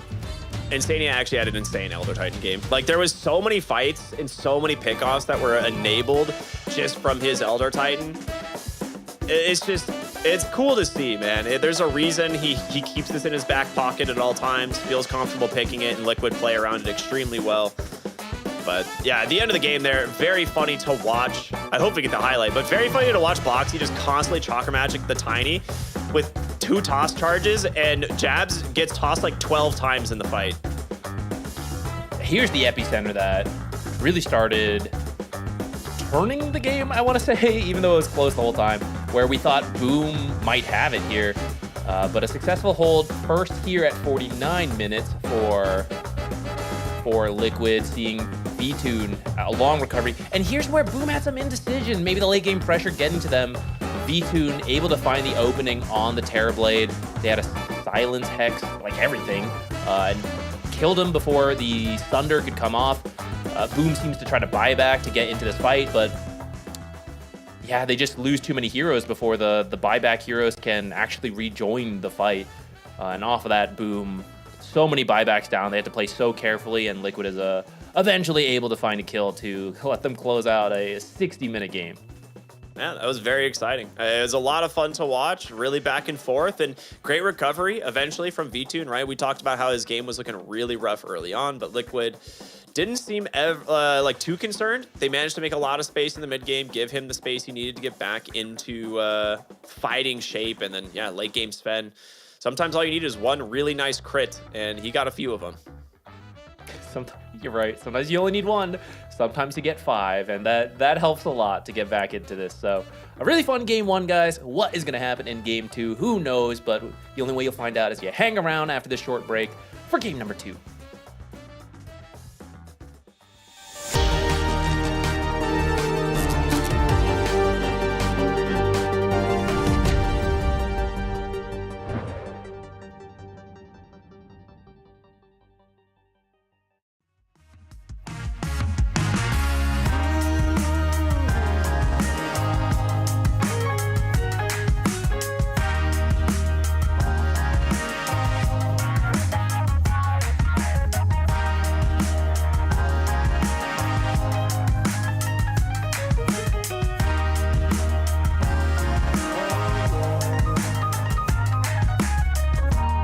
Insania actually had an insane Elder Titan game. Like, there was so many fights and so many pickoffs that were enabled just from his Elder Titan. It's cool to see, man. There's a reason he keeps this in his back pocket at all times, feels comfortable picking it, and Liquid play around it extremely well. But yeah, at the end of the game there, very funny to watch. I hope we get the highlight, but very funny to watch Bloxy just constantly Chakra Magic the Tiny with 2 toss charges, and Jabs gets tossed like 12 times in the fight. Here's the epicenter that really started turning the game, I want to say, even though it was close the whole time, where we thought Boom might have it here. But a successful hold first here at 49 minutes for Liquid, seeing V-Tune a long recovery. And here's where Boom had some indecision. Maybe the late game pressure getting to them. V-Tune able to find the opening on the Terrorblade. They had a silence hex, like everything, and killed him before the Thunder could come off. Boom seems to try to buy back to get into this fight, but yeah, they just lose too many heroes before the buyback heroes can actually rejoin the fight. And off of that, Boom, so many buybacks down. They had to play so carefully, and Liquid is eventually able to find a kill to let them close out a 60-minute game. Man, that was very exciting. It was a lot of fun to watch, really back and forth, and great recovery eventually from V-Tune, right? We talked about how his game was looking really rough early on, but Liquid didn't seem like too concerned. They managed to make a lot of space in the mid game, give him the space he needed to get back into fighting shape, and then, yeah, late game Sven. Sometimes all you need is one really nice crit, and he got a few of them. Sometimes, you're right. Sometimes you only need one. Sometimes you get 5, and that helps a lot to get back into this. So a really fun game 1, guys. What is going to happen in game 2? Who knows? But the only way you'll find out is you hang around after this short break for game number 2.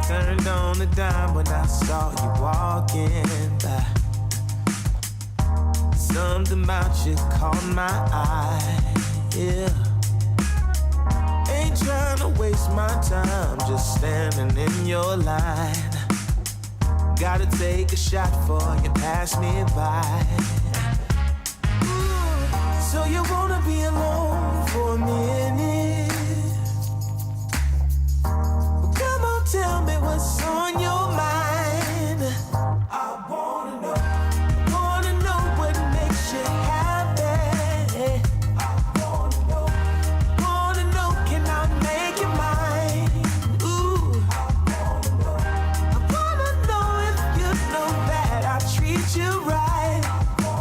Turned on the dime when I saw you walking by. Something about you caught my eye, yeah. Ain't trying to waste my time, just standing in your line. Gotta take a shot before you pass me by. Ooh, so you wanna be alone for a minute? Well, come on, tell me what's on your mind. I wanna know what makes you happy. I wanna know, can I make you mine? Ooh, I wanna know if you know that I treat you right. I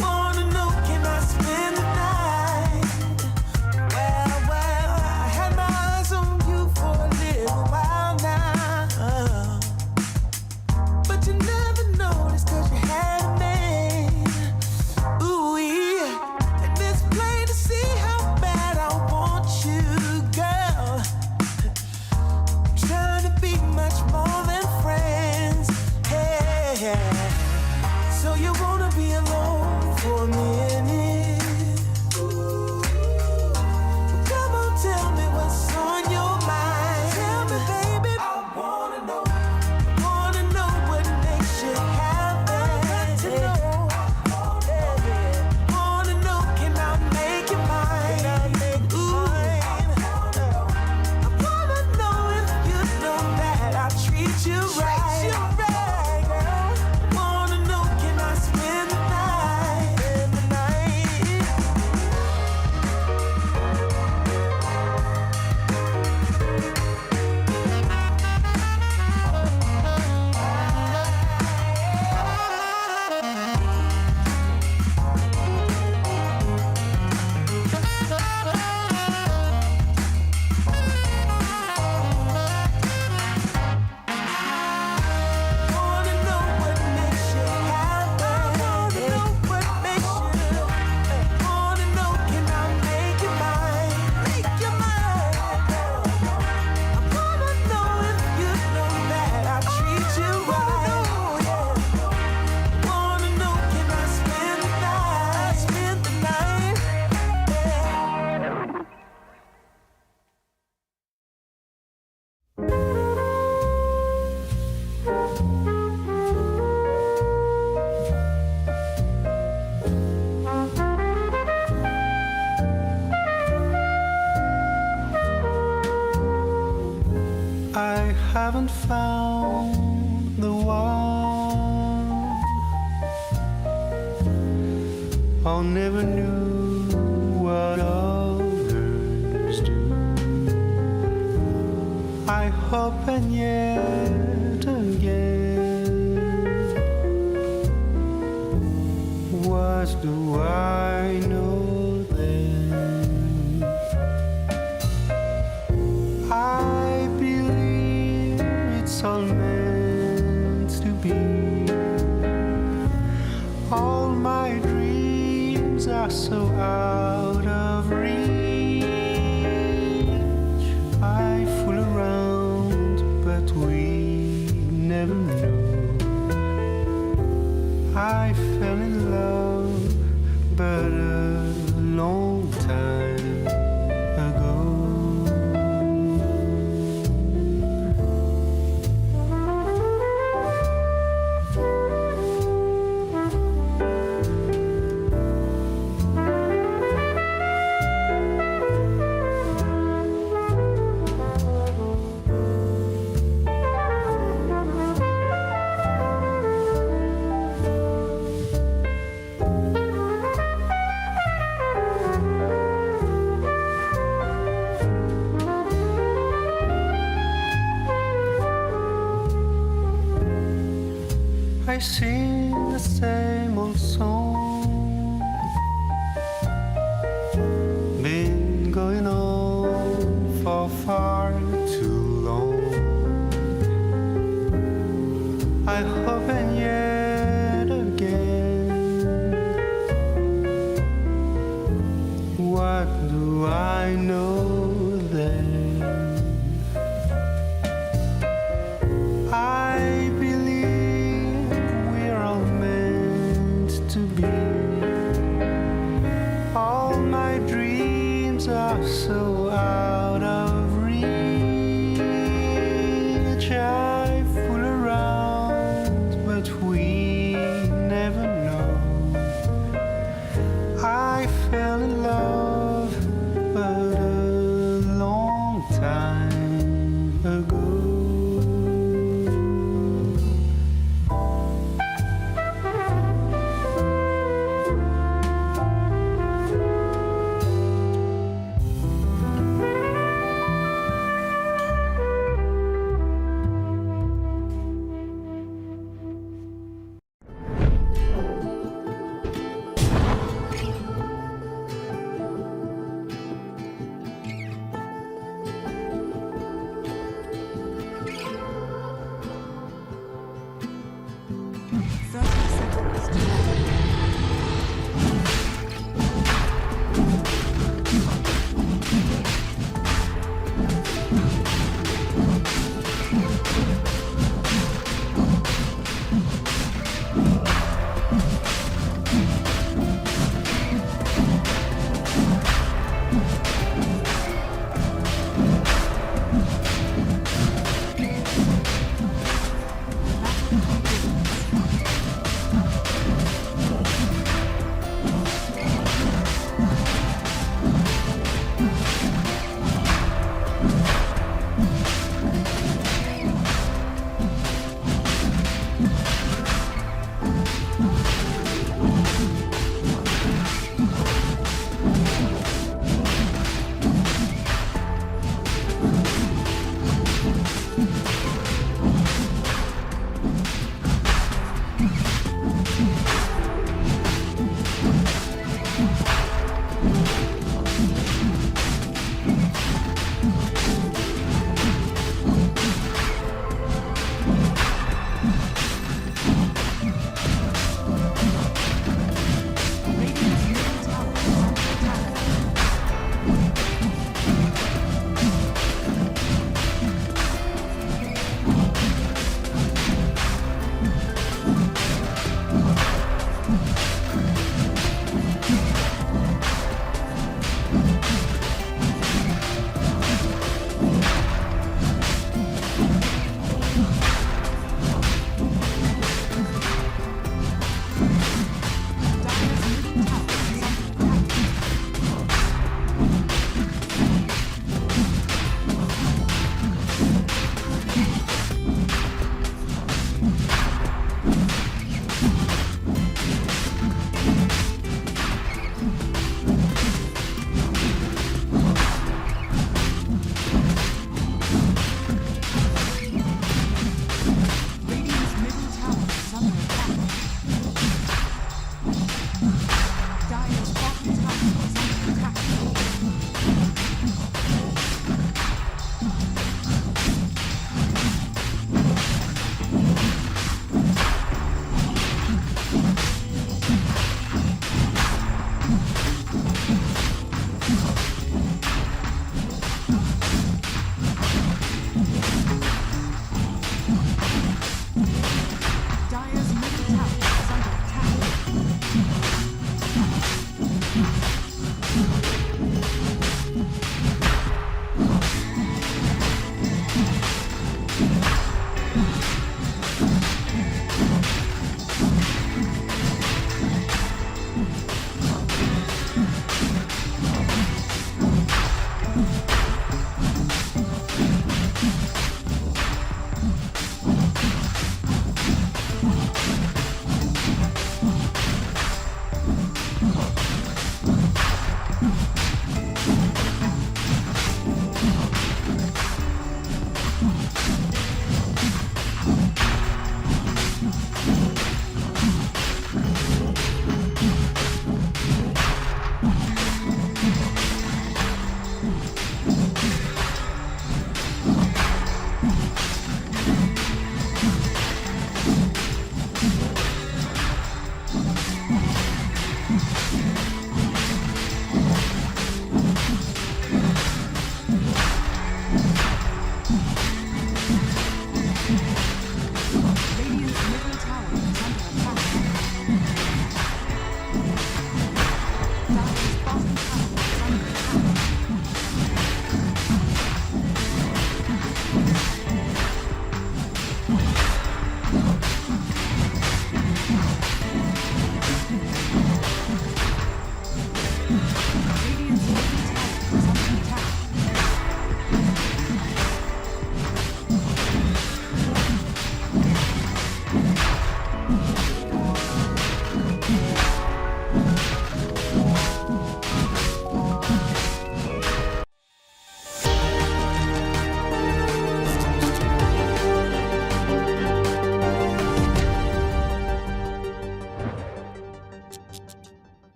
wanna know, can I spend the night? Well, I had my eyes on you for a little while now, but you never noticed 'cause you had me. Ooh, yeah. And it's plain to see how bad I want you, girl. Trying to be much more than friends. Hey, so you wanna be alone for a minute? Come on, tell me what's on your mind. Tell me, baby. I wanna know what makes you happy. Wanna know, can I make you mine? Ooh, I wanna know if you know that I treat you right. Wanna know, can I spend the night? I haven't found the one. I never knew what others do. I hope and yet again, what do I know then? I believe it's all meant to be. All my dreams are so out of reach. I fool around, but we never know. I fell in love, but a long time ago. I sing the same old song, been going on for far too long. I hope and yet again, what do I know then? I believe we're all meant to be. All my dreams are so out of reach. I fool around, but we never know. I fell in love, but a long time ago.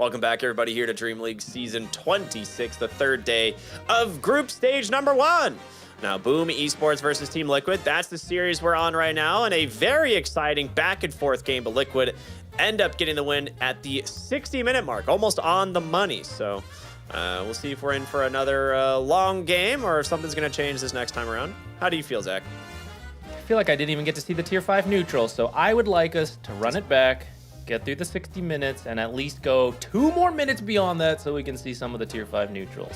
Welcome back, everybody, here to Dream League Season 26, the third day of Group Stage number 1. Now, Boom Esports versus Team Liquid, that's the series we're on right now, and a very exciting back-and-forth game, but Liquid end up getting the win at the 60-minute mark, almost on the money. So we'll see if we're in for another long game or if something's going to change this next time around. How do you feel, Zach? I feel like I didn't even get to see the Tier 5 neutral, so I would like us to run it back, get through the 60 minutes, and at least go 2 more minutes beyond that so we can see some of the Tier 5 neutrals.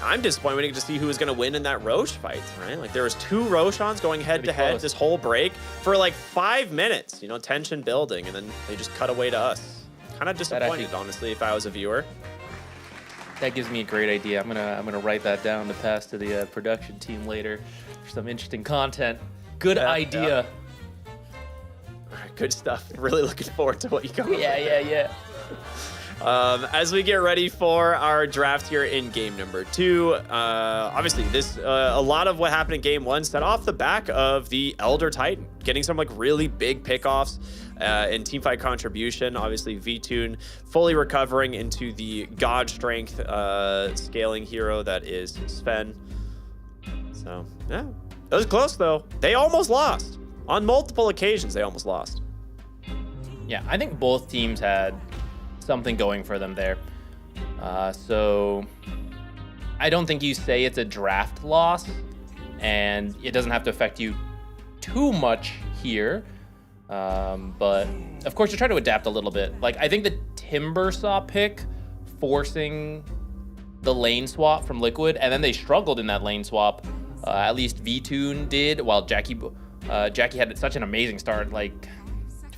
I'm disappointed we didn't get to see who was going to win in that Roche fight, right? Like, there was 2 Roshans going head-to-head this whole break for, like, 5 minutes, you know, tension building, and then they just cut away to us. Kind of disappointed, honestly, if I was a viewer. That gives me a great idea. I'm gonna write that down to pass to the production team later for some interesting content. Good idea. Yeah. All right, good stuff. Really looking forward to what you got. Yeah. As we get ready for our draft here in game number 2, obviously this a lot of what happened in game 1 set off the back of the Elder Titan getting some like really big pickoffs in teamfight contribution. Obviously VTune fully recovering into the god strength scaling hero that is Sven. So yeah, it was close though. They almost lost on multiple occasions. They almost lost. Yeah, I think both teams had something going for them there. So I don't think you say it's a draft loss, and it doesn't have to affect you too much here. But of course, you try to adapt a little bit. Like, I think the Timbersaw pick forcing the lane swap from Liquid, and then they struggled in that lane swap. At least VTune did, while Jackie had such an amazing start, like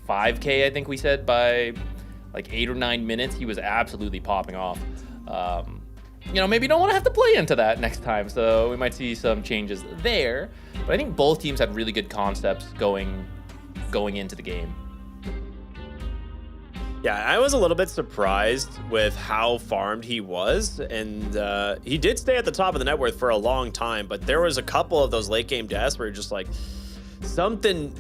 5K, I think we said, by like 8 or 9 minutes. He was absolutely popping off. You know, maybe you don't want to have to play into that next time, so we might see some changes there. But I think both teams had really good concepts going into the game. Yeah, I was a little bit surprised with how farmed he was, and he did stay at the top of the net worth for a long time, but there was a couple of those late game deaths where you're just like, something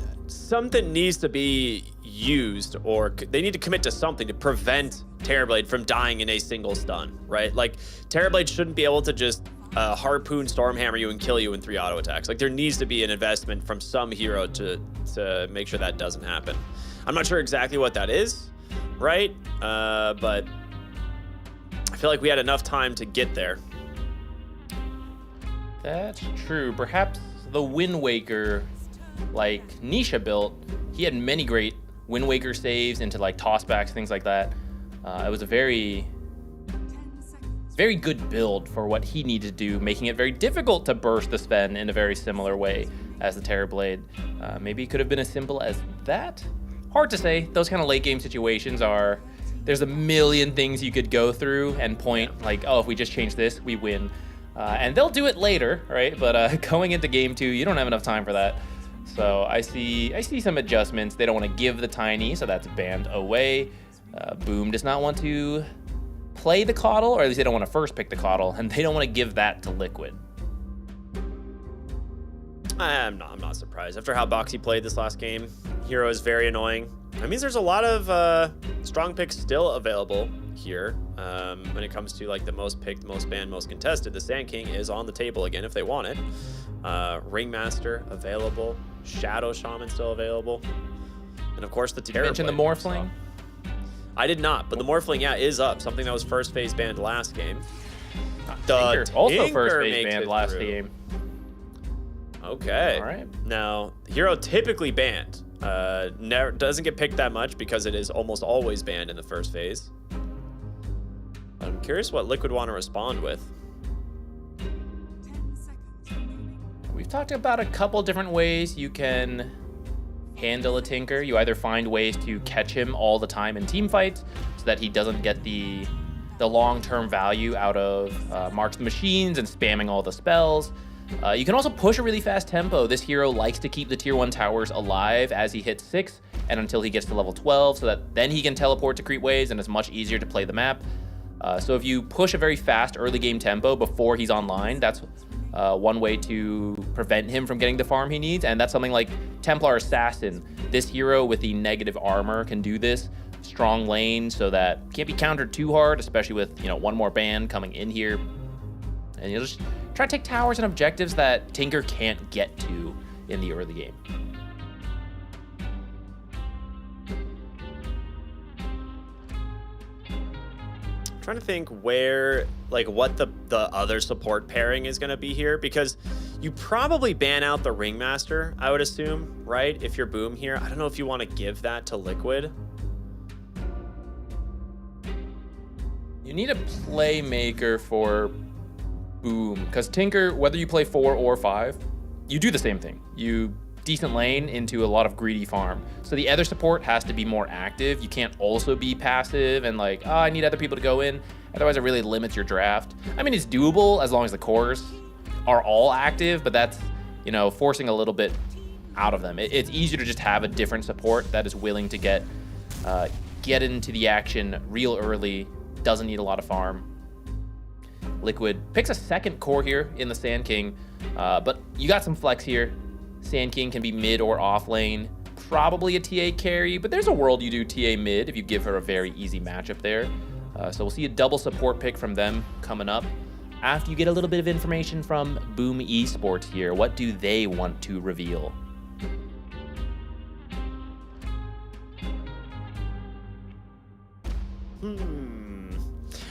needs to be used, or they need to commit to something to prevent Terrorblade from dying in a single stun, right? Like, Terrorblade shouldn't be able to just harpoon Stormhammer you and kill you in 3 auto attacks. Like, there needs to be an investment from some hero to make sure that doesn't happen. I'm not sure exactly what that is, right? But I feel like we had enough time to get there. That's true. Perhaps the Wind Waker, like Nisha built, he had many great Wind Waker saves into like tossbacks, things like that. It was a very good build for what he needed to do, making it very difficult to burst the Sven in a very similar way as the Terrorblade. Maybe it could have been as simple as that. Hard to say. Those kind of late game situations there's a million things you could go through and point like, oh, if we just change this, we win. And they'll do it later, right? But going into game 2, you don't have enough time for that. So I see some adjustments. They don't want to give the Tiny, so that's banned away. Boom does not want to play the Coddle, or at least they don't want to first pick the Coddle, and they don't want to give that to Liquid. I'm not surprised. After how Boxy played this last game, hero is very annoying. That means there's a lot of strong picks still available here. When it comes to like the most picked, most banned, most contested, the Sand King is on the table again if they want it. Ringmaster available, Shadow Shaman still available, and of course the Terrorblade. You mentioned the Morphling? I did not, but the Morphling, yeah, is up. Something that was first phase banned last game. The also first phase banned last game. Okay. All right. Now, hero typically banned. Never doesn't get picked that much because it is almost always banned in the first phase. I'm curious what Liquid want to respond with. We've talked about a couple different ways you can handle a Tinker. You either find ways to catch him all the time in team fights so that he doesn't get the long-term value out of Marks the Machines and spamming all the spells. You can also push a really fast tempo. This hero likes to keep the tier 1 towers alive as he hits 6 and until he gets to level 12, so that then he can teleport to creep waves and it's much easier to play the map. So if you push a very fast early game tempo before he's online, that's one way to prevent him from getting the farm he needs, and that's something like Templar Assassin. This hero with the negative armor can do this. strong lane so that can't be countered too hard, especially with, you know, one more ban coming in here. And you'll just try to take towers and objectives that Tinker can't get to in the early game. Trying to think where, like, what the other support pairing is going to be here, because you probably ban out the Ringmaster, I would assume, right? If you're Boom here. I don't know if you want to give that to Liquid. You need a playmaker for Boom, because Tinker, whether you play 4 or 5, you do the same thing. You decent lane into a lot of greedy farm. So the other support has to be more active. You can't also be passive and like, oh, I need other people to go in. Otherwise, it really limits your draft. I mean, it's doable as long as the cores are all active, but that's, you know, forcing a little bit out of them. It's easier to just have a different support that is willing to get into the action real early, doesn't need a lot of farm. Liquid picks a second core here in the Sand King, but you got some flex here. Sand King can be mid or off lane, probably a TA carry, but there's a world you do TA mid if you give her a very easy matchup there. So we'll see a double support pick from them coming up. After you get a little bit of information from Boom Esports here, what do they want to reveal?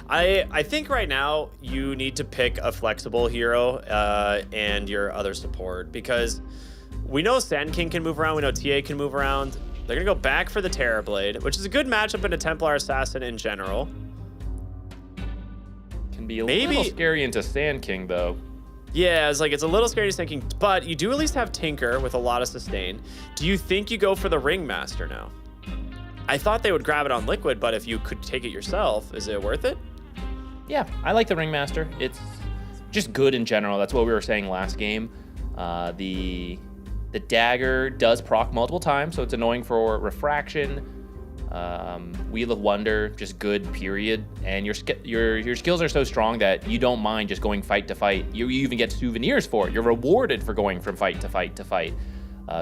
I think right now you need to pick a flexible hero and your other support, because we know Sand King can move around, we know TA can move around. They're gonna go back for the Terrorblade, which is a good matchup in a Templar Assassin in general. Can be a little scary into Sand King though. Yeah, it's a little scary to Sand King, but you do at least have Tinker with a lot of sustain. Do you think you go for the Ringmaster now? I thought they would grab it on Liquid, but if you could take it yourself, is it worth it? Yeah, I like the Ringmaster. It's just good in general. That's what we were saying last game. The dagger does proc multiple times, so it's annoying for refraction. Wheel of Wonder, just good, period. And your skills are so strong that you don't mind just going fight to fight. You even get souvenirs for it. You're rewarded for going from fight to fight to fight.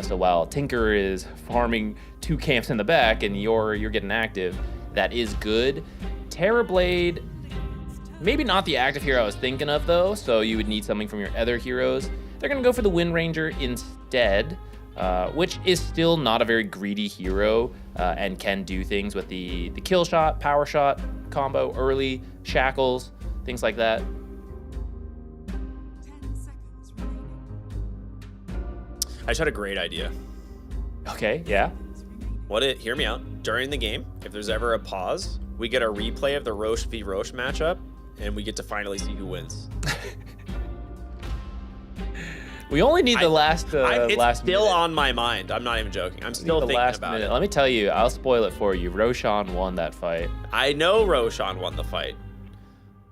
So while Tinker is farming 2 camps in the back and you're getting active, that is good. Terrorblade, maybe not the active hero I was thinking of though, so you would need something from your other heroes. They're gonna go for the Wind Ranger instead, which is still not a very greedy hero and can do things with the kill shot, power shot combo early, shackles, things like that. I just had a great idea. Okay, yeah. Hear me out. During the game, if there's ever a pause, we get a replay of the Roche v Roche matchup, and we get to finally see who wins. We only need the last it's still minute. on my mind. I'm not even joking. I'm still thinking about it. Let me tell you, I'll spoil it for you. Roshan won that fight. I know Roshan won the fight,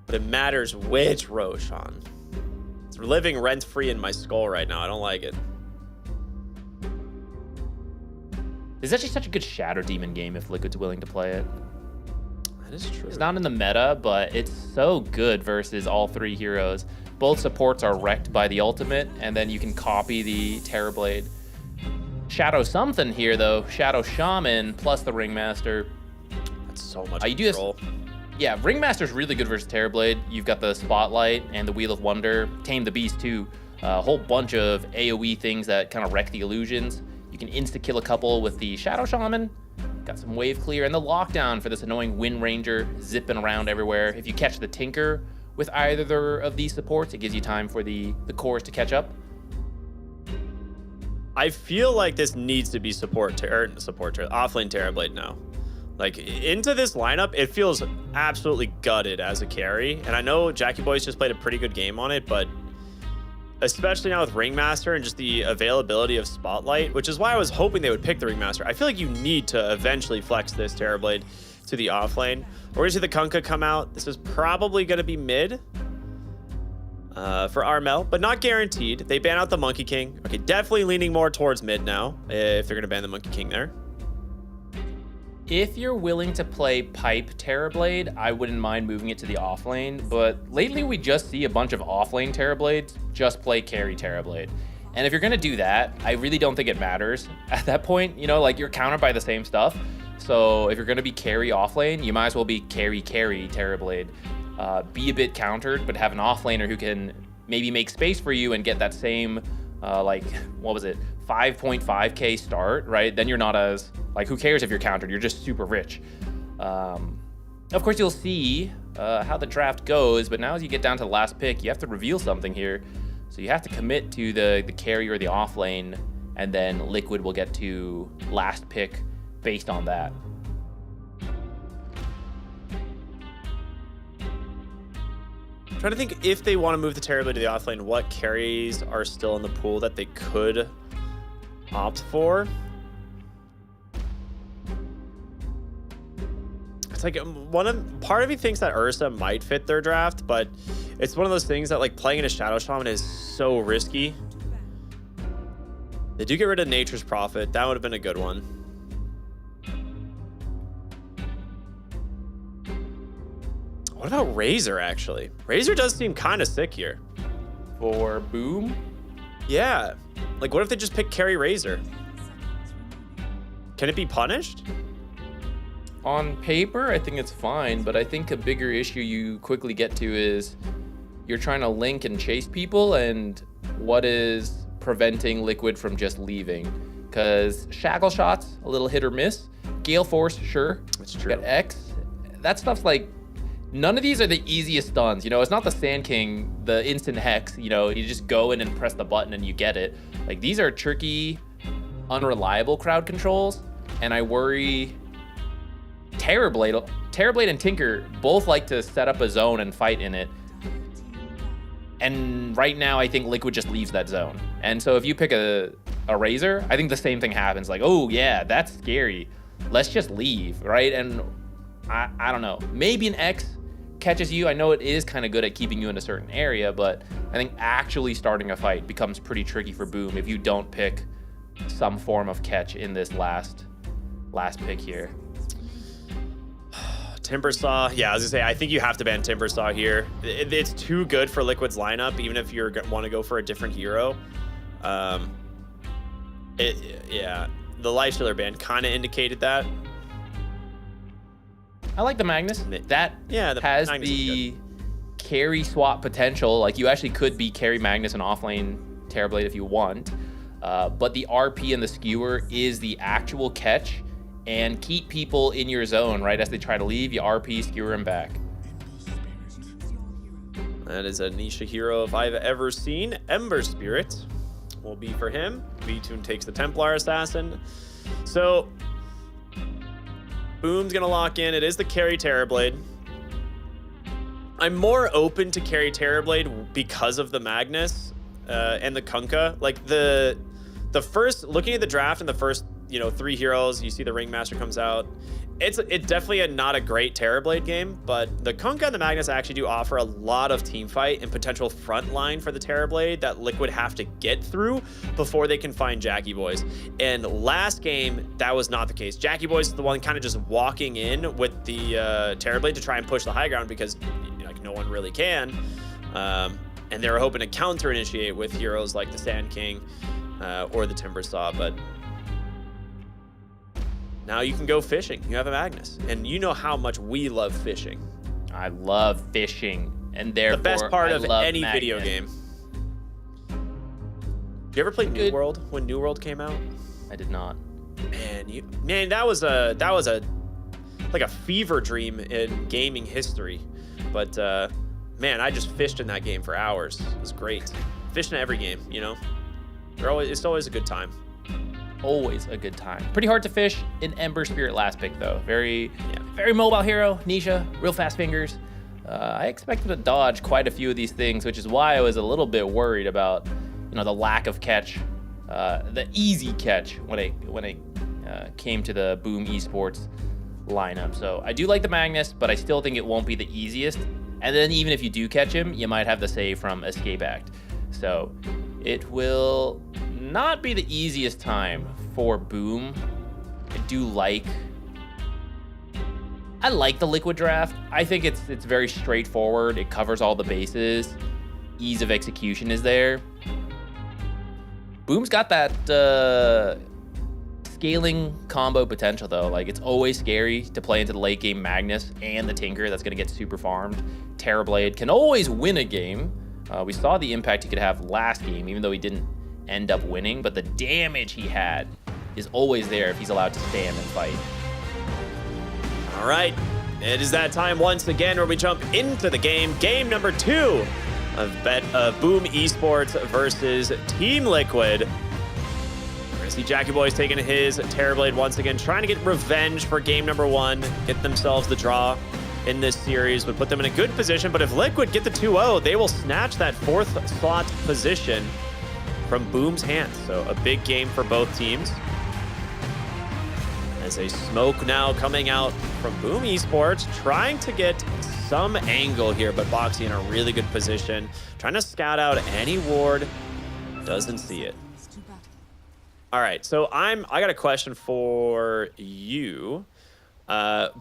but it matters which Roshan. It's living rent-free in my skull right now. I don't like it. It's actually such a good Shadow Demon game if Liquid's willing to play it. That is true. It's not in the meta, but it's so good versus all 3 heroes. Both supports are wrecked by the ultimate, and then you can copy the Terrorblade. Shadow something here, though. Shadow Shaman plus the Ringmaster. That's so much control. Yeah, Ringmaster's really good versus Terrorblade. You've got the Spotlight and the Wheel of Wonder. Tame the Beast, too. A whole bunch of AoE things that kind of wreck the illusions. You can insta-kill a couple with the Shadow Shaman. Got some wave clear and the lockdown for this annoying Wind Ranger zipping around everywhere. If you catch the Tinker with either of these supports, it gives you time for the cores to catch up. I feel like this needs to be offlane Terrorblade now. Like, into this lineup, it feels absolutely gutted as a carry. And I know Jackie Boy's just played a pretty good game on it, but especially now with Ringmaster and just the availability of Spotlight, which is why I was hoping they would pick the Ringmaster. I feel like you need to eventually flex this Terrorblade to the offlane. We're gonna see the Kunkka come out. This is probably gonna be mid for Armel, but not guaranteed. They ban out the Monkey King. Okay, definitely leaning more towards mid now if they're gonna ban the Monkey King there. If you're willing to play pipe Terrorblade, I wouldn't mind moving it to the offlane, but lately we just see a bunch of offlane Terrorblades just play carry Terrorblade. And if you're gonna do that, I really don't think it matters. At that point, you know, like you're countered by the same stuff. So if you're going to be carry offlane, you might as well be carry Terrorblade. Be a bit countered, but have an offlaner who can maybe make space for you and get that same, like, what was it, 5.5k start, right? Then you're not as, like, who cares if you're countered? You're just super rich. Of course, you'll see how the draft goes, but now as you get down to the last pick, you have to reveal something here. So you have to commit to the carry or the offlane, and then Liquid will get to last pick based on that. I'm trying to think if they want to move the Terrorblade to the offlane, what carries are still in the pool that they could opt for. It's like part of me thinks that Ursa might fit their draft, but it's one of those things that like playing in a Shadow Shaman is so risky. They do get rid of Nature's Prophet. That would have been a good one. What about Razor, actually? Razor does seem kind of sick here. For Boom? Yeah. Like, what if they just pick carry Razor? Can it be punished? On paper, I think it's fine, but I think a bigger issue you quickly get to is you're trying to link and chase people, and what is preventing Liquid from just leaving? Because Shackle Shot's a little hit or miss. Gale Force, sure. That's true. Got X. That stuff's like, none of these are the easiest stuns. You know, it's not the Sand King, the instant hex. You know, you just go in and press the button and you get it. Like, these are tricky, unreliable crowd controls, and I worry Terrorblade and Tinker both like to set up a zone and fight in it. And right now, I think Liquid just leaves that zone. And so if you pick a Razor, I think the same thing happens. Like, oh yeah, that's scary. Let's just leave, right? And I don't know. Maybe an X catches you. I know it is kind of good at keeping you in a certain area, but I think actually starting a fight becomes pretty tricky for Boom if you don't pick some form of catch in this last pick here. Timbersaw, yeah, I was gonna say, I think you have to ban Timbersaw here. It's too good for Liquid's lineup, even if you want to go for a different hero. Yeah, the Lifestealer ban kind of indicated that. I like the Magnus. That has Magnus the carry swap potential. Like, you actually could be carry Magnus and offlane Terrorblade if you want. But the RP and the skewer is the actual catch, and keep people in your zone, right? As they try to leave, you RP, skewer them back. That is a Nisha hero if I've ever seen. Ember Spirit will be for him. V-Tune takes the Templar Assassin. So, Boom's gonna lock in. It is the carry Terrorblade. I'm more open to carry Terrorblade because of the Magnus and the Kunkka. Like, the first, looking at the draft and the first, 3 heroes, you see the Ringmaster comes out. It's definitely not a great Terrorblade game, but the Kunkka and the Magnus actually do offer a lot of team fight and potential front line for the Terrorblade that Liquid have to get through before they can find Jackie Boys. And last game, that was not the case. Jackie Boys is the one kind of just walking in with the Terrorblade to try and push the high ground because no one really can. And they were hoping to counter initiate with heroes like the Sand King or the Timbersaw, but now you can go fishing. You have a Magnus, and you know how much we love fishing. I love fishing, and therefore the best part of any Magnus. video game. Did you ever play New World when New World came out? I did not. Man, that was a like a fever dream in gaming history. But man, I just fished in that game for hours. It was great. Fishing in every game, it's always a good time. Always a good time. Pretty hard to fish in Ember Spirit last pick though. Very mobile hero, Nisha, real fast fingers. I expected to dodge quite a few of these things, which is why I was a little bit worried about, the lack of catch, the easy catch when it came to the Boom Esports lineup. So I do like the Magnus, but I still think it won't be the easiest. And then even if you do catch him, you might have the save from Escape Act. So it will not be the easiest time for Boom. I like the Liquid draft. I think it's very straightforward. It covers all the bases. Ease of execution is there. Boom's got that scaling combo potential though. Like it's always scary to play into the late game Magnus and the Tinker that's gonna get super farmed. Terrorblade can always win a game. We saw the impact he could have last game, even though he didn't end up winning, but the damage he had is always there if he's allowed to stand and fight. All right, it is that time once again where we jump into the game. Game number 2 of Boom Esports versus Team Liquid. We're gonna see Jackie Boy's taking his Terrorblade once again, trying to get revenge for game number 1, get themselves the draw in this series, would put them in a good position. But if Liquid get the 2-0, they will snatch that 4th slot position from Boom's hands. So a big game for both teams. As a smoke now coming out from Boom Esports, trying to get some angle here, but Boxy in a really good position, trying to scout out any ward, doesn't see it. All right, so I got a question for you.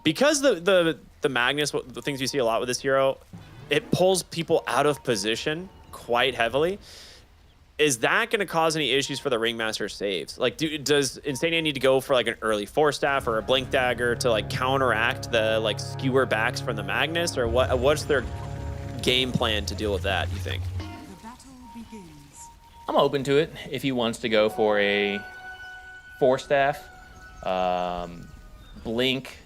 Because the Magnus, the things you see a lot with this hero, it pulls people out of position quite heavily. Is that going to cause any issues for the Ringmaster saves? Like, does Insania need to go for like an early Force Staff or a Blink Dagger to like counteract the like skewer backs from the Magnus, or what's their game plan to deal with that, you think? I'm open to it if he wants to go for a Force Staff. Blink.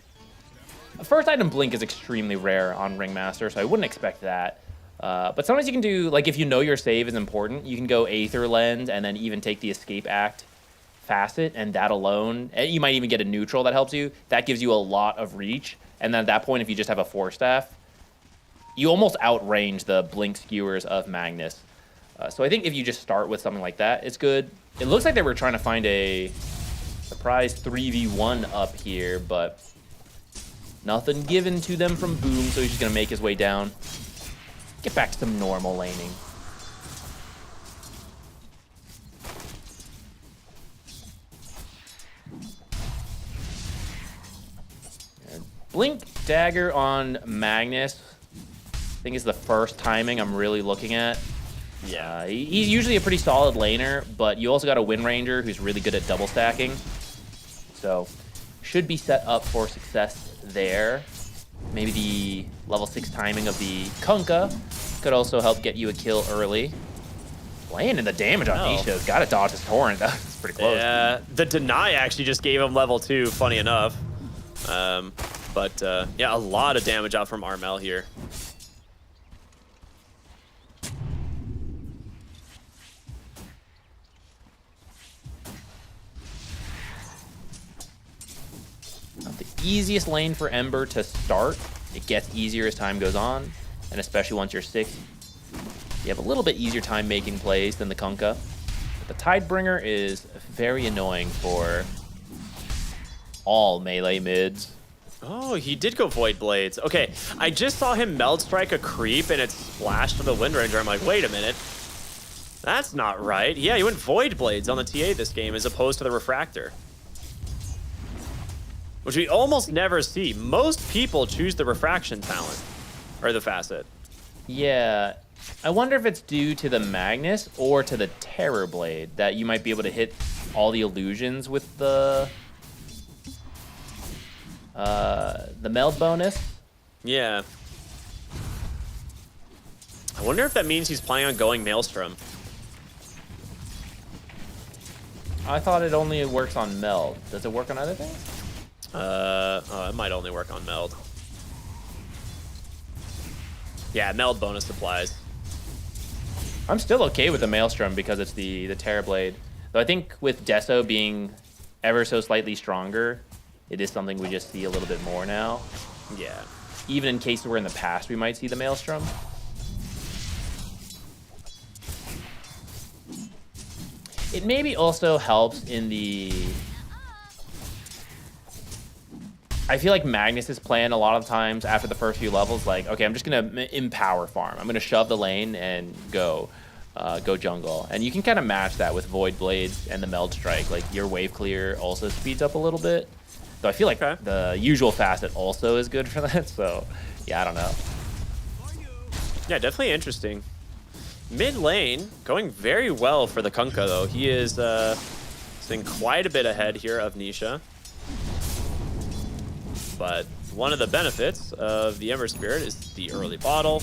First item Blink is extremely rare on Ringmaster, so I wouldn't expect that. But sometimes you can do, like if you know your save is important, you can go Aether Lens and then even take the Escape Act Facet, and that alone, and you might even get a neutral that helps you. That gives you a lot of reach. And then at that point, if you just have a Force Staff, you almost outrange the Blink skewers of Magnus. So I think if you just start with something like that, it's good. It looks like they were trying to find a surprise 3v1 up here, but nothing given to them from Boom, so he's just gonna make his way down. Get back to some normal laning. Blink Dagger on Magnus, I think is the first timing I'm really looking at. Yeah, he's usually a pretty solid laner, but you also got a Wind Ranger who's really good at double stacking. So, should be set up for success there. Maybe the level 6 timing of the Kunkka could also help get you a kill early. Landing the damage on Nisha's got to dodge his torrent. That's pretty close. Yeah, the Deny actually just gave him level 2, funny enough. Yeah, a lot of damage out from Armel here. Not the easiest lane for Ember to start. It gets easier as time goes on, and especially once you're 6, you have a little bit easier time making plays than the Kunkka. But the Tidebringer is very annoying for all melee mids. Oh, he did go Void Blades. Okay, I just saw him Meld Strike a creep and it splashed to the Wind Ranger. I'm like, wait a minute. That's not right. Yeah, he went Void Blades on the TA this game as opposed to the Refractor, which we almost never see. Most people choose the Refraction talent, or the Facet. Yeah, I wonder if it's due to the Magnus or to the Terrorblade that you might be able to hit all the illusions with the meld bonus. Yeah. I wonder if that means he's planning on going Maelstrom. I thought it only works on meld. Does it work on other things? It might only work on meld. Yeah, meld bonus applies. I'm still okay with the Maelstrom because it's the Terrorblade. Though I think with Deso being ever so slightly stronger, it is something we just see a little bit more now. Yeah. Even in cases where in the past we might see the Maelstrom. It maybe also helps in the... I feel like Magnus' plan a lot of times after the first few levels, like, okay, I'm just going to empower farm. I'm going to shove the lane and go jungle. And you can kind of match that with Void Blades and the Meld Strike. Like, your wave clear also speeds up a little bit. So I feel like the usual Facet also is good for that. So, yeah, I don't know. Yeah, definitely interesting. Mid lane, going very well for the Kunkka, though. He is Sitting quite a bit ahead here of Nisha. But one of the benefits of the Ember Spirit is the early bottle.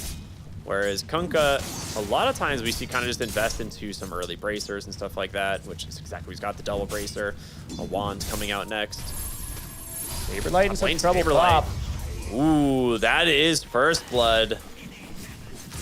Whereas Kunkka, a lot of times we see kind of just invest into some early bracers and stuff like that, which is exactly, he's got the double bracer. A wand coming out next. Saberlight in some trouble. Ooh, that is first blood.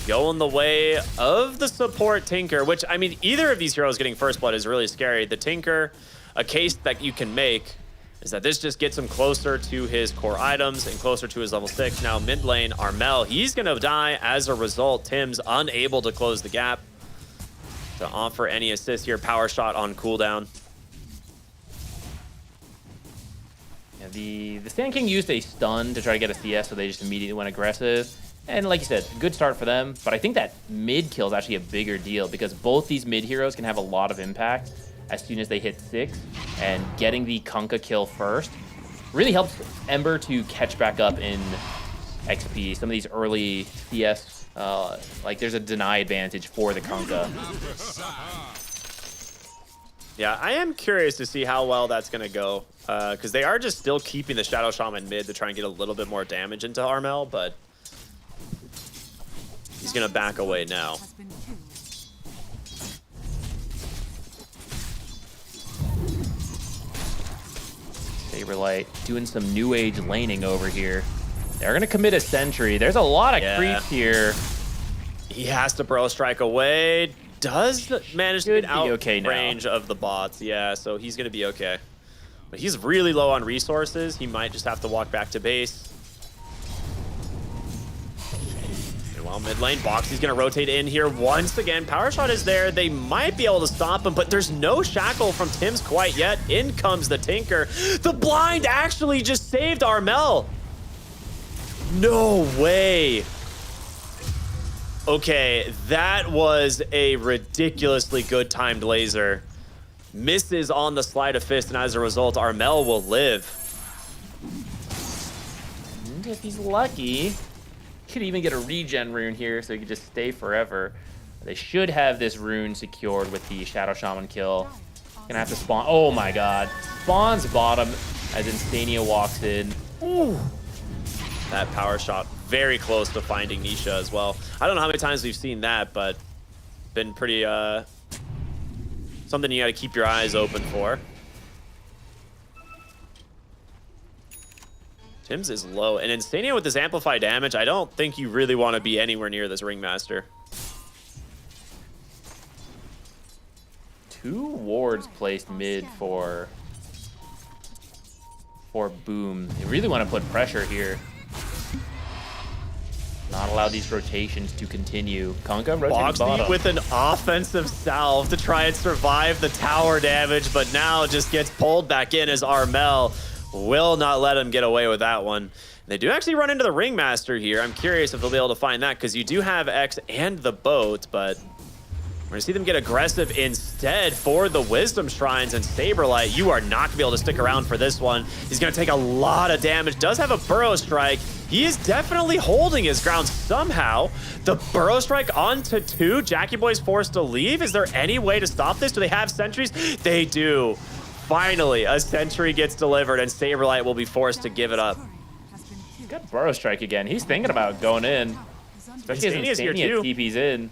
Going the way of the support Tinker, which, I mean, either of these heroes getting first blood is really scary. The Tinker, a case that you can make is that this just gets him closer to his core items and closer to his level 6. Now, mid lane, Armel, he's going to die as a result. Tim's unable to close the gap to offer any assist here. Power shot on cooldown. Yeah, the Sand King used a stun to try to get a CS, so they just immediately went aggressive. And like you said, good start for them. But I think that mid kill is actually a bigger deal because both these mid heroes can have a lot of impact as soon as they hit 6. And getting the Kunkka kill first really helps Ember to catch back up in XP. Some of these early CS, like there's a deny advantage for the Kunkka. Yeah, I am curious to see how well that's going to go. Because they are just still keeping the Shadow Shaman mid to try and get a little bit more damage into Armel, but he's going to back away now. Saberlight doing some new age laning over here. They're going to commit a sentry. There's a lot of creeps here. He has to Burrow Strike away. Does manage to get out okay range of the bots. Yeah, so he's going to be okay. But he's really low on resources. He might just have to walk back to base. And while mid lane, Boxy's going to rotate in here once again. Power shot is there. They might be able to stop him, but there's no shackle from Tim's quite yet. In comes the Tinker. The blind actually just saved Armel. No way. Okay, that was a ridiculously good timed laser. Misses on the sleight of fist, and as a result, Armel will live. And if he's lucky, could even get a regen rune here so he could just stay forever. They should have this rune secured with the Shadow Shaman kill. Gonna have to spawn. Oh my god. Spawns bottom as Instania walks in. Ooh. That power shot very close to finding Nisha as well. I don't know how many times we've seen that, but been pretty something you gotta keep your eyes open for. Tim's is low, and Instania with this amplified damage, I don't think you really want to be anywhere near this Ringmaster. 2 wards placed mid for Boom. You really want to put pressure here. Not allow these rotations to continue. Kunkka rotates bottom. Boxy with an offensive salve to try and survive the tower damage, but now just gets pulled back in as Armel will not let him get away with that one. They do actually run into the Ringmaster here. I'm curious if they'll be able to find that because you do have X and the boat, but we're going to see them get aggressive instead for the Wisdom Shrines, and Saberlight, you are not going to be able to stick around for this one. He's going to take a lot of damage. Does have a Burrow Strike. He is definitely holding his ground somehow. The Burrow Strike onto 2. Jackie Boy's forced to leave. Is there any way to stop this? Do they have sentries? They do. Finally, a sentry gets delivered, and Saberlight will be forced to give it up. Got Burrow Strike again. He's thinking about going in. Especially as Instania TP's in.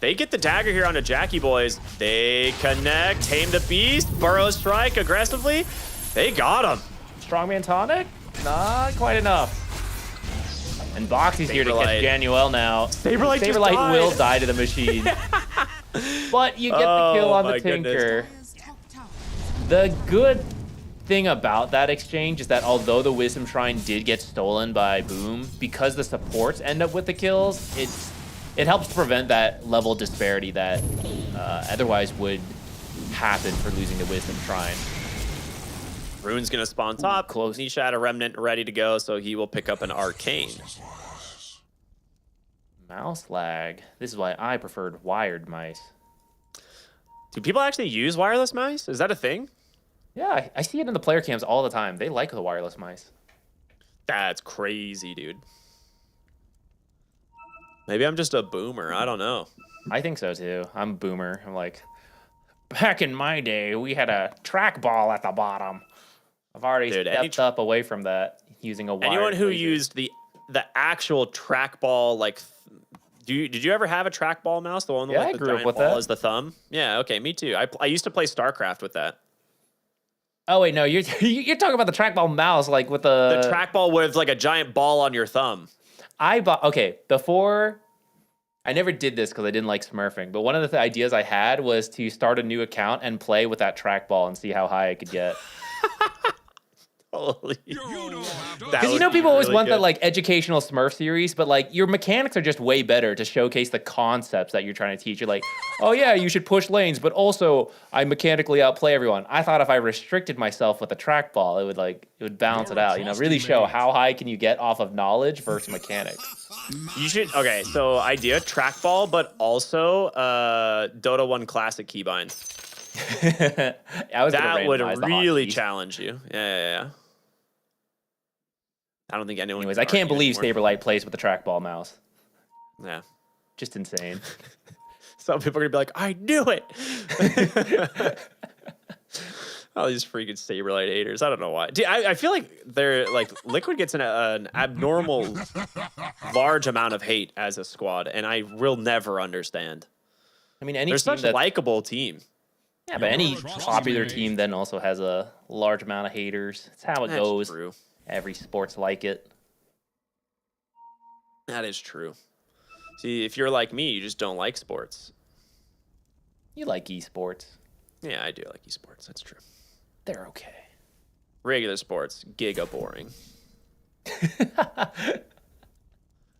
They get the dagger here onto Jackie Boys. They connect, tame the beast, Burrow Strike aggressively. They got him. Strongman tonic? Not quite enough. And Boxy's here to catch Januel now. Saberlight will die to the machine. But you get the kill on the Tinker. The good thing about that exchange is that although the Wisdom Shrine did get stolen by Boom, because the supports end up with the kills, it helps prevent that level disparity that otherwise would happen for losing the Wisdom Shrine. Rune's gonna spawn top. Close. Nisha had a Remnant ready to go, so he will pick up an Arcane. Mouse lag. This is why I preferred wired mice. Do people actually use wireless mice? Is that a thing? Yeah, I see it in the player cams all the time. They like the wireless mice. That's crazy, dude. Maybe I'm just a boomer. I don't know. I think so too. I'm a boomer. I'm like, back in my day, we had a trackball at the bottom. I've already stepped up away from that using a wired Anyone who laser. used the actual trackball, like, did you ever have a trackball mouse? The one with Yeah, like, I the grew up giant with ball that. as the thumb? Yeah, okay, me too. I used to play StarCraft with that. Oh wait, no, you're talking about the trackball mouse, like with the trackball with like a giant ball on your thumb. I bought before. I never did this because I didn't like smurfing, but one of the ideas I had was to start a new account and play with that trackball and see how high I could get. Holy. Because you know people always want that like educational Smurf series, but like your mechanics are just way better to showcase the concepts that you're trying to teach. You're like, oh yeah, you should push lanes, but also I mechanically outplay everyone. I thought if I restricted myself with a trackball, it would balance it out. You know, really show how high can you get off of knowledge versus mechanics. You should so idea trackball, but also Dota 1 classic keybinds. That would really challenge you. Yeah. I don't think anyone. Anyways, I can't believe Saberlight plays with the trackball mouse. Yeah. Just insane. Some people are gonna be like, I knew it. Oh, these freaking Saberlight haters. I don't know why. Dude, I feel like they're like Liquid gets an abnormal large amount of hate as a squad, and I will never understand. I mean, they're such a likable team. Yeah, but any popular team then also has a large amount of haters. It's how it That's goes. true. Every sport's like it. That is true. See, if you're like me, you just don't like sports. You like esports. Yeah, I do like esports. That's true. They're okay. Regular sports, giga boring.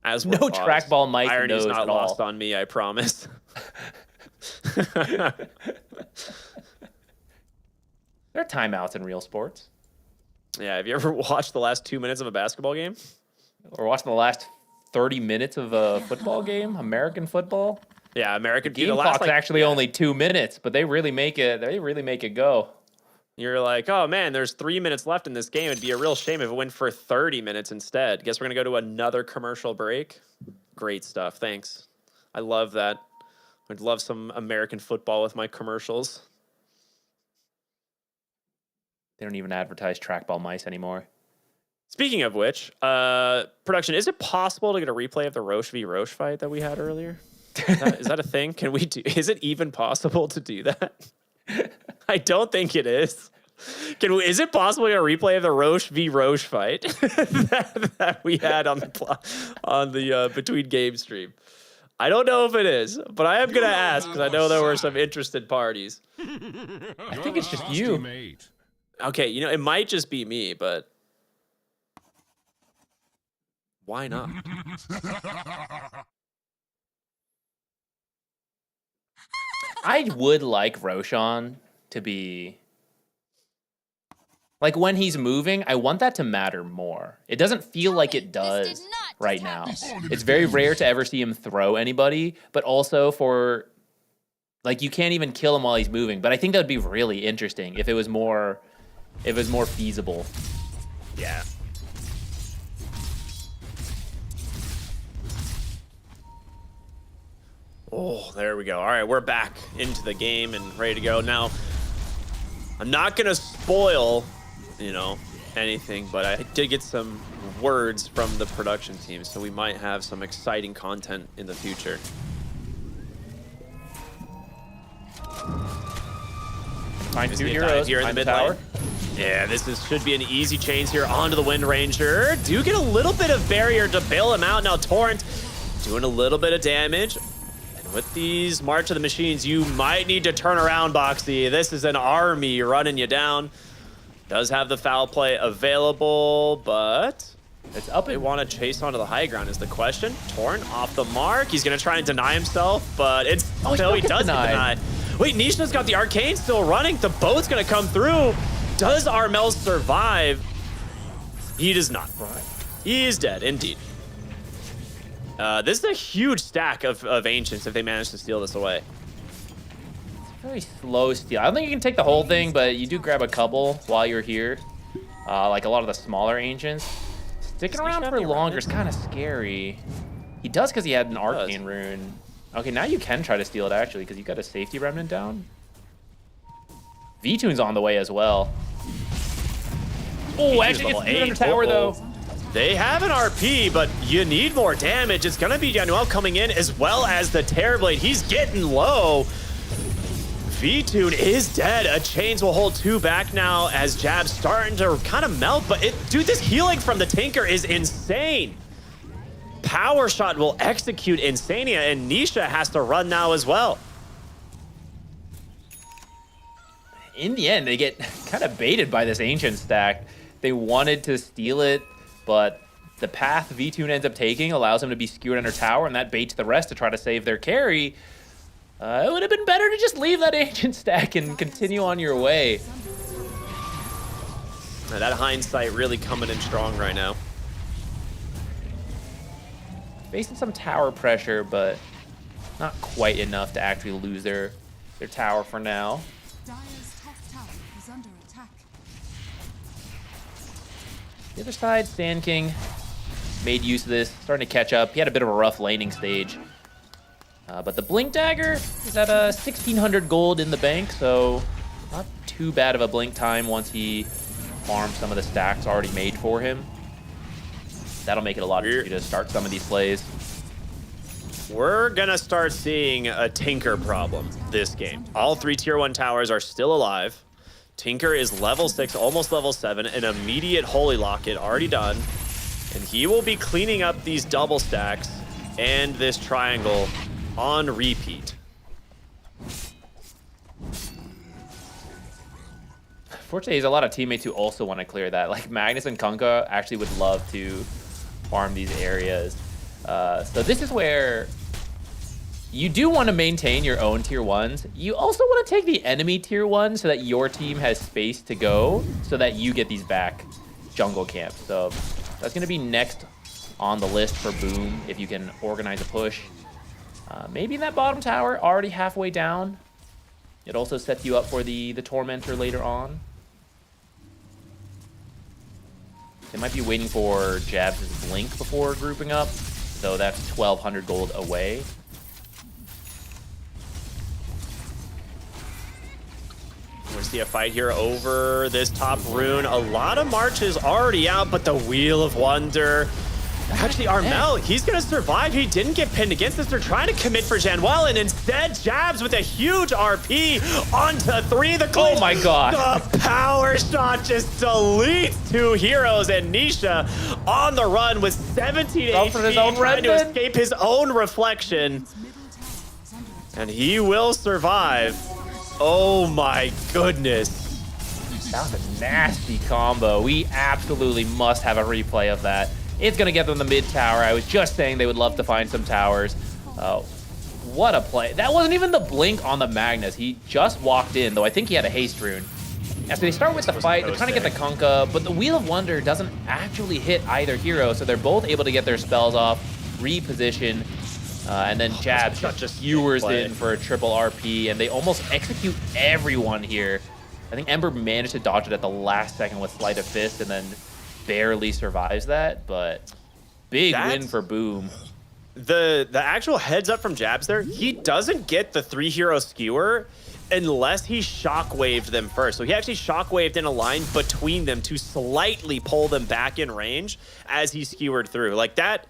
As No trackball mice Irony's knows not at all. lost on me, I promise. There are timeouts in real sports. Yeah, have you ever watched the last 2 minutes of a basketball game? Or watching the last 30 minutes of a football game, American football. Yeah, American Game the clock's last, actually only 2 minutes, but they really make it. They really make it go. You're like, oh man, there's 3 minutes left in this game. It'd be a real shame if it went for 30 minutes instead. Guess we're gonna go to another commercial break. Great stuff. Thanks. I love that. I'd love some American football with my commercials. They don't even advertise trackball mice anymore. Speaking of which, production, is it possible to get a replay of the Roche v. Roche fight that we had earlier? Is that a thing? Can we do? Is it even possible to do that? I don't think it is. Is it possible to get a replay of the Roche v. Roche fight that we had on the between game stream? I don't know if it is, but I am gonna ask because I know there were some interested parties. I think it's just you. Okay, you know, it might just be me, but why not? I would like Roshan to be like when he's moving, I want that to matter more. It doesn't feel like it does right now. It's very rare to ever see him throw anybody, but also for like you can't even kill him while he's moving. But I think that would be really interesting if it was more feasible. Yeah. Oh, there we go. All right, we're back into the game and ready to go. Now, I'm not going to spoil, anything, but I did get some words from the production team, so we might have some exciting content in the future. Find Is two the heroes here in the behind mid the tower. lane. Yeah, should be an easy change here onto the Wind Ranger. Do get a little bit of barrier to bail him out. Now Torrent doing a little bit of damage. And with these March of the Machines, you might need to turn around, Boxy. This is an army running you down. Does have the foul play available, but it's up. They want to chase onto the high ground is the question. Torrent off the mark. He's going to try and deny himself, but he does get denied. Wait, Nishna's got the arcane still running. The boat's going to come through. Does Armel survive? He does not. He is dead, indeed. This is a huge stack of Ancients if they manage to steal this away. Very slow steal. I don't think you can take the whole thing, but you do grab a couple while you're here. Like a lot of the smaller Ancients. Sticking around for longer is kind of scary. He does because he had an arcane rune. Okay, now you can try to steal it actually because you got a safety remnant down. V-Tune's on the way as well. Oh, actually gets the under tower though. They have an RP, but you need more damage. It's gonna be Januel coming in as well as the Terrorblade. He's getting low. V-Tune is dead. A Chains will hold 2 back now as Jab's starting to kind of melt, but dude, this healing from the Tinker is insane. Power Shot will execute Insania, and Nisha has to run now as well. In the end, they get kind of baited by this Ancient stack. They wanted to steal it, but the path V-Tune ends up taking allows him to be skewered under tower, and that baits the rest to try to save their carry. It would have been better to just leave that Ancient stack and continue on your way. Now, that hindsight really coming in strong right now. Facing some tower pressure, but not quite enough to actually lose their tower for now. Dire's top tower is under attack. The other side, Sand King made use of this, starting to catch up. He had a bit of a rough laning stage. But the Blink Dagger is at 1,600 gold in the bank, so not too bad of a blink time once he farms some of the stacks already made for him. That'll make it a lot easier to start some of these plays. We're gonna start seeing a Tinker problem this game. All 3 tier 1 towers are still alive. Tinker is level 6, almost level 7, an immediate Holy Locket already done. And he will be cleaning up these double stacks and this triangle on repeat. Fortunately, there's a lot of teammates who also want to clear that. Like Magnus and Kunkka actually would love to farm these areas. So this is where you do want to maintain your own tier 1s. You also want to take the enemy tier 1 so that your team has space to go so that you get these back jungle camps. So that's going to be next on the list for Boom if you can organize a push. Maybe in that bottom tower, already halfway down. It also sets you up for the Tormentor later on. They might be waiting for Jabs' Blink before grouping up, so that's 1,200 gold away. We're gonna see a fight here over this top rune. A lot of marches already out, but the Wheel of Wonder. Actually, Armel, he's gonna survive. He didn't get pinned against this. They're trying to commit for Januel, and instead, Jabs with a huge RP onto 3. The oh my god! The Power Shot just deletes 2 heroes, and Nisha on the run with 17 HP, trying to escape his own reflection. And he will survive. Oh my goodness. That was a nasty combo. We absolutely must have a replay of that. It's going to get them the mid tower. I was just saying they would love to find some towers. What a play. That wasn't even the blink on the Magnus. He just walked in, though I think he had a haste rune. Yeah, so they start with the fight. They're trying to get the Kunkka, but the Wheel of Wonder doesn't actually hit either hero, so they're both able to get their spells off, reposition, and then Jabs just skewers in for a triple RP, and they almost execute everyone here. I think Ember managed to dodge it at the last second with Sleight of Fist, and then barely survives that, but big win for Boom. The actual heads up from Jabs there, he doesn't get the 3 hero skewer unless he shockwaved them first. So he actually shockwaved in a line between them to slightly pull them back in range as he skewered through. Like, that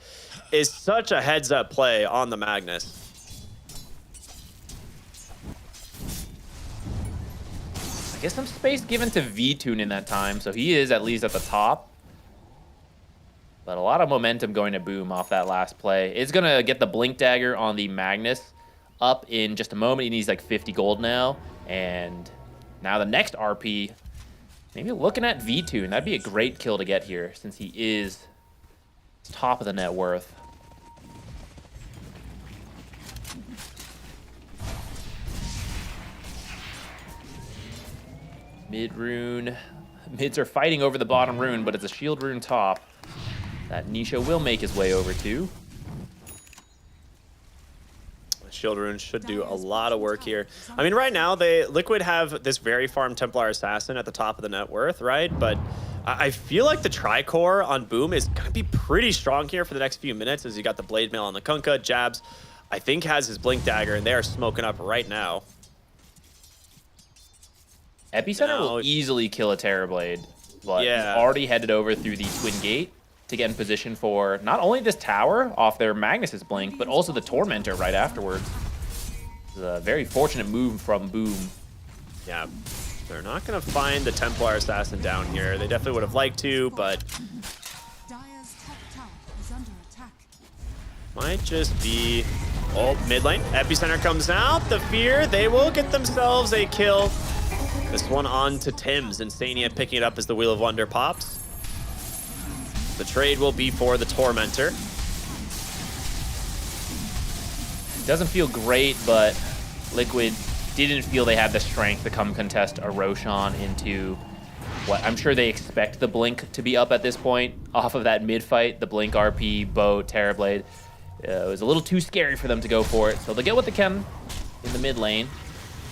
is such a heads up play on the Magnus. I guess some space given to V-Tune in that time, so he is at least at the top. But a lot of momentum going to Boom off that last play. It's going to get the Blink Dagger on the Magnus up in just a moment. He needs like 50 gold now. And now the next RP, maybe looking at V-Tune. That'd be a great kill to get here since he is top of the net worth. Mid rune. Mids are fighting over the bottom rune, but it's a shield rune top that Nisha will make his way over to. Shield rune should do a lot of work here. I mean, right now, Liquid have this very farm Templar Assassin at the top of the net worth, right? But I feel like the Tricore on Boom is going to be pretty strong here for the next few minutes as you got the Blade Mail on the Kunkka. Jabs, I think, has his Blink Dagger, and they are smoking up right now. Epicenter will easily kill a Terrorblade, but he's already headed over through the Twin Gate to get in position for not only this tower off their Magnus's Blink, but also the Tormentor right afterwards. It's a very fortunate move from Boom. Yeah, they're not going to find the Templar Assassin down here. They definitely would have liked to, but Dire's top tower is under attack. might just be... Oh, mid lane. Epicenter comes out. The Fear, they will get themselves a kill. This one on to Tim's. Insania picking it up as the Wheel of Wonder pops. The trade will be for the Tormentor. Doesn't feel great, but Liquid didn't feel they had the strength to come contest a Roshan into what I'm sure they expect the Blink to be up at this point. Off of that mid fight, the Blink RP, Bow, Terrorblade. It was a little too scary for them to go for it. So they'll get what they can in the mid lane.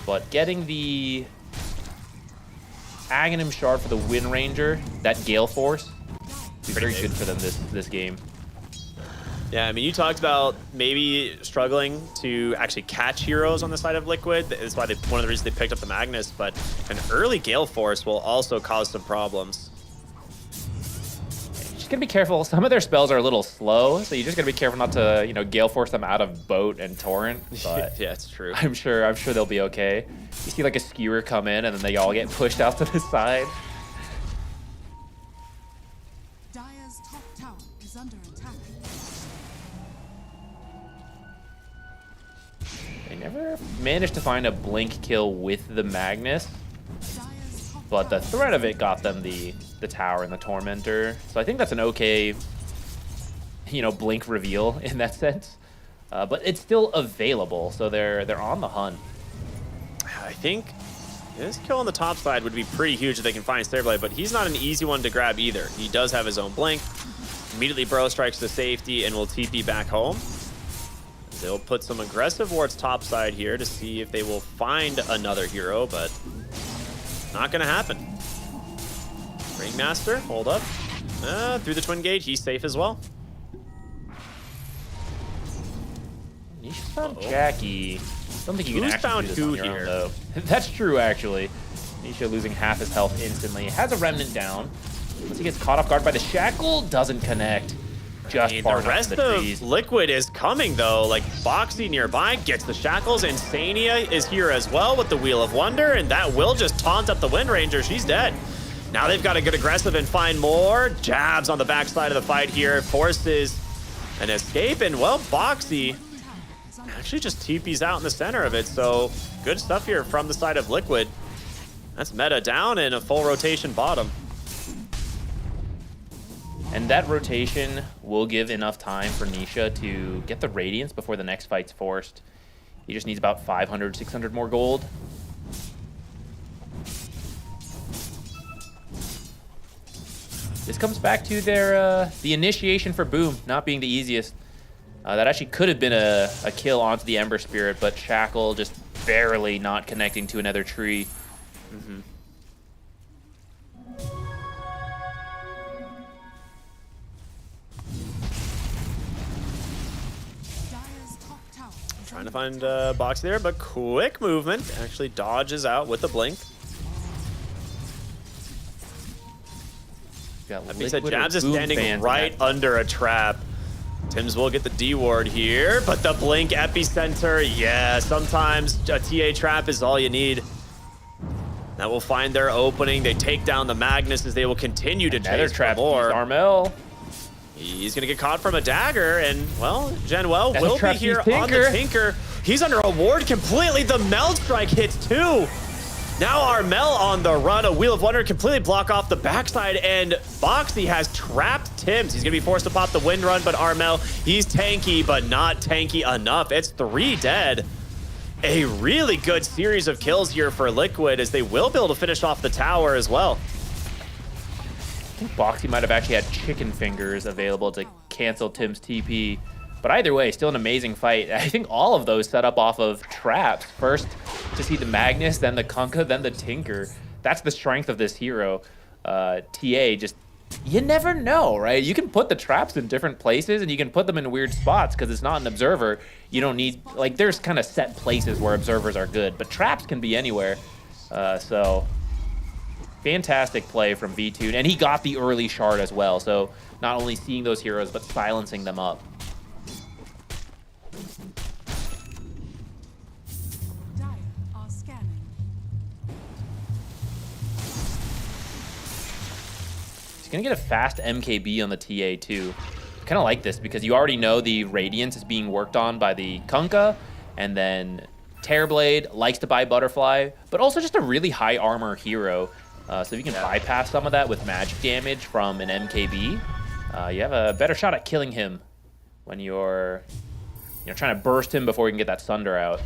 But getting the Aghanim Shard for the Wind Ranger, that Gale Force, be very good for them this game. Yeah, I mean, you talked about maybe struggling to actually catch heroes on the side of Liquid. That's why one of the reasons they picked up the Magnus, but an early Gale Force will also cause some problems. Just gotta be careful. Some of their spells are a little slow, so you just gotta be careful not to, you know, Gale Force them out of Boat and Torrent. But yeah, it's true. I'm sure they'll be okay. You see like a Skewer come in, and then they all get pushed out to the side. Dire's top tower is under attack. They never managed to find a Blink kill with the Magnus, but the threat of it got them the tower and the Tormentor. So I think that's an okay, you know, Blink reveal in that sense. But it's still available, so they're on the hunt. I think this kill on the top side would be pretty huge if they can find Stairblade, but he's not an easy one to grab either. He does have his own Blink. Immediately Bro strikes to safety and will TP back home. They'll put some aggressive wards topside here to see if they will find another hero, but not gonna happen. Ringmaster, hold up. Through the Twin Gate, he's safe as well. Nisha found Jackie. Don't think you can Who's actually found do this who on your own, here? though. That's true, actually. Nisha losing half his health instantly. Has a Remnant down. Once he gets caught off guard by the Shackle, doesn't connect. Just The far enough rest from the of trees. Liquid is coming, though. Like, Boxy nearby gets the Shackles. Insania is here as well with the Wheel of Wonder, and that will just taunt up the Wind Ranger. She's dead. Now they've got to get aggressive and find more. Jabs on the backside of the fight here. Forces an escape, and, well, Boxy actually just TP's out in the center of it, so good stuff here from the side of Liquid. That's meta down and a full rotation bottom. And that rotation will give enough time for Nisha to get the Radiance before the next fight's forced. He just needs about 500, 600 more gold. This comes back to their the initiation for Boom not being the easiest. That actually could have been a kill onto the Ember Spirit, but Shackle just barely not connecting to another tree. Trying to find Boxy there, but quick movement. Actually dodges out with the Blink. That being said, Jabs is standing right under a trap. Tims will get the D ward here, but the Blink Epicenter, yeah, sometimes a TA trap is all you need. That will find their opening. They take down the Magnus as they will continue to chase for more. Armel. He's gonna get caught from a dagger, and well, Genuel will be here on the Tinker. He's under a ward completely. The Meld Strike hits too. Now Armel on the run. A Wheel of Wonder completely block off the backside, and Boxy has trapped Tims. He's gonna be forced to pop the Wind Run, but Armel, he's tanky, but not tanky enough. It's 3 dead. A really good series of kills here for Liquid, as they will be able to finish off the tower as well. I think Boxy might have actually had chicken fingers available to cancel Tim's TP. But either way, still an amazing fight. I think all of those set up off of traps. First to see the Magnus, then the Kunkka, then the Tinker. That's the strength of this hero. TA just, you never know, right? You can put the traps in different places and you can put them in weird spots because it's not an observer. You don't need, like, there's kind of set places where observers are good, but traps can be anywhere. So Fantastic play from V2, and he got the early shard as well. So not only seeing those heroes, but silencing them up. Dire are scanning. He's gonna get a fast MKB on the TA too. Kind of like this because you already know the Radiance is being worked on by the Kunkka, and then Terrorblade likes to buy Butterfly, but also just a really high armor hero. So if you can bypass some of that with magic damage from an MKB, you have a better shot at killing him when you're trying to burst him before you can get that Sunder out.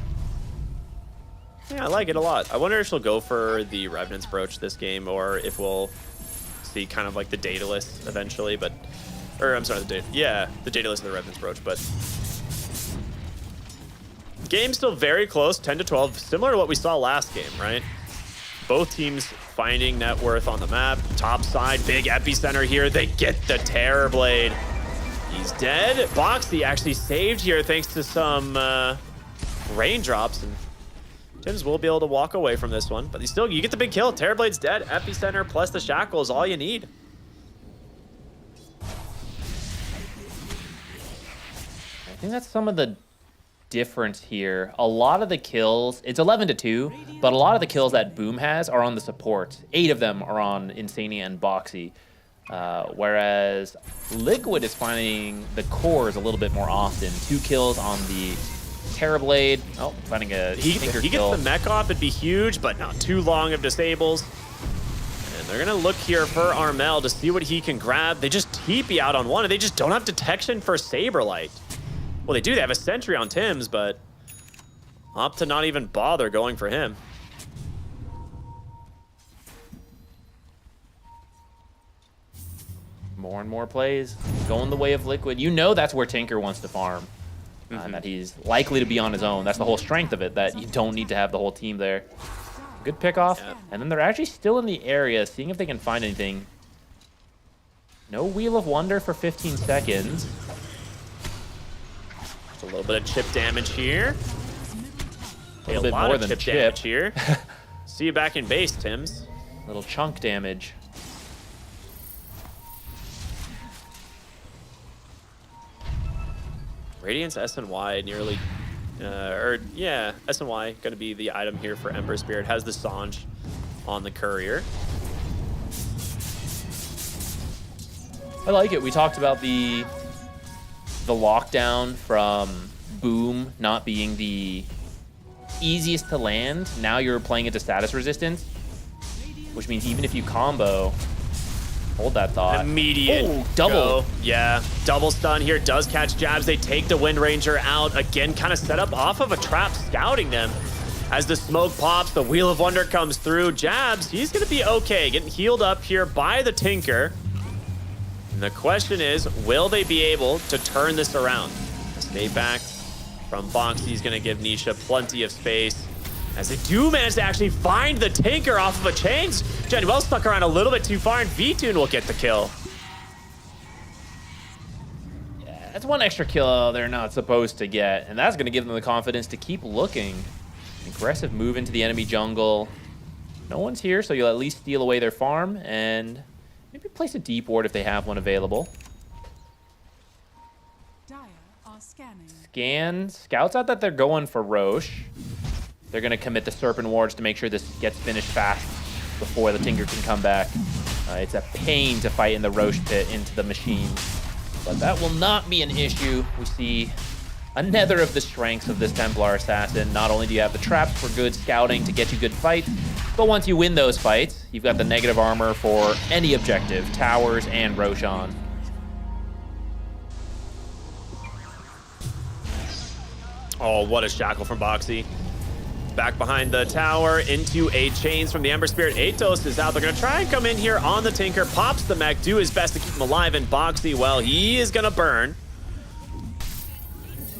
Yeah, I like it a lot. I wonder if she'll go for the Revenant's Brooch this game, or if we'll see kind of like the Daedalus eventually, but... Or, I'm sorry, the Daedalus and the Revenant's Brooch, but... Game's still very close, 10 to 12, similar to what we saw last game, right? Both teams finding net worth on the map. Top side, big epicenter here. They get the Terrorblade. He's dead. Boxy actually saved here thanks to some raindrops, and Tims will be able to walk away from this one, but you get the big kill. Terrorblade's dead. Epicenter plus the shackle is all you need. I think that's some of the difference here. A lot of the kills, it's 11 to 2, but a lot of the kills that Boom has are on the support. 8 of them are on Insania and Boxy. Whereas Liquid is finding the cores a little bit more often. 2 kills on the Terrorblade. Oh, finding a Tinker He kill. gets the mech off, it'd be huge, but not too long of disables. And they're gonna look here for Armel to see what he can grab. They just TP out on one, and they just don't have detection for Saberlight. Well, they do. They have a sentry on Tims, but opt to not even bother going for him. More and more plays going the way of Liquid. You know that's where Tinker wants to farm. And that he's likely to be on his own. That's the whole strength of it, that you don't need to have the whole team there. Good pick off. Yeah. And then they're actually still in the area, seeing if they can find anything. No Wheel of Wonder for 15 seconds. Just a little bit of chip damage here. A little bit more than chip damage here. See you back in base, Tims. Little chunk damage. Radiance SNY nearly, SNY gonna be the item here for Ember Spirit. Has the Sange on the courier. I like it. We talked about the lockdown from Boom not being the easiest to land. Now you're playing into status resistance, which means even if you combo, hold that thought. Immediate double. Go. Yeah, double stun here. Does catch jabs. They take the Wind Ranger out. Again, kind of set up off of a trap, scouting them. As the smoke pops, the Wheel of Wonder comes through. Jabs, he's going to be okay. Getting healed up here by the Tinker. And the question is, will they be able to turn this around? Stay back from Boxy. He's going to give Nisha plenty of space. As they do manage to actually find the Tinker off of a chains. Jenny well stuck around a little bit too far, and V-Tune will get the kill. Yeah, that's one extra kill they're not supposed to get, and that's going to give them the confidence to keep looking. Aggressive move into the enemy jungle. No one's here, so you'll at least steal away their farm, and maybe place a deep ward if they have one available. Dire are Scan. scanning. Scouts out that they're going for Roche. They're going to commit the Serpent Wards to make sure this gets finished fast before the Tinker can come back. It's a pain to fight in the Roche pit into the machine, but that will not be an issue. We see another of the strengths of this Templar Assassin. Not only do you have the traps for good scouting to get you good fights, but once you win those fights, you've got the negative armor for any objective, towers and Roshan. Oh, what a shackle from Boxy. Back behind the tower into a chains from the Ember Spirit. Atos is out. They're going to try and come in here on the Tinker. Pops the mech, do his best to keep him alive. And Boxy, well, he is going to burn.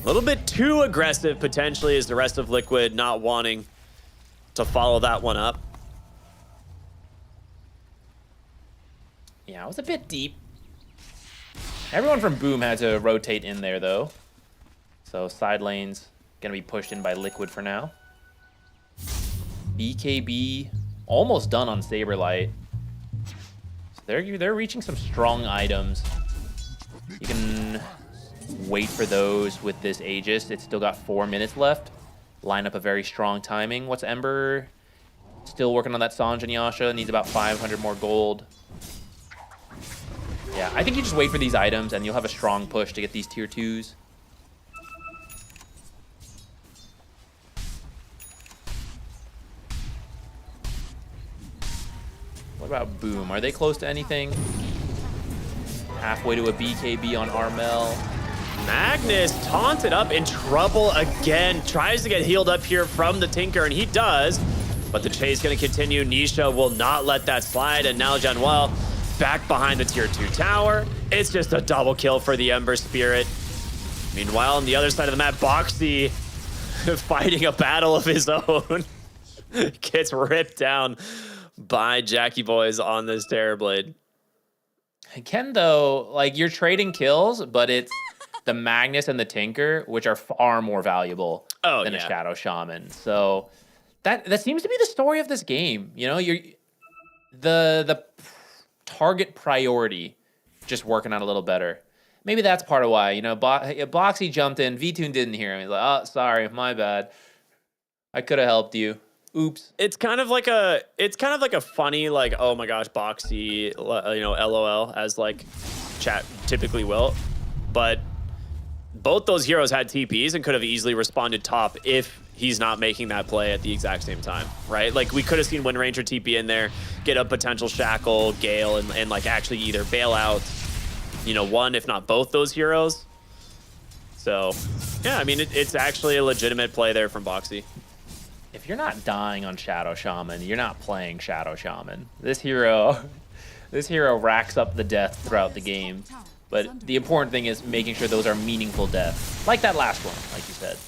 A little bit too aggressive, potentially, as the rest of Liquid not wanting to follow that one up. Yeah, it was a bit deep. Everyone from Boom had to rotate in there, though. So side lane's going to be pushed in by Liquid for now. BKB almost done on Saberlight. They're reaching some strong items. You can wait for those with this Aegis. It's still got 4 minutes left. Line up a very strong timing. What's Ember? Still working on that Sange and Yasha. Needs about 500 more gold. Yeah, I think you just wait for these items and you'll have a strong push to get these tier 2s. What about Boom? Are they close to anything? Halfway to a BKB on Armel. Magnus taunted up, in trouble again. Tries to get healed up here from the Tinker, and he does. But the chase going to continue. Nisha will not let that slide, and now Januel back behind the tier 2 tower. It's just a double kill for the Ember Spirit. Meanwhile, on the other side of the map, Boxy fighting a battle of his own. Gets ripped down by Jackie Boys on this Terrorblade. Ken, though, like, you're trading kills, but it's the Magnus and the Tinker, which are far more valuable than a Shadow Shaman. So that seems to be the story of this game. You know, the target priority just working out a little better. Maybe that's part of why, you know, Boxy jumped in, V-Tune didn't hear him. He's like, oh, sorry, my bad. I could have helped you. Oops. It's kind of like a funny, like, oh my gosh, Boxy, you know, LOL, as like chat typically will. But both those heroes had TPs and could have easily responded top if he's not making that play at the exact same time, right? Like, we could have seen Wind Ranger TP in there, get a potential Shackle, Gale, and like actually either bail out, you know, one, if not both those heroes. So, yeah, I mean, it's actually a legitimate play there from Boxy. If you're not dying on Shadow Shaman, you're not playing Shadow Shaman. This hero racks up the death throughout the game. But the important thing is making sure those are meaningful deaths. Like that last one, like you said.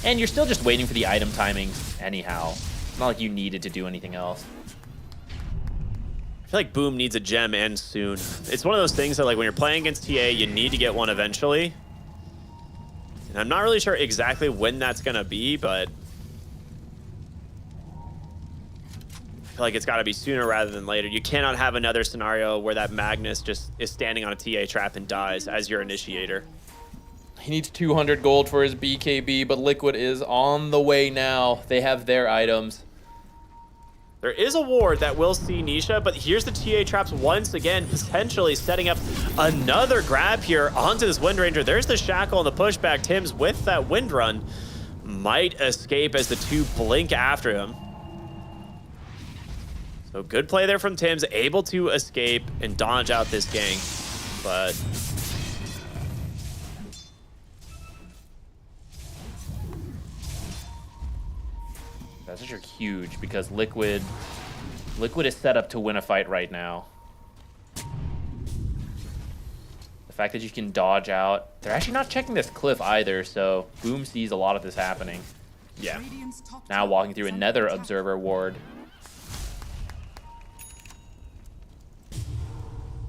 And you're still just waiting for the item timings anyhow. It's not like you needed to do anything else. I feel like Boom needs a gem and soon. It's one of those things that, like, when you're playing against TA, you need to get one eventually. And I'm not really sure exactly when that's going to be, but I feel like it's got to be sooner rather than later. You cannot have another scenario where that Magnus just is standing on a TA trap and dies as your initiator. He needs 200 gold for his BKB, but Liquid is on the way now. They have their items. There is a ward that will see Nisha, but here's the TA traps once again, potentially setting up another grab here onto this Wind Ranger. There's the Shackle and the pushback. Tim's with that Wind Run might escape as the two blink after him. So good play there from Tim's, able to escape and dodge out this gang. But That's just huge because Liquid is set up to win a fight right now. The fact that you can dodge out. They're actually not checking this cliff either, so Boom sees a lot of this happening. Yeah. Now walking through another Observer ward.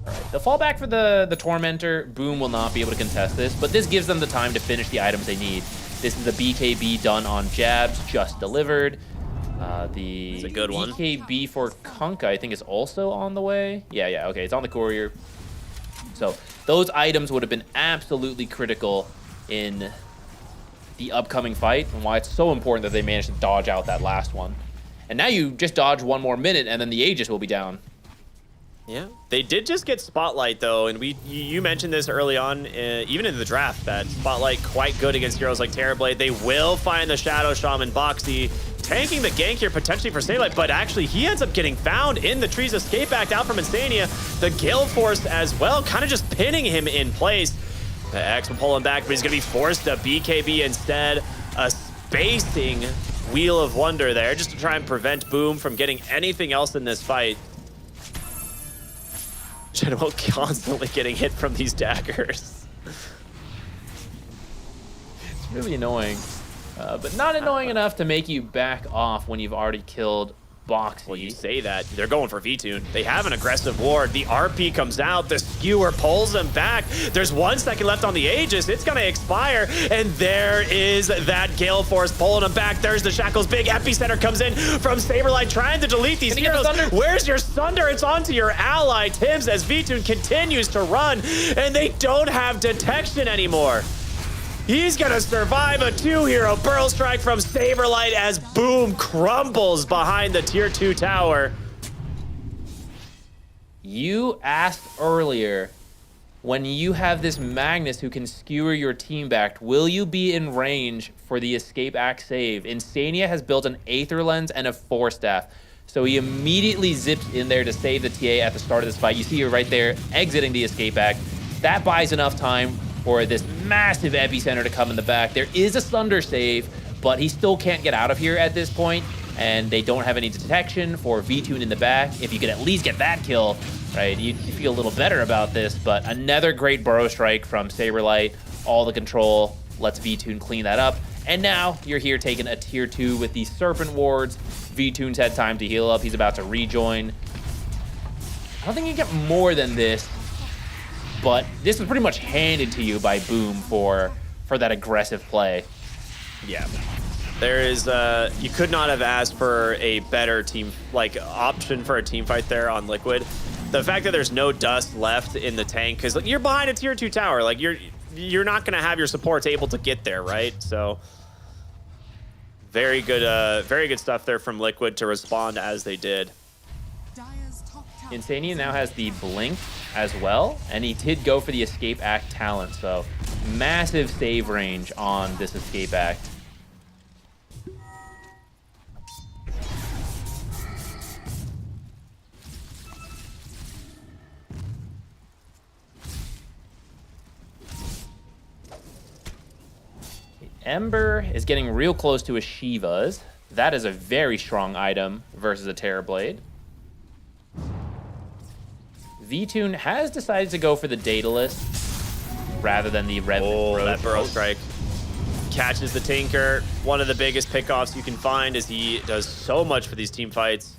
Alright, the fallback for the Tormentor, Boom will not be able to contest this, but this gives them the time to finish the items they need. This is the BKB done on Jabs, just delivered. The a good one. BKB for Kunkka, I think, is also on the way. Yeah, okay, it's on the courier. So those items would have been absolutely critical in the upcoming fight, and why it's so important that they managed to dodge out that last one. And now you just dodge one more minute, and then the Aegis will be down. Yeah, they did just get Spotlight, though, and you mentioned this early on, even in the draft, that Spotlight quite good against heroes like Terrorblade. They will find the Shadow Shaman Boxy, tanking the gank here potentially for Satellite, but actually he ends up getting found in the trees. Escape back out from Insania. The Gale Force as well, kind of just pinning him in place. The X will pull him back, but he's going to be forced to BKB instead. A spacing Wheel of Wonder there, just to try and prevent Boom from getting anything else in this fight. General constantly getting hit from these daggers. It's really annoying. But not annoying enough to make you back off when you've already killed boxy. Well, you say that. They're going for V-Tune. They have an aggressive ward. The RP comes out. The skewer pulls them back. There's 1 second left on the Aegis. It's going to expire. And there is that Gale Force pulling them back. There's the Shackles. Big epicenter comes in from Saberlight trying to delete these heroes. Where's your Sunder? It's onto your ally, Tims, as V-Tune continues to run. And they don't have detection anymore. He's gonna survive a 2-hero Burrow Strike from Saberlight as Boom crumbles behind the tier 2 tower. You asked earlier, when you have this Magnus who can skewer your team back, will you be in range for the escape act save? Insania has built an Aether Lens and a Force Staff, so he immediately zips in there to save the TA at the start of this fight. You see her right there exiting the escape act. That buys enough time for this massive epicenter to come in the back. There is a Sunder save, but he still can't get out of here at this point, and they don't have any detection for V-Tune in the back. If you could at least get that kill, right, you feel a little better about this, but another great Burrow Strike from Saberlight. All the control lets V-Tune clean that up, and now you're here taking a tier 2 with these Serpent Wards. V-Tune's had time to heal up. He's about to rejoin. I don't think you get more than this, but this was pretty much handed to you by Boom for that aggressive play. Yeah. There is, you could not have asked for a better team, like, option for a team fight there on Liquid. The fact that there's no dust left in the tank, because you're behind a tier 2 tower, like, you're not going to have your supports able to get there, right? So, very good stuff there from Liquid to respond as they did. Insania now has the Blink as well, and he did go for the Escape Act talent, so massive save range on this Escape Act. Ember is getting real close to a Shiva's. That is a very strong item versus a Terrorblade. V-Tune has decided to go for the Daedalus rather than the Red. Oh, that Burrow Strike catches the Tinker. One of the biggest pickoffs you can find as he does so much for these team fights.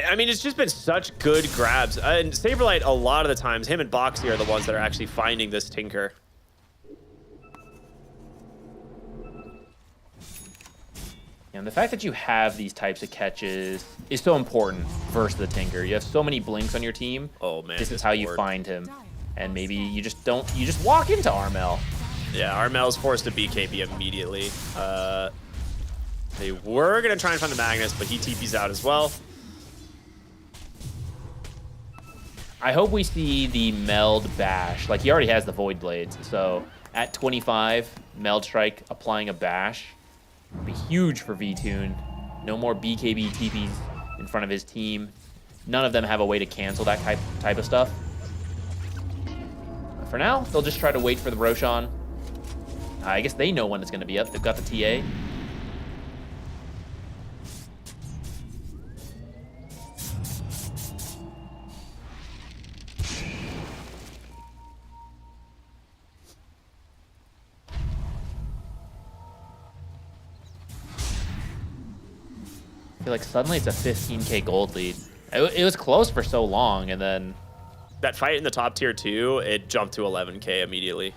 I mean, it's just been such good grabs. And Saberlight, a lot of the times, him and Boxy are the ones that are actually finding this Tinker. And the fact that you have these types of catches is so important versus the Tinker. You have so many blinks on your team. Oh man, this is how you find him. And maybe you just walk into Armel. Yeah, Armel's forced to BKB immediately. They were gonna try and find the Magnus, but he TP's out as well. I hope we see the Meld Bash. Like, he already has the Void Blades. So at 25, Meld Strike applying a bash would be huge for V-Tune. No more BKB TPs in front of his team. None of them have a way to cancel that type of stuff. But for now, they'll just try to wait for the Roshan. I guess they know when it's going to be up. They've got the TA. I feel like suddenly it's a 15k gold lead. It was close for so long, and then that fight in the top tier 2, it jumped to 11k immediately.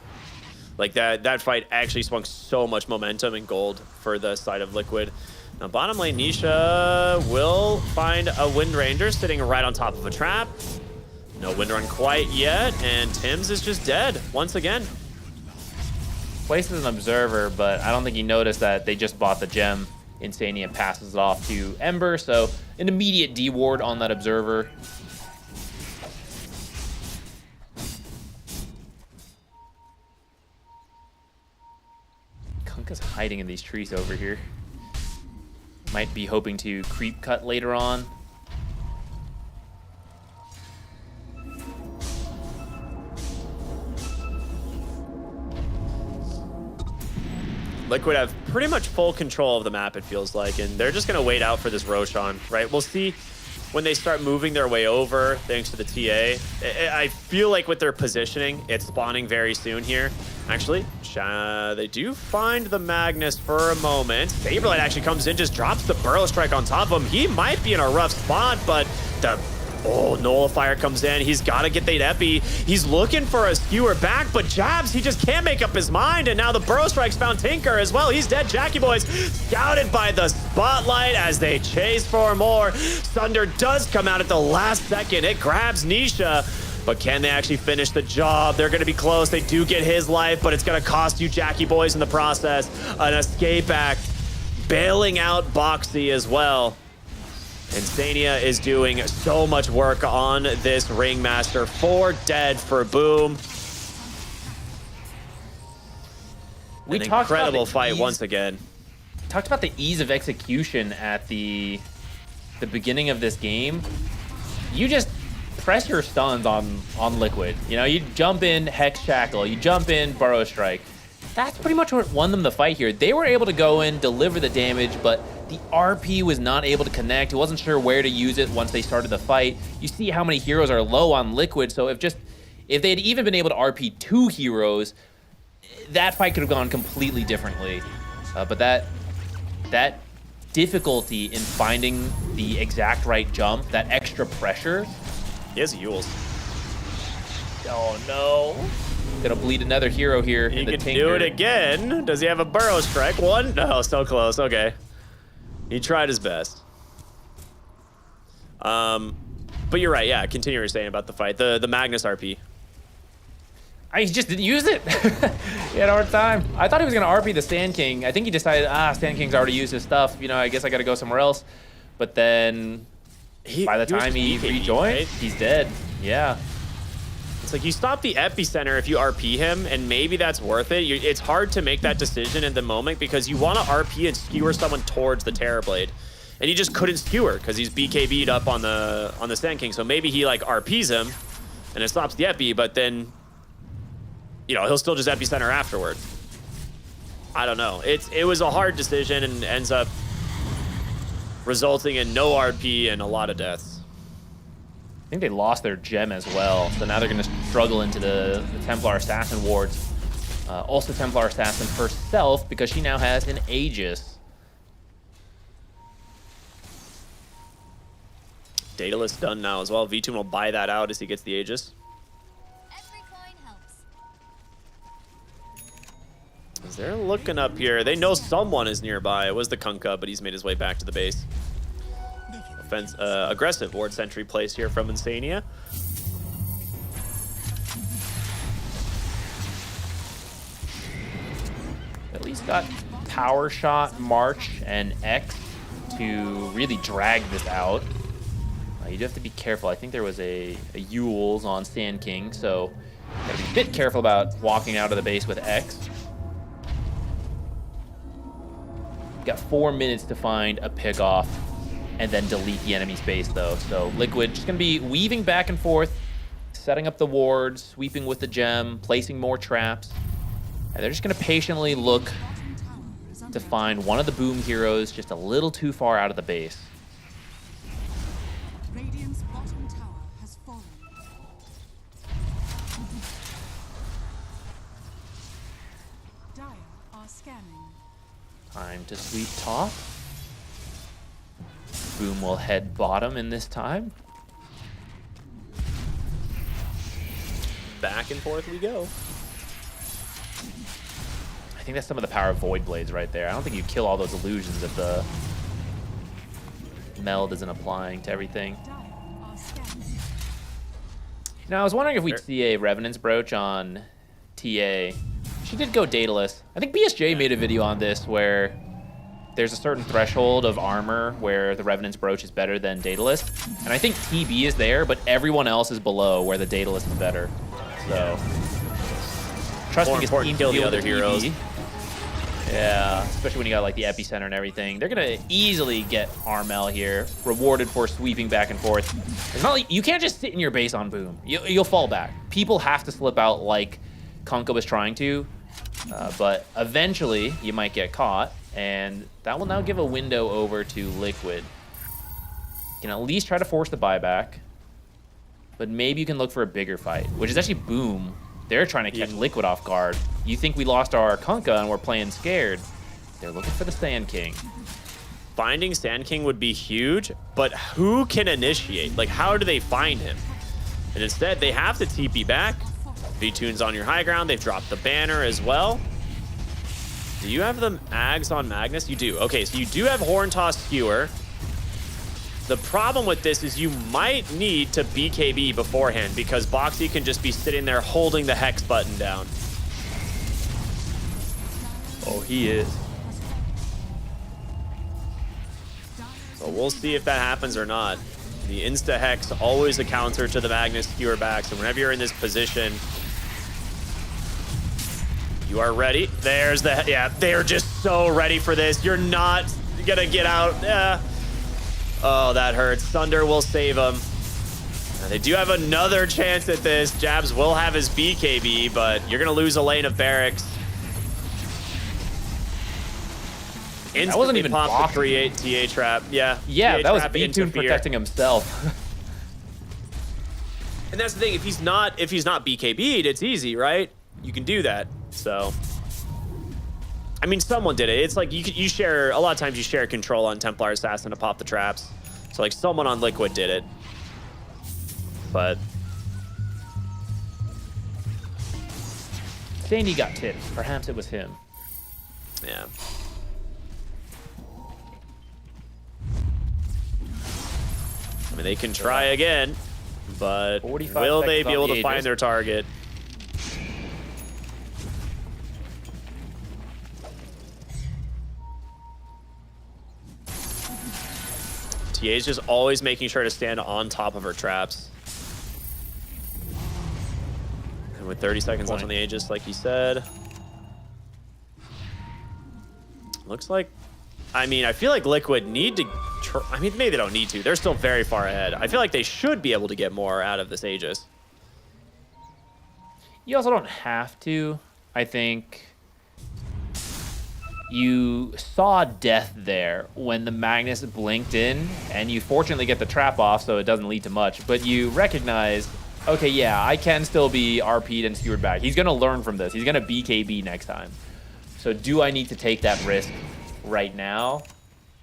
Like that fight actually swung so much momentum and gold for the side of Liquid. Now bottom lane, Nisha will find a Wind Ranger sitting right on top of a trap. No Wind Run quite yet, and Tims is just dead once again. Places an observer, but I don't think he noticed that they just bought the gem. Insania passes it off to Ember, so an immediate D-ward on that observer. Kunkka's hiding in these trees over here. Might be hoping to creep cut later on. Liquid have pretty much full control of the map, it feels like, and they're just going to wait out for this Roshan, right? We'll see when they start moving their way over, thanks to the TA. I feel like with their positioning, it's spawning very soon here. Actually, they do find the Magnus for a moment. Saberlight actually comes in, just drops the Burrow Strike on top of him. He might be in a rough spot, but the Nullifier comes in. He's got to get the Epi. He's looking for a skewer back, but Jabs, he just can't make up his mind. And now the Burrow Strike's found Tinker as well. He's dead. Jackie Boys scouted by the Spotlight as they chase for more. Thunder does come out at the last second. It grabs Nisha, but can they actually finish the job? They're going to be close. They do get his life, but it's going to cost you Jackie Boys in the process. An escape act, bailing out Boxy as well. Insania is doing so much work on this Ringmaster. 4 dead for Boom. An incredible fight once again. Talked about the ease of execution at the beginning of this game. You just press your stuns on Liquid. You know, you jump in Hex Shackle, you jump in Burrow Strike. That's pretty much what won them the fight here. They were able to go in, deliver the damage, but the RP was not able to connect. He wasn't sure where to use it once they started the fight. You see how many heroes are low on Liquid, so if they had even been able to RP 2 heroes, that fight could have gone completely differently. But that difficulty in finding the exact right jump, that extra pressure. He has Yules. Oh no. Gonna bleed another hero here. He can do it again. Does he have a Burrow Strike? One? No, so close. Okay. He tried his best. But you're right. Yeah, continue what you're saying about the fight. The Magnus RP. He just didn't use it. He had a hard time. I thought he was going to RP the Sand King. I think he decided, Sand King's already used his stuff. You know, I guess I got to go somewhere else. But then by the time he rejoined, right? He's dead. Yeah. It's like you stop the epicenter if you RP him, and maybe that's worth it. It's hard to make that decision in the moment because you want to RP and skewer someone towards the Terrorblade. And he just couldn't skewer because he's BKB'd up on the Sand King. So maybe he like RPs him and it stops the epi, but then he'll still just epicenter afterward. I don't know. It was a hard decision and ends up resulting in no RP and a lot of deaths. I think they lost their gem as well, so now they're going to struggle into the Templar Assassin wards. Also Templar Assassin herself, because she now has an Aegis. Daedalus done now as well. V2 will buy that out as he gets the Aegis. As they're looking up here, they know someone is nearby. It was the Kunkka, but he's made his way back to the base. Aggressive ward sentry place here from Insania. At least got Power Shot, March, and X to really drag this out. You do have to be careful. I think there was a Yules on Sand King, so gotta be a bit careful about walking out of the base with X. Got 4 minutes to find a pickoff and then delete the enemy space though. So Liquid just gonna be weaving back and forth, setting up the wards, sweeping with the gem, placing more traps. And they're just gonna patiently look to find one of the Boom heroes just a little too far out of the base. Radiant's bottom tower has fallen. Dire are scanning. Time to sweep top. Boom will head bottom in this time. Back and forth we go. I think that's some of the power of Void Blades right there. I don't think you kill all those illusions if the meld isn't applying to everything. Now, I was wondering if we'd see a Revenant's Brooch on TA. She did go Daedalus. I think BSJ made a video on this where there's a certain threshold of armor where the Revenant's Brooch is better than Daedalus. And I think TB is there, but everyone else is below where the Daedalus is better. So, trusting his team to kill deal the with other heroes. TB. Yeah, especially when you got like the epicenter and everything. They're gonna easily get Armel here, rewarded for sweeping back and forth. It's not like you can't just sit in your base on Boom. You'll fall back. People have to slip out like Kunkka was trying to, but eventually you might get caught, and that will now give a window over to Liquid. You can at least try to force the buyback, but maybe you can look for a bigger fight, which is actually Boom They're trying to catch Liquid off guard. You think we lost our Kunkka and we're playing scared. They're looking for the Sand King. Finding Sand King would be huge, but who can initiate? Like, how do they find him? And instead, they have to TP back. V-Tune's on your high ground. They've dropped the banner as well. Do you have the Ags on Magnus? You do. Okay, so you do have Horn Toss Skewer. The problem with this is you might need to BKB beforehand because Boxy can just be sitting there holding the Hex button down. Oh, he is. So we'll see if that happens or not. The Insta-Hex, always a counter to the Magnus Skewer back, so whenever you're in this position, you are ready. There's the, yeah, they're just so ready for this. You're not gonna get out. Oh, that hurts. Thunder will save them. They do have another chance at this. Jabs will have his BKB, but you're gonna lose a lane of barracks. That wasn't even pop the create TA trap. Yeah. Yeah, TA that was trap V-Tune interfere. protecting himself. And that's the thing. If he's not BKB'd, it's easy, right? You can do that. So, I mean, someone did it. It's like you share a lot of times. You share control on Templar Assassin to pop the traps. So like someone on Liquid did it, but saying he got tipped. Perhaps it was him. Yeah. I mean, they can try again, but will they be able to find their target? TA's just always making sure to stand on top of her traps. And with 30 seconds left on the Aegis, like he said. Looks like, I mean, I feel like Liquid need to, I mean, maybe they don't need to. They're still very far ahead. I feel like they should be able to get more out of this Aegis. You also don't have to. I think you saw death there when the Magnus blinked in, and you fortunately get the trap off so it doesn't lead to much, but you recognize, okay, yeah, I can still be RP'd and skewered back. He's going to learn from this. He's going to BKB next time. So do I need to take that risk right now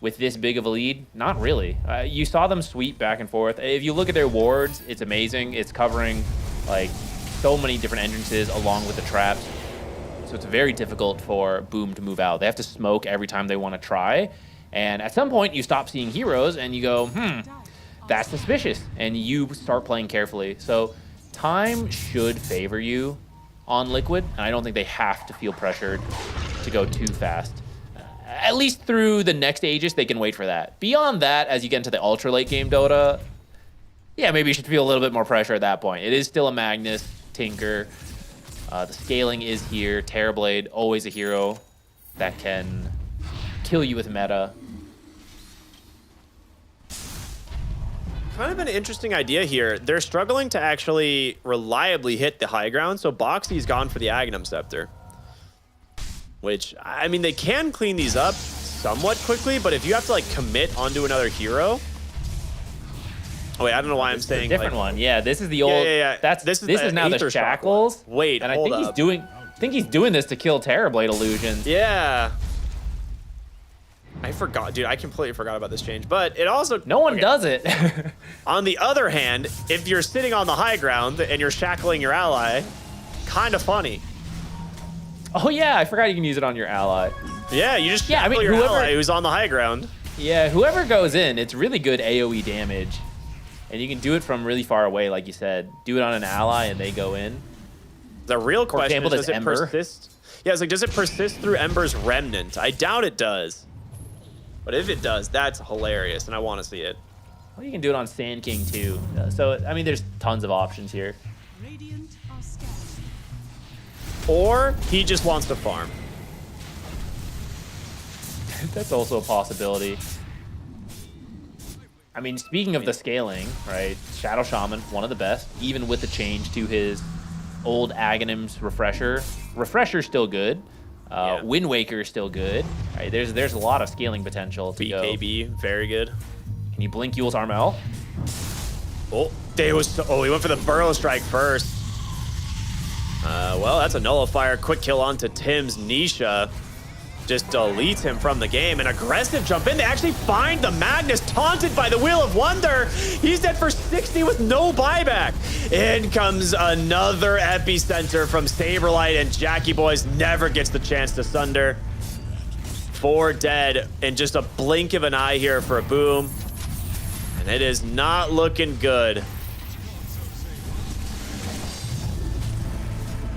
with this big of a lead? Not really. You saw them sweep back and forth. If you look at their wards, it's amazing. It's covering like so many different entrances along with the traps. So it's very difficult for Boom to move out. They have to smoke every time they want to try. And at some point, you stop seeing heroes and you go, that's suspicious. And you start playing carefully. So time should favor you on Liquid. And I don't think they have to feel pressured to go too fast. At least through the next Aegis, they can wait for that. Beyond that, as you get into the ultra late game Dota, yeah, maybe you should feel a little bit more pressure at that point. It is still a Magnus, Tinker. The scaling is here. Terrorblade, always a hero that can kill you with meta. Kind of an interesting idea here. They're struggling to actually reliably hit the high ground, so Boxy's gone for the Aghanim Scepter. Which, I mean, they can clean these up somewhat quickly, but if you have to, like, commit onto another hero... Oh, wait, I don't know why I'm saying... Different like, one, yeah. This is the old... Yeah. This is now the Shackles. Wait, and I think he's doing this to kill Terrorblade illusions. Yeah. I forgot, dude. I completely forgot about this change. But it also... No one does it. On the other hand, if you're sitting on the high ground and you're shackling your ally, kind of funny. Oh, yeah. I forgot you can use it on your ally. Yeah, you just shackle your ally who's on the high ground. Yeah, whoever goes in, it's really good AoE damage. And you can do it from really far away, like you said. Do it on an ally and they go in. The real question is, does it persist? Yeah, it's like, does it persist through Ember's Remnant? I doubt it does. But if it does, that's hilarious, and I want to see it. Well, you can do it on Sand King, too. So, I mean, there's tons of options here. Radiant are scared. Or he just wants to farm. That's also a possibility. I mean, speaking of the scaling, right? Shadow Shaman, one of the best, even with the change to his old Aghanim's Refresher. Refresher's still good. Wind Waker is still good. Right? There's a lot of scaling potential to BKB, very good. Can you blink Yule's Armel? Oh, he went for the Burrow Strike first. Well, that's a nullifier. Quick kill onto Tim's. Nisha just deletes him from the game. An aggressive jump in. They actually find the Magnus, taunted by the Wheel of Wonder. He's dead for 60 with no buyback. In comes another epicenter from Saberlight, and Jackie Boys never gets the chance to sunder. 4 dead in just a blink of an eye here for a Boom. And it is not looking good.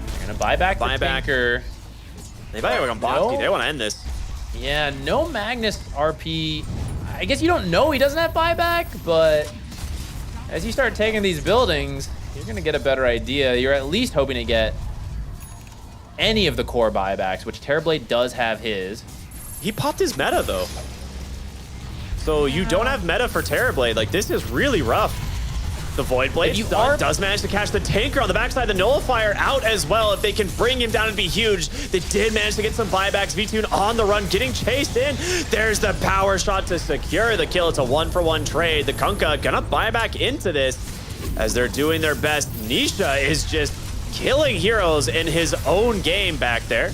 They're gonna buy back the Tinker. They buy back on Botsky. No. They want to end this. Yeah, no Magnus RP. I guess you don't know he doesn't have buyback, but as you start taking these buildings, you're gonna get a better idea. You're at least hoping to get any of the core buybacks, which Terrorblade does have his. He popped his meta though. So you don't have meta for Terrorblade. Like, this is really rough. The Void Blade does manage to catch the Tinker on the backside. The Nullifier out as well. If they can bring him down, it'd be huge. They did manage to get some buybacks. V-Tune on the run, getting chased in. There's the power shot to secure the kill. It's a 1-for-1 trade. The Kunkka gonna buy back into this as they're doing their best. Nisha is just killing heroes in his own game back there.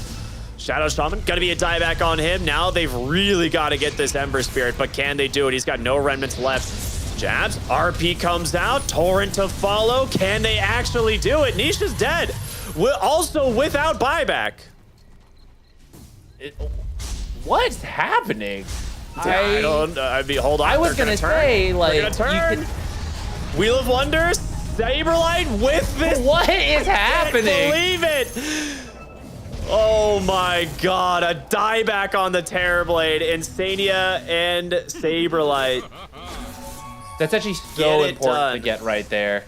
Shadow Shaman, gonna be a dieback on him. Now they've really got to get this Ember Spirit, but can they do it? He's got no remnants left. Jabs, RP comes out, Torrent to follow. Can they actually do it? Nisha's dead. Also without buyback. What's happening? I don't. Hold on. I was gonna say, like, they're gonna turn. Wheel of Wonders, Saberlight with this. What is happening? I can't believe it. Oh my God! A dieback on the Terrorblade, Insania and Saberlight. That's actually so important to get right there,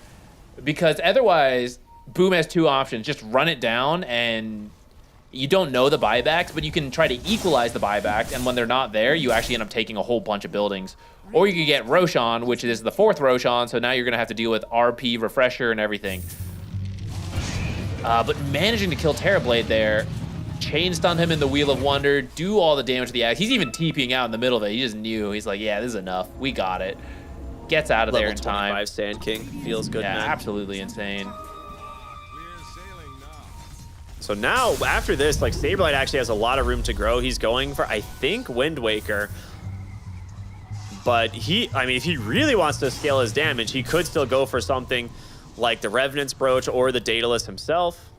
because otherwise, Boom has 2 options: just run it down, and you don't know the buybacks, but you can try to equalize the buybacks, and when they're not there, you actually end up taking a whole bunch of buildings. Or you could get Roshan, which is the 4th Roshan, so now you're gonna have to deal with RP, Refresher, and everything. But managing to kill Terrorblade there, chain stun him in the Wheel of Wonder, do all the damage to the axe. He's even TPing out in the middle of it. He just knew. He's like, yeah, this is enough. We got it. Gets out of there in time. Level 25 Sand King. Feels good, yeah, man. Absolutely insane. So now, after this, like, Saberlight actually has a lot of room to grow. He's going for, I think, Wind Waker. But if he really wants to scale his damage, he could still go for something like the Revenant's Brooch or the Daedalus himself.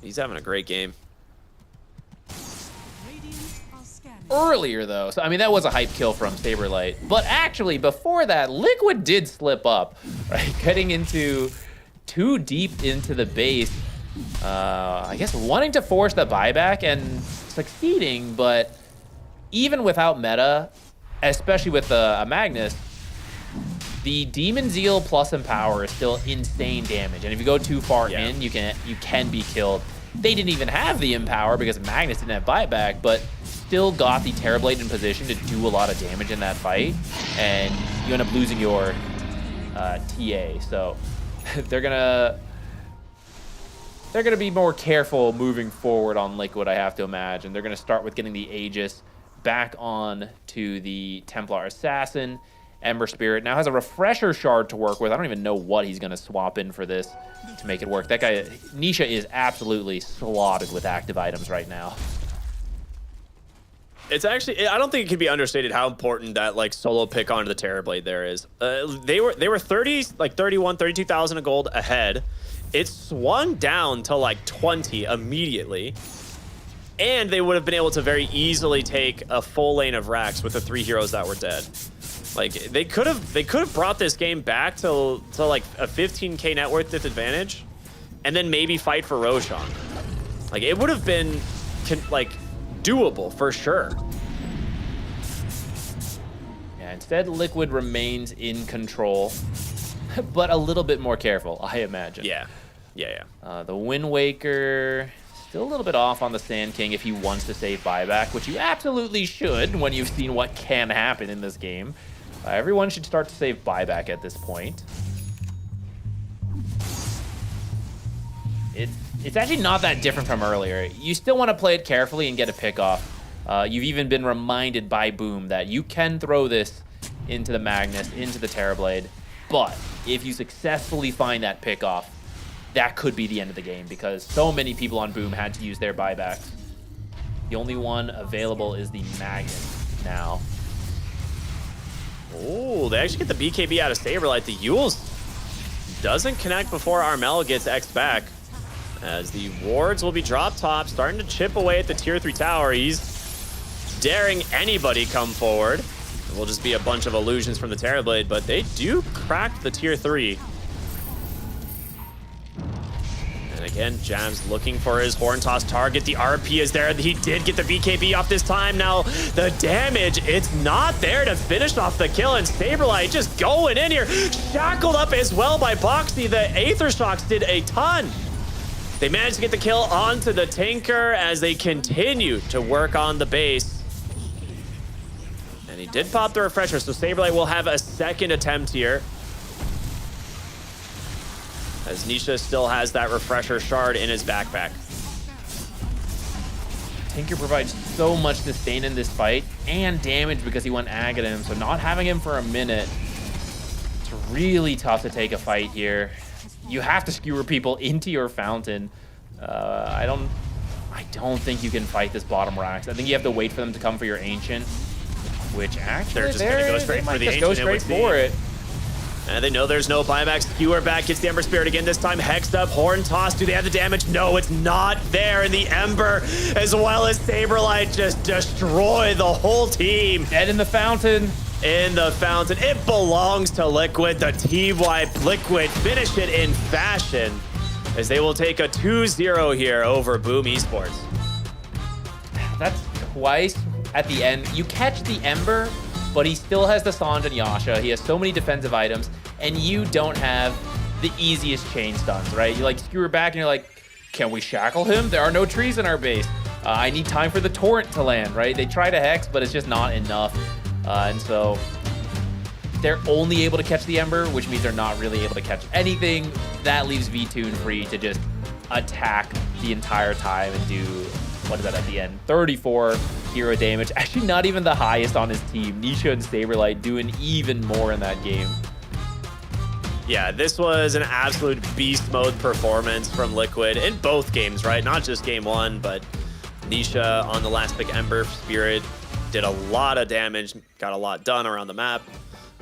He's having a great game. Earlier, though, so I mean, that was a hype kill from Saberlight. But actually, before that, Liquid did slip up, right? Getting into too deep into the base. I guess wanting to force the buyback and succeeding, but even without meta, especially with a Magnus, the Demon Zeal plus Empower is still insane damage. And if you go too far in, you can be killed. They didn't even have the Empower because Magnus didn't have buyback, but still got the Terrorblade in position to do a lot of damage in that fight, and you end up losing your TA. So they're gonna be more careful moving forward on Liquid, I have to imagine. They're gonna start with getting the Aegis back on to the Templar Assassin. Ember Spirit now has a Refresher Shard to work with. I don't even know what he's going to swap in for this to make it work. That guy, Nisha, is absolutely slotted with active items right now. It's actually, I don't think it can be understated how important that, like, solo pick onto the Terrorblade there is. They were 32,000 of gold ahead. It swung down to like 20 immediately. And they would have been able to very easily take a full lane of racks with the 3 heroes that were dead. Like, they could have brought this game back to like a 15k net worth disadvantage, and then maybe fight for Roshan. Like, it would have been like doable for sure. Yeah, instead Liquid remains in control, but a little bit more careful, I imagine. Yeah. The Wind Waker still a little bit off on the Sand King if he wants to save buyback, which you absolutely should when you've seen what can happen in this game. Everyone should start to save buyback at this point. It's actually not that different from earlier. You still want to play it carefully and get a pick off. You've even been reminded by Boom that you can throw this into the Magnus, into the Terrorblade, but if you successfully find that pick off, that could be the end of the game because so many people on Boom had to use their buybacks. The only one available is the Magnet now. Oh, they actually get the BKB out of Saberlight. The Yules doesn't connect before Armel gets X back. As the wards will be drop top, starting to chip away at the tier 3 tower. He's daring anybody come forward. It will just be a bunch of illusions from the Terrorblade, but they do crack the tier 3. And again, Jam's looking for his Horn Toss target. The RP is there. He did get the BKB off this time. Now, the damage, it's not there to finish off the kill. And Saberlight just going in here. Shackled up as well by Boxy. The Aether Shocks did a ton. They managed to get the kill onto the Tinker as they continue to work on the base. And he did pop the refresher, so Saberlight will have a second attempt here. As Nisha still has that refresher shard in his backpack. Tinker provides so much sustain in this fight and damage because he went Aghanim, so not having him for a minute, it's really tough to take a fight here. You have to skewer people into your fountain. I don't think you can fight this bottom Rax. I think you have to wait for them to come for your Ancient, which actually they're just gonna go straight for the Ancient. Go straight for it. And they know there's no buyback. Skewer back, gets the Ember Spirit again this time. Hexed up, Horn Toss. Do they have the damage? No, it's not there. And the Ember, as well as Saberlight, just destroy the whole team. Dead in the fountain. In the fountain. It belongs to Liquid. The team wipe. Liquid finish it in fashion as they will take a 2-0 here over Boom Esports. That's twice at the end. You catch the Ember, but he still has the Sanj and Yasha. He has so many defensive items, and you don't have the easiest chain stuns, right? You like skewer back and you're like, can we shackle him? There are no trees in our base. I need time for the torrent to land, right? They try to hex, but it's just not enough. And so they're only able to catch the Ember, which means they're not really able to catch anything. That leaves VTune free to just attack the entire time and do, what is that at the end? 34 hero damage. Actually, not even the highest on his team. Nisha and Saberlight doing even more in that game. Yeah, this was an absolute beast mode performance from Liquid in both games, right? Not just game one, but Nisha on the last pick Ember Spirit did a lot of damage, got a lot done around the map.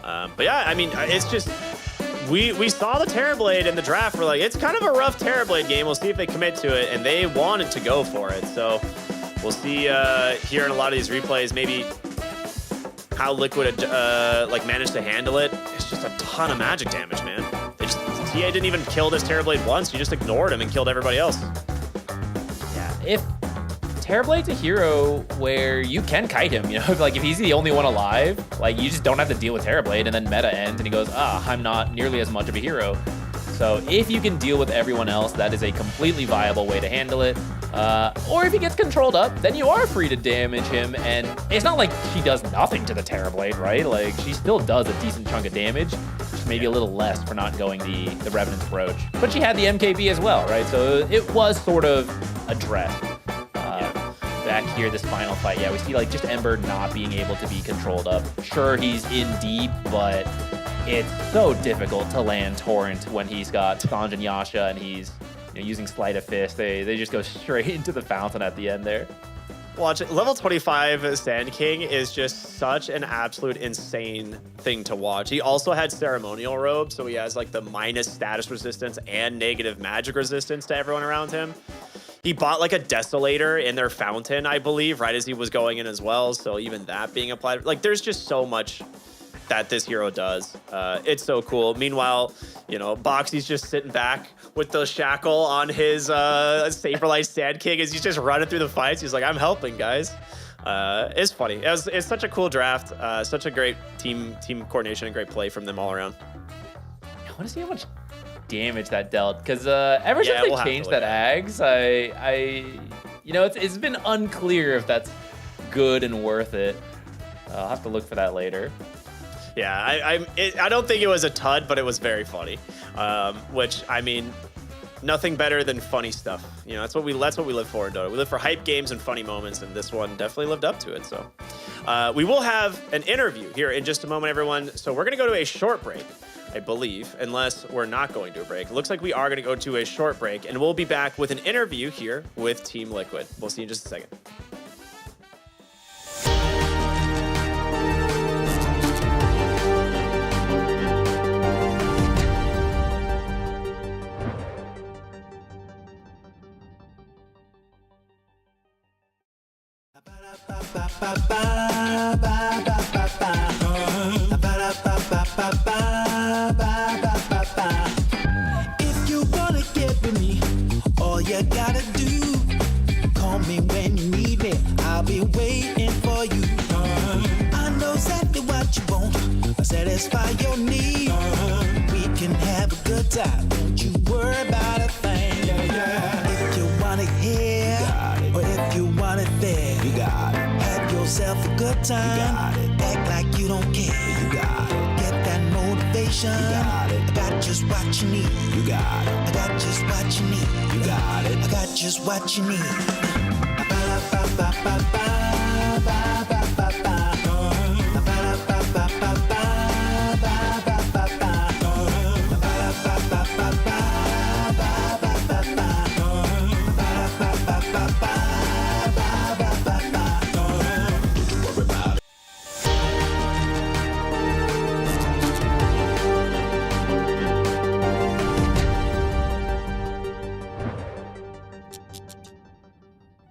But yeah, I mean, it's just, we saw the Terrorblade in the draft. We're like, it's kind of a rough Terrorblade game. We'll see if they commit to it, and they wanted to go for it. So we'll see here in a lot of these replays, maybe how Liquid like managed to handle it. It's just a ton of magic damage, man. TA didn't even kill this Terrorblade once. You just ignored him and killed everybody else. Yeah, if Terrorblade's a hero where you can kite him, you know, like if he's the only one alive, like you just don't have to deal with Terrorblade, and then meta ends and he goes, I'm not nearly as much of a hero. So if you can deal with everyone else, that is a completely viable way to handle it. Or if he gets controlled up, then you are free to damage him. And it's not like she does nothing to the Terrorblade, right? Like she still does a decent chunk of damage, just maybe a little less for not going the Revenant's approach. But she had the MKB as well, right? So it was sort of addressed. Back here, this final fight, yeah, we see like just Ember not being able to be controlled up. Sure, he's in deep, but it's so difficult to land Torrent when he's got Sanj and Yasha and he's using Sleight of Fist. They just go straight into the fountain at the end there. Watch it. Level 25 Sand King is just such an absolute insane thing to watch. He also had Ceremonial Robe, so he has like the minus status resistance and negative magic resistance to everyone around him. He bought like a Desolator in their fountain, I believe, right as he was going in as well. So even that being applied, like there's just so much that this hero does. It's so cool. Meanwhile, Boxy's just sitting back with the shackle on his Saberlight Sand King as he's just running through the fights. He's like, I'm helping, guys. It's funny. It's such a cool draft. Such a great team coordination and great play from them all around. I want to see how much damage that dealt, because ever since they changed that Ags, it's been unclear if that's good and worth it. I'll have to look for that later. Yeah, I don't think it was a ton, but it was very funny. Which, I mean, nothing better than funny stuff. That's what we live for in Dota. We live for hype games and funny moments, and this one definitely lived up to it. So we will have an interview here in just a moment, everyone. So we're gonna go to a short break. I believe, unless we're not going to a break. It looks like we are going to go to a short break, and we'll be back with an interview here with Team Liquid. We'll see you in just a second. If you wanna get with me, all you gotta do, call me when you need me. I'll be waiting for you. I know exactly what you want. I satisfy your need. We can have a good time. Don't you worry about a thing. If you want it here, or if you want it there, you got it. Have yourself a good time. You got it. Act like you don't care. You got it. Get that motivation. You got it. I got just what you need. You got it. I got just what you need. You got it. I got just what you need.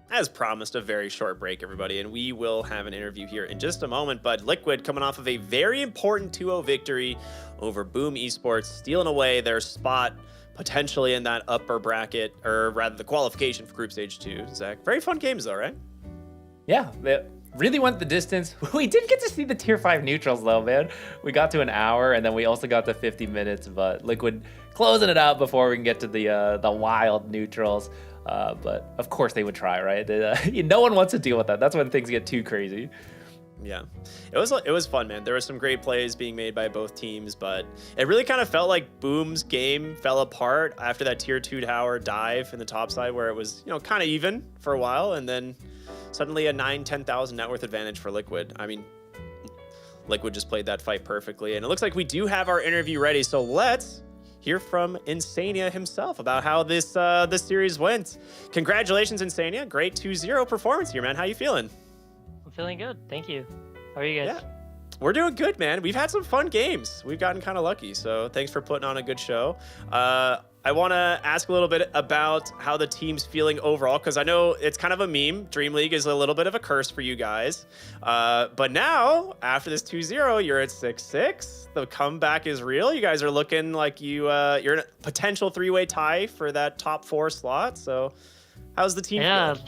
As promised, a very short break, everybody, and we will have an interview here in just a moment. But Liquid coming off of a very important 2-0 victory over Boom Esports, stealing away their spot potentially in that upper bracket, or rather the qualification for Group Stage 2. Zach, very fun games though, right? Yeah, they really went the distance. We didn't get to see the Tier 5 neutrals though, man. We got to an hour, and then we also got to 50 minutes, but Liquid closing it out before we can get to the wild neutrals. But of course they would try, right? No one wants to deal with that. That's when things get too crazy. Yeah, it was fun, man. There were some great plays being made by both teams, but it really kind of felt like Boom's game fell apart after that Tier 2 tower dive in the top side, where it was, kind of even for a while, and then suddenly a 9,000-10,000 net worth advantage for Liquid. I mean, Liquid just played that fight perfectly, and it looks like we do have our interview ready, so let's hear from Insania himself about how this series went. Congratulations, Insania. Great 2-0 performance here, man. How you feeling? I'm feeling good. Thank you. How are you guys? Yeah, we're doing good, man. We've had some fun games. We've gotten kind of lucky, so thanks for putting on a good show. I want to ask a little bit about how the team's feeling overall, because I know it's kind of a meme. DreamLeague is a little bit of a curse for you guys. But now, after this 2-0, you're at 6-6. The comeback is real. You guys are looking like you're in a potential 3-way tie for that top 4 slot. So how's the team feeling?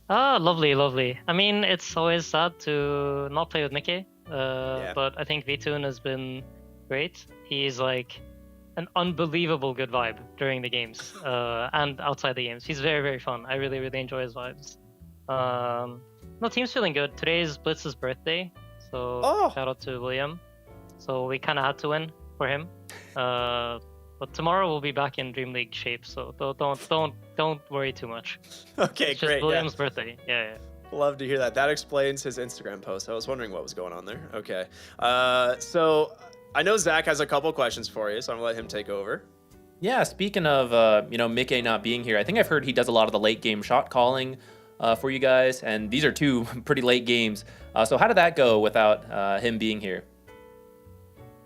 Lovely. I mean, it's always sad to not play with Mickey. But I think VTune has been great. He's like an unbelievable good vibe during the games and outside the games. He's very, very fun. I really, really enjoy his vibes. No, team's feeling good. Today is Blitz's birthday, so shout out to William. So we kind of had to win for him. But tomorrow we'll be back in DreamLeague shape, so don't worry too much. Okay, it's great. Just William's birthday. Yeah. Love to hear that. That explains his Instagram post. I was wondering what was going on there. Okay. So I know Zach has a couple questions for you, so I'm gonna let him take over. Yeah, speaking of Mickey not being here, I think I've heard he does a lot of the late game shot calling for you guys, and these are 2 pretty late games. So how did that go without him being here?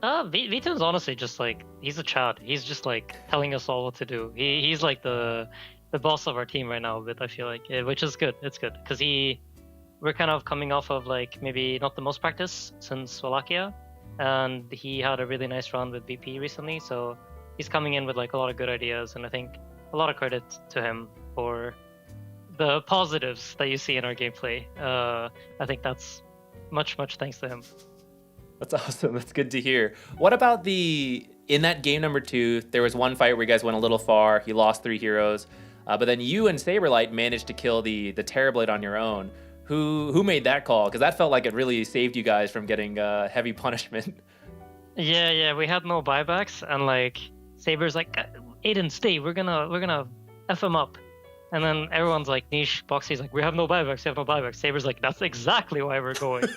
Vito's honestly just like, he's a Chad. He's just like telling us all what to do. He's like the boss of our team right now, but I feel like, which is good. It's good because we're kind of coming off of like maybe not the most practice since Slovakia, and he had a really nice run with BP recently, so he's coming in with like a lot of good ideas, and I think a lot of credit to him for the positives that you see in our gameplay. I think that's much thanks to him. That's awesome. That's good to hear. What about in that game number 2, there was one fight where you guys went a little far. You lost 3 heroes, but then you and Saberlight managed to kill the Terrorblade on your own. Who made that call? Because that felt like it really saved you guys from getting heavy punishment. Yeah, we had no buybacks, and like Saber's like, Aiden, stay. We're gonna F him up. And then everyone's like, Niche, Boxy's like, we have no buybacks. Saber's like, that's exactly why we're going.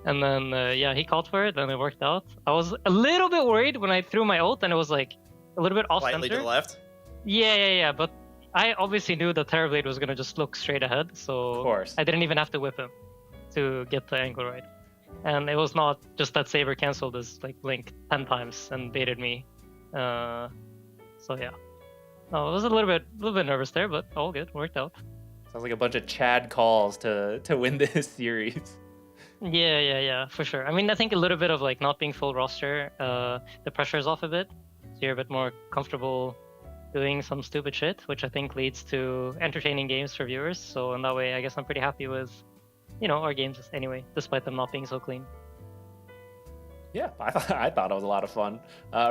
And then, yeah, he called for it, and it worked out. I was a little bit worried when I threw my ult, and it was like a little bit off Slightly center. to the left? Yeah. But I obviously knew that Terrorblade was going to just look straight ahead, so Of course. I didn't even have to whip him to get the angle right. And it was not just that Saber canceled his like blink 10 times and baited me. So yeah. No, I was a little bit nervous there, but all good, worked out. Sounds like a bunch of Chad calls to win this series. Yeah, for sure. I mean, I think a little bit of like not being full roster, the pressure is off a bit. So you're a bit more comfortable doing some stupid shit, which I think leads to entertaining games for viewers. So in that way, I guess I'm pretty happy with, our games anyway, despite them not being so clean. Yeah, I thought it was a lot of fun.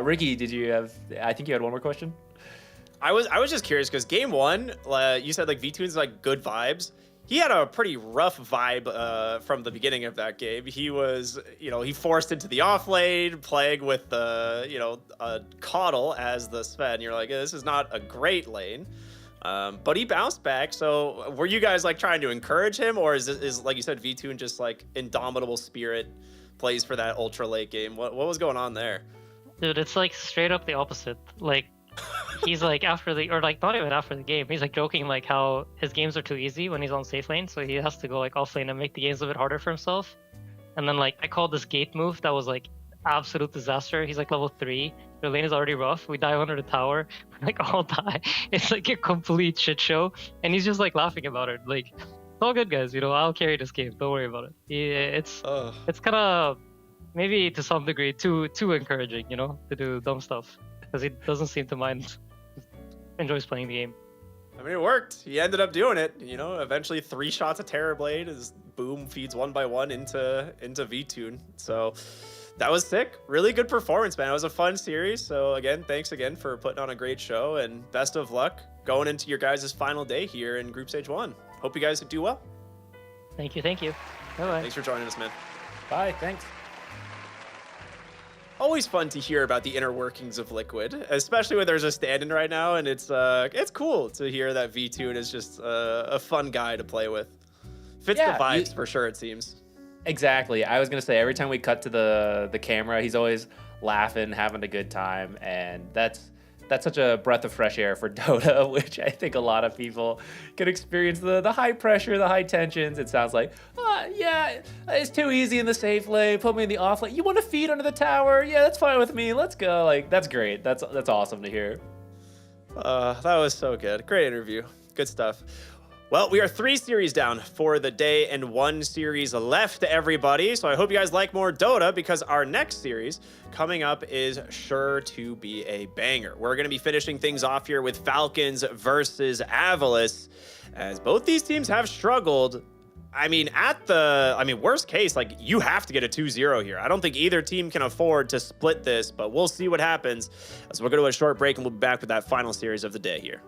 Ricky, did you have? I think you had one more question. I was just curious because game one, you said like V-Tune's like good vibes. He had a pretty rough vibe from the beginning of that game. He was, he forced into the off lane, playing with the, Caudle as the Sven. You're like, this is not a great lane. But he bounced back. So were you guys like trying to encourage him, or is like you said, V-Tune just like indomitable spirit, plays for that ultra late game? What was going on there? Dude, it's like straight up the opposite. Like, he's like not even after the game, he's like joking like how his games are too easy when he's on safe lane, so he has to go like off lane and make the games a bit harder for himself. And then like I called this gate move that was like absolute disaster. He's like level 3, the lane is already rough, we die under the tower, we like all die. It's like a complete shit show, and he's just like laughing about it. Like, it's all good, guys, I'll carry this game, don't worry about it. Yeah, it's kind of maybe to some degree too encouraging, to do dumb stuff, because he doesn't seem to mind. Enjoys playing the game. I mean, it worked. He ended up doing it. Eventually 3 shots of Terrorblade as boom feeds one by one into V-Tune. So that was sick. Really good performance, man. It was a fun series. So again, thanks again for putting on a great show, and best of luck going into your guys' final day here in Group Stage 1. Hope you guys do well. Thank you. Bye-bye. Thanks for joining us, man. Bye, thanks. Always fun to hear about the inner workings of Liquid, especially when there's a stand-in right now, and it's cool to hear that V-Tune is just a fun guy to play with. Fits the vibes for sure, it seems. Exactly. I was gonna say, every time we cut to the camera, he's always laughing, having a good time, and that's such a breath of fresh air for Dota, which I think a lot of people can experience the high pressure, the high tensions. It sounds like, yeah, it's too easy in the safe lane, put me in the off lane. You want to feed under the tower? Yeah, that's fine with me. Let's go. Like, that's great. That's awesome to hear. That was so good. Great interview. Good stuff. Well, we are 3 series down for the day and 1 series left, everybody. So I hope you guys like more Dota, because our next series coming up is sure to be a banger. We're going to be finishing things off here with Falcons versus Avalis, as both these teams have struggled. I mean, worst case, like, you have to get a 2-0 here. I don't think either team can afford to split this, but we'll see what happens. So we're going to do a short break, and we'll be back with that final series of the day here.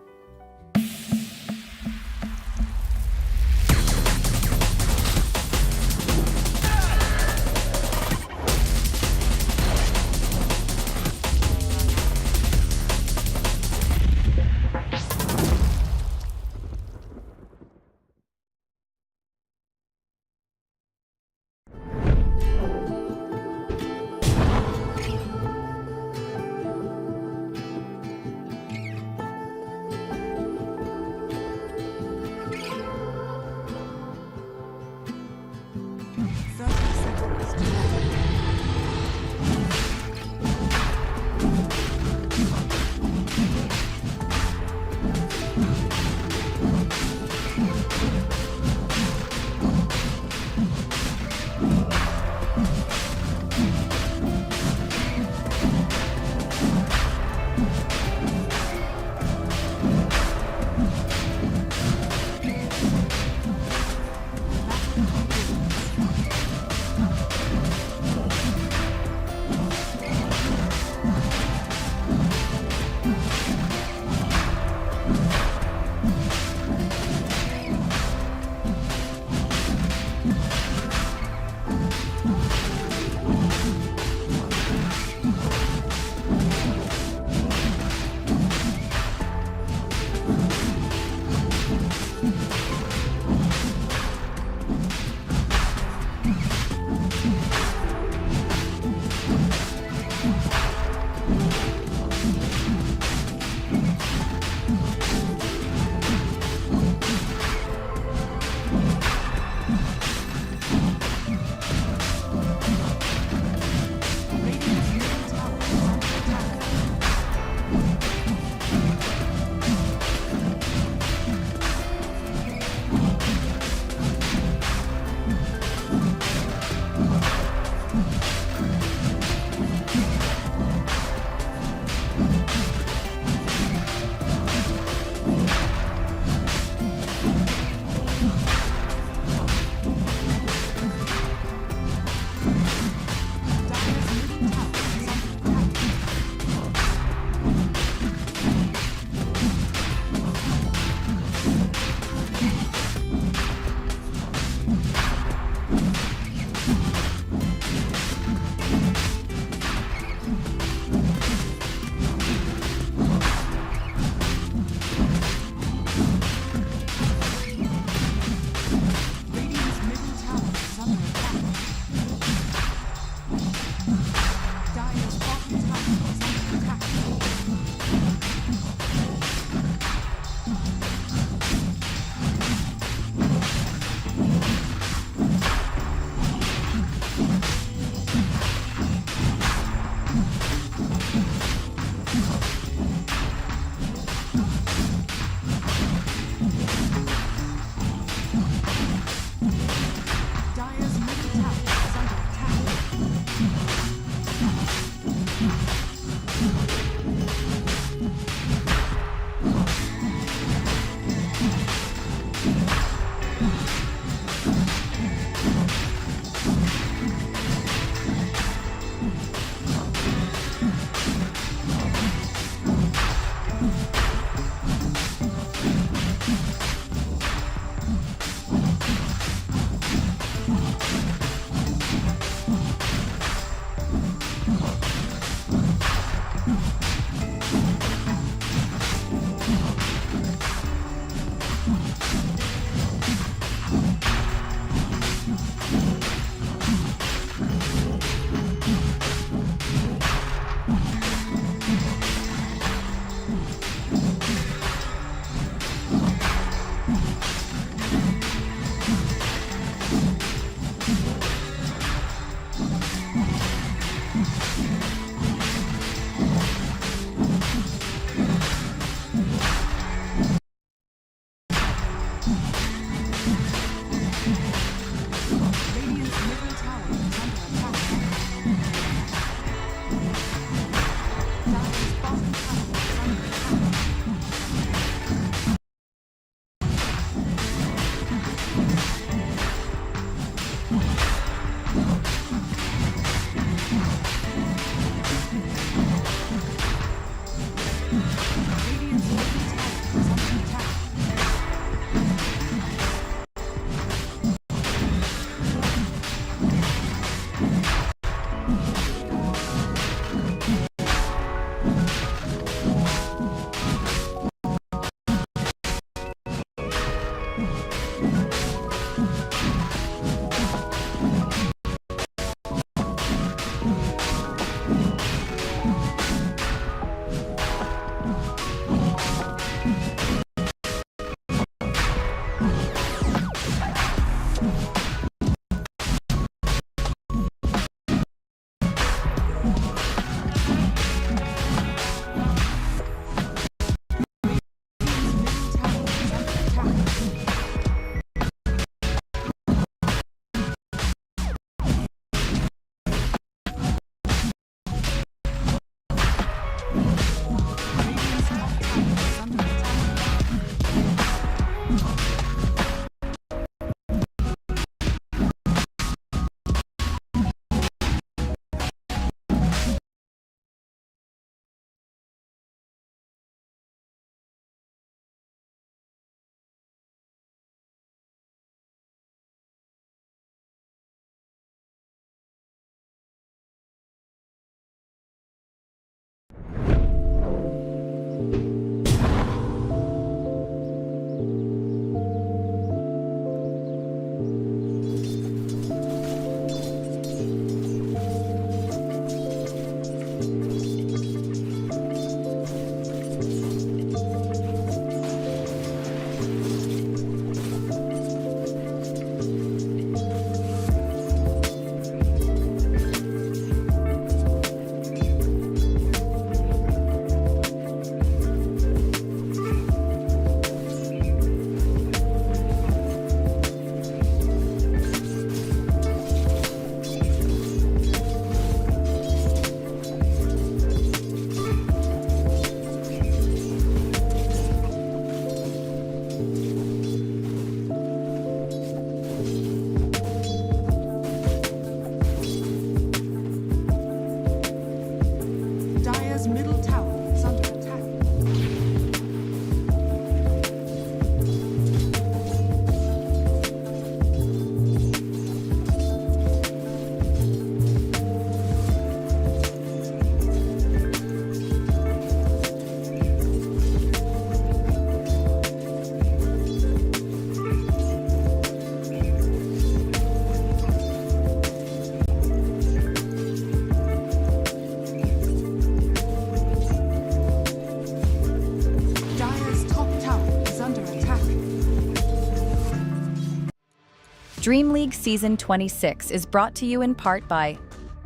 DreamLeague Season 26 is brought to you in part by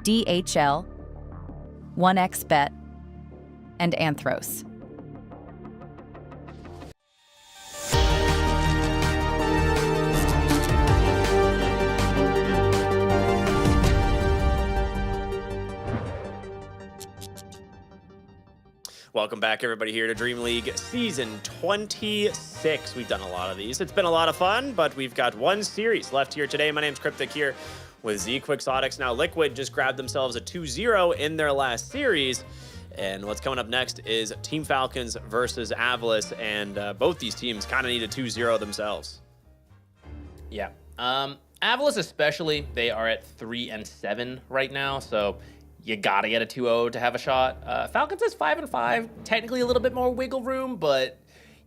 DHL, 1xBet, and Anthros. Welcome back, everybody, here to Dream League Season 26. We've done a lot of these. It's been a lot of fun, but we've got one series left here today. My name's Cryptic here with Z Quixotics. Now, Liquid just grabbed themselves a 2-0 in their last series. And what's coming up next is Team Falcons versus Avalis, and both these teams kind of need a 2-0 themselves. Yeah. Avalis especially, they are at 3-7 right now, so you gotta get a 2-0 to have a shot. Falcons is 5-5, technically a little bit more wiggle room, but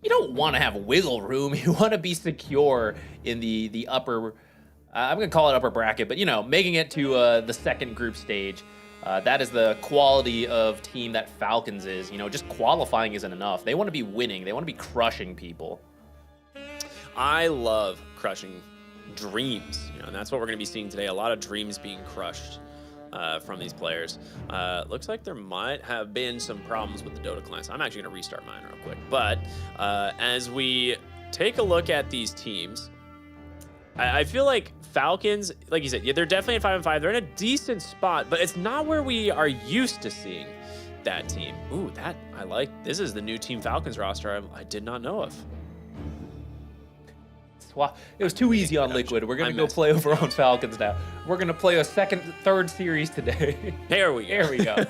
you don't want to have wiggle room. You want to be secure in the upper, I'm gonna call it upper bracket, but you know, making it to the second group stage. That is the quality of team that Falcons is. You know, just qualifying isn't enough. They want to be winning. They want to be crushing people. I love crushing dreams, you know, and that's what we're gonna be seeing today. A lot of dreams being crushed from these players. Looks like there might have been some problems with the Dota clients. I'm actually going to restart mine real quick. But as we take a look at these teams, I feel like Falcons, like you said, yeah, they're definitely at 5-5. They're in a decent spot, but it's not where we are used to seeing that team. Ooh, that I like. This is the new Team Falcons roster I did not know of. It was too easy on Liquid. We're going to go play over on Falcons now. We're going to play a third series today. Here we go. Here we go.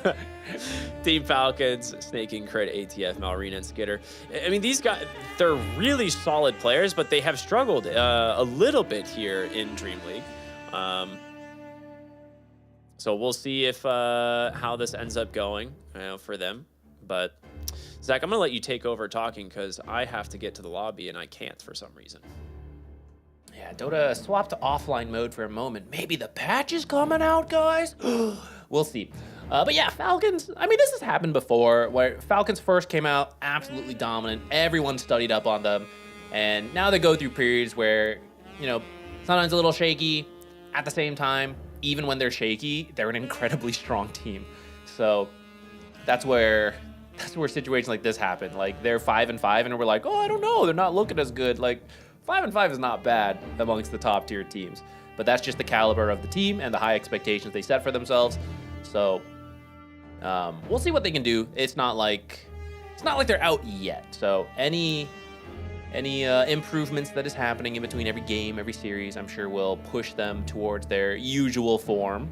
Team Falcons, Snaking, Crit, ATF, Malrina, and Skitter. I mean, these guys, they're really solid players, but they have struggled a little bit here in Dream League. So we'll see if how this ends up going for them. But Zach, I'm going to let you take over talking because I have to get to the lobby and I can't for some reason. Yeah, Dota swapped to offline mode for a moment. Maybe the patch is coming out, guys? We'll see. But yeah, Falcons, I mean, this has happened before, where Falcons first came out absolutely dominant. Everyone studied up on them. And now they go through periods where, you know, sometimes a little shaky. At the same time, even when they're shaky, they're an incredibly strong team. So that's where situations like this happen. Like, they're 5-5, and we're like, oh, I don't know, they're not looking as good. Like, 5-5 is not bad amongst the top tier teams, but that's just the caliber of the team and the high expectations they set for themselves. So we'll see what they can do. It's not like they're out yet. So any improvements that is happening in between every game, every series, I'm sure will push them towards their usual form.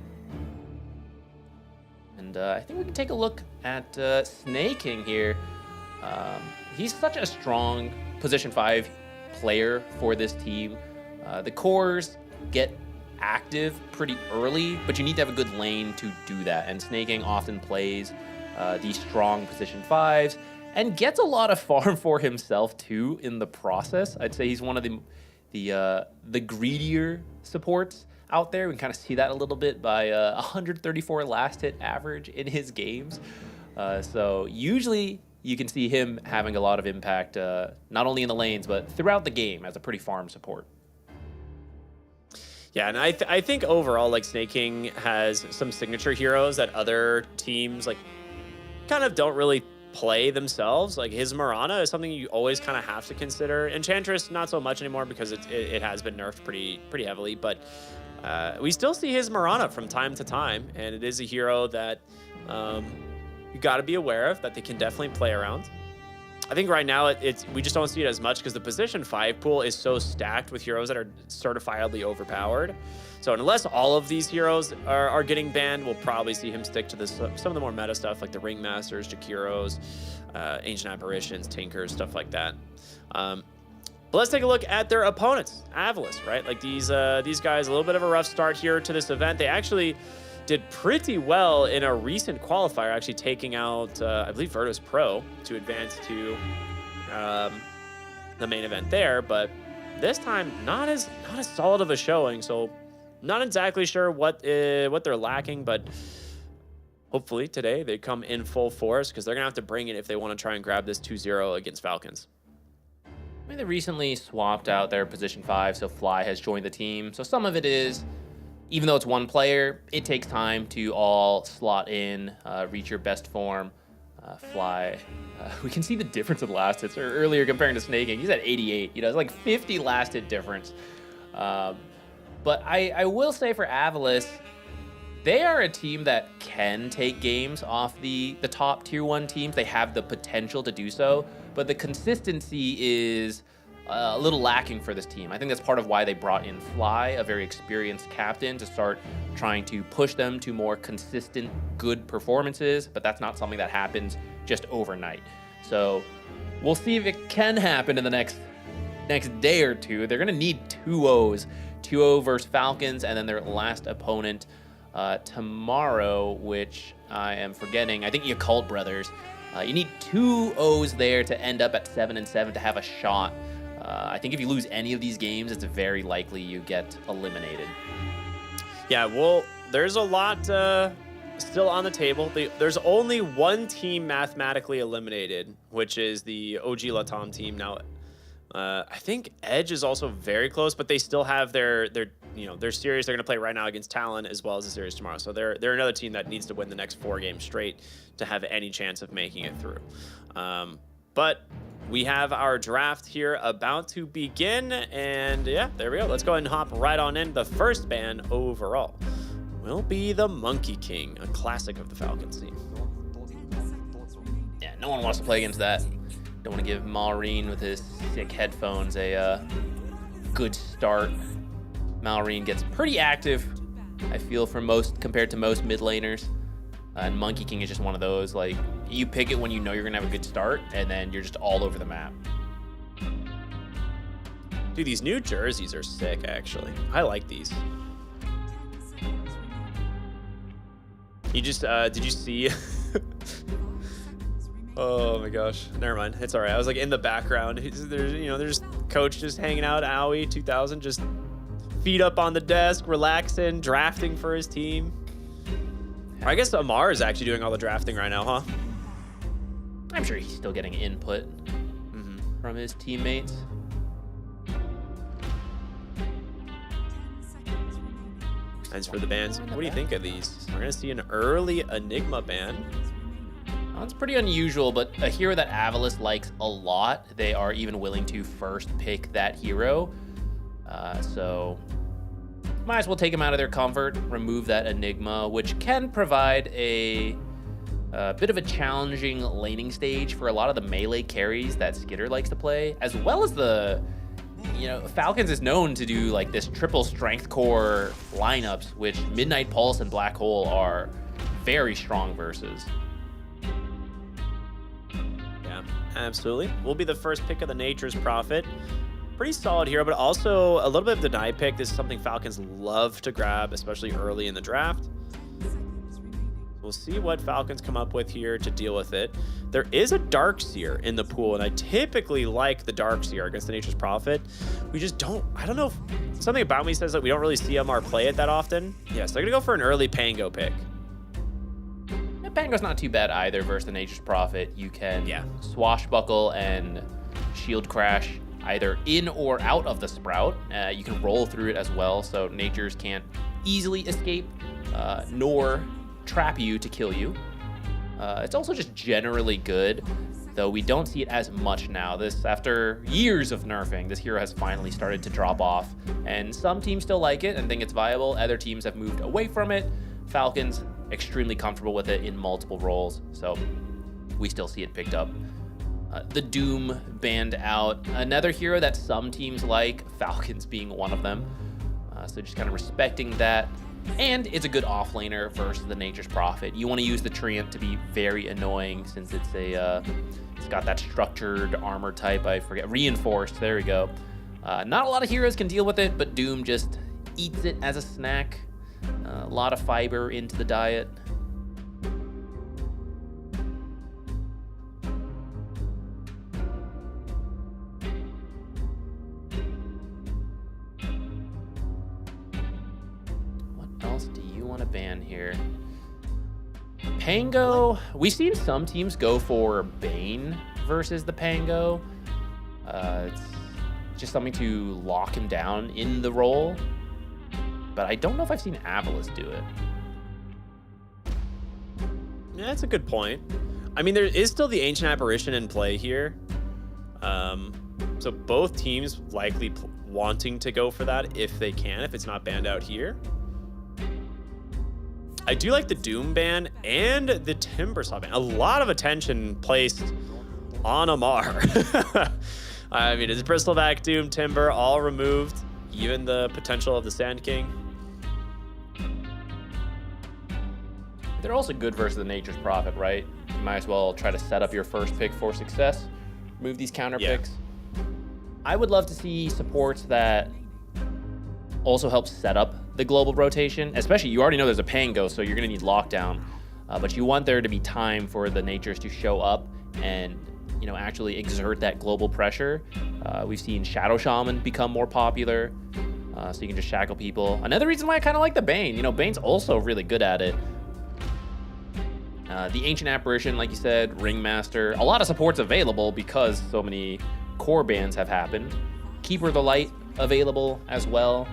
And I think we can take a look at Snaking here. He's such a strong position 5 player for this team. The cores get active pretty early, but you need to have a good lane to do that. And Snaking often plays these strong position 5s and gets a lot of farm for himself too in the process. I'd say he's one of the greedier supports out there. We can kind of see that a little bit by 134 last hit average in his games. So usually you can see him having a lot of impact, not only in the lanes, but throughout the game as a pretty farm support. Yeah, and I think overall, like, Snaking has some signature heroes that other teams, like, kind of don't really play themselves. Like, his Mirana is something you always kind of have to consider. Enchantress, not so much anymore because it has been nerfed pretty heavily, but we still see his Mirana from time to time, and it is a hero that you got to be aware of, that they can definitely play around. I think right now we just don't see it as much because the position 5 pool is so stacked with heroes that are certifiably overpowered. So unless all of these heroes are getting banned, we'll probably see him stick to some of the more meta stuff like the Ringmasters, Jakiros, Ancient Apparitions, Tinkers, stuff like that. But let's take a look at their opponents, Avalis, right? Like these guys, a little bit of a rough start here to this event. They actually did pretty well in a recent qualifier, actually taking out, I believe, Virtus Pro to advance to the main event there. But this time, not as solid of a showing. So not exactly sure what they're lacking, but hopefully today they come in full force because they're gonna have to bring it if they want to try and grab this 2-0 against Falcons. I mean, they recently swapped out their position 5, so Fly has joined the team. So some of it is, even though it's one player, it takes time to all slot in, reach your best form. Fly, we can see the difference in last hits. Earlier comparing to Snaking, he's at 88. It's like 50 last hit difference. But I will say for Avalis, they are a team that can take games off the top tier 1 teams. They have the potential to do so, but the consistency is a little lacking for this team. I think that's part of why they brought in Fly, a very experienced captain, to start trying to push them to more consistent, good performances, but that's not something that happens just overnight. So we'll see if it can happen in the next day or two. They're gonna need 2-0s, 2-0 versus Falcons, and then their last opponent tomorrow, which I am forgetting. I think Yakult Brothers. You need 2-0s there to end up at 7-7 to have a shot. I think if you lose any of these games, it's very likely you get eliminated. Yeah, well, there's a lot still on the table. There's only one team mathematically eliminated, which is the OG Latam team. Now, I think Edge is also very close, but they still have their series they're going to play right now against Talon, as well as the series tomorrow. So they're another team that needs to win the next 4 games straight to have any chance of making it through. But we have our draft here about to begin, and yeah, there we go. Let's go ahead and hop right on in. The first ban overall will be the Monkey King, a classic of the Falcons team. Yeah, no one wants to play against that. Don't want to give Maureen with his sick headphones a good start. Maureen gets pretty active, I feel, compared to most mid laners. And Monkey King is just one of those, like, you pick it when you know you're going to have a good start, and then you're just all over the map. Dude, these new jerseys are sick, actually. I like these. You just, did you see? Oh my gosh. Never mind. It's all right. I was like in the background. There's coach just hanging out, Owie 2000, just feet up on the desk, relaxing, drafting for his team. I guess Amar is actually doing all the drafting right now, huh? I'm sure he's still getting input from his teammates. As for the bans, what do you think of these? We're going to see an early Enigma ban. Well, it's pretty unusual, but a hero that Avalis likes a lot, they are even willing to first pick that hero. So might as well take him out of their comfort, remove that Enigma, which can provide a bit of a challenging laning stage for a lot of the melee carries that Skitter likes to play, as well as the, Falcons is known to do like this triple strength core lineups, which Midnight Pulse and Black Hole are very strong versus. Yeah, absolutely. We'll be the first pick of the Nature's Prophet. Pretty solid hero, but also a little bit of deny pick. This is something Falcons love to grab, especially early in the draft. We'll see what Falcons come up with here to deal with it. There is a Darkseer in the pool, and I typically like the Darkseer against the Nature's Prophet. We just don't, I don't know, something about me says that we don't really see MR play it that often. Yeah, so they're going to go for an early Pango pick. Pango's not too bad either versus the Nature's Prophet. You can swashbuckle and shield crash either in or out of the Sprout. You can roll through it as well, so Natures can't easily escape, nor trap you to kill you. It's also just generally good, though we don't see it as much now. After years of nerfing, this hero has finally started to drop off, and some teams still like it and think it's viable. Other teams have moved away from it. Falcons, extremely comfortable with it in multiple roles, so we still see it picked up. The Doom banned out. Another hero that some teams like, Falcons being one of them. So just kind of respecting that. And it's a good offlaner versus the Nature's Prophet. You want to use the Treant to be very annoying since it's got that structured armor type. I forget, reinforced. There we go. Not a lot of heroes can deal with it, but Doom just eats it as a snack. A lot of fiber into the diet. Ban here. Pango, we've seen some teams go for Bane versus the Pango. It's just something to lock him down in the role. But I don't know if I've seen Avalus do it. Yeah, that's a good point. I mean, there is still the Ancient Apparition in play here. So both teams likely wanting to go for that if they can, if it's not banned out here. I do like the Doom ban and the Timbersaw ban. A lot of attention placed on Amar. I mean, it's Bristleback, Doom, Timber, all removed. Even the potential of the Sand King. They're also good versus the Nature's Prophet, right? You might as well try to set up your first pick for success. Move these counter picks. I would love to see supports that also help set up the global rotation. Especially, you already know there's a Pango, so you're going to need lockdown. But you want there to be time for the Natures to show up and, you know, actually exert that global pressure. We've seen Shadow Shaman become more popular, so you can just shackle people. Another reason why I kind of like the Bane. You know, Bane's also really good at it. The Ancient Apparition, like you said, Ringmaster. A lot of supports available because so many core bans have happened. Keeper of the Light available as well.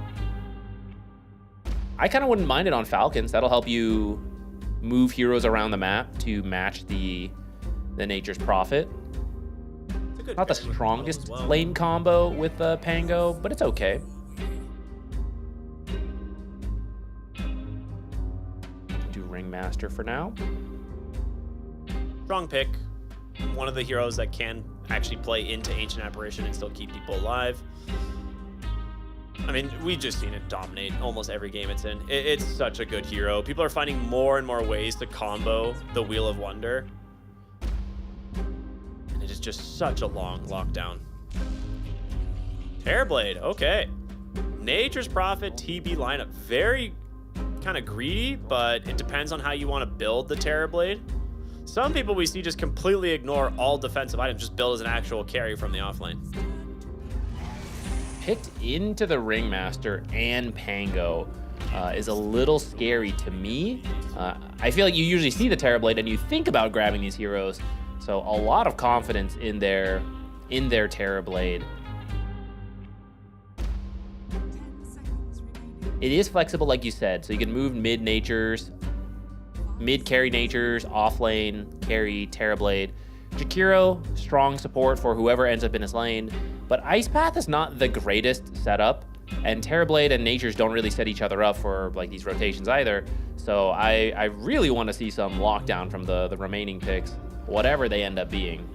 I kind of wouldn't mind it on Falcons. That'll help you move heroes around the map to match the Nature's Prophet. Not the strongest lane combo with Pango, but it's okay. Do Ringmaster for now. Strong pick. One of the heroes that can actually play into Ancient Apparition and still keep people alive. I mean, we've just seen it dominate almost every game it's in. It's such a good hero. People are finding more and more ways to combo the Wheel of Wonder. And it is just such a long lockdown. Terrorblade, okay. Nature's Prophet, TB lineup. Very kind of greedy, but it depends on how you want to build the Terrorblade. Some people we see just completely ignore all defensive items, just build as an actual carry from the offlane. Picked into the Ringmaster and Pango is a little scary to me. I feel like you usually see the Terrorblade and you think about grabbing these heroes, so a lot of confidence in their Terrorblade. It is flexible, like you said, so you can move mid-natures, mid-carry natures, offlane, carry, Terrorblade. Jakiro, strong support for whoever ends up in his lane, but Ice Path is not the greatest setup, and Terrorblade and natures don't really set each other up for like these rotations either, so I really want to see some lockdown from the remaining picks, whatever they end up being.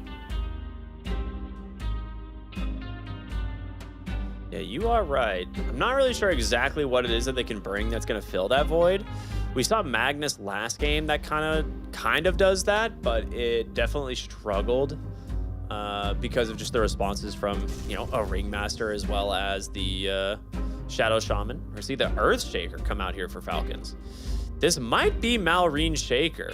Yeah, you are right. I'm not really sure exactly what it is that they can bring that's going to fill that void. We saw Magnus last game that kind of does that, but it definitely struggled because of just the responses from, you know, a Ringmaster as well as the Shadow Shaman. Or see the Earth Shaker come out here for Falcons. This might be Malrine Shaker.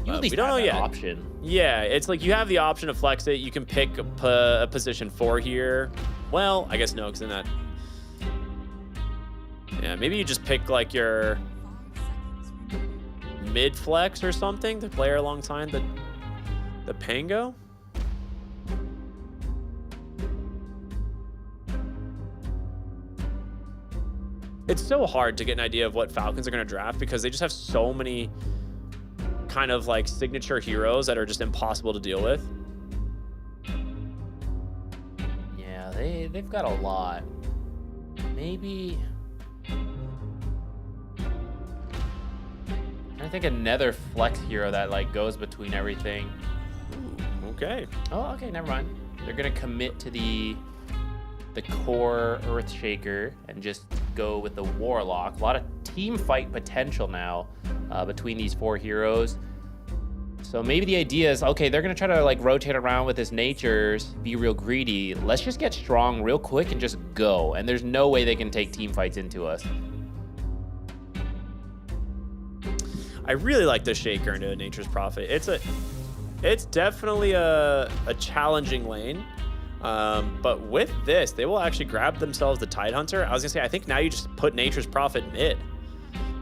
We don't know yet. Option. Yeah, it's like you have the option to flex it. You can pick a position 4 here. Well, I guess no, because in that... Yeah, maybe you just pick like your mid flex or something to play alongside the Pango. It's so hard to get an idea of what Falcons are going to draft because they just have so many kind of like signature heroes that are just impossible to deal with. Yeah, they've got a lot. Maybe... I think another flex hero that like goes between everything. Ooh, okay. Oh, okay, never mind. They're gonna commit to the core Earthshaker and just go with the Warlock. A lot of team fight potential now between these 4 heroes. So maybe the idea is, okay, they're gonna try to like rotate around with this natures, be real greedy. Let's just get strong real quick and just go. And there's no way they can take team fights into us. I really like the Shaker into Nature's Prophet. It's definitely a challenging lane. But with this, they will actually grab themselves the Tidehunter. I was gonna say, I think now you just put Nature's Prophet mid.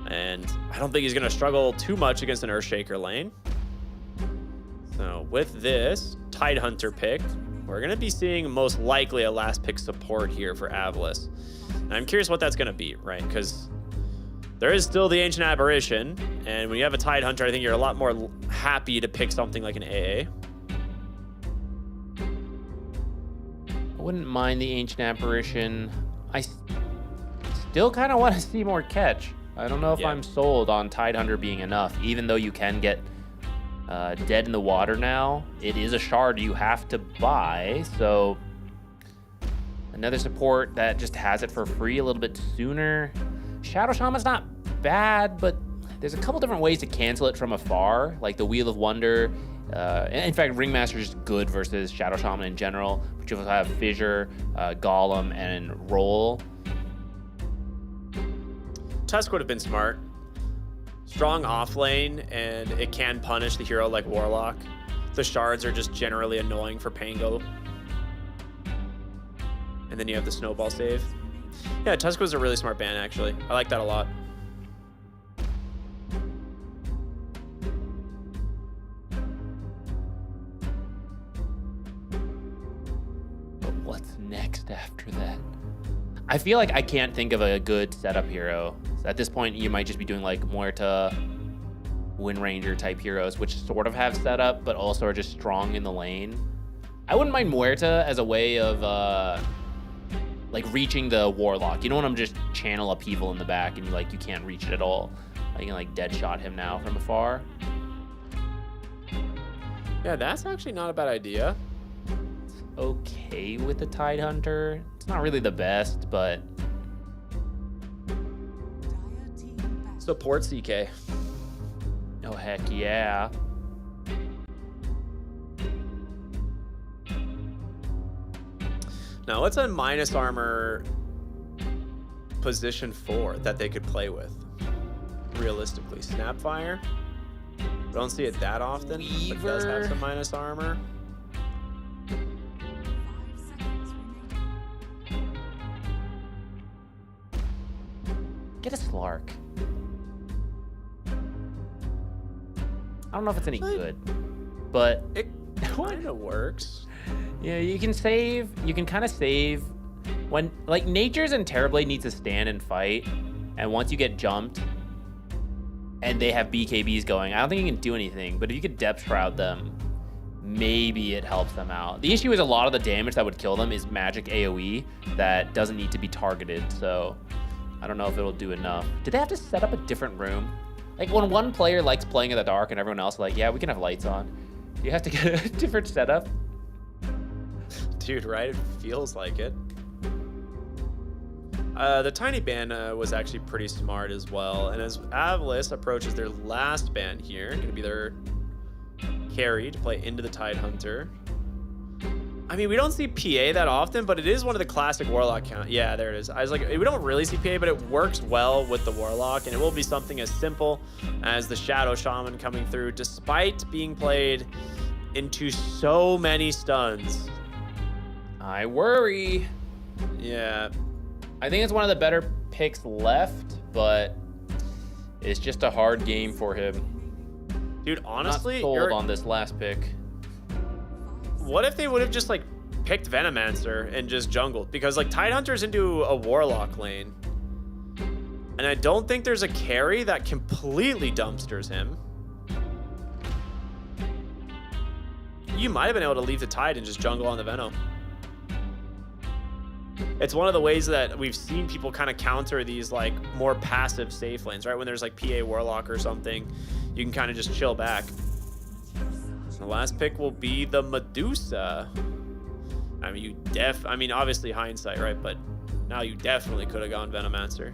And I don't think he's gonna struggle too much against an Earthshaker lane. So with this Tidehunter pick, we're going to be seeing most likely a last pick support here for Avlis. And I'm curious what that's going to be, right? Because there is still the Ancient Apparition, and when you have a Tide Hunter, I think you're a lot more happy to pick something like an AA. I wouldn't mind the Ancient Apparition. I still kind of want to see more catch. I don't know if I'm sold on Tide Hunter being enough, even though you can get Dead in the Water now. It is a shard you have to buy, so another support that just has it for free a little bit sooner. Shadow Shaman's not bad, but there's a couple different ways to cancel it from afar, like the Wheel of Wonder. In fact, Ringmaster is good versus Shadow Shaman in general, but you also have Fissure, Golem, and Roll. Tusk would have been smart. Strong off lane, and it can punish the hero like Warlock. The shards are just generally annoying for Pango. And then you have the snowball save. Yeah, Tusk was a really smart ban, actually. I like that a lot. But what's next after that? I feel like I can't think of a good setup hero. At this point, you might just be doing like Muerta, Wind Ranger type heroes, which sort of have setup, but also are just strong in the lane. I wouldn't mind Muerta as a way of like reaching the Warlock. You don't want him just channel upheaval in the back and you can't reach it at all. You can like dead shot him now from afar. Yeah, that's actually not a bad idea. It's okay with the Tide Hunter. It's not really the best, but support CK. Oh heck yeah. Now, what's a minus armor position 4 that they could play with? Realistically, Snapfire. I don't see it that often, but does have some minus armor. Get a Slark. I don't know if it's any good, but it kind of works. Yeah, you can save. You can kind of save when like Nature's and Terrorblade needs to stand and fight, and once you get jumped and they have BKBs going, I don't think you can do anything. But if you could Depth Shroud them, maybe it helps them out. The issue is a lot of the damage that would kill them is magic AoE that doesn't need to be targeted. So I don't know if it'll do enough. Do they have to set up a different room? Like when one player likes playing in the dark and everyone else is like, yeah, we can have lights on. You have to get a different setup. Dude, right? It feels like it. The Tiny ban was actually pretty smart as well. And as Avlis approaches their last ban here, going to be their carry to play into the Tide Hunter. I mean, we don't see PA that often, but it is one of the classic Warlock count. Yeah, there it is. I was like, we don't really see PA, but it works well with the Warlock, and it will be something as simple as the Shadow Shaman coming through, despite being played into so many stuns. I worry. Yeah. I think it's one of the better picks left, but it's just a hard game for him. Dude, honestly, not sold on this last pick. What if they would have just like picked Venomancer and just jungled? Because like Tide Hunter's into a Warlock lane, and I don't think there's a carry that completely dumpsters him. You might have been able to leave the Tide and just jungle on the Venom. It's one of the ways that we've seen people kind of counter these like more passive safe lanes, right? When there's like PA Warlock or something, you can kind of just chill back. The last pick will be the Medusa. I mean, obviously hindsight, right? But now you definitely could have gone Venomancer.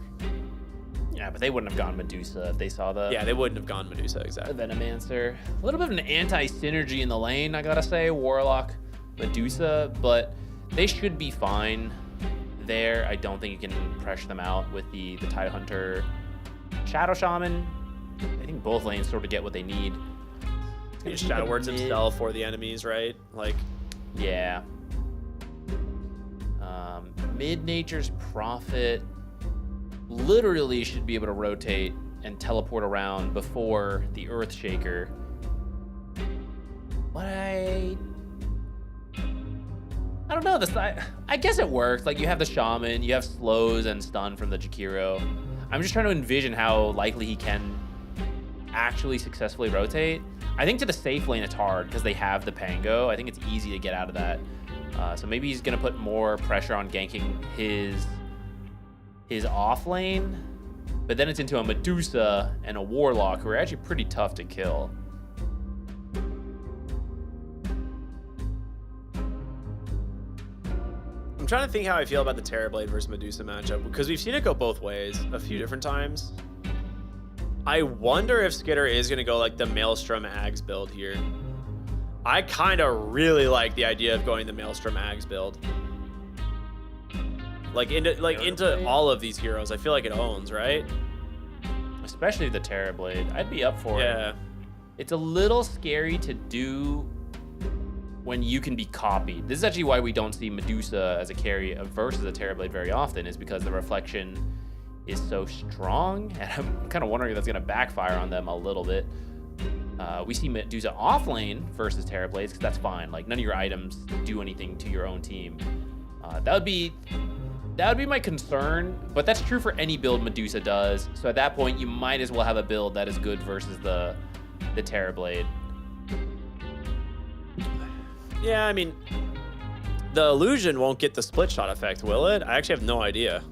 Yeah, but they wouldn't have gone Medusa if they saw the... Yeah, they wouldn't have gone Medusa, exactly. The Venomancer. A little bit of an anti-synergy in the lane, I gotta say. Warlock, Medusa, but they should be fine there. I don't think you can pressure them out with the Tide Hunter. Shadow Shaman, I think both lanes sort of get what they need. He just shadow words himself or the enemies, right? Like, yeah. Mid Nature's Prophet literally should be able to rotate and teleport around before the Earthshaker. But I don't know. I guess it works. Like, you have the Shaman, you have slows and stun from the Jakiro. I'm just trying to envision how likely he can actually successfully rotate. I think to the safe lane it's hard because they have the Pango. I think it's easy to get out of that. So maybe he's going to put more pressure on ganking his off lane. But then it's into a Medusa and a Warlock who are actually pretty tough to kill. I'm trying to think how I feel about the Terrorblade versus Medusa matchup, because we've seen it go both ways a few different times. I wonder if Skitter is going to go like the Maelstrom Ags build here. I kind of really like the idea of going the Maelstrom Ags build. Like into all of these heroes. I feel like it owns, right? Especially the Terrorblade. I'd be up for it. It's a little scary to do when you can be copied. This is actually why we don't see Medusa as a carry versus a Terrorblade very often, is because the reflection is so strong, and I'm kind of wondering if that's going to backfire on them a little bit. We see Medusa off lane versus Terrorblades, because that's fine. Like, none of your items do anything to your own team. That would be my concern, but that's true for any build Medusa does. So at that point, you might as well have a build that is good versus the Terrorblade. Yeah, I mean, the illusion won't get the split shot effect, will it? I actually have no idea.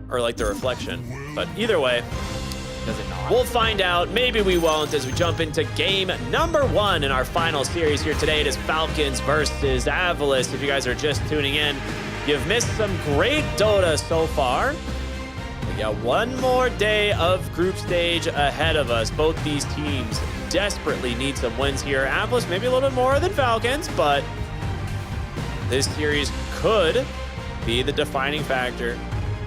Or like the reflection. But either way, does it not? We'll find out. Maybe we won't as we jump into game number 1 in our final series here today. It is Falcons versus Avalis. If you guys are just tuning in, you've missed some great Dota so far. We got one more day of group stage ahead of us. Both these teams desperately need some wins here. Avalis maybe a little bit more than Falcons, but this series could be the defining factor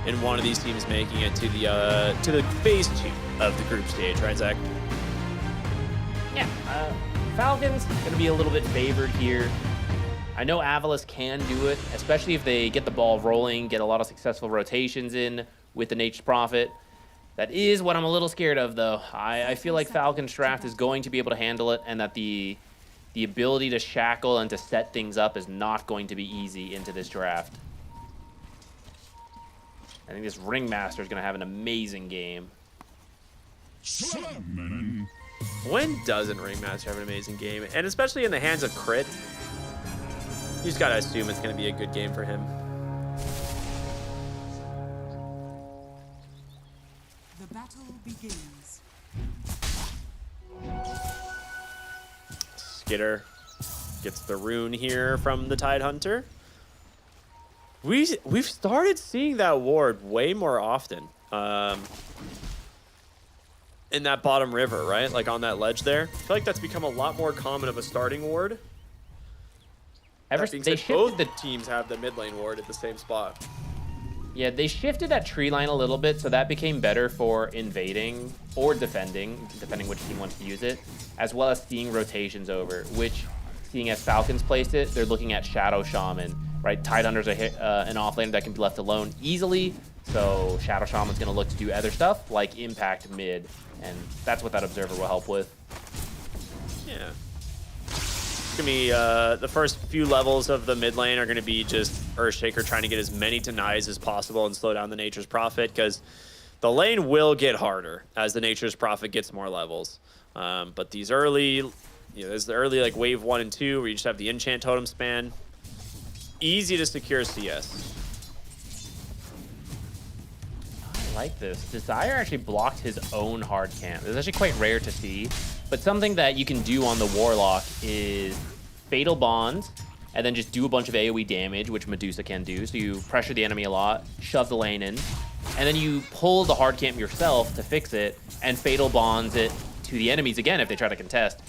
in one of these teams making it to the phase 2 of the group stage, right, Zach? Yeah, Falcons gonna be a little bit favored here. I know Avalis can do it, especially if they get the ball rolling, get a lot of successful rotations in with the Nature's Prophet. That is what I'm a little scared of, though. I feel like Falcon's draft is going to be able to handle it, and that the ability to shackle and to set things up is not going to be easy into this draft. I think this Ringmaster is going to have an amazing game. When doesn't Ringmaster have an amazing game? And especially in the hands of Crit, you just got to assume it's going to be a good game for him. The battle begins. Skitter gets the rune here from the Tidehunter. We've started seeing that ward way more often in that bottom river, right? Like on that ledge there. I feel like that's become a lot more common of a starting ward. Both the teams have the mid lane ward at the same spot. Yeah, they shifted that tree line a little bit, so that became better for invading or defending, depending which team wants to use it, as well as seeing rotations over, which, seeing as Falcons placed it, they're looking at Shadow Shaman, right? Tidehunter's an offlaner that can be left alone easily, so Shadow Shaman's going to look to do other stuff, like impact mid, and that's what that Observer will help with. Yeah. It's going to be the first few levels of the mid lane are going to be just Earthshaker trying to get as many denies as possible and slow down the Nature's Prophet, because the lane will get harder as the Nature's Prophet gets more levels. But these early, there's the early like wave 1 and 2 where you just have the enchant totem span. Easy to secure CS. I like this. Desire actually blocked his own hard camp. It's actually quite rare to see, but something that you can do on the Warlock is Fatal Bond, and then just do a bunch of AoE damage, which Medusa can do. So you pressure the enemy a lot, shove the lane in, and then you pull the hard camp yourself to fix it, and Fatal Bonds it to the enemies again if they try to contest.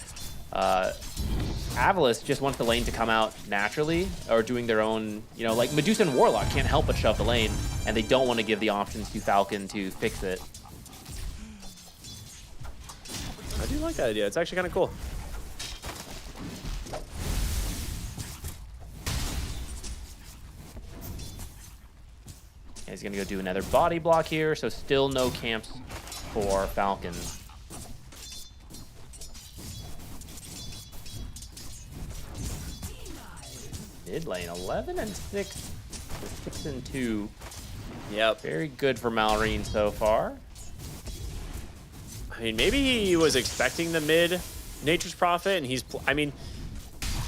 Avalis just wants the lane to come out naturally, or doing their own, like Medusa and Warlock can't help but shove the lane, and they don't want to give the options to Falcon to fix it. I do like that idea. It's actually kind of cool. He's going to go do another body block here, so still no camps for Falcon. Mid lane, 11 and 6, 6 and 2. Yep. Very good for Malrine so far. I mean, maybe he was expecting the mid Nature's Prophet, and he's, I mean,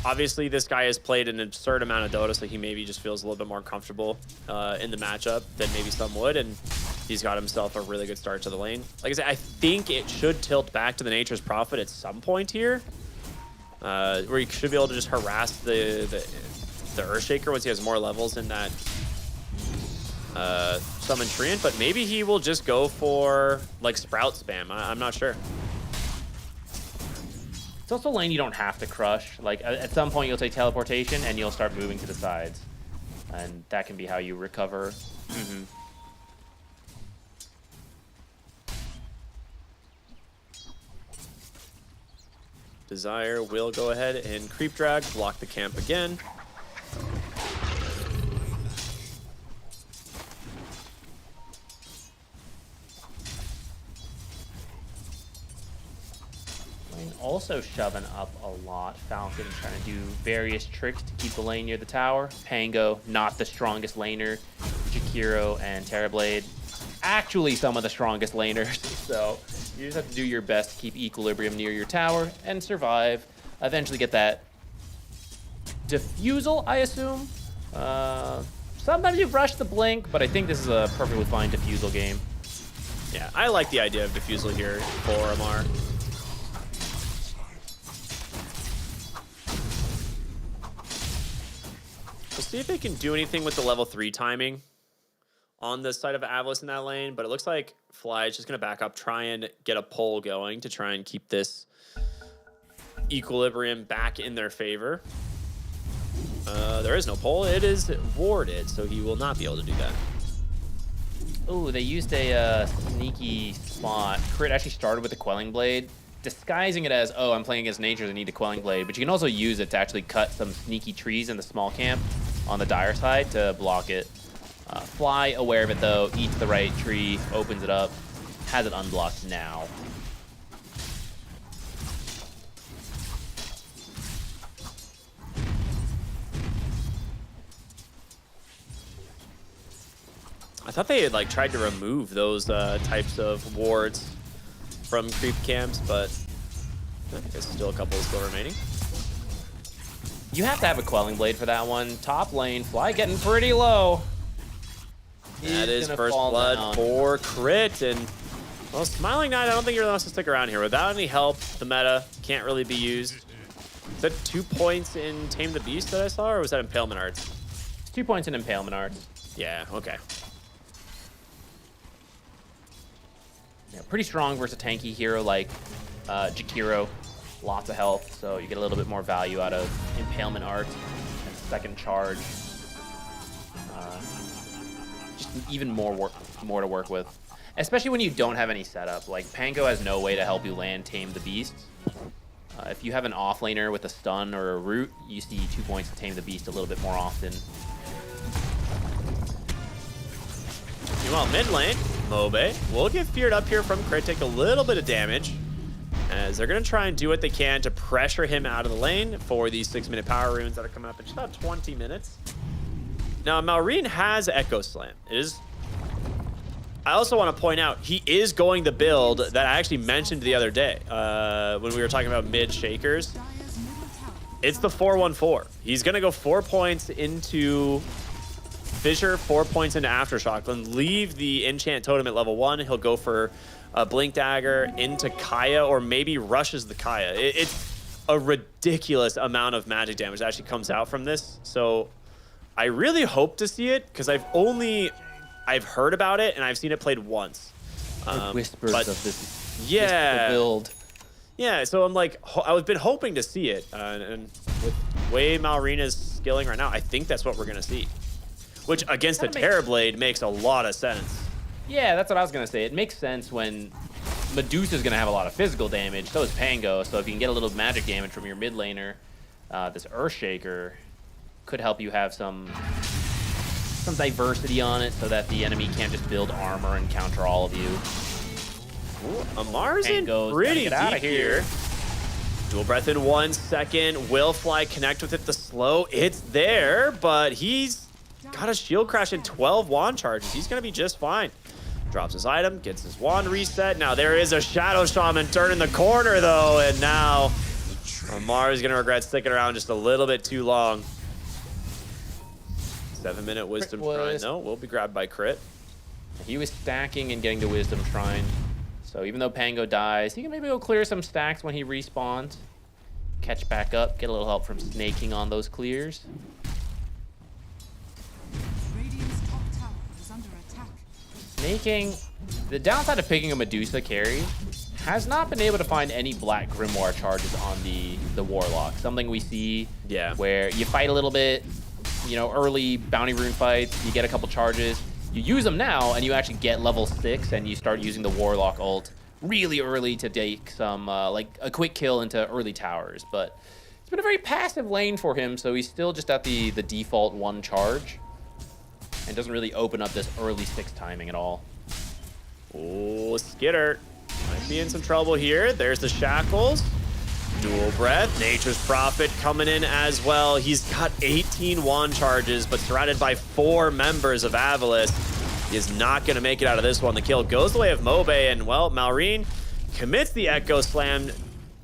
obviously this guy has played an absurd amount of Dota, so he maybe just feels a little bit more comfortable in the matchup than maybe some would, and he's got himself a really good start to the lane. Like I said, I think it should tilt back to the Nature's Prophet at some point here, where he should be able to just harass the Earthshaker once he has more levels in that Summon Treant, but maybe he will just go for like Sprout spam. I'm not sure. It's also a lane you don't have to crush. Like at some point you'll take teleportation and you'll start moving to the sides, and that can be how you recover. Mm-hmm. Desire will go ahead and creep drag, block the camp again. Lane also shoving up a lot. Falcon trying to do various tricks to keep the lane near the tower. Pango, not the strongest laner. Jakiro and Terrorblade, actually some of the strongest laners. So you just have to do your best to keep equilibrium near your tower and survive. Eventually get that diffusal, I assume. Sometimes you rush the blink, but I think this is a perfectly fine diffusal game. Yeah, I like the idea of diffusal here for Amar. We'll see if they can do anything with the level 3 timing on the side of Avlis in that lane, but it looks like Fly is just going to back up, try and get a pull going to try and keep this equilibrium back in their favor. There is no pull. It is warded, so he will not be able to do that. Oh, they used a sneaky spot. Crit actually started with the Quelling Blade, disguising it as, oh, I'm playing against Natures, I need the Quelling Blade, but you can also use it to actually cut some sneaky trees in the small camp on the Dire side to block it. Fly, aware of it though, eats the right tree, opens it up, has it unblocked now. I thought they had like tried to remove those types of wards from creep camps, but I think there's still a couple still remaining. You have to have a Quelling Blade for that one. Top lane, Fly getting pretty low. That is first blood for Crit, and well, Smiling Knight, I don't think you're supposed to stick around here. Without any help, the meta can't really be used. Is that 2 points in Tame the Beast that I saw, or was that Impalement Arts? It's 2 points in Impalement Arts. Yeah, okay. Yeah, pretty strong versus a tanky hero like Jakiro. Lots of health, so you get a little bit more value out of Impalement Art and second charge. Just even more to work with, especially when you don't have any setup. Like Pango has no way to help you land Tame the Beast. If you have an offlaner with a stun or a root, you see 2 points to Tame the Beast a little bit more often. Meanwhile, mid lane, Mobe will get feared up here from Crit, take a little bit of damage, as they're going to try and do what they can to pressure him out of the lane for these 6-minute power runes that are coming up in just about 20 minutes. Now, Malrine has Echo Slam. I also want to point out, he is going the build that I actually mentioned the other day when we were talking about mid shakers. It's the 4-1-4. He's going to go 4 points into Fissure, 4 points into Aftershock, then leave the Enchant Totem at level 1. He'll go for a Blink Dagger into Kaya, or maybe rushes the Kaya. It's a ridiculous amount of magic damage that actually comes out from this. So I really hope to see it, because I've heard about it and I've seen it played once. Whispers of this build. Yeah, so I'm like, I've been hoping to see it, and with the way Malrine is skilling right now, I think that's what we're gonna see. Which against the Terrorblade makes a lot of sense. Yeah, that's what I was gonna say. It makes sense when Medusa's gonna have a lot of physical damage, so is Pango, so if you can get a little magic damage from your mid laner, this Earthshaker could help you have some diversity on it so that the enemy can't just build armor and counter all of you. Ooh, Amar's in pretty deep here. Dual breath in 1 second. Will fly connect with it. The slow, it's there, but he's got a shield crash and 12 wand charges. He's gonna be just fine. Drops his item, gets his wand reset. Now there is a Shadow Shaman turning the corner though, and now Amar is gonna regret sticking around just a little bit too long. 7-minute Wisdom Shrine. No, will be grabbed by Crit. He was stacking and getting the Wisdom Shrine. So even though Pango dies, he can maybe go clear some stacks when he respawns. Catch back up, get a little help from snaking on those clears. Radiant's top tower is under attack. Snaking, the downside of picking a Medusa carry has not been able to find any Black Grimoire charges on the Warlock. Something we see where you fight a little bit, you know, early bounty rune fights, you get a couple charges. You use them now, and you actually get level 6, and you start using the Warlock ult really early to take some, like, a quick kill into early towers. But it's been a very passive lane for him, so he's still just at the default 1 charge, and doesn't really open up this early 6 timing at all. Oh, Skitter might be in some trouble here. There's the Shackles. Dual breath. Nature's Prophet coming in as well. He's got 18 wand charges, but surrounded by 4 members of Avalis. He is not going to make it out of this one. The kill goes the way of Mobe, and, well, Malrine commits the Echo Slam.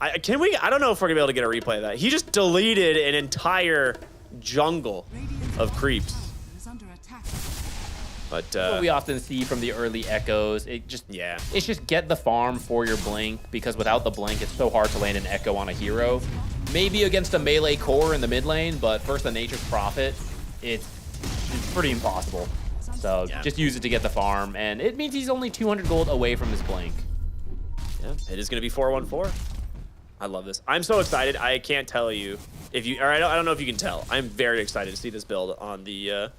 I don't know if we're going to be able to get a replay of that. He just deleted an entire jungle of creeps. But what we often see from the early Echoes, it's just get the farm for your blink, because without the blink, it's so hard to land an Echo on a hero. Maybe against a melee core in the mid lane, but versus the Nature's Prophet, it's pretty impossible. So just use it to get the farm, and it means he's only 200 gold away from his blink. Yeah, it is going to be 4-1-4. I love this. I'm so excited. I can't tell you if you, or I don't know if you can tell. I'm very excited to see this build on the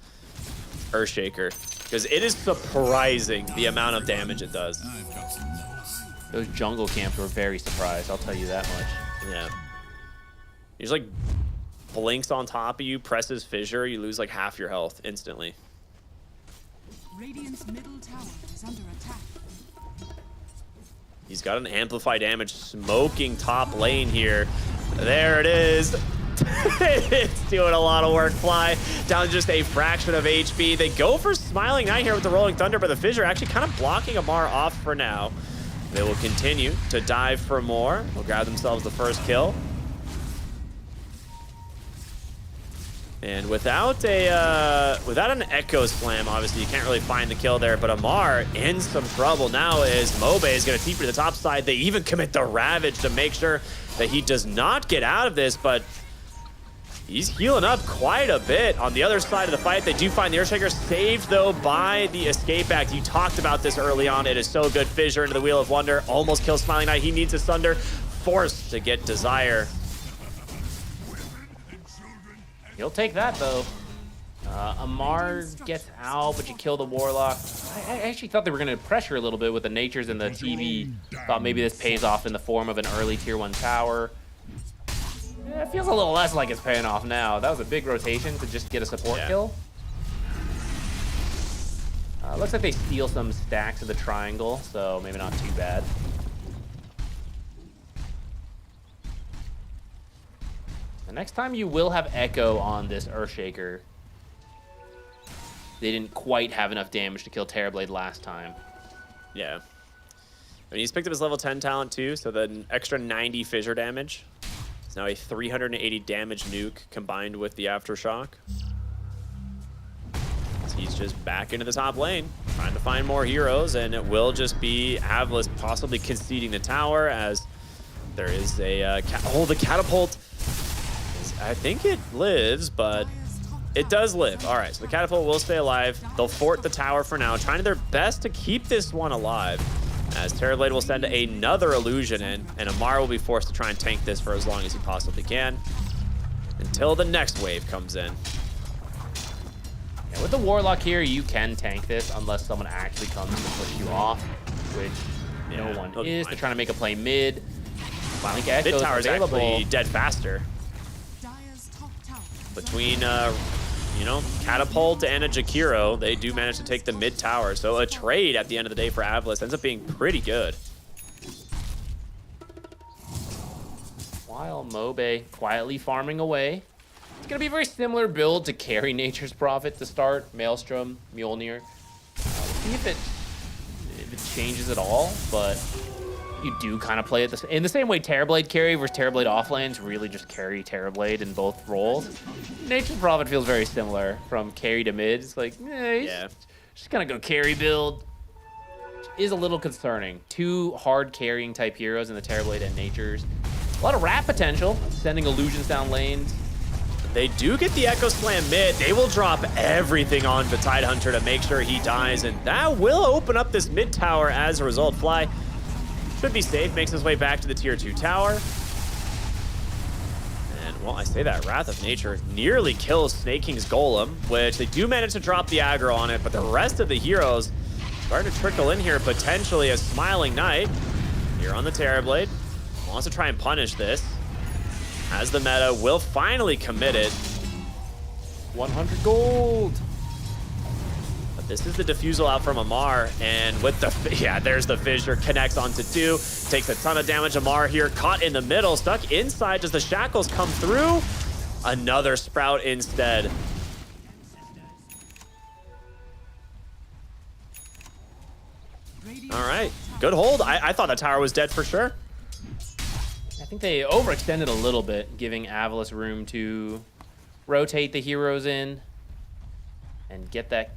Earthshaker, because it is surprising the amount of damage it does. Those jungle camps were very surprised, I'll tell you that much. Yeah. He just like blinks on top of you, presses fissure, you lose like half your health instantly. Radiant's middle tower is under attack. He's got an amplify damage smoking top lane here. There it is. It's doing a lot of work. Fly down to just a fraction of HP. They go for Smiling Knight here with the Rolling Thunder, but the Fissure actually kind of blocking Amar off for now. They will continue to dive for more. They'll grab themselves the first kill. And without an Echo Slam, obviously you can't really find the kill there, but Amar in some trouble now as Mobe is going to TP to the top side. They even commit the Ravage to make sure that he does not get out of this, but he's healing up quite a bit. On the other side of the fight, they do find the Earthshaker, saved though by the Escape Act. You talked about this early on. It is so good. Fissure into the Wheel of Wonder, almost kills Smiling Knight. He needs a Sunder, forced to get Desire. He'll take that, though. Amar gets out, but you kill the Warlock. I actually thought they were going to pressure a little bit with the Natures and the TV. Thought maybe this pays off in the form of an early tier 1 tower. Yeah, it feels a little less like it's paying off now. That was a big rotation to just get a support kill. Looks like they steal some stacks of the triangle, so maybe not too bad. The next time you will have Echo on this Earthshaker. They didn't quite have enough damage to kill Terrorblade last time. Yeah. I mean, he's picked up his level 10 talent too, so the extra 90 fissure damage. It's now a 380 damage nuke combined with the Aftershock. So he's just back into the top lane, trying to find more heroes, and it will just be Avalis possibly conceding the tower as there is a... the catapult... I think it lives, but it does live. All right, so the catapult will stay alive. They'll fort the tower for now, trying their best to keep this one alive, as Terrorblade will send another illusion in, and Amar will be forced to try and tank this for as long as he possibly can, until the next wave comes in. Yeah, with the Warlock here, you can tank this unless someone actually comes to push you off, which no one is. They're trying to make a play mid. Finally, Echo mid tower is available. actually dead faster. Between, you know, Catapult and a Jakiro, they do manage to take the mid tower. So a trade at the end of the day for Avalis ends up being pretty good. while Mobe quietly farming away. It's going to be a very similar build to carry Nature's Prophet to start. Maelstrom, Mjolnir. See if it changes at all, but you do kind of play it in the same way Terrorblade carry versus Terrorblade offlanes really just carry Terrorblade in both roles. Nature's Prophet feels very similar from carry to mid. It's like, just gonna go carry build. Is a little concerning. Two hard carrying type heroes in the Terrorblade and Nature's. A lot of wrap potential, sending illusions down lanes. They do get the Echo Slam mid. They will drop everything on the Tidehunter to make sure he dies, and that will open up this mid tower as a result. Fly should be safe, makes his way back to the tier 2 tower. And, well, I say that, Wrath of Nature nearly kills Snake King's Golem, which they do manage to drop the aggro on it, but the rest of the heroes starting to trickle in here, potentially as Smiling Knight here on the Terrorblade. Wants to try and punish this, as the meta will finally commit it. 100 gold. But this is the defusal out from Amar, and with the, there's the fissure, connects onto 2, takes a ton of damage. Amar here caught in the middle, stuck inside. Does the shackles come through? Another sprout instead. All right, good hold. I thought the tower was dead for sure. I think they overextended a little bit, giving Avilice room to rotate the heroes in and get that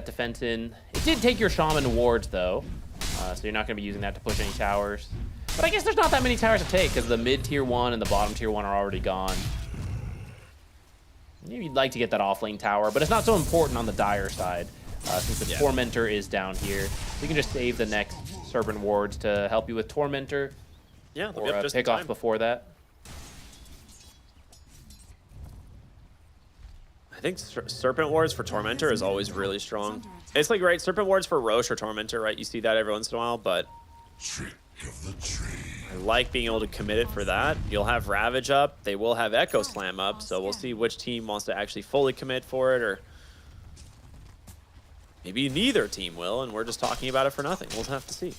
defense in. It did take your Shaman wards though, so you're not going to be using that to push any towers. But I guess there's not that many towers to take because the mid tier 1 and the bottom tier 1 are already gone. Maybe you'd like to get that offlane tower, but it's not so important on the Dire side since the Tormentor is down here. So you can just save the next Serpent wards to help you with Tormentor. Yeah, or pick off before that. I think Serpent Wards for Tormentor is always really strong. It's like, right, Serpent Wards for Roche or Tormentor, right? You see that every once in a while, but I like being able to commit it for that. You'll have Ravage up. They will have Echo Slam up, so we'll see which team wants to actually fully commit for it, or maybe neither team will, and we're just talking about it for nothing. We'll have to see.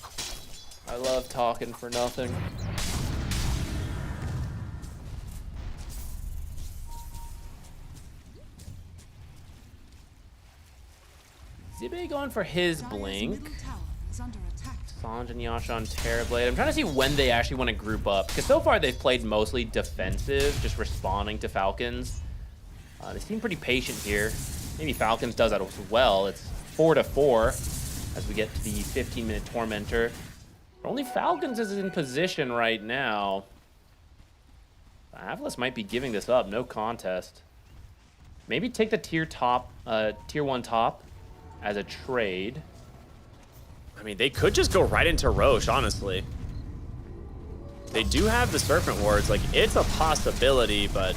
I love talking for nothing. Zibe going for his blink. Sanj and Yasha on Terrorblade. I'm trying to see when they actually want to group up, because so far they've played mostly defensive, just responding to Falcons. They seem pretty patient here. Maybe Falcons does that as well. It's 4-4 as we get to the 15-minute Tormentor. Only Falcons is in position right now. Avilice might be giving this up, no contest. Maybe take the tier 1 top as a trade. I mean, they could just go right into Roche, honestly. They do have the Serpent Wards, like, it's a possibility, but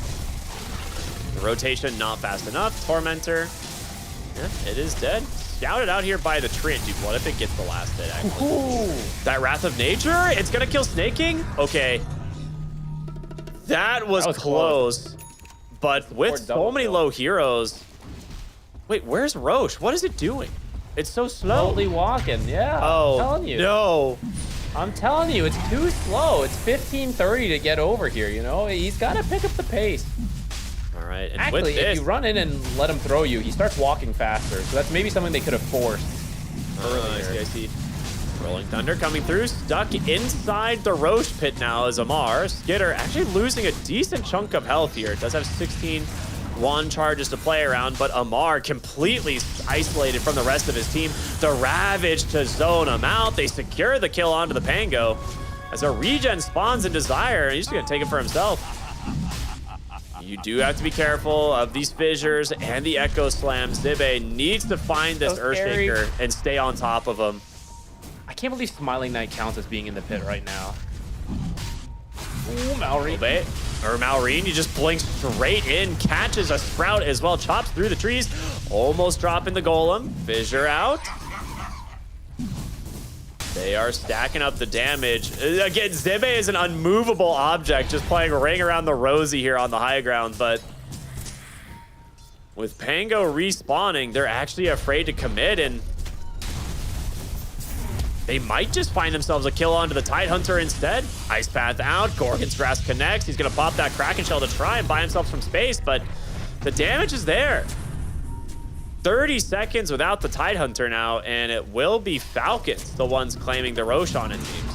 the rotation not fast enough. Tormentor, it is dead. Scouted out here by the Trid. Dude, what if it gets the last hit, actually? Ooh. That Wrath of Nature? It's gonna kill Snake King? Okay. That was close. But with so many low heroes... Wait, where's Roche? What is it doing? It's so slow. Slowly walking, yeah. Oh, I'm telling you. No. I'm telling you, it's too slow. It's 15:30 to get over here, you know? He's got to pick up the pace. All right, and actually, if you run in and let him throw you, he starts walking faster. So that's maybe something they could have forced earlier. I see. Rolling Thunder coming through, stuck inside the Roche pit now as Amar. Skitter actually losing a decent chunk of health here. Does have 16 wand charges to play around, but Amar completely isolated from the rest of his team. The Ravage to zone him out. They secure the kill onto the Pango as a regen spawns in Desire, and he's just gonna take it for himself. You do have to be careful of these fissures and the Echo Slam. Zibe needs to find this Earthshaker and stay on top of him. I can't believe Smiling Knight counts as being in the pit right now. Ooh, Malrine. Malrine, he just blinks straight in, catches a Sprout as well, chops through the trees, almost dropping the Golem. Fissure out. They are stacking up the damage. Again, Zibe is an unmovable object, just playing ring around the rosy here on the high ground, but with Pango respawning, they're actually afraid to commit, and They might just find themselves a kill onto the Tidehunter instead. Ice Path out, Gorgon's Grasp connects. He's gonna pop that Kraken Shell to try and buy himself some space, but the damage is there. 30 seconds without the Tidehunter now, and it will be Falcons, the ones claiming the Roshan in teams.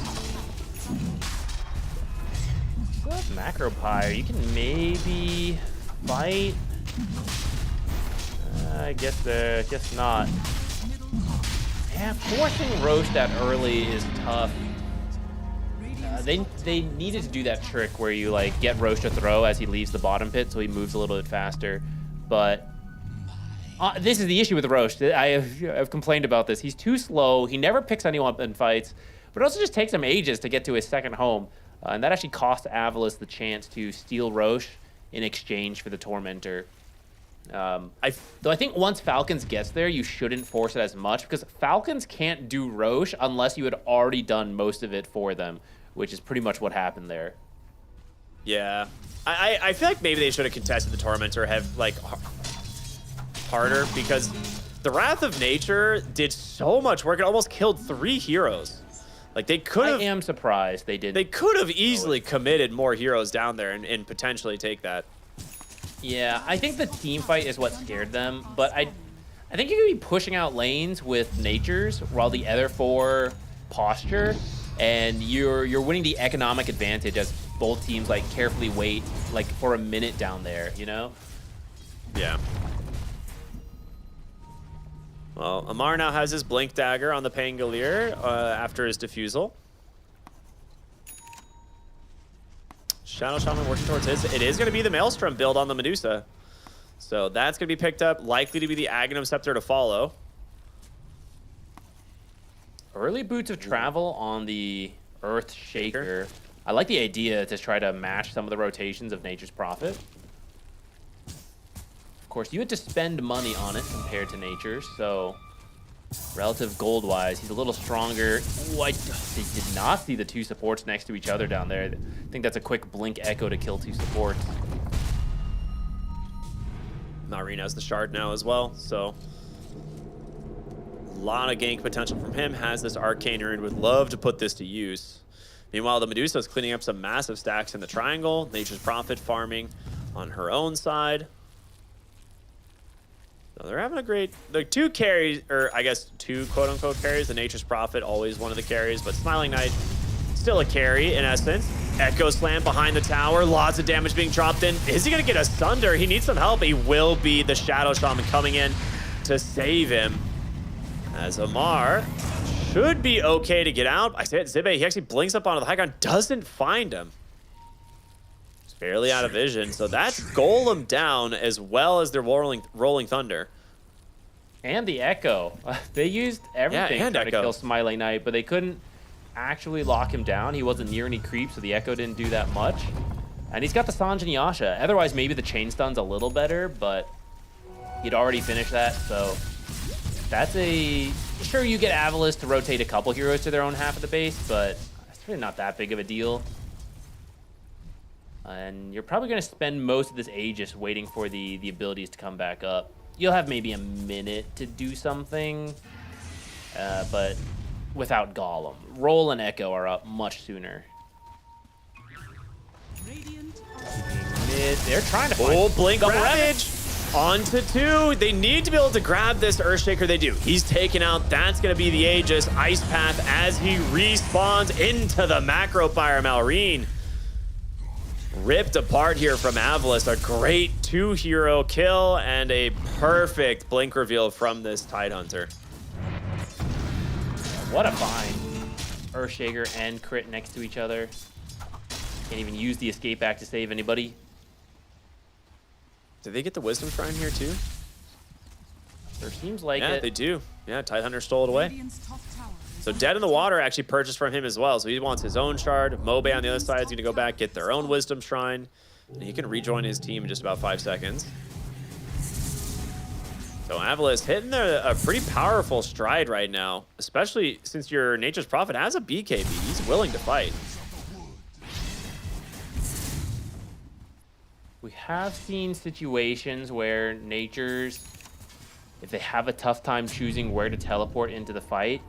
Macro Pyre, you can maybe fight. I guess not. Yeah, forcing Roche that early is tough. They needed to do that trick where you like get Roche to throw as he leaves the bottom pit, so he moves a little bit faster. But this is the issue with Roche. I've complained about this. He's too slow. He never picks anyone up in fights, but it also just takes him ages to get to his second home. And that actually cost Avalis the chance to steal Roche in exchange for the Tormentor. Though I think once Falcons gets there, you shouldn't force it as much, because Falcons can't do Roche unless you had already done most of it for them, which is pretty much what happened there. Yeah. I feel like maybe they should have contested the Tormentor harder, because the Wrath of Nature did so much work. It almost killed 3 heroes. Like, they could have... I am surprised they didn't. They could have easily committed more heroes down there and potentially take that. Yeah, I think the team fight is what scared them, but I think you could be pushing out lanes with Natures while the other 4 posture, and you're winning the economic advantage as both teams like carefully wait like for a minute down there, you know? Yeah. Well, Amar now has his Blink Dagger on the Pangolier after his Diffusal. Shadow Shaman working towards his. It is going to be the Maelstrom build on the Medusa. So that's going to be picked up. Likely to be the Aghanim Scepter to follow. Early Boots of Travel on the Earth Shaker. I like the idea to try to match some of the rotations of Nature's Prophet. Of course, you had to spend money on it compared to Nature's, so relative gold-wise, he's a little stronger. Ooh, I did not see the 2 supports next to each other down there. I think that's a quick Blink Echo to kill 2 supports. Marine has the Shard now as well, so a lot of gank potential from him. Has this Arcane Rune, would love to put this to use. Meanwhile, the Medusa is cleaning up some massive stacks in the triangle. Nature's Prophet farming on her own side. So they're having a great... The 2 carries, or I guess 2 quote-unquote carries. The Nature's Prophet, always one of the carries, but Smiling Knight, still a carry in essence. Echo Slam behind the tower. Lots of damage being dropped in. Is he going to get a Sunder? He needs some help. He will be the Shadow Shaman coming in to save him. As Amar should be okay to get out. I said Zibe, he actually blinks up onto the high ground. Doesn't find him. Barely out of vision, so that's Golem down as well as their Rolling Thunder. And the Echo. They used everything to kill Smiling Knight, but they couldn't actually lock him down. He wasn't near any creeps, so the Echo didn't do that much. And he's got the Sanj and Yasha. Otherwise, maybe the Chain Stun's a little better, but he'd already finished that, so that's a... Sure, you get Avalis to rotate a couple heroes to their own half of the base, but it's really not that big of a deal. And you're probably going to spend most of this Aegis waiting for the abilities to come back up. You'll have maybe a minute to do something, but without Golem. Roll and Echo are up much sooner. They're trying to find... Oh, Blink Ravage! On to 2. They need to be able to grab this Earthshaker. They do. He's taken out. That's going to be the Aegis. Ice Path as he respawns into the Macro Fire Malrine. Ripped apart here from Avalis. A great 2-hero kill and a perfect Blink reveal from this Tidehunter. What a find. Earthshaker and crit next to each other. Can't even use the escape act to save anybody. Did they get the Wisdom Shrine here too? There seems like it. Yeah, they do. Yeah, Tidehunter stole it away. So Dead in the Water actually purchased from him as well. So he wants his own shard. Mobe on the other side is going to go back, get their own Wisdom Shrine. And he can rejoin his team in just about 5 seconds. So Avalis hitting a pretty powerful stride right now, especially since your Nature's Prophet has a BKB. He's willing to fight. We have seen situations where Nature's, if they have a tough time choosing where to teleport into the fight,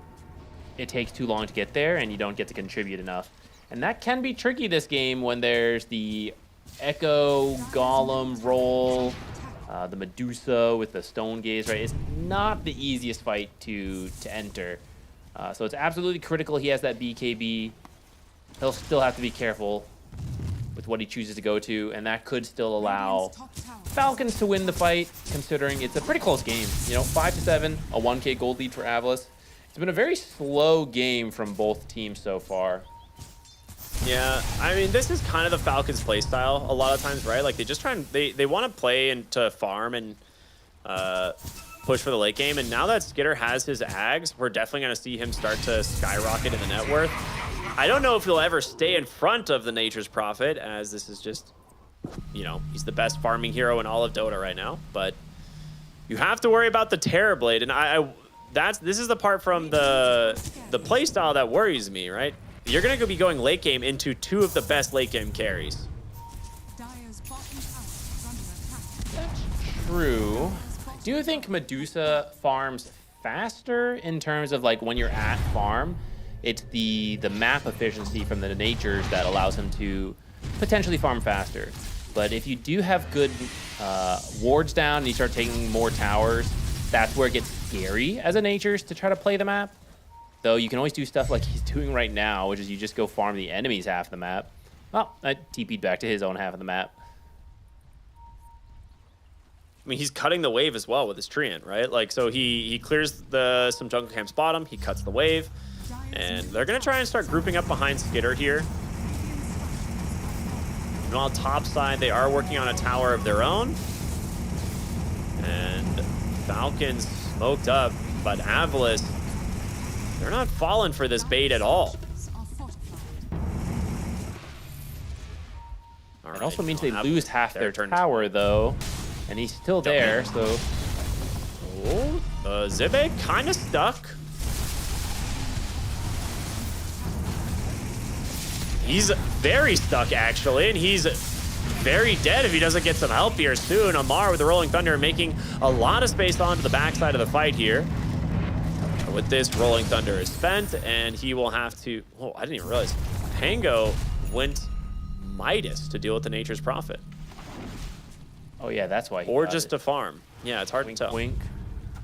it takes too long to get there and you don't get to contribute enough. And that can be tricky this game when there's the Echo Golem roll, the Medusa with the Stone Gaze, right? It's not the easiest fight to enter. So it's absolutely critical he has that BKB. He'll still have to be careful with what he chooses to go to, and that could still allow Falcons to win the fight, considering it's a pretty close game. You know, 5-7, a 1K gold lead for Avalis. It's been a very slow game from both teams so far. Yeah, I mean, this is kind of the Falcons' play style a lot of times, right? Like, they just try and they want to play and to farm and push for the late game. And now that Skitter has his Ags, we're definitely going to see him start to skyrocket in the net worth. I don't know if he'll ever stay in front of the Nature's Prophet, as this is just, you know, he's the best farming hero in all of Dota right now. But you have to worry about the Terrorblade, and this is the part from the playstyle that worries me, right? You're going to be going late game into two of the best late game carries. That's true. Do you think Medusa farms faster in terms of like when you're at farm? It's the map efficiency from the natures that allows him to potentially farm faster. But if you do have good wards down and you start taking more towers, that's where it gets scary as a natures to try to play the map. Though you can always do stuff like he's doing right now, which is you just go farm the enemy's half of the map. Well, I TP'd back to his own half of the map. I mean, he's cutting the wave as well with his Treant, right? Like, so he clears some jungle camps bottom, he cuts the wave, and they're going to try and start grouping up behind Skitter here. Meanwhile, top side, they are working on a tower of their own. And Falcons smoked up, but Avalis, they're not falling for this bait at all. It also means they lose half their tower, though. And he's still there, so... Oh, Zibe kind of stuck. He's very stuck, actually, and he's very dead if he doesn't get some help here soon. Amar with the Rolling Thunder making a lot of space onto the backside of the fight here. With this, Rolling Thunder is spent, and he will have to... Oh, I didn't even realize. Pango went Midas to deal with the Nature's Prophet. Oh, yeah, that's why he Or got just it. to farm. Yeah, it's hard Wink, to tell. wink.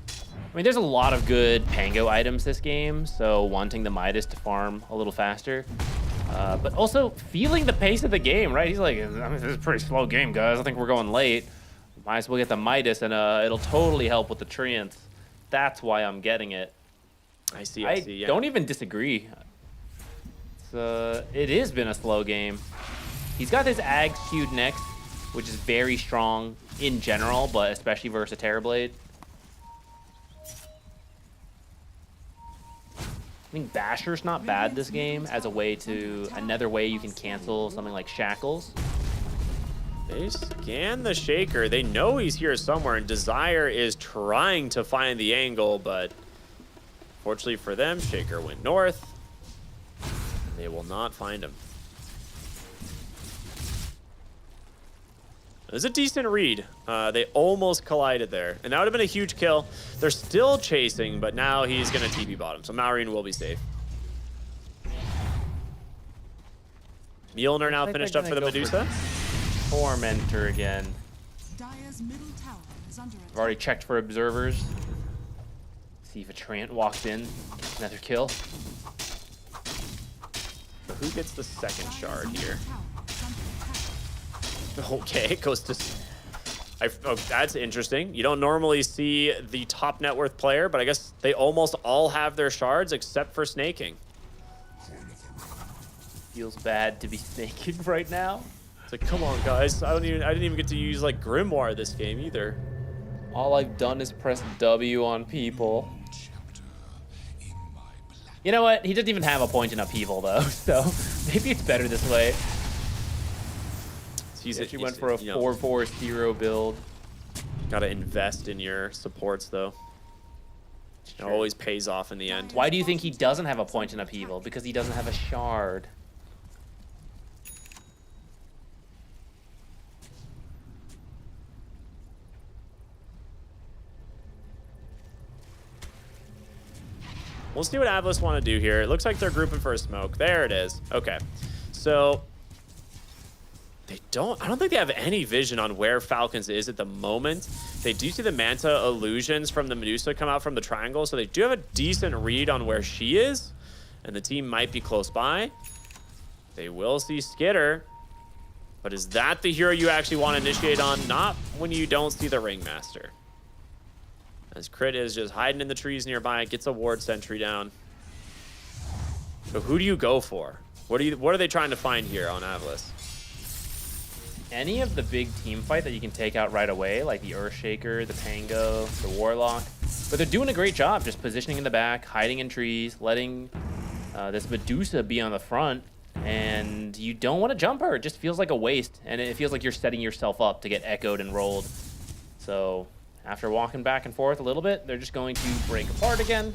I mean, there's a lot of good Pango items this game, so wanting the Midas to farm a little faster. But also feeling the pace of the game, right? He's like, I mean, this is a pretty slow game, guys. I think we're going late. Might as well get the Midas, and it'll totally help with the Treants. That's why I'm getting it. I see, yeah. Don't even disagree. It has been a slow game. He's got his Ags queued next, which is very strong in general, but especially versus a Terrorblade. I think Basher's not bad this game as a way to... Another way you can cancel something like Shackles. They scan the Shaker. They know he's here somewhere, and Desire is trying to find the angle, but fortunately for them, Shaker went north. They will not find him. It was a decent read. They almost collided there, and that would have been a huge kill. They're still chasing, but now he's going to TP bottom, so Malrine will be safe. Mjolnir now finished up for the Medusa. Tormentor again. Dire's middle tower is under I've already checked for observers. See if a Treant walks in, gets another kill. So who gets the second shard here? Okay, it goes to... Oh, that's interesting. You don't normally see the top net worth player, but I guess they almost all have their shards except for snaking. Feels bad to be snaking right now. It's like, come on, guys. I didn't even get to use like Grimoire this game either. All I've done is press W on people. You know what? He doesn't even have a point in upheaval though, so maybe it's better this way. He actually went for a 4-4-0 build. Gotta invest in your supports though. It always pays off in the end. Why do you think he doesn't have a point in upheaval? Because he doesn't have a shard. We'll see what Avlis want to do here. It looks like they're grouping for a smoke. There it is. Okay. So I don't think they have any vision on where Falcons is at the moment. They do see the Manta illusions from the Medusa come out from the triangle, so they do have a decent read on where she is, and the team might be close by. They will see Skitter, but is that the hero you actually want to initiate on? Not when you don't see the Ringmaster. As Crit is just hiding in the trees nearby, gets a ward sentry down. So who do you go for? What are they trying to find here on Avlis? Any of the big team fight that you can take out right away, like the Earthshaker, the Pango, the Warlock. But they're doing a great job just positioning in the back, hiding in trees, letting this Medusa be on the front. And you don't want to jump her. It just feels like a waste. And it feels like you're setting yourself up to get echoed and rolled. So after walking back and forth a little bit, they're just going to break apart again.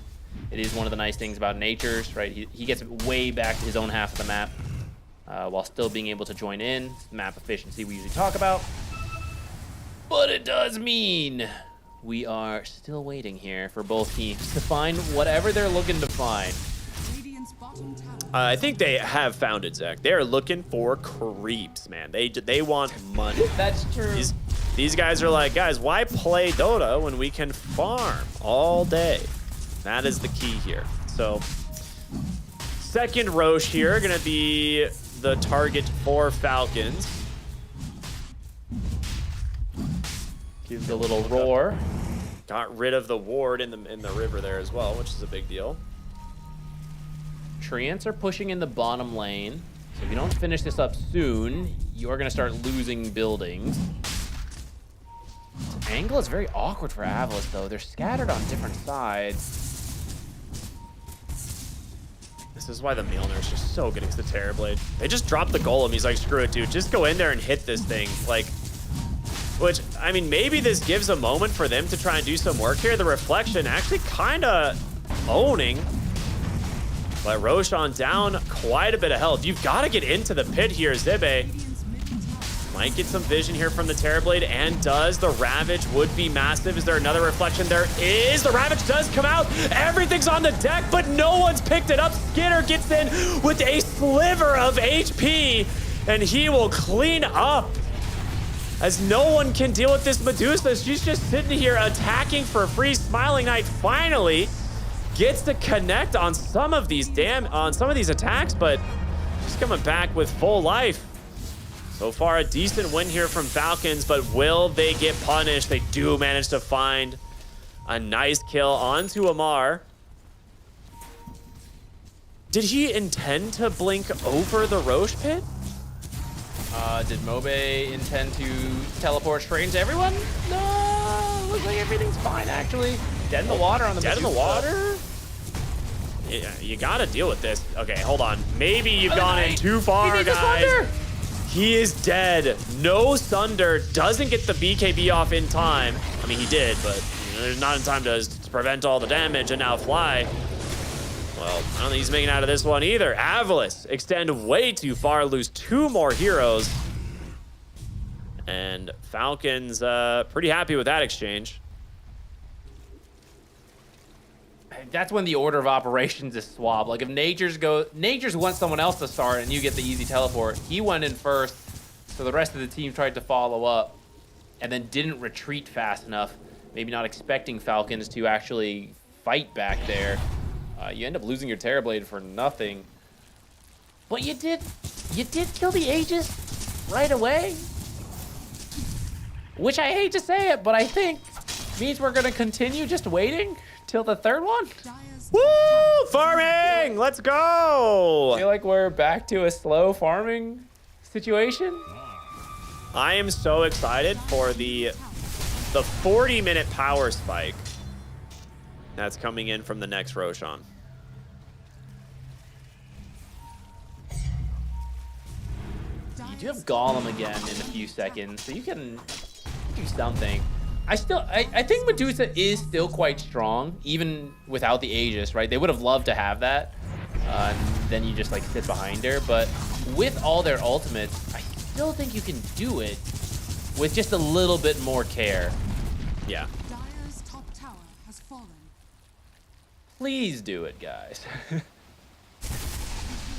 It is one of the nice things about Nature's, right? He gets way back to his own half of the map. While still being able to join in. Map efficiency we usually talk about. But it does mean we are still waiting here for both teams to find whatever they're looking to find. I think they have found it, Zach. They're looking for creeps, man. They want money. That's true. These guys are like, guys, why play Dota when we can farm all day? That is the key here. So, second Roche here, gonna be the target for Falcons. Gives a little roar. Got rid of the ward in the river there as well, which is a big deal. Treants are pushing in the bottom lane. So if you don't finish this up soon, you are going to start losing buildings. This angle is very awkward for Avlis, though. They're scattered on different sides. This is why the Mjolnir's just so good against the Terrorblade. They just dropped the Golem. He's like, screw it, dude. Just go in there and hit this thing. Like, which, I mean, maybe this gives a moment for them to try and do some work here. The Reflection actually kind of owning. But Roshan down quite a bit of health. You've got to get into the pit here, Zibe. Might get some vision here from the Terrorblade, and does. The Ravage would be massive. Is there another Reflection? There is. The Ravage does come out. Everything's on the deck, but no one's picked it up. Skinner gets in with a sliver of HP, and he will clean up. As no one can deal with this Medusa. She's just sitting here attacking for free. Smiling Knight finally gets to connect on some of these attacks, but she's coming back with full life. So far, a decent win here from Falcons, but will they get punished? They do manage to find a nice kill onto Amar. Did he intend to blink over the Roche pit? Did Mobe intend to teleport straight into everyone? No, looks like everything's fine, actually. Dead in the water on the Dead in the water? Yeah, you gotta deal with this. Okay, hold on. Maybe you've gone in too far, guys. He is dead. No Sunder. Doesn't get the BKB off in time. I mean, he did, but there's not in time to prevent all the damage, and now Fly. Well, I don't think he's making out of this one either. Avlis extend way too far, lose 2 more heroes. And Falcons pretty happy with that exchange. That's when the order of operations is swapped. Like if Nature's wants someone else to start and you get the easy teleport. He went in first, so the rest of the team tried to follow up and then didn't retreat fast enough. Maybe not expecting Falcons to actually fight back there. You end up losing your Terrorblade for nothing. But you did kill the Aegis right away. Which I hate to say it, but I think means we're gonna continue just waiting till the third one. Woo! Farming! Let's go! I feel like we're back to a slow farming situation. I am so excited for the 40-minute power spike that's coming in from the next Roshan. You do have Golem again in a few seconds, so you can do something. I think Medusa is still quite strong, even without the Aegis, right? They would have loved to have that. And then you just like sit behind her. But with all their ultimates, I still think you can do it with just a little bit more care. Yeah. Dire's top tower has fallen. Please do it, guys.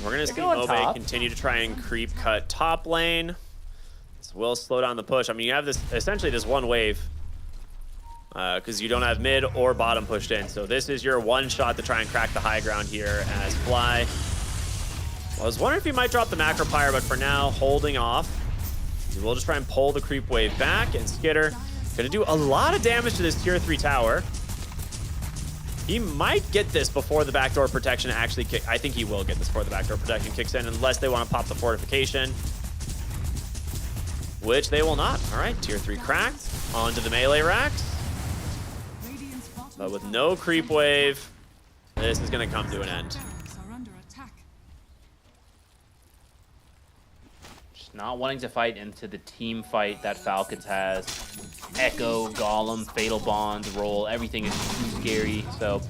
We're going to see Go on Mobe top. continue to try and creep cut top lane. This will slow down the push. I mean, you have this essentially this one wave because you don't have mid or bottom pushed in. So this is your one shot to try and crack the high ground here as Fly. Well, I was wondering if he might drop the macro pyre, but for now, holding off. He will just try and pull the creep wave back, and Skitter gonna do a lot of damage to this tier 3 tower. He might get this before the backdoor protection actually kick. I think he will get this before the backdoor protection kicks in, unless they want to pop the fortification, which they will not. All right, tier 3 cracked. Onto the melee racks. But with no creep wave, this is going to come to an end. Just not wanting to fight into the team fight that Falcons has. Echo, Golem, Fatal Bond, roll, everything is too scary. So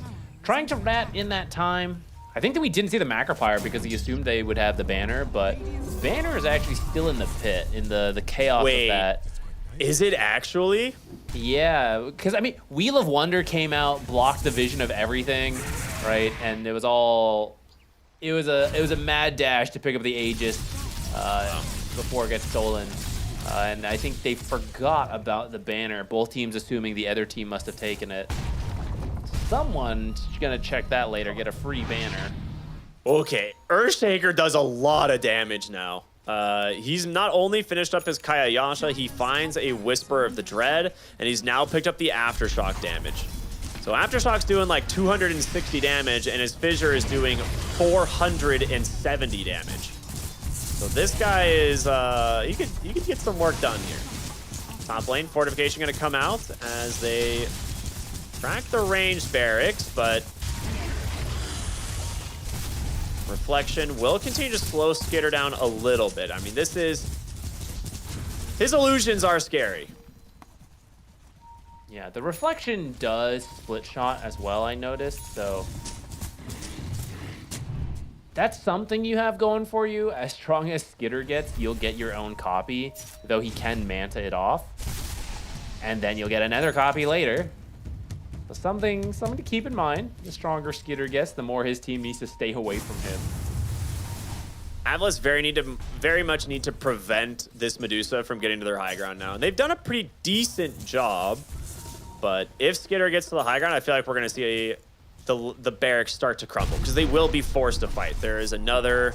trying to rat in that time. I think that we didn't see the macro pyre because he assumed they would have the banner, but banner is actually still in the pit, in the chaos of that. Is it actually? Yeah, because I mean, Wheel of Wonder came out, blocked the vision of everything, right? And it was all, it was a mad dash to pick up the Aegis before it gets stolen. And I think they forgot about the banner. Both teams assuming the other team must have taken it. Someone's gonna check that later, get a free banner. Okay, Earthshaker does a lot of damage now. He's not only finished up his Kayayasha, he finds a Whisper of the Dread, and he's now picked up the Aftershock damage. So Aftershock's doing like 260 damage, and his Fissure is doing 470 damage. So this guy is, he could get some work done here. Top lane, Fortification gonna come out as they crack the ranged barracks, but Reflection will continue to slow Skitter down a little bit. I mean, this is... his illusions are scary. Yeah, the Reflection does split shot as well, I noticed, so... that's something you have going for you. As strong as Skitter gets, you'll get your own copy, though he can Manta it off. And then you'll get another copy later. So something to keep in mind. The stronger Skitter gets, the more his team needs to stay away from him. Atlas very much need to prevent this Medusa from getting to their high ground now. And they've done a pretty decent job. But if Skitter gets to the high ground, I feel like we're going to see the barracks start to crumble, because they will be forced to fight. There is another...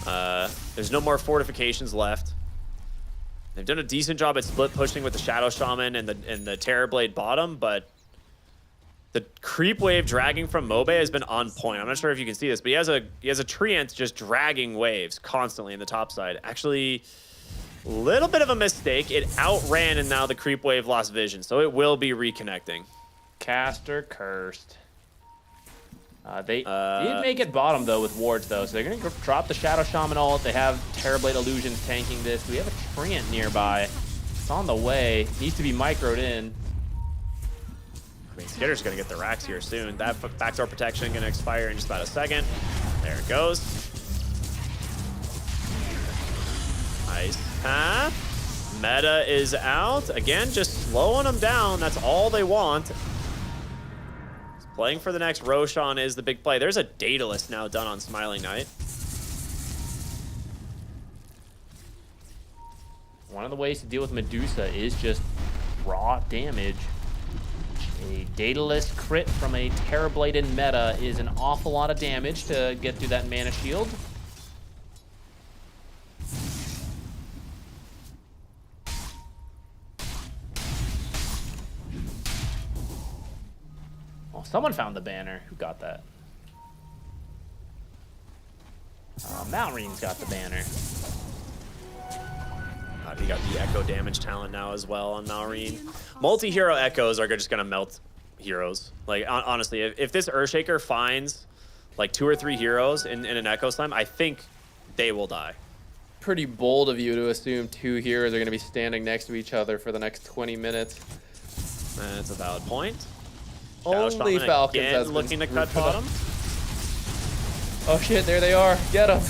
there's no more fortifications left. They've done a decent job at split pushing with the Shadow Shaman and the Terrorblade bottom, but the creep wave dragging from Mobe has been on point. I'm not sure if you can see this, but he has a Treant just dragging waves constantly in the top side. Actually, a little bit of a mistake. It outran, and now the creep wave lost vision, so it will be reconnecting. Caster cursed. They did make it bottom, though, with wards, though, so they're going to drop the Shadow Shaman ult. They have Terrorblade Illusions tanking this. We have a Treant nearby. It's on the way. Needs to be microed in. I mean, Skitter's going to get the racks here soon. That backdoor protection going to expire in just about a second. There it goes. Nice path. Meta is out. Again, just slowing them down. That's all they want. Playing for the next Roshan is the big play. There's a Daedalus now done on Smiling Knight. One of the ways to deal with Medusa is just raw damage. A Daedalus crit from a Terrorbladed meta is an awful lot of damage to get through that mana shield. Oh, someone found the banner. Who got that? Malreen's got the banner. He got the Echo damage talent now as well on Malreen. Multi-hero Echoes are just going to melt heroes. Like, honestly, if this Earthshaker finds like 2 or 3 heroes in an Echo Slam, I think they will die. Pretty bold of you to assume 2 heroes are going to be standing next to each other for the next 20 minutes. That's a valid point. Only Falcons has looking to cut bottom. Oh shit, there they are. Get them.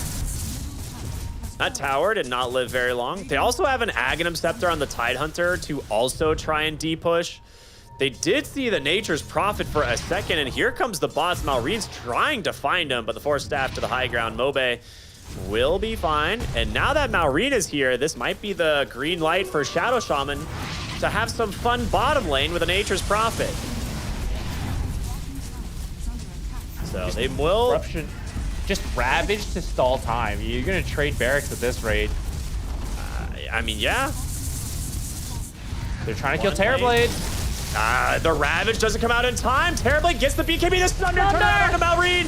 That tower did not live very long. They also have an Aghanim Scepter on the Tidehunter to also try and de-push. They did see the Nature's Prophet for a second, and here comes the bots. Malreen's trying to find him, but the Force Staff to the high ground. Mobe will be fine. And now that Malreen is here, this might be the green light for Shadow Shaman to have some fun bottom lane with a Nature's Prophet. So they will... Corruption. Just Ravage to stall time. You're going to trade barracks at this rate. I mean, yeah. They're trying to kill Terrorblade. The Ravage doesn't come out in time. Terrorblade gets the BKB. The Thunder turn around to Malreen.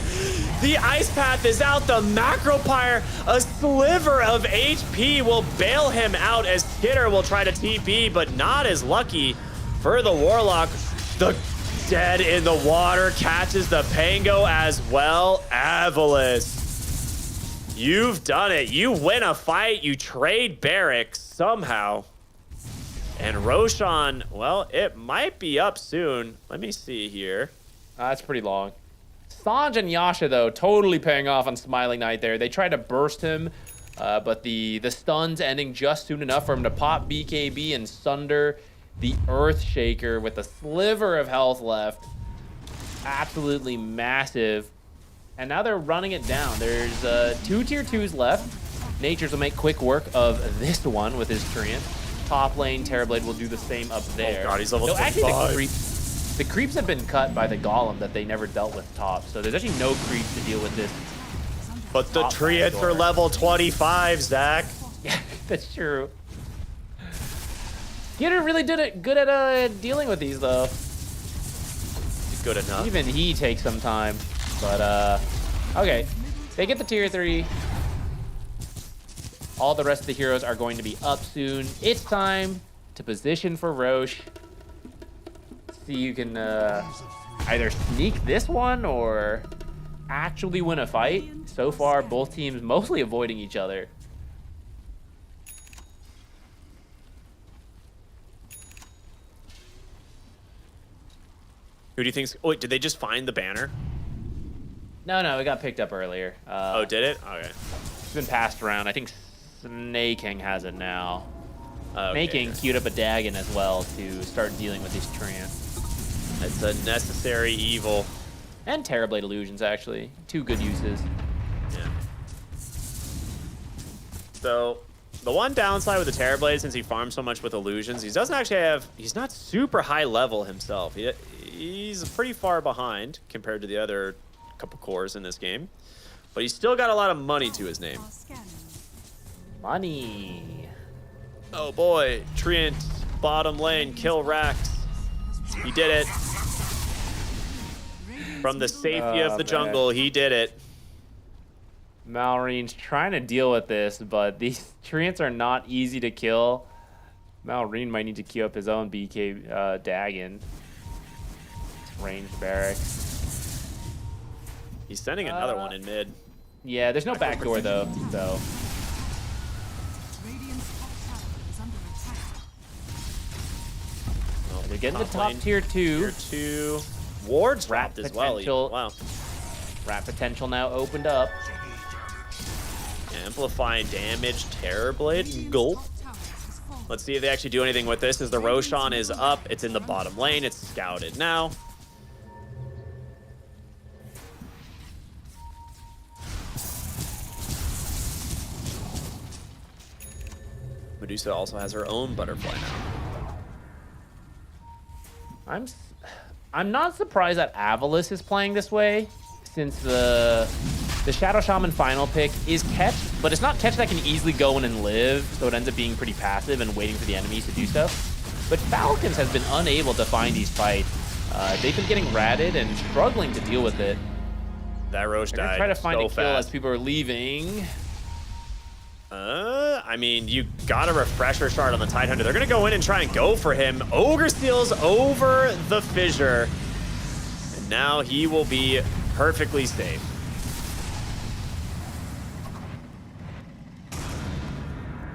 The Ice Path is out. The Macro Pyre, a sliver of HP, will bail him out as Skitter will try to TP, but not as lucky for the Warlock. The Dead in the water catches the Pango as well. Avalis, you've done it. You win a fight. You trade barracks somehow. And Roshan, well, it might be up soon. Let me see here. That's pretty long. Sanj and Yasha, though, totally paying off on Smiling Knight there. They tried to burst him, but the stuns ending just soon enough for him to pop BKB and Sunder the Earthshaker with a sliver of health left. Absolutely massive. And now they're running it down. There's 2 tier 2s left. Natures will make quick work of this one with his Treant. Top lane, Terrorblade will do the same up there. Oh god, he's level so 25. Actually, the creeps have been cut by the Golem that they never dealt with top. So there's actually no creeps to deal with this. But the Treants are level 25, Zach. Yeah, that's true. Skitter really did it good at dealing with these, though. Good enough. Even he takes some time. But, okay. They get the tier 3. All the rest of the heroes are going to be up soon. It's time to position for Roche. See you can either sneak this one or actually win a fight. So far, both teams mostly avoiding each other. Who do you think's... Oh, wait, did they just find the banner? No, it got picked up earlier. Oh, did it? Okay. It's been passed around. I think Snake King has it now. Okay. Making queued up a Dagon as well to start dealing with these Treants. It's a necessary evil. And Terrorblade Illusions, actually. 2 good uses. Yeah. So, the one downside with the Terrorblade, since he farms so much with Illusions, he doesn't actually have... He's not super high level himself. He's pretty far behind compared to the other couple cores in this game. But he's still got a lot of money to his name. Money. Oh boy, Treant, bottom lane, kill Rax. He did it. From the safety of the jungle, he did it. Malreen's trying to deal with this, but these Treants are not easy to kill. Malreen might need to queue up his own BK Dagon. Ranged barracks. He's sending another one in mid. Yeah, there's no backdoor though, so. Oh, they're getting the top tier 2. Tier 2. Ward's wrapped as well. Wow. Rat potential now opened up. Amplify damage, Terrorblade, gulp. Let's see if they actually do anything with this as the Roshan is up. It's in the bottom lane. It's scouted now. Medusa also has her own butterfly now. I'm not surprised that Avalis is playing this way, since the Shadow Shaman final pick is catch, but it's not catch that can easily go in and live, so it ends up being pretty passive and waiting for the enemies to do so. But Falcons has been unable to find these fights. They've been getting ratted and struggling to deal with it. That Roche died try to find so a kill fast. as people are leaving. I mean, you got a refresher shard on the Tidehunter. They're going to go in and try and go for him. Ogre steals over the fissure. And now he will be perfectly safe.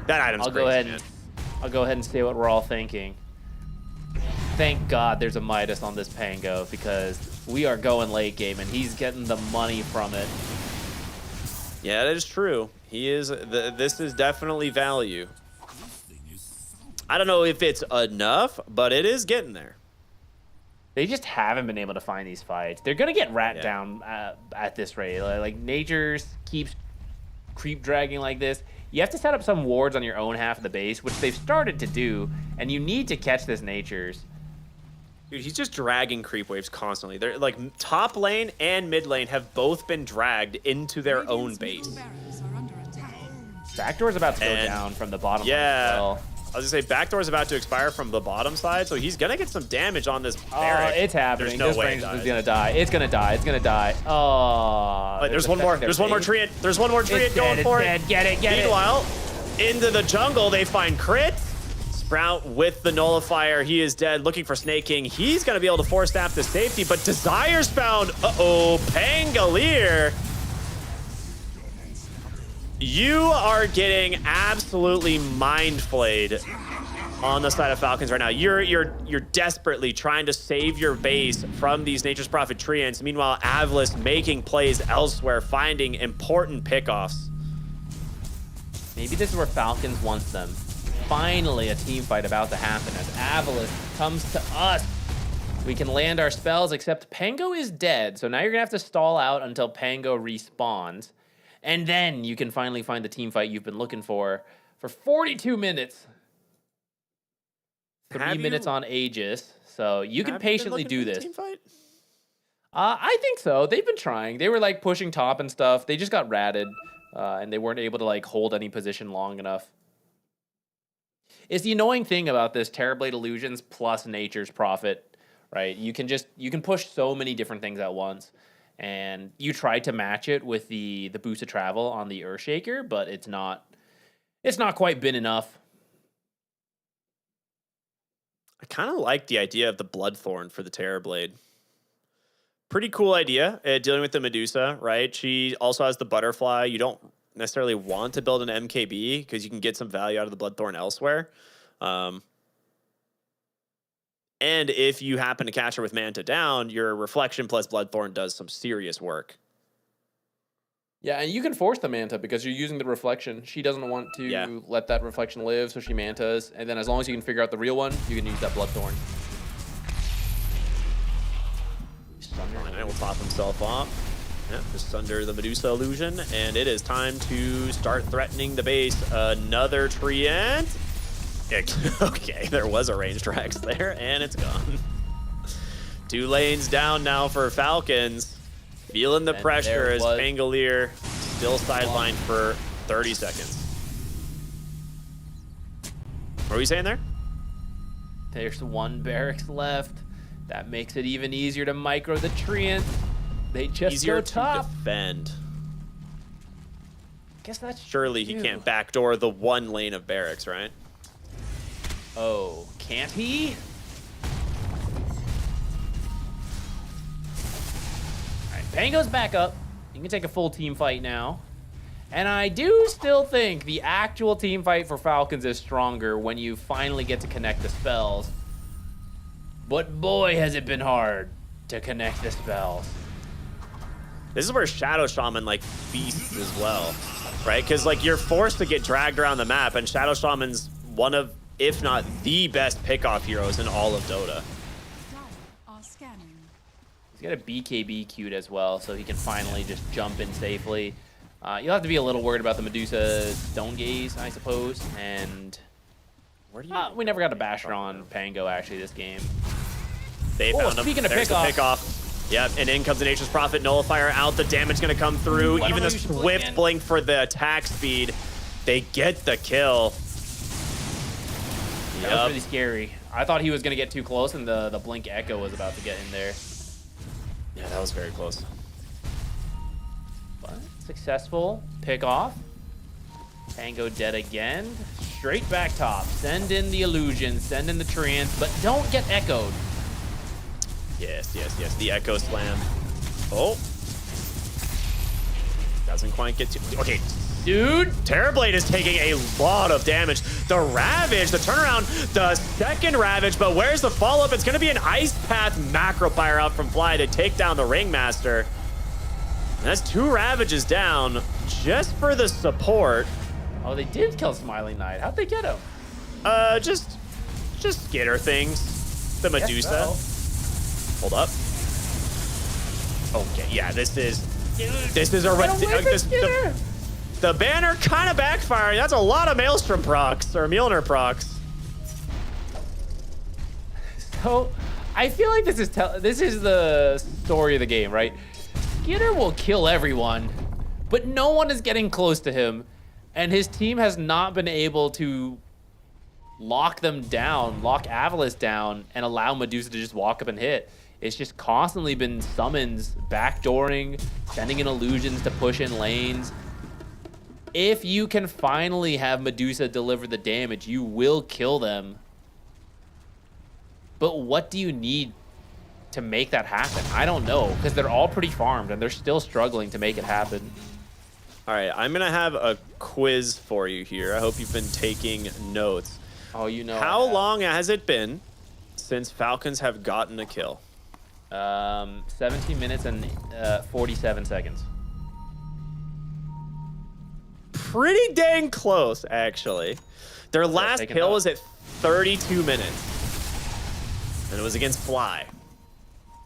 That item's crazy, man. I'll go ahead and say what we're all thinking. Thank God there's a Midas on this Pango, because we are going late game and he's getting the money from it. Yeah, that is true. He is. This is definitely value. I don't know if it's enough, but it is getting there. They just haven't been able to find these fights. They're gonna get rat down at this rate. Like Nature's keeps creep dragging like this. You have to set up some wards on your own half of the base, which they've started to do, and you need to catch this Nature's. Dude, he's just dragging creep waves constantly. They're like top lane and mid lane have both been dragged into their own base. Backdoor's about to go down from the bottom. Yeah. As well. I was gonna say backdoor's about to expire from the bottom side, so he's gonna get some damage on this barrack. Oh, it's happening. There's no this way range is gonna die. It's gonna die. It's gonna die. Oh. Wait, there's one more. There's one more tree. There's one more tree going for it. Get it. Meanwhile, into the jungle they find Crit. Sprout with the nullifier. He is dead. Looking for Snake King. He's gonna be able to force snap to safety, but Desire's found. Uh-oh, Pangolier. You are getting absolutely mind flayed on the side of Falcons right now. You're desperately trying to save your base from these Nature's Prophet treants. Meanwhile, Avlis making plays elsewhere, finding important pickoffs. Maybe this is where Falcons wants them. Finally, a team fight about to happen as Avlis comes to us. We can land our spells, except Pango is dead, so now you're gonna have to stall out until Pango respawns. And then you can finally find the team fight you've been looking for 42 minutes. 3 minutes on Aegis, so you can patiently do this. Team fight? I think so. They've been trying. They were like pushing top and stuff. They just got ratted, and they weren't able to like hold any position long enough. It's the annoying thing about this Terrorblade Illusions plus Nature's Prophet, right? You can push so many different things at once. And you try to match it with the boost of travel on the Earthshaker, but it's not quite been enough. I kind of like the idea of the Bloodthorn for the Terrorblade. Pretty cool idea, dealing with the Medusa, right? She also has the Butterfly. You don't necessarily want to build an MKB because you can get some value out of the Bloodthorn elsewhere. And if you happen to catch her with Manta down, your Reflection plus Bloodthorn does some serious work. Yeah, and you can force the Manta because you're using the Reflection. She doesn't want to let that Reflection live, so she Mantas. And then as long as you can figure out the real one, you can use that Bloodthorn. And will top himself off. Yeah, just under the Medusa illusion. And it is time to start threatening the base. Another Treant. Okay, there was a ranged Rex there, and it's gone. 2 lanes down now for Falcons. Feeling the pressure as Pangolier still sidelined for 30 seconds. What were you saying there? There's 1 barracks left. That makes it even easier to micro the Treant. They just easier go top. to defend. Guess that's surely he can't backdoor the 1 lane of barracks, right? Oh, can't he? All right, Pango's back up. You can take a full team fight now. And I do still think the actual team fight for Falcons is stronger when you finally get to connect the spells. But boy, has it been hard to connect the spells. This is where Shadow Shaman like feasts as well, right? Because like you're forced to get dragged around the map, and Shadow Shaman's one of, if not the best pickoff heroes in all of Dota. He's got a BKB queued as well, so he can finally just jump in safely. You'll have to be a little worried about the Medusa Stone Gaze, I suppose. And we never got a basher on Pango actually this game. They found him. Speaking of There's the pickoff. Yep, and in comes the Nature's Prophet Nullifier out. The damage gonna come through. Even the Swift blink for the attack speed. They get the kill. That was really scary. I thought he was going to get too close, and the Blink Echo was about to get in there. Yeah, that was very close. But successful pick off. Pango dead again. Straight back top. Send in the illusion. Send in the Treants, but don't get echoed. Yes. The Echo Slam. Oh. Doesn't quite get to... Okay. Dude, Terrorblade is taking a lot of damage. The Ravage, the turnaround, the second Ravage, but where's the follow-up? It's going to be an Ice Path Macro Fire out from Fly to take down the Ringmaster. And that's 2 Ravages down just for the support. Oh, they did kill Smiling Knight. How'd they get him? Just skitter things. The Medusa. Hold up. Okay, yeah, this is a the banner kind of backfiring. That's a lot of Maelstrom procs or Mjolnir procs. So I feel like this is the story of the game, right? Skitter will kill everyone, but no one is getting close to him, and his team has not been able to lock them down, lock Avalis down, and allow Medusa to just walk up and hit. It's just constantly been summons, backdooring, sending in illusions to push in lanes. If you can finally have Medusa deliver the damage, you will kill them. But what do you need to make that happen? I don't know, because they're all pretty farmed and they're still struggling to make it happen. All right, I'm gonna have a quiz for you here. I hope you've been taking notes. Oh, you know. How long has it been since Falcons have gotten a kill? 17 minutes and 47 seconds. Pretty dang close, actually. Their last kill was at 32 minutes, and it was against Fly.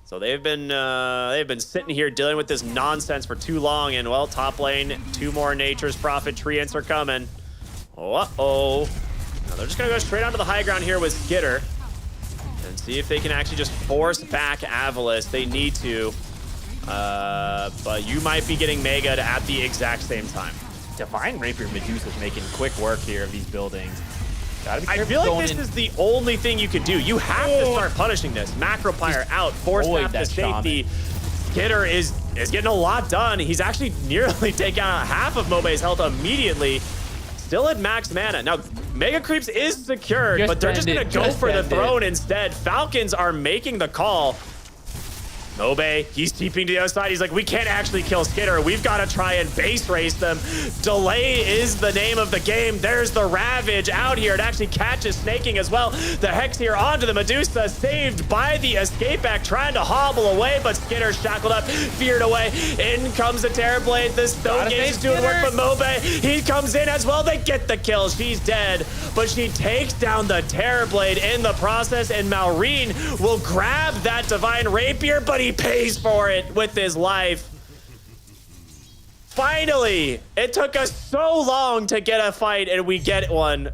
So they've been sitting here dealing with this nonsense for too long, and well, top lane, 2 more Nature's Prophet treants are coming. Uh-oh. Now they're just gonna go straight onto the high ground here with Skitter and see if they can actually just force back Avalis. They need to, but you might be getting Mega'd at the exact same time. Divine Rapier Medusa's making quick work here of these buildings. Gotta be I careful feel like going this in. is the only thing you can do. You have to start punishing this. Macropyre out, force map to safety. Skitter is getting a lot done. He's actually nearly taken out half of Mobe's health immediately. Still at max mana. Now, Mega Creeps is secured, but they're just gonna go for the throne instead. Falcons are making the call. Mobe, he's TPing to the other side. He's like, we can't actually kill Skitter. We've got to try and base race them. Delay is the name of the game. There's the Ravage out here. It actually catches Snaking as well. The Hex here onto the Medusa, saved by the escape back, trying to hobble away, but Skitter shackled up, feared away. In comes the Terrorblade. The Stone Gauge is doing work, but Mobe, he comes in as well. They get the kill. She's dead, but she takes down the Terrorblade in the process, and Malrine will grab that Divine Rapier, but he pays for it with his life. Finally, it took us so long to get a fight, and we get one.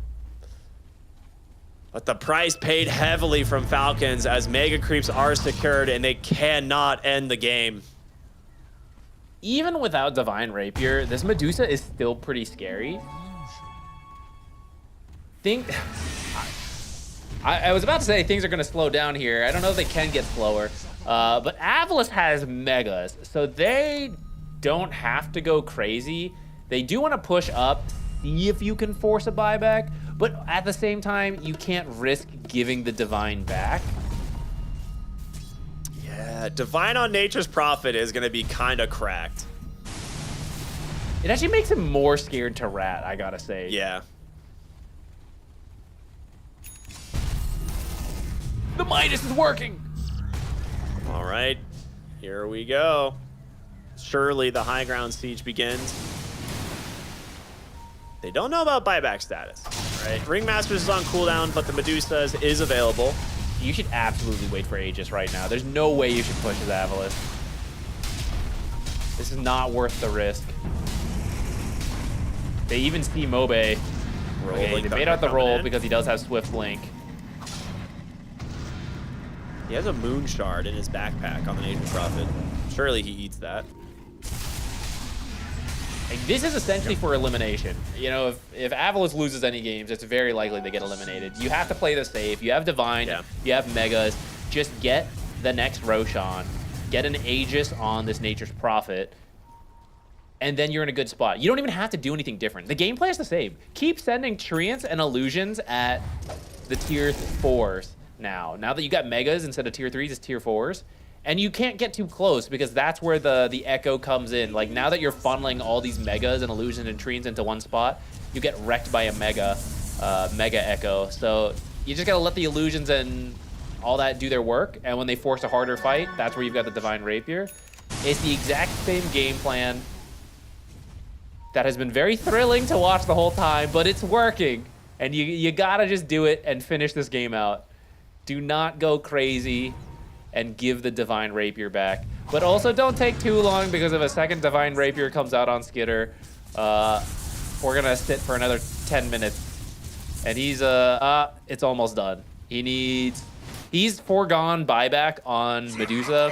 But the price paid heavily from Falcons as Mega Creeps are secured, and they cannot end the game. Even without Divine Rapier, this Medusa is still pretty scary. I was about to say things are going to slow down here. I don't know if they can get slower. But Avalis has Megas, so they don't have to go crazy. They do want to push up, see if you can force a buyback, but at the same time, you can't risk giving the Divine back. Yeah, Divine on Nature's Prophet is going to be kind of cracked. It actually makes him more scared to rat, I gotta say. Yeah. The Midas is working. All right, here we go. Surely the high ground siege begins. They don't know about buyback status, right? Ringmasters is on cooldown, but the Medusa is available. You should absolutely wait for Aegis right now. There's no way you should push his Avalis. This is not worth the risk. They even see Mobe. Okay, they made out the roll because he does have Swift Link. He has a Moon Shard in his backpack on the Nature's Prophet. Surely he eats that. Like, this is essentially for elimination. You know, if Avalis loses any games, it's very likely they get eliminated. You have to play the safe. You have Divine. You have Megas. Just get the next Roshan. Get an Aegis on this Nature's Prophet. And then you're in a good spot. You don't even have to do anything different. The gameplay is the same. Keep sending Treants and Illusions at the tier 4s now. Now that you got Megas instead of tier 3s, it's tier 4s. And you can't get too close because that's where the echo comes in. Like, now that you're funneling all these Megas and Illusions and Treants into one spot, you get wrecked by a Mega Echo. So you just gotta let the Illusions and all that do their work. And when they force a harder fight, that's where you've got the Divine Rapier. It's the exact same game plan that has been very thrilling to watch the whole time, but it's working. And you gotta just do it and finish this game out. Do not go crazy. and give the Divine Rapier back. But also don't take too long, because if a second Divine Rapier comes out on Skitter, we're gonna sit for another 10 minutes. And he's it's almost done. He's foregone buyback on Medusa.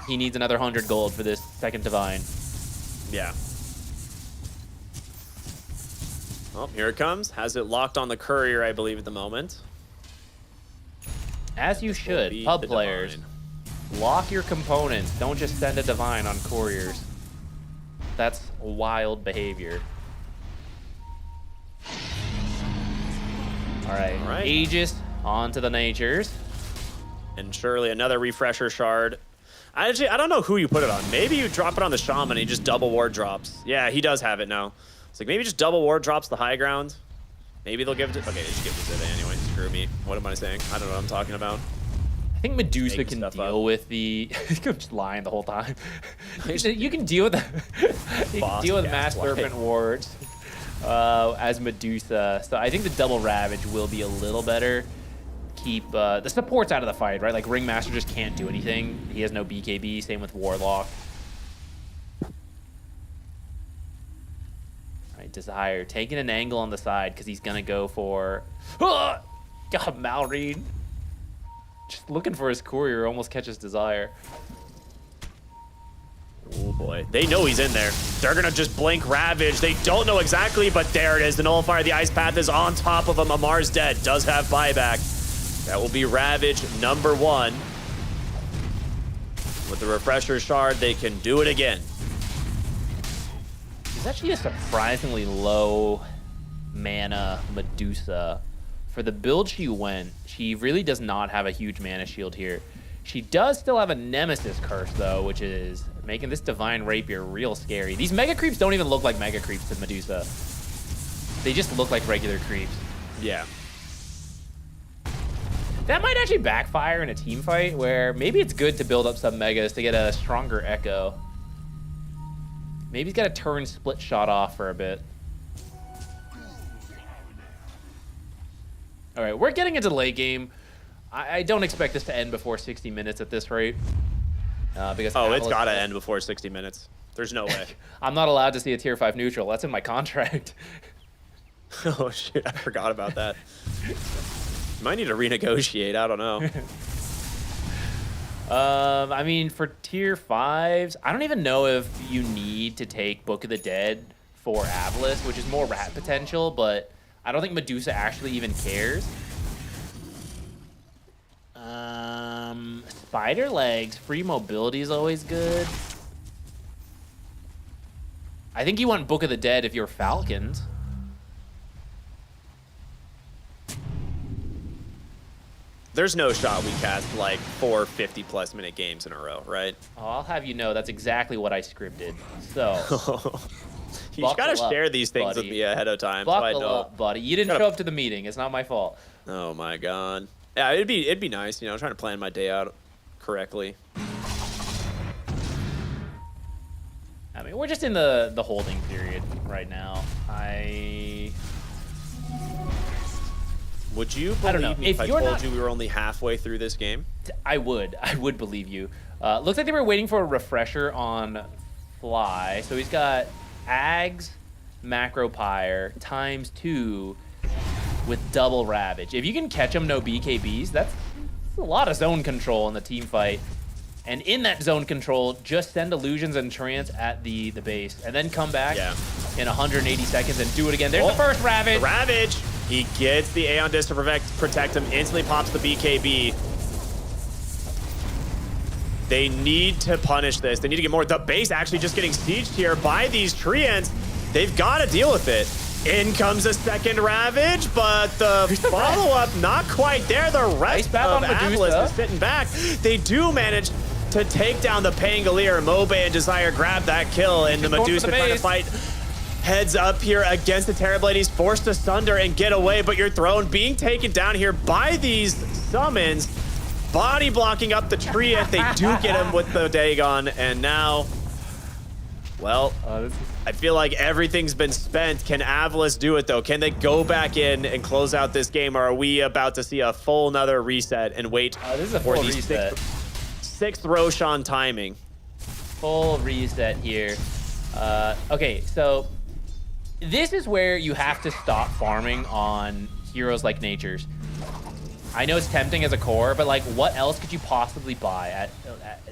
He needs another 100 gold for this second Divine. Yeah. Oh, here it comes. Has it locked on the Courier, I believe, at the moment. As you should, pub players. Lock your components. Don't just send a Divine on Couriers. That's wild behavior. All right. Aegis on to the Natures. And surely another refresher shard. I don't know who you put it on. Maybe you drop it on the Shaman and he just double ward drops. Yeah, he does have it now. It's like maybe just double ward drops the high ground. Maybe they'll give it to... Okay, they just give it to Ziva anyway. Screw me. What am I saying? I don't know what I'm talking about. I think Medusa can deal with the... I'm just lying the whole time. You can deal with you can deal with Mass Serpent wards as Medusa. So I think the double Ravage will be a little better. Keep the supports out of the fight, right? Like Ringmaster just can't do anything. He has no BKB. Same with Warlock. All right, Desire taking an angle on the side because he's gonna go for. God, Malrine just looking for his Courier, almost catches Desire. Oh boy, they know he's in there. They're gonna just blink Ravage. They don't know exactly, but there it is. The Nullifier, the Ice Path is on top of him. Amar's dead. Does have buyback. That will be Ravage number 1. With the Refresher Shard, they can do it again. He's actually a surprisingly low mana Medusa. For the build she went, she really does not have a huge mana shield here. She does still have a Nemesis Curse, though, which is making this Divine Rapier real scary. These Mega Creeps don't even look like Mega Creeps to Medusa. They just look like regular creeps. Yeah. That might actually backfire in a team fight where maybe it's good to build up some Megas to get a stronger Echo. Maybe he's got to turn Split Shot off for a bit. All right, we're getting into the late game. I don't expect this to end before 60 minutes at this rate. Because it's got to end before 60 minutes. There's no way. I'm not allowed to see a tier 5 neutral. That's in my contract. Oh, shit. I forgot about that. Might need to renegotiate. I don't know. I mean, for tier 5s, I don't even know if you need to take Book of the Dead for Avlis, which is more rat potential, but I don't think Medusa actually even cares. Spider Legs, free mobility is always good. I think you want Book of the Dead if you're Falcons. There's no shot we cast like 4 50+ minute games in a row, right? Oh, I'll have you know that's exactly what I scripted. So you gotta share these things with me ahead of time. Buckle up, buddy. You didn't show up to the meeting. It's not my fault. Oh my god. Yeah, it'd be nice, you know, trying to plan my day out correctly. I mean, we're just in the holding period right now. Would you believe me if I told you we were only halfway through this game? I would believe you. Looks like they were waiting for a refresher on Fly. So he's got Ags, Macro Pyre, ×2 with double Ravage. If you can catch him no BKBs, that's a lot of zone control in the team fight. And in that zone control, just send Illusions and Trance at the base. And then come back in 180 seconds and do it again. There's the first Ravage. The Ravage! He gets the Aeon Disc to protect him, instantly pops the BKB. They need to punish this. They need to get more. The base actually just getting sieged here by these Treants. They've got to deal with it. In comes a second Ravage, but the follow-up not quite there. The rest of Atlas is sitting back. They do manage to take down the Pangolier. Mobe and Desire grab that kill, and the Medusa trying to fight heads up here against the Terrorblade. He's forced to sunder and get away, but your throne being taken down here by these summons. Body blocking up the Treant. They do get him with the Dagon, and now, well, I feel like everything's been spent. Can Avlis do it, though? Can they go back in and close out this game, or are we about to see a full another reset and wait this is a for full these reset. 6th Roshan timing. Full reset here. Okay, so this is where you have to stop farming on heroes like Nature's. I know it's tempting as a core, but like, what else could you possibly buy at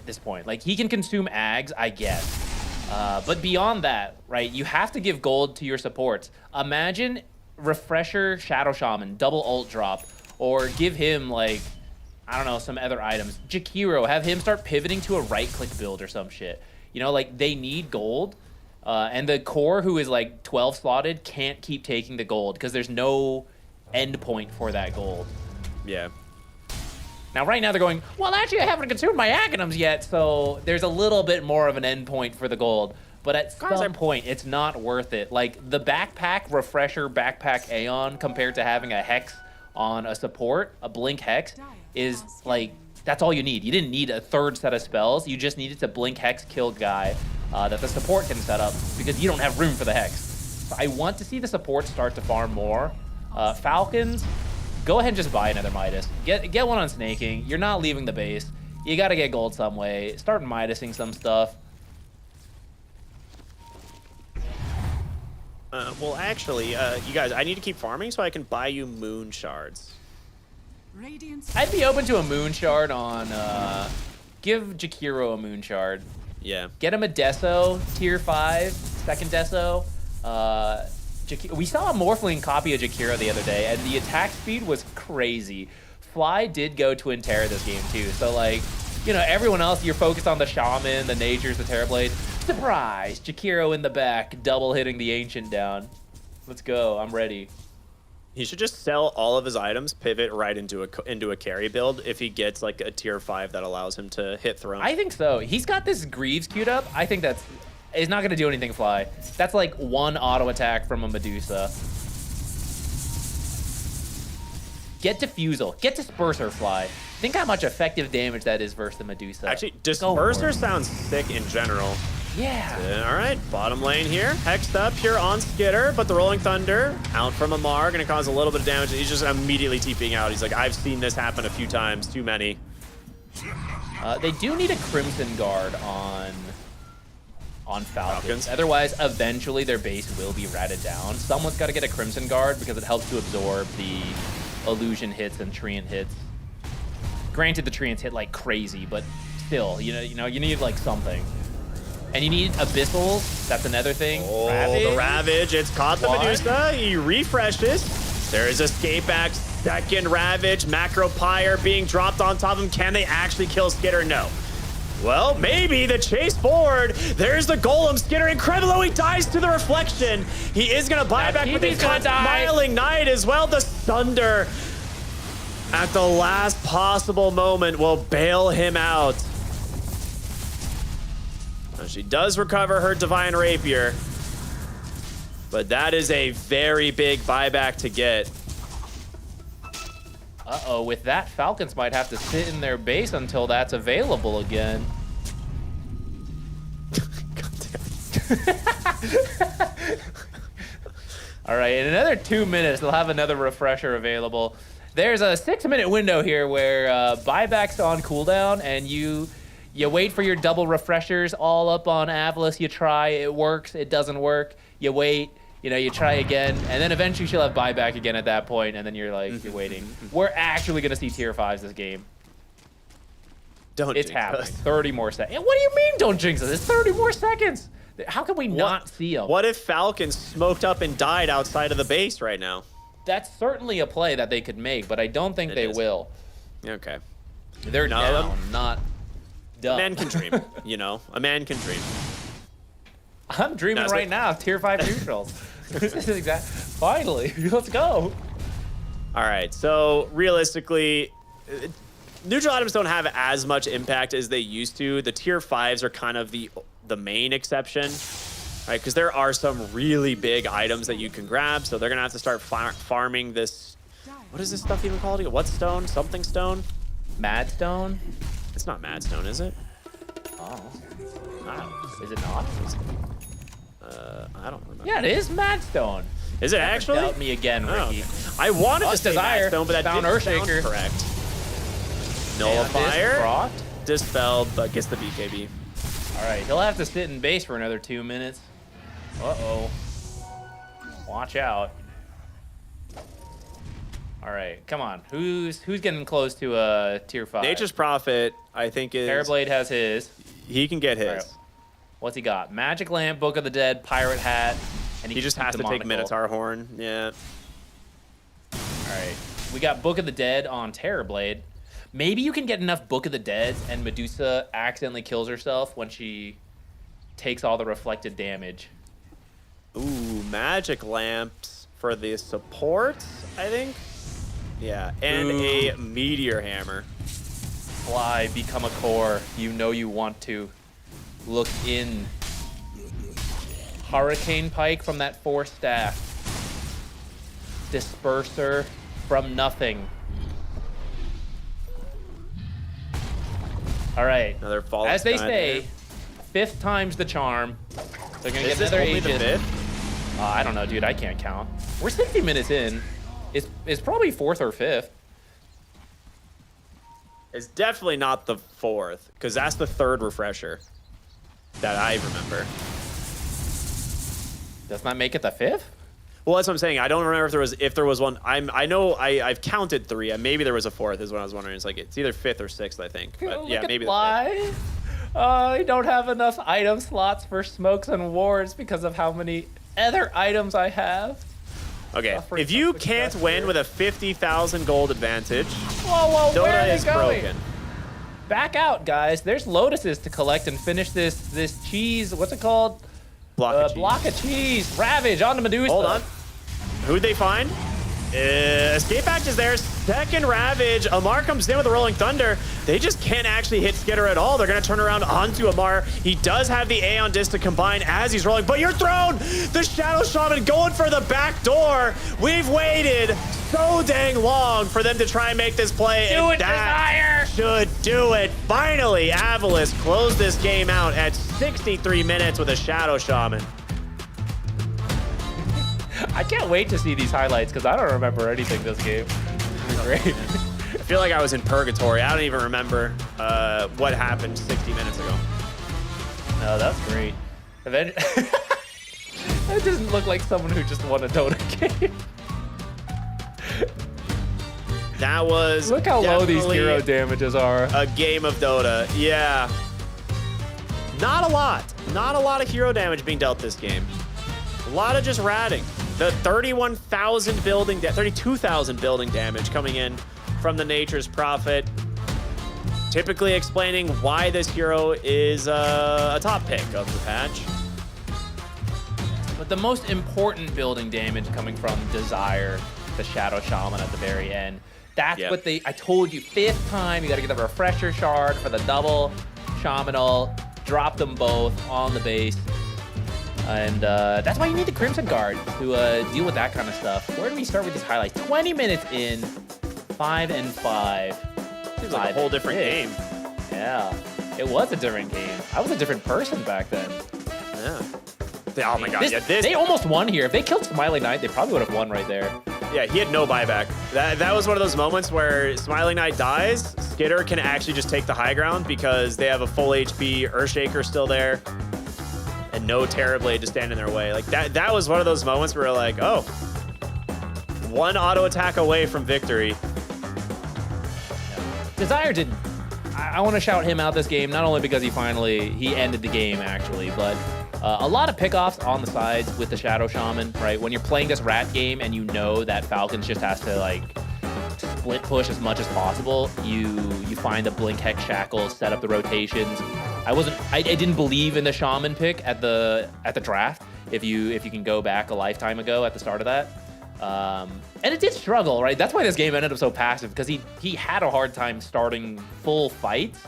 this point? Like, he can consume ags, I guess. But beyond that, right, you have to give gold to your supports. Imagine Refresher Shadow Shaman, double ult drop, or give him, like, I don't know, some other items. Jakiro, have him start pivoting to a right-click build or some shit. You know, like, they need gold, and the core, who is, like, 12 slotted, can't keep taking the gold, because there's no end point for that gold. Yeah. Now, right now, they're going, well, actually, I haven't consumed my Aghanims yet, so there's a little bit more of an endpoint for the gold. But at some point, it's not worth it. Like, the backpack, Refresher, backpack Aeon, compared to having a Hex on a support, a Blink Hex, is, like, that's all you need. You didn't need a third set of spells. You just needed to Blink Hex kill guy that the support can set up, because you don't have room for the Hex. So I want to see the support start to farm more. Falcons, go ahead and just buy another Midas. Get one on snaking. You're not leaving the base. You got to get gold some way. Start Midasing some stuff. Well, actually, you guys, I need to keep farming so I can buy you moon shards. I'd be open to a moon shard on... give Jakiro a moon shard. Yeah. Get him a Deso, tier 5, second Deso. We saw a Morphling copy of Jakiro the other day, and the attack speed was crazy. Fly did go to Interra this game too, so like, you know, everyone else, you're focused on the Shaman, the Natures, the Terrorblade. Surprise! Jakiro in the back, double hitting the Ancient down. Let's go, I'm ready. He should just sell all of his items, pivot right into a carry build if he gets like a tier 5 that allows him to hit throne. I think so. He's got this Greaves queued up. I think that's... It's not going to do anything, Fly. That's like one auto attack from a Medusa. Get Diffusal. Get Disperser, Fly. Think how much effective damage that is versus the Medusa. Actually, Disperser sounds sick in general. Yeah. All right, bottom lane here. Hexed up here on Skitter, but the Rolling Thunder out from Amar, going to cause a little bit of damage. He's just immediately TPing out. He's like, I've seen this happen a few times, too many. They do need a Crimson Guard on Falcons. Otherwise, eventually their base will be ratted down. Someone's got to get a Crimson Guard because it helps to absorb the illusion hits and treant hits. Granted, the treants hit like crazy, but still, you know, you need like something. And you need Abyssals. That's another thing. Oh, Ravage. the Ravage. It's caught the Medusa. He refreshes. There is Escape Axe. Second Ravage. Macro Pyre being dropped on top of him. Can they actually kill Skitter? No. Well, maybe the chase forward. There's the Golem. Skitter incredible. He dies to the reflection. He is going to buy back with his Smiling Knight as well. The Thunder at the last possible moment will bail him out. She does recover her Divine Rapier, but that is a very big buyback to get. Uh-oh, with that, Falcons might have to sit in their base until that's available again. All right, in another 2 minutes, they'll have another refresher available. There's a 6-minute window here where buybacks on cooldown, and you wait for your double refreshers all up on Avalis. You try, it works, it doesn't work. You wait, you try again, and then eventually she'll have buyback again at that point, and then you're like, you're waiting. We're actually gonna see tier 5s this game. It's happening. 30 more seconds. What do you mean don't jinx us? It's 30 more seconds. How can we not see them? What if Falcons smoked up and died outside of the base right now? That's certainly a play that they could make, but I don't think they will. Okay. They're down, not dumb. A man can dream, a man can dream. I'm dreaming right now of tier 5 neutrals. This is exact. Finally, let's go. All right, so realistically, neutral items don't have as much impact as they used to. The tier 5s are kind of the main exception, right? Because there are some really big items that you can grab, so they're gonna have to start farming this. What is this stuff even called? What stone? Something stone? Mad stone? It's not mad stone, is it? Oh. Is it not? I don't remember. Yeah, it is mad stone. Is it actually? Doubt me again, Ricky. I wanted to say Desire. mad stone, but that Found didn't sound Earthshaker. correct. Nullifier. dispelled, but gets the BKB. All right, he'll have to sit in base for another 2 minutes. Uh-oh. Watch out. All right, come on. Who's getting close to a tier 5? Nature's Prophet, I think is... Terrorblade has his. He can get his. Right. What's he got? Magic Lamp, Book of the Dead, Pirate Hat, and he just has to take Minotaur Horn. Yeah. All right. We got Book of the Dead on Terrorblade. Maybe you can get enough Book of the Dead and Medusa accidentally kills herself when she takes all the reflected damage. Ooh, Magic Lamps for the support, I think. Yeah, and a Meteor Hammer. Fly, become a core. You know you want to. Look in. Hurricane Pike from that 4 staff. Disperser from nothing. All right. Another Fallen As they Sky say, 5th time's the charm. They're gonna Is get this another only the agent. 5th? I don't know, dude. I can't count. We're 60 minutes in. It's probably 4th or 5th. It's definitely not the 4th, because that's the 3rd refresher that I remember. Does not make it the 5th? Well, that's what I'm saying. I don't remember if there was one. I know I've counted 3. Maybe there was a 4th. Is what I was wondering. It's like it's either 5th or 6th, I think. But yeah, maybe. Why? I don't have enough item slots for smokes and wards because of how many other items I have. Okay, if you can't win with a 50,000 gold advantage, whoa, Dota where are is they going? broken. Back out, guys. There's lotuses to collect and finish this cheese. What's it called? Block of cheese. Ravage on the Medusa. Hold on. Who'd they find? Escape Act is there. Second Ravage. Amar comes in with a Rolling Thunder. They just can't actually hit Skitter at all. They're going to turn around onto Amar. He does have the A on disc to combine as he's rolling, but you're thrown! The Shadow Shaman going for the back door. We've waited so dang long for them to try and make this play. Do it, Desire! Should do it. Finally, Avalis closed this game out at 63 minutes with a Shadow Shaman. I can't wait to see these highlights because I don't remember anything this game. Great. I feel like I was in purgatory. I don't even remember what happened 60 minutes ago. No, that's great. And then that doesn't look like someone who just won a Dota game. That was Look how low these hero damages are. A game of Dota. Yeah. Not a lot. Not a lot of hero damage being dealt this game. A lot of just ratting. The 32,000 building damage coming in from the Nature's Prophet. Typically explaining why this hero is a top pick of the patch. But the most important building damage coming from Desire, the Shadow Shaman at the very end. That's what I told you, 5th time, you gotta get the Refresher Shard for the double Shamanal, drop them both on the base. And that's why you need the Crimson Guard to deal with that kind of stuff. Where do we start with these highlights? 20 minutes in, 5 and 5. Seems like a whole different game. Yeah, it was a different game. I was a different person back then. Yeah. Oh my god, they almost won here. If they killed Smiling Knight, they probably would have won right there. Yeah, he had no buyback. That was one of those moments where Smiling Knight dies, Skitter can actually just take the high ground because they have a full HP Earthshaker still there. And no Terrorblade to stand in their way. Like that was one of those moments where we're like, oh, one auto attack away from victory. Desire didn't. I want to shout him out this game, not only because he ended the game actually, but a lot of pickoffs on the sides with the Shadow Shaman, right? When you're playing this rat game and you know that Falcons just has to like split push as much as possible, you find the Blink Hex Shackles, set up the rotations. I didn't believe in the Shaman pick at the draft. If you can go back a lifetime ago at the start of that, and it did struggle, right? That's why this game ended up so passive because he had a hard time starting full fights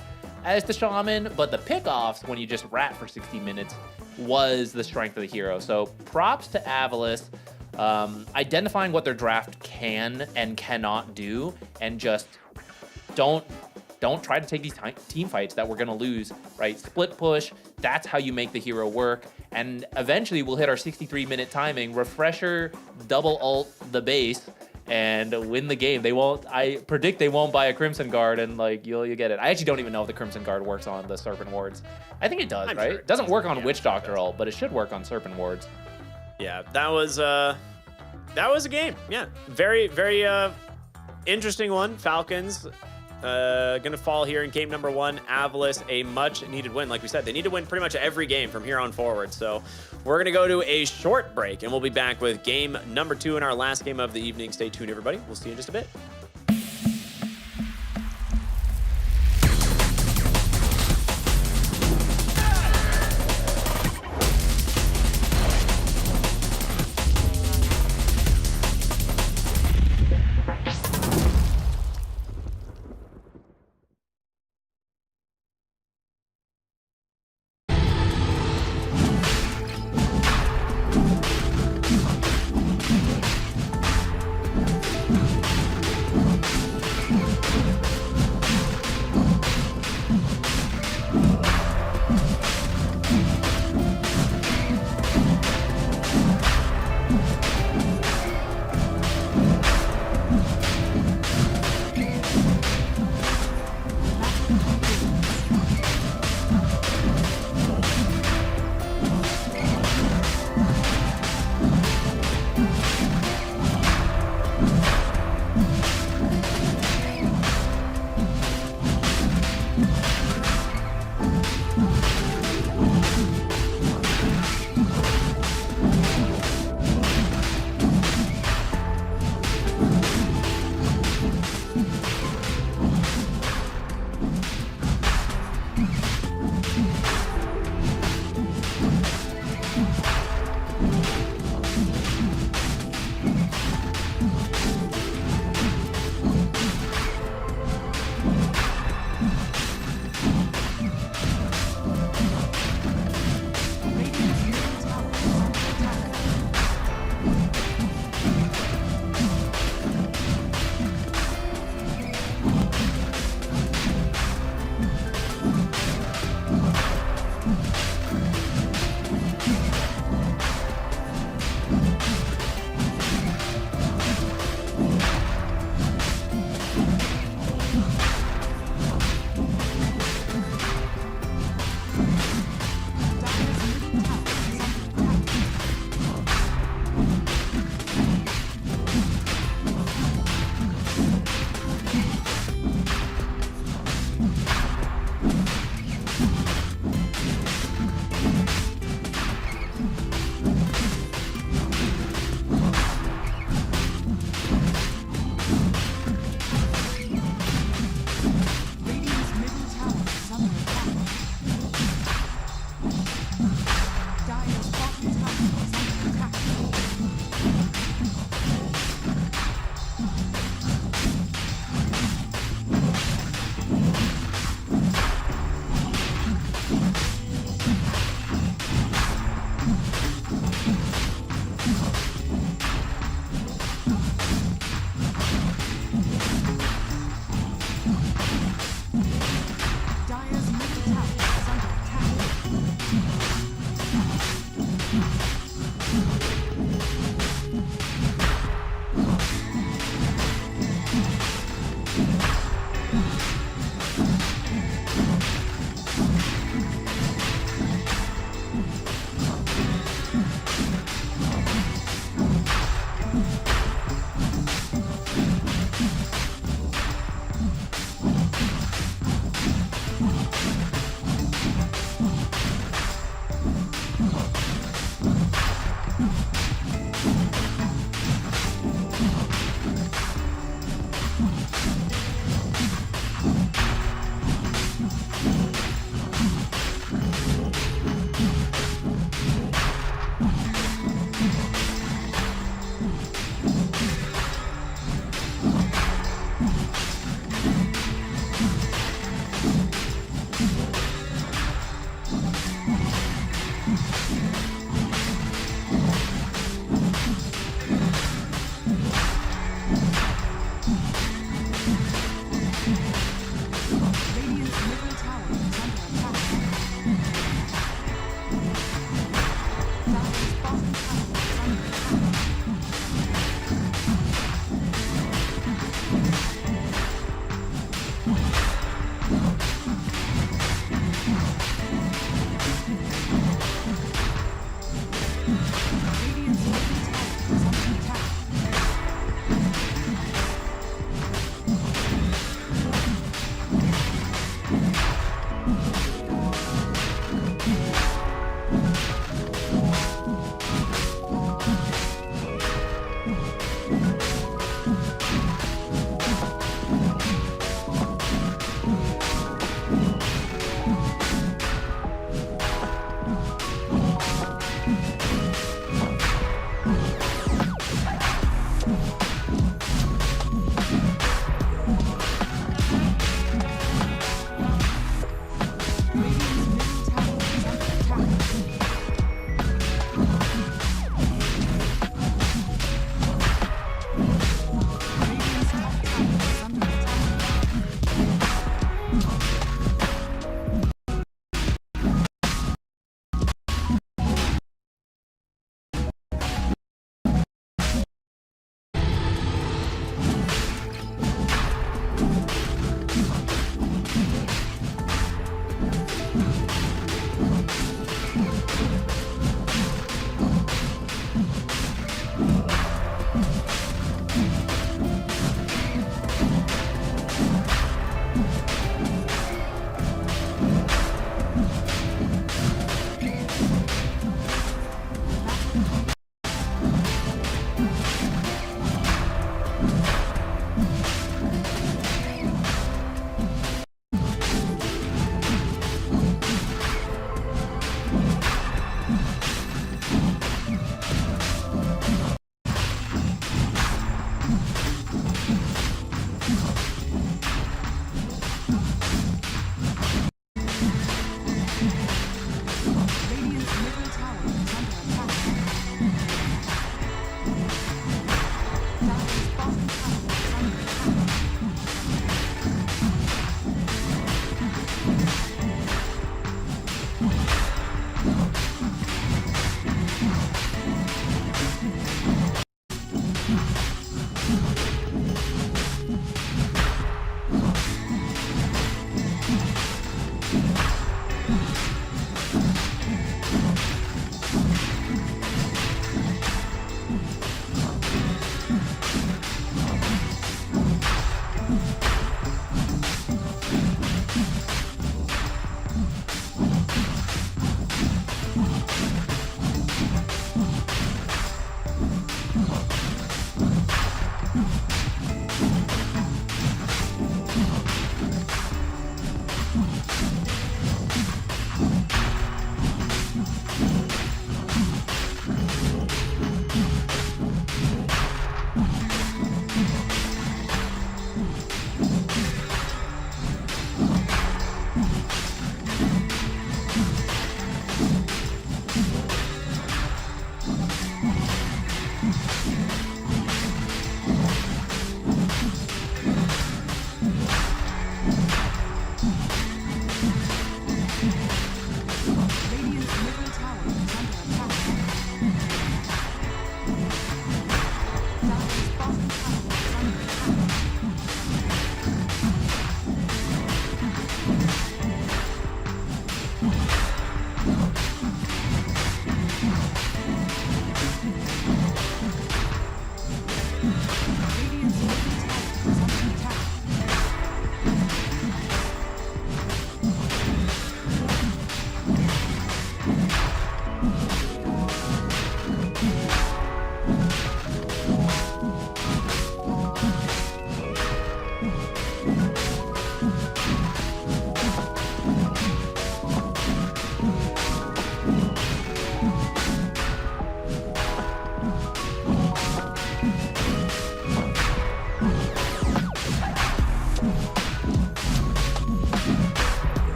as the Shaman, but the pickoffs when you just rat for 60 minutes was the strength of the hero. So props to Avalis, identifying what their draft can and cannot do, and just don't try to take these team fights that we're going to lose, right? Split push, that's how you make the hero work. And eventually we'll hit our 63-minute timing, refresher, double ult the base, and win the game. They won't. I predict they won't buy a Crimson Guard, and like you'll get it. I actually don't even know if the Crimson Guard works on the Serpent Wards. I think it does, right? Sure It doesn't work on Witch Doctor ult, but it should work on Serpent Wards. Yeah, that was a game. Yeah, very interesting one. Falcons gonna fall here in game number 1. Avalis, a much needed win. Like we said, they need to win pretty much every game from here on forward. So we're gonna go to a short break, and we'll be back with game number 2 in our last game of the evening. Stay tuned, everybody. We'll see you in just a bit.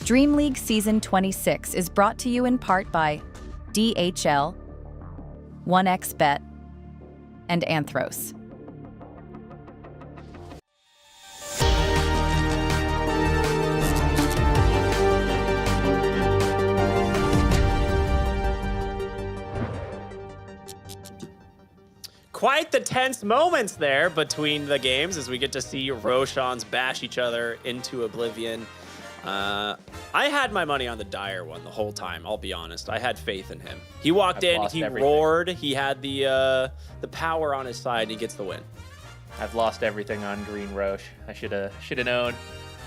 DreamLeague Season 26 is brought to you in part by DHL, 1xBet, and Anthros. Quite the tense moments there between the games as we get to see Roshans bash each other into oblivion. I had my money on the Dire one the whole time, I'll be honest. I had faith in him. He walked in, he roared, he had the power on his side, he gets the win. I've lost everything on Green Roche. I should have known.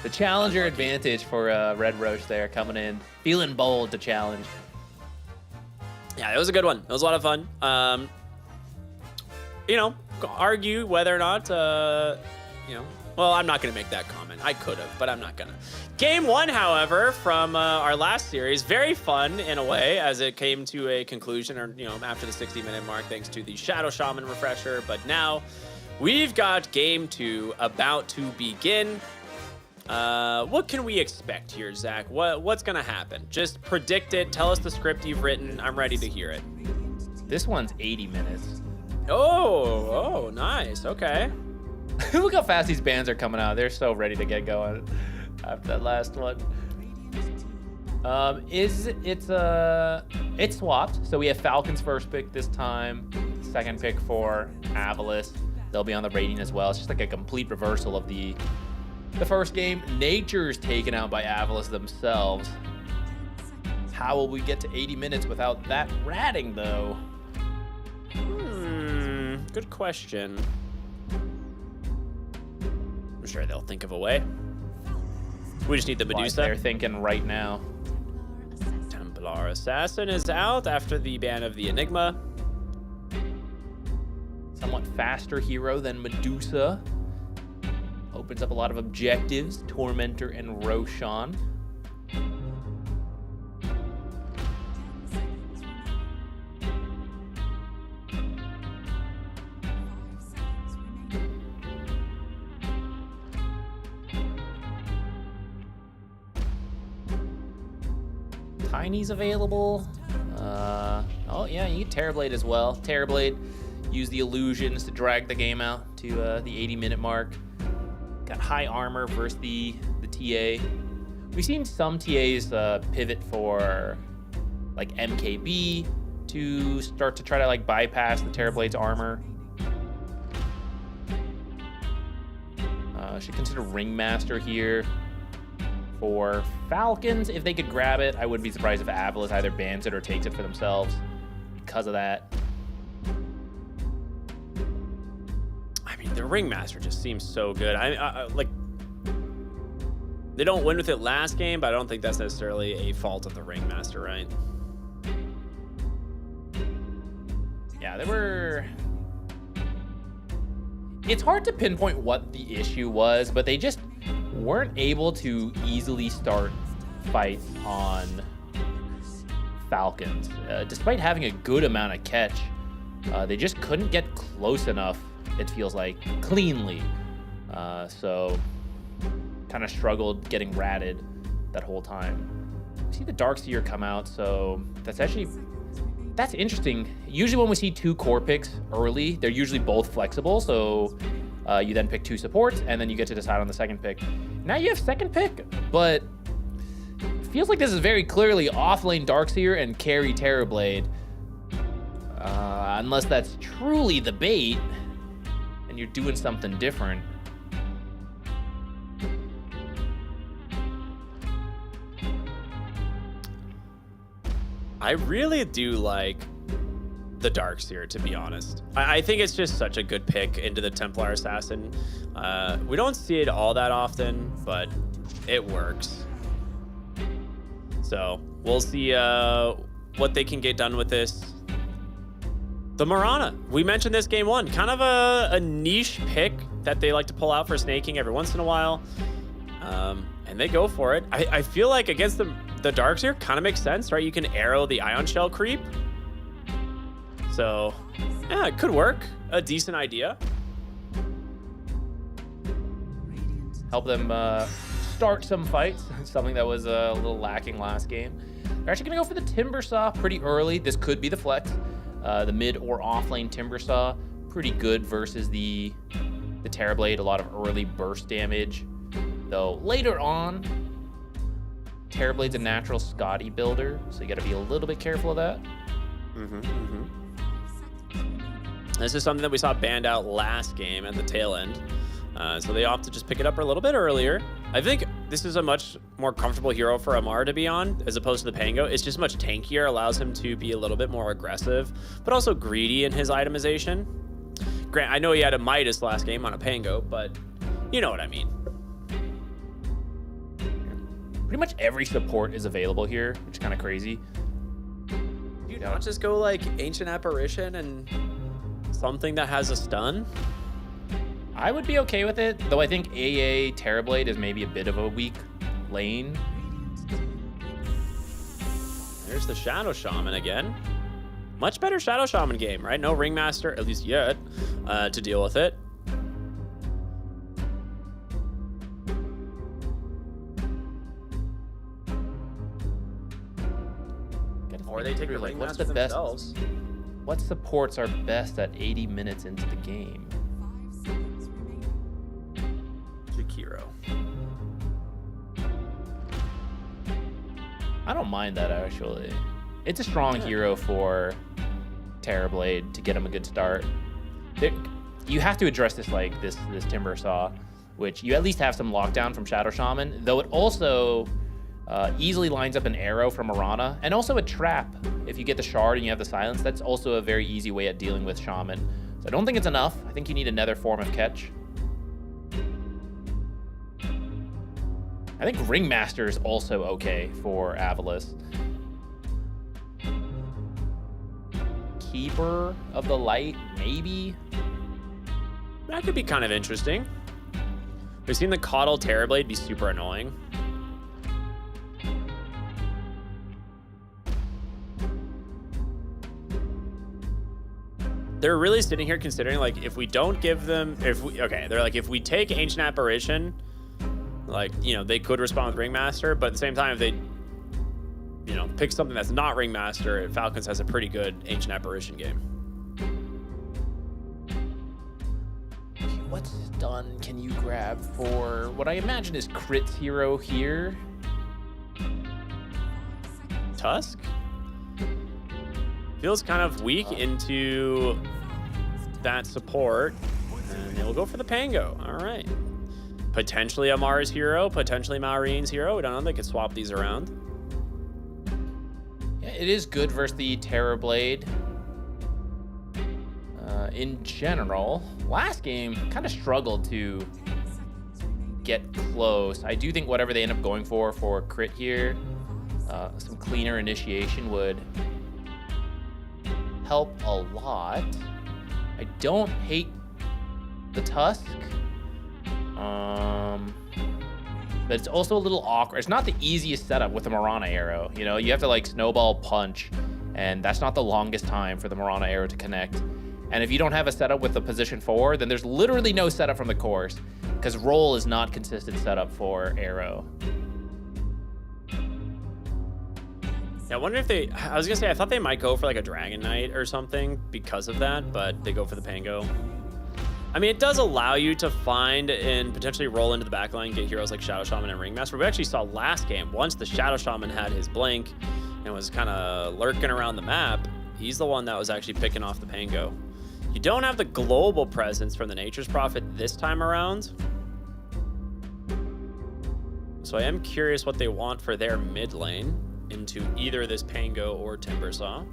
The challenger advantage for Red Roche there, coming in, feeling bold to challenge. Yeah, it was a good one. It was a lot of fun. You know, argue whether or not, you know, well, I'm not going to make that comment. I could have, but I'm not going to. Game 1, however, from our last series, very fun in a way, as it came to a conclusion, or after the 60-minute mark, thanks to the Shadow Shaman refresher. But now we've got Game 2 about to begin. What can we expect here, Zach? What's gonna happen? Just predict it. Tell us the script you've written. I'm ready to hear it. This one's 80 minutes. Oh, nice. Okay. Look how fast these bands are coming out. They're so ready to get going after that last one. It's swapped. So we have Falcons first pick this time, second pick for Avalis. They'll be on the rating as well. It's just like a complete reversal of the first game. Nature's taken out by Avalis themselves. How will we get to 80 minutes without that ratting, though? Good question. I'm sure they'll think of a way. We just need the Medusa. They're thinking right now. Templar Assassin is out after the ban of the Enigma. Somewhat faster hero than Medusa. Opens up a lot of objectives. Tormentor and Roshan. Tiny's available. Oh yeah, you get Terrorblade as well. Terrorblade, use the illusions to drag the game out to the 80-minute mark. Got high armor versus the TA. We've seen some TAs pivot for like MKB to start to try to like bypass the Terrorblade's armor. Should consider Ringmaster here. For Falcons, if they could grab it, I wouldn't be surprised if Avalis either bans it or takes it for themselves because of that. I mean, the Ringmaster just seems so good. I like, they don't win with it last game, but I don't think that's necessarily a fault of the Ringmaster, right? Yeah, it's hard to pinpoint what the issue was, but they just weren't able to easily start fights on Falcons. Despite having a good amount of catch, they just couldn't get close enough, it feels like, cleanly. So kind of struggled getting ratted that whole time. See the Darkseer come out, so that's interesting. Usually when we see two core picks early, they're usually both flexible, so you then pick two supports, and then you get to decide on the second pick. Now you have second pick, but it feels like this is very clearly offlane Darkseer and carry Terrorblade. Unless that's truly the bait, and you're doing something different. I really do like the Darkseer, to be honest. I think it's just such a good pick into the Templar Assassin. We don't see it all that often, but it works. So we'll see what they can get done with this. The Mirana. We mentioned this game 1. Kind of a niche pick that they like to pull out for snaking every once in a while. And they go for it. I feel like against the Darkseer kind of makes sense, right? You can arrow the Ion Shell creep. So, yeah, it could work. A decent idea. Help them start some fights, something that was a little lacking last game. They're actually going to go for the Timbersaw pretty early. This could be the flex. The mid or offlane Timbersaw, pretty good versus the Terrorblade. A lot of early burst damage. Though later on, Terrorblade's a natural Scotty builder, so you got to be a little bit careful of that. This is something that we saw banned out last game at the tail end. So they opt to just pick it up a little bit earlier. I think this is a much more comfortable hero for Amar to be on as opposed to the Pango. It's just much tankier, allows him to be a little bit more aggressive, but also greedy in his itemization. Grant, I know he had a Midas last game on a Pango, but you know what I mean. Pretty much every support is available here, which is kind of crazy. Do you not just go like Ancient Apparition and something that has a stun? I would be okay with it, though I think AA Terrorblade is maybe a bit of a weak lane. There's the Shadow Shaman again. Much better Shadow Shaman game, right? No Ringmaster, at least yet, to deal with it. Or they take the Like, what's Ringmaster the best? themselves. What supports are best at 80 minutes into the game? Jakiro. I don't mind that, actually. It's a strong hero for Terrorblade to get him a good start. You have to address this like this Timber Saw, which you at least have some lockdown from Shadow Shaman, though it also easily lines up an arrow from Mirana, and also a trap. If you get the shard and you have the silence, that's also a very easy way at dealing with Shaman. So I don't think it's enough. I think you need another form of catch. I think Ringmaster is also okay for Avalis. Keeper of the Light, maybe? That could be kind of interesting. We've seen the Coddle Terrorblade be super annoying. They're really sitting here considering, like, if we don't give them, they're like, if we take Ancient Apparition, like, you know, they could respond with Ringmaster, but at the same time, if they, you know, pick something that's not Ringmaster, Falcons has a pretty good Ancient Apparition game. What stun can you grab for what I imagine is Crit's hero here? Tusk? Feels kind of weak into that support, and they'll go for the Pango. All right. Potentially Amar's hero, potentially Maureen's hero. We don't know. They could swap these around. Yeah, it is good versus the Terrorblade. In general, last game kind of struggled to get close. I do think whatever they end up going for Crit here, some cleaner initiation would help a lot. I don't hate the Tusk. But it's also a little awkward. It's not the easiest setup with the Mirana arrow. You know, you have to like snowball punch, and that's not the longest time for the Mirana arrow to connect. And if you don't have a setup with the position 4, then there's literally no setup from the course, because roll is not consistent setup for arrow. Yeah, I wonder if they, I was gonna say, I thought they might go for like a Dragon Knight or something because of that, but they go for the Pango. I mean, it does allow you to find and potentially roll into the backline, get heroes like Shadow Shaman and Ringmaster. We actually saw last game, once the Shadow Shaman had his blink and was kind of lurking around the map, he's the one that was actually picking off the Pango. You don't have the global presence from the Nature's Prophet this time around. So I am curious what they want for their mid lane into either this Pango or Timbersaw.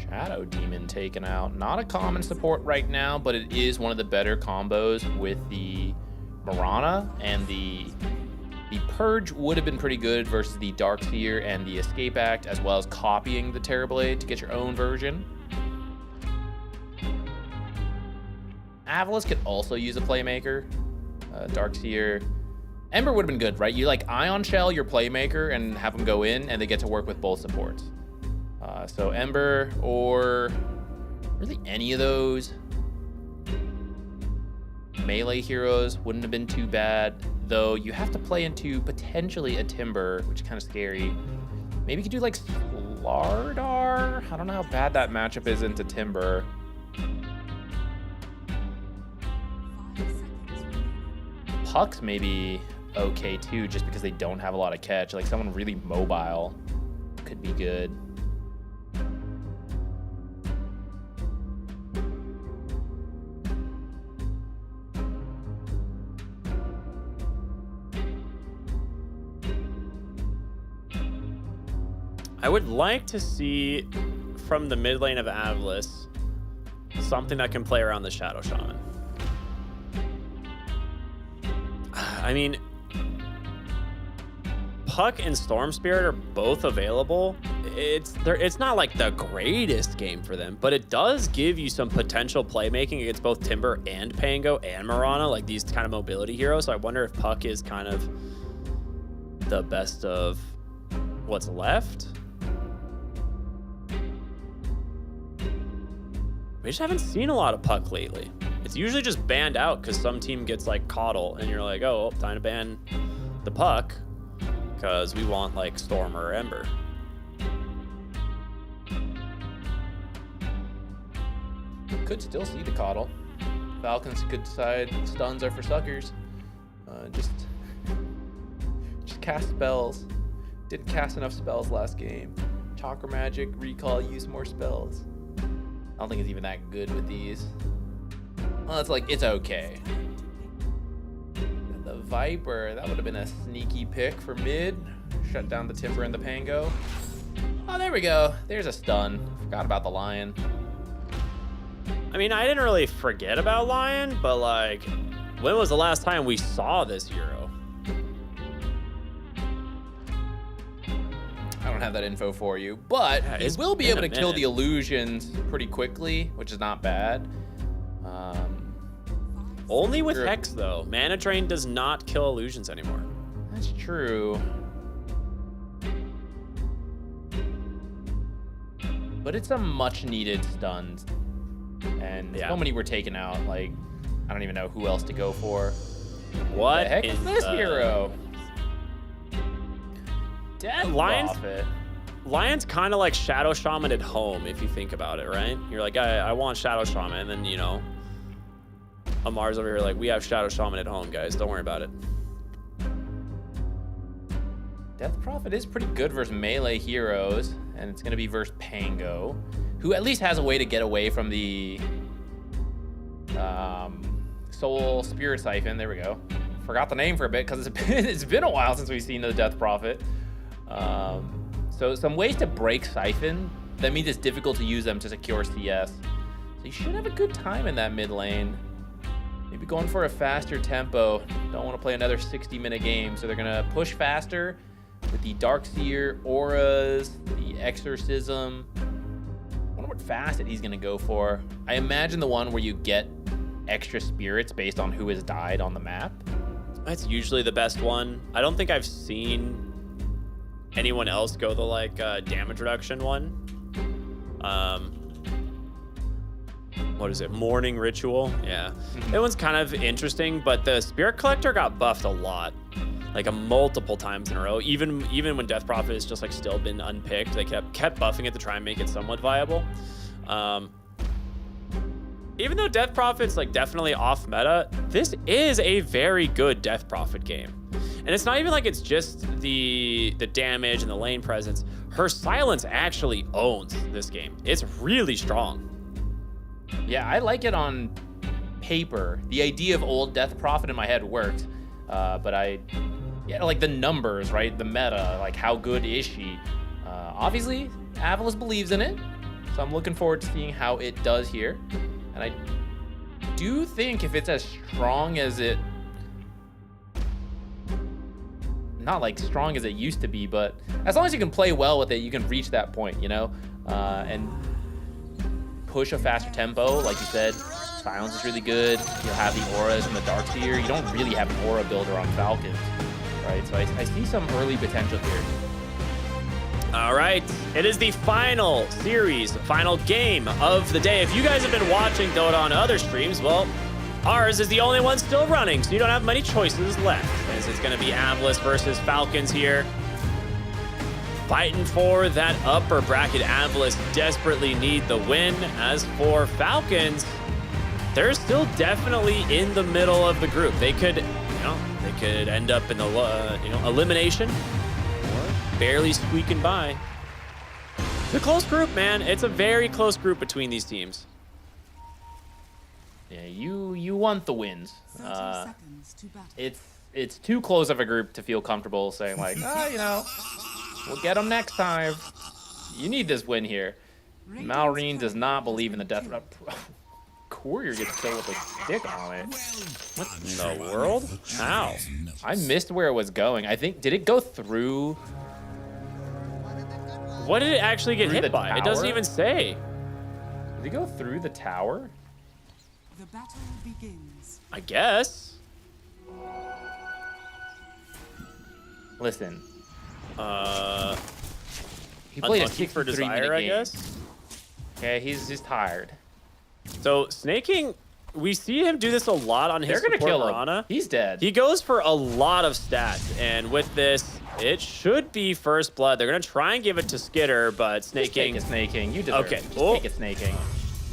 Shadow Demon taken out. Not a common support right now, but it is one of the better combos with the Mirana, and the Purge would have been pretty good versus the Darkseer and the Escape Act, as well as copying the Terrorblade to get your own version. Avalis could also use a Playmaker. Darkseer. Ember would have been good, right? You like Ion Shell your Playmaker and have them go in, and they get to work with both supports. So Ember or really any of those melee heroes wouldn't have been too bad, though you have to play into potentially a Timber, which is kind of scary. Maybe you could do like Slardar? I don't know how bad that matchup is into Timber. Pucks maybe okay too, just because they don't have a lot of catch. Like someone really mobile could be good. I would like to see from the mid lane of Avalis something that can play around the Shadow Shaman. I mean, Puck and Storm Spirit are both available. it's not like the greatest game for them, but it does give you some potential playmaking against both Timber and Pango and Mirana, like these kind of mobility heroes. So I wonder if Puck is kind of the best of what's left. We just haven't seen a lot of Puck lately. It's usually just banned out because some team gets like Coddle and you're like, oh, time to ban the Puck because we want like Storm or Ember. Could still see the Coddle. Falcons could decide stuns are for suckers. Just cast spells. Didn't cast enough spells last game. Chakra Magic, Recall, use more spells. I don't think it's even that good with these. Well, it's okay. And the Viper, that would have been a sneaky pick for mid. Shut down the Timber and the Pango. Oh, there we go. There's a stun. Forgot about the Lion. I mean, I didn't really forget about Lion, but like, when was the last time we saw this hero? I don't have that info for you, but Yeah, he it's will be been able a to kill minute. the illusions pretty quickly, which is not bad. Only with Sure. Hex, though. Mana Drain does not kill illusions anymore. That's true. But it's a much needed stun. And so many were taken out. Like, I don't even know who else to go for. What the heck is this hero? Death Lion's, Prophet. Lion's kind of like Shadow Shaman at home, if you think about it, right? You're like, I want Shadow Shaman, and then, you know, Amar's over here like, we have Shadow Shaman at home, guys. Don't worry about it. Death Prophet is pretty good versus melee heroes, and it's going to be versus Pango, who at least has a way to get away from the Soul Spirit Siphon. There we go. Forgot the name for a bit because it's been a while since we've seen the Death Prophet. So some ways to break Siphon. That means it's difficult to use them to secure CS. So you should have a good time in that mid lane. Maybe going for a faster tempo. Don't want to play another 60-minute game, so they're going to push faster with the Darkseer, Auras, the Exorcism. I wonder what facet he's going to go for. I imagine the one where you get extra spirits based on who has died on the map. That's usually the best one. I don't think I've seen anyone else go the like damage reduction one. What is it? Morning Ritual. Yeah, that one's kind of interesting, but the Spirit Collector got buffed a lot, like multiple times in a row. Even when Death Prophet has just like still been unpicked, they kept buffing it to try and make it somewhat viable. Even though Death Prophet's like definitely off meta, this is a very good Death Prophet game. And it's not even like it's just the damage and the lane presence. Her silence actually owns this game. It's really strong. Yeah, I like it on paper. The idea of old Death Prophet in my head worked. But like the numbers, right? The meta, like how good is she? Obviously, Avalos believes in it. So I'm looking forward to seeing how it does here. And I do think if it's as strong as it, not like strong as it used to be, but as long as you can play well with it, you can reach that point, you know? And push a faster tempo, like you said. Silence is really good. You'll have the auras and the Darkseer. You don't really have an aura builder on Falcons, right? So I see some early potential here. All right, it is the final series, final game of the day. If you guys have been watching Dota on other streams, well, ours is the only one still running, so you don't have many choices left. As it's going to be Avalos versus Falcons here. Fighting for that upper bracket. Avalos desperately need the win. As for Falcons, they're still definitely in the middle of the group. They could, they could end up in the, elimination. Barely squeaking by. It's a close group, man. It's a very close group between these teams. Yeah, you want the wins. It's too close of a group to feel comfortable saying like, we'll get them next time. You need this win here. Malrine does not believe in the death. Courier gets killed with a stick on it. What in the world? How? I missed where it was going. I think, did it go through? What did it actually get Through hit the by? It doesn't tower? even say. Did he go through the tower? The battle begins. I guess. Listen. He Unlucky played a for 63-minute Desire, I game. guess. Okay, he's tired. So Snaking, we see him do this a lot on his They're gonna support kill him. Mirana. He's dead. He goes for a lot of stats, and with this, it should be first blood. They're gonna try and give it to Skitter, but Snaking. Just take a Snaking. You deserve Okay. it. Just take a Snaking.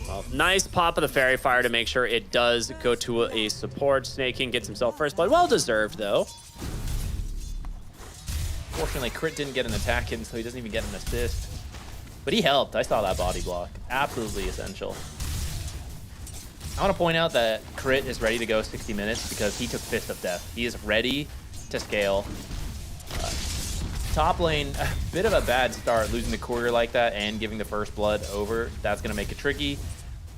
Well, nice pop of the Fairy Fire to make sure it does go to a support. Snaking gets himself first blood. Well deserved, though. Fortunately, Crit didn't get an attack in, so he doesn't even get an assist. But he helped. I saw that body block. Absolutely essential. I want to point out that Crit is ready to go 60 minutes because he took Fist of Death. He is ready to scale. Top lane, a bit of a bad start, losing the courier like that and giving the first blood over. That's going to make it tricky.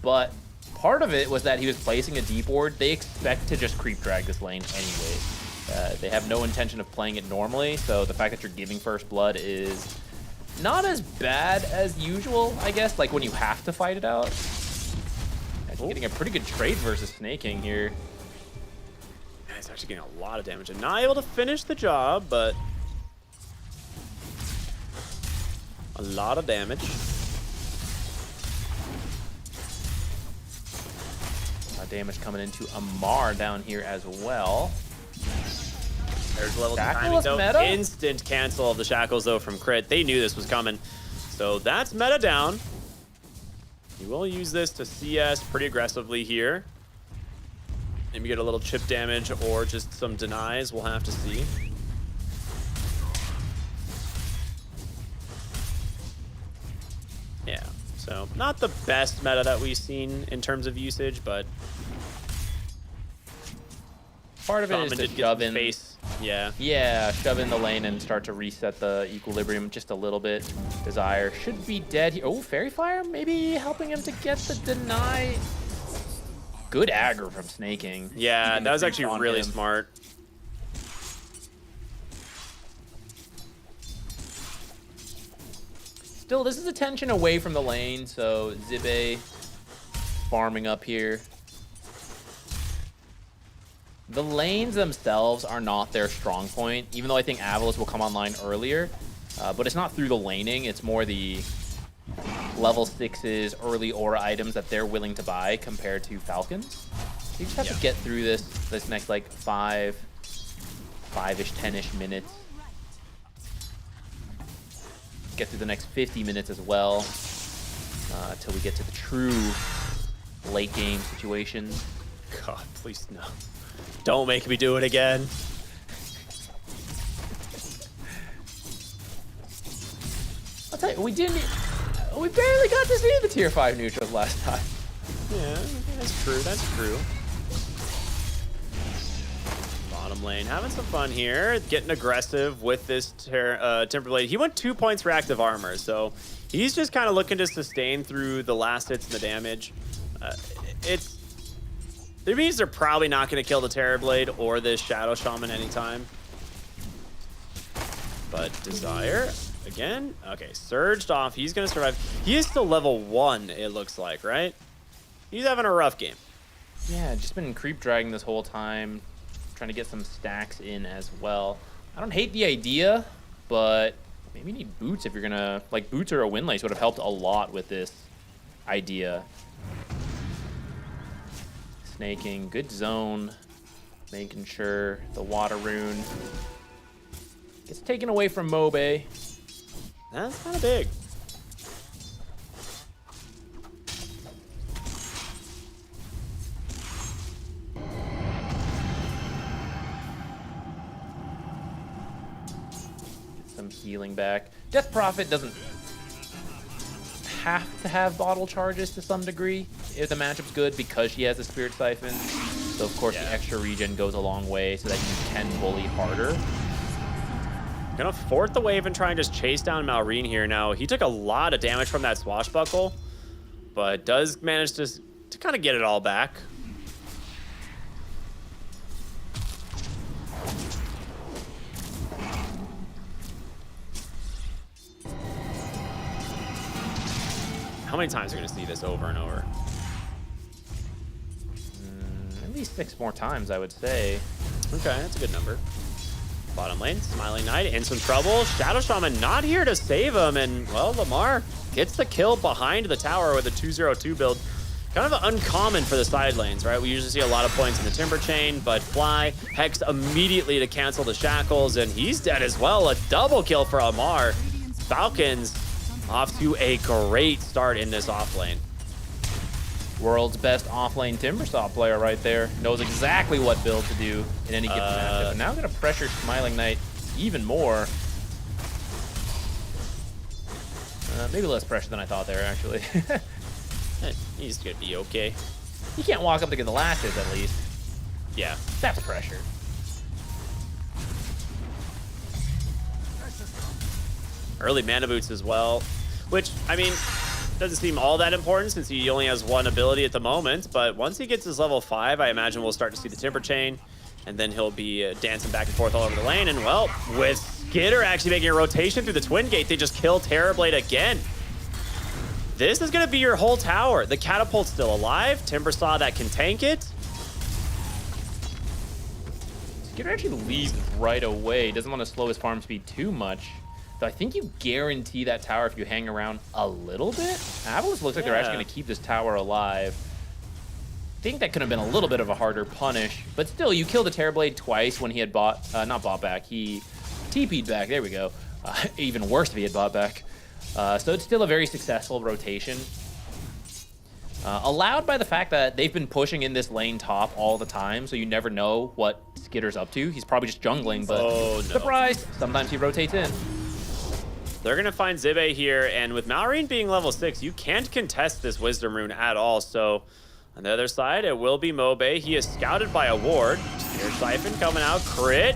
But part of it was that he was placing a deep ward. They expect to just creep drag this lane anyway. They have no intention of playing it normally, so the fact that you're giving first blood is not as bad as usual, I guess, like when you have to fight it out. Actually getting a pretty good trade versus Snaking here. Yeah, he's actually getting a lot of damage and not able to finish the job, but a lot of damage. A lot of damage coming into Amar down here as well. There's level Shackle timing is though. meta? Instant cancel of the shackles though from Crit. They knew this was coming. So that's meta down. He will use this to CS pretty aggressively here. Maybe get a little chip damage or just some denies. We'll have to see. Yeah, so not the best meta that we've seen in terms of usage, but Part of it is Shaman to did get shove some in. space. Yeah. Yeah, shove in the lane and start to reset the equilibrium just a little bit. Desire should be dead here. Oh, Fairy Fire maybe helping him to get the deny. Good aggro from Snaking. Yeah, Keeping that the was creep actually on really him. smart. Still, this is attention away from the lane, so Zibe farming up here. The lanes themselves are not their strong point, even though I think Avalos will come online earlier. But it's not through the laning, it's more the level 6s, early aura items that they're willing to buy compared to Falcons. You just have to get through this next like 5-ish, 10-ish minutes. Get through the next 50 minutes as well, till we get to the true late game situation. God, please no. Don't make me do it again. I'll tell you, we barely got to see the tier 5 neutrals last time. Yeah, that's true, that's true. Bottom lane, having some fun here, getting aggressive with this Timberblade. He went 2 points for active armor, so he's just kind of looking to sustain through the last hits and the damage. It means they're probably not going to kill the Terrorblade or this Shadow Shaman anytime. But Desire, again, okay, surged off. He's going to survive. He is still level 1, it looks like, right? He's having a rough game. Yeah, just been creep dragging this whole time, trying to get some stacks in as well. I don't hate the idea, but maybe you need boots if you're gonna, like boots or a windlace would have helped a lot with this idea. Snaking, good zone, making sure the water rune gets taken away from Mobe. That's kind of big. Some healing back. Death Prophet doesn't have to have bottle charges to some degree if the matchup's good because she has a Spirit Siphon. So of course the extra regen goes a long way so that you can bully harder. Gonna fourth the wave and try and just chase down Malrine here. Now, he took a lot of damage from that swashbuckle, but does manage to kind of get it all back. How many times are we going to see this over and over? At least 6 more times, I would say. Okay, that's a good number. Bottom lane, Smiling Knight in some trouble. Shadow Shaman not here to save him, and, well, Lamar gets the kill behind the tower with a 2-0-2 build. Kind of uncommon for the side lanes, right? We usually see a lot of points in the Timber Chain, but Fly, Hex immediately to cancel the Shackles, and he's dead as well. A double kill for Lamar. Falcons off to a great start in this offlane. World's best offlane Timbersaw player right there. Knows exactly what build to do in any given matchup. And now going to pressure Smiling Knight even more. Maybe less pressure than I thought there, actually. He's going to be okay. He can't walk up to get the lashes, at least. Yeah. That's pressure. Early mana boots as well, which, I mean, doesn't seem all that important since he only has one ability at the moment, but once he gets his level 5, I imagine we'll start to see the Timber Chain, and then he'll be dancing back and forth all over the lane, and well, with Skitter actually making a rotation through the Twin Gate, they just kill Terrorblade again. This is going to be your whole tower. The Catapult's still alive. Timbersaw that can tank it. Skitter actually leaves right away. Doesn't want to slow his farm speed too much. So I think you guarantee that tower if you hang around a little bit. Avalanche looks like they're actually going to keep this tower alive. I think that could have been a little bit of a harder punish, but still, you killed the Terrorblade twice when he had not bought back, he TP'd back, there we go. Even worse if he had bought back. So it's still a very successful rotation. Allowed by the fact that they've been pushing in this lane top all the time, so you never know what Skitter's up to. He's probably just jungling, but surprise, sometimes he rotates in. They're going to find Zibe here, and with Malrine being level 6, you can't contest this Wisdom Rune at all. So on the other side, it will be Mobe. He is scouted by a ward. Here's Siphon coming out, crit.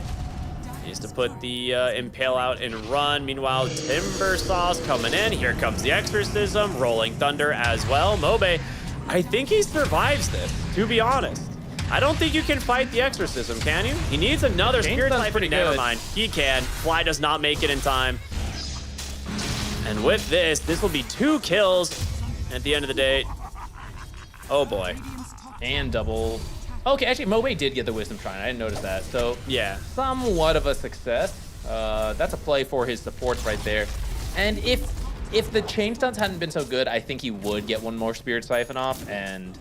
Needs to put the Impale out and run. Meanwhile, Timbersaw's coming in. Here comes the Exorcism, Rolling Thunder as well. Mobe, I think he survives this, to be honest. I don't think you can fight the Exorcism, can you? He needs another Spirit Siphon. Never mind, he can. Fly does not make it in time. And with this will be 2 kills at the end of the day. Oh boy. And double. Okay, actually, Mobe did get the Wisdom Shrine. I didn't notice that. So, yeah, somewhat of a success. That's a play for his supports right there. And if the chain stunts hadn't been so good, I think he would get one more Spirit Siphon off and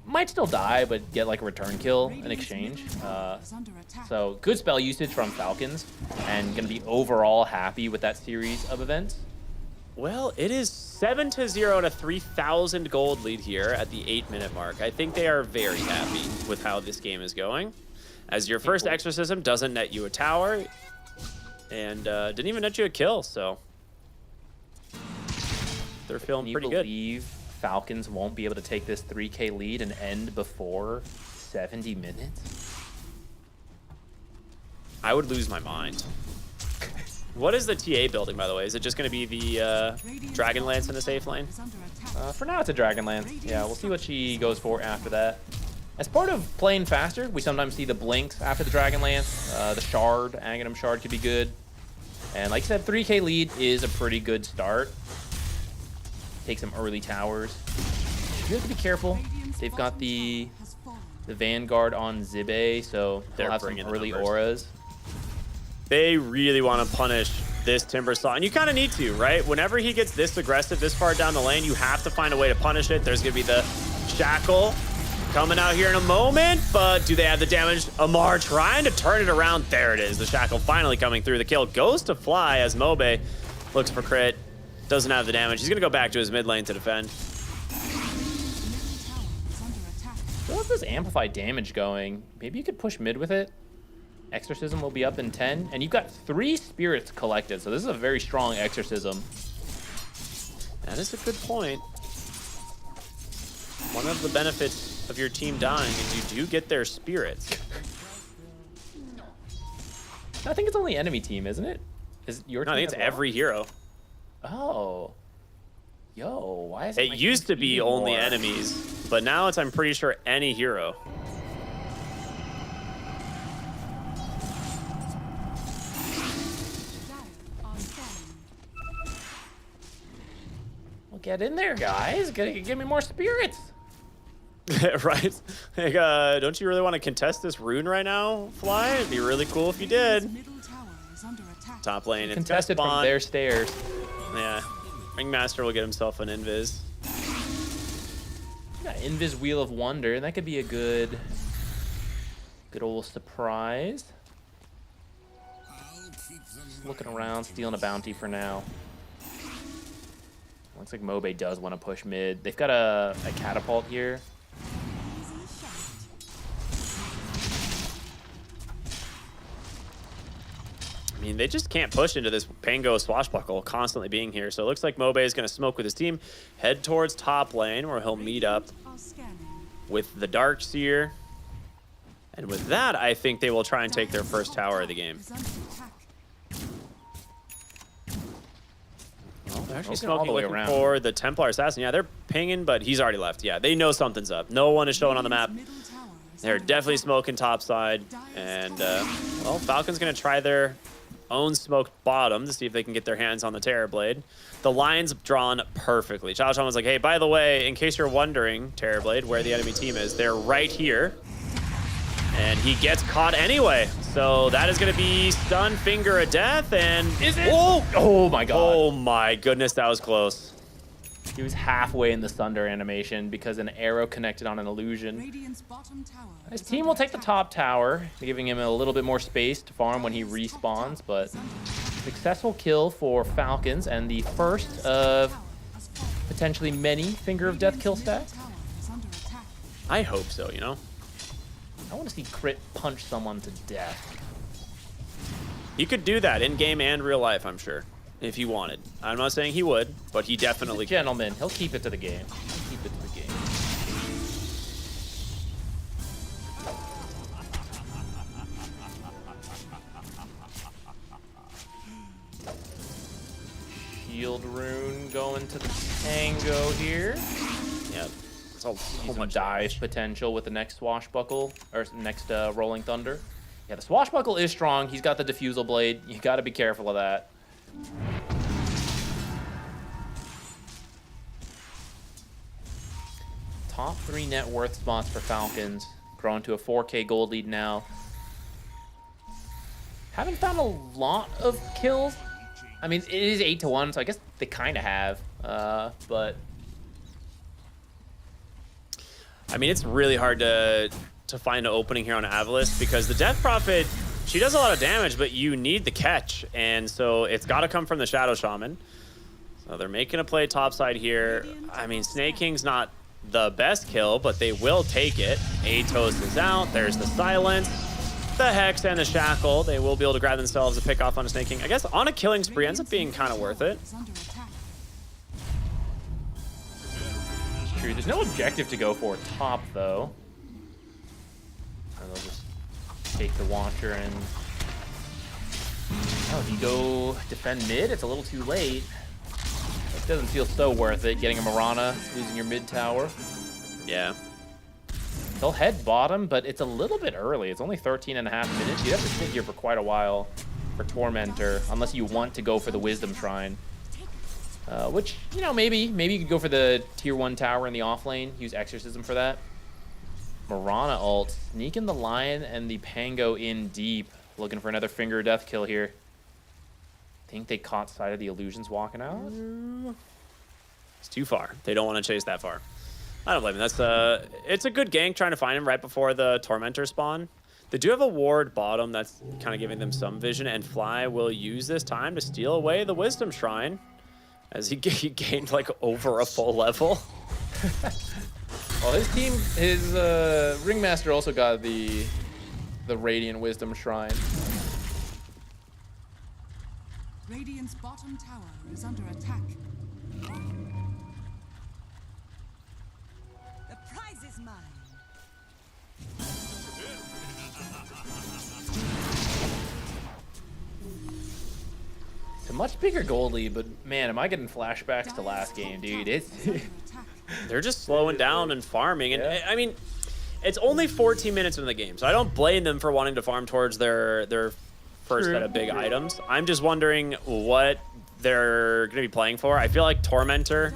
might still die, but get like a return kill in exchange. So good spell usage from Falcons, and gonna be overall happy with that series of events. Well, it is 7-0 and a 3,000 gold lead here at the 8-minute mark. I think they are very happy with how this game is going, as your first Exorcism doesn't net you a tower, and didn't even net you a kill, so they're feeling pretty good. Can you believe Falcons won't be able to take this 3K lead and end before 70 minutes? I would lose my mind. What is the TA building, by the way? Is it just going to be the Dragonlance in the safe lane? For now, it's a Dragonlance. Yeah, we'll see what she goes for after that. As part of playing faster, we sometimes see the Blinks after the Dragonlance. The Shard, Aghanim Shard could be good. And like I said, 3K lead is a pretty good start. Take some early towers. You have to be careful. They've got the Vanguard on Zibe, so they'll have some early auras. They really want to punish this Timbersaw, and you kind of need to, right? Whenever he gets this aggressive this far down the lane, you have to find a way to punish it. There's going to be the Shackle coming out here in a moment, but do they have the damage? Amar trying to turn it around. There it is. The Shackle finally coming through. The kill goes to Fly as Mobe looks for crit. Doesn't have the damage. He's going to go back to his mid lane to defend. So what's this amplified damage going? Maybe you could push mid with it. Exorcism will be up in 10, and you've got 3 spirits collected, so this is a very strong Exorcism. That is a good point. One of the benefits of your team dying is you do get their spirits. I think it's only enemy team, isn't it? Is your team? No, I think it's every hero. Oh. Yo, why is it? It used to be only enemies, but now it's, I'm pretty sure, any hero. Well, get in there, guys. Give me more spirits. Right? Like, don't you really want to contest this rune right now, Fly? It'd be really cool if you did. Top lane. It's Contested from their stairs. Yeah. Ringmaster will get himself an invis. Got Invis Wheel of Wonder. That could be a good old surprise. Just looking around, stealing a bounty for now. Looks like Mobe does want to push mid. They've got a catapult here. I mean, they just can't push into this Pango swashbuckle constantly being here. So it looks like Mobe is going to smoke with his team, head towards top lane where he'll meet up with the Darkseer. And with that, I think they will try and take their first tower of the game. Well, they're actually smoking, looking for the Templar Assassin. Yeah, they're pinging, but he's already left. Yeah, they know something's up. No one is showing on the map. They're definitely smoking topside. And, well, Falcon's going to try their own smoked bottom to see if they can get their hands on the Terrorblade. The line's drawn perfectly. Chao Shan was like, hey, by the way, in case you're wondering, Terrorblade, where the enemy team is, they're right here. And he gets caught anyway. So that is going to be stun finger of death. And is it? Oh my god. Oh my goodness, that was close. He was halfway in the Sunder animation because an arrow connected on an illusion. His team will take the top tower, giving him a little bit more space to farm when he respawns, but successful kill for Falcons and the first of potentially many Finger of Death kill stacks. I hope so, you know? I want to see Crit punch someone to death. He could do that in game and real life, I'm sure, if he wanted. I'm not saying he would, but he definitely could. Gentleman, he'll keep it to the game. He'll keep it to the game. Shield rune going to the Tango here. Yep. So much dive potential with the next swashbuckle or next rolling thunder. Yeah, the swashbuckle is strong. He's got the diffusal blade. You got to be careful of that. Top 3 net worth spots for Falcons, growing to a 4K gold lead now. Haven't found a lot of kills. I mean, it is 8-1, so I guess they kind of have, but. I mean, it's really hard to find an opening here on Avalis because the Death Prophet, she does a lot of damage, but you need the catch. And so it's got to come from the Shadow Shaman. So they're making a play topside here. I mean, Snake King's not the best kill, but they will take it. Atos is out. There's the Silence, the Hex, and the Shackle. They will be able to grab themselves a pick off on a Snake King. I guess on a killing spree ends up being kind of worth it. There's no objective to go for top, though. And they'll just take the Watcher and... Oh, if you go defend mid, it's a little too late. It doesn't feel so worth it, getting a Mirana, losing your mid tower. Yeah. They'll head bottom, but it's a little bit early. It's only 13.5 minutes. You'd have to sit here for quite a while for Tormentor, unless you want to go for the Wisdom Shrine. Which, you know, maybe you could go for the tier 1 tower in the off lane, use Exorcism for that. Mirana ult, sneaking the Lion and the Pango in deep, looking for another Finger of Death kill here. Think they caught sight of the illusions walking out? It's too far. They don't want to chase that far. I don't blame them. That's it's a good gank trying to find him right before the Tormentor spawn. They do have a ward bottom that's kind of giving them some vision, and Fly will use this time to steal away the Wisdom Shrine. As he gained like over a full level. Well, his team, his Ringmaster also got the Radiant Wisdom Shrine. Radiant's bottom tower is under attack. The prize is mine. It's a much bigger goal lead, but man, am I getting flashbacks to last game, dude. It's They're just slowing down and farming. And I mean, it's only 14 minutes in the game, so I don't blame them for wanting to farm towards their first set of big items. I'm just wondering what they're going to be playing for. I feel like Tormentor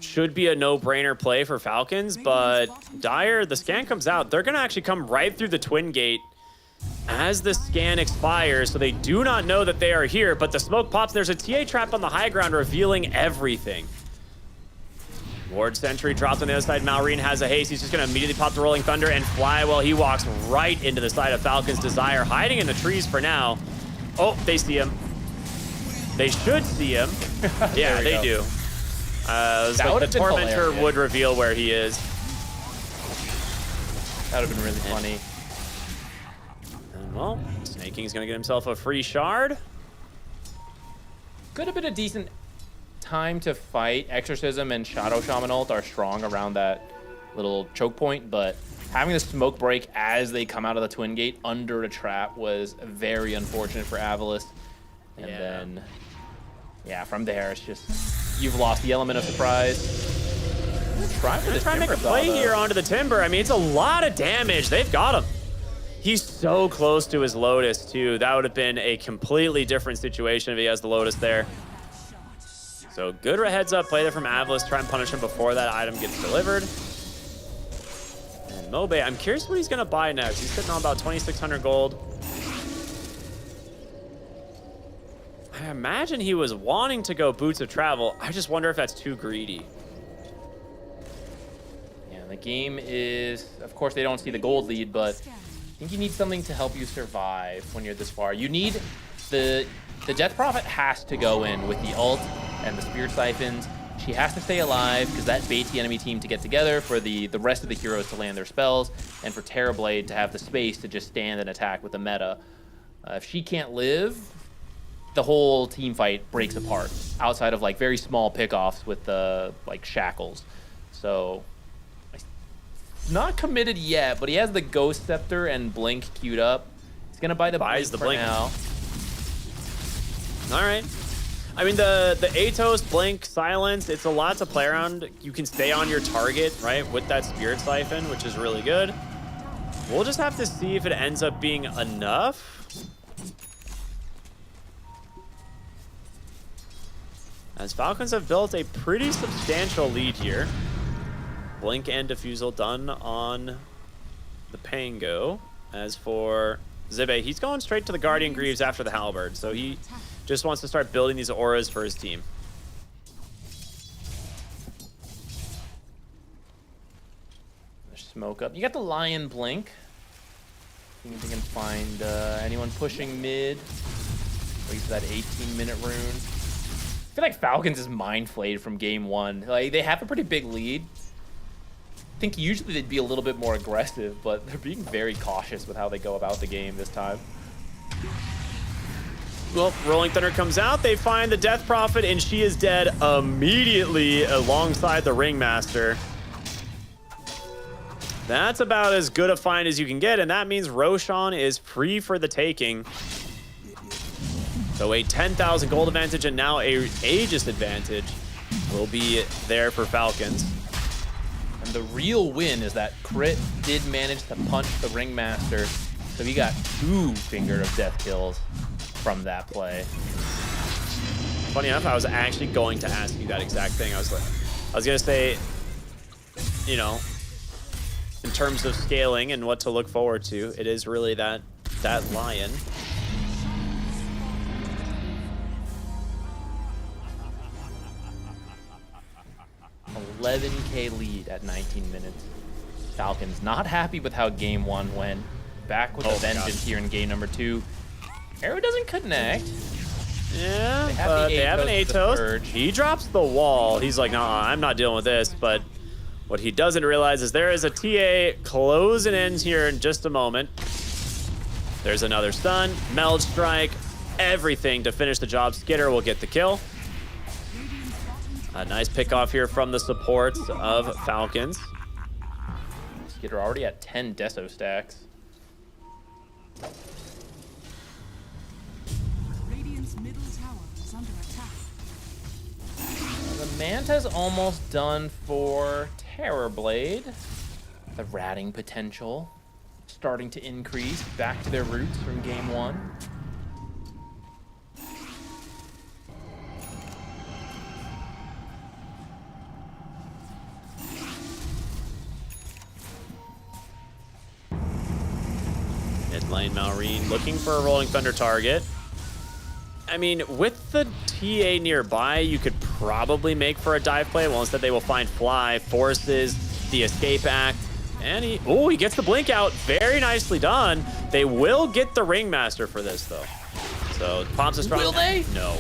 should be a no-brainer play for Falcons, but Dire, the scan comes out. They're going to actually come right through the Twin Gate as the scan expires, so they do not know that they are here, but the smoke pops. There's a TA trap on the high ground revealing everything. Ward Sentry dropped on the other side. Malrine has a haste. He's just going to immediately pop the Rolling Thunder and fly while he walks right into the side of Falcon's Desire, hiding in the trees for now. Oh, they see him. They should see him. Yeah, they do. Like the Tormentor would reveal where he is. That would have been really funny. And well, Snake King's going to get himself a free shard. Could have been a decent time to fight. Exorcism and Shadow Shaman ult are strong around that little choke point, but having the smoke break as they come out of the Twin Gate under a trap was very unfortunate for Avilis. And then, yeah, from there, it's just, you've lost the element of surprise. Try to make a play here onto the Timber. I mean, it's a lot of damage. They've got him. He's so close to his Lotus, too. That would have been a completely different situation if he has the Lotus there. So good heads up play there from Avilis. Try and punish him before that item gets delivered. And Mobe, I'm curious what he's going to buy next. He's sitting on about 2,600 gold. I imagine he was wanting to go Boots of Travel. I just wonder if that's too greedy. Yeah, the game is, of course, they don't see the gold lead, but I think you need something to help you survive when you're this far. You need the Death Prophet has to go in with the ult and the Spirit Siphons. She has to stay alive because that baits the enemy team to get together, for the rest of the heroes to land their spells, and for Terrorblade to have the space to just stand and attack with the meta. If she can't live, the whole team fight breaks apart outside of like very small pickoffs with the like shackles. So not committed yet, but he has the Ghost Scepter and Blink queued up. He's gonna buy the Blink now. All right. I mean, the Atos, Blink, Silence, it's a lot to play around. You can stay on your target, right, with that Spirit Siphon, which is really good. We'll just have to see if it ends up being enough. As Falcons have built a pretty substantial lead here. Blink and Diffusal done on the Pango. As for Zibe, he's going straight to the Guardian Greaves after the Halberd, so he just wants to start building these auras for his team. There's smoke up. You got the Lion Blink. See if you can find anyone pushing mid. Wait for that 18-minute rune. I feel like Falcons is mind flayed from game one. Like, they have a pretty big lead. I think usually they'd be a little bit more aggressive, but they're being very cautious with how they go about the game this time. Well, Rolling Thunder comes out. They find the Death Prophet, and she is dead immediately alongside the Ringmaster. That's about as good a find as you can get, and that means Roshan is free for the taking. So a 10,000 gold advantage and now a Aegis advantage will be there for Falcons. And the real win is that Crit did manage to punch the Ringmaster, so he got 2 Finger of Death kills from that play. Funny enough, I was actually going to ask you that exact thing. I was gonna say, you know, in terms of scaling and what to look forward to, it is really that Lion. $11K lead at 19 minutes. Falcons not happy with how game 1 went. Back with a vengeance here in game number 2. Arrow doesn't connect. Yeah, they have an Atos. He drops the wall. He's like, nah, I'm not dealing with this. But what he doesn't realize is there is a TA closing in here in just a moment. There's another stun, Meld Strike, everything to finish the job. Skitter will get the kill. A nice pick off here from the supports of Falcons. Skitter already at 10 Deso stacks. Radiant's middle tower is under attack. The Manta's almost done for Terrorblade. The ratting potential starting to increase back to their roots from game 1. lane, Malrine looking for a Rolling Thunder target. I mean, with the TA nearby, you could probably make for a dive play. Well, instead they will find Fly, forces the escape act, and he gets the blink out. Very nicely done. They will get the Ringmaster for this, though. So, pops a strong... Will they? No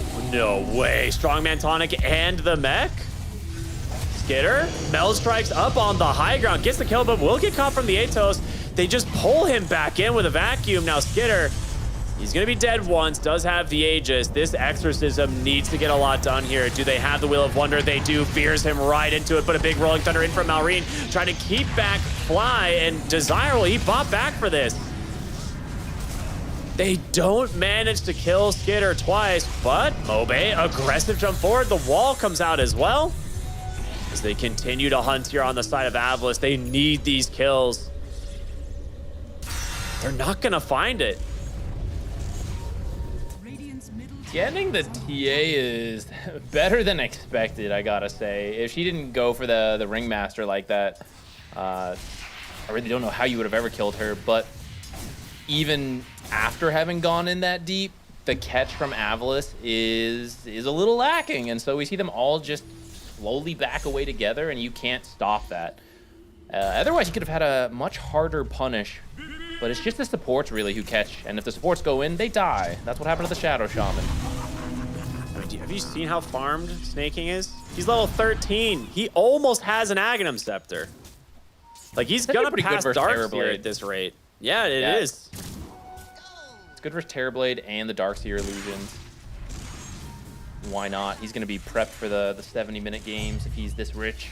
way. Strongman tonic and the mech. Skitter, Mel strikes up on the high ground, gets the kill, but will get caught from the Atos. They just pull him back in with a vacuum. Now Skitter, he's gonna be dead once, does have the Aegis. This Exorcism needs to get a lot done here. Do they have the Wheel of Wonder? They do. Fears him right into it, but a big Rolling Thunder in from Malrine, trying to keep back Fly, and Desire, will he bop back for this? They don't manage to kill Skitter twice, but Mobe, aggressive jump forward. The wall comes out as well. As they continue to hunt here on the side of Avlis, they need these kills. They're not gonna find it. Getting the TA is better than expected, I gotta say. If she didn't go for the Ringmaster like that, I really don't know how you would have ever killed her, but even after having gone in that deep, the catch from Avlis is a little lacking, and so we see them all just slowly back away together, and you can't stop that. Otherwise, you could have had a much harder punish, but it's just the supports really who catch, and if the supports go in, they die. That's what happened to the Shadow Shaman. Have you seen how farmed Snaking is? He's level 13. He almost has an Aghanim Scepter. Like, he's gonna pass Darkseer at this rate. Yeah, it is. It's good versus Terrorblade and the Darkseer illusions. Why not? He's gonna be prepped for the 70-minute games if he's this rich.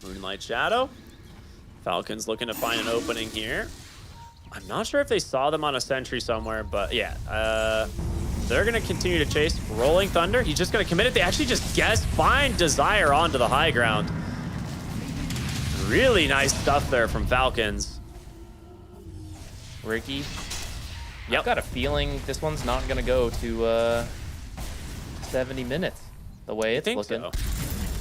Moonlight Shadow. Falcons looking to find an opening here. I'm not sure if they saw them on a sentry somewhere, but yeah. They're going to continue to chase. Rolling Thunder. He's just going to commit it. They actually just find Desire onto the high ground. Really nice stuff there from Falcons. Ricky. I've got a feeling this one's not going to go to 70 minutes the way it's looking. So?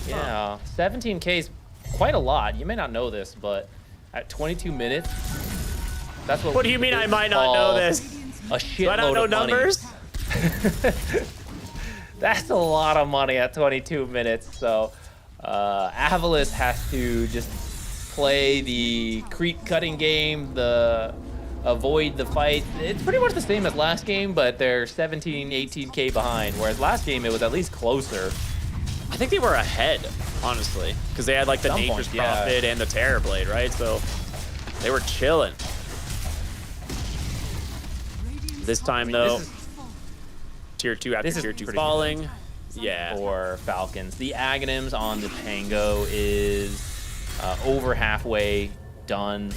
Yeah. 17K is quite a lot. You may not know this, but at 22 minutes, that's what. What do you mean I might not know this? A shitload Do I not know of money. numbers? That's a lot of money at 22 minutes. So Avalis has to just play the creep cutting game, the avoid the fight. It's pretty much the same as last game, but they're 17, 18K behind. Whereas last game, it was at least closer. I think they were ahead, honestly, because they had like the Nature's Prophet and the Terrorblade, right? So they were chilling. This time, though, tier 2 after tier 2 falling. Yeah. For Falcons. The Aghanims on the Pango is over halfway done.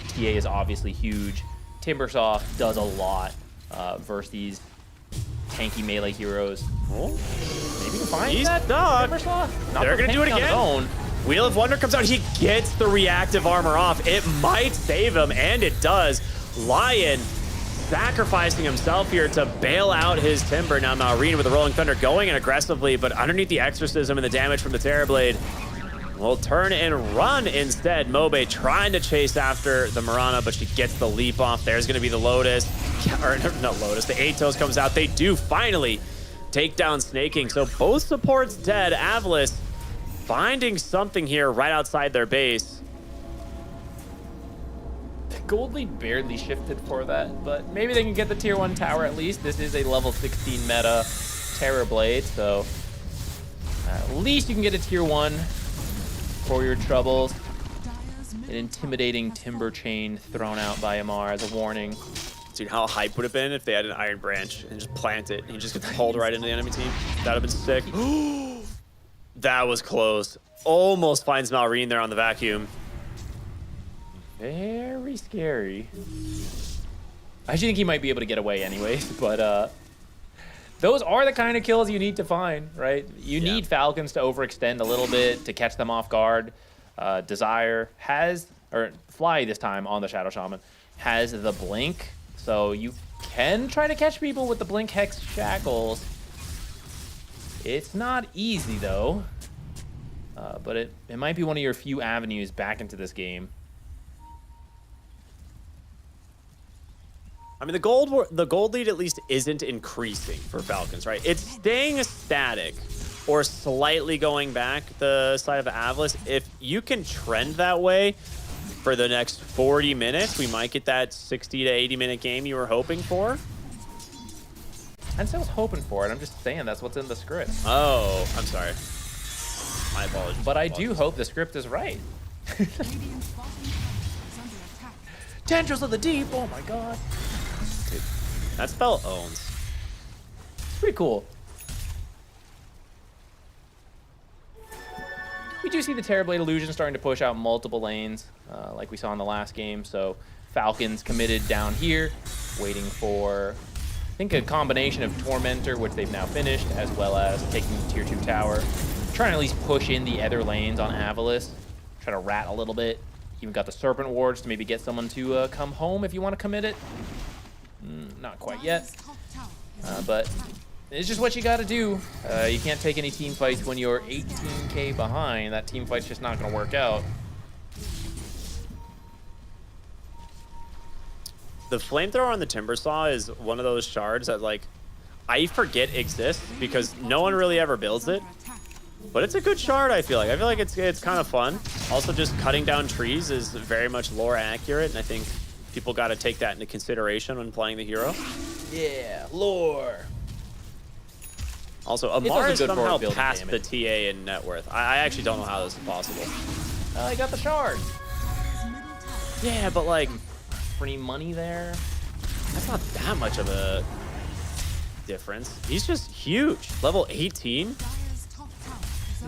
TA is obviously huge. Timbersaw does a lot versus these tanky melee heroes. Oh. Maybe you can find He's that stuck. Timbersaw? They're going to do it again. Wheel of Wonder comes out. He gets the reactive armor off. It might save him, and it does. Lion sacrificing himself here to bail out his Timber. Now Malrine with the Rolling Thunder going in aggressively, but underneath the Exorcism and the damage from the Terrorblade will turn and run instead. Mobe trying to chase after the Mirana, but she gets the leap off. There's going to be the Lotus. Or not Lotus, the Atos comes out. They do finally take down Snaking. So both supports dead. Avlis finding something here right outside their base. Gold League barely shifted for that, but maybe they can get the tier 1 tower at least. This is a level 16 meta Terrorblade, so at least you can get a tier 1 for your troubles. An intimidating Timber Chain thrown out by Amar as a warning. Dude, how hype would have been if they had an Iron Branch and just plant it and he just gets pulled right into the enemy team? That would have been sick. That was close. Almost finds Malrine there on the vacuum. Very scary. I actually think he might be able to get away anyways, but those are the kind of kills you need to find, right? You need Falcons to overextend a little bit to catch them off guard. Desire has, or Fly this time on the Shadow Shaman, has the Blink, so you can try to catch people with the Blink Hex Shackles. It's not easy though, but it might be one of your few avenues back into this game. I mean, the gold lead at least isn't increasing for Falcons, right? It's staying static or slightly going back the side of Avlis. If you can trend that way for the next 40 minutes, we might get that 60 to 80 minute game you were hoping for. And so I was hoping for it. I'm just saying that's what's in the script. Oh, I'm sorry. My apologies. But I do hope the script is right. Tendrils of the Deep. Oh my god. Dude, that spell owns. It's pretty cool. We do see the Terrorblade Illusion starting to push out multiple lanes, like we saw in the last game. So Falcons committed down here, waiting for, I think, a combination of Tormentor, which they've now finished, as well as taking the tier 2 tower. Trying to at least push in the other lanes on Avlis. Try to rat a little bit. Even got the Serpent Wards to maybe get someone to come home if you want to commit it. Not quite yet. But it's just what you got to do. You can't take any team fights when you're 18k behind. That team fight's just not going to work out. The flamethrower on the Timber Saw is one of those shards that, like, I forget exists because no one really ever builds it. But it's a good shard, I feel like. I feel like it's kind of fun. Also, just cutting down trees is very much lore accurate, and I think people got to take that into consideration when playing the hero. Yeah, lore. Also, Amar is somehow past the TA in net worth. I actually don't know how this is possible. I got the shard. Yeah, but like, free money there. That's not that much of a difference. He's just huge. Level 18.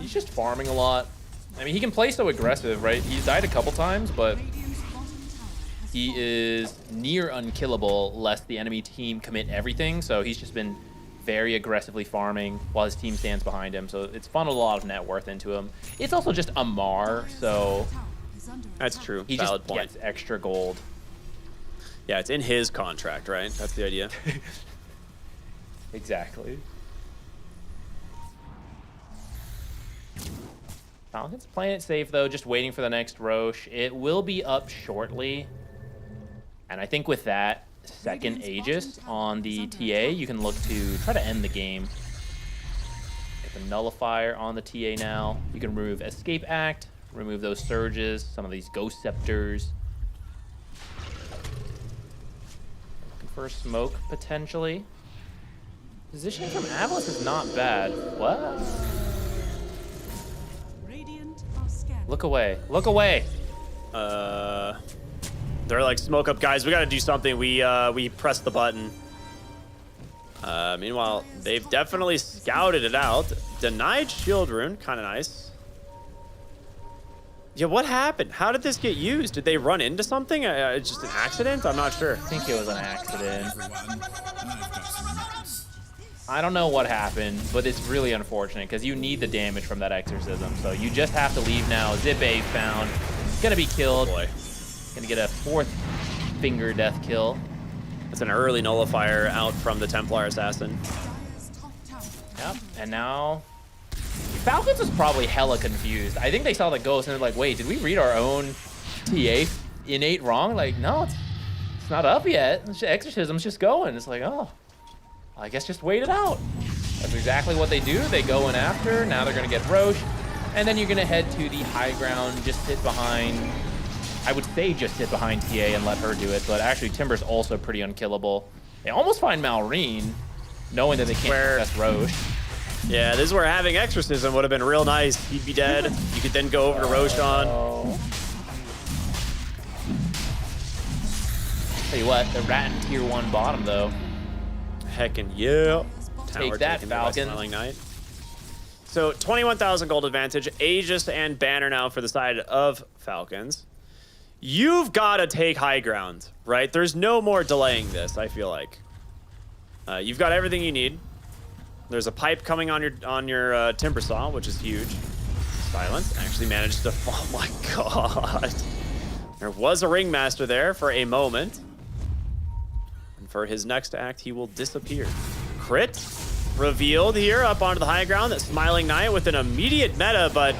He's just farming a lot. I mean, he can play so aggressive, right? He's died a couple times, but he is near unkillable lest the enemy team commit everything. So he's just been very aggressively farming while his team stands behind him. So it's funneled a lot of net worth into him. It's also just Amar, so that's true. He Valid just point. gets extra gold. Yeah, it's in his contract, right? That's the idea. Exactly. Falcons playing it safe, though, just waiting for the next Roche. It will be up shortly. And I think with that second Aegis on the TA, you can look to try to end the game. Get the Nullifier on the TA now. You can remove Escape Act, remove those Surges, some of these Ghost Scepters. Looking for a smoke, potentially. Positioning from Avlis is not bad. What? Look away. Look away. They're like, smoke up, guys. We got to do something. We pressed the button. Meanwhile, they've definitely scouted it out. Denied shield rune. Kind of nice. Yeah, what happened? How did this get used? Did they run into something? It's just an accident? I'm not sure. I think it was an accident. I don't know what happened, but it's really unfortunate because you need the damage from that exorcism. So you just have to leave now. Zip A found. Gonna be killed. Boy. Gonna get a 4th finger death kill. That's an early nullifier out from the Templar Assassin. Yep, and now Falcons was probably hella confused. I think they saw the ghost and they're like, wait, did we read our own TA innate wrong? Like, no, it's not up yet. Exorcism's just going. It's like, oh, I guess just wait it out. That's exactly what they do. They go in after. Now they're going to get Roche. And then you're going to head to the high ground, just sit behind. I would say just sit behind TA and let her do it. But actually, Timber's also pretty unkillable. They almost find Malrine, knowing that they can't contest Roche. Yeah, this is where having Exorcism would have been real nice. He'd be dead. You could then go over to Roshan. Tell you what, they're ratting tier 1 bottom, though. Heckin' yeah. Take that, Falcon. Smiling Knight. So 21,000 gold advantage. Aegis and Banner now for the side of Falcons. You've got to take high ground, right? There's no more delaying this, I feel like. You've got everything you need. There's a pipe coming on your Timber Saw, which is huge. Silence actually managed to... Oh my god. There was a Ringmaster there for a moment. And for his next act, he will disappear. Crit revealed here up onto the high ground. That Smiling Knight with an immediate meta, but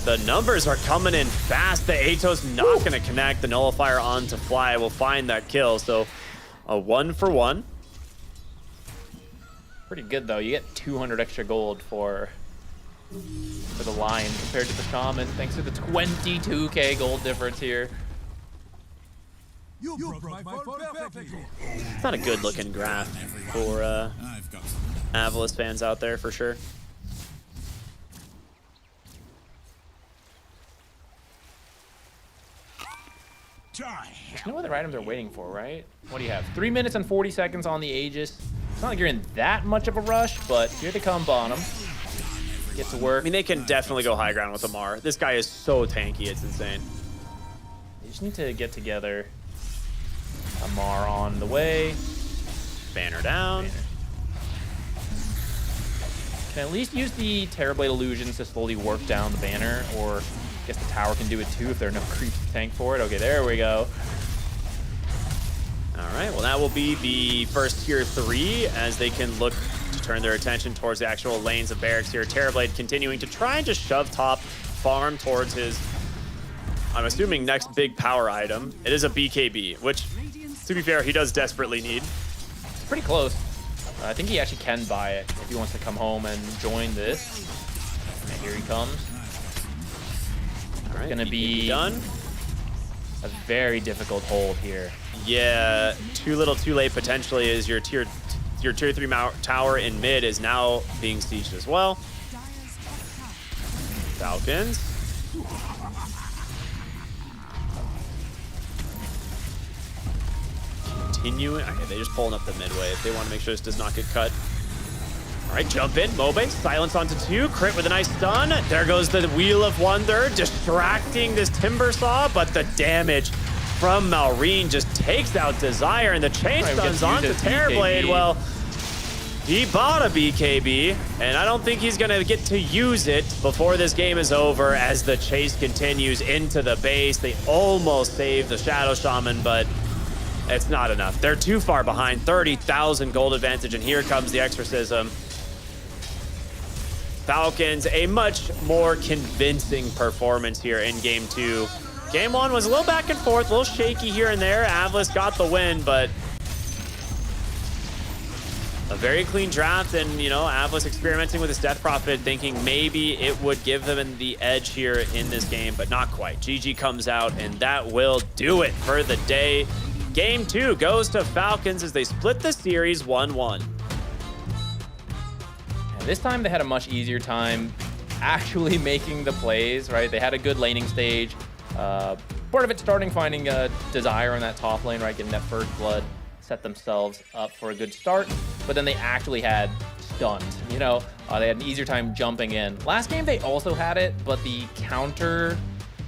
the numbers are coming in fast. The Atos not going to connect. The Nullifier on to fly will find that kill. So A 1-for-1. Pretty good though. You get 200 extra gold for the Lion compared to the Shaman, thanks to the 22k gold difference here. It's not a good looking graph for Avalis fans out there for sure. There's no other items they're waiting for, right? What do you have? 3 minutes and 40 seconds on the Aegis. It's not like you're in that much of a rush, but here they come, bottom. Get to work. I mean, they can definitely go high ground with Amar. This guy is so tanky, it's insane. They just need to get together. Amar on the way. Banner down. Banner. Can at least use the Terrorblade illusions to slowly work down the banner, or I guess the tower can do it too if there are no creeps to tank for it. Okay, there we go. All right, well, that will be the first tier 3 as they can look to turn their attention towards the actual lanes of barracks here. Terrorblade continuing to try and just shove top, farm towards his, I'm assuming, next big power item. It is a BKB, which, to be fair, he does desperately need. It's pretty close. I think he actually can buy it if he wants to come home and join this. And here he comes. All right, gonna be done. A very difficult hold here. Yeah, too little, too late potentially is your tier 3 tower in mid is now being sieged as well. Falcons. Continuing. Okay, they're just pulling up the mid wave. They want to make sure this does not get cut. All right, jump in. Mobe, silence onto 2. Crit with a nice stun. There goes the Wheel of Wonder, distracting this Timber Saw, but the damage from Malrine just takes out Desire, and the chain stuns onto Terrorblade. Well, he bought a BKB, and I don't think he's going to get to use it before this game is over as the chase continues into the base. They almost saved the Shadow Shaman, but it's not enough. They're too far behind. 30,000 gold advantage, and here comes the Exorcism. Falcons, a much more convincing performance here in Game 2. Game 1 was a little back and forth, a little shaky here and there. Avalis got the win, but a very clean draft, and, you know, Avalis experimenting with his Death Prophet, thinking maybe it would give them the edge here in this game, but not quite. GG comes out, and that will do it for the day. Game 2 goes to Falcons as they split the series 1-1. This time they had a much easier time actually making the plays, right? They had a good laning stage. Part of it starting finding Desire in that top lane, right? Getting that first blood, set themselves up for a good start. But then they actually had stuns, you know? They had an easier time jumping in. Last game they also had it, but the counter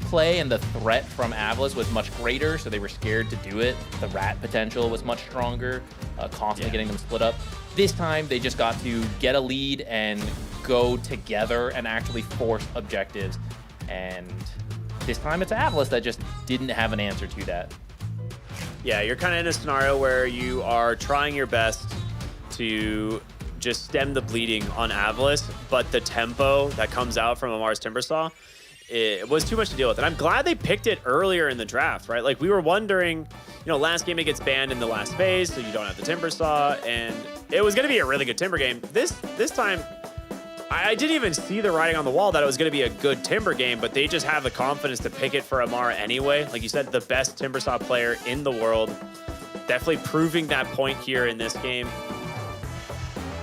play and the threat from Avalis was much greater, so they were scared to do it. The rat potential was much stronger, constantly getting them split up. This time, they just got to get a lead and go together and actually force objectives. And this time, it's Avalis that just didn't have an answer to that. Yeah, you're kind of in a scenario where you are trying your best to just stem the bleeding on Avalis, but the tempo that comes out from Amar's Timbersaw, it was too much to deal with. And I'm glad they picked it earlier in the draft, right? Like, we were wondering, you know, last game it gets banned in the last phase, so you don't have the Timbersaw, and it was going to be a really good Timber game. This time, I didn't even see the writing on the wall that it was going to be a good Timber game, but they just have the confidence to pick it for Amar anyway. Like you said, the best Timbersaw player in the world. Definitely proving that point here in this game.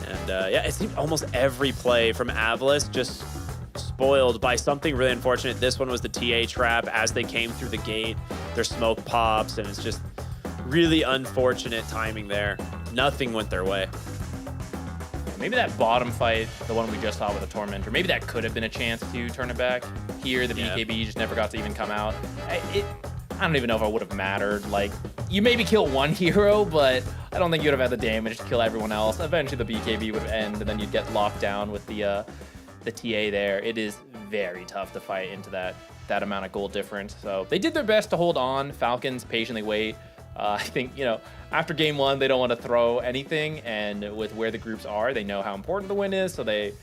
And yeah, it seemed almost every play from Avalis just spoiled by something really unfortunate. This one was the TA trap as they came through the gate. Their smoke pops, and it's just really unfortunate timing there. Nothing went their way. Maybe that bottom fight, the one we just saw with the Tormentor, maybe that could have been a chance to turn it back. Here, the BKB just never got to even come out. I don't even know if it would have mattered. Like, you maybe kill one hero, but I don't think you would have had the damage to kill everyone else. Eventually, the BKB would end, and then you'd get locked down with the TA there. It is very tough to fight into that amount of gold difference. So they did their best to hold on. Falcons patiently wait. I think, you know, after game 1, they don't want to throw anything, and with where the groups are, they know how important the win is, so they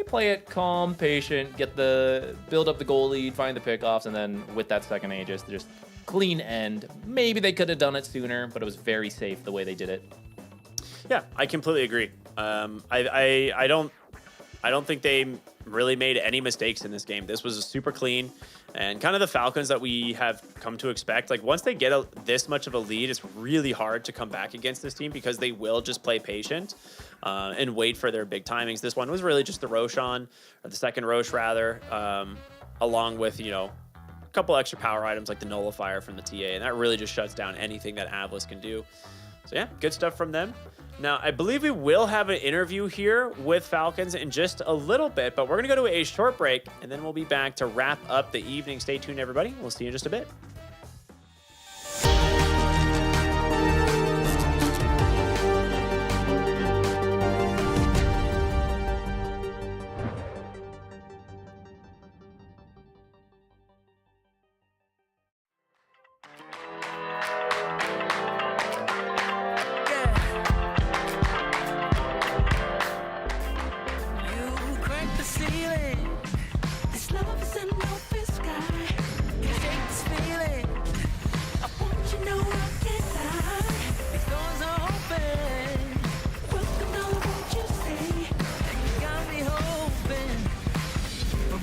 play it calm, patient, build up the goal lead, find the pickoffs, and then with that second Aegis, just clean end. Maybe they could have done it sooner, but it was very safe the way they did it. Yeah, I completely agree. I don't think they really made any mistakes in this game. This was super clean and kind of the Falcons that we have come to expect. Like once they get this much of a lead, it's really hard to come back against this team because they will just play patient and wait for their big timings. This one was really just the Roshan, or the second Rosh rather, along with, you know, a couple extra power items like the Nullifier from the TA, and that really just shuts down anything that Avlis can do. So yeah, good stuff from them. Now, I believe we will have an interview here with Falcons in just a little bit, but we're going to go to a short break, and then we'll be back to wrap up the evening. Stay tuned, everybody. We'll see you in just a bit.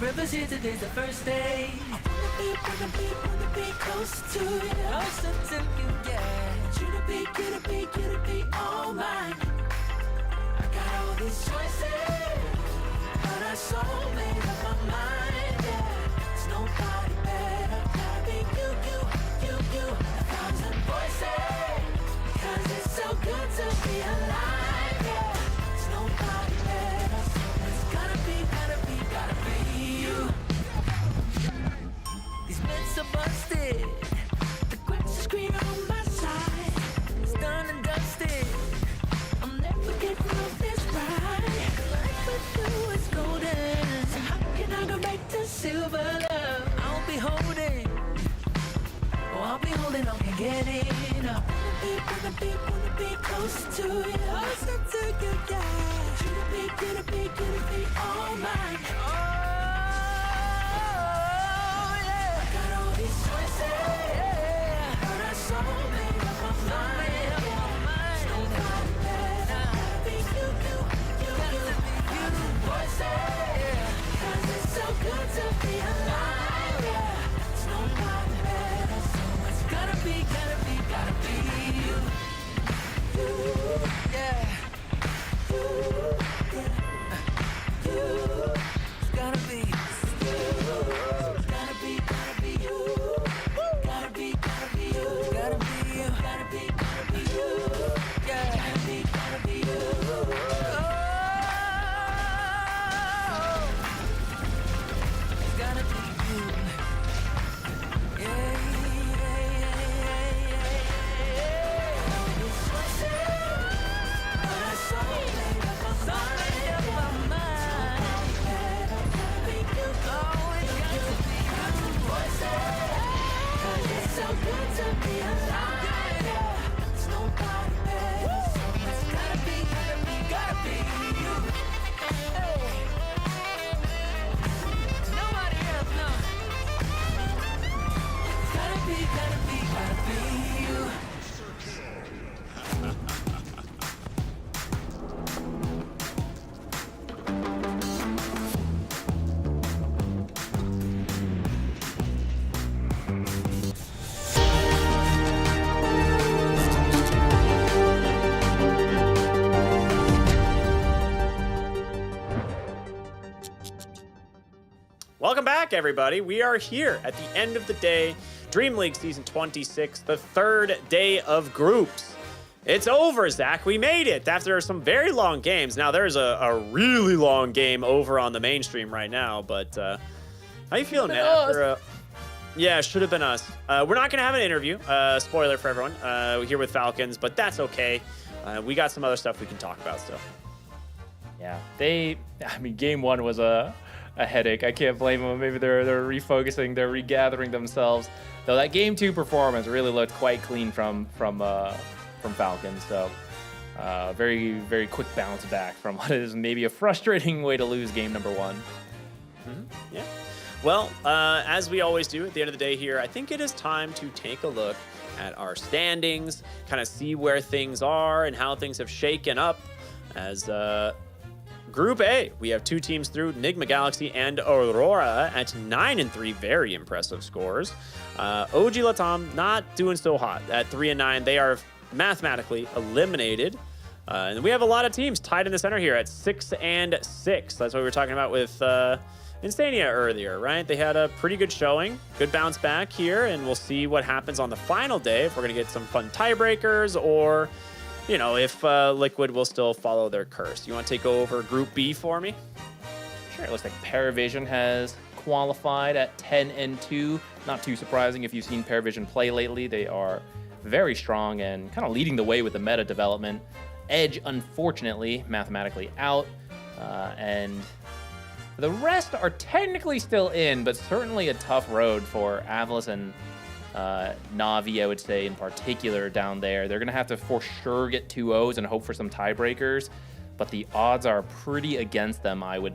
Rivers here, today's the first day. Wanna be close to you. Closer to you, yeah. You to be all mine. I got all these choices, but I so made up my mind, yeah. There's nobody better. Gotta be you. 1,000 voices, 'cause it's so good to be alive, yeah. There's nobody better, so it's gotta be you. These myths are busted. The grass is greener on my side. It's done and dusted. I'll never get off this ride. Life with you is golden. So how can I go back to silver love? I'll be holding. Oh, I'll be holding on and getting up. Wanna be close to you. Closer to you, yeah. You to be all mine. Welcome back, everybody. We are here at the end of the day. DreamLeague Season 26, the third day of groups. It's over, Zach. We made it after some very long games. Now, there's a really long game over on the mainstream right now, but how you feeling, man? After, yeah, should have been us. We're not going to have an interview. Spoiler for everyone. We're here with Falcons, but that's okay. We got some other stuff we can talk about still. Yeah, game one was a headache. I can't blame them. Maybe they're refocusing, they're regathering themselves. Though that game two performance really looked quite clean from Falcons. So very, very quick bounce back from what is maybe a frustrating way to lose game number one. Yeah. Well, as we always do at the end of the day here, I think it is time to take a look at our standings, kind of see where things are and how things have shaken up. As Group A, we have 2 teams through, Nigma Galaxy and Aurora at 9-3, very impressive scores. OG Latam not doing so hot at 3-9. They are mathematically eliminated. And we have a lot of teams tied in the center here at 6-6. That's what we were talking about with Insania earlier, right? They had a pretty good showing, good bounce back here, and we'll see what happens on the final day, if we're going to get some fun tiebreakers or, you know, if Liquid will still follow their curse. You want to take over Group B for me? Sure, it looks like Paravision has qualified at 10-2. Not too surprising if you've seen Paravision play lately. They are very strong and kind of leading the way with the meta development. Edge, unfortunately, mathematically out. And the rest are technically still in, but certainly a tough road for Avalos and Navi, I would say, in particular down there. They're going to have to for sure get 2-0s and hope for some tiebreakers, but the odds are pretty against them, I would